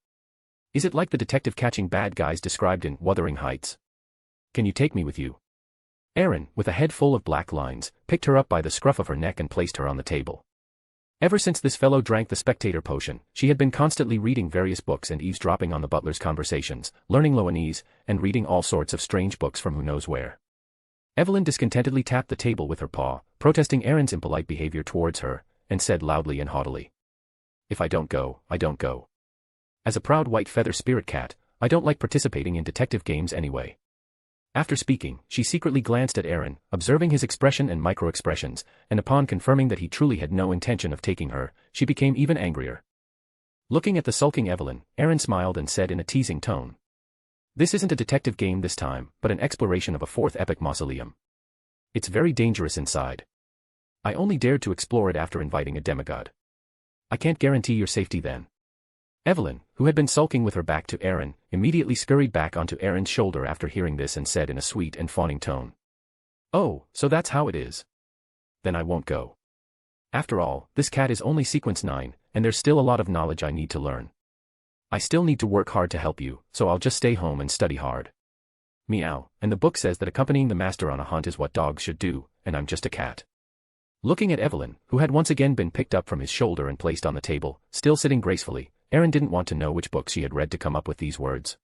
Is it like the detective catching bad guys described in Wuthering Heights? Can you take me with you?" Aaron, with a head full of black lines, picked her up by the scruff of her neck and placed her on the table. Ever since this fellow drank the spectator potion, she had been constantly reading various books and eavesdropping on the butler's conversations, learning Loenese, and reading all sorts of strange books from who knows where. Evelyn discontentedly tapped the table with her paw, protesting Aaron's impolite behavior towards her, and said loudly and haughtily, "If I don't go, I don't go. As a proud white feather spirit cat, I don't like participating in detective games anyway." After speaking, she secretly glanced at Aaron, observing his expression and micro-expressions, and upon confirming that he truly had no intention of taking her, she became even angrier. Looking at the sulking Evelyn, Aaron smiled and said in a teasing tone, "This isn't a detective game this time, but an exploration of a fourth epic mausoleum. It's very dangerous inside. I only dared to explore it after inviting a demigod. I can't guarantee your safety then." Evelyn, who had been sulking with her back to Aaron, immediately scurried back onto Aaron's shoulder after hearing this and said in a sweet and fawning tone, "Oh, so that's how it is. Then I won't go. After all, this cat is only sequence 9, and there's still a lot of knowledge I need to learn. I still need to work hard to help you, so I'll just stay home and study hard. Meow, and the book says that accompanying the master on a hunt is what dogs should do, and I'm just a cat." Looking at Evelyn, who had once again been picked up from his shoulder and placed on the table, still sitting gracefully, Aaron didn't want to know which books she had read to come up with these words.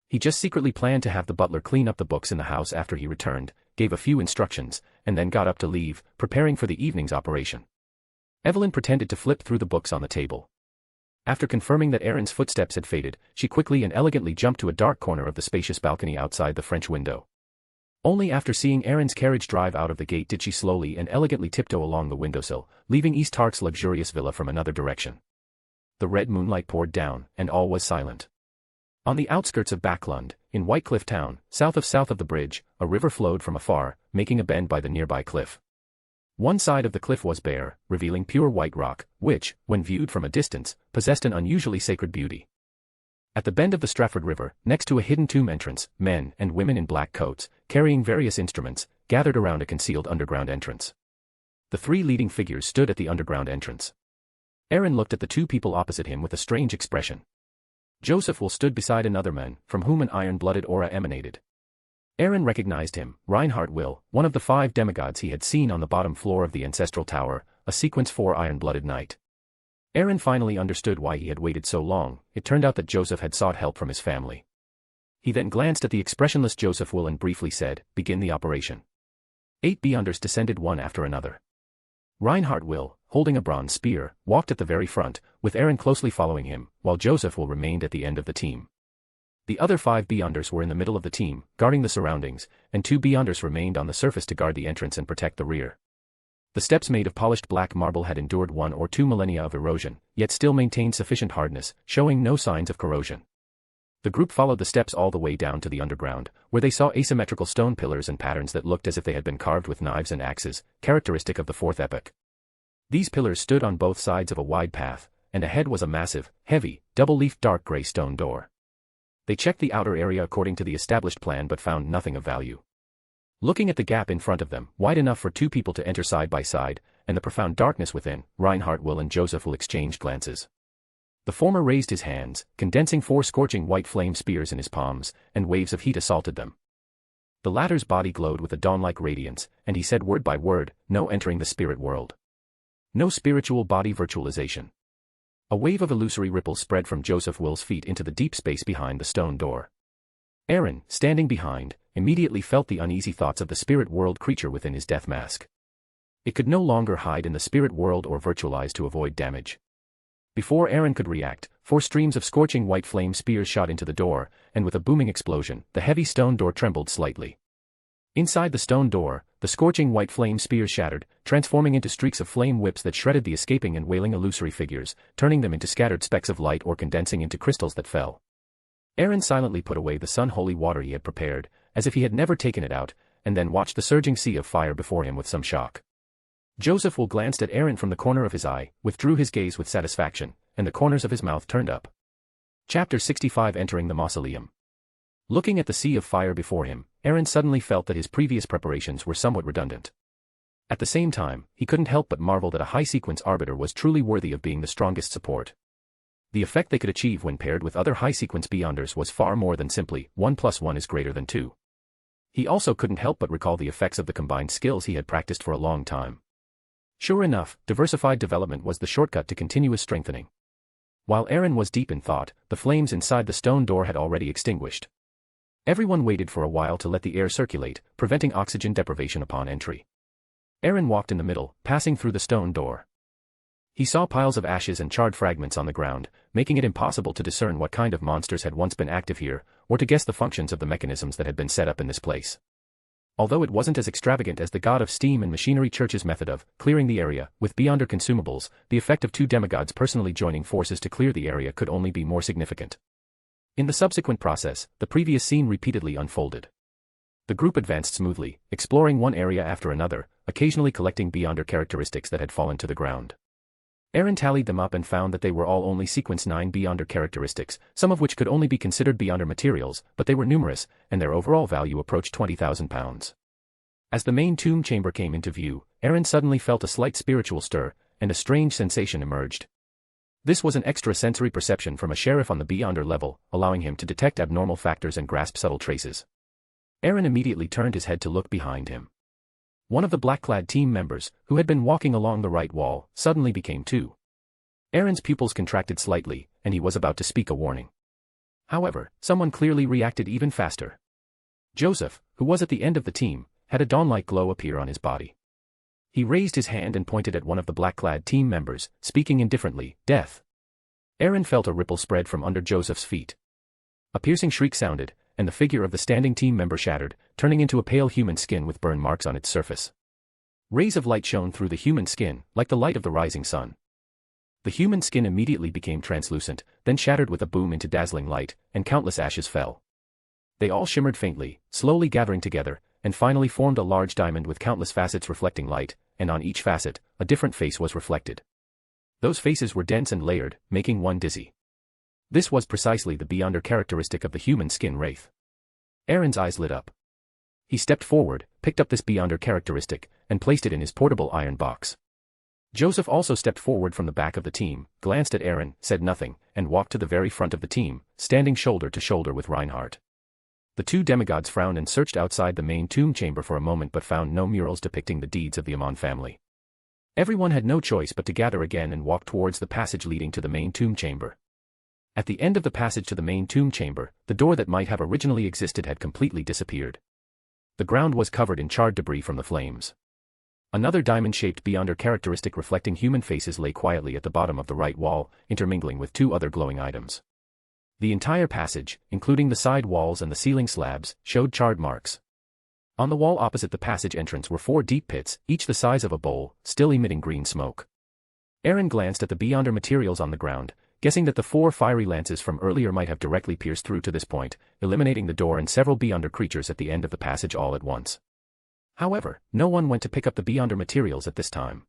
He just secretly planned to have the butler clean up the books in the house after he returned, gave a few instructions, and then got up to leave, preparing for the evening's operation. Evelyn pretended to flip through the books on the table. After confirming that Aaron's footsteps had faded, she quickly and elegantly jumped to a dark corner of the spacious balcony outside the French window. Only after seeing Aaron's carriage drive out of the gate did she slowly and elegantly tiptoe along the windowsill, leaving East Hart's luxurious villa from another direction. The red moonlight poured down, and all was silent. On the outskirts of Backland, in Whitecliff town, south of the bridge, a river flowed from afar, making a bend by the nearby cliff. One side of the cliff was bare, revealing pure white rock, which, when viewed from a distance, possessed an unusually sacred beauty. At the bend of the Stratford River, next to a hidden tomb entrance, men and women in black coats, carrying various instruments, gathered around a concealed underground entrance. The 3 leading figures stood at the underground entrance. Aaron looked at the 2 people opposite him with a strange expression. Joseph Will stood beside another man, from whom an iron-blooded aura emanated. Aaron recognized him, Reinhardt Will, one of the 5 demigods he had seen on the bottom floor of the Ancestral Tower, a sequence 4 iron-blooded knight. Aaron finally understood why he had waited so long. It turned out that Joseph had sought help from his family. He then glanced at the expressionless Joseph Will and briefly said, "Begin the operation." 8 beyonders descended one after another. Reinhardt Will, holding a bronze spear, walked at the very front, with Aaron closely following him, while Joseph Will remained at the end of the team. The other 5 beyonders were in the middle of the team, guarding the surroundings, and 2 beyonders remained on the surface to guard the entrance and protect the rear. The steps made of polished black marble had endured 1 or 2 millennia of erosion, yet still maintained sufficient hardness, showing no signs of corrosion. The group followed the steps all the way down to the underground, where they saw asymmetrical stone pillars and patterns that looked as if they had been carved with knives and axes, characteristic of the 4th epoch. These pillars stood on both sides of a wide path, and ahead was a massive, heavy, double-leafed dark gray stone door. They checked the outer area according to the established plan but found nothing of value. Looking at the gap in front of them, wide enough for 2 people to enter side by side, and the profound darkness within, Reinhardt will and Joseph will exchange glances. The former raised his hands, condensing 4 scorching white flame spears in his palms, and waves of heat assaulted them. The latter's body glowed with a dawn-like radiance, and he said word by word, "No entering the spirit world. No spiritual body virtualization." A wave of illusory ripples spread from Joseph Will's feet into the deep space behind the stone door. Aaron, standing behind, immediately felt the uneasy thoughts of the spirit world creature within his death mask. It could no longer hide in the spirit world or virtualize to avoid damage. Before Aaron could react, 4 streams of scorching white flame spears shot into the door, and with a booming explosion, the heavy stone door trembled slightly. Inside the stone door, the scorching white flame spears shattered, transforming into streaks of flame whips that shredded the escaping and wailing illusory figures, turning them into scattered specks of light or condensing into crystals that fell. Aaron silently put away the sun-holy water he had prepared, as if he had never taken it out, and then watched the surging sea of fire before him with some shock. Joseph Will glanced at Aaron from the corner of his eye, withdrew his gaze with satisfaction, and the corners of his mouth turned up. Chapter 65 Entering the Mausoleum. Looking at the sea of fire before him, Aaron suddenly felt that his previous preparations were somewhat redundant. At the same time, he couldn't help but marvel that a high-sequence arbiter was truly worthy of being the strongest support. The effect they could achieve when paired with other high-sequence beyonders was far more than simply 1 + 1 is greater than 2. He also couldn't help but recall the effects of the combined skills he had practiced for a long time. Sure enough, diversified development was the shortcut to continuous strengthening. While Aaron was deep in thought, the flames inside the stone door had already extinguished. Everyone waited for a while to let the air circulate, preventing oxygen deprivation upon entry. Aaron walked in the middle, passing through the stone door. He saw piles of ashes and charred fragments on the ground, making it impossible to discern what kind of monsters had once been active here, or to guess the functions of the mechanisms that had been set up in this place. Although it wasn't as extravagant as the God of Steam and Machinery Church's method of clearing the area with beyonder consumables, the effect of 2 demigods personally joining forces to clear the area could only be more significant. In the subsequent process, the previous scene repeatedly unfolded. The group advanced smoothly, exploring one area after another, occasionally collecting beyonder characteristics that had fallen to the ground. Aaron tallied them up and found that they were all only sequence 9 beyonder characteristics, some of which could only be considered beyonder materials, but they were numerous, and their overall value approached £20,000. As the main tomb chamber came into view, Aaron suddenly felt a slight spiritual stir, and a strange sensation emerged. This was an extrasensory perception from a sheriff on the beyonder level, allowing him to detect abnormal factors and grasp subtle traces. Aaron immediately turned his head to look behind him. One of the black-clad team members, who had been walking along the right wall, suddenly became 2. Aaron's pupils contracted slightly, and he was about to speak a warning. However, someone clearly reacted even faster. Joseph, who was at the end of the team, had a dawn-like glow appear on his body. He raised his hand and pointed at one of the black-clad team members, speaking indifferently, "Death." Aaron felt a ripple spread from under Joseph's feet. A piercing shriek sounded, and the figure of the standing team member shattered, turning into a pale human skin with burn marks on its surface. Rays of light shone through the human skin, like the light of the rising sun. The human skin immediately became translucent, then shattered with a boom into dazzling light, and countless ashes fell. They all shimmered faintly, slowly gathering together, and finally formed a large diamond with countless facets reflecting light, and on each facet, a different face was reflected. Those faces were dense and layered, making one dizzy. This was precisely the beyonder characteristic of the human skin wraith. Aaron's eyes lit up. He stepped forward, picked up this beyonder characteristic, and placed it in his portable iron box. Joseph also stepped forward from the back of the team, glanced at Aaron, said nothing, and walked to the very front of the team, standing shoulder to shoulder with Reinhardt. The 2 demigods frowned and searched outside the main tomb chamber for a moment but found no murals depicting the deeds of the Amon family. Everyone had no choice but to gather again and walk towards the passage leading to the main tomb chamber. At the end of the passage to the main tomb chamber, the door that might have originally existed had completely disappeared. The ground was covered in charred debris from the flames. Another diamond-shaped beyonder characteristic reflecting human faces lay quietly at the bottom of the right wall, intermingling with 2 other glowing items. The entire passage, including the side walls and the ceiling slabs, showed charred marks. On the wall opposite the passage entrance were 4 deep pits, each the size of a bowl, still emitting green smoke. Aaron glanced at the beyonder materials on the ground, guessing that the 4 fiery lances from earlier might have directly pierced through to this point, eliminating the door and several beyonder creatures at the end of the passage all at once. However, no one went to pick up the beyonder materials at this time.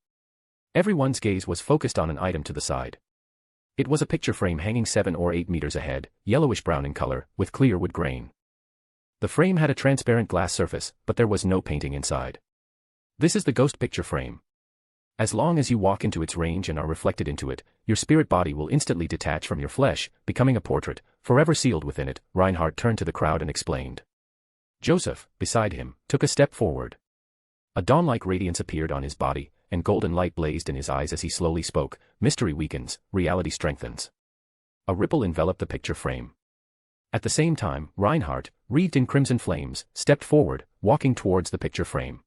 Everyone's gaze was focused on an item to the side. It was a picture frame hanging 7 or 8 meters ahead, yellowish-brown in color, with clear wood grain. The frame had a transparent glass surface, but there was no painting inside. "This is the ghost picture frame," As long as you walk into its range and are reflected into it, your spirit body will instantly detach from your flesh, becoming a portrait, forever sealed within it. Reinhardt turned to the crowd and explained. Joseph, beside him, took a step forward. A dawn-like radiance appeared on his body, and golden light blazed in his eyes as he slowly spoke. Mystery weakens, reality strengthens. A ripple enveloped the picture frame. At the same time, Reinhardt, wreathed in crimson flames, stepped forward, walking towards the picture frame.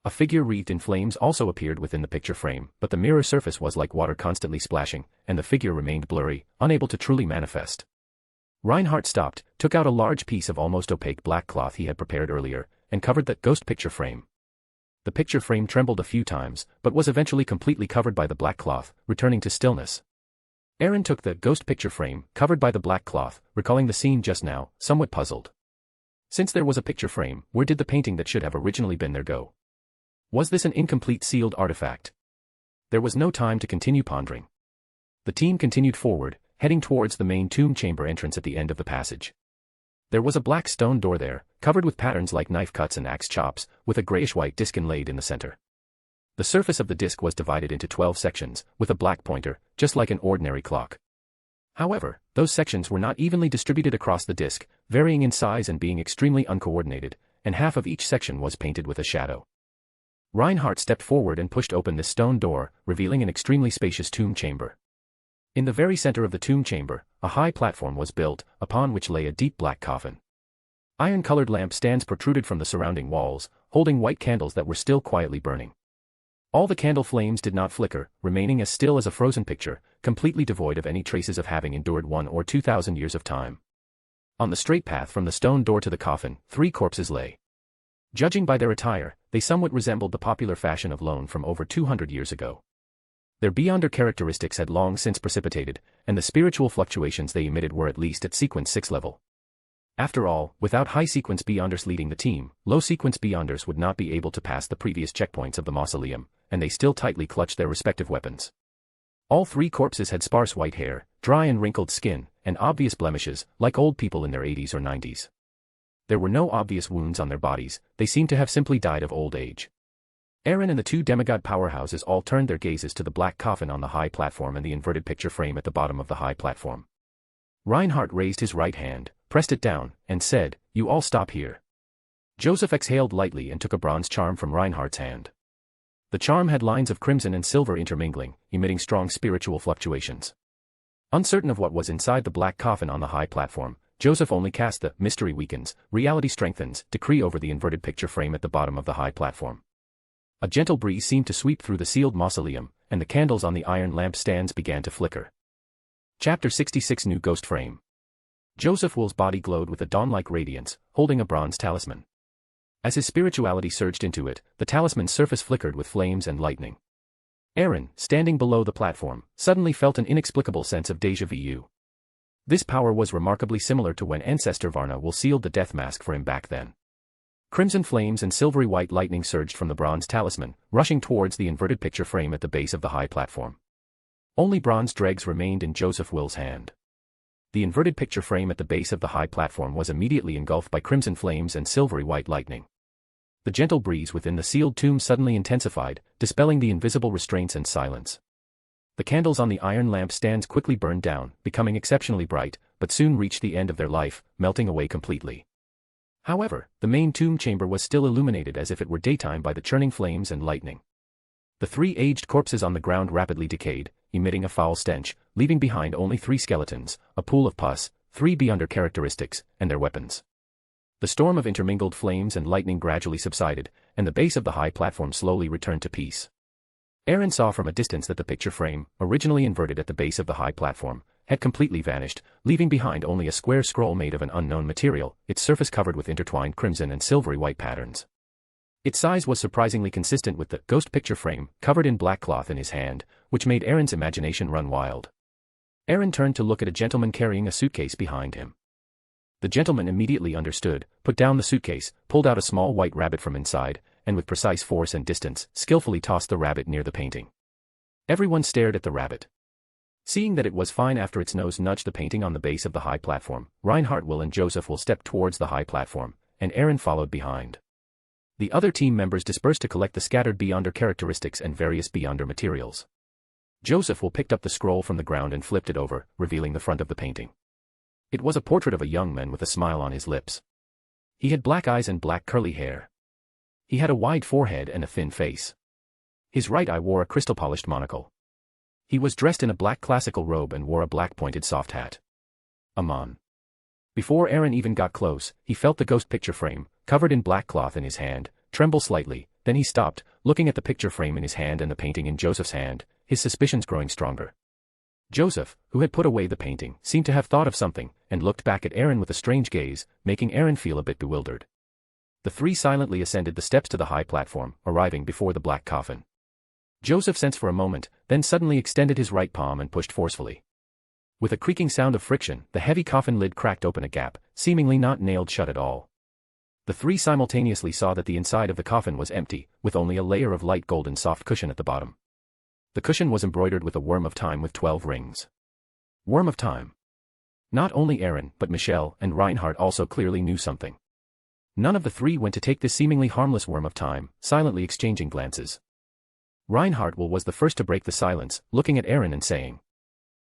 A figure wreathed in flames also appeared within the picture frame, but the mirror surface was like water constantly splashing, and the figure remained blurry, unable to truly manifest. Reinhardt stopped, took out a large piece of almost opaque black cloth he had prepared earlier, and covered the ghost picture frame. The picture frame trembled a few times, but was eventually completely covered by the black cloth, returning to stillness. Aaron took the ghost picture frame, covered by the black cloth, recalling the scene just now, somewhat puzzled. Since there was a picture frame, where did the painting that should have originally been there go? Was this an incomplete sealed artifact? There was no time to continue pondering. The team continued forward, heading towards the main tomb chamber entrance at the end of the passage. There was a black stone door there, covered with patterns like knife cuts and axe chops, with a grayish-white disc inlaid in the center. The surface of the disc was divided into 12 sections, with a black pointer, just like an ordinary clock. However, those sections were not evenly distributed across the disc, varying in size and being extremely uncoordinated, and half of each section was painted with a shadow. Reinhardt stepped forward and pushed open this stone door, revealing an extremely spacious tomb chamber. In the very center of the tomb chamber, a high platform was built, upon which lay a deep black coffin. Iron-colored lampstands protruded from the surrounding walls, holding white candles that were still quietly burning. All the candle flames did not flicker, remaining as still as a frozen picture, completely devoid of any traces of having endured 1,000 or 2,000 years of time. On the straight path from the stone door to the coffin, 3 corpses lay. Judging by their attire, they somewhat resembled the popular fashion of Loen from over 200 years ago. Their beyonder characteristics had long since precipitated, and the spiritual fluctuations they emitted were at least at sequence 6 level. After all, without high-sequence beyonders leading the team, low-sequence beyonders would not be able to pass the previous checkpoints of the Mosselum, and they still tightly clutched their respective weapons. All 3 corpses had sparse white hair, dry and wrinkled skin, and obvious blemishes, like old people in their 80s or 90s. There were no obvious wounds on their bodies, they seemed to have simply died of old age. Aaron and the 2 demigod powerhouses all turned their gazes to the black coffin on the high platform and the inverted picture frame at the bottom of the high platform. Reinhardt raised his right hand, pressed it down, and said, "You all stop here." Joseph exhaled lightly and took a bronze charm from Reinhardt's hand. The charm had lines of crimson and silver intermingling, emitting strong spiritual fluctuations. Uncertain of what was inside the black coffin on the high platform, Joseph only cast the "mystery weakens, reality strengthens" decree over the inverted picture frame at the bottom of the high platform. A gentle breeze seemed to sweep through the sealed mausoleum, and the candles on the iron lampstands began to flicker. Chapter 66 New Ghost Frame. Joseph Will's body glowed with a dawn-like radiance, holding a bronze talisman. As his spirituality surged into it, the talisman's surface flickered with flames and lightning. Aaron, standing below the platform, suddenly felt an inexplicable sense of déjà vu. This power was remarkably similar to when Ancestor Varnner will sealed the death mask for him back then. Crimson flames and silvery white lightning surged from the bronze talisman, rushing towards the inverted picture frame at the base of the high platform. Only bronze dregs remained in Joseph Will's hand. The inverted picture frame at the base of the high platform was immediately engulfed by crimson flames and silvery white lightning. The gentle breeze within the sealed tomb suddenly intensified, dispelling the invisible restraints and silence. The candles on the iron lampstands quickly burned down, becoming exceptionally bright, but soon reached the end of their life, melting away completely. However, the main tomb chamber was still illuminated as if it were daytime by the churning flames and lightning. The 3 aged corpses on the ground rapidly decayed, emitting a foul stench, leaving behind only 3 skeletons, a pool of pus, 3 beyonder characteristics, and their weapons. The storm of intermingled flames and lightning gradually subsided, and the base of the high platform slowly returned to peace. Aaron saw from a distance that the picture frame, originally inverted at the base of the high platform, had completely vanished, leaving behind only a square scroll made of an unknown material, its surface covered with intertwined crimson and silvery white patterns. Its size was surprisingly consistent with the ghost picture frame, covered in black cloth in his hand, which made Aaron's imagination run wild. Aaron turned to look at a gentleman carrying a suitcase behind him. The gentleman immediately understood, put down the suitcase, pulled out a small white rabbit from inside, and with precise force and distance, skillfully tossed the rabbit near the painting. Everyone stared at the rabbit. Seeing that it was fine after its nose nudged the painting on the base of the high platform, Reinhardt Will and Joseph Will stepped towards the high platform, and Aaron followed behind. The other team members dispersed to collect the scattered Beyonder characteristics and various Beyonder materials. Joseph picked up the scroll from the ground and flipped it over, revealing the front of the painting. It was a portrait of a young man with a smile on his lips. He had black eyes and black curly hair. He had a wide forehead and a thin face. His right eye wore a crystal-polished monocle. He was dressed in a black classical robe and wore a black pointed soft hat. Amon. Before Aaron even got close, he felt the ghost picture frame, covered in black cloth in his hand, tremble slightly. Then he stopped, looking at the picture frame in his hand and the painting in Joseph's hand, his suspicions growing stronger. Joseph, who had put away the painting, seemed to have thought of something, and looked back at Aaron with a strange gaze, making Aaron feel a bit bewildered. The three silently ascended the steps to the high platform, arriving before the black coffin. Joseph sensed for a moment, then suddenly extended his right palm and pushed forcefully. With a creaking sound of friction, the heavy coffin lid cracked open a gap, seemingly not nailed shut at all. The three simultaneously saw that the inside of the coffin was empty, with only a layer of light golden soft cushion at the bottom. The cushion was embroidered with a worm of time with 12 rings. Worm of time. Not only Aaron, but Michelle and Reinhardt also clearly knew something. None of the three went to take this seemingly harmless worm of time, silently exchanging glances. Reinhardt was the first to break the silence, looking at Aaron and saying,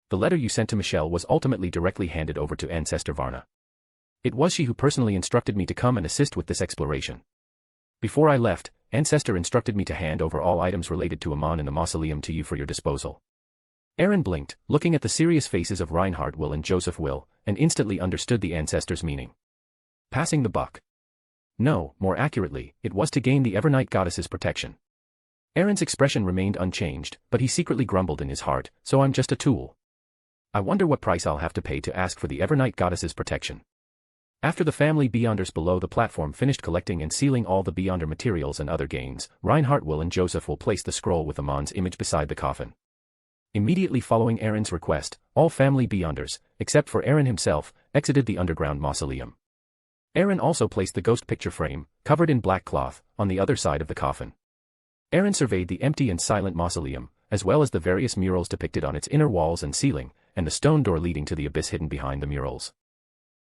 "The letter you sent to Michelle was ultimately directly handed over to Ancestor Varnner. It was she who personally instructed me to come and assist with this exploration. Before I left, Ancestor instructed me to hand over all items related to Amon in the Mausoleum to you for your disposal." Aaron blinked, looking at the serious faces of Reinhardt and Joseph and instantly understood the Ancestor's meaning. Passing the buck. No, more accurately, it was to gain the Evernight Goddess's protection. Aaron's expression remained unchanged, but he secretly grumbled in his heart, "So I'm just a tool. I wonder what price I'll have to pay to ask for the Evernight Goddess's protection." After the family Beyonders below the platform finished collecting and sealing all the Beyonder materials and other gains, Reinhardt and Joseph placed the scroll with Amon's image beside the coffin. Immediately following Aaron's request, all family Beyonders, except for Aaron himself, exited the underground mausoleum. Aaron also placed the ghost picture frame, covered in black cloth, on the other side of the coffin. Aaron surveyed the empty and silent mausoleum, as well as the various murals depicted on its inner walls and ceiling, and the stone door leading to the abyss hidden behind the murals.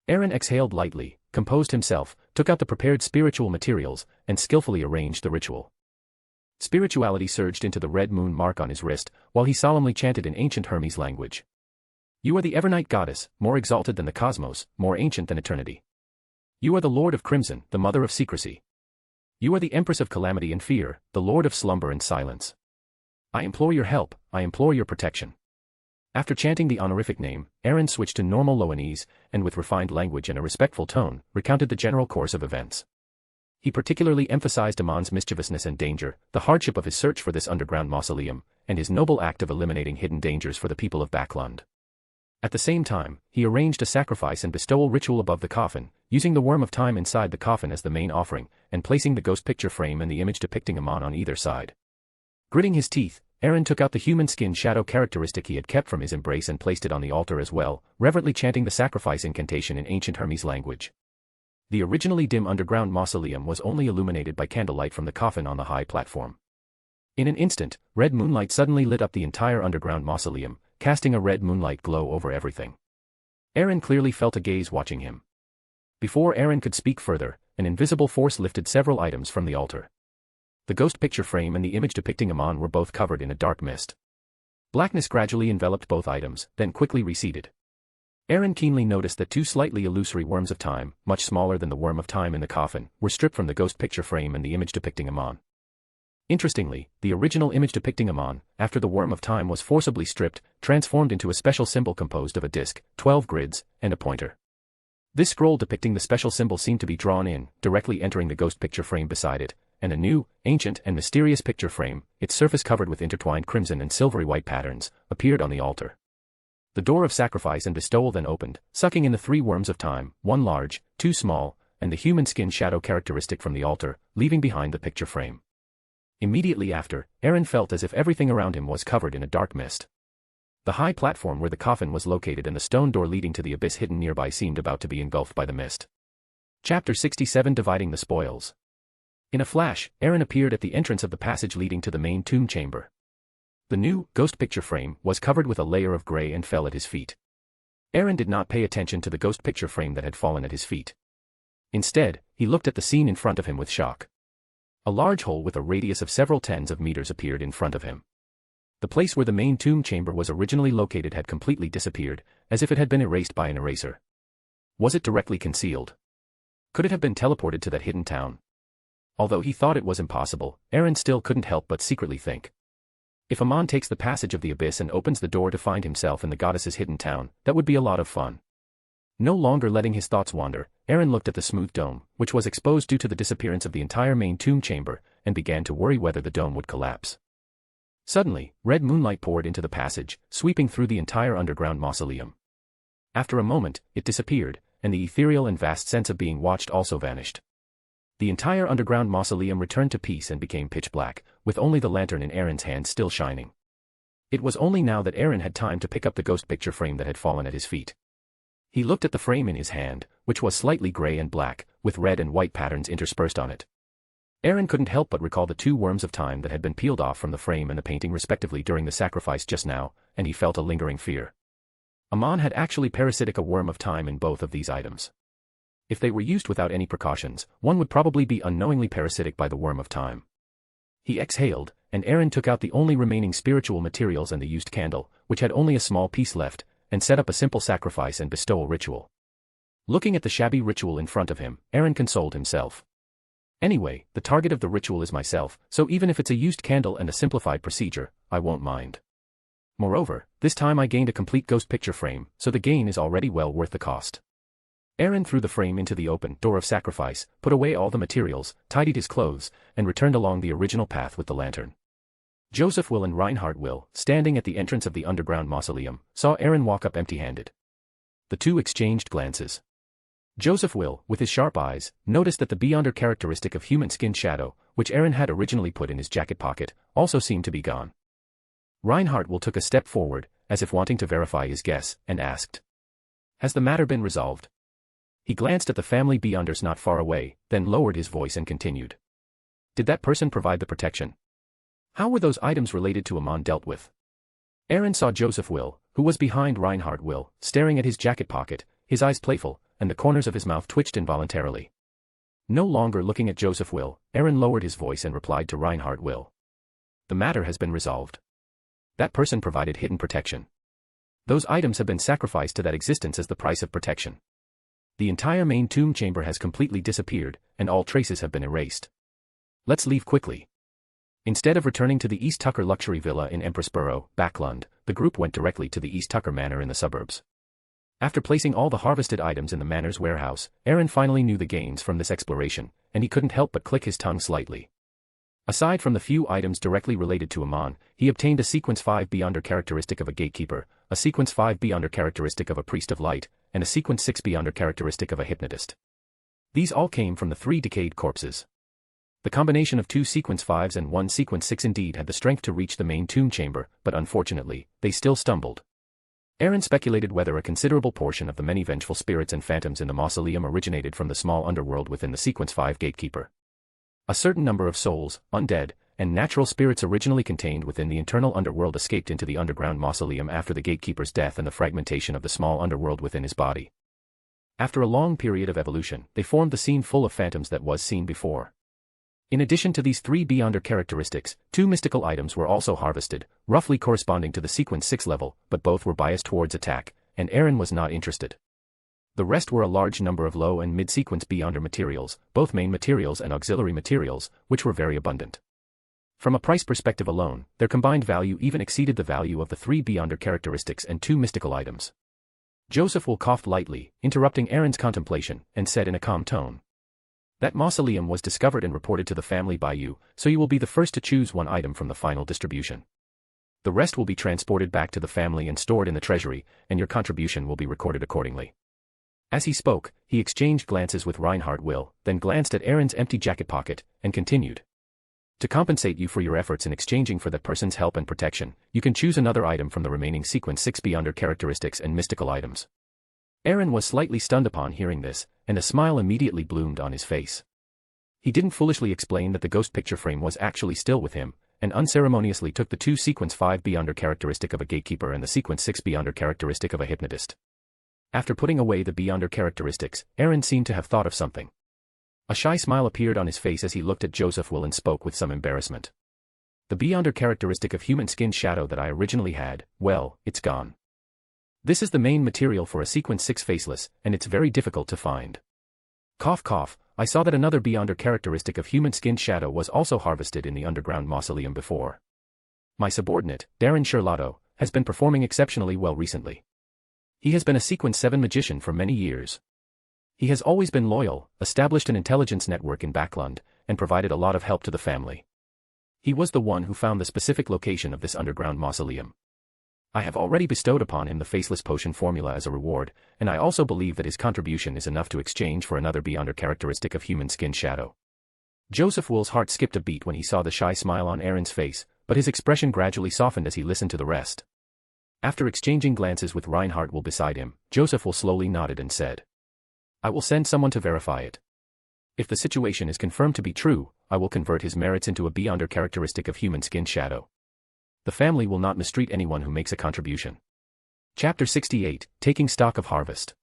Aaron exhaled lightly, composed himself, took out the prepared spiritual materials, and skillfully arranged the ritual. Spirituality surged into the red moon mark on his wrist, while he solemnly chanted in ancient Hermes language. "You are the Evernight Goddess, more exalted than the cosmos, more ancient than eternity. You are the Lord of Crimson, the Mother of Secrecy. You are the Empress of Calamity and Fear, the Lord of Slumber and Silence. I implore your help, I implore your protection." After chanting the honorific name, Aaron switched to normal Loenese, and with refined language and a respectful tone, recounted the general course of events. He particularly emphasized Amon's mischievousness and danger, the hardship of his search for this underground mausoleum, and his noble act of eliminating hidden dangers for the people of Backland. At the same time, he arranged a sacrifice and bestowal ritual above the coffin, using the worm of time inside the coffin as the main offering, and placing the ghost picture frame and the image depicting Amon on either side. Gritting his teeth, Aaron took out the human skin shadow characteristic he had kept from his embrace and placed it on the altar as well, reverently chanting the sacrifice incantation in ancient Hermes language. The originally dim underground mausoleum was only illuminated by candlelight from the coffin on the high platform. In an instant, red moonlight suddenly lit up the entire underground mausoleum, casting a red moonlight glow over everything. Aaron clearly felt a gaze watching him. Before Aaron could speak further, an invisible force lifted several items from the altar. The ghost picture frame and the image depicting Amon were both covered in a dark mist. Blackness gradually enveloped both items, then quickly receded. Aaron keenly noticed that two slightly illusory worms of time, much smaller than the worm of time in the coffin, were stripped from the ghost picture frame and the image depicting Amon. Interestingly, the original image depicting Amon, after the worm of time was forcibly stripped, transformed into a special symbol composed of a disc, 12 grids, and a pointer. This scroll depicting the special symbol seemed to be drawn in, directly entering the ghost picture frame beside it, and a new, ancient and mysterious picture frame, its surface covered with intertwined crimson and silvery white patterns, appeared on the altar. The door of sacrifice and bestowal then opened, sucking in the three worms of time, one large, two small, and the human skin shadow characteristic from the altar, leaving behind the picture frame. Immediately after, Aaron felt as if everything around him was covered in a dark mist. The high platform where the coffin was located and the stone door leading to the abyss hidden nearby seemed about to be engulfed by the mist. Chapter 67 Dividing the Spoils. In a flash, Aaron appeared at the entrance of the passage leading to the main tomb chamber. The new, ghost picture frame, was covered with a layer of gray and fell at his feet. Aaron did not pay attention to the ghost picture frame that had fallen at his feet. Instead, he looked at the scene in front of him with shock. A large hole with a radius of several tens of meters appeared in front of him. The place where the main tomb chamber was originally located had completely disappeared, as if it had been erased by an eraser. Was it directly concealed? Could it have been teleported to that hidden town? Although he thought it was impossible, Aaron still couldn't help but secretly think. If Amon takes the passage of the abyss and opens the door to find himself in the goddess's hidden town, that would be a lot of fun. No longer letting his thoughts wander, Aaron looked at the smooth dome, which was exposed due to the disappearance of the entire main tomb chamber, and began to worry whether the dome would collapse. Suddenly, red moonlight poured into the passage, sweeping through the entire underground mausoleum. After a moment, it disappeared, and the ethereal and vast sense of being watched also vanished. The entire underground mausoleum returned to peace and became pitch black, with only the lantern in Aaron's hand still shining. It was only now that Aaron had time to pick up the ghost picture frame that had fallen at his feet. He looked at the frame in his hand, which was slightly gray and black, with red and white patterns interspersed on it. Aaron couldn't help but recall the two worms of time that had been peeled off from the frame and the painting respectively during the sacrifice just now, and he felt a lingering fear. Amon had actually parasitic a worm of time in both of these items. If they were used without any precautions, one would probably be unknowingly parasitic by the worm of time. He exhaled, and Aaron took out the only remaining spiritual materials and the used candle, which had only a small piece left, and set up a simple sacrifice and bestowal ritual. Looking at the shabby ritual in front of him, Aaron consoled himself. Anyway, the target of the ritual is myself, so even if it's a used candle and a simplified procedure, I won't mind. Moreover, this time I gained a complete ghost picture frame, so the gain is already well worth the cost. Aaron threw the frame into the open door of sacrifice, put away all the materials, tidied his clothes, and returned along the original path with the lantern. Joseph Will and Reinhardt Will, standing at the entrance of the underground mausoleum, saw Aaron walk up empty-handed. The two exchanged glances. Joseph Will, with his sharp eyes, noticed that the beyonder characteristic of human-skinned shadow, which Aaron had originally put in his jacket pocket, also seemed to be gone. Reinhardt Will took a step forward, as if wanting to verify his guess, and asked, "Has the matter been resolved?" He glanced at the family beyonders not far away, then lowered his voice and continued. "Did that person provide the protection? How were those items related to Amon dealt with?" Aaron saw Joseph Will, who was behind Reinhardt Will, staring at his jacket pocket, his eyes playful, and the corners of his mouth twitched involuntarily. No longer looking at Joseph Will, Aaron lowered his voice and replied to Reinhardt Will. "The matter has been resolved. That person provided hidden protection. Those items have been sacrificed to that existence as the price of protection. The entire main tomb chamber has completely disappeared, and all traces have been erased. Let's leave quickly." Instead of returning to the East Tucker luxury villa in Empressborough, Backland, the group went directly to the East Tucker Manor in the suburbs. After placing all the harvested items in the manor's warehouse, Aaron finally knew the gains from this exploration, and he couldn't help but click his tongue slightly. Aside from the few items directly related to Amon, he obtained a Sequence 5 Beyonder characteristic of a gatekeeper, a Sequence 5 Beyonder characteristic of a priest of light, and a Sequence 6 Beyonder characteristic of a hypnotist. These all came from the 3 decayed corpses. The combination of 2 Sequence 5s and 1 Sequence 6 indeed had the strength to reach the main tomb chamber, but unfortunately, they still stumbled. Aaron speculated whether a considerable portion of the many vengeful spirits and phantoms in the mausoleum originated from the small underworld within the Sequence 5 gatekeeper. A certain number of souls, undead, and natural spirits originally contained within the internal underworld escaped into the underground mausoleum after the gatekeeper's death and the fragmentation of the small underworld within his body. After a long period of evolution, they formed the scene full of phantoms that was seen before. In addition to these 3 Beyonder characteristics, 2 mystical items were also harvested, roughly corresponding to the Sequence 6 level, but both were biased towards attack, and Aaron was not interested. The rest were a large number of low and mid-sequence Beyonder materials, both main materials and auxiliary materials, which were very abundant. From a price perspective alone, their combined value even exceeded the value of the 3 Beyonder characteristics and 2 mystical items. Joseph Will coughed lightly, interrupting Aaron's contemplation, and said in a calm tone, "That mausoleum was discovered and reported to the family by you, so you will be the first to choose one item from the final distribution. The rest will be transported back to the family and stored in the treasury, and your contribution will be recorded accordingly." As he spoke, he exchanged glances with Reinhardt Will, then glanced at Aaron's empty jacket pocket, and continued. "To compensate you for your efforts in exchanging for that person's help and protection, you can choose another item from the remaining Sequence 6 Beyonder characteristics and mystical items." Aaron was slightly stunned upon hearing this, and a smile immediately bloomed on his face. He didn't foolishly explain that the ghost picture frame was actually still with him, and unceremoniously took the 2 Sequence 5 Beyonder characteristic of a gatekeeper and the Sequence 6 Beyonder characteristic of a hypnotist. After putting away the Beyonder characteristics, Aaron seemed to have thought of something. A shy smile appeared on his face as he looked at Joseph Will and spoke with some embarrassment. The beyonder characteristic of human skin shadow that I originally had, well, it's gone. This is the main material for a sequence 6 faceless, and it's very difficult to find. Cough cough, I saw that another beyonder characteristic of human skin shadow was also harvested in the underground mausoleum before. My subordinate, Darren Sherlotto, has been performing exceptionally well recently. He has been a sequence 7 magician for many years. He has always been loyal, established an intelligence network in Backland, and provided a lot of help to the family. He was the one who found the specific location of this underground mausoleum. I have already bestowed upon him the faceless potion formula as a reward, and I also believe that his contribution is enough to exchange for another beyonder characteristic of human skin shadow. Joseph Will's heart skipped a beat when he saw the shy smile on Aaron's face, but his expression gradually softened as he listened to the rest. After exchanging glances with Reinhardt Will beside him, Joseph Will slowly nodded and said, I will send someone to verify it. If the situation is confirmed to be true, I will convert his merits into a beyonder characteristic of human skin shadow. The family will not mistreat anyone who makes a contribution. Chapter 68, Taking Stock of Harvest.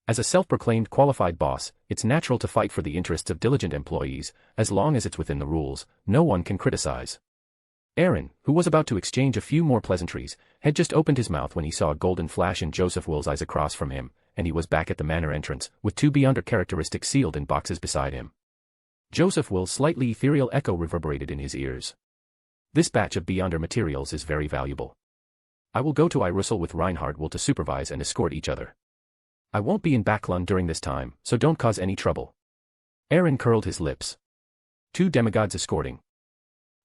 As a self-proclaimed qualified boss, it's natural to fight for the interests of diligent employees, as long as it's within the rules, no one can criticize. Aaron, who was about to exchange a few more pleasantries, had just opened his mouth when he saw a golden flash in Joseph Will's eyes across from him, and he was back at the manor entrance, with 2 beyonder characteristics sealed in boxes beside him. Joseph Will's slightly ethereal echo reverberated in his ears. This batch of beyonder materials is very valuable. I will go to Irusel with Reinhardt Will to supervise and escort each other. I won't be in Backland during this time, so don't cause any trouble. Aaron curled his lips. 2 demigods escorting.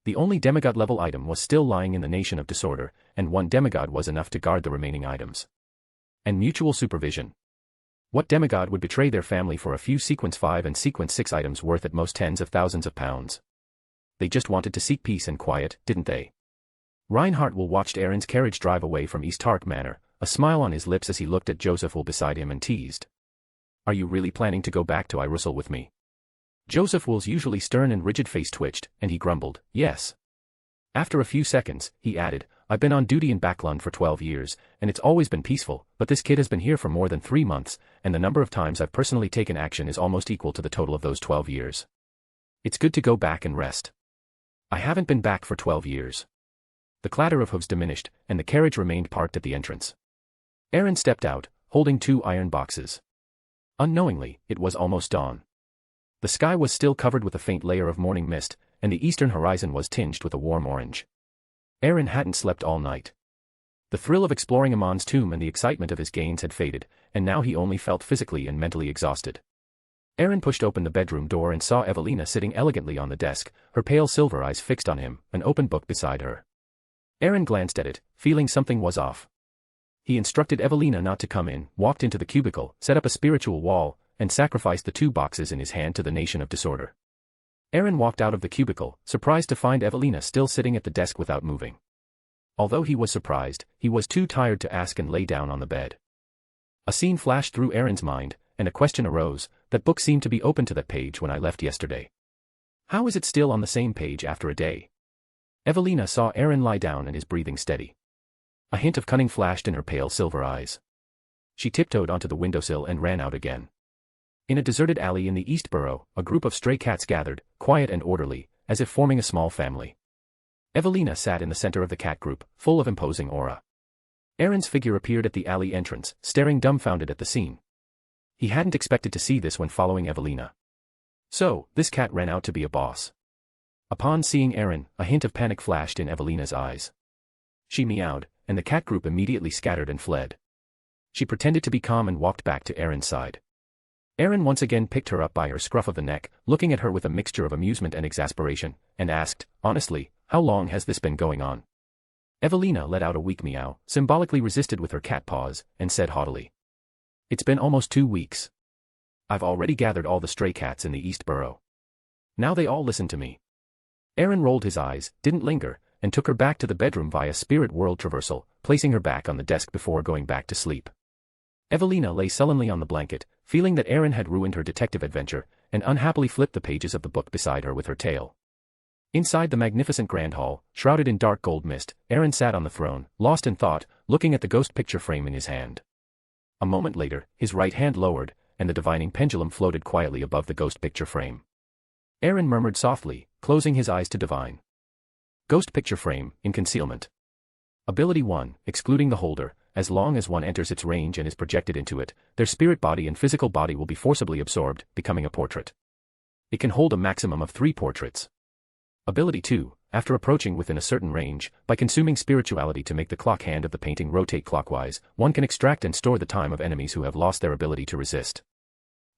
The only demigod-level item was still lying in the Nation of Disorder, and 1 demigod was enough to guard the remaining items. And mutual supervision. What demigod would betray their family for a few sequence 5 and sequence 6 items worth at most tens of thousands of pounds? They just wanted to seek peace and quiet, didn't they? Reinhardt Will watched Aaron's carriage drive away from East Tark Manor, a smile on his lips as he looked at Joseph Will beside him and teased. Are you really planning to go back to Irusel with me? Joseph Will's usually stern and rigid face twitched, and he grumbled, yes. After a few seconds, he added, I've been on duty in Backland for 12 years, and it's always been peaceful, but this kid has been here for more than 3 months, and the number of times I've personally taken action is almost equal to the total of those 12 years. It's good to go back and rest. I haven't been back for 12 years. The clatter of hooves diminished, and the carriage remained parked at the entrance. Aaron stepped out, holding 2 iron boxes. Unknowingly, it was almost dawn. The sky was still covered with a faint layer of morning mist, and the eastern horizon was tinged with a warm orange. Aaron hadn't slept all night. The thrill of exploring Amon's tomb and the excitement of his gains had faded, and now he only felt physically and mentally exhausted. Aaron pushed open the bedroom door and saw Evelina sitting elegantly on the desk, her pale silver eyes fixed on him, an open book beside her. Aaron glanced at it, feeling something was off. He instructed Evelina not to come in, walked into the cubicle, set up a spiritual wall, and sacrificed the 2 boxes in his hand to the Nation of Disorder. Aaron walked out of the cubicle, surprised to find Evelina still sitting at the desk without moving. Although he was surprised, he was too tired to ask and lay down on the bed. A scene flashed through Aaron's mind, and a question arose. That book seemed to be open to that page when I left yesterday. How is it still on the same page after a day? Evelina saw Aaron lie down and his breathing steady. A hint of cunning flashed in her pale silver eyes. She tiptoed onto the windowsill and ran out again. In a deserted alley in the East Borough, a group of stray cats gathered, quiet and orderly, as if forming a small family. Evelina sat in the center of the cat group, full of imposing aura. Aaron's figure appeared at the alley entrance, staring dumbfounded at the scene. He hadn't expected to see this when following Evelina. So, this cat ran out to be a boss. Upon seeing Aaron, a hint of panic flashed in Evelina's eyes. She meowed, and the cat group immediately scattered and fled. She pretended to be calm and walked back to Aaron's side. Aaron once again picked her up by her scruff of the neck, looking at her with a mixture of amusement and exasperation, and asked, honestly, how long has this been going on? Evelina let out a weak meow, symbolically resisted with her cat paws, and said haughtily, It's been almost 2 weeks. I've already gathered all the stray cats in the East Borough. Now they all listen to me. Aaron rolled his eyes, didn't linger, and took her back to the bedroom via spirit world traversal, placing her back on the desk before going back to sleep. Evelina lay sullenly on the blanket, feeling that Aaron had ruined her detective adventure, and unhappily flipped the pages of the book beside her with her tail. Inside the magnificent grand hall, shrouded in dark gold mist, Aaron sat on the throne, lost in thought, looking at the ghost picture frame in his hand. A moment later, his right hand lowered, and the divining pendulum floated quietly above the ghost picture frame. Aaron murmured softly, closing his eyes to divine. Ghost picture frame, in concealment. Ability 1, excluding the holder. As long as one enters its range and is projected into it, their spirit body and physical body will be forcibly absorbed, becoming a portrait. It can hold a maximum of 3 portraits. Ability 2, after approaching within a certain range, by consuming spirituality to make the clock hand of the painting rotate clockwise, one can extract and store the time of enemies who have lost their ability to resist.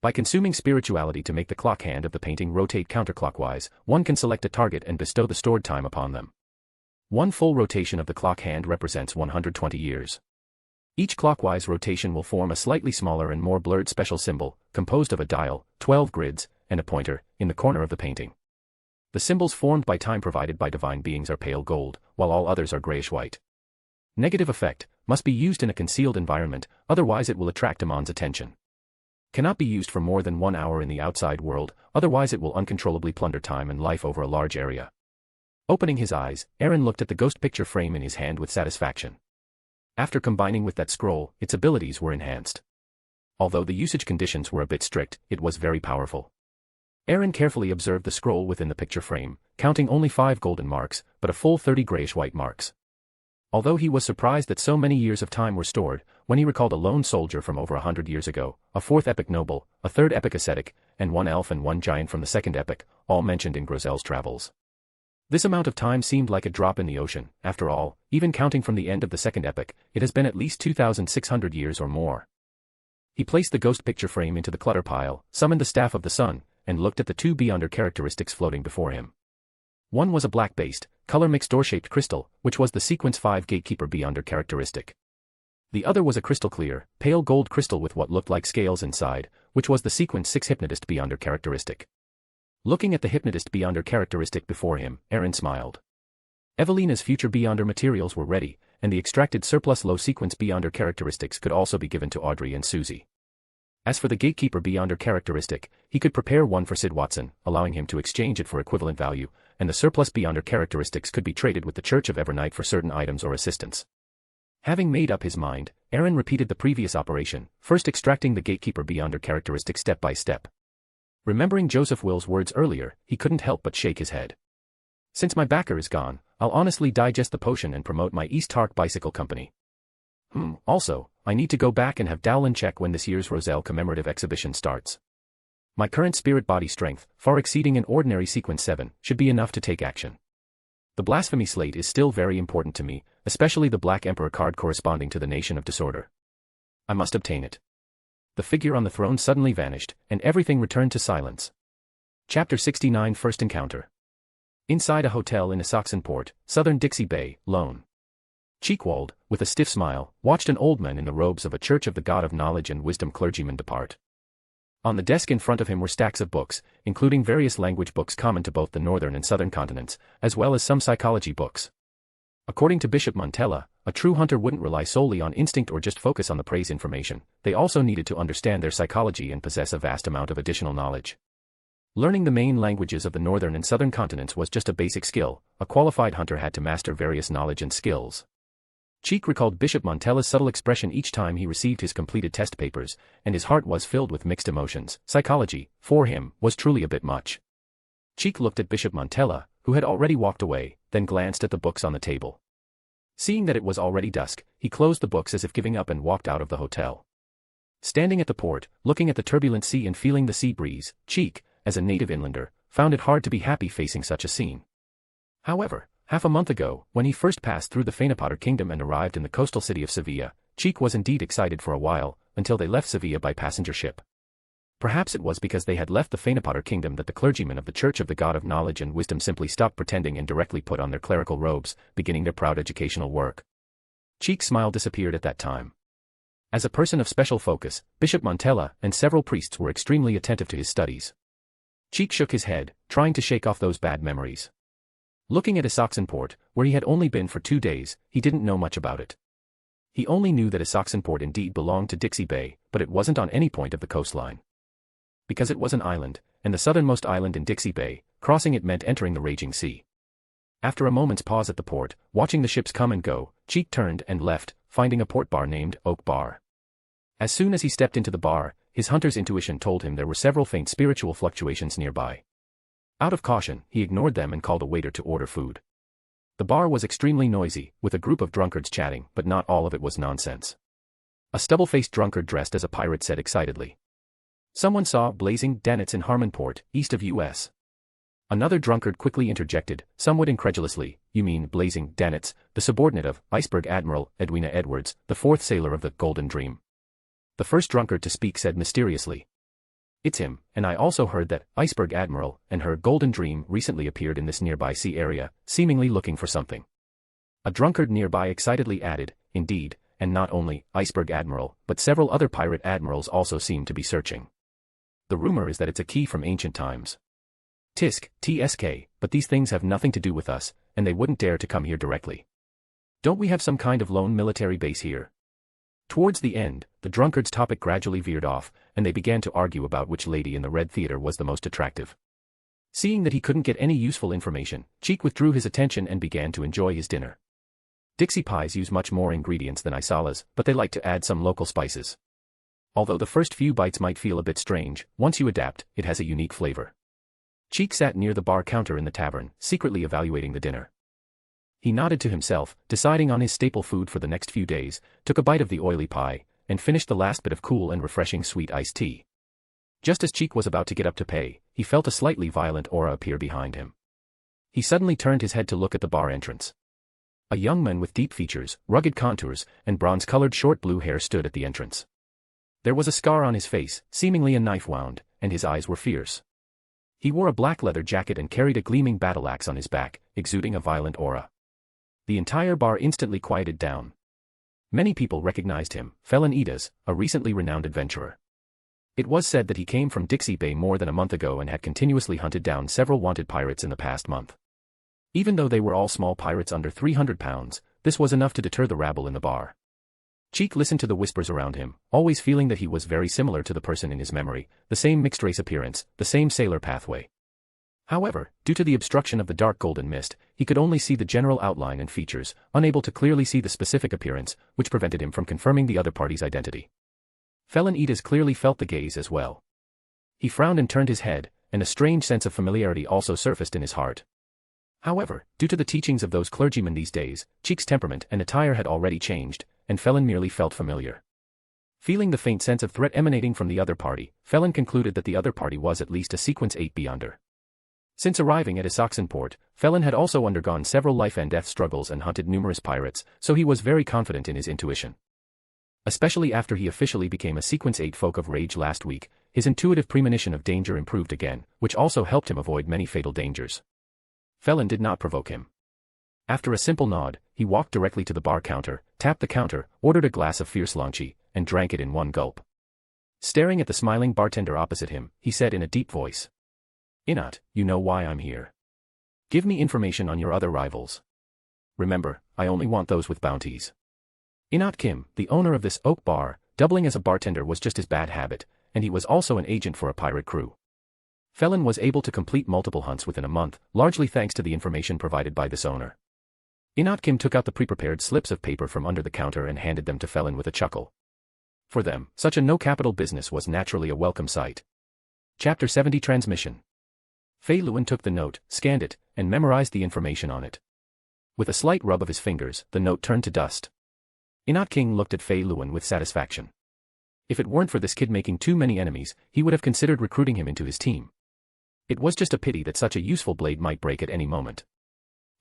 By consuming spirituality to make the clock hand of the painting rotate counterclockwise, one can select a target and bestow the stored time upon them. One full rotation of the clock hand represents 120 years. Each clockwise rotation will form a slightly smaller and more blurred special symbol, composed of a dial, 12 grids, and a pointer, in the corner of the painting. The symbols formed by time provided by divine beings are pale gold, while all others are grayish-white. Negative effect, must be used in a concealed environment, otherwise it will attract Amon's attention. Cannot be used for more than 1 hour in the outside world, otherwise it will uncontrollably plunder time and life over a large area. Opening his eyes, Aaron looked at the ghost picture frame in his hand with satisfaction. After combining with that scroll, its abilities were enhanced. Although the usage conditions were a bit strict, it was very powerful. Aaron carefully observed the scroll within the picture frame, counting only 5 golden marks, but a full 30 grayish-white marks. Although he was surprised that so many years of time were stored, when he recalled a lone soldier from over 100 years ago, a 4th epic noble, a 3rd epic ascetic, and 1 elf and 1 giant from the 2nd epic, all mentioned in Grozel's travels. This amount of time seemed like a drop in the ocean. After all, even counting from the end of the 2nd epic, it has been at least 2,600 years or more. He placed the ghost picture frame into the clutter pile, summoned the Staff of the Sun, and looked at the 2 Beyonder characteristics floating before him. One was a black-based, color-mixed door-shaped crystal, which was the Sequence 5 Gatekeeper Beyonder characteristic. The other was a crystal-clear, pale gold crystal with what looked like scales inside, which was the Sequence 6 Hypnotist Beyonder characteristic. Looking at the Hypnotist Beyonder characteristic before him, Aaron smiled. Evelina's future Beyonder materials were ready, and the extracted surplus low-sequence Beyonder characteristics could also be given to Audrey and Susie. As for the Gatekeeper Beyonder characteristic, he could prepare one for Sid Watson, allowing him to exchange it for equivalent value, and the surplus Beyonder characteristics could be traded with the Church of Evernight for certain items or assistance. Having made up his mind, Aaron repeated the previous operation, first extracting the Gatekeeper Beyonder characteristic step by step. Remembering Joseph Will's words earlier, he couldn't help but shake his head. Since my backer is gone, I'll honestly digest the potion and promote my East Tark Bicycle Company. Also, I need to go back and have Dowlin check when this year's Roselle commemorative exhibition starts. My current spirit body strength, far exceeding an ordinary Sequence 7, should be enough to take action. The Blasphemy Slate is still very important to me, especially the Black Emperor card corresponding to the Nation of Disorder. I must obtain it. The figure on the throne suddenly vanished, and everything returned to silence. Chapter 69 First Encounter. Inside a hotel in Issaxenport, southern Dixie Bay, Loen. Checkerwald, with a stiff smile, watched an old man in the robes of a Church of the God of Knowledge and Wisdom clergyman depart. On the desk in front of him were stacks of books, including various language books common to both the northern and southern continents, as well as some psychology books. According to Bishop Montella, a true hunter wouldn't rely solely on instinct or just focus on the praise information, they also needed to understand their psychology and possess a vast amount of additional knowledge. Learning the main languages of the northern and southern continents was just a basic skill, a qualified hunter had to master various knowledge and skills. Cheek recalled Bishop Montella's subtle expression each time he received his completed test papers, and his heart was filled with mixed emotions. Psychology, for him, was truly a bit much. Cheek looked at Bishop Montella, who had already walked away, then glanced at the books on the table. Seeing that it was already dusk, he closed the books as if giving up and walked out of the hotel. Standing at the port, looking at the turbulent sea and feeling the sea breeze, Cheek, as a native inlander, found it hard to be happy facing such a scene. However, half a month ago, when he first passed through the Fenapotter Kingdom and arrived in the coastal city of Sevilla, Cheek was indeed excited for a while, until they left Sevilla by passenger ship. Perhaps it was because they had left the Fenapotter Kingdom that the clergymen of the Church of the God of Knowledge and Wisdom simply stopped pretending and directly put on their clerical robes, beginning their proud educational work. Cheek's smile disappeared at that time. As a person of special focus, Bishop Montella and several priests were extremely attentive to his studies. Cheek shook his head, trying to shake off those bad memories. Looking at Issaxenport, where he had only been for 2 days, he didn't know much about it. He only knew that Issaxenport indeed belonged to Dixie Bay, but it wasn't on any point of the coastline. Because it was an island, and the southernmost island in Dixie Bay, crossing it meant entering the raging sea. After a moment's pause at the port, watching the ships come and go, Cheek turned and left, finding a port bar named Oak Bar. As soon as he stepped into the bar, his hunter's intuition told him there were several faint spiritual fluctuations nearby. Out of caution, he ignored them and called a waiter to order food. The bar was extremely noisy, with a group of drunkards chatting, but not all of it was nonsense. A stubble-faced drunkard dressed as a pirate said excitedly. Someone saw blazing Dannets in Harmonport, east of U.S. Another drunkard quickly interjected, somewhat incredulously, you mean blazing Dannets, the subordinate of Iceberg Admiral Edwina Edwards, the fourth sailor of the Golden Dream. The first drunkard to speak said mysteriously. It's him, and I also heard that Iceberg Admiral and her Golden Dream recently appeared in this nearby sea area, seemingly looking for something. A drunkard nearby excitedly added, indeed, and not only Iceberg Admiral, but several other pirate admirals also seem to be searching. The rumor is that it's a key from ancient times. TSK, but these things have nothing to do with us, and they wouldn't dare to come here directly. Don't we have some kind of lone military base here? Towards the end, the drunkard's topic gradually veered off, and they began to argue about which lady in the Red Theater was the most attractive. Seeing that he couldn't get any useful information, Cheek withdrew his attention and began to enjoy his dinner. Dixie pies use much more ingredients than Isala's, but they like to add some local spices. Although the first few bites might feel a bit strange, once you adapt, it has a unique flavor. Cheek sat near the bar counter in the tavern, secretly evaluating the dinner. He nodded to himself, deciding on his staple food for the next few days, took a bite of the oily pie, and finished the last bit of cool and refreshing sweet iced tea. Just as Cheek was about to get up to pay, he felt a slightly violent aura appear behind him. He suddenly turned his head to look at the bar entrance. A young man with deep features, rugged contours, and bronze-colored short blue hair stood at the entrance. There was a scar on his face, seemingly a knife wound, and his eyes were fierce. He wore a black leather jacket and carried a gleaming battle axe on his back, exuding a violent aura. The entire bar instantly quieted down. Many people recognized him, Felon Edas, a recently renowned adventurer. It was said that he came from Dixie Bay more than a month ago and had continuously hunted down several wanted pirates in the past month. Even though they were all small pirates under 300 pounds, this was enough to deter the rabble in the bar. Cheek listened to the whispers around him, always feeling that he was very similar to the person in his memory, the same mixed-race appearance, the same sailor pathway. However, due to the obstruction of the dark golden mist, he could only see the general outline and features, unable to clearly see the specific appearance, which prevented him from confirming the other party's identity. Felon Edas clearly felt the gaze as well. He frowned and turned his head, and a strange sense of familiarity also surfaced in his heart. However, due to the teachings of those clergymen these days, Cheek's temperament and attire had already changed, and Felon merely felt familiar. Feeling the faint sense of threat emanating from the other party, Felon concluded that the other party was at least a sequence 8 beyonder. Since arriving at Isaacsenport, Felon had also undergone several life and death struggles and hunted numerous pirates, so he was very confident in his intuition. Especially after he officially became a sequence 8 folk of rage last week, his intuitive premonition of danger improved again, which also helped him avoid many fatal dangers. Felon did not provoke him. After a simple nod, he walked directly to the bar counter, tapped the counter, ordered a glass of fierce lonchi, and drank it in one gulp. Staring at the smiling bartender opposite him, he said in a deep voice. Inat, you know why I'm here. Give me information on your other rivals. Remember, I only want those with bounties. Inat Kim, the owner of this oak bar, doubling as a bartender was just his bad habit, and he was also an agent for a pirate crew. Felon was able to complete multiple hunts within a month, largely thanks to the information provided by this owner. Inat Kim took out the pre-prepared slips of paper from under the counter and handed them to Felon with a chuckle. For them, such a no-capital business was naturally a welcome sight. Chapter 70 Transmission. Fei Luan took the note, scanned it, and memorized the information on it. With a slight rub of his fingers, the note turned to dust. Inat King looked at Fei Luan with satisfaction. If it weren't for this kid making too many enemies, he would have considered recruiting him into his team. It was just a pity that such a useful blade might break at any moment.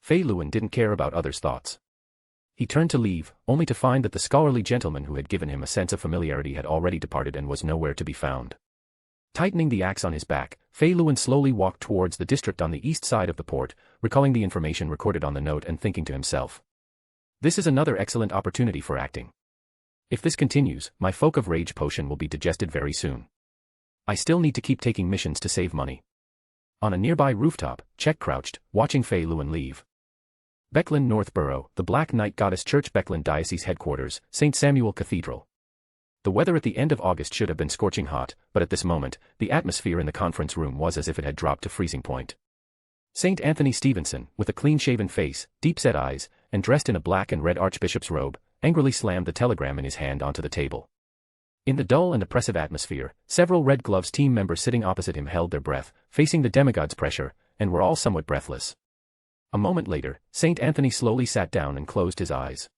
Fei Luan didn't care about others' thoughts. He turned to leave, only to find that the scholarly gentleman who had given him a sense of familiarity had already departed and was nowhere to be found. Tightening the axe on his back, Fei Luan slowly walked towards the district on the east side of the port, recalling the information recorded on the note and thinking to himself. This is another excellent opportunity for acting. If this continues, my Folk of Rage potion will be digested very soon. I still need to keep taking missions to save money. On a nearby rooftop, Check crouched, watching Fei Luan leave. Backland Northborough, the Black Knight Goddess Church, Backland Diocese Headquarters, St. Samuel Cathedral. The weather at the end of August should have been scorching hot, but at this moment, the atmosphere in the conference room was as if it had dropped to freezing point. St. Anthony Stevenson, with a clean-shaven face, deep-set eyes, and dressed in a black and red archbishop's robe, angrily slammed the telegram in his hand onto the table. In the dull and oppressive atmosphere, several Red Gloves team members sitting opposite him held their breath, facing the demigod's pressure, and were all somewhat breathless. A moment later, Saint Anthony slowly sat down and closed his eyes.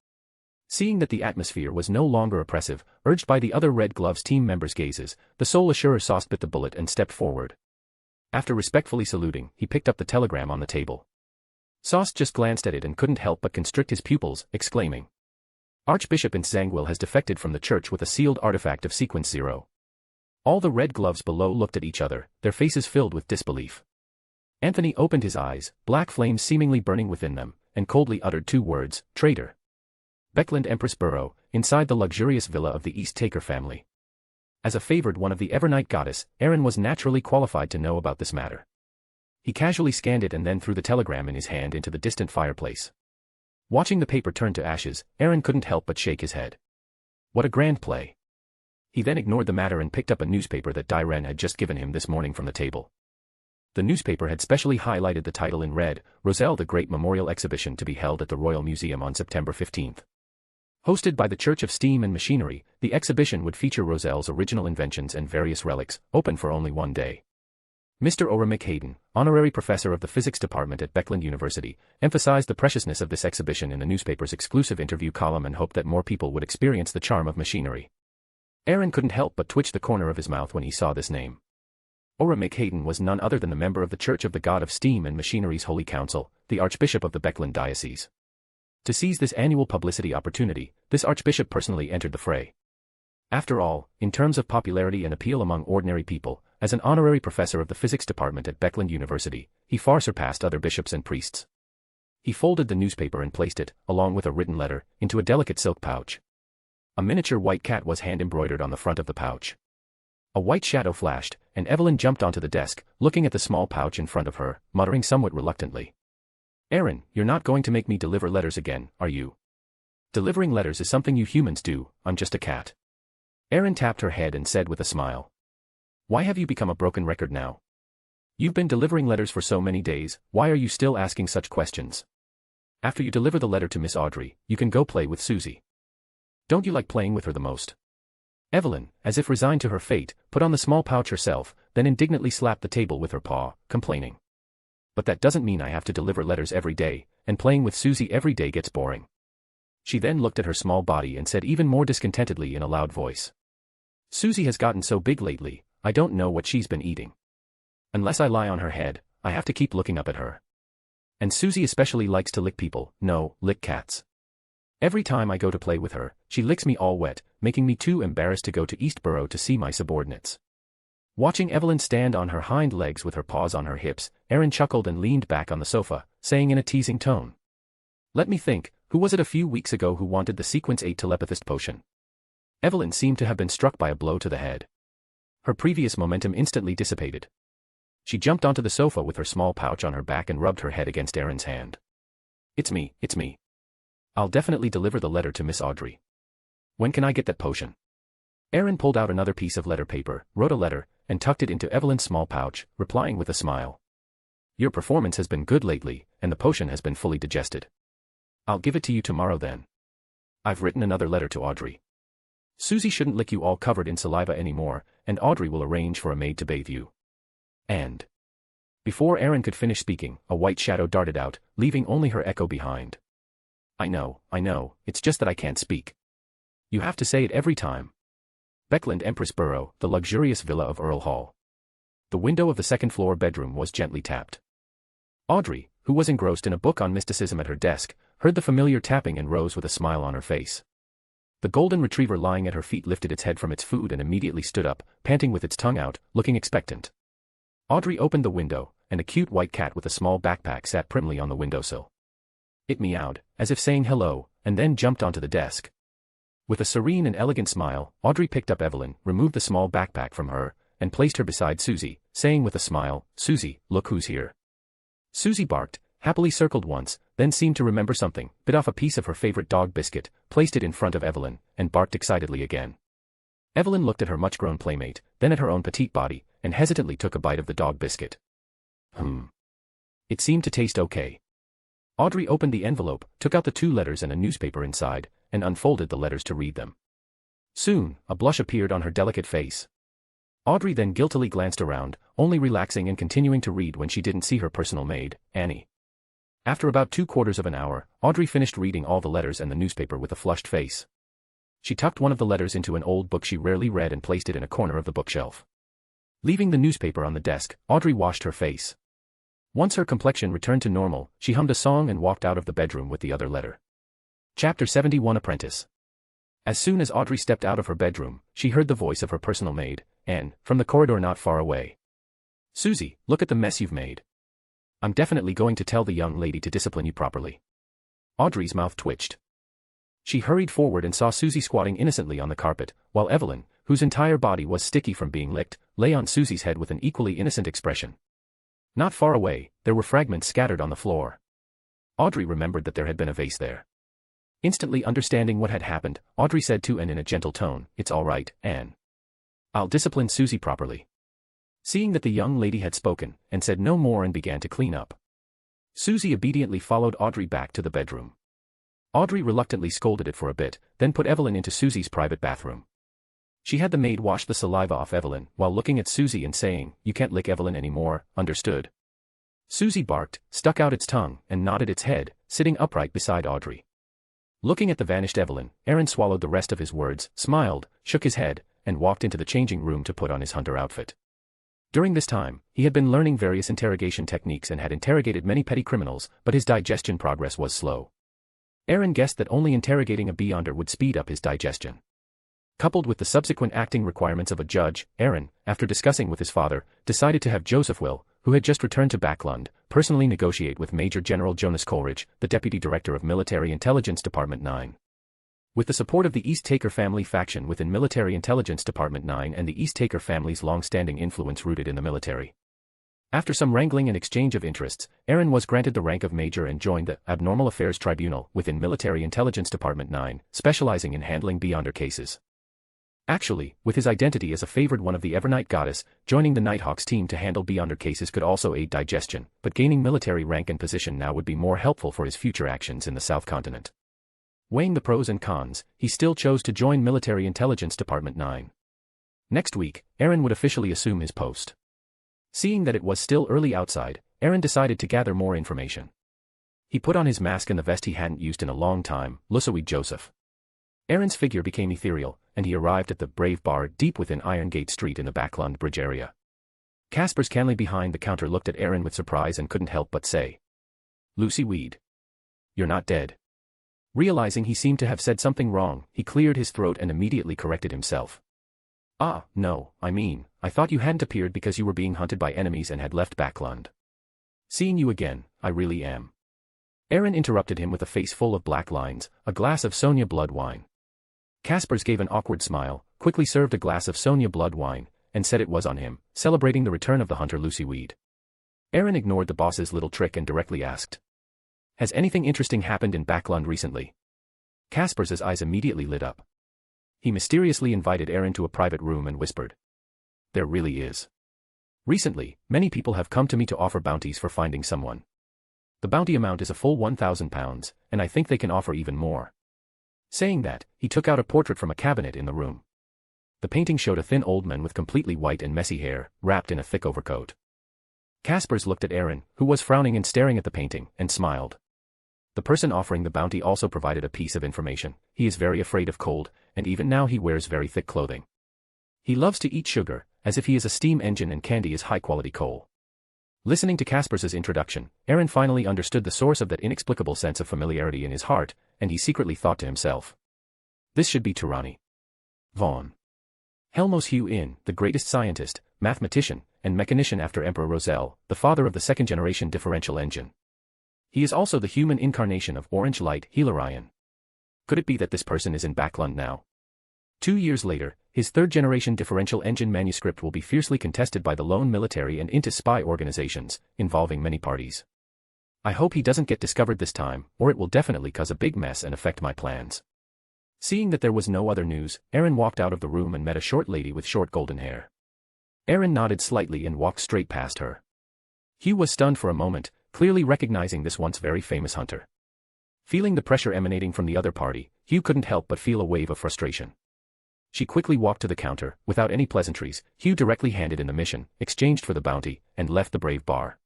Seeing that the atmosphere was no longer oppressive, urged by the other Red Gloves team members' gazes, the Soul Assurer Sauce bit the bullet and stepped forward. After respectfully saluting, he picked up the telegram on the table. Sauce just glanced at it and couldn't help but constrict his pupils, exclaiming, "Archbishop Nzangwil has defected from the church with a sealed artifact of Sequence 0. All the Red Gloves below looked at each other, their faces filled with disbelief. Anthony opened his eyes, black flames seemingly burning within them, and coldly uttered 2 words, "Traitor." Backland Empress Burrow, inside the luxurious villa of the East Taker family. As a favored one of the Evernight goddess, Aaron was naturally qualified to know about this matter. He casually scanned it and then threw the telegram in his hand into the distant fireplace. Watching the paper turn to ashes, Aaron couldn't help but shake his head. What a grand play. He then ignored the matter and picked up a newspaper that Diren had just given him this morning from the table. The newspaper had specially highlighted the title in red, Roselle the Great Memorial Exhibition to be held at the Royal Museum on September 15th. Hosted by the Church of Steam and Machinery, the exhibition would feature Roselle's original inventions and various relics, open for only 1 day. Mr. Ora McHayden, honorary professor of the physics department at Backland University, emphasized the preciousness of this exhibition in the newspaper's exclusive interview column and hoped that more people would experience the charm of machinery. Aaron couldn't help but twitch the corner of his mouth when he saw this name. Ora McHayden was none other than the member of the Church of the God of Steam and Machinery's Holy Council, the Archbishop of the Backland Diocese. To seize this annual publicity opportunity, this archbishop personally entered the fray. After all, in terms of popularity and appeal among ordinary people, as an honorary professor of the physics department at Backland University, he far surpassed other bishops and priests. He folded the newspaper and placed it, along with a written letter, into a delicate silk pouch. A miniature white cat was hand-embroidered on the front of the pouch. A white shadow flashed, and Evelyn jumped onto the desk, looking at the small pouch in front of her, muttering somewhat reluctantly, "Aaron, you're not going to make me deliver letters again, are you? Delivering letters is something you humans do, I'm just a cat." Aaron tapped her head and said with a smile, "Why have you become a broken record now? You've been delivering letters for so many days, why are you still asking such questions? After you deliver the letter to Miss Audrey, you can go play with Susie. Don't you like playing with her the most?" Evelyn, as if resigned to her fate, put on the small pouch herself, then indignantly slapped the table with her paw, complaining, "But that doesn't mean I have to deliver letters every day, and playing with Susie every day gets boring." She then looked at her small body and said even more discontentedly in a loud voice, "Susie has gotten so big lately, I don't know what she's been eating. Unless I lie on her head, I have to keep looking up at her. And Susie especially likes to lick people, no, lick cats. Every time I go to play with her, she licks me all wet, making me too embarrassed to go to Eastborough to see my subordinates." Watching Evelyn stand on her hind legs with her paws on her hips, Aaron chuckled and leaned back on the sofa, saying in a teasing tone, "Let me think, who was it a few weeks ago who wanted the Sequence 8 telepathist potion?" Evelyn seemed to have been struck by a blow to the head. Her previous momentum instantly dissipated. She jumped onto the sofa with her small pouch on her back and rubbed her head against Aaron's hand. It's me. I'll definitely deliver the letter to Miss Audrey. When can I get that potion?" Aaron pulled out another piece of letter paper, wrote a letter, and tucked it into Evelyn's small pouch, replying with a smile, "Your performance has been good lately, and the potion has been fully digested. I'll give it to you tomorrow then. I've written another letter to Audrey. Susie shouldn't lick you all covered in saliva anymore, and Audrey will arrange for a maid to bathe you. And..." Before Aaron could finish speaking, a white shadow darted out, leaving only her echo behind. I know, it's just that I can't speak. You have to say it every time." Backland Empress Burrow, the luxurious villa of Earl Hall. The window of the second-floor bedroom was gently tapped. Audrey, who was engrossed in a book on mysticism at her desk, heard the familiar tapping and rose with a smile on her face. The golden retriever lying at her feet lifted its head from its food and immediately stood up, panting with its tongue out, looking expectant. Audrey opened the window, and a cute white cat with a small backpack sat primly on the windowsill. It meowed, as if saying hello, and then jumped onto the desk. With a serene and elegant smile, Audrey picked up Evelyn, removed the small backpack from her, and placed her beside Susie, saying with a smile, "Susie, look who's here." Susie barked, happily circled once, then seemed to remember something, bit off a piece of her favorite dog biscuit, placed it in front of Evelyn, and barked excitedly again. Evelyn looked at her much-grown playmate, then at her own petite body, and hesitantly took a bite of the dog biscuit. It seemed to taste okay. Audrey opened the envelope, took out the 2 letters and a newspaper inside, and unfolded the letters to read them. Soon, a blush appeared on her delicate face. Audrey then guiltily glanced around, only relaxing and continuing to read when she didn't see her personal maid, Annie. After about 3/4 of an hour, Audrey finished reading all the letters and the newspaper with a flushed face. She tucked one of the letters into an old book she rarely read and placed it in a corner of the bookshelf. Leaving the newspaper on the desk, Audrey washed her face. Once her complexion returned to normal, she hummed a song and walked out of the bedroom with the other letter. Chapter 71 Apprentice. As soon as Audrey stepped out of her bedroom, she heard the voice of her personal maid, Anne, from the corridor not far away. "Susie, look at the mess you've made. I'm definitely going to tell the young lady to discipline you properly." Audrey's mouth twitched. She hurried forward and saw Susie squatting innocently on the carpet, while Evelyn, whose entire body was sticky from being licked, lay on Susie's head with an equally innocent expression. Not far away, there were fragments scattered on the floor. Audrey remembered that there had been a vase there. Instantly understanding what had happened, Audrey said to Anne in a gentle tone, "It's all right, Anne. I'll discipline Susie properly." Seeing that the young lady had spoken, Anne said no more and began to clean up. Susie obediently followed Audrey back to the bedroom. Audrey reluctantly scolded it for a bit, then put Evelyn into Susie's private bathroom. She had the maid wash the saliva off Evelyn, while looking at Susie and saying, "You can't lick Evelyn anymore, understood?" Susie barked, stuck out its tongue, and nodded its head, sitting upright beside Audrey. Looking at the vanished Evelyn, Aaron swallowed the rest of his words, smiled, shook his head, and walked into the changing room to put on his hunter outfit. During this time, he had been learning various interrogation techniques and had interrogated many petty criminals, but his digestion progress was slow. Aaron guessed that only interrogating a beyonder would speed up his digestion. Coupled with the subsequent acting requirements of a judge, Aaron, after discussing with his father, decided to have Joseph Will, who had just returned to Backland, personally negotiate with Major General Jonas Coleridge, the Deputy Director of Military Intelligence Department 9. With the support of the East Taker family faction within Military Intelligence Department 9 and the East Taker family's long-standing influence rooted in the military. After some wrangling and exchange of interests, Aaron was granted the rank of major and joined the Abnormal Affairs Tribunal within Military Intelligence Department 9, specializing in handling beyonder cases. Actually, with his identity as a favored one of the Evernight Goddess, joining the Nighthawks team to handle beyonder cases could also aid digestion, but gaining military rank and position now would be more helpful for his future actions in the South Continent. Weighing the pros and cons, he still chose to join Military Intelligence Department 9. Next week, Aaron would officially assume his post. Seeing that it was still early outside, Aaron decided to gather more information. He put on his mask and the vest he hadn't used in a long time, Lusoid Joseph. Aaron's figure became ethereal, and he arrived at the Brave Bar deep within Iron Gate Street in the Backland Bridge area. Caspers Canley behind the counter looked at Aaron with surprise and couldn't help but say, "Lucy Weed. You're not dead." Realizing he seemed to have said something wrong, he cleared his throat and immediately corrected himself. "Ah, no, I thought you hadn't appeared because you were being hunted by enemies and had left Backland. Seeing you again, I really am." Aaron interrupted him with a face full of black lines, a glass of Sonia blood wine. Caspers gave an awkward smile, quickly served a glass of Sonia blood wine, and said it was on him, celebrating the return of the hunter Lucy Weed. Aaron ignored the boss's little trick and directly asked, "Has anything interesting happened in Backland recently?" Caspers' eyes immediately lit up. He mysteriously invited Aaron to a private room and whispered, "There really is. Recently, many people have come to me to offer bounties for finding someone. The bounty amount is a full 1,000 pounds, and I think they can offer even more." Saying that, he took out a portrait from a cabinet in the room. The painting showed a thin old man with completely white and messy hair, wrapped in a thick overcoat. Caspers looked at Aaron, who was frowning and staring at the painting, and smiled. The person offering the bounty also provided a piece of information. He is very afraid of cold, and even now he wears very thick clothing. He loves to eat sugar, as if he is a steam engine and candy is high-quality coal. Listening to Caspers' introduction, Aaron finally understood the source of that inexplicable sense of familiarity in his heart, and he secretly thought to himself, "This should be Tirani Vaughn. Helmos Hugh In, the greatest scientist, mathematician, and mechanician after Emperor Roselle, the father of the second-generation differential engine. He is also the human incarnation of Orange Light Hilarion. Could it be that this person is in Backland now? 2 years later, his third-generation differential engine manuscript will be fiercely contested by the Loen military and Intis spy organizations, involving many parties. I hope he doesn't get discovered this time, or it will definitely cause a big mess and affect my plans." Seeing that there was no other news, Aaron walked out of the room and met a short lady with short golden hair. Aaron nodded slightly and walked straight past her. Hugh was stunned for a moment, clearly recognizing this once very famous hunter. Feeling the pressure emanating from the other party, Hugh couldn't help but feel a wave of frustration. She quickly walked to the counter, without any pleasantries. Hugh directly handed in the mission, exchanged for the bounty, and left the brave bar.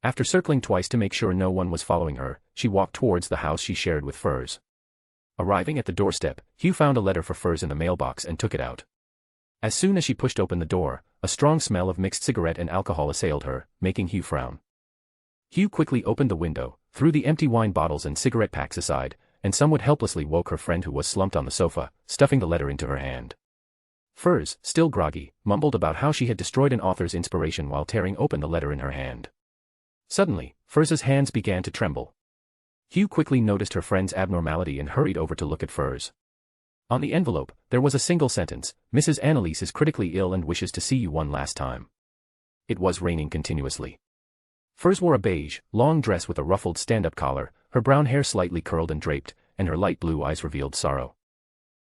After circling twice to make sure no one was following her, she walked towards the house she shared with Furs. Arriving at the doorstep, Hugh found a letter for Furs in the mailbox and took it out. As soon as she pushed open the door, a strong smell of mixed cigarette and alcohol assailed her, making Hugh frown. Hugh quickly opened the window, threw the empty wine bottles and cigarette packs aside, and somewhat helplessly woke her friend who was slumped on the sofa, stuffing the letter into her hand. Furs, still groggy, mumbled about how she had destroyed an author's inspiration while tearing open the letter in her hand. Suddenly, Furs's hands began to tremble. Hugh quickly noticed her friend's abnormality and hurried over to look at Furs. On the envelope, there was a single sentence: "Mrs. Annalise is critically ill and wishes to see you one last time." It was raining continuously. Furs wore a beige, long dress with a ruffled stand-up collar, her brown hair slightly curled and draped, and her light blue eyes revealed sorrow.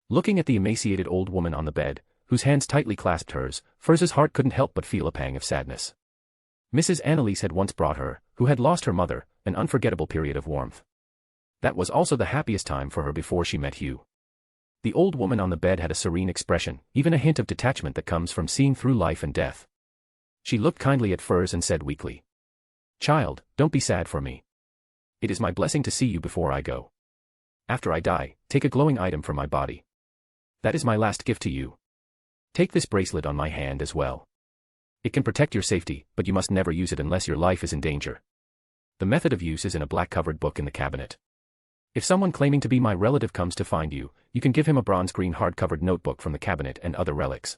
Looking at the emaciated old woman on the bed, whose hands tightly clasped hers, Furs's heart couldn't help but feel a pang of sadness. Mrs. Annalise had once brought her, who had lost her mother, an unforgettable period of warmth. That was also the happiest time for her before she met Hugh. The old woman on the bed had a serene expression, even a hint of detachment that comes from seeing through life and death. She looked kindly at Furs and said weakly, "Child, don't be sad for me. It is my blessing to see you before I go. After I die, take a glowing item from my body. That is my last gift to you. Take this bracelet on my hand as well. It can protect your safety, but you must never use it unless your life is in danger. The method of use is in a black-covered book in the cabinet. If someone claiming to be my relative comes to find you, you can give him a bronze-green hard-covered notebook from the cabinet and other relics."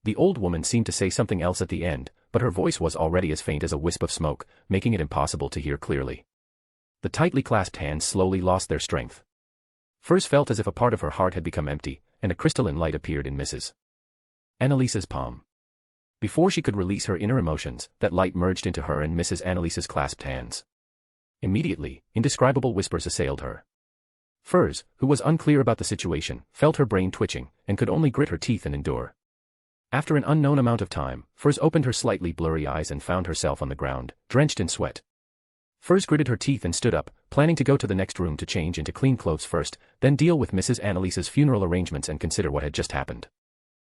The old woman seemed to say something else at the end, but her voice was already as faint as a wisp of smoke, making it impossible to hear clearly. The tightly clasped hands slowly lost their strength. Furs felt as if a part of her heart had become empty, and a crystalline light appeared in Mrs. Annalise's palm. Before she could release her inner emotions, that light merged into her and Mrs. Annalise's clasped hands. Immediately, indescribable whispers assailed her. Furs, who was unclear about the situation, felt her brain twitching, and could only grit her teeth and endure. After an unknown amount of time, Furs opened her slightly blurry eyes and found herself on the ground, drenched in sweat. Furs gritted her teeth and stood up, planning to go to the next room to change into clean clothes first, then deal with Mrs. Annalise's funeral arrangements and consider what had just happened.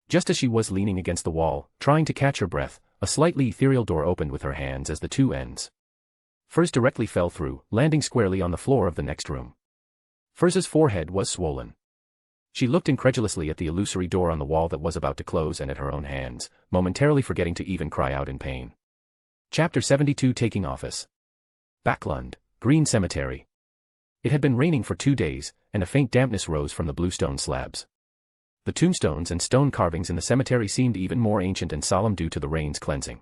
Just as she was leaning against the wall, trying to catch her breath, a slightly ethereal door opened with her hands as the two ends. Furs directly fell through, landing squarely on the floor of the next room. Furs's forehead was swollen. She looked incredulously at the illusory door on the wall that was about to close and at her own hands, momentarily forgetting to even cry out in pain. Chapter 72 Taking Office. Backland, Green Cemetery. It had been raining for 2 days, and a faint dampness rose from the bluestone slabs. The tombstones and stone carvings in the cemetery seemed even more ancient and solemn due to the rain's cleansing.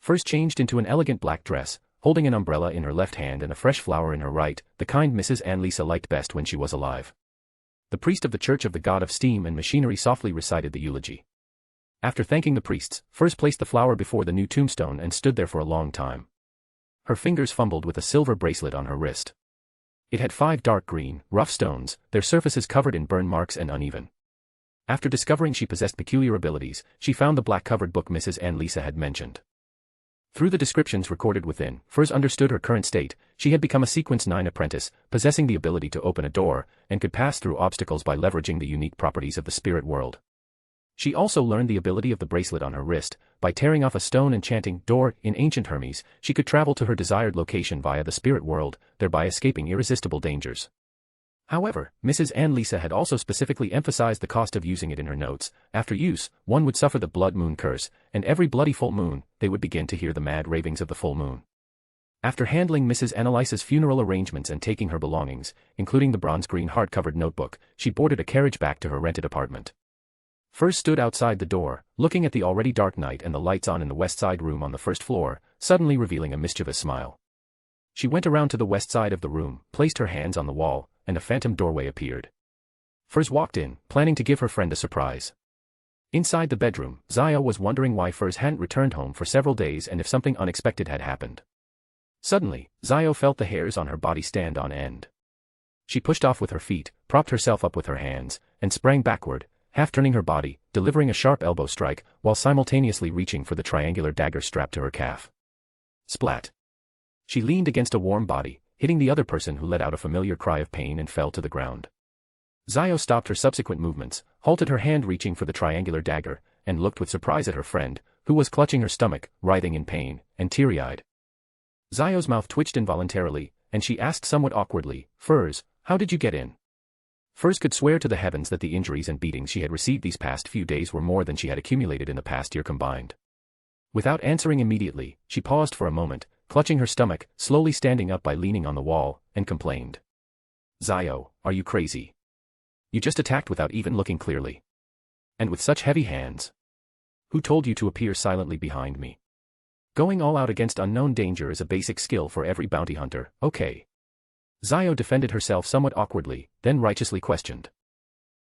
First changed into an elegant black dress, holding an umbrella in her left hand and a fresh flower in her right, the kind Mrs. Annalise liked best when she was alive. The priest of the Church of the God of Steam and Machinery softly recited the eulogy. After thanking the priests, Furs placed the flower before the new tombstone and stood there for a long time. Her fingers fumbled with a silver bracelet on her wrist. It had 5 dark green, rough stones, their surfaces covered in burn marks and uneven. After discovering she possessed peculiar abilities, she found the black-covered book Mrs. Annalise had mentioned. Through the descriptions recorded within, Furs understood her current state. She had become a Sequence 9 apprentice, possessing the ability to open a door, and could pass through obstacles by leveraging the unique properties of the spirit world. She also learned the ability of the bracelet on her wrist. By tearing off a stone and chanting "Door" in ancient Hermes, she could travel to her desired location via the spirit world, thereby escaping irresistible dangers. However, Mrs. Annalise had also specifically emphasized the cost of using it in her notes. After use, one would suffer the blood moon curse, and every bloody full moon, they would begin to hear the mad ravings of the full moon. After handling Mrs. Annalise's funeral arrangements and taking her belongings, including the bronze-green hard-covered notebook, she boarded a carriage back to her rented apartment. Furs stood outside the door, looking at the already dark night and the lights on in the west side room on the first floor, suddenly revealing a mischievous smile. She went around to the west side of the room, placed her hands on the wall, and a phantom doorway appeared. Furs walked in, planning to give her friend a surprise. Inside the bedroom, Zio was wondering why Furs hadn't returned home for several days and if something unexpected had happened. Suddenly, Zio felt the hairs on her body stand on end. She pushed off with her feet, propped herself up with her hands, and sprang backward, half turning her body, delivering a sharp elbow strike, while simultaneously reaching for the triangular dagger strapped to her calf. Splat. She leaned against a warm body, hitting the other person who let out a familiar cry of pain and fell to the ground. Zio stopped her subsequent movements, halted her hand reaching for the triangular dagger, and looked with surprise at her friend, who was clutching her stomach, writhing in pain, and teary-eyed. Zio's mouth twitched involuntarily, and she asked somewhat awkwardly, "Furs, how did you get in?" Furs could swear to the heavens that the injuries and beatings she had received these past few days were more than she had accumulated in the past year combined. Without answering immediately, she paused for a moment, clutching her stomach, slowly standing up by leaning on the wall, and complained. "Zio, are you crazy? You just attacked without even looking clearly. And with such heavy hands. Who told you to appear silently behind me? Going all out against unknown danger is a basic skill for every bounty hunter, okay?" Zio defended herself somewhat awkwardly, then righteously questioned.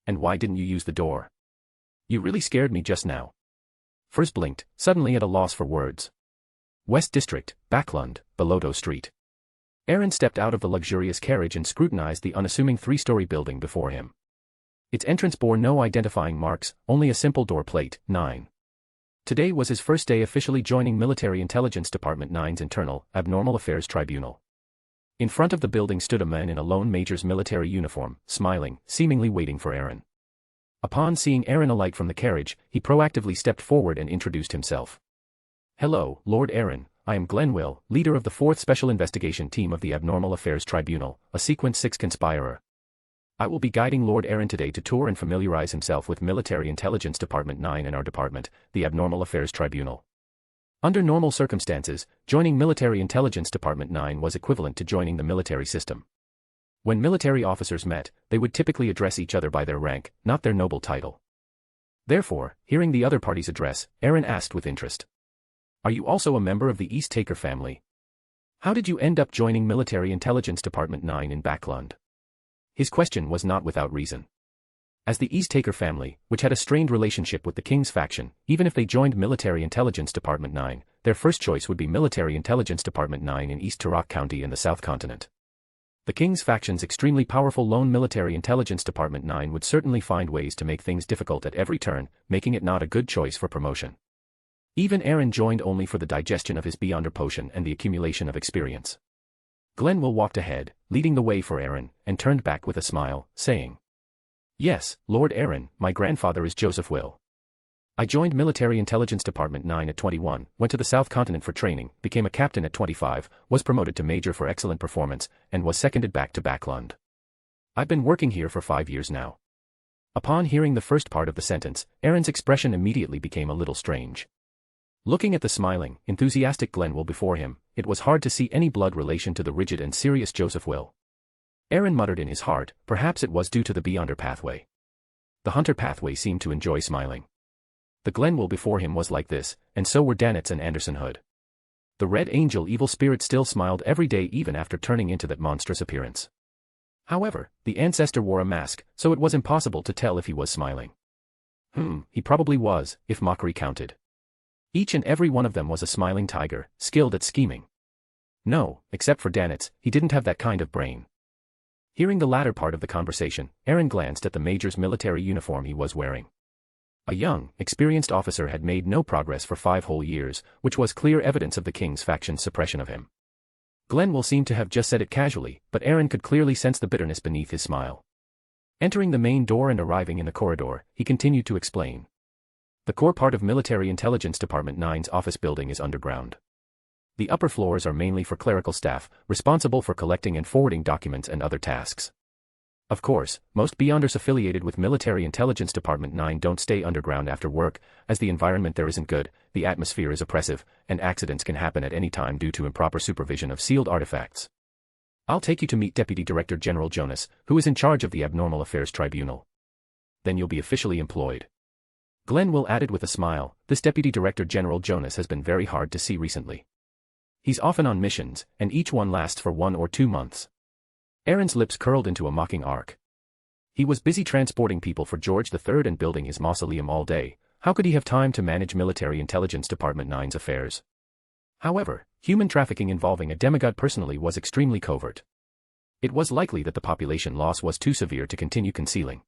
"And why didn't you use the door? You really scared me just now." Furs blinked, suddenly at a loss for words. West District, Backland, Beloto Street. Aaron stepped out of the luxurious carriage and scrutinized the unassuming three-story building before him. Its entrance bore no identifying marks, only a simple door plate, 9. Today was his first day officially joining Military Intelligence Department 9's Internal, Abnormal Affairs Tribunal. In front of the building stood a man in a lone major's military uniform, smiling, seemingly waiting for Aaron. Upon seeing Aaron alight from the carriage, he proactively stepped forward and introduced himself. "Hello, Lord Aaron, I am Glenwill, leader of the 4th Special Investigation Team of the Abnormal Affairs Tribunal, a Sequence 6 conspirer. I will be guiding Lord Aaron today to tour and familiarize himself with Military Intelligence Department 9 and our department, the Abnormal Affairs Tribunal." Under normal circumstances, joining Military Intelligence Department 9 was equivalent to joining the military system. When military officers met, they would typically address each other by their rank, not their noble title. Therefore, hearing the other party's address, Aaron asked with interest. "Are you also a member of the East Taker family? How did you end up joining Military Intelligence Department 9 in Backland?" His question was not without reason. As the East Taker family, which had a strained relationship with the King's faction, even if they joined Military Intelligence Department 9, their first choice would be Military Intelligence Department 9 in East Turok County in the South Continent. The King's faction's extremely powerful lone Military Intelligence Department 9 would certainly find ways to make things difficult at every turn, making it not a good choice for promotion. Even Aaron joined only for the digestion of his Beyonder potion and the accumulation of experience. Glenwill walked ahead, leading the way for Aaron, and turned back with a smile, saying, "Yes, Lord Aaron, my grandfather is Joseph Will. I joined Military Intelligence Department 9 at 21, went to the South Continent for training, became a captain at 25, was promoted to major for excellent performance, and was seconded back to Backland. I've been working here for 5 years now." Upon hearing the first part of the sentence, Aaron's expression immediately became a little strange. Looking at the smiling, enthusiastic Glenwill before him, it was hard to see any blood relation to the rigid and serious Joseph Will. Aaron muttered in his heart, perhaps it was due to the Beyonder pathway. The Hunter pathway seemed to enjoy smiling. The Glenwill before him was like this, and so were Danitz and Anderson Hood. The Red Angel evil spirit still smiled every day even after turning into that monstrous appearance. However, the ancestor wore a mask, so it was impossible to tell if he was smiling. He probably was, if mockery counted. Each and every one of them was a smiling tiger, skilled at scheming. No, except for Danitz, he didn't have that kind of brain. Hearing the latter part of the conversation, Aaron glanced at the major's military uniform he was wearing. A young, experienced officer had made no progress for 5 whole years, which was clear evidence of the King's faction's suppression of him. Glenwill seemed to have just said it casually, but Aaron could clearly sense the bitterness beneath his smile. Entering the main door and arriving in the corridor, he continued to explain. The core part of Military Intelligence Department 9's office building is underground. The upper floors are mainly for clerical staff, responsible for collecting and forwarding documents and other tasks. Of course, most Beyonders affiliated with Military Intelligence Department 9 don't stay underground after work, as the environment there isn't good, the atmosphere is oppressive, and accidents can happen at any time due to improper supervision of sealed artifacts. I'll take you to meet Deputy Director General Jonas, who is in charge of the Abnormal Affairs Tribunal. Then you'll be officially employed. Glenwill added with a smile, this Deputy Director General Jonas has been very hard to see recently. He's often on missions, and each one lasts for 1 or 2 months. Aaron's lips curled into a mocking arc. He was busy transporting people for George III and building his mausoleum all day. How could he have time to manage Military Intelligence Department 9's affairs? However, human trafficking involving a demigod personally was extremely covert. It was likely that the population loss was too severe to continue concealing.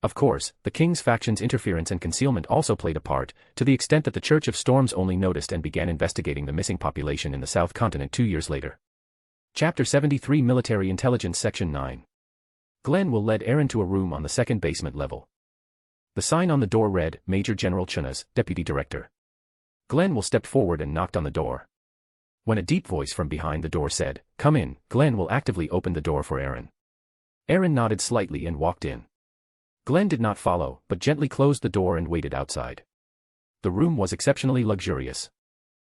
Of course, the King's faction's interference and concealment also played a part, to the extent that the Church of Storms only noticed and began investigating the missing population in the South Continent 2 years later. Chapter 73 Military Intelligence Section 9. Glenn will lead Aaron to a room on the second basement level. The sign on the door read, Major General Chunas, Deputy Director. Glenn will step forward and knocked on the door. When a deep voice from behind the door said, "Come in," Glenn will actively open the door for Aaron. Aaron nodded slightly and walked in. Glenn did not follow, but gently closed the door and waited outside. The room was exceptionally luxurious.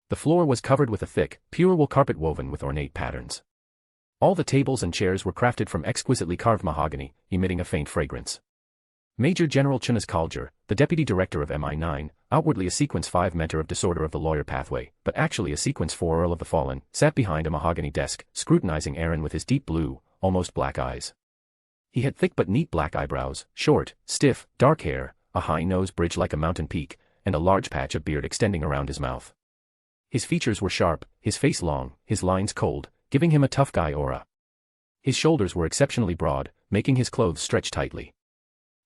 The floor was covered with a thick, pure wool carpet woven with ornate patterns. All the tables and chairs were crafted from exquisitely carved mahogany, emitting a faint fragrance. Major General Chunas Kaljar, the Deputy Director of MI9, outwardly a Sequence 5 mentor of Disorder of the Lawyer Pathway, but actually a Sequence 4 Earl of the Fallen, sat behind a mahogany desk, scrutinizing Aaron with his deep blue, almost black eyes. He had thick but neat black eyebrows, short, stiff, dark hair, a high nose bridged like a mountain peak, and a large patch of beard extending around his mouth. His features were sharp, his face long, his lines cold, giving him a tough guy aura. His shoulders were exceptionally broad, making his clothes stretch tightly.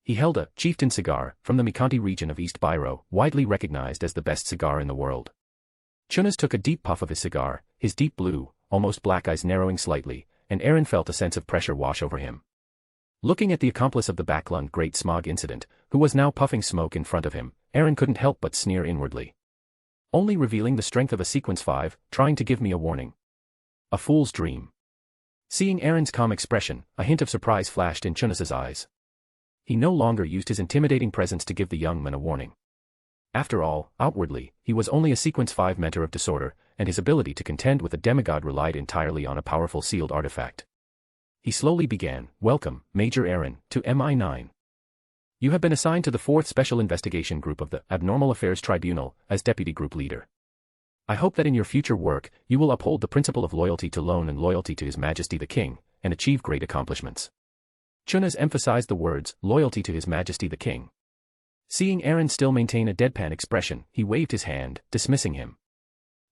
He held a chieftain cigar from the Mikanti region of East Biro, widely recognized as the best cigar in the world. Chunas took a deep puff of his cigar, his deep blue, almost black eyes narrowing slightly, and Aaron felt a sense of pressure wash over him. Looking at the accomplice of the Backland Great Smog incident, who was now puffing smoke in front of him, Aaron couldn't help but sneer inwardly. Only revealing the strength of a Sequence 5, trying to give me a warning. A fool's dream. Seeing Aaron's calm expression, a hint of surprise flashed in Chunas's eyes. He no longer used his intimidating presence to give the young man a warning. After all, outwardly, he was only a Sequence 5 mentor of Disorder, and his ability to contend with a demigod relied entirely on a powerful sealed artifact. He slowly began, "Welcome, Major Aaron, to MI9. You have been assigned to the 4th Special Investigation Group of the Abnormal Affairs Tribunal as Deputy Group Leader. I hope that in your future work, you will uphold the principle of loyalty to Loen and loyalty to His Majesty the King, and achieve great accomplishments." Chunas emphasized the words, "loyalty to His Majesty the King." Seeing Aaron still maintain a deadpan expression, he waved his hand, dismissing him.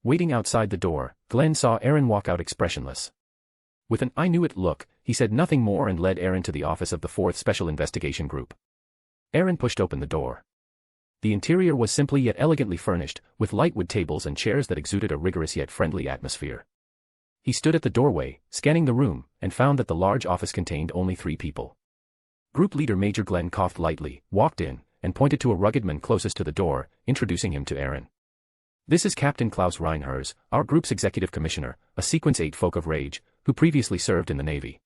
Waiting outside the door, Glenn saw Aaron walk out expressionless. With an "I knew it" look, he said nothing more and led Aaron to the office of the 4th Special Investigation Group. Aaron pushed open the door. The interior was simply yet elegantly furnished, with light wood tables and chairs that exuded a rigorous yet friendly atmosphere. He stood at the doorway, scanning the room, and found that the large office contained only 3 people. Group Leader Major Glenn coughed lightly, walked in, and pointed to a rugged man closest to the door, introducing him to Aaron. "This is Captain Klaus Reinhers, our group's Executive Commissioner, a Sequence 8 folk of rage, who previously served in the Navy."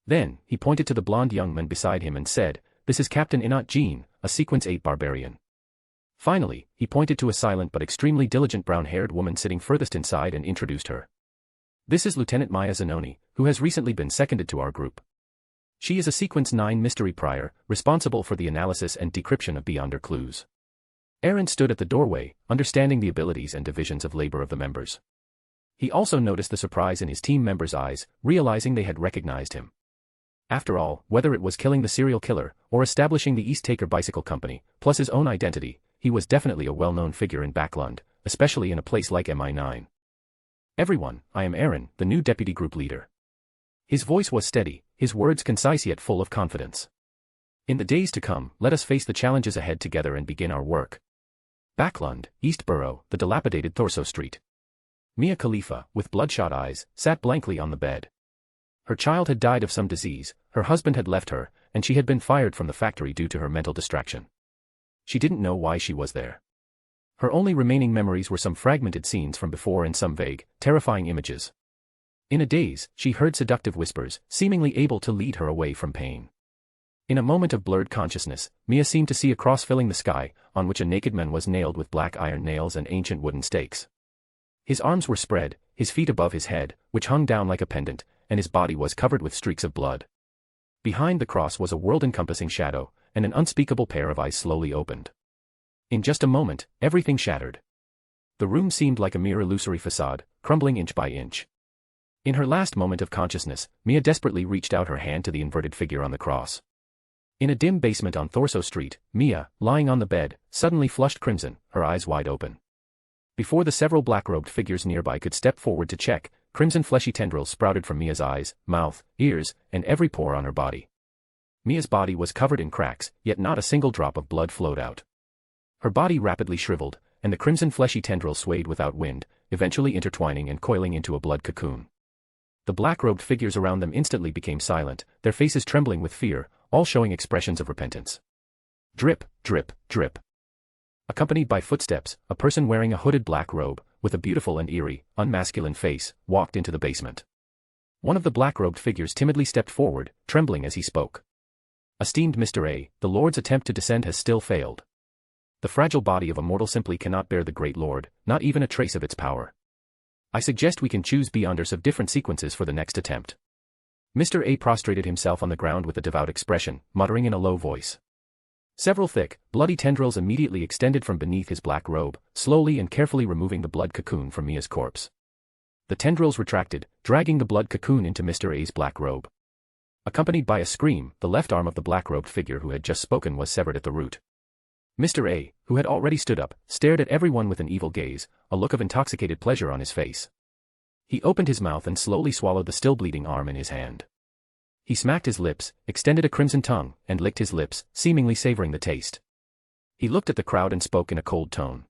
Then, he pointed to the blonde young man beside him and said, "This is Captain Inat Jean, a Sequence 8 barbarian." Finally, he pointed to a silent but extremely diligent brown-haired woman sitting furthest inside and introduced her. "This is Lieutenant Maya Zanoni, who has recently been seconded to our group. She is a Sequence 9 mystery prior, responsible for the analysis and decryption of Beyonder clues." Aaron stood at the doorway, understanding the abilities and divisions of labor of the members. He also noticed the surprise in his team members' eyes, realizing they had recognized him. After all, whether it was killing the serial killer, or establishing the East Taker Bicycle Company, plus his own identity, he was definitely a well-known figure in Backland, especially in a place like MI9. "Everyone, I am Aaron, the new Deputy Group Leader." His voice was steady, his words concise yet full of confidence. "In the days to come, let us face the challenges ahead together and begin our work." Backland, East Borough, the dilapidated Thorso Street. Mia Khalifa, with bloodshot eyes, sat blankly on the bed. Her child had died of some disease, her husband had left her, and she had been fired from the factory due to her mental distraction. She didn't know why she was there. Her only remaining memories were some fragmented scenes from before and some vague, terrifying images. In a daze, she heard seductive whispers, seemingly able to lead her away from pain. In a moment of blurred consciousness, Mia seemed to see a cross filling the sky, on which a naked man was nailed with black iron nails and ancient wooden stakes. His arms were spread, his feet above his head, which hung down like a pendant, and his body was covered with streaks of blood. Behind the cross was a world-encompassing shadow, and an unspeakable pair of eyes slowly opened. In just a moment, everything shattered. The room seemed like a mere illusory facade, crumbling inch by inch. In her last moment of consciousness, Mia desperately reached out her hand to the inverted figure on the cross. In a dim basement on Thorso Street, Mia, lying on the bed, suddenly flushed crimson, her eyes wide open. Before the several black-robed figures nearby could step forward to check, crimson fleshy tendrils sprouted from Mia's eyes, mouth, ears, and every pore on her body. Mia's body was covered in cracks, yet not a single drop of blood flowed out. Her body rapidly shriveled, and the crimson fleshy tendrils swayed without wind, eventually intertwining and coiling into a blood cocoon. The black-robed figures around them instantly became silent, their faces trembling with fear, all showing expressions of repentance. Drip, drip, drip. Accompanied by footsteps, a person wearing a hooded black robe, with a beautiful and eerie, unmasculine face, walked into the basement. One of the black-robed figures timidly stepped forward, trembling as he spoke. Esteemed Mr. A, the Lord's attempt to descend has still failed. The fragile body of a mortal simply cannot bear the great Lord, not even a trace of its power. I suggest we can choose beyonders of different sequences for the next attempt. Mr. A prostrated himself on the ground with a devout expression, muttering in a low voice. Several thick, bloody tendrils immediately extended from beneath his black robe, slowly and carefully removing the blood cocoon from Mia's corpse. The tendrils retracted, dragging the blood cocoon into Mr. A's black robe. Accompanied by a scream, the left arm of the black-robed figure who had just spoken was severed at the root. Mr. A, who had already stood up, stared at everyone with an evil gaze, a look of intoxicated pleasure on his face. He opened his mouth and slowly swallowed the still bleeding arm in his hand. He smacked his lips, extended a crimson tongue, and licked his lips, seemingly savoring the taste. He looked at the crowd and spoke in a cold tone.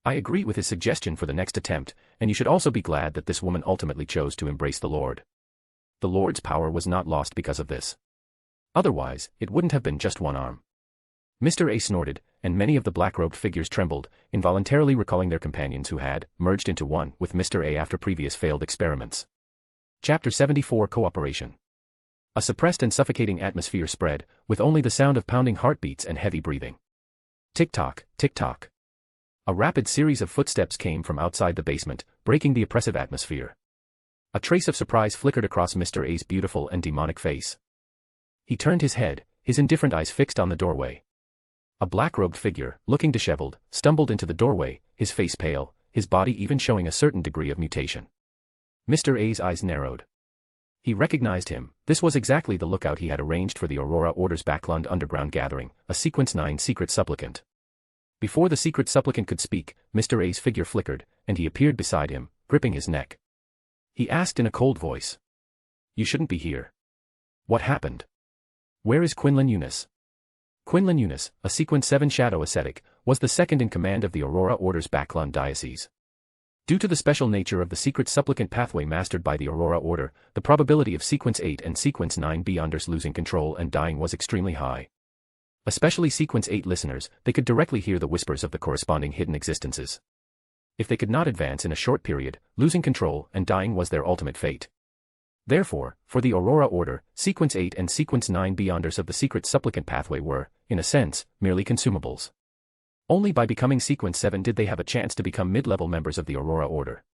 I agree with his suggestion for the next attempt, and you should also be glad that this woman ultimately chose to embrace the Lord. The Lord's power was not lost because of this. Otherwise, it wouldn't have been just one arm. Mr. A snorted, and many of the black-robed figures trembled, involuntarily recalling their companions who had merged into one with Mr. A after previous failed experiments. Chapter 74 Cooperation. A suppressed and suffocating atmosphere spread, with only the sound of pounding heartbeats and heavy breathing. Tick-tock, tick-tock. A rapid series of footsteps came from outside the basement, breaking the oppressive atmosphere. A trace of surprise flickered across Mr. A's beautiful and demonic face. He turned his head, his indifferent eyes fixed on the doorway. A black-robed figure, looking disheveled, stumbled into the doorway, his face pale, his body even showing a certain degree of mutation. Mr. A's eyes narrowed. He recognized him. This was exactly the lookout he had arranged for the Aurora Order's Backland underground gathering, a Sequence 9 secret supplicant. Before the secret supplicant could speak, Mr. A's figure flickered, and he appeared beside him, gripping his neck. He asked in a cold voice. You shouldn't be here. What happened? Where is Quinlan Eunice? Quinlan Eunice, a Sequence 7 shadow ascetic, was the second in command of the Aurora Order's Backland diocese. Due to the special nature of the secret supplicant pathway mastered by the Aurora Order, the probability of Sequence 8 and Sequence 9 beyonders losing control and dying was extremely high. Especially Sequence 8 listeners, they could directly hear the whispers of the corresponding hidden existences. If they could not advance in a short period, losing control and dying was their ultimate fate. Therefore, for the Aurora Order, Sequence 8 and Sequence 9 beyonders of the secret supplicant pathway were, in a sense, merely consumables. Only by becoming Sequence 7 did they have a chance to become mid-level members of the Aurora Order.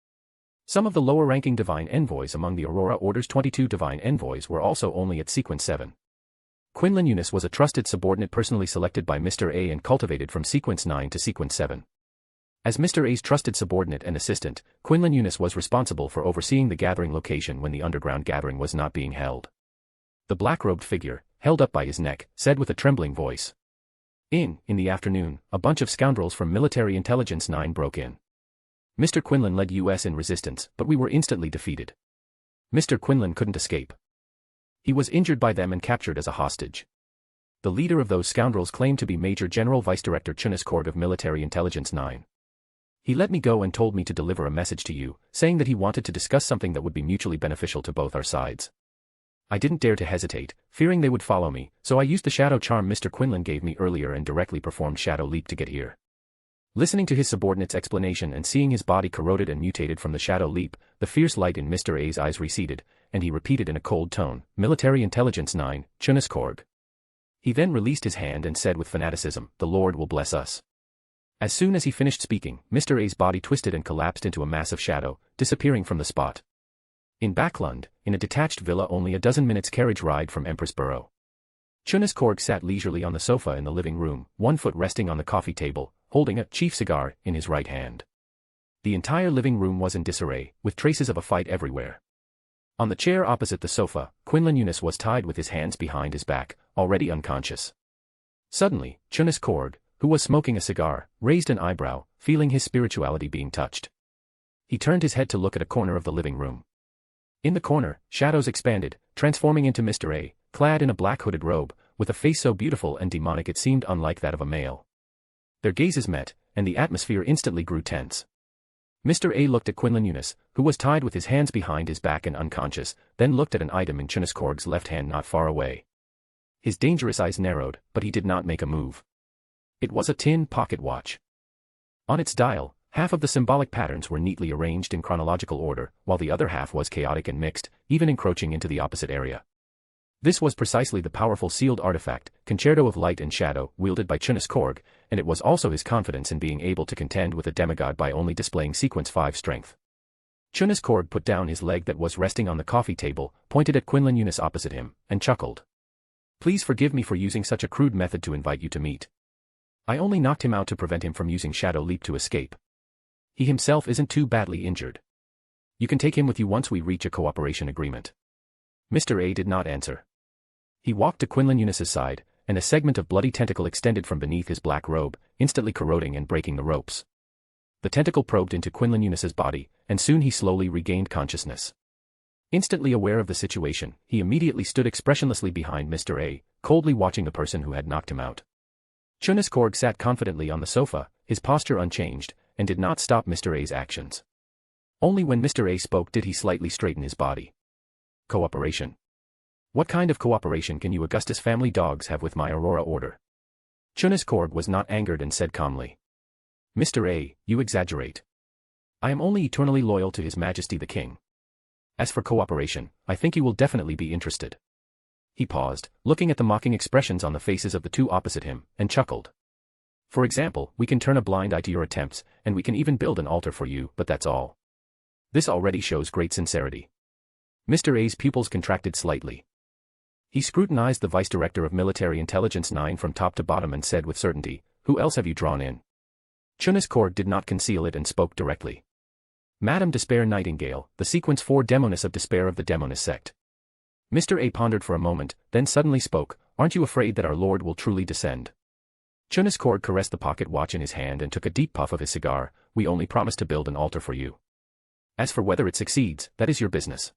Some of the lower-ranking Divine Envoys among the Aurora Order's 22 Divine Envoys were also only at Sequence 7. Quinlan Eunice was a trusted subordinate personally selected by Mr. A and cultivated from Sequence 9 to Sequence 7. As Mr. A's trusted subordinate and assistant, Quinlan Eunice was responsible for overseeing the gathering location when the underground gathering was not being held. The black-robed figure, held up by his neck, said with a trembling voice. In the afternoon, a bunch of scoundrels from Military Intelligence 9 broke in. Mr. Quinlan led us in resistance, but we were instantly defeated. Mr. Quinlan couldn't escape. He was injured by them and captured as a hostage. The leader of those scoundrels claimed to be Major General Vice Director Chunis Korg of Military Intelligence 9. He let me go and told me to deliver a message to you, saying that he wanted to discuss something that would be mutually beneficial to both our sides. I didn't dare to hesitate, fearing they would follow me, so I used the shadow charm Mr. Quinlan gave me earlier and directly performed Shadow Leap to get here. Listening to his subordinate's explanation and seeing his body corroded and mutated from the Shadow Leap, the fierce light in Mr. A's eyes receded, and he repeated in a cold tone, Military Intelligence 9, Chunis Korg. He then released his hand and said with fanaticism, the Lord will bless us. As soon as he finished speaking, Mr. A's body twisted and collapsed into a mass of shadow, disappearing from the spot. In Backland, in a detached villa only a dozen minutes carriage ride from Empress Borough. Chunis Korg sat leisurely on the sofa in the living room, one foot resting on the coffee table, holding a chief cigar in his right hand. The entire living room was in disarray, with traces of a fight everywhere. On the chair opposite the sofa, Quinlan Eunice was tied with his hands behind his back, already unconscious. Suddenly, Chunis Korg, who was smoking a cigar, raised an eyebrow, feeling his spirituality being touched. He turned his head to look at a corner of the living room. In the corner, shadows expanded, transforming into Mr. A, clad in a black hooded robe, with a face so beautiful and demonic it seemed unlike that of a male. Their gazes met, and the atmosphere instantly grew tense. Mr. A looked at Quinlan Eunice, who was tied with his hands behind his back and unconscious, then looked at an item in Chunniskorg's left hand not far away. His dangerous eyes narrowed, but he did not make a move. It was a tin pocket watch. On its dial, half of the symbolic patterns were neatly arranged in chronological order, while the other half was chaotic and mixed, even encroaching into the opposite area. This was precisely the powerful sealed artifact, Concerto of Light and Shadow, wielded by Chunniskorg, and it was also his confidence in being able to contend with a demigod by only displaying sequence 5 strength. Chunniskorg put down his leg that was resting on the coffee table, pointed at Quinlan Eunice opposite him, and chuckled. Please forgive me for using such a crude method to invite you to meet. I only knocked him out to prevent him from using Shadow Leap to escape. He himself isn't too badly injured. You can take him with you once we reach a cooperation agreement. Mr. A did not answer. He walked to Quinlan Eunice's side, and a segment of bloody tentacle extended from beneath his black robe, instantly corroding and breaking the ropes. The tentacle probed into Quinlan Eunice's body, and soon he slowly regained consciousness. Instantly aware of the situation, he immediately stood expressionlessly behind Mr. A, coldly watching the person who had knocked him out. Chunniskorg sat confidently on the sofa, his posture unchanged, and did not stop Mr. A's actions. Only when Mr. A spoke did he slightly straighten his body. Cooperation. What kind of cooperation can you Augustus family dogs have with my Aurora order? Chunniskorg was not angered and said calmly. Mr. A, you exaggerate. I am only eternally loyal to His Majesty the King. As for cooperation, I think you will definitely be interested. He paused, looking at the mocking expressions on the faces of the two opposite him, and chuckled. For example, we can turn a blind eye to your attempts, and we can even build an altar for you, but that's all. This already shows great sincerity. Mr. A's pupils contracted slightly. He scrutinized the Vice Director of Military Intelligence 9 from top to bottom and said with certainty, Who else have you drawn in? Chunniskorg did not conceal it and spoke directly. Madame Despair Nightingale, the Sequence 4 Demoness of Despair of the Demoness sect. Mr. A pondered for a moment, then suddenly spoke, Aren't you afraid that our Lord will truly descend? Chunniskorg caressed the pocket watch in his hand and took a deep puff of his cigar. We only promise to build an altar for you. As for whether it succeeds, that is your business.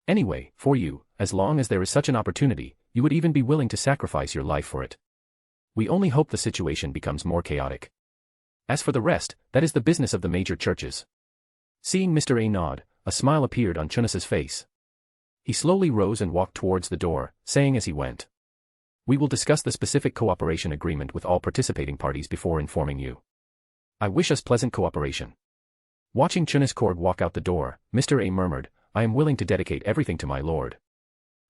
Anyway, for you, as long as there is such an opportunity, you would even be willing to sacrifice your life for it. We only hope the situation becomes more chaotic. As for the rest, that is the business of the major churches. Seeing Mr. A nod, a smile appeared on Chunnis's face. He slowly rose and walked towards the door, saying as he went. We will discuss the specific cooperation agreement with all participating parties before informing you. I wish us pleasant cooperation. Watching Chunniskorg walk out the door, Mr. A murmured, I am willing to dedicate everything to my lord.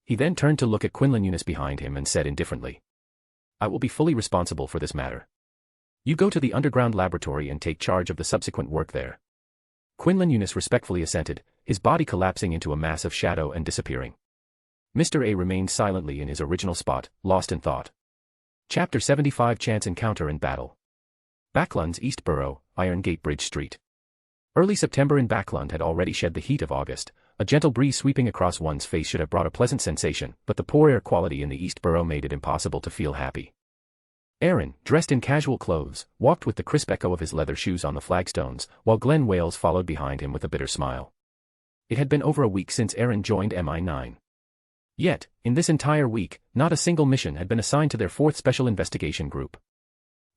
He then turned to look at Quinlan Eunice behind him and said indifferently. I will be fully responsible for this matter. You go to the underground laboratory and take charge of the subsequent work there. Quinlan Eunice respectfully assented, his body collapsing into a mass of shadow and disappearing. Mr. A remained silently in his original spot, lost in thought. Chapter 75 Chance Encounter and Battle. Backland's East Borough, Iron Gate Bridge Street. Early September in Backland had already shed the heat of August. A gentle breeze sweeping across one's face should have brought a pleasant sensation, but the poor air quality in the East Borough made it impossible to feel happy. Aaron, dressed in casual clothes, walked with the crisp echo of his leather shoes on the flagstones, while Glenn Wales followed behind him with a bitter smile. It had been over a week since Aaron joined MI9. Yet, in this entire week, not a single mission had been assigned to their 4th Special Investigation Group.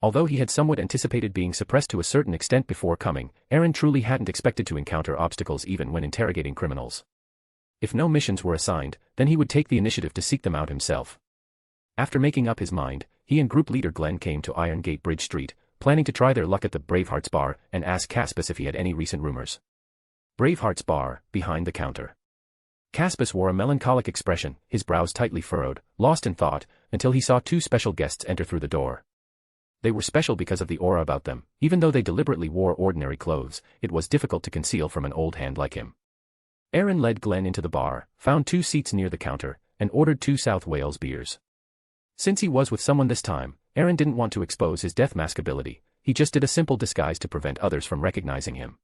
Although he had somewhat anticipated being suppressed to a certain extent before coming, Aaron truly hadn't expected to encounter obstacles even when interrogating criminals. If no missions were assigned, then he would take the initiative to seek them out himself. After making up his mind, he and group leader Glenn came to Iron Gate Bridge Street, planning to try their luck at the Bravehearts Bar and ask Caspus if he had any recent rumors. Bravehearts Bar, behind the counter. Caspus wore a melancholic expression, his brows tightly furrowed, lost in thought, until he saw 2 special guests enter through the door. They were special because of the aura about them. Even though they deliberately wore ordinary clothes, it was difficult to conceal from an old hand like him. Aaron led Glenn into the bar, found 2 seats near the counter, and ordered 2 South Wales beers. Since he was with someone this time, Aaron didn't want to expose his death mask ability. He just did a simple disguise to prevent others from recognizing him.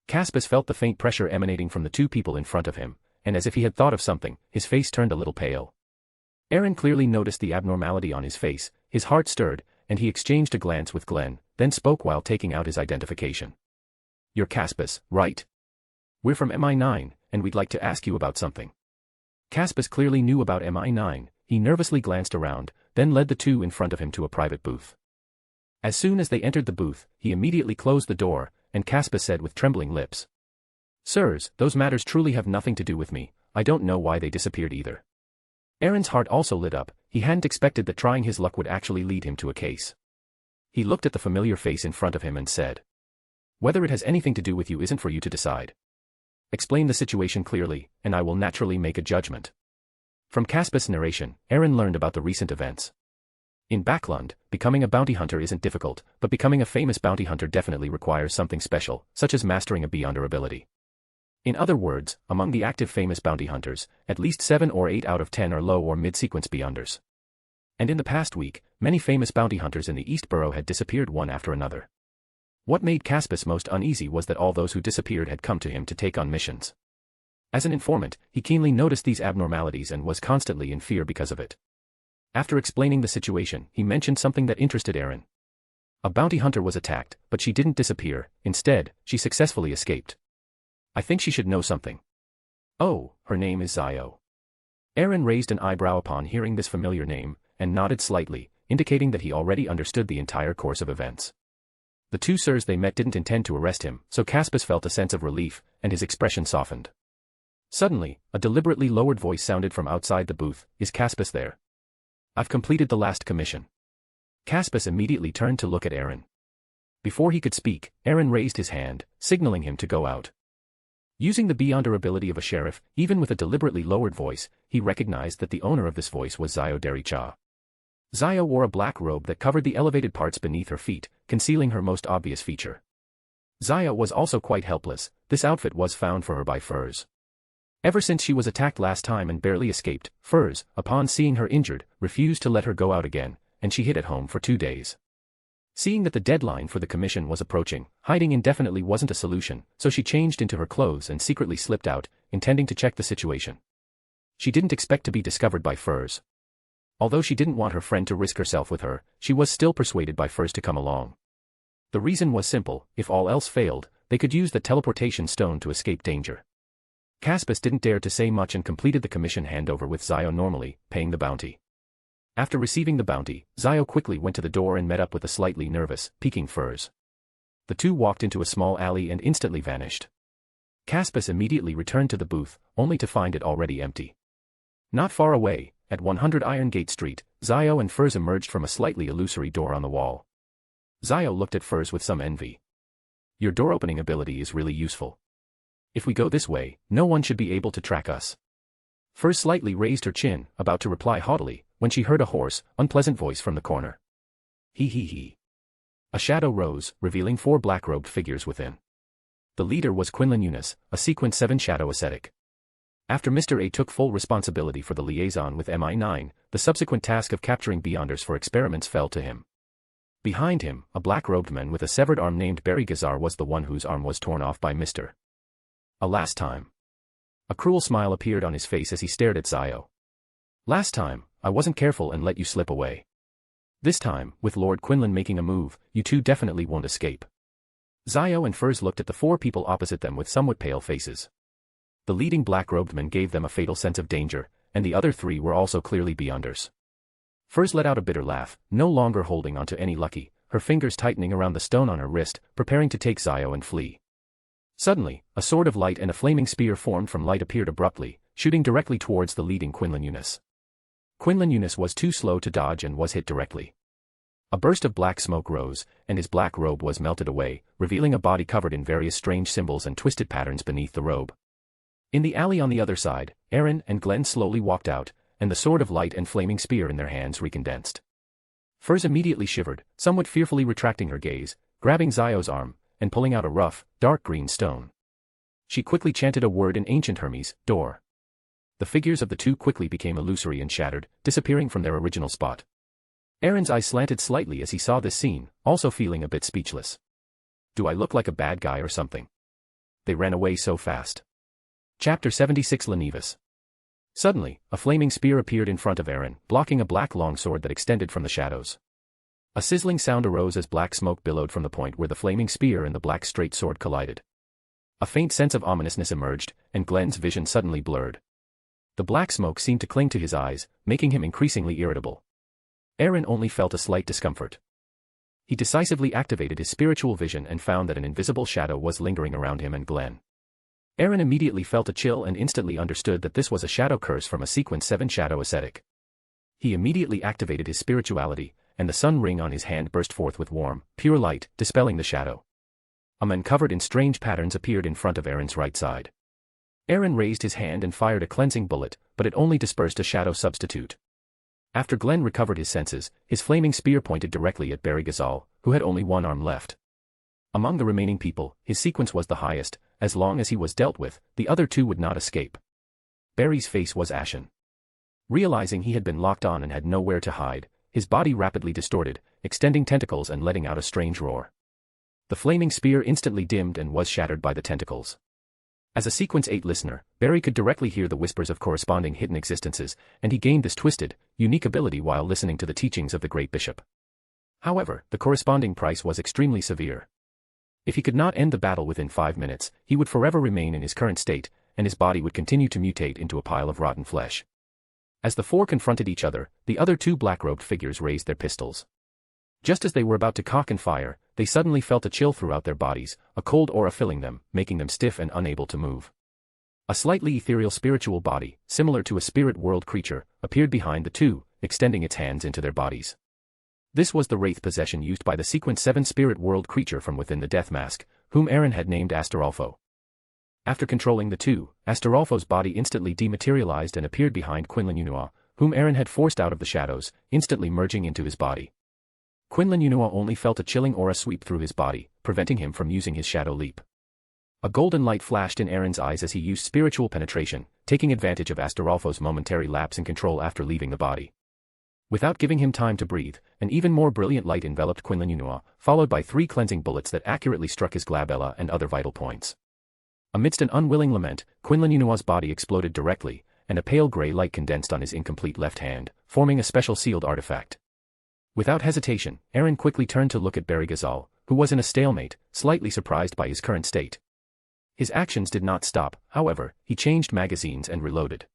Caspus felt the faint pressure emanating from the 2 people in front of him, and as if he had thought of something, his face turned a little pale. Aaron clearly noticed the abnormality on his face, his heart stirred, and he exchanged a glance with Glenn, then spoke while taking out his identification. You're Caspus, right? We're from MI9, and we'd like to ask you about something. Caspus clearly knew about MI9, he nervously glanced around, then led the 2 in front of him to a private booth. As soon as they entered the booth, he immediately closed the door, and Caspis said with trembling lips. Sirs, those matters truly have nothing to do with me, I don't know why they disappeared either. Aaron's heart also lit up, he hadn't expected that trying his luck would actually lead him to a case. He looked at the familiar face in front of him and said. Whether it has anything to do with you isn't for you to decide. Explain the situation clearly, and I will naturally make a judgment. From Caspis' narration, Aaron learned about the recent events. In Backland, becoming a bounty hunter isn't difficult, but becoming a famous bounty hunter definitely requires something special, such as mastering a beyonder ability. In other words, among the active famous bounty hunters, at least 7 or 8 out of 10 are low or mid-sequence beyonders. And in the past week, many famous bounty hunters in the East Borough had disappeared one after another. What made Caspis most uneasy was that all those who disappeared had come to him to take on missions. As an informant, he keenly noticed these abnormalities and was constantly in fear because of it. After explaining the situation, he mentioned something that interested Aaron. A bounty hunter was attacked, but she didn't disappear, instead, she successfully escaped. I think she should know something. Oh, her name is Zio. Aaron raised an eyebrow upon hearing this familiar name, and nodded slightly, indicating that he already understood the entire course of events. The two sirs they met didn't intend to arrest him, so Caspis felt a sense of relief, and his expression softened. Suddenly, a deliberately lowered voice sounded from outside the booth, Is Caspis there? I've completed the last commission. Caspis immediately turned to look at Aaron. Before he could speak, Aaron raised his hand, signaling him to go out. Using the beyonder ability of a sheriff, even with a deliberately lowered voice, he recognized that the owner of this voice was Zio Dericha. Zio wore a black robe that covered the elevated parts beneath her feet, concealing her most obvious feature. Zio was also quite helpless, this outfit was found for her by Furs. Ever since she was attacked last time and barely escaped, Furs, upon seeing her injured, refused to let her go out again, and she hid at home for 2 days. Seeing that the deadline for the commission was approaching, hiding indefinitely wasn't a solution, so she changed into her clothes and secretly slipped out, intending to check the situation. She didn't expect to be discovered by Furs. Although she didn't want her friend to risk herself with her, she was still persuaded by Furs to come along. The reason was simple, if all else failed, they could use the teleportation stone to escape danger. Caspis didn't dare to say much and completed the commission handover with Zio normally, paying the bounty. After receiving the bounty, Zio quickly went to the door and met up with a slightly nervous, peeking Furs. The two walked into a small alley and instantly vanished. Caspis immediately returned to the booth, only to find it already empty. Not far away, at 100 Iron Gate Street, Zio and Furs emerged from a slightly illusory door on the wall. Zio looked at Furs with some envy. Your door-opening ability is really useful. If we go this way, no one should be able to track us. Furs slightly raised her chin, about to reply haughtily, when she heard a hoarse, unpleasant voice from the corner. He. A shadow rose, revealing 4 black-robed figures within. The leader was Quinlan Eunice, a Sequence 7 shadow ascetic. After Mr. A took full responsibility for the liaison with MI9, the subsequent task of capturing beyonders for experiments fell to him. Behind him, a black-robed man with a severed arm named Barry Gazar was the one whose arm was torn off by Mr. A last time. A cruel smile appeared on his face as he stared at Zio. Last time, I wasn't careful and let you slip away. This time, with Lord Quinlan making a move, you two definitely won't escape. Zio and Furs looked at the 4 people opposite them with somewhat pale faces. The leading black-robed man gave them a fatal sense of danger, and the other 3 were also clearly beyonders. Furs let out a bitter laugh, no longer holding onto any lucky, her fingers tightening around the stone on her wrist, preparing to take Zio and flee. Suddenly, a sword of light and a flaming spear formed from light appeared abruptly, shooting directly towards the leading Quinlan Eunice. Quinlan Eunice was too slow to dodge and was hit directly. A burst of black smoke rose, and his black robe was melted away, revealing a body covered in various strange symbols and twisted patterns beneath the robe. In the alley on the other side, Aaron and Glenn slowly walked out, and the sword of light and flaming spear in their hands recondensed. Furs immediately shivered, somewhat fearfully retracting her gaze, grabbing Zio's arm, and pulling out a rough, dark green stone. She quickly chanted a word in ancient Hermes, door. The figures of the two quickly became illusory and shattered, disappearing from their original spot. Aaron's eyes slanted slightly as he saw this scene, also feeling a bit speechless. Do I look like a bad guy or something? They ran away so fast. Chapter 76 Lenevus. Suddenly, a flaming spear appeared in front of Aaron, blocking a black longsword that extended from the shadows. A sizzling sound arose as black smoke billowed from the point where the flaming spear and the black straight sword collided. A faint sense of ominousness emerged, and Glenn's vision suddenly blurred. The black smoke seemed to cling to his eyes, making him increasingly irritable. Aaron only felt a slight discomfort. He decisively activated his spiritual vision and found that an invisible shadow was lingering around him and Glenn. Aaron immediately felt a chill and instantly understood that this was a shadow curse from a Sequence 7 shadow ascetic. He immediately activated his spirituality, and the sun ring on his hand burst forth with warm, pure light, dispelling the shadow. A man covered in strange patterns appeared in front of Aaron's right side. Aaron raised his hand and fired a cleansing bullet, but it only dispersed a shadow substitute. After Glenn recovered his senses, his flaming spear pointed directly at Barry Ghazal, who had only one arm left. Among the remaining people, his sequence was the highest. As long as he was dealt with, the other two would not escape. Barry's face was ashen. Realizing he had been locked on and had nowhere to hide, his body rapidly distorted, extending tentacles and letting out a strange roar. The flaming spear instantly dimmed and was shattered by the tentacles. As a Sequence 8 listener, Barry could directly hear the whispers of corresponding hidden existences, and he gained this twisted, unique ability while listening to the teachings of the Great Bishop. However, the corresponding price was extremely severe. If he could not end the battle within 5 minutes, he would forever remain in his current state, and his body would continue to mutate into a pile of rotten flesh. As the four confronted each other, the other two black-robed figures raised their pistols. Just as they were about to cock and fire, they suddenly felt a chill throughout their bodies, a cold aura filling them, making them stiff and unable to move. A slightly ethereal spiritual body, similar to a spirit world creature, appeared behind the two, extending its hands into their bodies. This was the wraith possession used by the Sequence 7 spirit world creature from within the Death Mask, whom Aaron had named Astolfo. After controlling the two, Astolfo's body instantly dematerialized and appeared behind Quinlan Unua, whom Aaron had forced out of the shadows, instantly merging into his body. Quinlan Unua only felt a chilling aura sweep through his body, preventing him from using his shadow leap. A golden light flashed in Aaron's eyes as he used spiritual penetration, taking advantage of Astolfo's momentary lapse in control after leaving the body. Without giving him time to breathe, an even more brilliant light enveloped Quinlan Unua, followed by 3 cleansing bullets that accurately struck his glabella and other vital points. Amidst an unwilling lament, Quinlan Unua's body exploded directly, and a pale gray light condensed on his incomplete left hand, forming a special sealed artifact. Without hesitation, Aaron quickly turned to look at Barry Ghazal, who was in a stalemate, slightly surprised by his current state. His actions did not stop, however, he changed magazines and reloaded.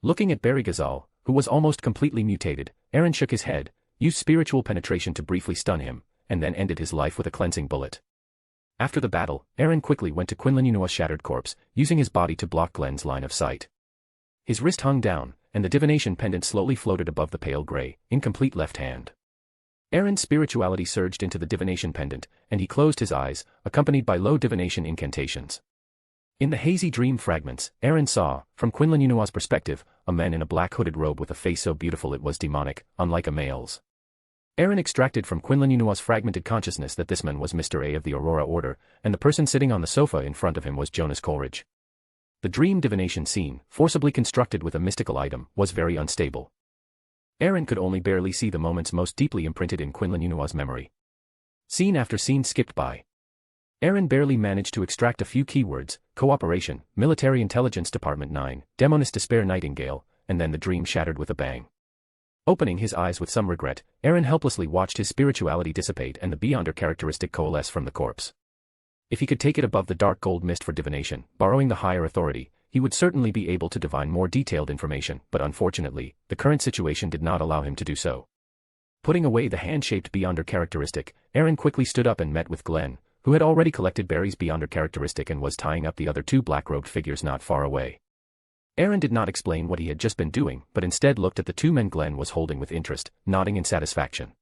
Looking at Barry Ghazal, who was almost completely mutated, Aaron shook his head, used spiritual penetration to briefly stun him, and then ended his life with a cleansing bullet. After the battle, Aaron quickly went to Quinlan Unua's shattered corpse, using his body to block Glenn's line of sight. His wrist hung down, and the Divination pendant slowly floated above the pale gray, incomplete left hand. Aaron's spirituality surged into the Divination pendant, and he closed his eyes, accompanied by low divination incantations. In the hazy dream fragments, Aaron saw, from Quinlan Unua's perspective, a man in a black hooded robe with a face so beautiful it was demonic, unlike a male's. Aaron extracted from Quinlan Unua's fragmented consciousness that this man was Mr. A of the Aurora Order, and the person sitting on the sofa in front of him was Jonas Coleridge. The dream divination scene, forcibly constructed with a mystical item, was very unstable. Aaron could only barely see the moments most deeply imprinted in Quinlan Unua's memory. Scene after scene skipped by. Aaron barely managed to extract a few keywords: cooperation, military intelligence department 9, demoness despair nightingale, and then the dream shattered with a bang. Opening his eyes with some regret, Aaron helplessly watched his spirituality dissipate and the Beyonder characteristic coalesce from the corpse. If he could take it above the dark gold mist for divination, borrowing the higher authority, he would certainly be able to divine more detailed information, but unfortunately, the current situation did not allow him to do so. Putting away the hand-shaped Beyonder characteristic, Aaron quickly stood up and met with Glenn, who had already collected Barry's Beyonder characteristic and was tying up the other two black-robed figures not far away. Aaron did not explain what he had just been doing, but instead looked at the 2 men Glenn was holding with interest, nodding in satisfaction.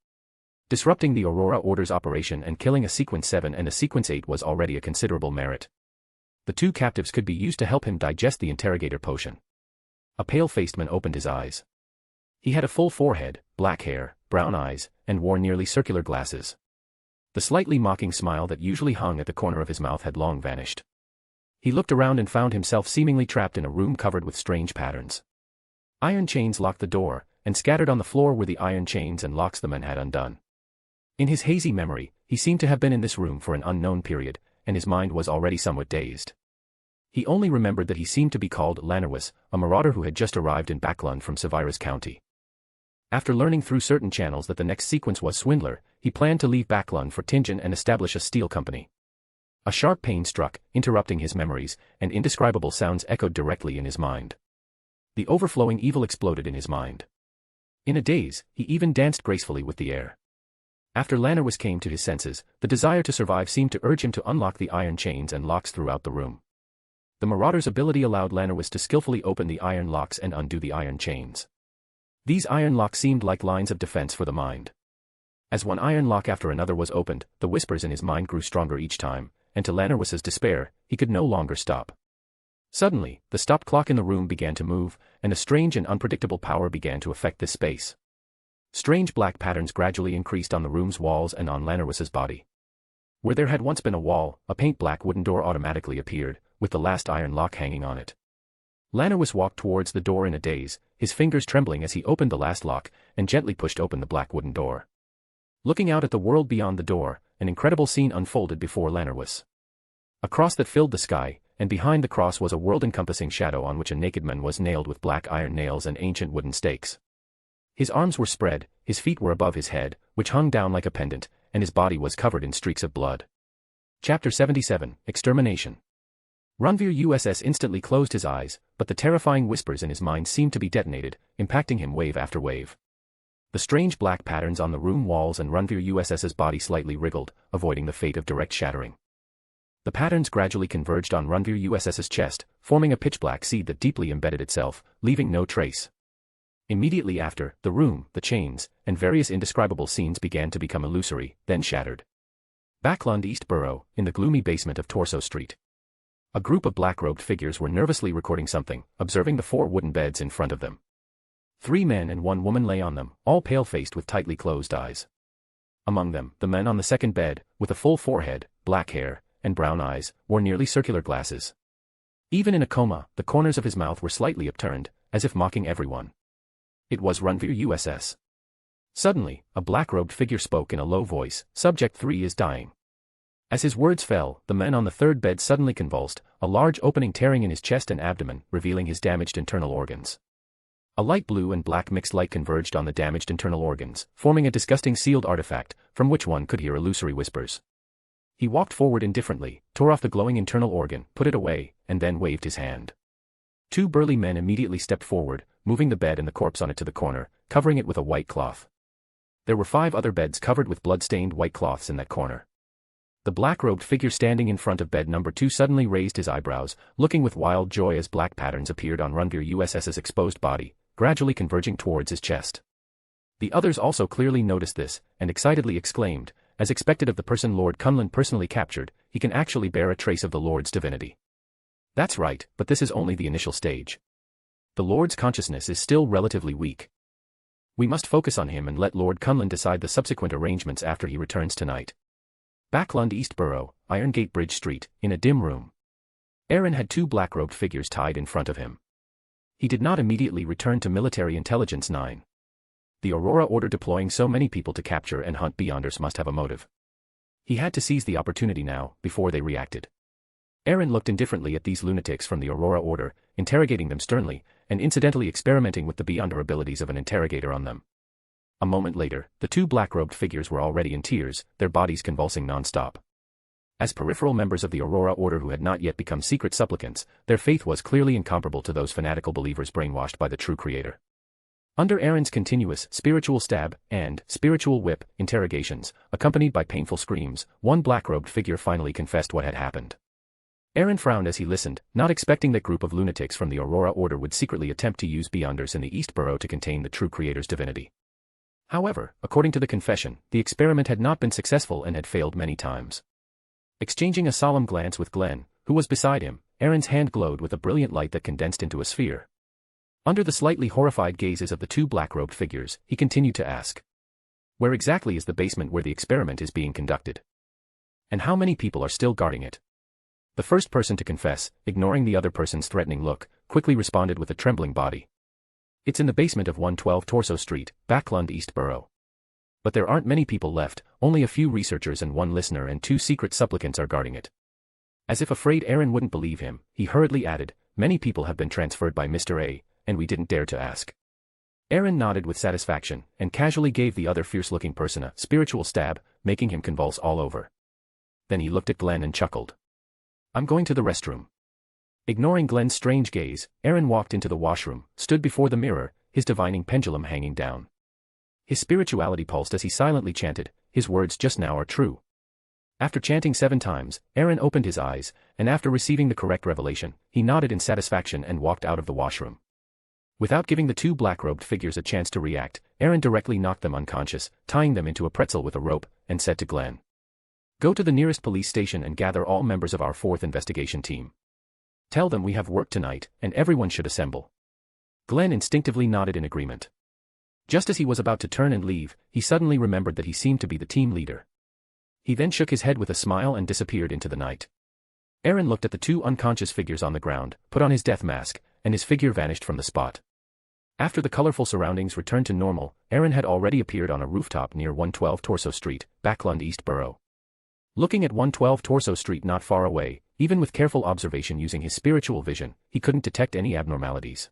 Disrupting the Aurora Order's operation and killing a Sequence 7 and a Sequence 8 was already a considerable merit. The 2 captives could be used to help him digest the interrogator potion. A pale-faced man opened his eyes. He had a full forehead, black hair, brown eyes, and wore nearly circular glasses. The slightly mocking smile that usually hung at the corner of his mouth had long vanished. He looked around and found himself seemingly trapped in a room covered with strange patterns. Iron chains locked the door, and scattered on the floor were the iron chains and locks the man had undone. In his hazy memory, he seemed to have been in this room for an unknown period, and his mind was already somewhat dazed. He only remembered that he seemed to be called Lenus, a marauder who had just arrived in Backland from Sevirus County. After learning through certain channels that the next sequence was Swindler, he planned to leave Backland for Tingen and establish a steel company. A sharp pain struck, interrupting his memories, and indescribable sounds echoed directly in his mind. The overflowing evil exploded in his mind. In a daze, he even danced gracefully with the air. After Lenus came to his senses, the desire to survive seemed to urge him to unlock the iron chains and locks throughout the room. The Marauder's ability allowed Lenus to skillfully open the iron locks and undo the iron chains. These iron locks seemed like lines of defense for the mind. As one iron lock after another was opened, the whispers in his mind grew stronger each time, and to Lenus's despair, he could no longer stop. Suddenly, the stop clock in the room began to move, and a strange and unpredictable power began to affect this space. Strange black patterns gradually increased on the room's walls and on Lenus's body. Where there had once been a wall, a paint-black wooden door automatically appeared, with the last iron lock hanging on it. Lenus walked towards the door in a daze, his fingers trembling as he opened the last lock, and gently pushed open the black wooden door. Looking out at the world beyond the door, an incredible scene unfolded before Lenus. A cross that filled the sky, and behind the cross was a world-encompassing shadow on which a naked man was nailed with black iron nails and ancient wooden stakes. His arms were spread, his feet were above his head, which hung down like a pendant, and his body was covered in streaks of blood. Chapter 77, Extermination. Rafter USS instantly closed his eyes, but the terrifying whispers in his mind seemed to be detonated, impacting him wave after wave. The strange black patterns on the room walls and Rafter USS's body slightly wriggled, avoiding the fate of direct shattering. The patterns gradually converged on Rafter USS's chest, forming a pitch-black seed that deeply embedded itself, leaving no trace. Immediately after, the room, the chains, and various indescribable scenes began to become illusory, then shattered. Backland East Borough, in the gloomy basement of Torso Street. A group of black-robed figures were nervously recording something, observing the 4 wooden beds in front of them. 3 men and 1 woman lay on them, all pale-faced with tightly closed eyes. Among them, the man on the second bed, with a full forehead, black hair, and brown eyes, wore nearly circular glasses. Even in a coma, the corners of his mouth were slightly upturned, as if mocking everyone. It was Rafter USS. Suddenly, a black-robed figure spoke in a low voice, "Subject 3 is dying." As his words fell, the man on the third bed suddenly convulsed, a large opening tearing in his chest and abdomen, revealing his damaged internal organs. A light blue and black mixed light converged on the damaged internal organs, forming a disgusting sealed artifact, from which one could hear illusory whispers. He walked forward indifferently, tore off the glowing internal organ, put it away, and then waved his hand. 2 burly men immediately stepped forward, moving the bed and the corpse on it to the corner, covering it with a white cloth. There were 5 other beds covered with blood-stained white cloths in that corner. The black-robed figure standing in front of bed number 2 suddenly raised his eyebrows, looking with wild joy as black patterns appeared on Rafter USS's exposed body, gradually converging towards his chest. The others also clearly noticed this, and excitedly exclaimed, as expected of the person Lord Cunlin personally captured, he can actually bear a trace of the Lord's divinity. That's right, but this is only the initial stage. The Lord's consciousness is still relatively weak. We must focus on him and let Lord Cunlin decide the subsequent arrangements after he returns tonight. Backland East Borough, Iron Gate Bridge Street, in a dim room. Aaron had 2 black-robed figures tied in front of him. He did not immediately return to Military Intelligence 9. The Aurora Order deploying so many people to capture and hunt Beyonders must have a motive. He had to seize the opportunity now, before they reacted. Aaron looked indifferently at these lunatics from the Aurora Order, interrogating them sternly, and incidentally experimenting with the Beyonder abilities of an interrogator on them. A moment later, the 2 black-robed figures were already in tears, their bodies convulsing non-stop. As peripheral members of the Aurora Order who had not yet become secret supplicants, their faith was clearly incomparable to those fanatical believers brainwashed by the true Creator. Under Aaron's continuous spiritual stab and spiritual whip interrogations, accompanied by painful screams, one black-robed figure finally confessed what had happened. Aaron frowned as he listened, not expecting that group of lunatics from the Aurora Order would secretly attempt to use Beyonders in the East Borough to contain the true Creator's divinity. However, according to the confession, the experiment had not been successful and had failed many times. Exchanging a solemn glance with Glenn, who was beside him, Aaron's hand glowed with a brilliant light that condensed into a sphere. Under the slightly horrified gazes of the 2 black-robed figures, he continued to ask, "Where exactly is the basement where the experiment is being conducted? And how many people are still guarding it?" The first person to confess, ignoring the other person's threatening look, quickly responded with a trembling body. "It's in the basement of 112 Torso Street, Backland East Borough. But there aren't many people left, only a few researchers and 1 listener and 2 secret supplicants are guarding it." As if afraid Aaron wouldn't believe him, he hurriedly added, "Many people have been transferred by Mr. A, and we didn't dare to ask." Aaron nodded with satisfaction, and casually gave the other fierce-looking person a spiritual stab, making him convulse all over. Then he looked at Glenn and chuckled. "I'm going to the restroom." Ignoring Glenn's strange gaze, Aaron walked into the washroom, stood before the mirror, his divining pendulum hanging down. His spirituality pulsed as he silently chanted, his words just now are true. After chanting 7 times, Aaron opened his eyes, and after receiving the correct revelation, he nodded in satisfaction and walked out of the washroom. Without giving the 2 black-robed figures a chance to react, Aaron directly knocked them unconscious, tying them into a pretzel with a rope, and said to Glenn, "Go to the nearest police station and gather all members of our 4th investigation team. Tell them we have work tonight, and everyone should assemble." Glenn instinctively nodded in agreement. Just as he was about to turn and leave, he suddenly remembered that he seemed to be the team leader. He then shook his head with a smile and disappeared into the night. Aaron looked at the 2 unconscious figures on the ground, put on his death mask, and his figure vanished from the spot. After the colorful surroundings returned to normal, Aaron had already appeared on a rooftop near 112 Torso Street, Backland East Borough. Looking at 112 Torso Street not far away, even with careful observation using his spiritual vision, he couldn't detect any abnormalities.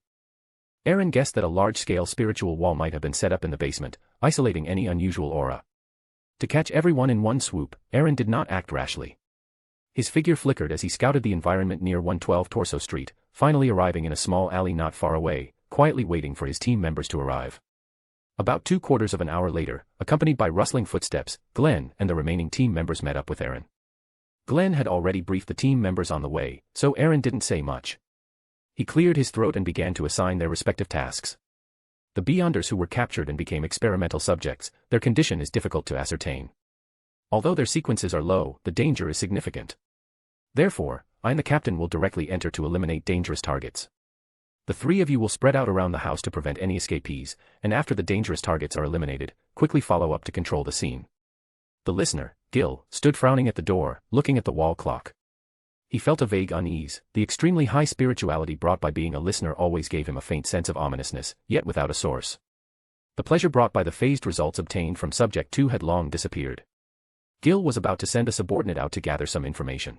Aaron guessed that a large-scale spiritual wall might have been set up in the basement, isolating any unusual aura. To catch everyone in one swoop, Aaron did not act rashly. His figure flickered as he scouted the environment near 112 Torso Street, finally arriving in a small alley not far away, quietly waiting for his team members to arrive. About 3/4 of an hour later, accompanied by rustling footsteps, Glenn and the remaining team members met up with Aaron. Glenn had already briefed the team members on the way, so Aaron didn't say much. He cleared his throat and began to assign their respective tasks. The Beyonders who were captured and became experimental subjects, their condition is difficult to ascertain. Although their sequences are low, the danger is significant. Therefore, I and the captain will directly enter to eliminate dangerous targets. The 3 of you will spread out around the house to prevent any escapees, and after the dangerous targets are eliminated, quickly follow up to control the scene. The listener, Gil, stood frowning at the door, looking at the wall clock. He felt a vague unease. The extremely high spirituality brought by being a listener always gave him a faint sense of ominousness, yet without a source. The pleasure brought by the phased results obtained from Subject 2 had long disappeared. Gil was about to send a subordinate out to gather some information.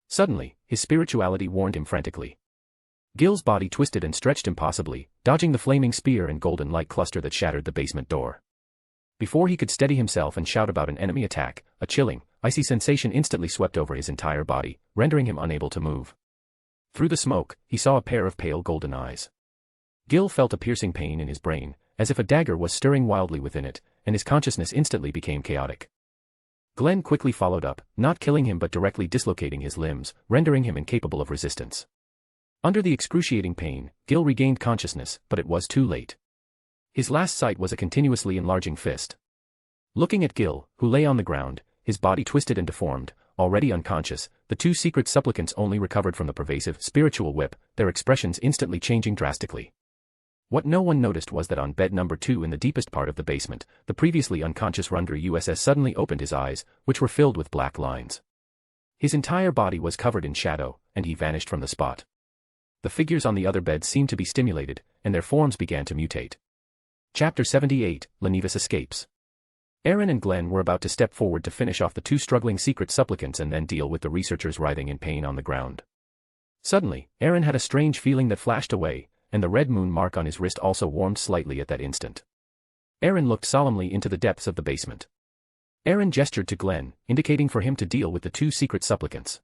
Suddenly, his spirituality warned him frantically. Gil's body twisted and stretched impossibly, dodging the flaming spear and golden light cluster that shattered the basement door. Before he could steady himself and shout about an enemy attack, a chilling, icy sensation instantly swept over his entire body, rendering him unable to move. Through the smoke, he saw a pair of pale golden eyes. Gil felt a piercing pain in his brain, as if a dagger was stirring wildly within it, and his consciousness instantly became chaotic. Glenn quickly followed up, not killing him but directly dislocating his limbs, rendering him incapable of resistance. Under the excruciating pain, Gil regained consciousness, but it was too late. His last sight was a continuously enlarging fist. Looking at Gil, who lay on the ground, his body twisted and deformed, already unconscious, the 2 secret supplicants only recovered from the pervasive spiritual whip, their expressions instantly changing drastically. What no one noticed was that on bed number 2 in the deepest part of the basement, the previously unconscious Rundra USS suddenly opened his eyes, which were filled with black lines. His entire body was covered in shadow, and he vanished from the spot. The figures on the other beds seemed to be stimulated, and their forms began to mutate. Chapter 78, Lenus escapes. Aaron and Glenn were about to step forward to finish off the 2 struggling secret supplicants and then deal with the researchers writhing in pain on the ground. Suddenly, Aaron had a strange feeling that flashed away, and the red moon mark on his wrist also warmed slightly at that instant. Aaron looked solemnly into the depths of the basement. Aaron gestured to Glenn, indicating for him to deal with the 2 secret supplicants.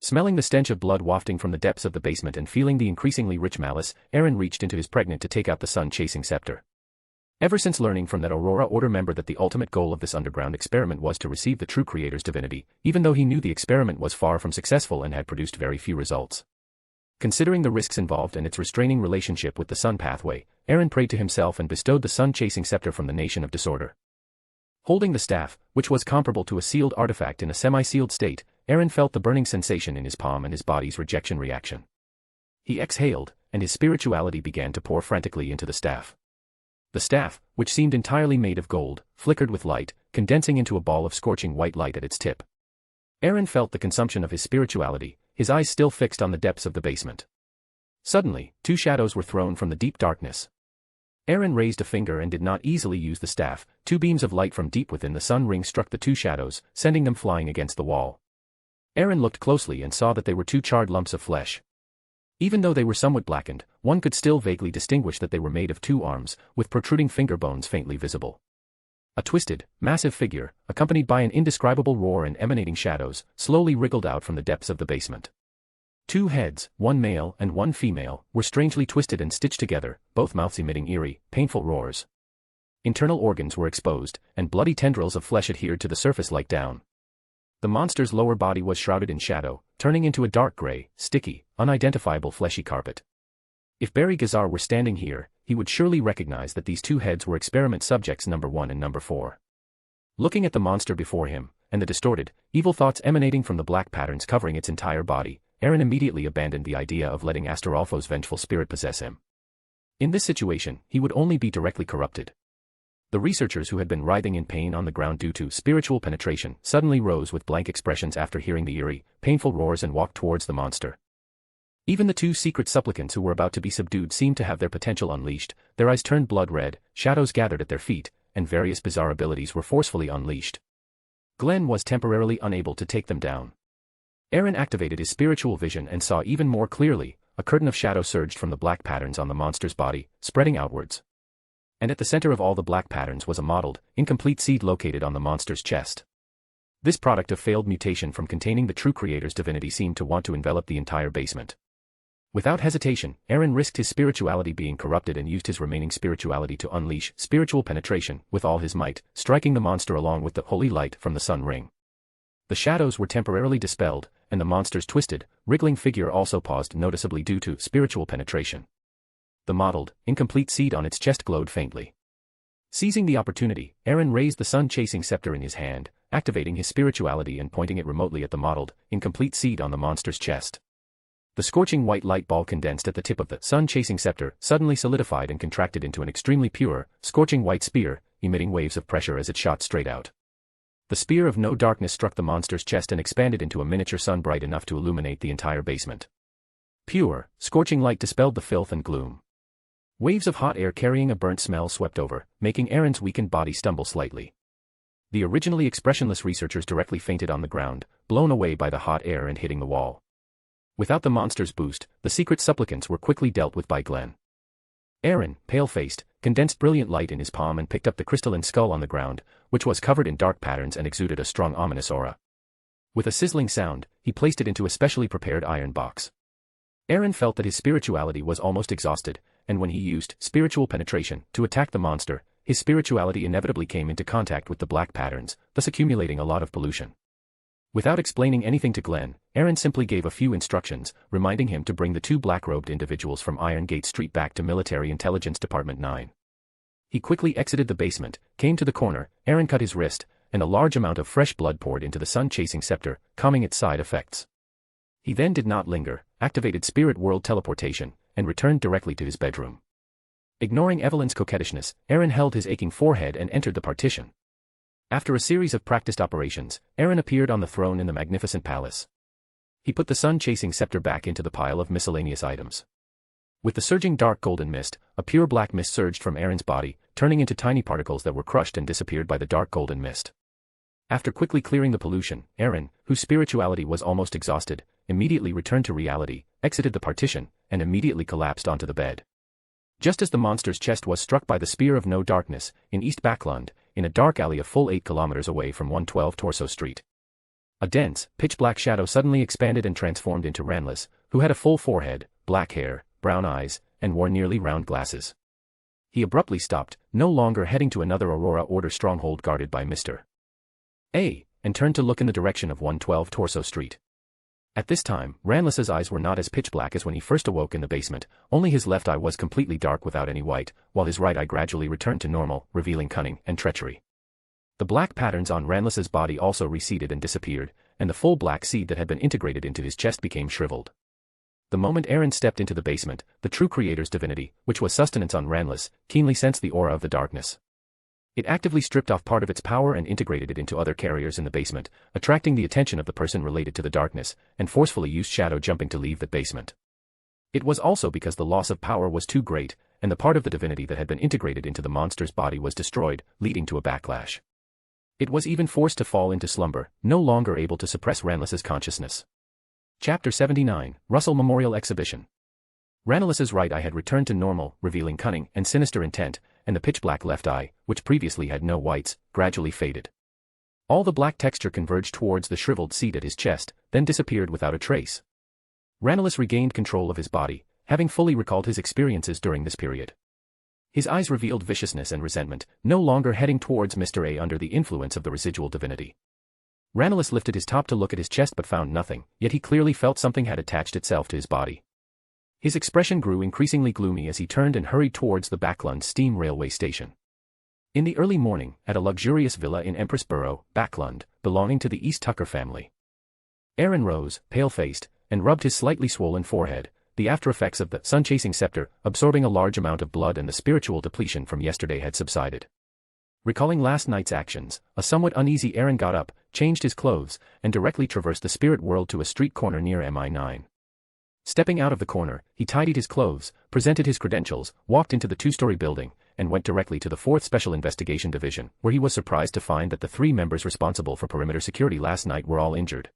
Smelling the stench of blood wafting from the depths of the basement and feeling the increasingly rich malice, Aaron reached into his pregnant to take out the sun-chasing scepter. Ever since learning from that Aurora Order member that the ultimate goal of this underground experiment was to receive the true creator's divinity, even though he knew the experiment was far from successful and had produced very few results. Considering the risks involved and its restraining relationship with the sun pathway, Aaron prayed to himself and bestowed the sun-chasing scepter from the Nation of Disorder. Holding the staff, which was comparable to a sealed artifact in a semi-sealed state, Aaron felt the burning sensation in his palm and his body's rejection reaction. He exhaled, and his spirituality began to pour frantically into the staff. The staff, which seemed entirely made of gold, flickered with light, condensing into a ball of scorching white light at its tip. Aaron felt the consumption of his spirituality, his eyes still fixed on the depths of the basement. Suddenly, 2 shadows were thrown from the deep darkness. Aaron raised a finger and did not easily use the staff. 2 beams of light from deep within the sun ring struck the 2 shadows, sending them flying against the wall. Aaron looked closely and saw that they were 2 charred lumps of flesh. Even though they were somewhat blackened, one could still vaguely distinguish that they were made of 2 arms, with protruding finger bones faintly visible. A twisted, massive figure, accompanied by an indescribable roar and emanating shadows, slowly wriggled out from the depths of the basement. 2 heads, 1 male and 1 female, were strangely twisted and stitched together, both mouths emitting eerie, painful roars. Internal organs were exposed, and bloody tendrils of flesh adhered to the surface like down. The monster's lower body was shrouded in shadow, turning into a dark gray, sticky, unidentifiable fleshy carpet. If Barry Gazar were standing here, he would surely recognize that these two heads were experiment subjects number 1 and number 4. Looking at the monster before him, and the distorted, evil thoughts emanating from the black patterns covering its entire body, Aaron immediately abandoned the idea of letting Astolfo's vengeful spirit possess him. In this situation, he would only be directly corrupted. The researchers who had been writhing in pain on the ground due to spiritual penetration suddenly rose with blank expressions after hearing the eerie, painful roars and walked towards the monster. Even the two secret supplicants who were about to be subdued seemed to have their potential unleashed, their eyes turned blood red, shadows gathered at their feet, and various bizarre abilities were forcefully unleashed. Glenn was temporarily unable to take them down. Aaron activated his spiritual vision and saw even more clearly. A curtain of shadow surged from the black patterns on the monster's body, spreading outwards. And at the center of all the black patterns was a mottled, incomplete seed located on the monster's chest. This product of failed mutation from containing the true creator's divinity seemed to want to envelop the entire basement. Without hesitation, Aaron risked his spirituality being corrupted and used his remaining spirituality to unleash spiritual penetration with all his might, striking the monster along with the holy light from the sun ring. The shadows were temporarily dispelled, and the monster's twisted, wriggling figure also paused noticeably due to spiritual penetration. The mottled, incomplete seed on its chest glowed faintly. Seizing the opportunity, Aaron raised the sun-chasing scepter in his hand, activating his spirituality and pointing it remotely at the mottled, incomplete seed on the monster's chest. The scorching white light ball condensed at the tip of the sun-chasing scepter suddenly solidified and contracted into an extremely pure, scorching white spear, emitting waves of pressure as it shot straight out. The spear of no darkness struck the monster's chest and expanded into a miniature sun bright enough to illuminate the entire basement. Pure, scorching light dispelled the filth and gloom. Waves of hot air carrying a burnt smell swept over, making Aaron's weakened body stumble slightly. The originally expressionless researchers directly fainted on the ground, blown away by the hot air and hitting the wall. Without the monster's boost, the secret supplicants were quickly dealt with by Glenn. Aaron, pale-faced, condensed brilliant light in his palm and picked up the crystalline skull on the ground, which was covered in dark patterns and exuded a strong ominous aura. With a sizzling sound, he placed it into a specially prepared iron box. Aaron felt that his spirituality was almost exhausted, and when he used spiritual penetration to attack the monster, his spirituality inevitably came into contact with the black patterns, thus accumulating a lot of pollution. Without explaining anything to Glenn, Aaron simply gave a few instructions, reminding him to bring the two black-robed individuals from Iron Gate Street back to Military Intelligence Department 9. He quickly exited the basement, came to the corner, Aaron cut his wrist, and a large amount of fresh blood poured into the sun-chasing scepter, calming its side effects. He then did not linger, activated spirit world teleportation, and returned directly to his bedroom. Ignoring Evelyn's coquettishness, Aaron held his aching forehead and entered the partition. After a series of practiced operations, Aaron appeared on the throne in the magnificent palace. He put the sun-chasing scepter back into the pile of miscellaneous items. With the surging dark golden mist, a pure black mist surged from Aaron's body, turning into tiny particles that were crushed and disappeared by the dark golden mist. After quickly clearing the pollution, Aaron, whose spirituality was almost exhausted, immediately returned to reality, exited the partition, and immediately collapsed onto the bed. Just as the monster's chest was struck by the spear of no darkness, in East Backland, in a dark alley a full 8 kilometers away from 112 Torso Street. A dense, pitch-black shadow suddenly expanded and transformed into Ranlis, who had a full forehead, black hair, brown eyes, and wore nearly round glasses. He abruptly stopped, no longer heading to another Aurora Order stronghold guarded by Mr. A, and turned to look in the direction of 112 Torso Street. At this time, Ranlis's eyes were not as pitch-black as when he first awoke in the basement, only his left eye was completely dark without any white, while his right eye gradually returned to normal, revealing cunning and treachery. The black patterns on Ranlis's body also receded and disappeared, and the full black seed that had been integrated into his chest became shriveled. The moment Aaron stepped into the basement, the true creator's divinity, which was sustenance on Ranlis, keenly sensed the aura of the darkness. It actively stripped off part of its power and integrated it into other carriers in the basement, attracting the attention of the person related to the darkness, and forcefully used shadow jumping to leave the basement. It was also because the loss of power was too great, and the part of the divinity that had been integrated into the monster's body was destroyed, leading to a backlash. It was even forced to fall into slumber, no longer able to suppress Ranlis's consciousness. Chapter 79, Russell Memorial Exhibition. Ranlis's right eye had returned to normal, revealing cunning and sinister intent, and the pitch-black left eye, which previously had no whites, gradually faded. All the black texture converged towards the shriveled seed at his chest, then disappeared without a trace. Ranlis regained control of his body, having fully recalled his experiences during this period. His eyes revealed viciousness and resentment, no longer heading towards Mr. A under the influence of the residual divinity. Ranulus lifted his top to look at his chest but found nothing, yet he clearly felt something had attached itself to his body. His expression grew increasingly gloomy as he turned and hurried towards the Backland steam railway station. In the early morning, at a luxurious villa in Empress Borough, Backland, belonging to the East Tucker family. Aaron rose, pale-faced, and rubbed his slightly swollen forehead, the after-effects of the sun-chasing scepter, absorbing a large amount of blood and the spiritual depletion from yesterday had subsided. Recalling last night's actions, a somewhat uneasy Aaron got up, changed his clothes, and directly traversed the spirit world to a street corner near MI9. Stepping out of the corner, he tidied his clothes, presented his credentials, walked into the two-story building, and went directly to the 4th Special Investigation Division, where he was surprised to find that the 3 members responsible for perimeter security last night were all injured.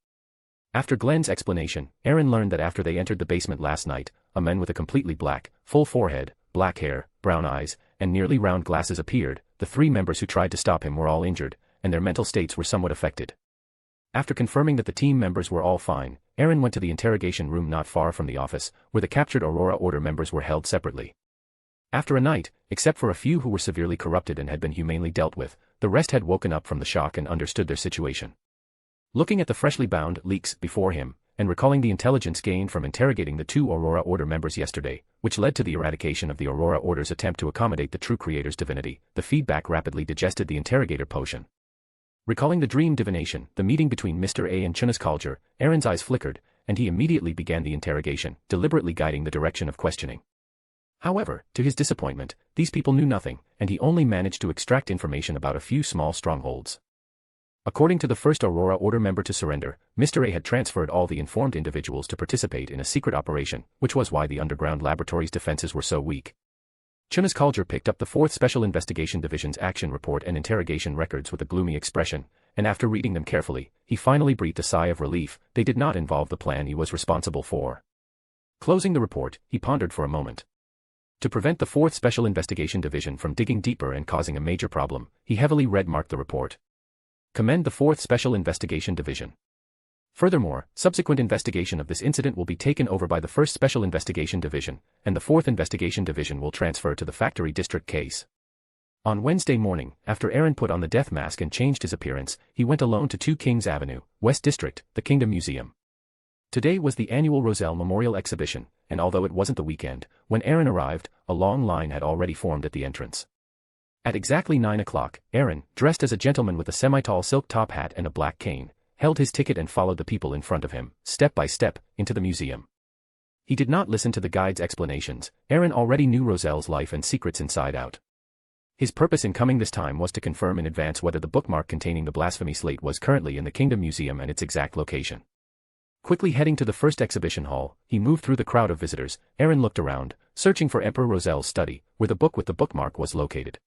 After Glenn's explanation, Aaron learned that after they entered the basement last night, a man with a completely black, full forehead, black hair, brown eyes, and nearly round glasses appeared. The 3 members who tried to stop him were all injured, and their mental states were somewhat affected. After confirming that the team members were all fine, Aaron went to the interrogation room not far from the office, where the captured Aurora Order members were held separately. After a night, except for a few who were severely corrupted and had been humanely dealt with, the rest had woken up from the shock and understood their situation. Looking at the freshly bound leaks before him, and recalling the intelligence gained from interrogating the 2 Aurora Order members yesterday, which led to the eradication of the Aurora Order's attempt to accommodate the true Creator's divinity, the feedback rapidly digested the interrogator potion. Recalling the dream divination, the meeting between Mr. A and Chunus Culture, Aaron's eyes flickered, and he immediately began the interrogation, deliberately guiding the direction of questioning. However, to his disappointment, these people knew nothing, and he only managed to extract information about a few small strongholds. According to the first Aurora Order member to surrender, Mr. A had transferred all the informed individuals to participate in a secret operation, which was why the underground laboratory's defenses were so weak. Chunus Culture picked up the 4th Special Investigation Division's action report and interrogation records with a gloomy expression, and after reading them carefully, he finally breathed a sigh of relief. They did not involve the plan he was responsible for. Closing the report, he pondered for a moment. To prevent the 4th Special Investigation Division from digging deeper and causing a major problem, he heavily red-marked the report. Commend the 4th Special Investigation Division. Furthermore, subsequent investigation of this incident will be taken over by the 1st Special Investigation Division, and the 4th Investigation Division will transfer to the Factory District case. On Wednesday morning, after Aaron put on the death mask and changed his appearance, he went alone to 2 Kings Avenue, West District, the Kingdom Museum. Today was the annual Roselle Memorial Exhibition, and although it wasn't the weekend, when Aaron arrived, a long line had already formed at the entrance. At exactly 9 o'clock, Aaron, dressed as a gentleman with a semi-tall silk top hat and a black cane, held his ticket and followed the people in front of him, step by step, into the museum. He did not listen to the guide's explanations. Aaron already knew Roselle's life and secrets inside out. His purpose in coming this time was to confirm in advance whether the bookmark containing the blasphemy slate was currently in the Kingdom Museum and its exact location. Quickly heading to the first exhibition hall, he moved through the crowd of visitors. Aaron looked around, searching for Emperor Roselle's study, where the book with the bookmark was located.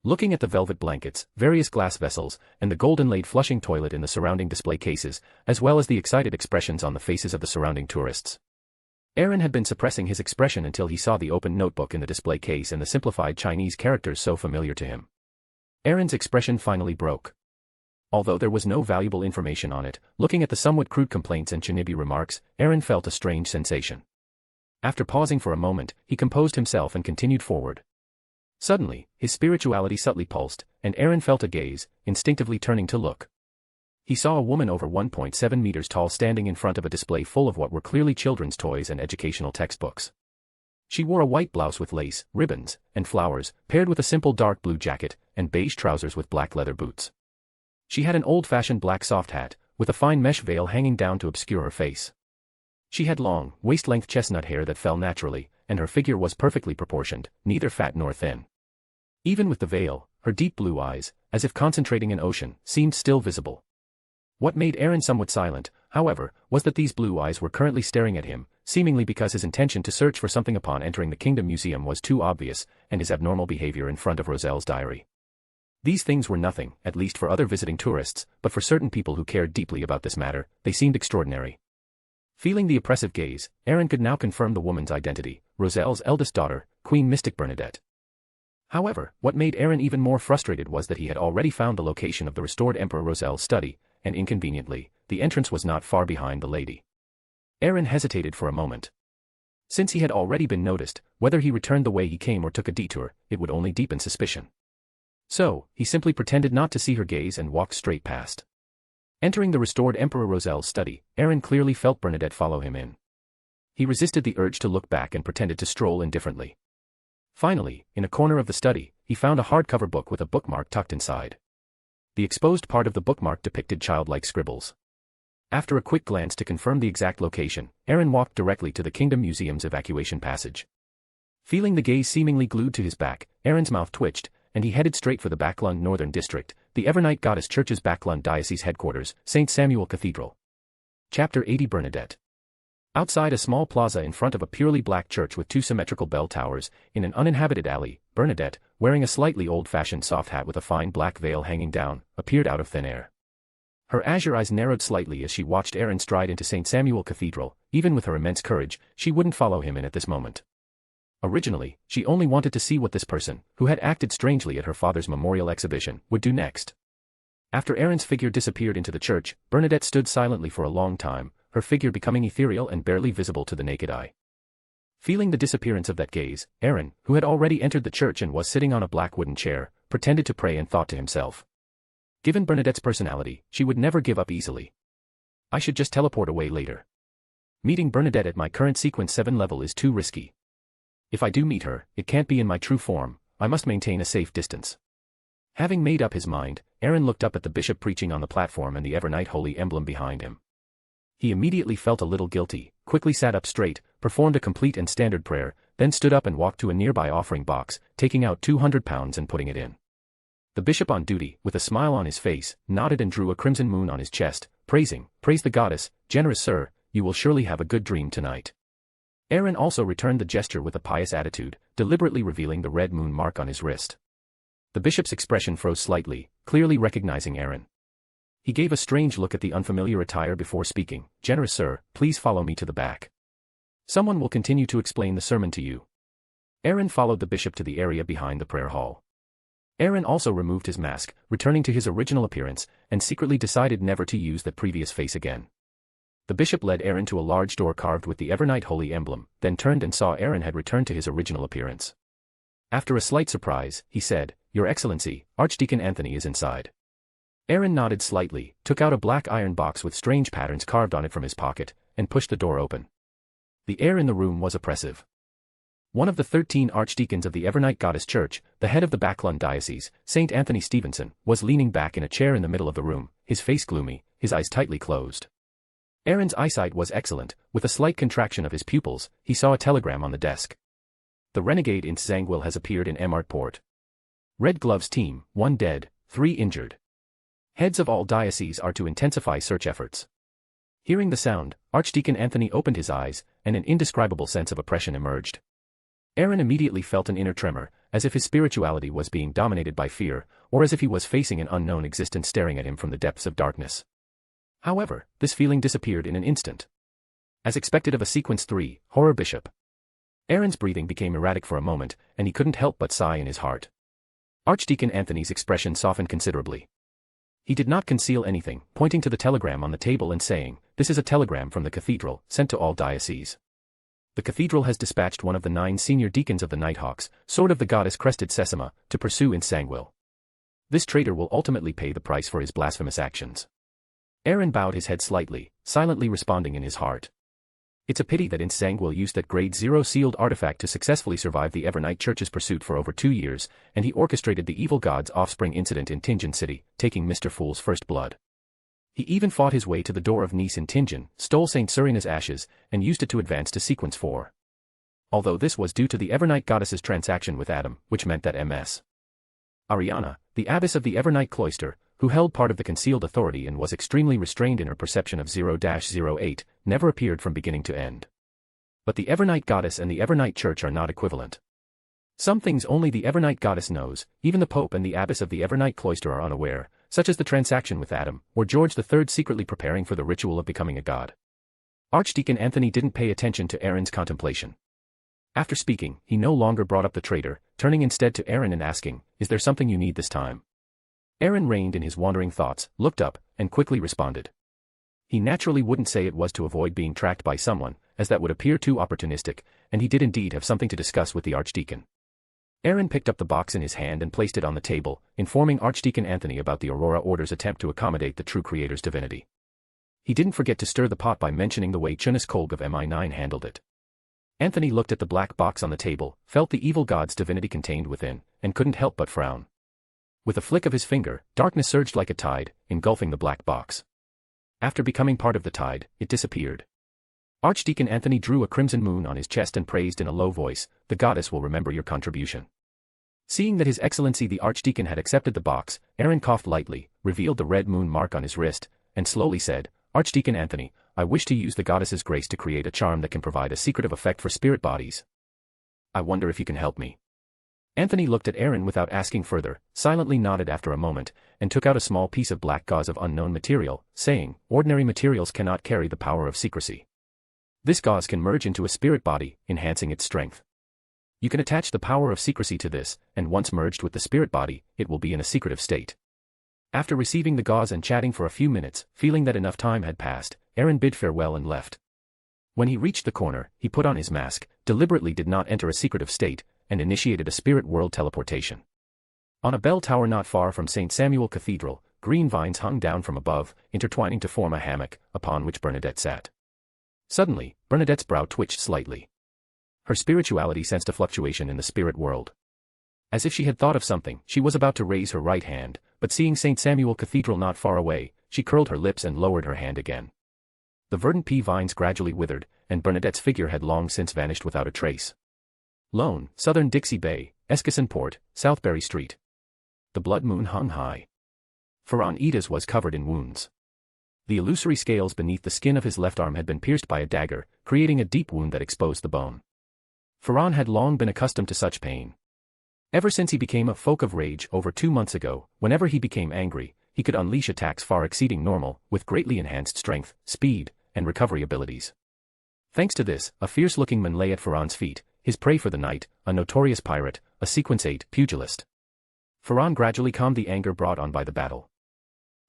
Looking at the velvet blankets, various glass vessels, and the golden-laid flushing toilet in the surrounding display cases, as well as the excited expressions on the faces of the surrounding tourists. Aaron had been suppressing his expression until he saw the open notebook in the display case and the simplified Chinese characters so familiar to him. Aaron's expression finally broke. Although there was no valuable information on it, looking at the somewhat crude complaints and Chinibi remarks, Aaron felt a strange sensation. After pausing for a moment, he composed himself and continued forward. Suddenly, his spirituality subtly pulsed, and Aaron felt a gaze, instinctively turning to look. He saw a woman over 1.7 meters tall standing in front of a display full of what were clearly children's toys and educational textbooks. She wore a white blouse with lace, ribbons, and flowers, paired with a simple dark blue jacket, and beige trousers with black leather boots. She had an old-fashioned black soft hat, with a fine mesh veil hanging down to obscure her face. She had long, waist-length chestnut hair that fell naturally, and her figure was perfectly proportioned, neither fat nor thin. Even with the veil, her deep blue eyes, as if concentrating an ocean, seemed still visible. What made Aaron somewhat silent, however, was that these blue eyes were currently staring at him, seemingly because his intention to search for something upon entering the Kingdom Museum was too obvious, and his abnormal behavior in front of Roselle's diary. These things were nothing, at least for other visiting tourists, but for certain people who cared deeply about this matter, they seemed extraordinary. Feeling the oppressive gaze, Aaron could now confirm the woman's identity, Roselle's eldest daughter, Queen Mystic Bernardet. However, what made Aaron even more frustrated was that he had already found the location of the restored Emperor Roselle's study, and inconveniently, the entrance was not far behind the lady. Aaron hesitated for a moment. Since he had already been noticed, whether he returned the way he came or took a detour, it would only deepen suspicion. So, he simply pretended not to see her gaze and walked straight past. Entering the restored Emperor Roselle's study, Aaron clearly felt Bernardet follow him in. He resisted the urge to look back and pretended to stroll indifferently. Finally, in a corner of the study, he found a hardcover book with a bookmark tucked inside. The exposed part of the bookmark depicted childlike scribbles. After a quick glance to confirm the exact location, Aaron walked directly to the Kingdom Museum's evacuation passage. Feeling the gaze seemingly glued to his back, Aaron's mouth twitched, and he headed straight for the Backland Northern District, the Evernight Goddess Church's Backland Diocese headquarters, St. Samuel Cathedral. Chapter 80 Bernardet. Outside a small plaza in front of a purely black church with two symmetrical bell towers, in an uninhabited alley, Bernardet, wearing a slightly old-fashioned soft hat with a fine black veil hanging down, appeared out of thin air. Her azure eyes narrowed slightly as she watched Aaron stride into St. Samuel Cathedral. Even with her immense courage, she wouldn't follow him in at this moment. Originally, she only wanted to see what this person, who had acted strangely at her father's memorial exhibition, would do next. After Aaron's figure disappeared into the church, Bernardet stood silently for a long time, her figure becoming ethereal and barely visible to the naked eye. Feeling the disappearance of that gaze, Aaron, who had already entered the church and was sitting on a black wooden chair, pretended to pray and thought to himself. Given Bernadette's personality, she would never give up easily. I should just teleport away later. Meeting Bernardet at my current sequence 7 level is too risky. If I do meet her, it can't be in my true form, I must maintain a safe distance. Having made up his mind, Aaron looked up at the bishop preaching on the platform and the Evernight holy emblem behind him. He immediately felt a little guilty, quickly sat up straight, performed a complete and standard prayer, then stood up and walked to a nearby offering box, taking out £200 and putting it in. The bishop on duty, with a smile on his face, nodded and drew a crimson moon on his chest, praising, "Praise the goddess, generous sir, you will surely have a good dream tonight." Aaron also returned the gesture with a pious attitude, deliberately revealing the red moon mark on his wrist. The bishop's expression froze slightly, clearly recognizing Aaron. He gave a strange look at the unfamiliar attire before speaking, "Generous sir, please follow me to the back. Someone will continue to explain the sermon to you." Aaron followed the bishop to the area behind the prayer hall. Aaron also removed his mask, returning to his original appearance, and secretly decided never to use that previous face again. The bishop led Aaron to a large door carved with the Evernight holy emblem, then turned and saw Aaron had returned to his original appearance. After a slight surprise, he said, "Your Excellency, Archdeacon Anthony is inside." Aaron nodded slightly, took out a black iron box with strange patterns carved on it from his pocket, and pushed the door open. The air in the room was oppressive. One of the 13 archdeacons of the Evernight Goddess Church, the head of the Backland Diocese, St. Anthony Stevenson, was leaning back in a chair in the middle of the room, his face gloomy, his eyes tightly closed. Aaron's eyesight was excellent. With a slight contraction of his pupils, he saw a telegram on the desk. "The renegade in Zangwil has appeared in Emart Port. Red Gloves team, 1 dead, 3 injured. Heads of all dioceses are to intensify search efforts." Hearing the sound, Archdeacon Anthony opened his eyes, and an indescribable sense of oppression emerged. Aaron immediately felt an inner tremor, as if his spirituality was being dominated by fear, or as if he was facing an unknown existence staring at him from the depths of darkness. However, this feeling disappeared in an instant. As expected of a Sequence 3, Horror Bishop. Aaron's breathing became erratic for a moment, and he couldn't help but sigh in his heart. Archdeacon Anthony's expression softened considerably. He did not conceal anything, pointing to the telegram on the table and saying, "This is a telegram from the cathedral, sent to all dioceses. The cathedral has dispatched one of the 9 senior deacons of the Nighthawks, Sword of the Goddess Crested Sesama, to pursue in Zangwil. This traitor will ultimately pay the price for his blasphemous actions." Aaron bowed his head slightly, silently responding in his heart. It's a pity that in Zangwil used that grade 0 sealed artifact to successfully survive the Evernight Church's pursuit for over 2 years, and he orchestrated the evil god's offspring incident in Tingen City, taking Mr. Fool's first blood. He even fought his way to the door of Nice in Tingen, stole St. Serina's ashes, and used it to advance to Sequence 4. Although this was due to the Evernight Goddess's transaction with Adam, which meant that Ms. Ariana, the abbess of the Evernight cloister, who held part of the concealed authority and was extremely restrained in her perception of 0-08, never appeared from beginning to end. But the Evernight Goddess and the Evernight Church are not equivalent. Some things only the Evernight Goddess knows, even the Pope and the abbess of the Evernight cloister are unaware, such as the transaction with Adam, or George III secretly preparing for the ritual of becoming a god. Archdeacon Anthony didn't pay attention to Aaron's contemplation. After speaking, he no longer brought up the traitor, turning instead to Aaron and asking, "Is there something you need this time?" Aaron reined in his wandering thoughts, looked up, and quickly responded. He naturally wouldn't say it was to avoid being tracked by someone, as that would appear too opportunistic, and he did indeed have something to discuss with the Archdeacon. Aaron picked up the box in his hand and placed it on the table, informing Archdeacon Anthony about the Aurora Order's attempt to accommodate the true Creator's divinity. He didn't forget to stir the pot by mentioning the way Chunus Kolg of MI9 handled it. Anthony looked at the black box on the table, felt the evil god's divinity contained within, and couldn't help but frown. With a flick of his finger, darkness surged like a tide, engulfing the black box. After becoming part of the tide, it disappeared. Archdeacon Anthony drew a crimson moon on his chest and praised in a low voice, "The goddess will remember your contribution." Seeing that His Excellency the Archdeacon had accepted the box, Aaron coughed lightly, revealed the red moon mark on his wrist, and slowly said, "Archdeacon Anthony, I wish to use the goddess's grace to create a charm that can provide a secretive effect for spirit bodies. I wonder if you can help me." Anthony looked at Aaron without asking further, silently nodded after a moment, and took out a small piece of black gauze of unknown material, saying, "Ordinary materials cannot carry the power of secrecy. This gauze can merge into a spirit body, enhancing its strength. You can attach the power of secrecy to this, and once merged with the spirit body, it will be in a secretive state." After receiving the gauze and chatting for a few minutes, feeling that enough time had passed, Aaron bid farewell and left. When he reached the corner, he put on his mask, deliberately did not enter a secretive state, and initiated a spirit world teleportation. On a bell tower not far from St. Samuel Cathedral, green vines hung down from above, intertwining to form a hammock, upon which Bernardet sat. Suddenly, Bernadette's brow twitched slightly. Her spirituality sensed a fluctuation in the spirit world. As if she had thought of something, she was about to raise her right hand, but seeing St. Samuel Cathedral not far away, she curled her lips and lowered her hand again. The verdant pea vines gradually withered, and Bernadette's figure had long since vanished without a trace. Loan, Southern Dixie Bay, Eskison Port, Southbury Street. The blood moon hung high. Ferran Edis was covered in wounds. The illusory scales beneath the skin of his left arm had been pierced by a dagger, creating a deep wound that exposed the bone. Ferran had long been accustomed to such pain. Ever since he became a folk of rage over 2 months ago, whenever he became angry, he could unleash attacks far exceeding normal, with greatly enhanced strength, speed, and recovery abilities. Thanks to this, a fierce-looking man lay at Ferran's feet, his prey for the night, a notorious pirate, a Sequence 8 pugilist. Ferran gradually calmed the anger brought on by the battle.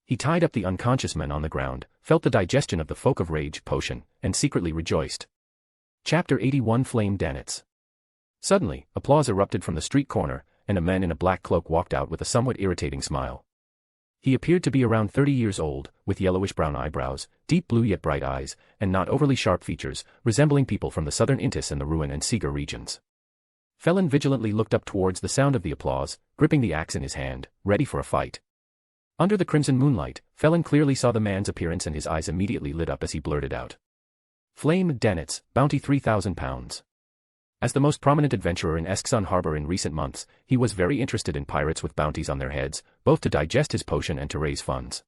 He tied up the unconscious man on the ground, felt the digestion of the Folk of Rage potion, and secretly rejoiced. Chapter 81 Flame Dannets. Suddenly, applause erupted from the street corner, and a man in a black cloak walked out with a somewhat irritating smile. He appeared to be around 30 years old, with yellowish-brown eyebrows, deep blue yet bright eyes, and not overly sharp features, resembling people from the southern Intis and the Ruin and Seeger regions. Felon vigilantly looked up towards the sound of the applause, gripping the axe in his hand, ready for a fight. Under the crimson moonlight, Felon clearly saw the man's appearance and his eyes immediately lit up as he blurted out. "Flame Dannets, bounty 3,000 pounds. As the most prominent adventurer in Eskson Harbor in recent months, he was very interested in pirates with bounties on their heads, both to digest his potion and to raise funds.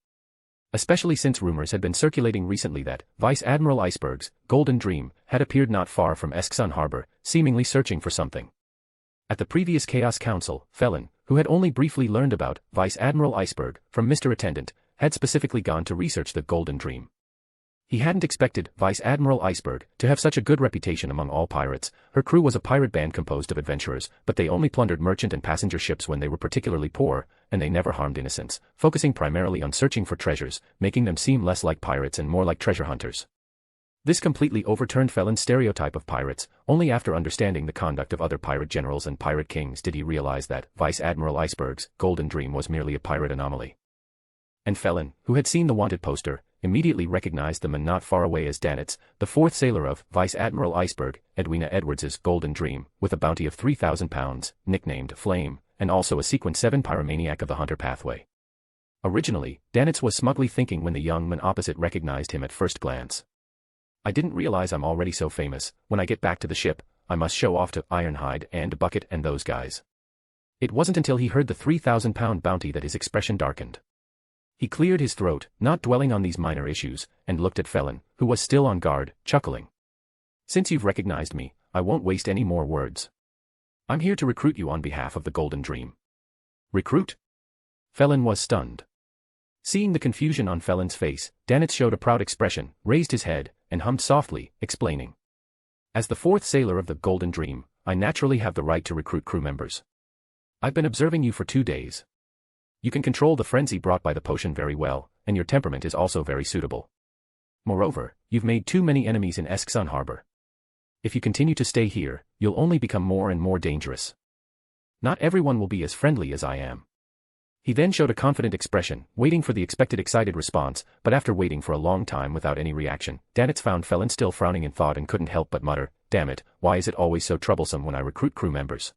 Especially since rumors had been circulating recently that Vice Admiral Iceberg's Golden Dream had appeared not far from Eskson Harbor, seemingly searching for something. At the previous Chaos Council, Felon, who had only briefly learned about Vice Admiral Iceberg from Mr. Attendant, had specifically gone to research the Golden Dream. He hadn't expected Vice Admiral Iceberg to have such a good reputation among all pirates. Her crew was a pirate band composed of adventurers, but they only plundered merchant and passenger ships when they were particularly poor, and they never harmed innocents, focusing primarily on searching for treasures, making them seem less like pirates and more like treasure hunters. This completely overturned Felon's stereotype of pirates. Only after understanding the conduct of other pirate generals and pirate kings did he realize that Vice Admiral Iceberg's Golden Dream was merely a pirate anomaly. And Felon, who had seen the wanted poster, immediately recognized the man not far away as Dannets, the fourth sailor of Vice Admiral Iceberg, Edwina Edwards's Golden Dream, with a bounty of 3,000 pounds, nicknamed Flame, and also a Sequence 7 pyromaniac of the Hunter Pathway. Originally, Dannets was smugly thinking when the young man opposite recognized him at first glance. "I didn't realize I'm already so famous. When I get back to the ship, I must show off to Ironhide and Bucket and those guys." It wasn't until he heard the 3,000-pound bounty that his expression darkened. He cleared his throat, not dwelling on these minor issues, and looked at Felon, who was still on guard, chuckling. "Since you've recognized me, I won't waste any more words. I'm here to recruit you on behalf of the Golden Dream." "Recruit?" Felon was stunned. Seeing the confusion on Felon's face, Dannets showed a proud expression, raised his head, and hummed softly, explaining. "As the fourth sailor of the Golden Dream, I naturally have the right to recruit crew members. I've been observing you for 2 days. You can control the frenzy brought by the potion very well, and your temperament is also very suitable. Moreover, you've made too many enemies in Eskson Harbor. If you continue to stay here, you'll only become more and more dangerous. Not everyone will be as friendly as I am. He then showed a confident expression, waiting for the expected excited response, but after waiting for a long time without any reaction, Danitz found Felon still frowning in thought and couldn't help but mutter, "Damn it, why is it always so troublesome when I recruit crew members?"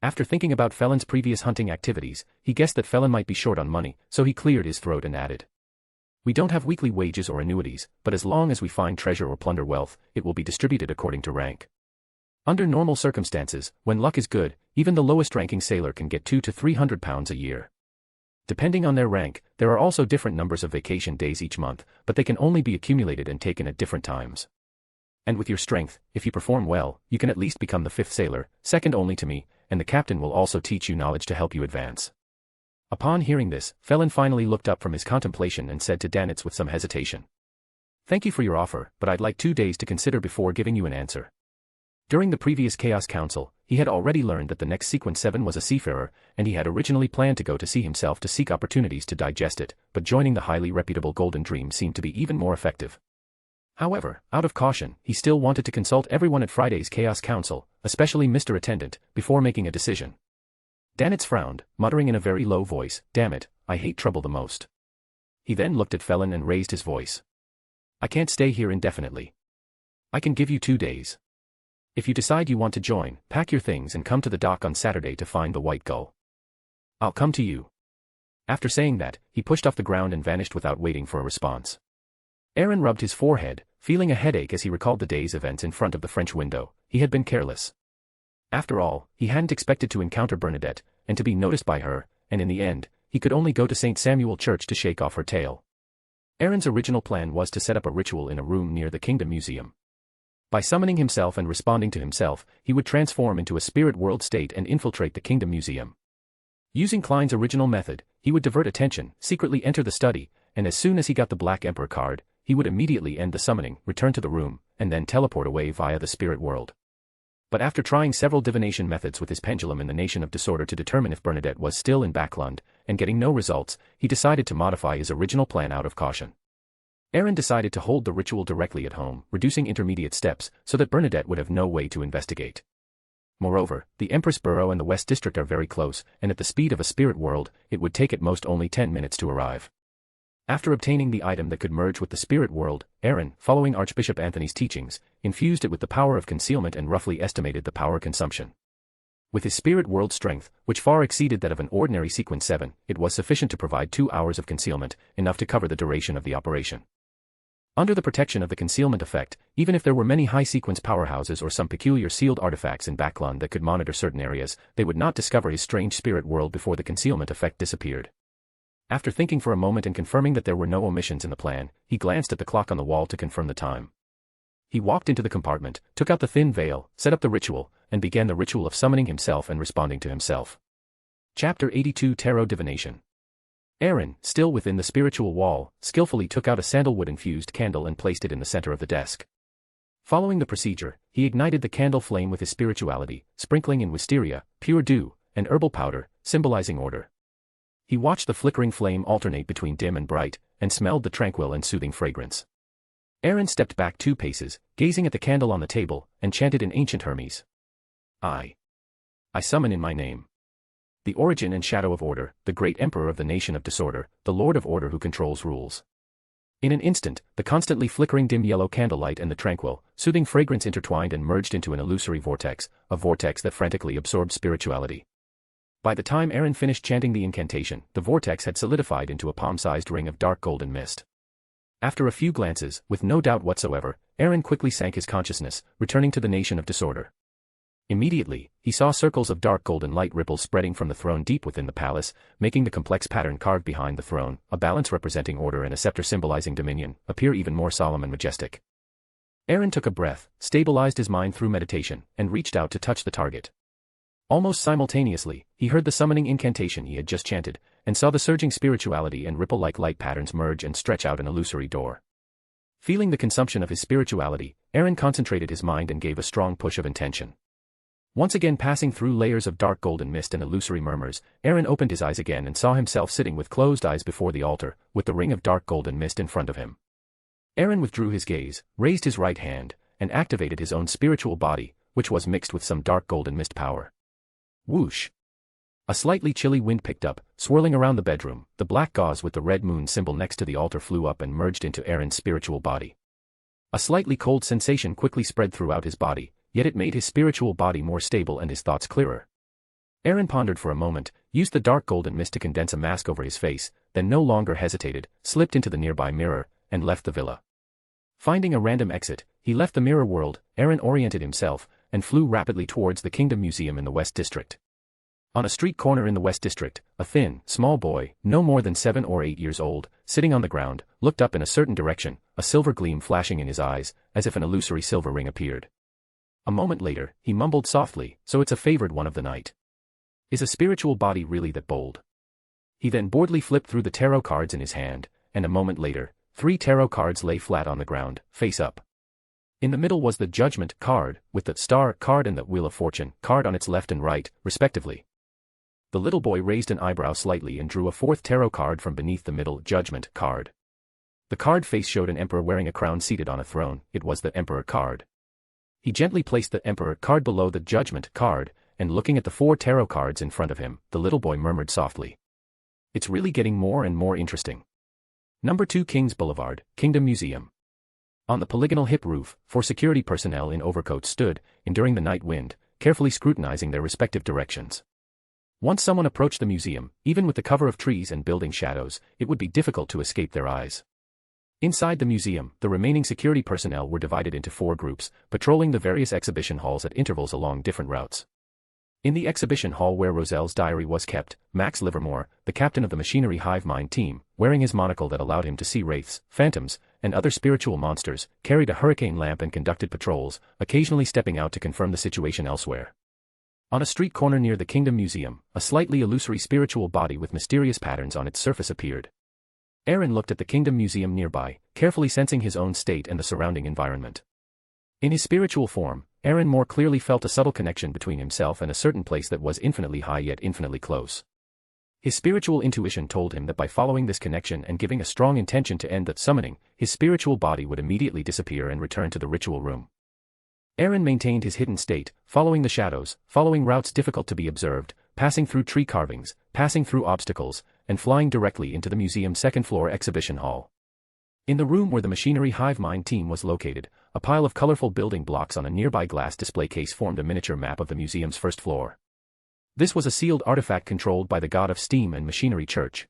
After thinking about Felon's previous hunting activities, he guessed that Felon might be short on money, so he cleared his throat and added, "We don't have weekly wages or annuities, but as long as we find treasure or plunder wealth, it will be distributed according to rank. Under normal circumstances, when luck is good, even the lowest-ranking sailor can get 200 to 300 pounds a year. Depending on their rank, there are also different numbers of vacation days each month, but they can only be accumulated and taken at different times. And with your strength, if you perform well, you can at least become the 5th sailor, second only to me, and the captain will also teach you knowledge to help you advance." Upon hearing this, Felon finally looked up from his contemplation and said to Danitz with some hesitation, "Thank you for your offer, but I'd like 2 days to consider before giving you an answer." During the previous Chaos Council, he had already learned that the next Sequence 7 was a seafarer, and he had originally planned to go to sea himself to seek opportunities to digest it, but joining the highly reputable Golden Dream seemed to be even more effective. However, out of caution, he still wanted to consult everyone at Friday's Chaos Council, especially Mr. Attendant, before making a decision. Danitz frowned, muttering in a very low voice, "Damn it, I hate trouble the most." He then looked at Felon and raised his voice. "I can't stay here indefinitely. I can give you 2 days. If you decide you want to join, pack your things and come to the dock on Saturday to find the White Gull. I'll come to you." After saying that, he pushed off the ground and vanished without waiting for a response. Aaron rubbed his forehead, feeling a headache as he recalled the day's events in front of the French window. He had been careless. After all, he hadn't expected to encounter Bernardet, and to be noticed by her, and in the end, he could only go to St. Samuel Church to shake off her tail. Aaron's original plan was to set up a ritual in a room near the Kingdom Museum. By summoning himself and responding to himself, he would transform into a spirit world state and infiltrate the Kingdom Museum. Using Klein's original method, he would divert attention, secretly enter the study, and as soon as he got the Black Emperor card, he would immediately end the summoning, return to the room, and then teleport away via the spirit world. But after trying several divination methods with his pendulum in the Nation of Disorder to determine if Bernardet was still in Backland, and getting no results, he decided to modify his original plan out of caution. Aaron decided to hold the ritual directly at home, reducing intermediate steps, so that Bernardet would have no way to investigate. Moreover, the Empress Borough and the West District are very close, and at the speed of a spirit world, it would take at most only 10 minutes to arrive. After obtaining the item that could merge with the spirit world, Aaron, following Archbishop Anthony's teachings, infused it with the power of concealment and roughly estimated the power consumption. With his spirit world strength, which far exceeded that of an ordinary Sequence 7, it was sufficient to provide 2 hours of concealment, enough to cover the duration of the operation. Under the protection of the concealment effect, even if there were many high-sequence powerhouses or some peculiar sealed artifacts in Backland that could monitor certain areas, they would not discover his strange spirit world before the concealment effect disappeared. After thinking for a moment and confirming that there were no omissions in the plan, he glanced at the clock on the wall to confirm the time. He walked into the compartment, took out the thin veil, set up the ritual, and began the ritual of summoning himself and responding to himself. Chapter 82 Tarot Divination. Aaron, still within the spiritual wall, skillfully took out a sandalwood-infused candle and placed it in the center of the desk. Following the procedure, he ignited the candle flame with his spirituality, sprinkling in wisteria, pure dew, and herbal powder, symbolizing order. He watched the flickering flame alternate between dim and bright, and smelled the tranquil and soothing fragrance. Aaron stepped back 2 paces, gazing at the candle on the table, and chanted in ancient Hermes. I summon in my name. The origin and shadow of order, the great emperor of the Nation of Disorder, the Lord of Order who controls rules. In an instant, the constantly flickering dim yellow candlelight and the tranquil, soothing fragrance intertwined and merged into an illusory vortex, a vortex that frantically absorbed spirituality. By the time Aaron finished chanting the incantation, the vortex had solidified into a palm-sized ring of dark golden mist. After a few glances, with no doubt whatsoever, Aaron quickly sank his consciousness, returning to the Nation of Disorder. Immediately, he saw circles of dark golden light ripples spreading from the throne deep within the palace, making the complex pattern carved behind the throne, a balance representing order and a scepter symbolizing dominion, appear even more solemn and majestic. Aaron took a breath, stabilized his mind through meditation, and reached out to touch the target. Almost simultaneously, he heard the summoning incantation he had just chanted, and saw the surging spirituality and ripple-like light patterns merge and stretch out an illusory door. Feeling the consumption of his spirituality, Aaron concentrated his mind and gave a strong push of intention. Once again passing through layers of dark golden mist and illusory murmurs, Aaron opened his eyes again and saw himself sitting with closed eyes before the altar, with the ring of dark golden mist in front of him. Aaron withdrew his gaze, raised his right hand, and activated his own spiritual body, which was mixed with some dark golden mist power. Whoosh! A slightly chilly wind picked up, swirling around the bedroom. The black gauze with the red moon symbol next to the altar flew up and merged into Aaron's spiritual body. A slightly cold sensation quickly spread throughout his body, yet it made his spiritual body more stable and his thoughts clearer. Aaron pondered for a moment, used the dark golden mist to condense a mask over his face, then no longer hesitated, slipped into the nearby mirror, and left the villa. Finding a random exit, he left the mirror world. Aaron oriented himself, and flew rapidly towards the Kingdom Museum in the West District. On a street corner in the West District, a thin, small boy, no more than 7 or 8 years old, sitting on the ground, looked up in a certain direction, a silver gleam flashing in his eyes, as if an illusory silver ring appeared. A moment later, he mumbled softly, "So it's a favored one of the night. Is a spiritual body really that bold?" He then boredly flipped through the tarot cards in his hand, and a moment later, 3 tarot cards lay flat on the ground, face up. In the middle was the Judgment card, with the Star card and the Wheel of Fortune card on its left and right, respectively. The little boy raised an eyebrow slightly and drew a 4th tarot card from beneath the middle Judgment card. The card face showed an emperor wearing a crown seated on a throne. It was the Emperor card. He gently placed the Emperor card below the Judgment card, and looking at the 4 tarot cards in front of him, the little boy murmured softly, "It's really getting more and more interesting." Number 2 Kings Boulevard, Kingdom Museum. On the polygonal hip roof, 4 security personnel in overcoats stood, enduring the night wind, carefully scrutinizing their respective directions. Once someone approached the museum, even with the cover of trees and building shadows, it would be difficult to escape their eyes. Inside the museum, the remaining security personnel were divided into 4 groups, patrolling the various exhibition halls at intervals along different routes. In the exhibition hall where Roselle's diary was kept, Max Livermore, the captain of the machinery hive mind team, wearing his monocle that allowed him to see wraiths, phantoms, and other spiritual monsters, carried a hurricane lamp and conducted patrols, occasionally stepping out to confirm the situation elsewhere. On a street corner near the Kingdom Museum, a slightly illusory spiritual body with mysterious patterns on its surface appeared. Aaron looked at the Kingdom Museum nearby, carefully sensing his own state and the surrounding environment. In his spiritual form, Aaron more clearly felt a subtle connection between himself and a certain place that was infinitely high yet infinitely close. His spiritual intuition told him that by following this connection and giving a strong intention to end that summoning, his spiritual body would immediately disappear and return to the ritual room. Aaron maintained his hidden state, following the shadows, following routes difficult to be observed, passing through tree carvings, passing through obstacles, and flying directly into the museum's second-floor exhibition hall. In the room where the machinery hive mind team was located, a pile of colorful building blocks on a nearby glass display case formed a miniature map of the museum's first floor. This was a sealed artifact controlled by the god of steam and machinery church.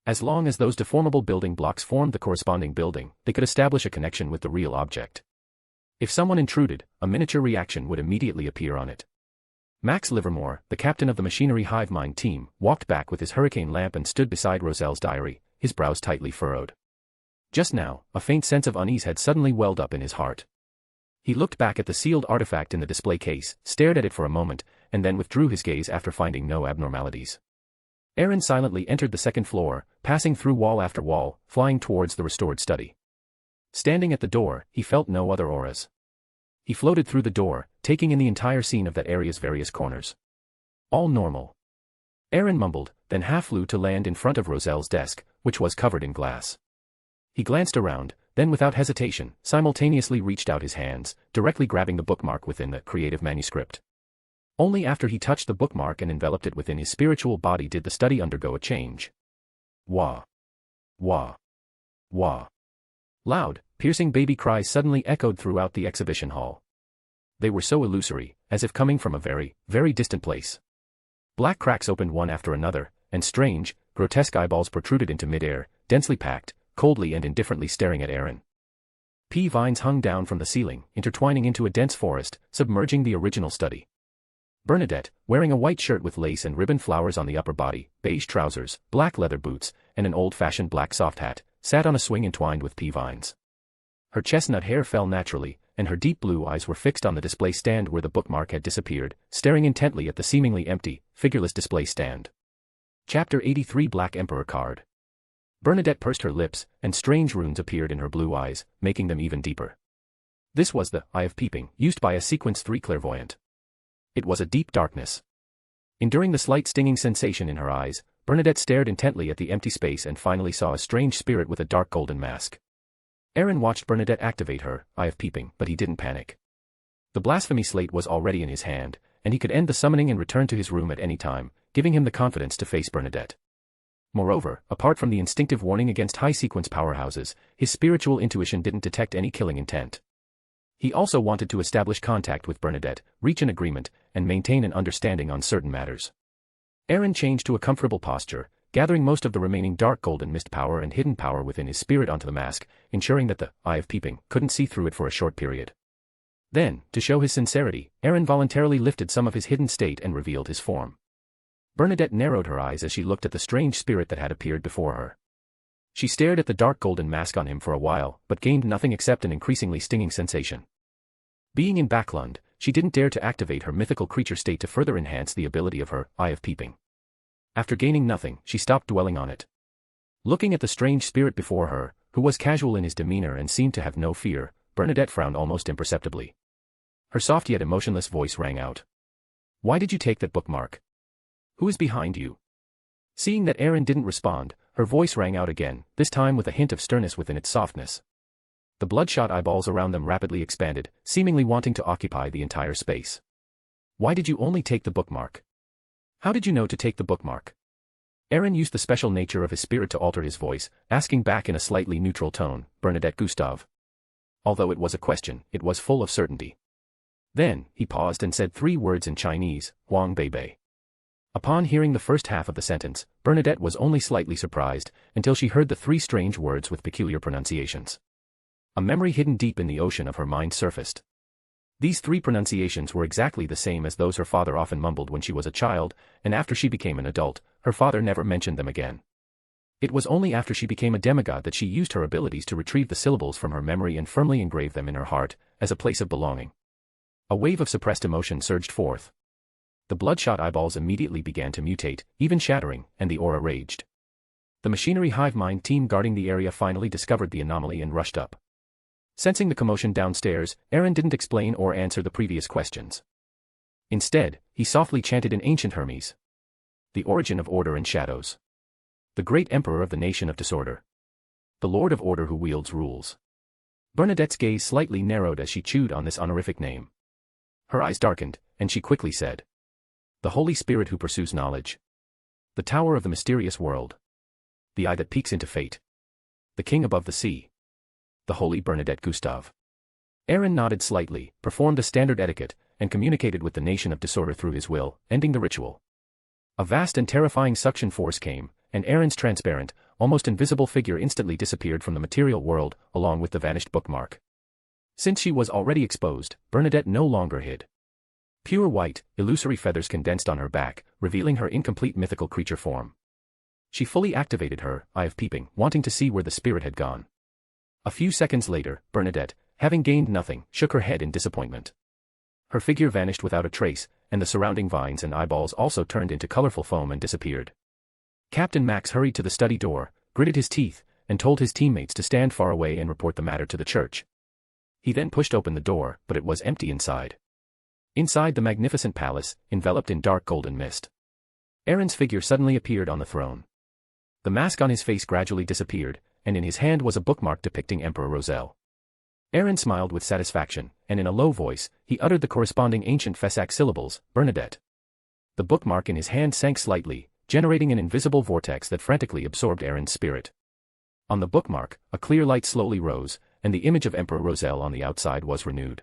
As long as those deformable building blocks formed the corresponding building, they could establish a connection with the real object. If someone intruded, a miniature reaction would immediately appear on it. Max Livermore, the captain of the machinery hive mind team, walked back with his hurricane lamp and stood beside Roselle's diary, his brows tightly furrowed. Just now, a faint sense of unease had suddenly welled up in his heart. He looked back at the sealed artifact in the display case, stared at it for a moment, and then withdrew his gaze after finding no abnormalities. Aaron silently entered the second floor, passing through wall after wall, flying towards the restored study. Standing at the door, he felt no other auras. He floated through the door, taking in the entire scene of that area's various corners. All normal. Aaron mumbled, then half flew to land in front of Roselle's desk, which was covered in glass. He glanced around, then without hesitation, simultaneously reached out his hands, directly grabbing the bookmark within the creative manuscript. Only after he touched the bookmark and enveloped it within his spiritual body did the study undergo a change. Wah! Wah! Wah! Loud, piercing baby cries suddenly echoed throughout the exhibition hall. They were so illusory, as if coming from a very, very distant place. Black cracks opened one after another, and strange, grotesque eyeballs protruded into midair, densely packed, coldly and indifferently staring at Aaron. Pea vines hung down from the ceiling, intertwining into a dense forest, submerging the original study. Bernardet, wearing a white shirt with lace and ribbon flowers on the upper body, beige trousers, black leather boots, and an old-fashioned black soft hat, sat on a swing entwined with pea vines. Her chestnut hair fell naturally, and her deep blue eyes were fixed on the display stand where the bookmark had disappeared, staring intently at the seemingly empty, figureless display stand. Chapter 83 Black Emperor Card. Bernardet pursed her lips, and strange runes appeared in her blue eyes, making them even deeper. This was the Eye of Peeping, used by a Sequence 3 clairvoyant. It was a deep darkness. Enduring the slight stinging sensation in her eyes, Bernardet stared intently at the empty space and finally saw a strange spirit with a dark golden mask. Aaron watched Bernardet activate her Eye of Peeping, but he didn't panic. The blasphemy slate was already in his hand, and he could end the summoning and return to his room at any time, giving him the confidence to face Bernardet. Moreover, apart from the instinctive warning against high-sequence powerhouses, his spiritual intuition didn't detect any killing intent. He also wanted to establish contact with Bernardet, reach an agreement, and maintain an understanding on certain matters. Aaron changed to a comfortable posture, gathering most of the remaining dark golden mist power and hidden power within his spirit onto the mask, ensuring that the Eye of Peeping couldn't see through it for a short period. Then, to show his sincerity, Aaron voluntarily lifted some of his hidden state and revealed his form. Bernardet narrowed her eyes as she looked at the strange spirit that had appeared before her. She stared at the dark golden mask on him for a while, but gained nothing except an increasingly stinging sensation. Being in Backland, she didn't dare to activate her mythical creature state to further enhance the ability of her Eye of Peeping. After gaining nothing, she stopped dwelling on it. Looking at the strange spirit before her, who was casual in his demeanor and seemed to have no fear, Bernardet frowned almost imperceptibly. Her soft yet emotionless voice rang out. "Why did you take that bookmark? Who is behind you?" Seeing that Aaron didn't respond, her voice rang out again, this time with a hint of sternness within its softness. The bloodshot eyeballs around them rapidly expanded, seemingly wanting to occupy the entire space. "Why did you only take the bookmark? How did you know to take the bookmark?" Aaron used the special nature of his spirit to alter his voice, asking back in a slightly neutral tone, "Bernardet Gustave." Although it was a question, it was full of certainty. Then, he paused and said 3 words in Chinese, "Huang Beibei." Upon hearing the first half of the sentence, Bernardet was only slightly surprised, until she heard the 3 strange words with peculiar pronunciations. A memory hidden deep in the ocean of her mind surfaced. These 3 pronunciations were exactly the same as those her father often mumbled when she was a child, and after she became an adult, her father never mentioned them again. It was only after she became a demigod that she used her abilities to retrieve the syllables from her memory and firmly engrave them in her heart, as a place of belonging. A wave of suppressed emotion surged forth. The bloodshot eyeballs immediately began to mutate, even shattering, and the aura raged. The machinery hive mind team guarding the area finally discovered the anomaly and rushed up. Sensing the commotion downstairs, Aaron didn't explain or answer the previous questions. Instead, he softly chanted in ancient Hermes. The origin of order and shadows. The great emperor of the nation of disorder. The lord of order who wields rules. Bernadette's gaze slightly narrowed as she chewed on this honorific name. Her eyes darkened, and she quickly said. The Holy Spirit who pursues knowledge. The tower of the mysterious world. The eye that peeks into fate. The king above the sea. The holy Bernardet Gustave. Aaron nodded slightly, performed a standard etiquette, and communicated with the nation of disorder through his will, ending the ritual. A vast and terrifying suction force came, and Aaron's transparent, almost invisible figure instantly disappeared from the material world, along with the vanished bookmark. Since she was already exposed, Bernardet no longer hid. Pure white, illusory feathers condensed on her back, revealing her incomplete mythical creature form. She fully activated her Eye of Peeping, wanting to see where the spirit had gone. A few seconds later, Bernardet, having gained nothing, shook her head in disappointment. Her figure vanished without a trace, and the surrounding vines and eyeballs also turned into colorful foam and disappeared. Captain Max hurried to the study door, gritted his teeth, and told his teammates to stand far away and report the matter to the church. He then pushed open the door, but it was empty inside. Inside the magnificent palace, enveloped in dark golden mist. Aaron's figure suddenly appeared on the throne. The mask on his face gradually disappeared, and in his hand was a bookmark depicting Emperor Roselle. Aaron smiled with satisfaction, and in a low voice, he uttered the corresponding ancient Fesak syllables, Bernardet. The bookmark in his hand sank slightly, generating an invisible vortex that frantically absorbed Aaron's spirit. On the bookmark, a clear light slowly rose, and the image of Emperor Roselle on the outside was renewed.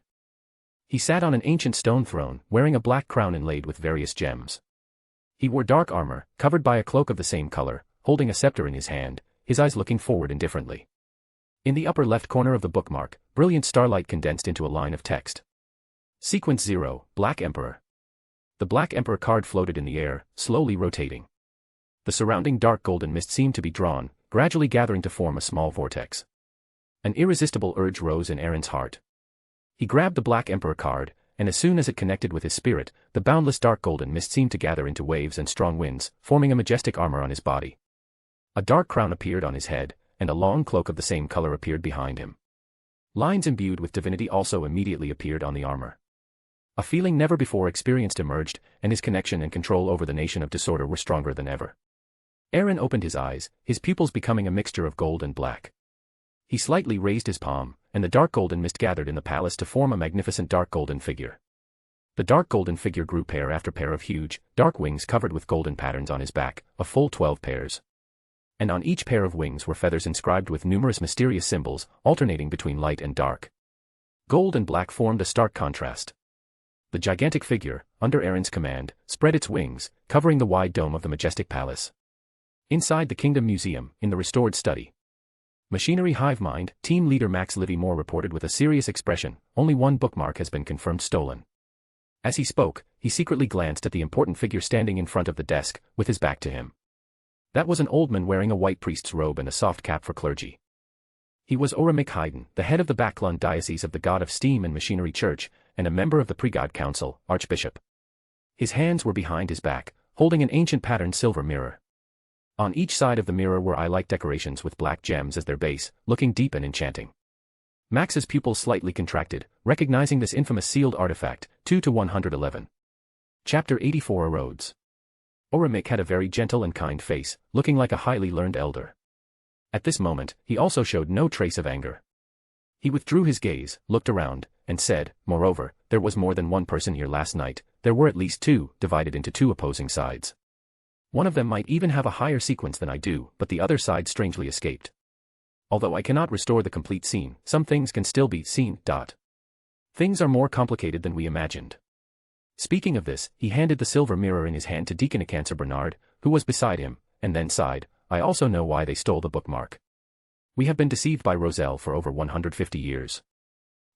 He sat on an ancient stone throne, wearing a black crown inlaid with various gems. He wore dark armor, covered by a cloak of the same color, holding a scepter in his hand, his eyes looking forward indifferently. In the upper left corner of the bookmark, brilliant starlight condensed into a line of text. Sequence 0, Black Emperor. The Black Emperor card floated in the air, slowly rotating. The surrounding dark golden mist seemed to be drawn, gradually gathering to form a small vortex. An irresistible urge rose in Aaron's heart. He grabbed the Black Emperor card, and as soon as it connected with his spirit, the boundless dark golden mist seemed to gather into waves and strong winds, forming a majestic armor on his body. A dark crown appeared on his head, and a long cloak of the same color appeared behind him. Lines imbued with divinity also immediately appeared on the armor. A feeling never before experienced emerged, and his connection and control over the nation of disorder were stronger than ever. Aaron opened his eyes, his pupils becoming a mixture of gold and black. He slightly raised his palm, and the dark golden mist gathered in the palace to form a magnificent dark golden figure. The dark golden figure grew pair after pair of huge, dark wings covered with golden patterns on his back, a full 12 pairs. And on each pair of wings were feathers inscribed with numerous mysterious symbols, alternating between light and dark. Gold and black formed a stark contrast. The gigantic figure, under Aaron's command, spread its wings, covering the wide dome of the majestic palace. Inside the Kingdom Museum, in the restored study, Machinery Hive Mind, team leader Max Livermore reported with a serious expression, only one bookmark has been confirmed stolen. As he spoke, he secretly glanced at the important figure standing in front of the desk, with his back to him. That was an old man wearing a white priest's robe and a soft cap for clergy. He was Oramic Haydn, the head of the Backland Diocese of the God of Steam and Machinery Church, and a member of the Pre-God Council, Archbishop. His hands were behind his back, holding an ancient patterned silver mirror. On each side of the mirror were eye-like decorations with black gems as their base, looking deep and enchanting. Max's pupils slightly contracted, recognizing this infamous sealed artifact, 2-111. Chapter 84 Erodes. Oramic had a very gentle and kind face, looking like a highly learned elder. At this moment, he also showed no trace of anger. He withdrew his gaze, looked around, and said, "Moreover, there was more than one person here last night, there were at least two, divided into two opposing sides. One of them might even have a higher sequence than I do, but the other side strangely escaped. Although I cannot restore the complete scene, some things can still be seen. Things are more complicated than we imagined." Speaking of this, he handed the silver mirror in his hand to Deacon Cancer Bernard, who was beside him, and then sighed, "I also know why they stole the bookmark. We have been deceived by Roselle for over 150 years.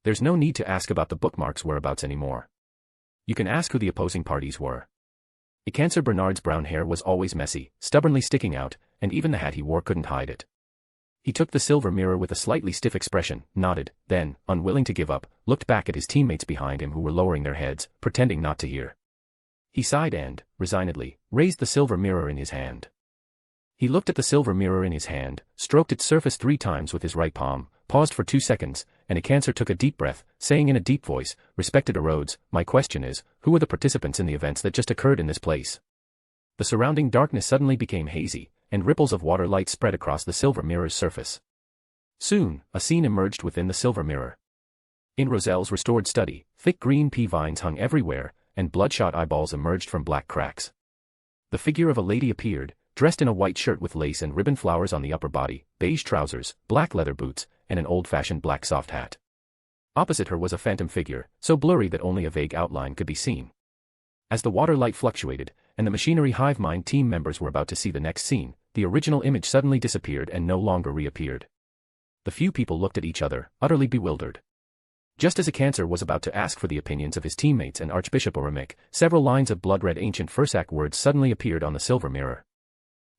There's no need to ask about the bookmark's whereabouts anymore. You can ask who the opposing parties were." Cancer Bernard's brown hair was always messy, stubbornly sticking out, and even the hat he wore couldn't hide it. He took the silver mirror with a slightly stiff expression, nodded, then, unwilling to give up, looked back at his teammates behind him who were lowering their heads, pretending not to hear. He sighed and, resignedly, raised the silver mirror in his hand. He looked at the silver mirror in his hand, stroked its surface 3 times with his right palm, paused for 2 seconds, and Cancer took a deep breath, saying in a deep voice, "Respected Erodes, my question is, who are the participants in the events that just occurred in this place?" The surrounding darkness suddenly became hazy, and ripples of water light spread across the silver mirror's surface. Soon, a scene emerged within the silver mirror. In Roselle's restored study, thick green pea vines hung everywhere, and bloodshot eyeballs emerged from black cracks. The figure of a lady appeared, dressed in a white shirt with lace and ribbon flowers on the upper body, beige trousers, black leather boots, and an old-fashioned black soft hat. Opposite her was a phantom figure, so blurry that only a vague outline could be seen. As the water light fluctuated, and the Machinery Hive Mind team members were about to see the next scene, the original image suddenly disappeared and no longer reappeared. The few people looked at each other, utterly bewildered. Just as Cancer was about to ask for the opinions of his teammates and Archbishop Oramic, several lines of blood-red ancient Fursak words suddenly appeared on the silver mirror.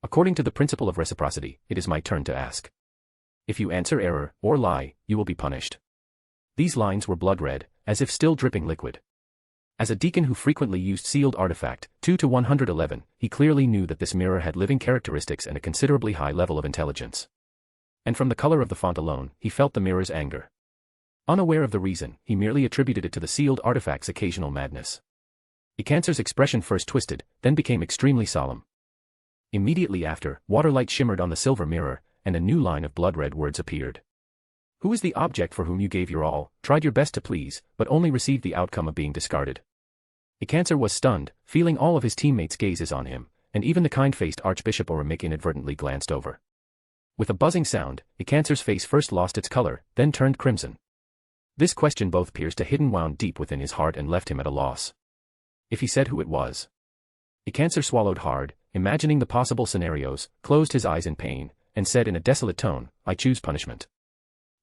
"According to the principle of reciprocity, it is my turn to ask. If you answer error, or lie, you will be punished." These lines were blood-red, as if still dripping liquid. As a deacon who frequently used sealed artifact, 2-111, he clearly knew that this mirror had living characteristics and a considerably high level of intelligence. And from the color of the font alone, he felt the mirror's anger. Unaware of the reason, he merely attributed it to the sealed artifact's occasional madness. Cancer's expression first twisted, then became extremely solemn. Immediately after, water light shimmered on the silver mirror, and a new line of blood-red words appeared. "Who is the object for whom you gave your all, tried your best to please, but only received the outcome of being discarded?" Cancer was stunned, feeling all of his teammates' gazes on him, and even the kind-faced Archbishop Oramic inadvertently glanced over. With a buzzing sound, Cancer's face first lost its color, then turned crimson. This question both pierced a hidden wound deep within his heart and left him at a loss. If he said who it was. Cancer swallowed hard, imagining the possible scenarios, closed his eyes in pain, and said in a desolate tone, "I choose punishment."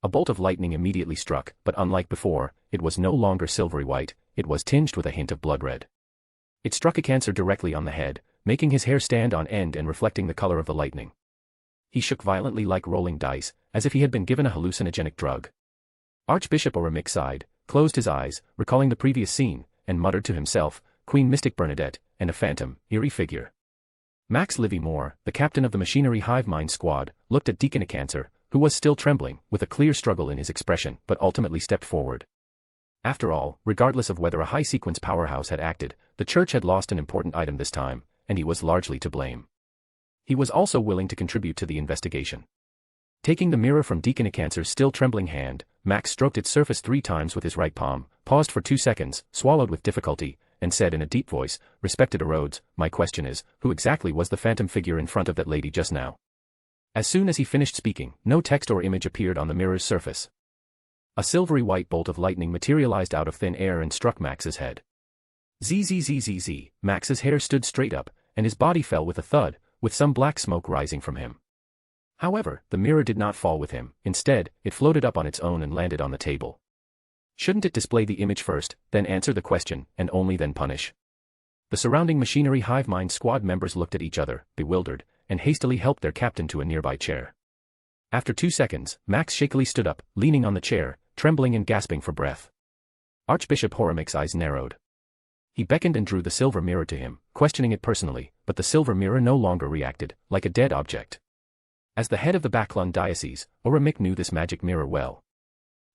A bolt of lightning immediately struck, but unlike before, it was no longer silvery white, it was tinged with a hint of blood red. It struck Cancer directly on the head, making his hair stand on end and reflecting the color of the lightning. He shook violently like rolling dice, as if he had been given a hallucinogenic drug. Archbishop Oramic sighed, closed his eyes, recalling the previous scene, and muttered to himself, "Queen Mystic Bernardet, and a phantom, eerie figure." Max Livermore, the captain of the Machinery Hive Mind squad, looked at Deacon Cancer, who was still trembling, with a clear struggle in his expression, but ultimately stepped forward. After all, regardless of whether a high-sequence powerhouse had acted, the church had lost an important item this time, and he was largely to blame. He was also willing to contribute to the investigation. Taking the mirror from Divination still trembling hand, Max stroked its surface 3 times with his right palm, paused for 2 seconds, swallowed with difficulty, and said in a deep voice, "Respected Rhodes, my question is, who exactly was the phantom figure in front of that lady just now?" As soon as he finished speaking, no text or image appeared on the mirror's surface. A silvery white bolt of lightning materialized out of thin air and struck Max's head. Zzzzz. Max's hair stood straight up, and his body fell with a thud, with some black smoke rising from him. However, the mirror did not fall with him. Instead, it floated up on its own and landed on the table. Shouldn't it display the image first, then answer the question, and only then punish? The surrounding machinery hive mind squad members looked at each other, bewildered, and hastily helped their captain to a nearby chair. After 2 seconds, Max shakily stood up, leaning on the chair, trembling and gasping for breath. Archbishop Horamic's eyes narrowed. He beckoned and drew the silver mirror to him, questioning it personally, but the silver mirror no longer reacted, like a dead object. As the head of the Backland diocese, Horamich knew this magic mirror well.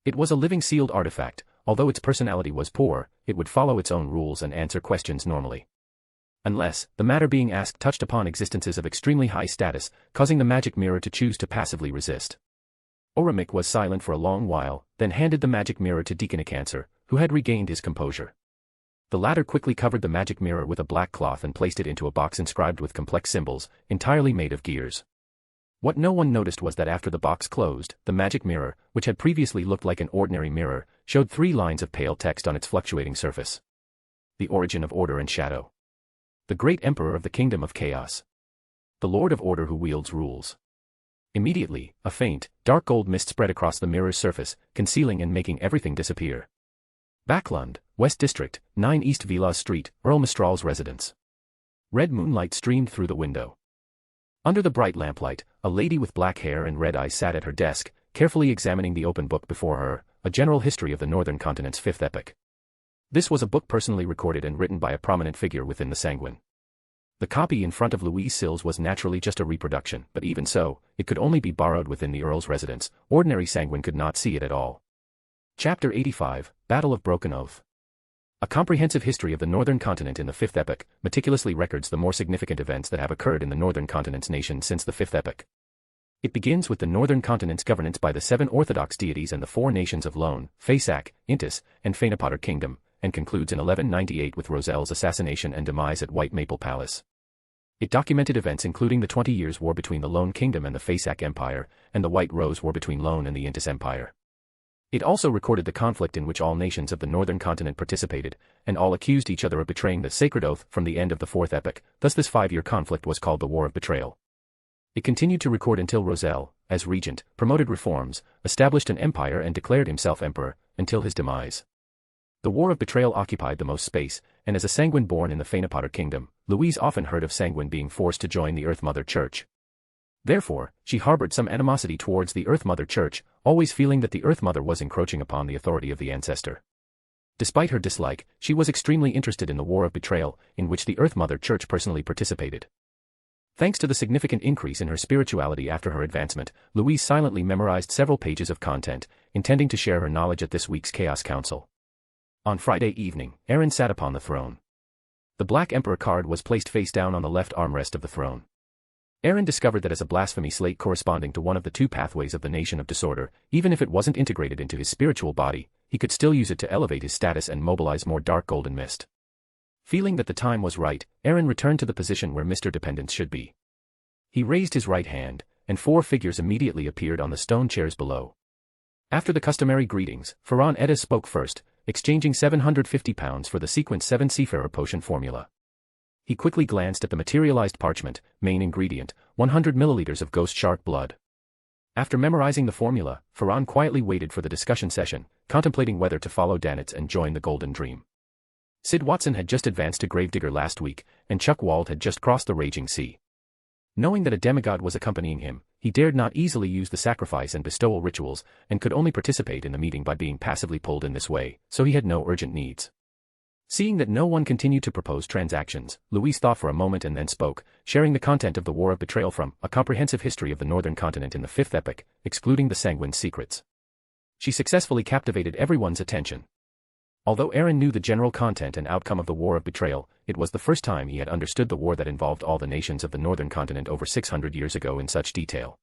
It was a living sealed artifact. Although its personality was poor, it would follow its own rules and answer questions normally. Unless, the matter being asked touched upon existences of extremely high status, causing the magic mirror to choose to passively resist. Horamich was silent for a long while, then handed the magic mirror to Divination, who had regained his composure. The latter quickly covered the magic mirror with a black cloth and placed it into a box inscribed with complex symbols, entirely made of gears. What no one noticed was that after the box closed, the magic mirror, which had previously looked like an ordinary mirror, showed 3 lines of pale text on its fluctuating surface. The origin of order and shadow. The great emperor of the kingdom of chaos. The lord of order who wields rules. Immediately, a faint, dark gold mist spread across the mirror's surface, concealing and making everything disappear. Backland, West District, 9 East Villa Street, Earl Mistral's residence. Red moonlight streamed through the window. Under the bright lamplight, a lady with black hair and red eyes sat at her desk, carefully examining the open book before her, a general history of the Northern Continent's 5th epoch. This was a book personally recorded and written by a prominent figure within the Sanguine. The copy in front of Louise Sills was naturally just a reproduction, but even so, it could only be borrowed within the Earl's residence. Ordinary Sanguine could not see it at all. Chapter 85, Battle of Broken Oath. A comprehensive history of the Northern Continent in the 5th epoch meticulously records the more significant events that have occurred in the Northern Continent's nation since the 5th epoch. It begins with the Northern Continent's governance by the 7 Orthodox deities and the 4 nations of Loen, Fasak, Intis, and Fainapotter Kingdom, and concludes in 1198 with Roselle's assassination and demise at White Maple Palace. It documented events including the 20 Years' War between the Loen Kingdom and the Fasak Empire, and the White Rose War between Loen and the Intis Empire. It also recorded the conflict in which all nations of the Northern Continent participated, and all accused each other of betraying the sacred oath from the end of the 4th epoch. Thus this 5-year conflict was called the War of Betrayal. It continued to record until Roselle, as regent, promoted reforms, established an empire and declared himself emperor, until his demise. The War of Betrayal occupied the most space, and as a Sanguine born in the Fainapotter Kingdom, Louise often heard of Sanguine being forced to join the Earth Mother Church. Therefore, she harbored some animosity towards the Earth Mother Church, always feeling that the Earth Mother was encroaching upon the authority of the ancestor. Despite her dislike, she was extremely interested in the War of Betrayal, in which the Earth Mother Church personally participated. Thanks to the significant increase in her spirituality after her advancement, Louise silently memorized several pages of content, intending to share her knowledge at this week's Chaos Council. On Friday evening, Aaron sat upon the throne. The Black Emperor card was placed face down on the left armrest of the throne. Aaron discovered that as a blasphemy slate corresponding to one of the 2 pathways of the Nation of Disorder, even if it wasn't integrated into his spiritual body, he could still use it to elevate his status and mobilize more dark golden mist. Feeling that the time was right, Aaron returned to the position where Mr. Dependence should be. He raised his right hand, and 4 figures immediately appeared on the stone chairs below. After the customary greetings, Ferran Edda spoke first, exchanging £750 for the Sequence 7 Seafarer Potion formula. He quickly glanced at the materialized parchment, main ingredient, 100 milliliters of ghost shark blood. After memorizing the formula, Ferran quietly waited for the discussion session, contemplating whether to follow Danitz and join the Golden Dream. Sid Watson had just advanced to Gravedigger last week, and Checkerwald had just crossed the raging sea. Knowing that a demigod was accompanying him, he dared not easily use the sacrifice and bestowal rituals, and could only participate in the meeting by being passively pulled in this way, so he had no urgent needs. Seeing that no one continued to propose transactions, Louise thought for a moment and then spoke, sharing the content of the War of Betrayal from A Comprehensive History of the Northern Continent in the 5th epoch, excluding the Sanguine secrets. She successfully captivated everyone's attention. Although Aaron knew the general content and outcome of the War of Betrayal, it was the first time he had understood the war that involved all the nations of the Northern Continent over 600 years ago in such detail.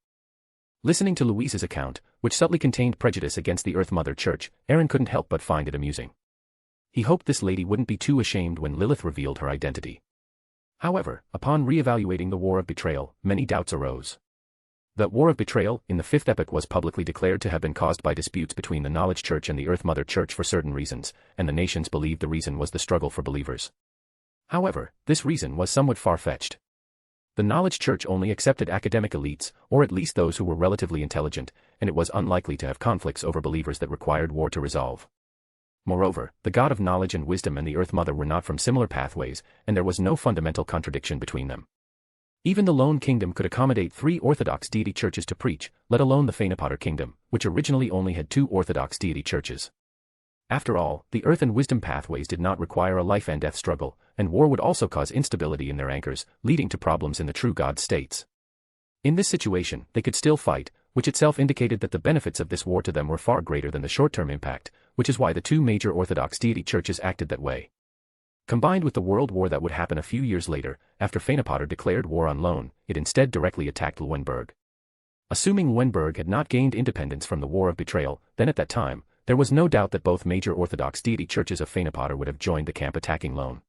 Listening to Louise's account, which subtly contained prejudice against the Earth Mother Church, Aaron couldn't help but find it amusing. He hoped this lady wouldn't be too ashamed when Lilith revealed her identity. However, upon re-evaluating the War of Betrayal, many doubts arose. The War of Betrayal, in the Fifth Epoch, was publicly declared to have been caused by disputes between the Knowledge Church and the Earth Mother Church for certain reasons, and the nations believed the reason was the struggle for believers. However, this reason was somewhat far-fetched. The Knowledge Church only accepted academic elites, or at least those who were relatively intelligent, and it was unlikely to have conflicts over believers that required war to resolve. Moreover, the God of Knowledge and Wisdom and the Earth Mother were not from similar pathways, and there was no fundamental contradiction between them. Even the Loen Kingdom could accommodate 3 Orthodox deity churches to preach, let alone the Fenapotter Kingdom, which originally only had 2 Orthodox deity churches. After all, the Earth and Wisdom pathways did not require a life-and-death struggle, and war would also cause instability in their anchors, leading to problems in the true God states. In this situation, they could still fight, which itself indicated that the benefits of this war to them were far greater than the short-term impact, which is why the 2 major Orthodox deity churches acted that way. Combined with the world war that would happen a few years later, after Fenapotter declared war on Loen, it instead directly attacked Loenburg. Assuming Loenburg had not gained independence from the War of Betrayal, then at that time, there was no doubt that both major Orthodox deity churches of Fenapotter would have joined the camp attacking Loen.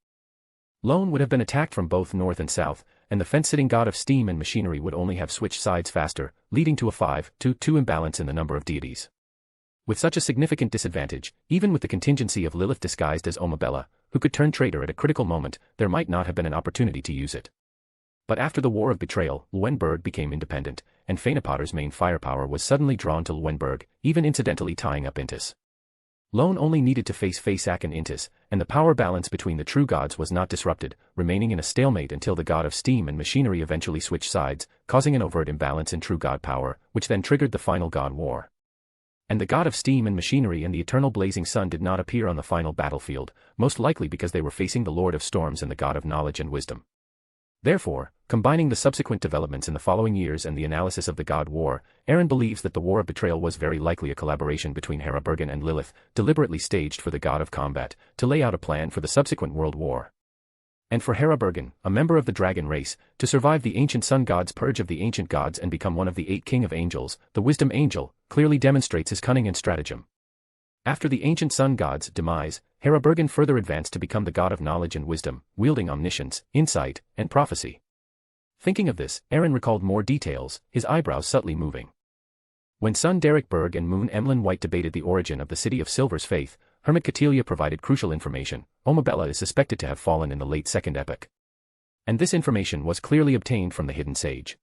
Loen would have been attacked from both north and south, and the fence-sitting god of steam and machinery would only have switched sides faster, leading to a 5-2 imbalance in the number of deities. With such a significant disadvantage, even with the contingency of Lilith disguised as Omabella, who could turn traitor at a critical moment, there might not have been an opportunity to use it. But after the War of Betrayal, Loenburg became independent, and Fenapotter's main firepower was suddenly drawn to Loenburg, even incidentally tying up Intis. Loen only needed to face Fasak and Intis, and the power balance between the true gods was not disrupted, remaining in a stalemate until the god of steam and machinery eventually switched sides, causing an overt imbalance in true god power, which then triggered the final god war. And the god of steam and machinery and the eternal blazing sun did not appear on the final battlefield, most likely because they were facing the Lord of Storms and the god of knowledge and wisdom. Therefore, combining the subsequent developments in the following years and the analysis of the God War, Aaron believes that the War of Betrayal was very likely a collaboration between Hera Bergen and Lilith, deliberately staged for the God of Combat, to lay out a plan for the subsequent World War. And for Hera Bergen, a member of the dragon race, to survive the ancient sun god's purge of the ancient gods and become one of the 8 king of angels, the wisdom angel, clearly demonstrates his cunning and stratagem. After the ancient sun god's demise, Hera Bergen further advanced to become the god of knowledge and wisdom, wielding omniscience, insight, and prophecy. Thinking of this, Aaron recalled more details, his eyebrows subtly moving. When Sun Derek Berg and Moon Emlyn White debated the origin of the City of Silver's faith, Hermit Catilia provided crucial information. Omabella is suspected to have fallen in the late Second Epoch. And this information was clearly obtained from the Hidden Sage.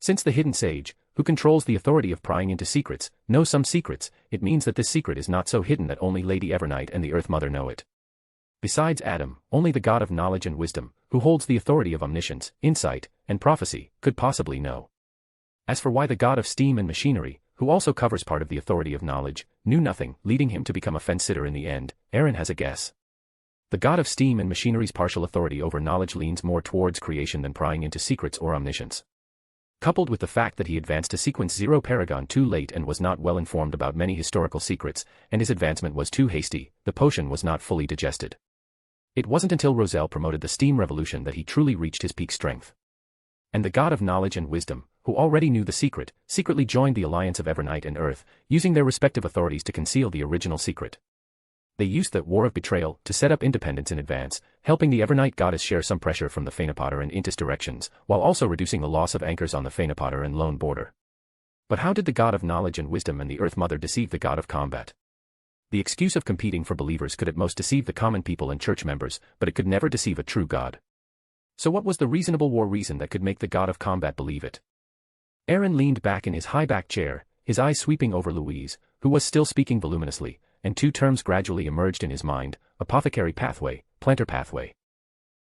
Since the Hidden Sage, who controls the authority of prying into secrets, knows some secrets, it means that this secret is not so hidden that only Lady Evernight and the Earth Mother know it. Besides Adam, only the god of knowledge and wisdom, who holds the authority of omniscience, insight, and prophecy, could possibly know. As for why the god of steam and machinery, who also covers part of the authority of knowledge, knew nothing, leading him to become a fence-sitter in the end, Aaron has a guess. The god of steam and machinery's partial authority over knowledge leans more towards creation than prying into secrets or omniscience. Coupled with the fact that he advanced to Sequence 0 Paragon too late and was not well informed about many historical secrets, and his advancement was too hasty, the potion was not fully digested. It wasn't until Roselle promoted the steam revolution that he truly reached his peak strength. And the god of knowledge and wisdom, who already knew the secret, secretly joined the alliance of Evernight and Earth, using their respective authorities to conceal the original secret. They used the War of Betrayal to set up independence in advance, helping the Evernight goddess share some pressure from the Fenapotter and Intis directions, while also reducing the loss of anchors on the Fenapotter and Loen border. But how did the god of knowledge and wisdom and the Earth Mother deceive the god of combat? The excuse of competing for believers could at most deceive the common people and church members, but it could never deceive a true god. So what was the reasonable war reason that could make the god of combat believe it? Aaron leaned back in his high-back chair, his eyes sweeping over Louise, who was still speaking voluminously, and 2 terms gradually emerged in his mind: apothecary pathway, planter pathway.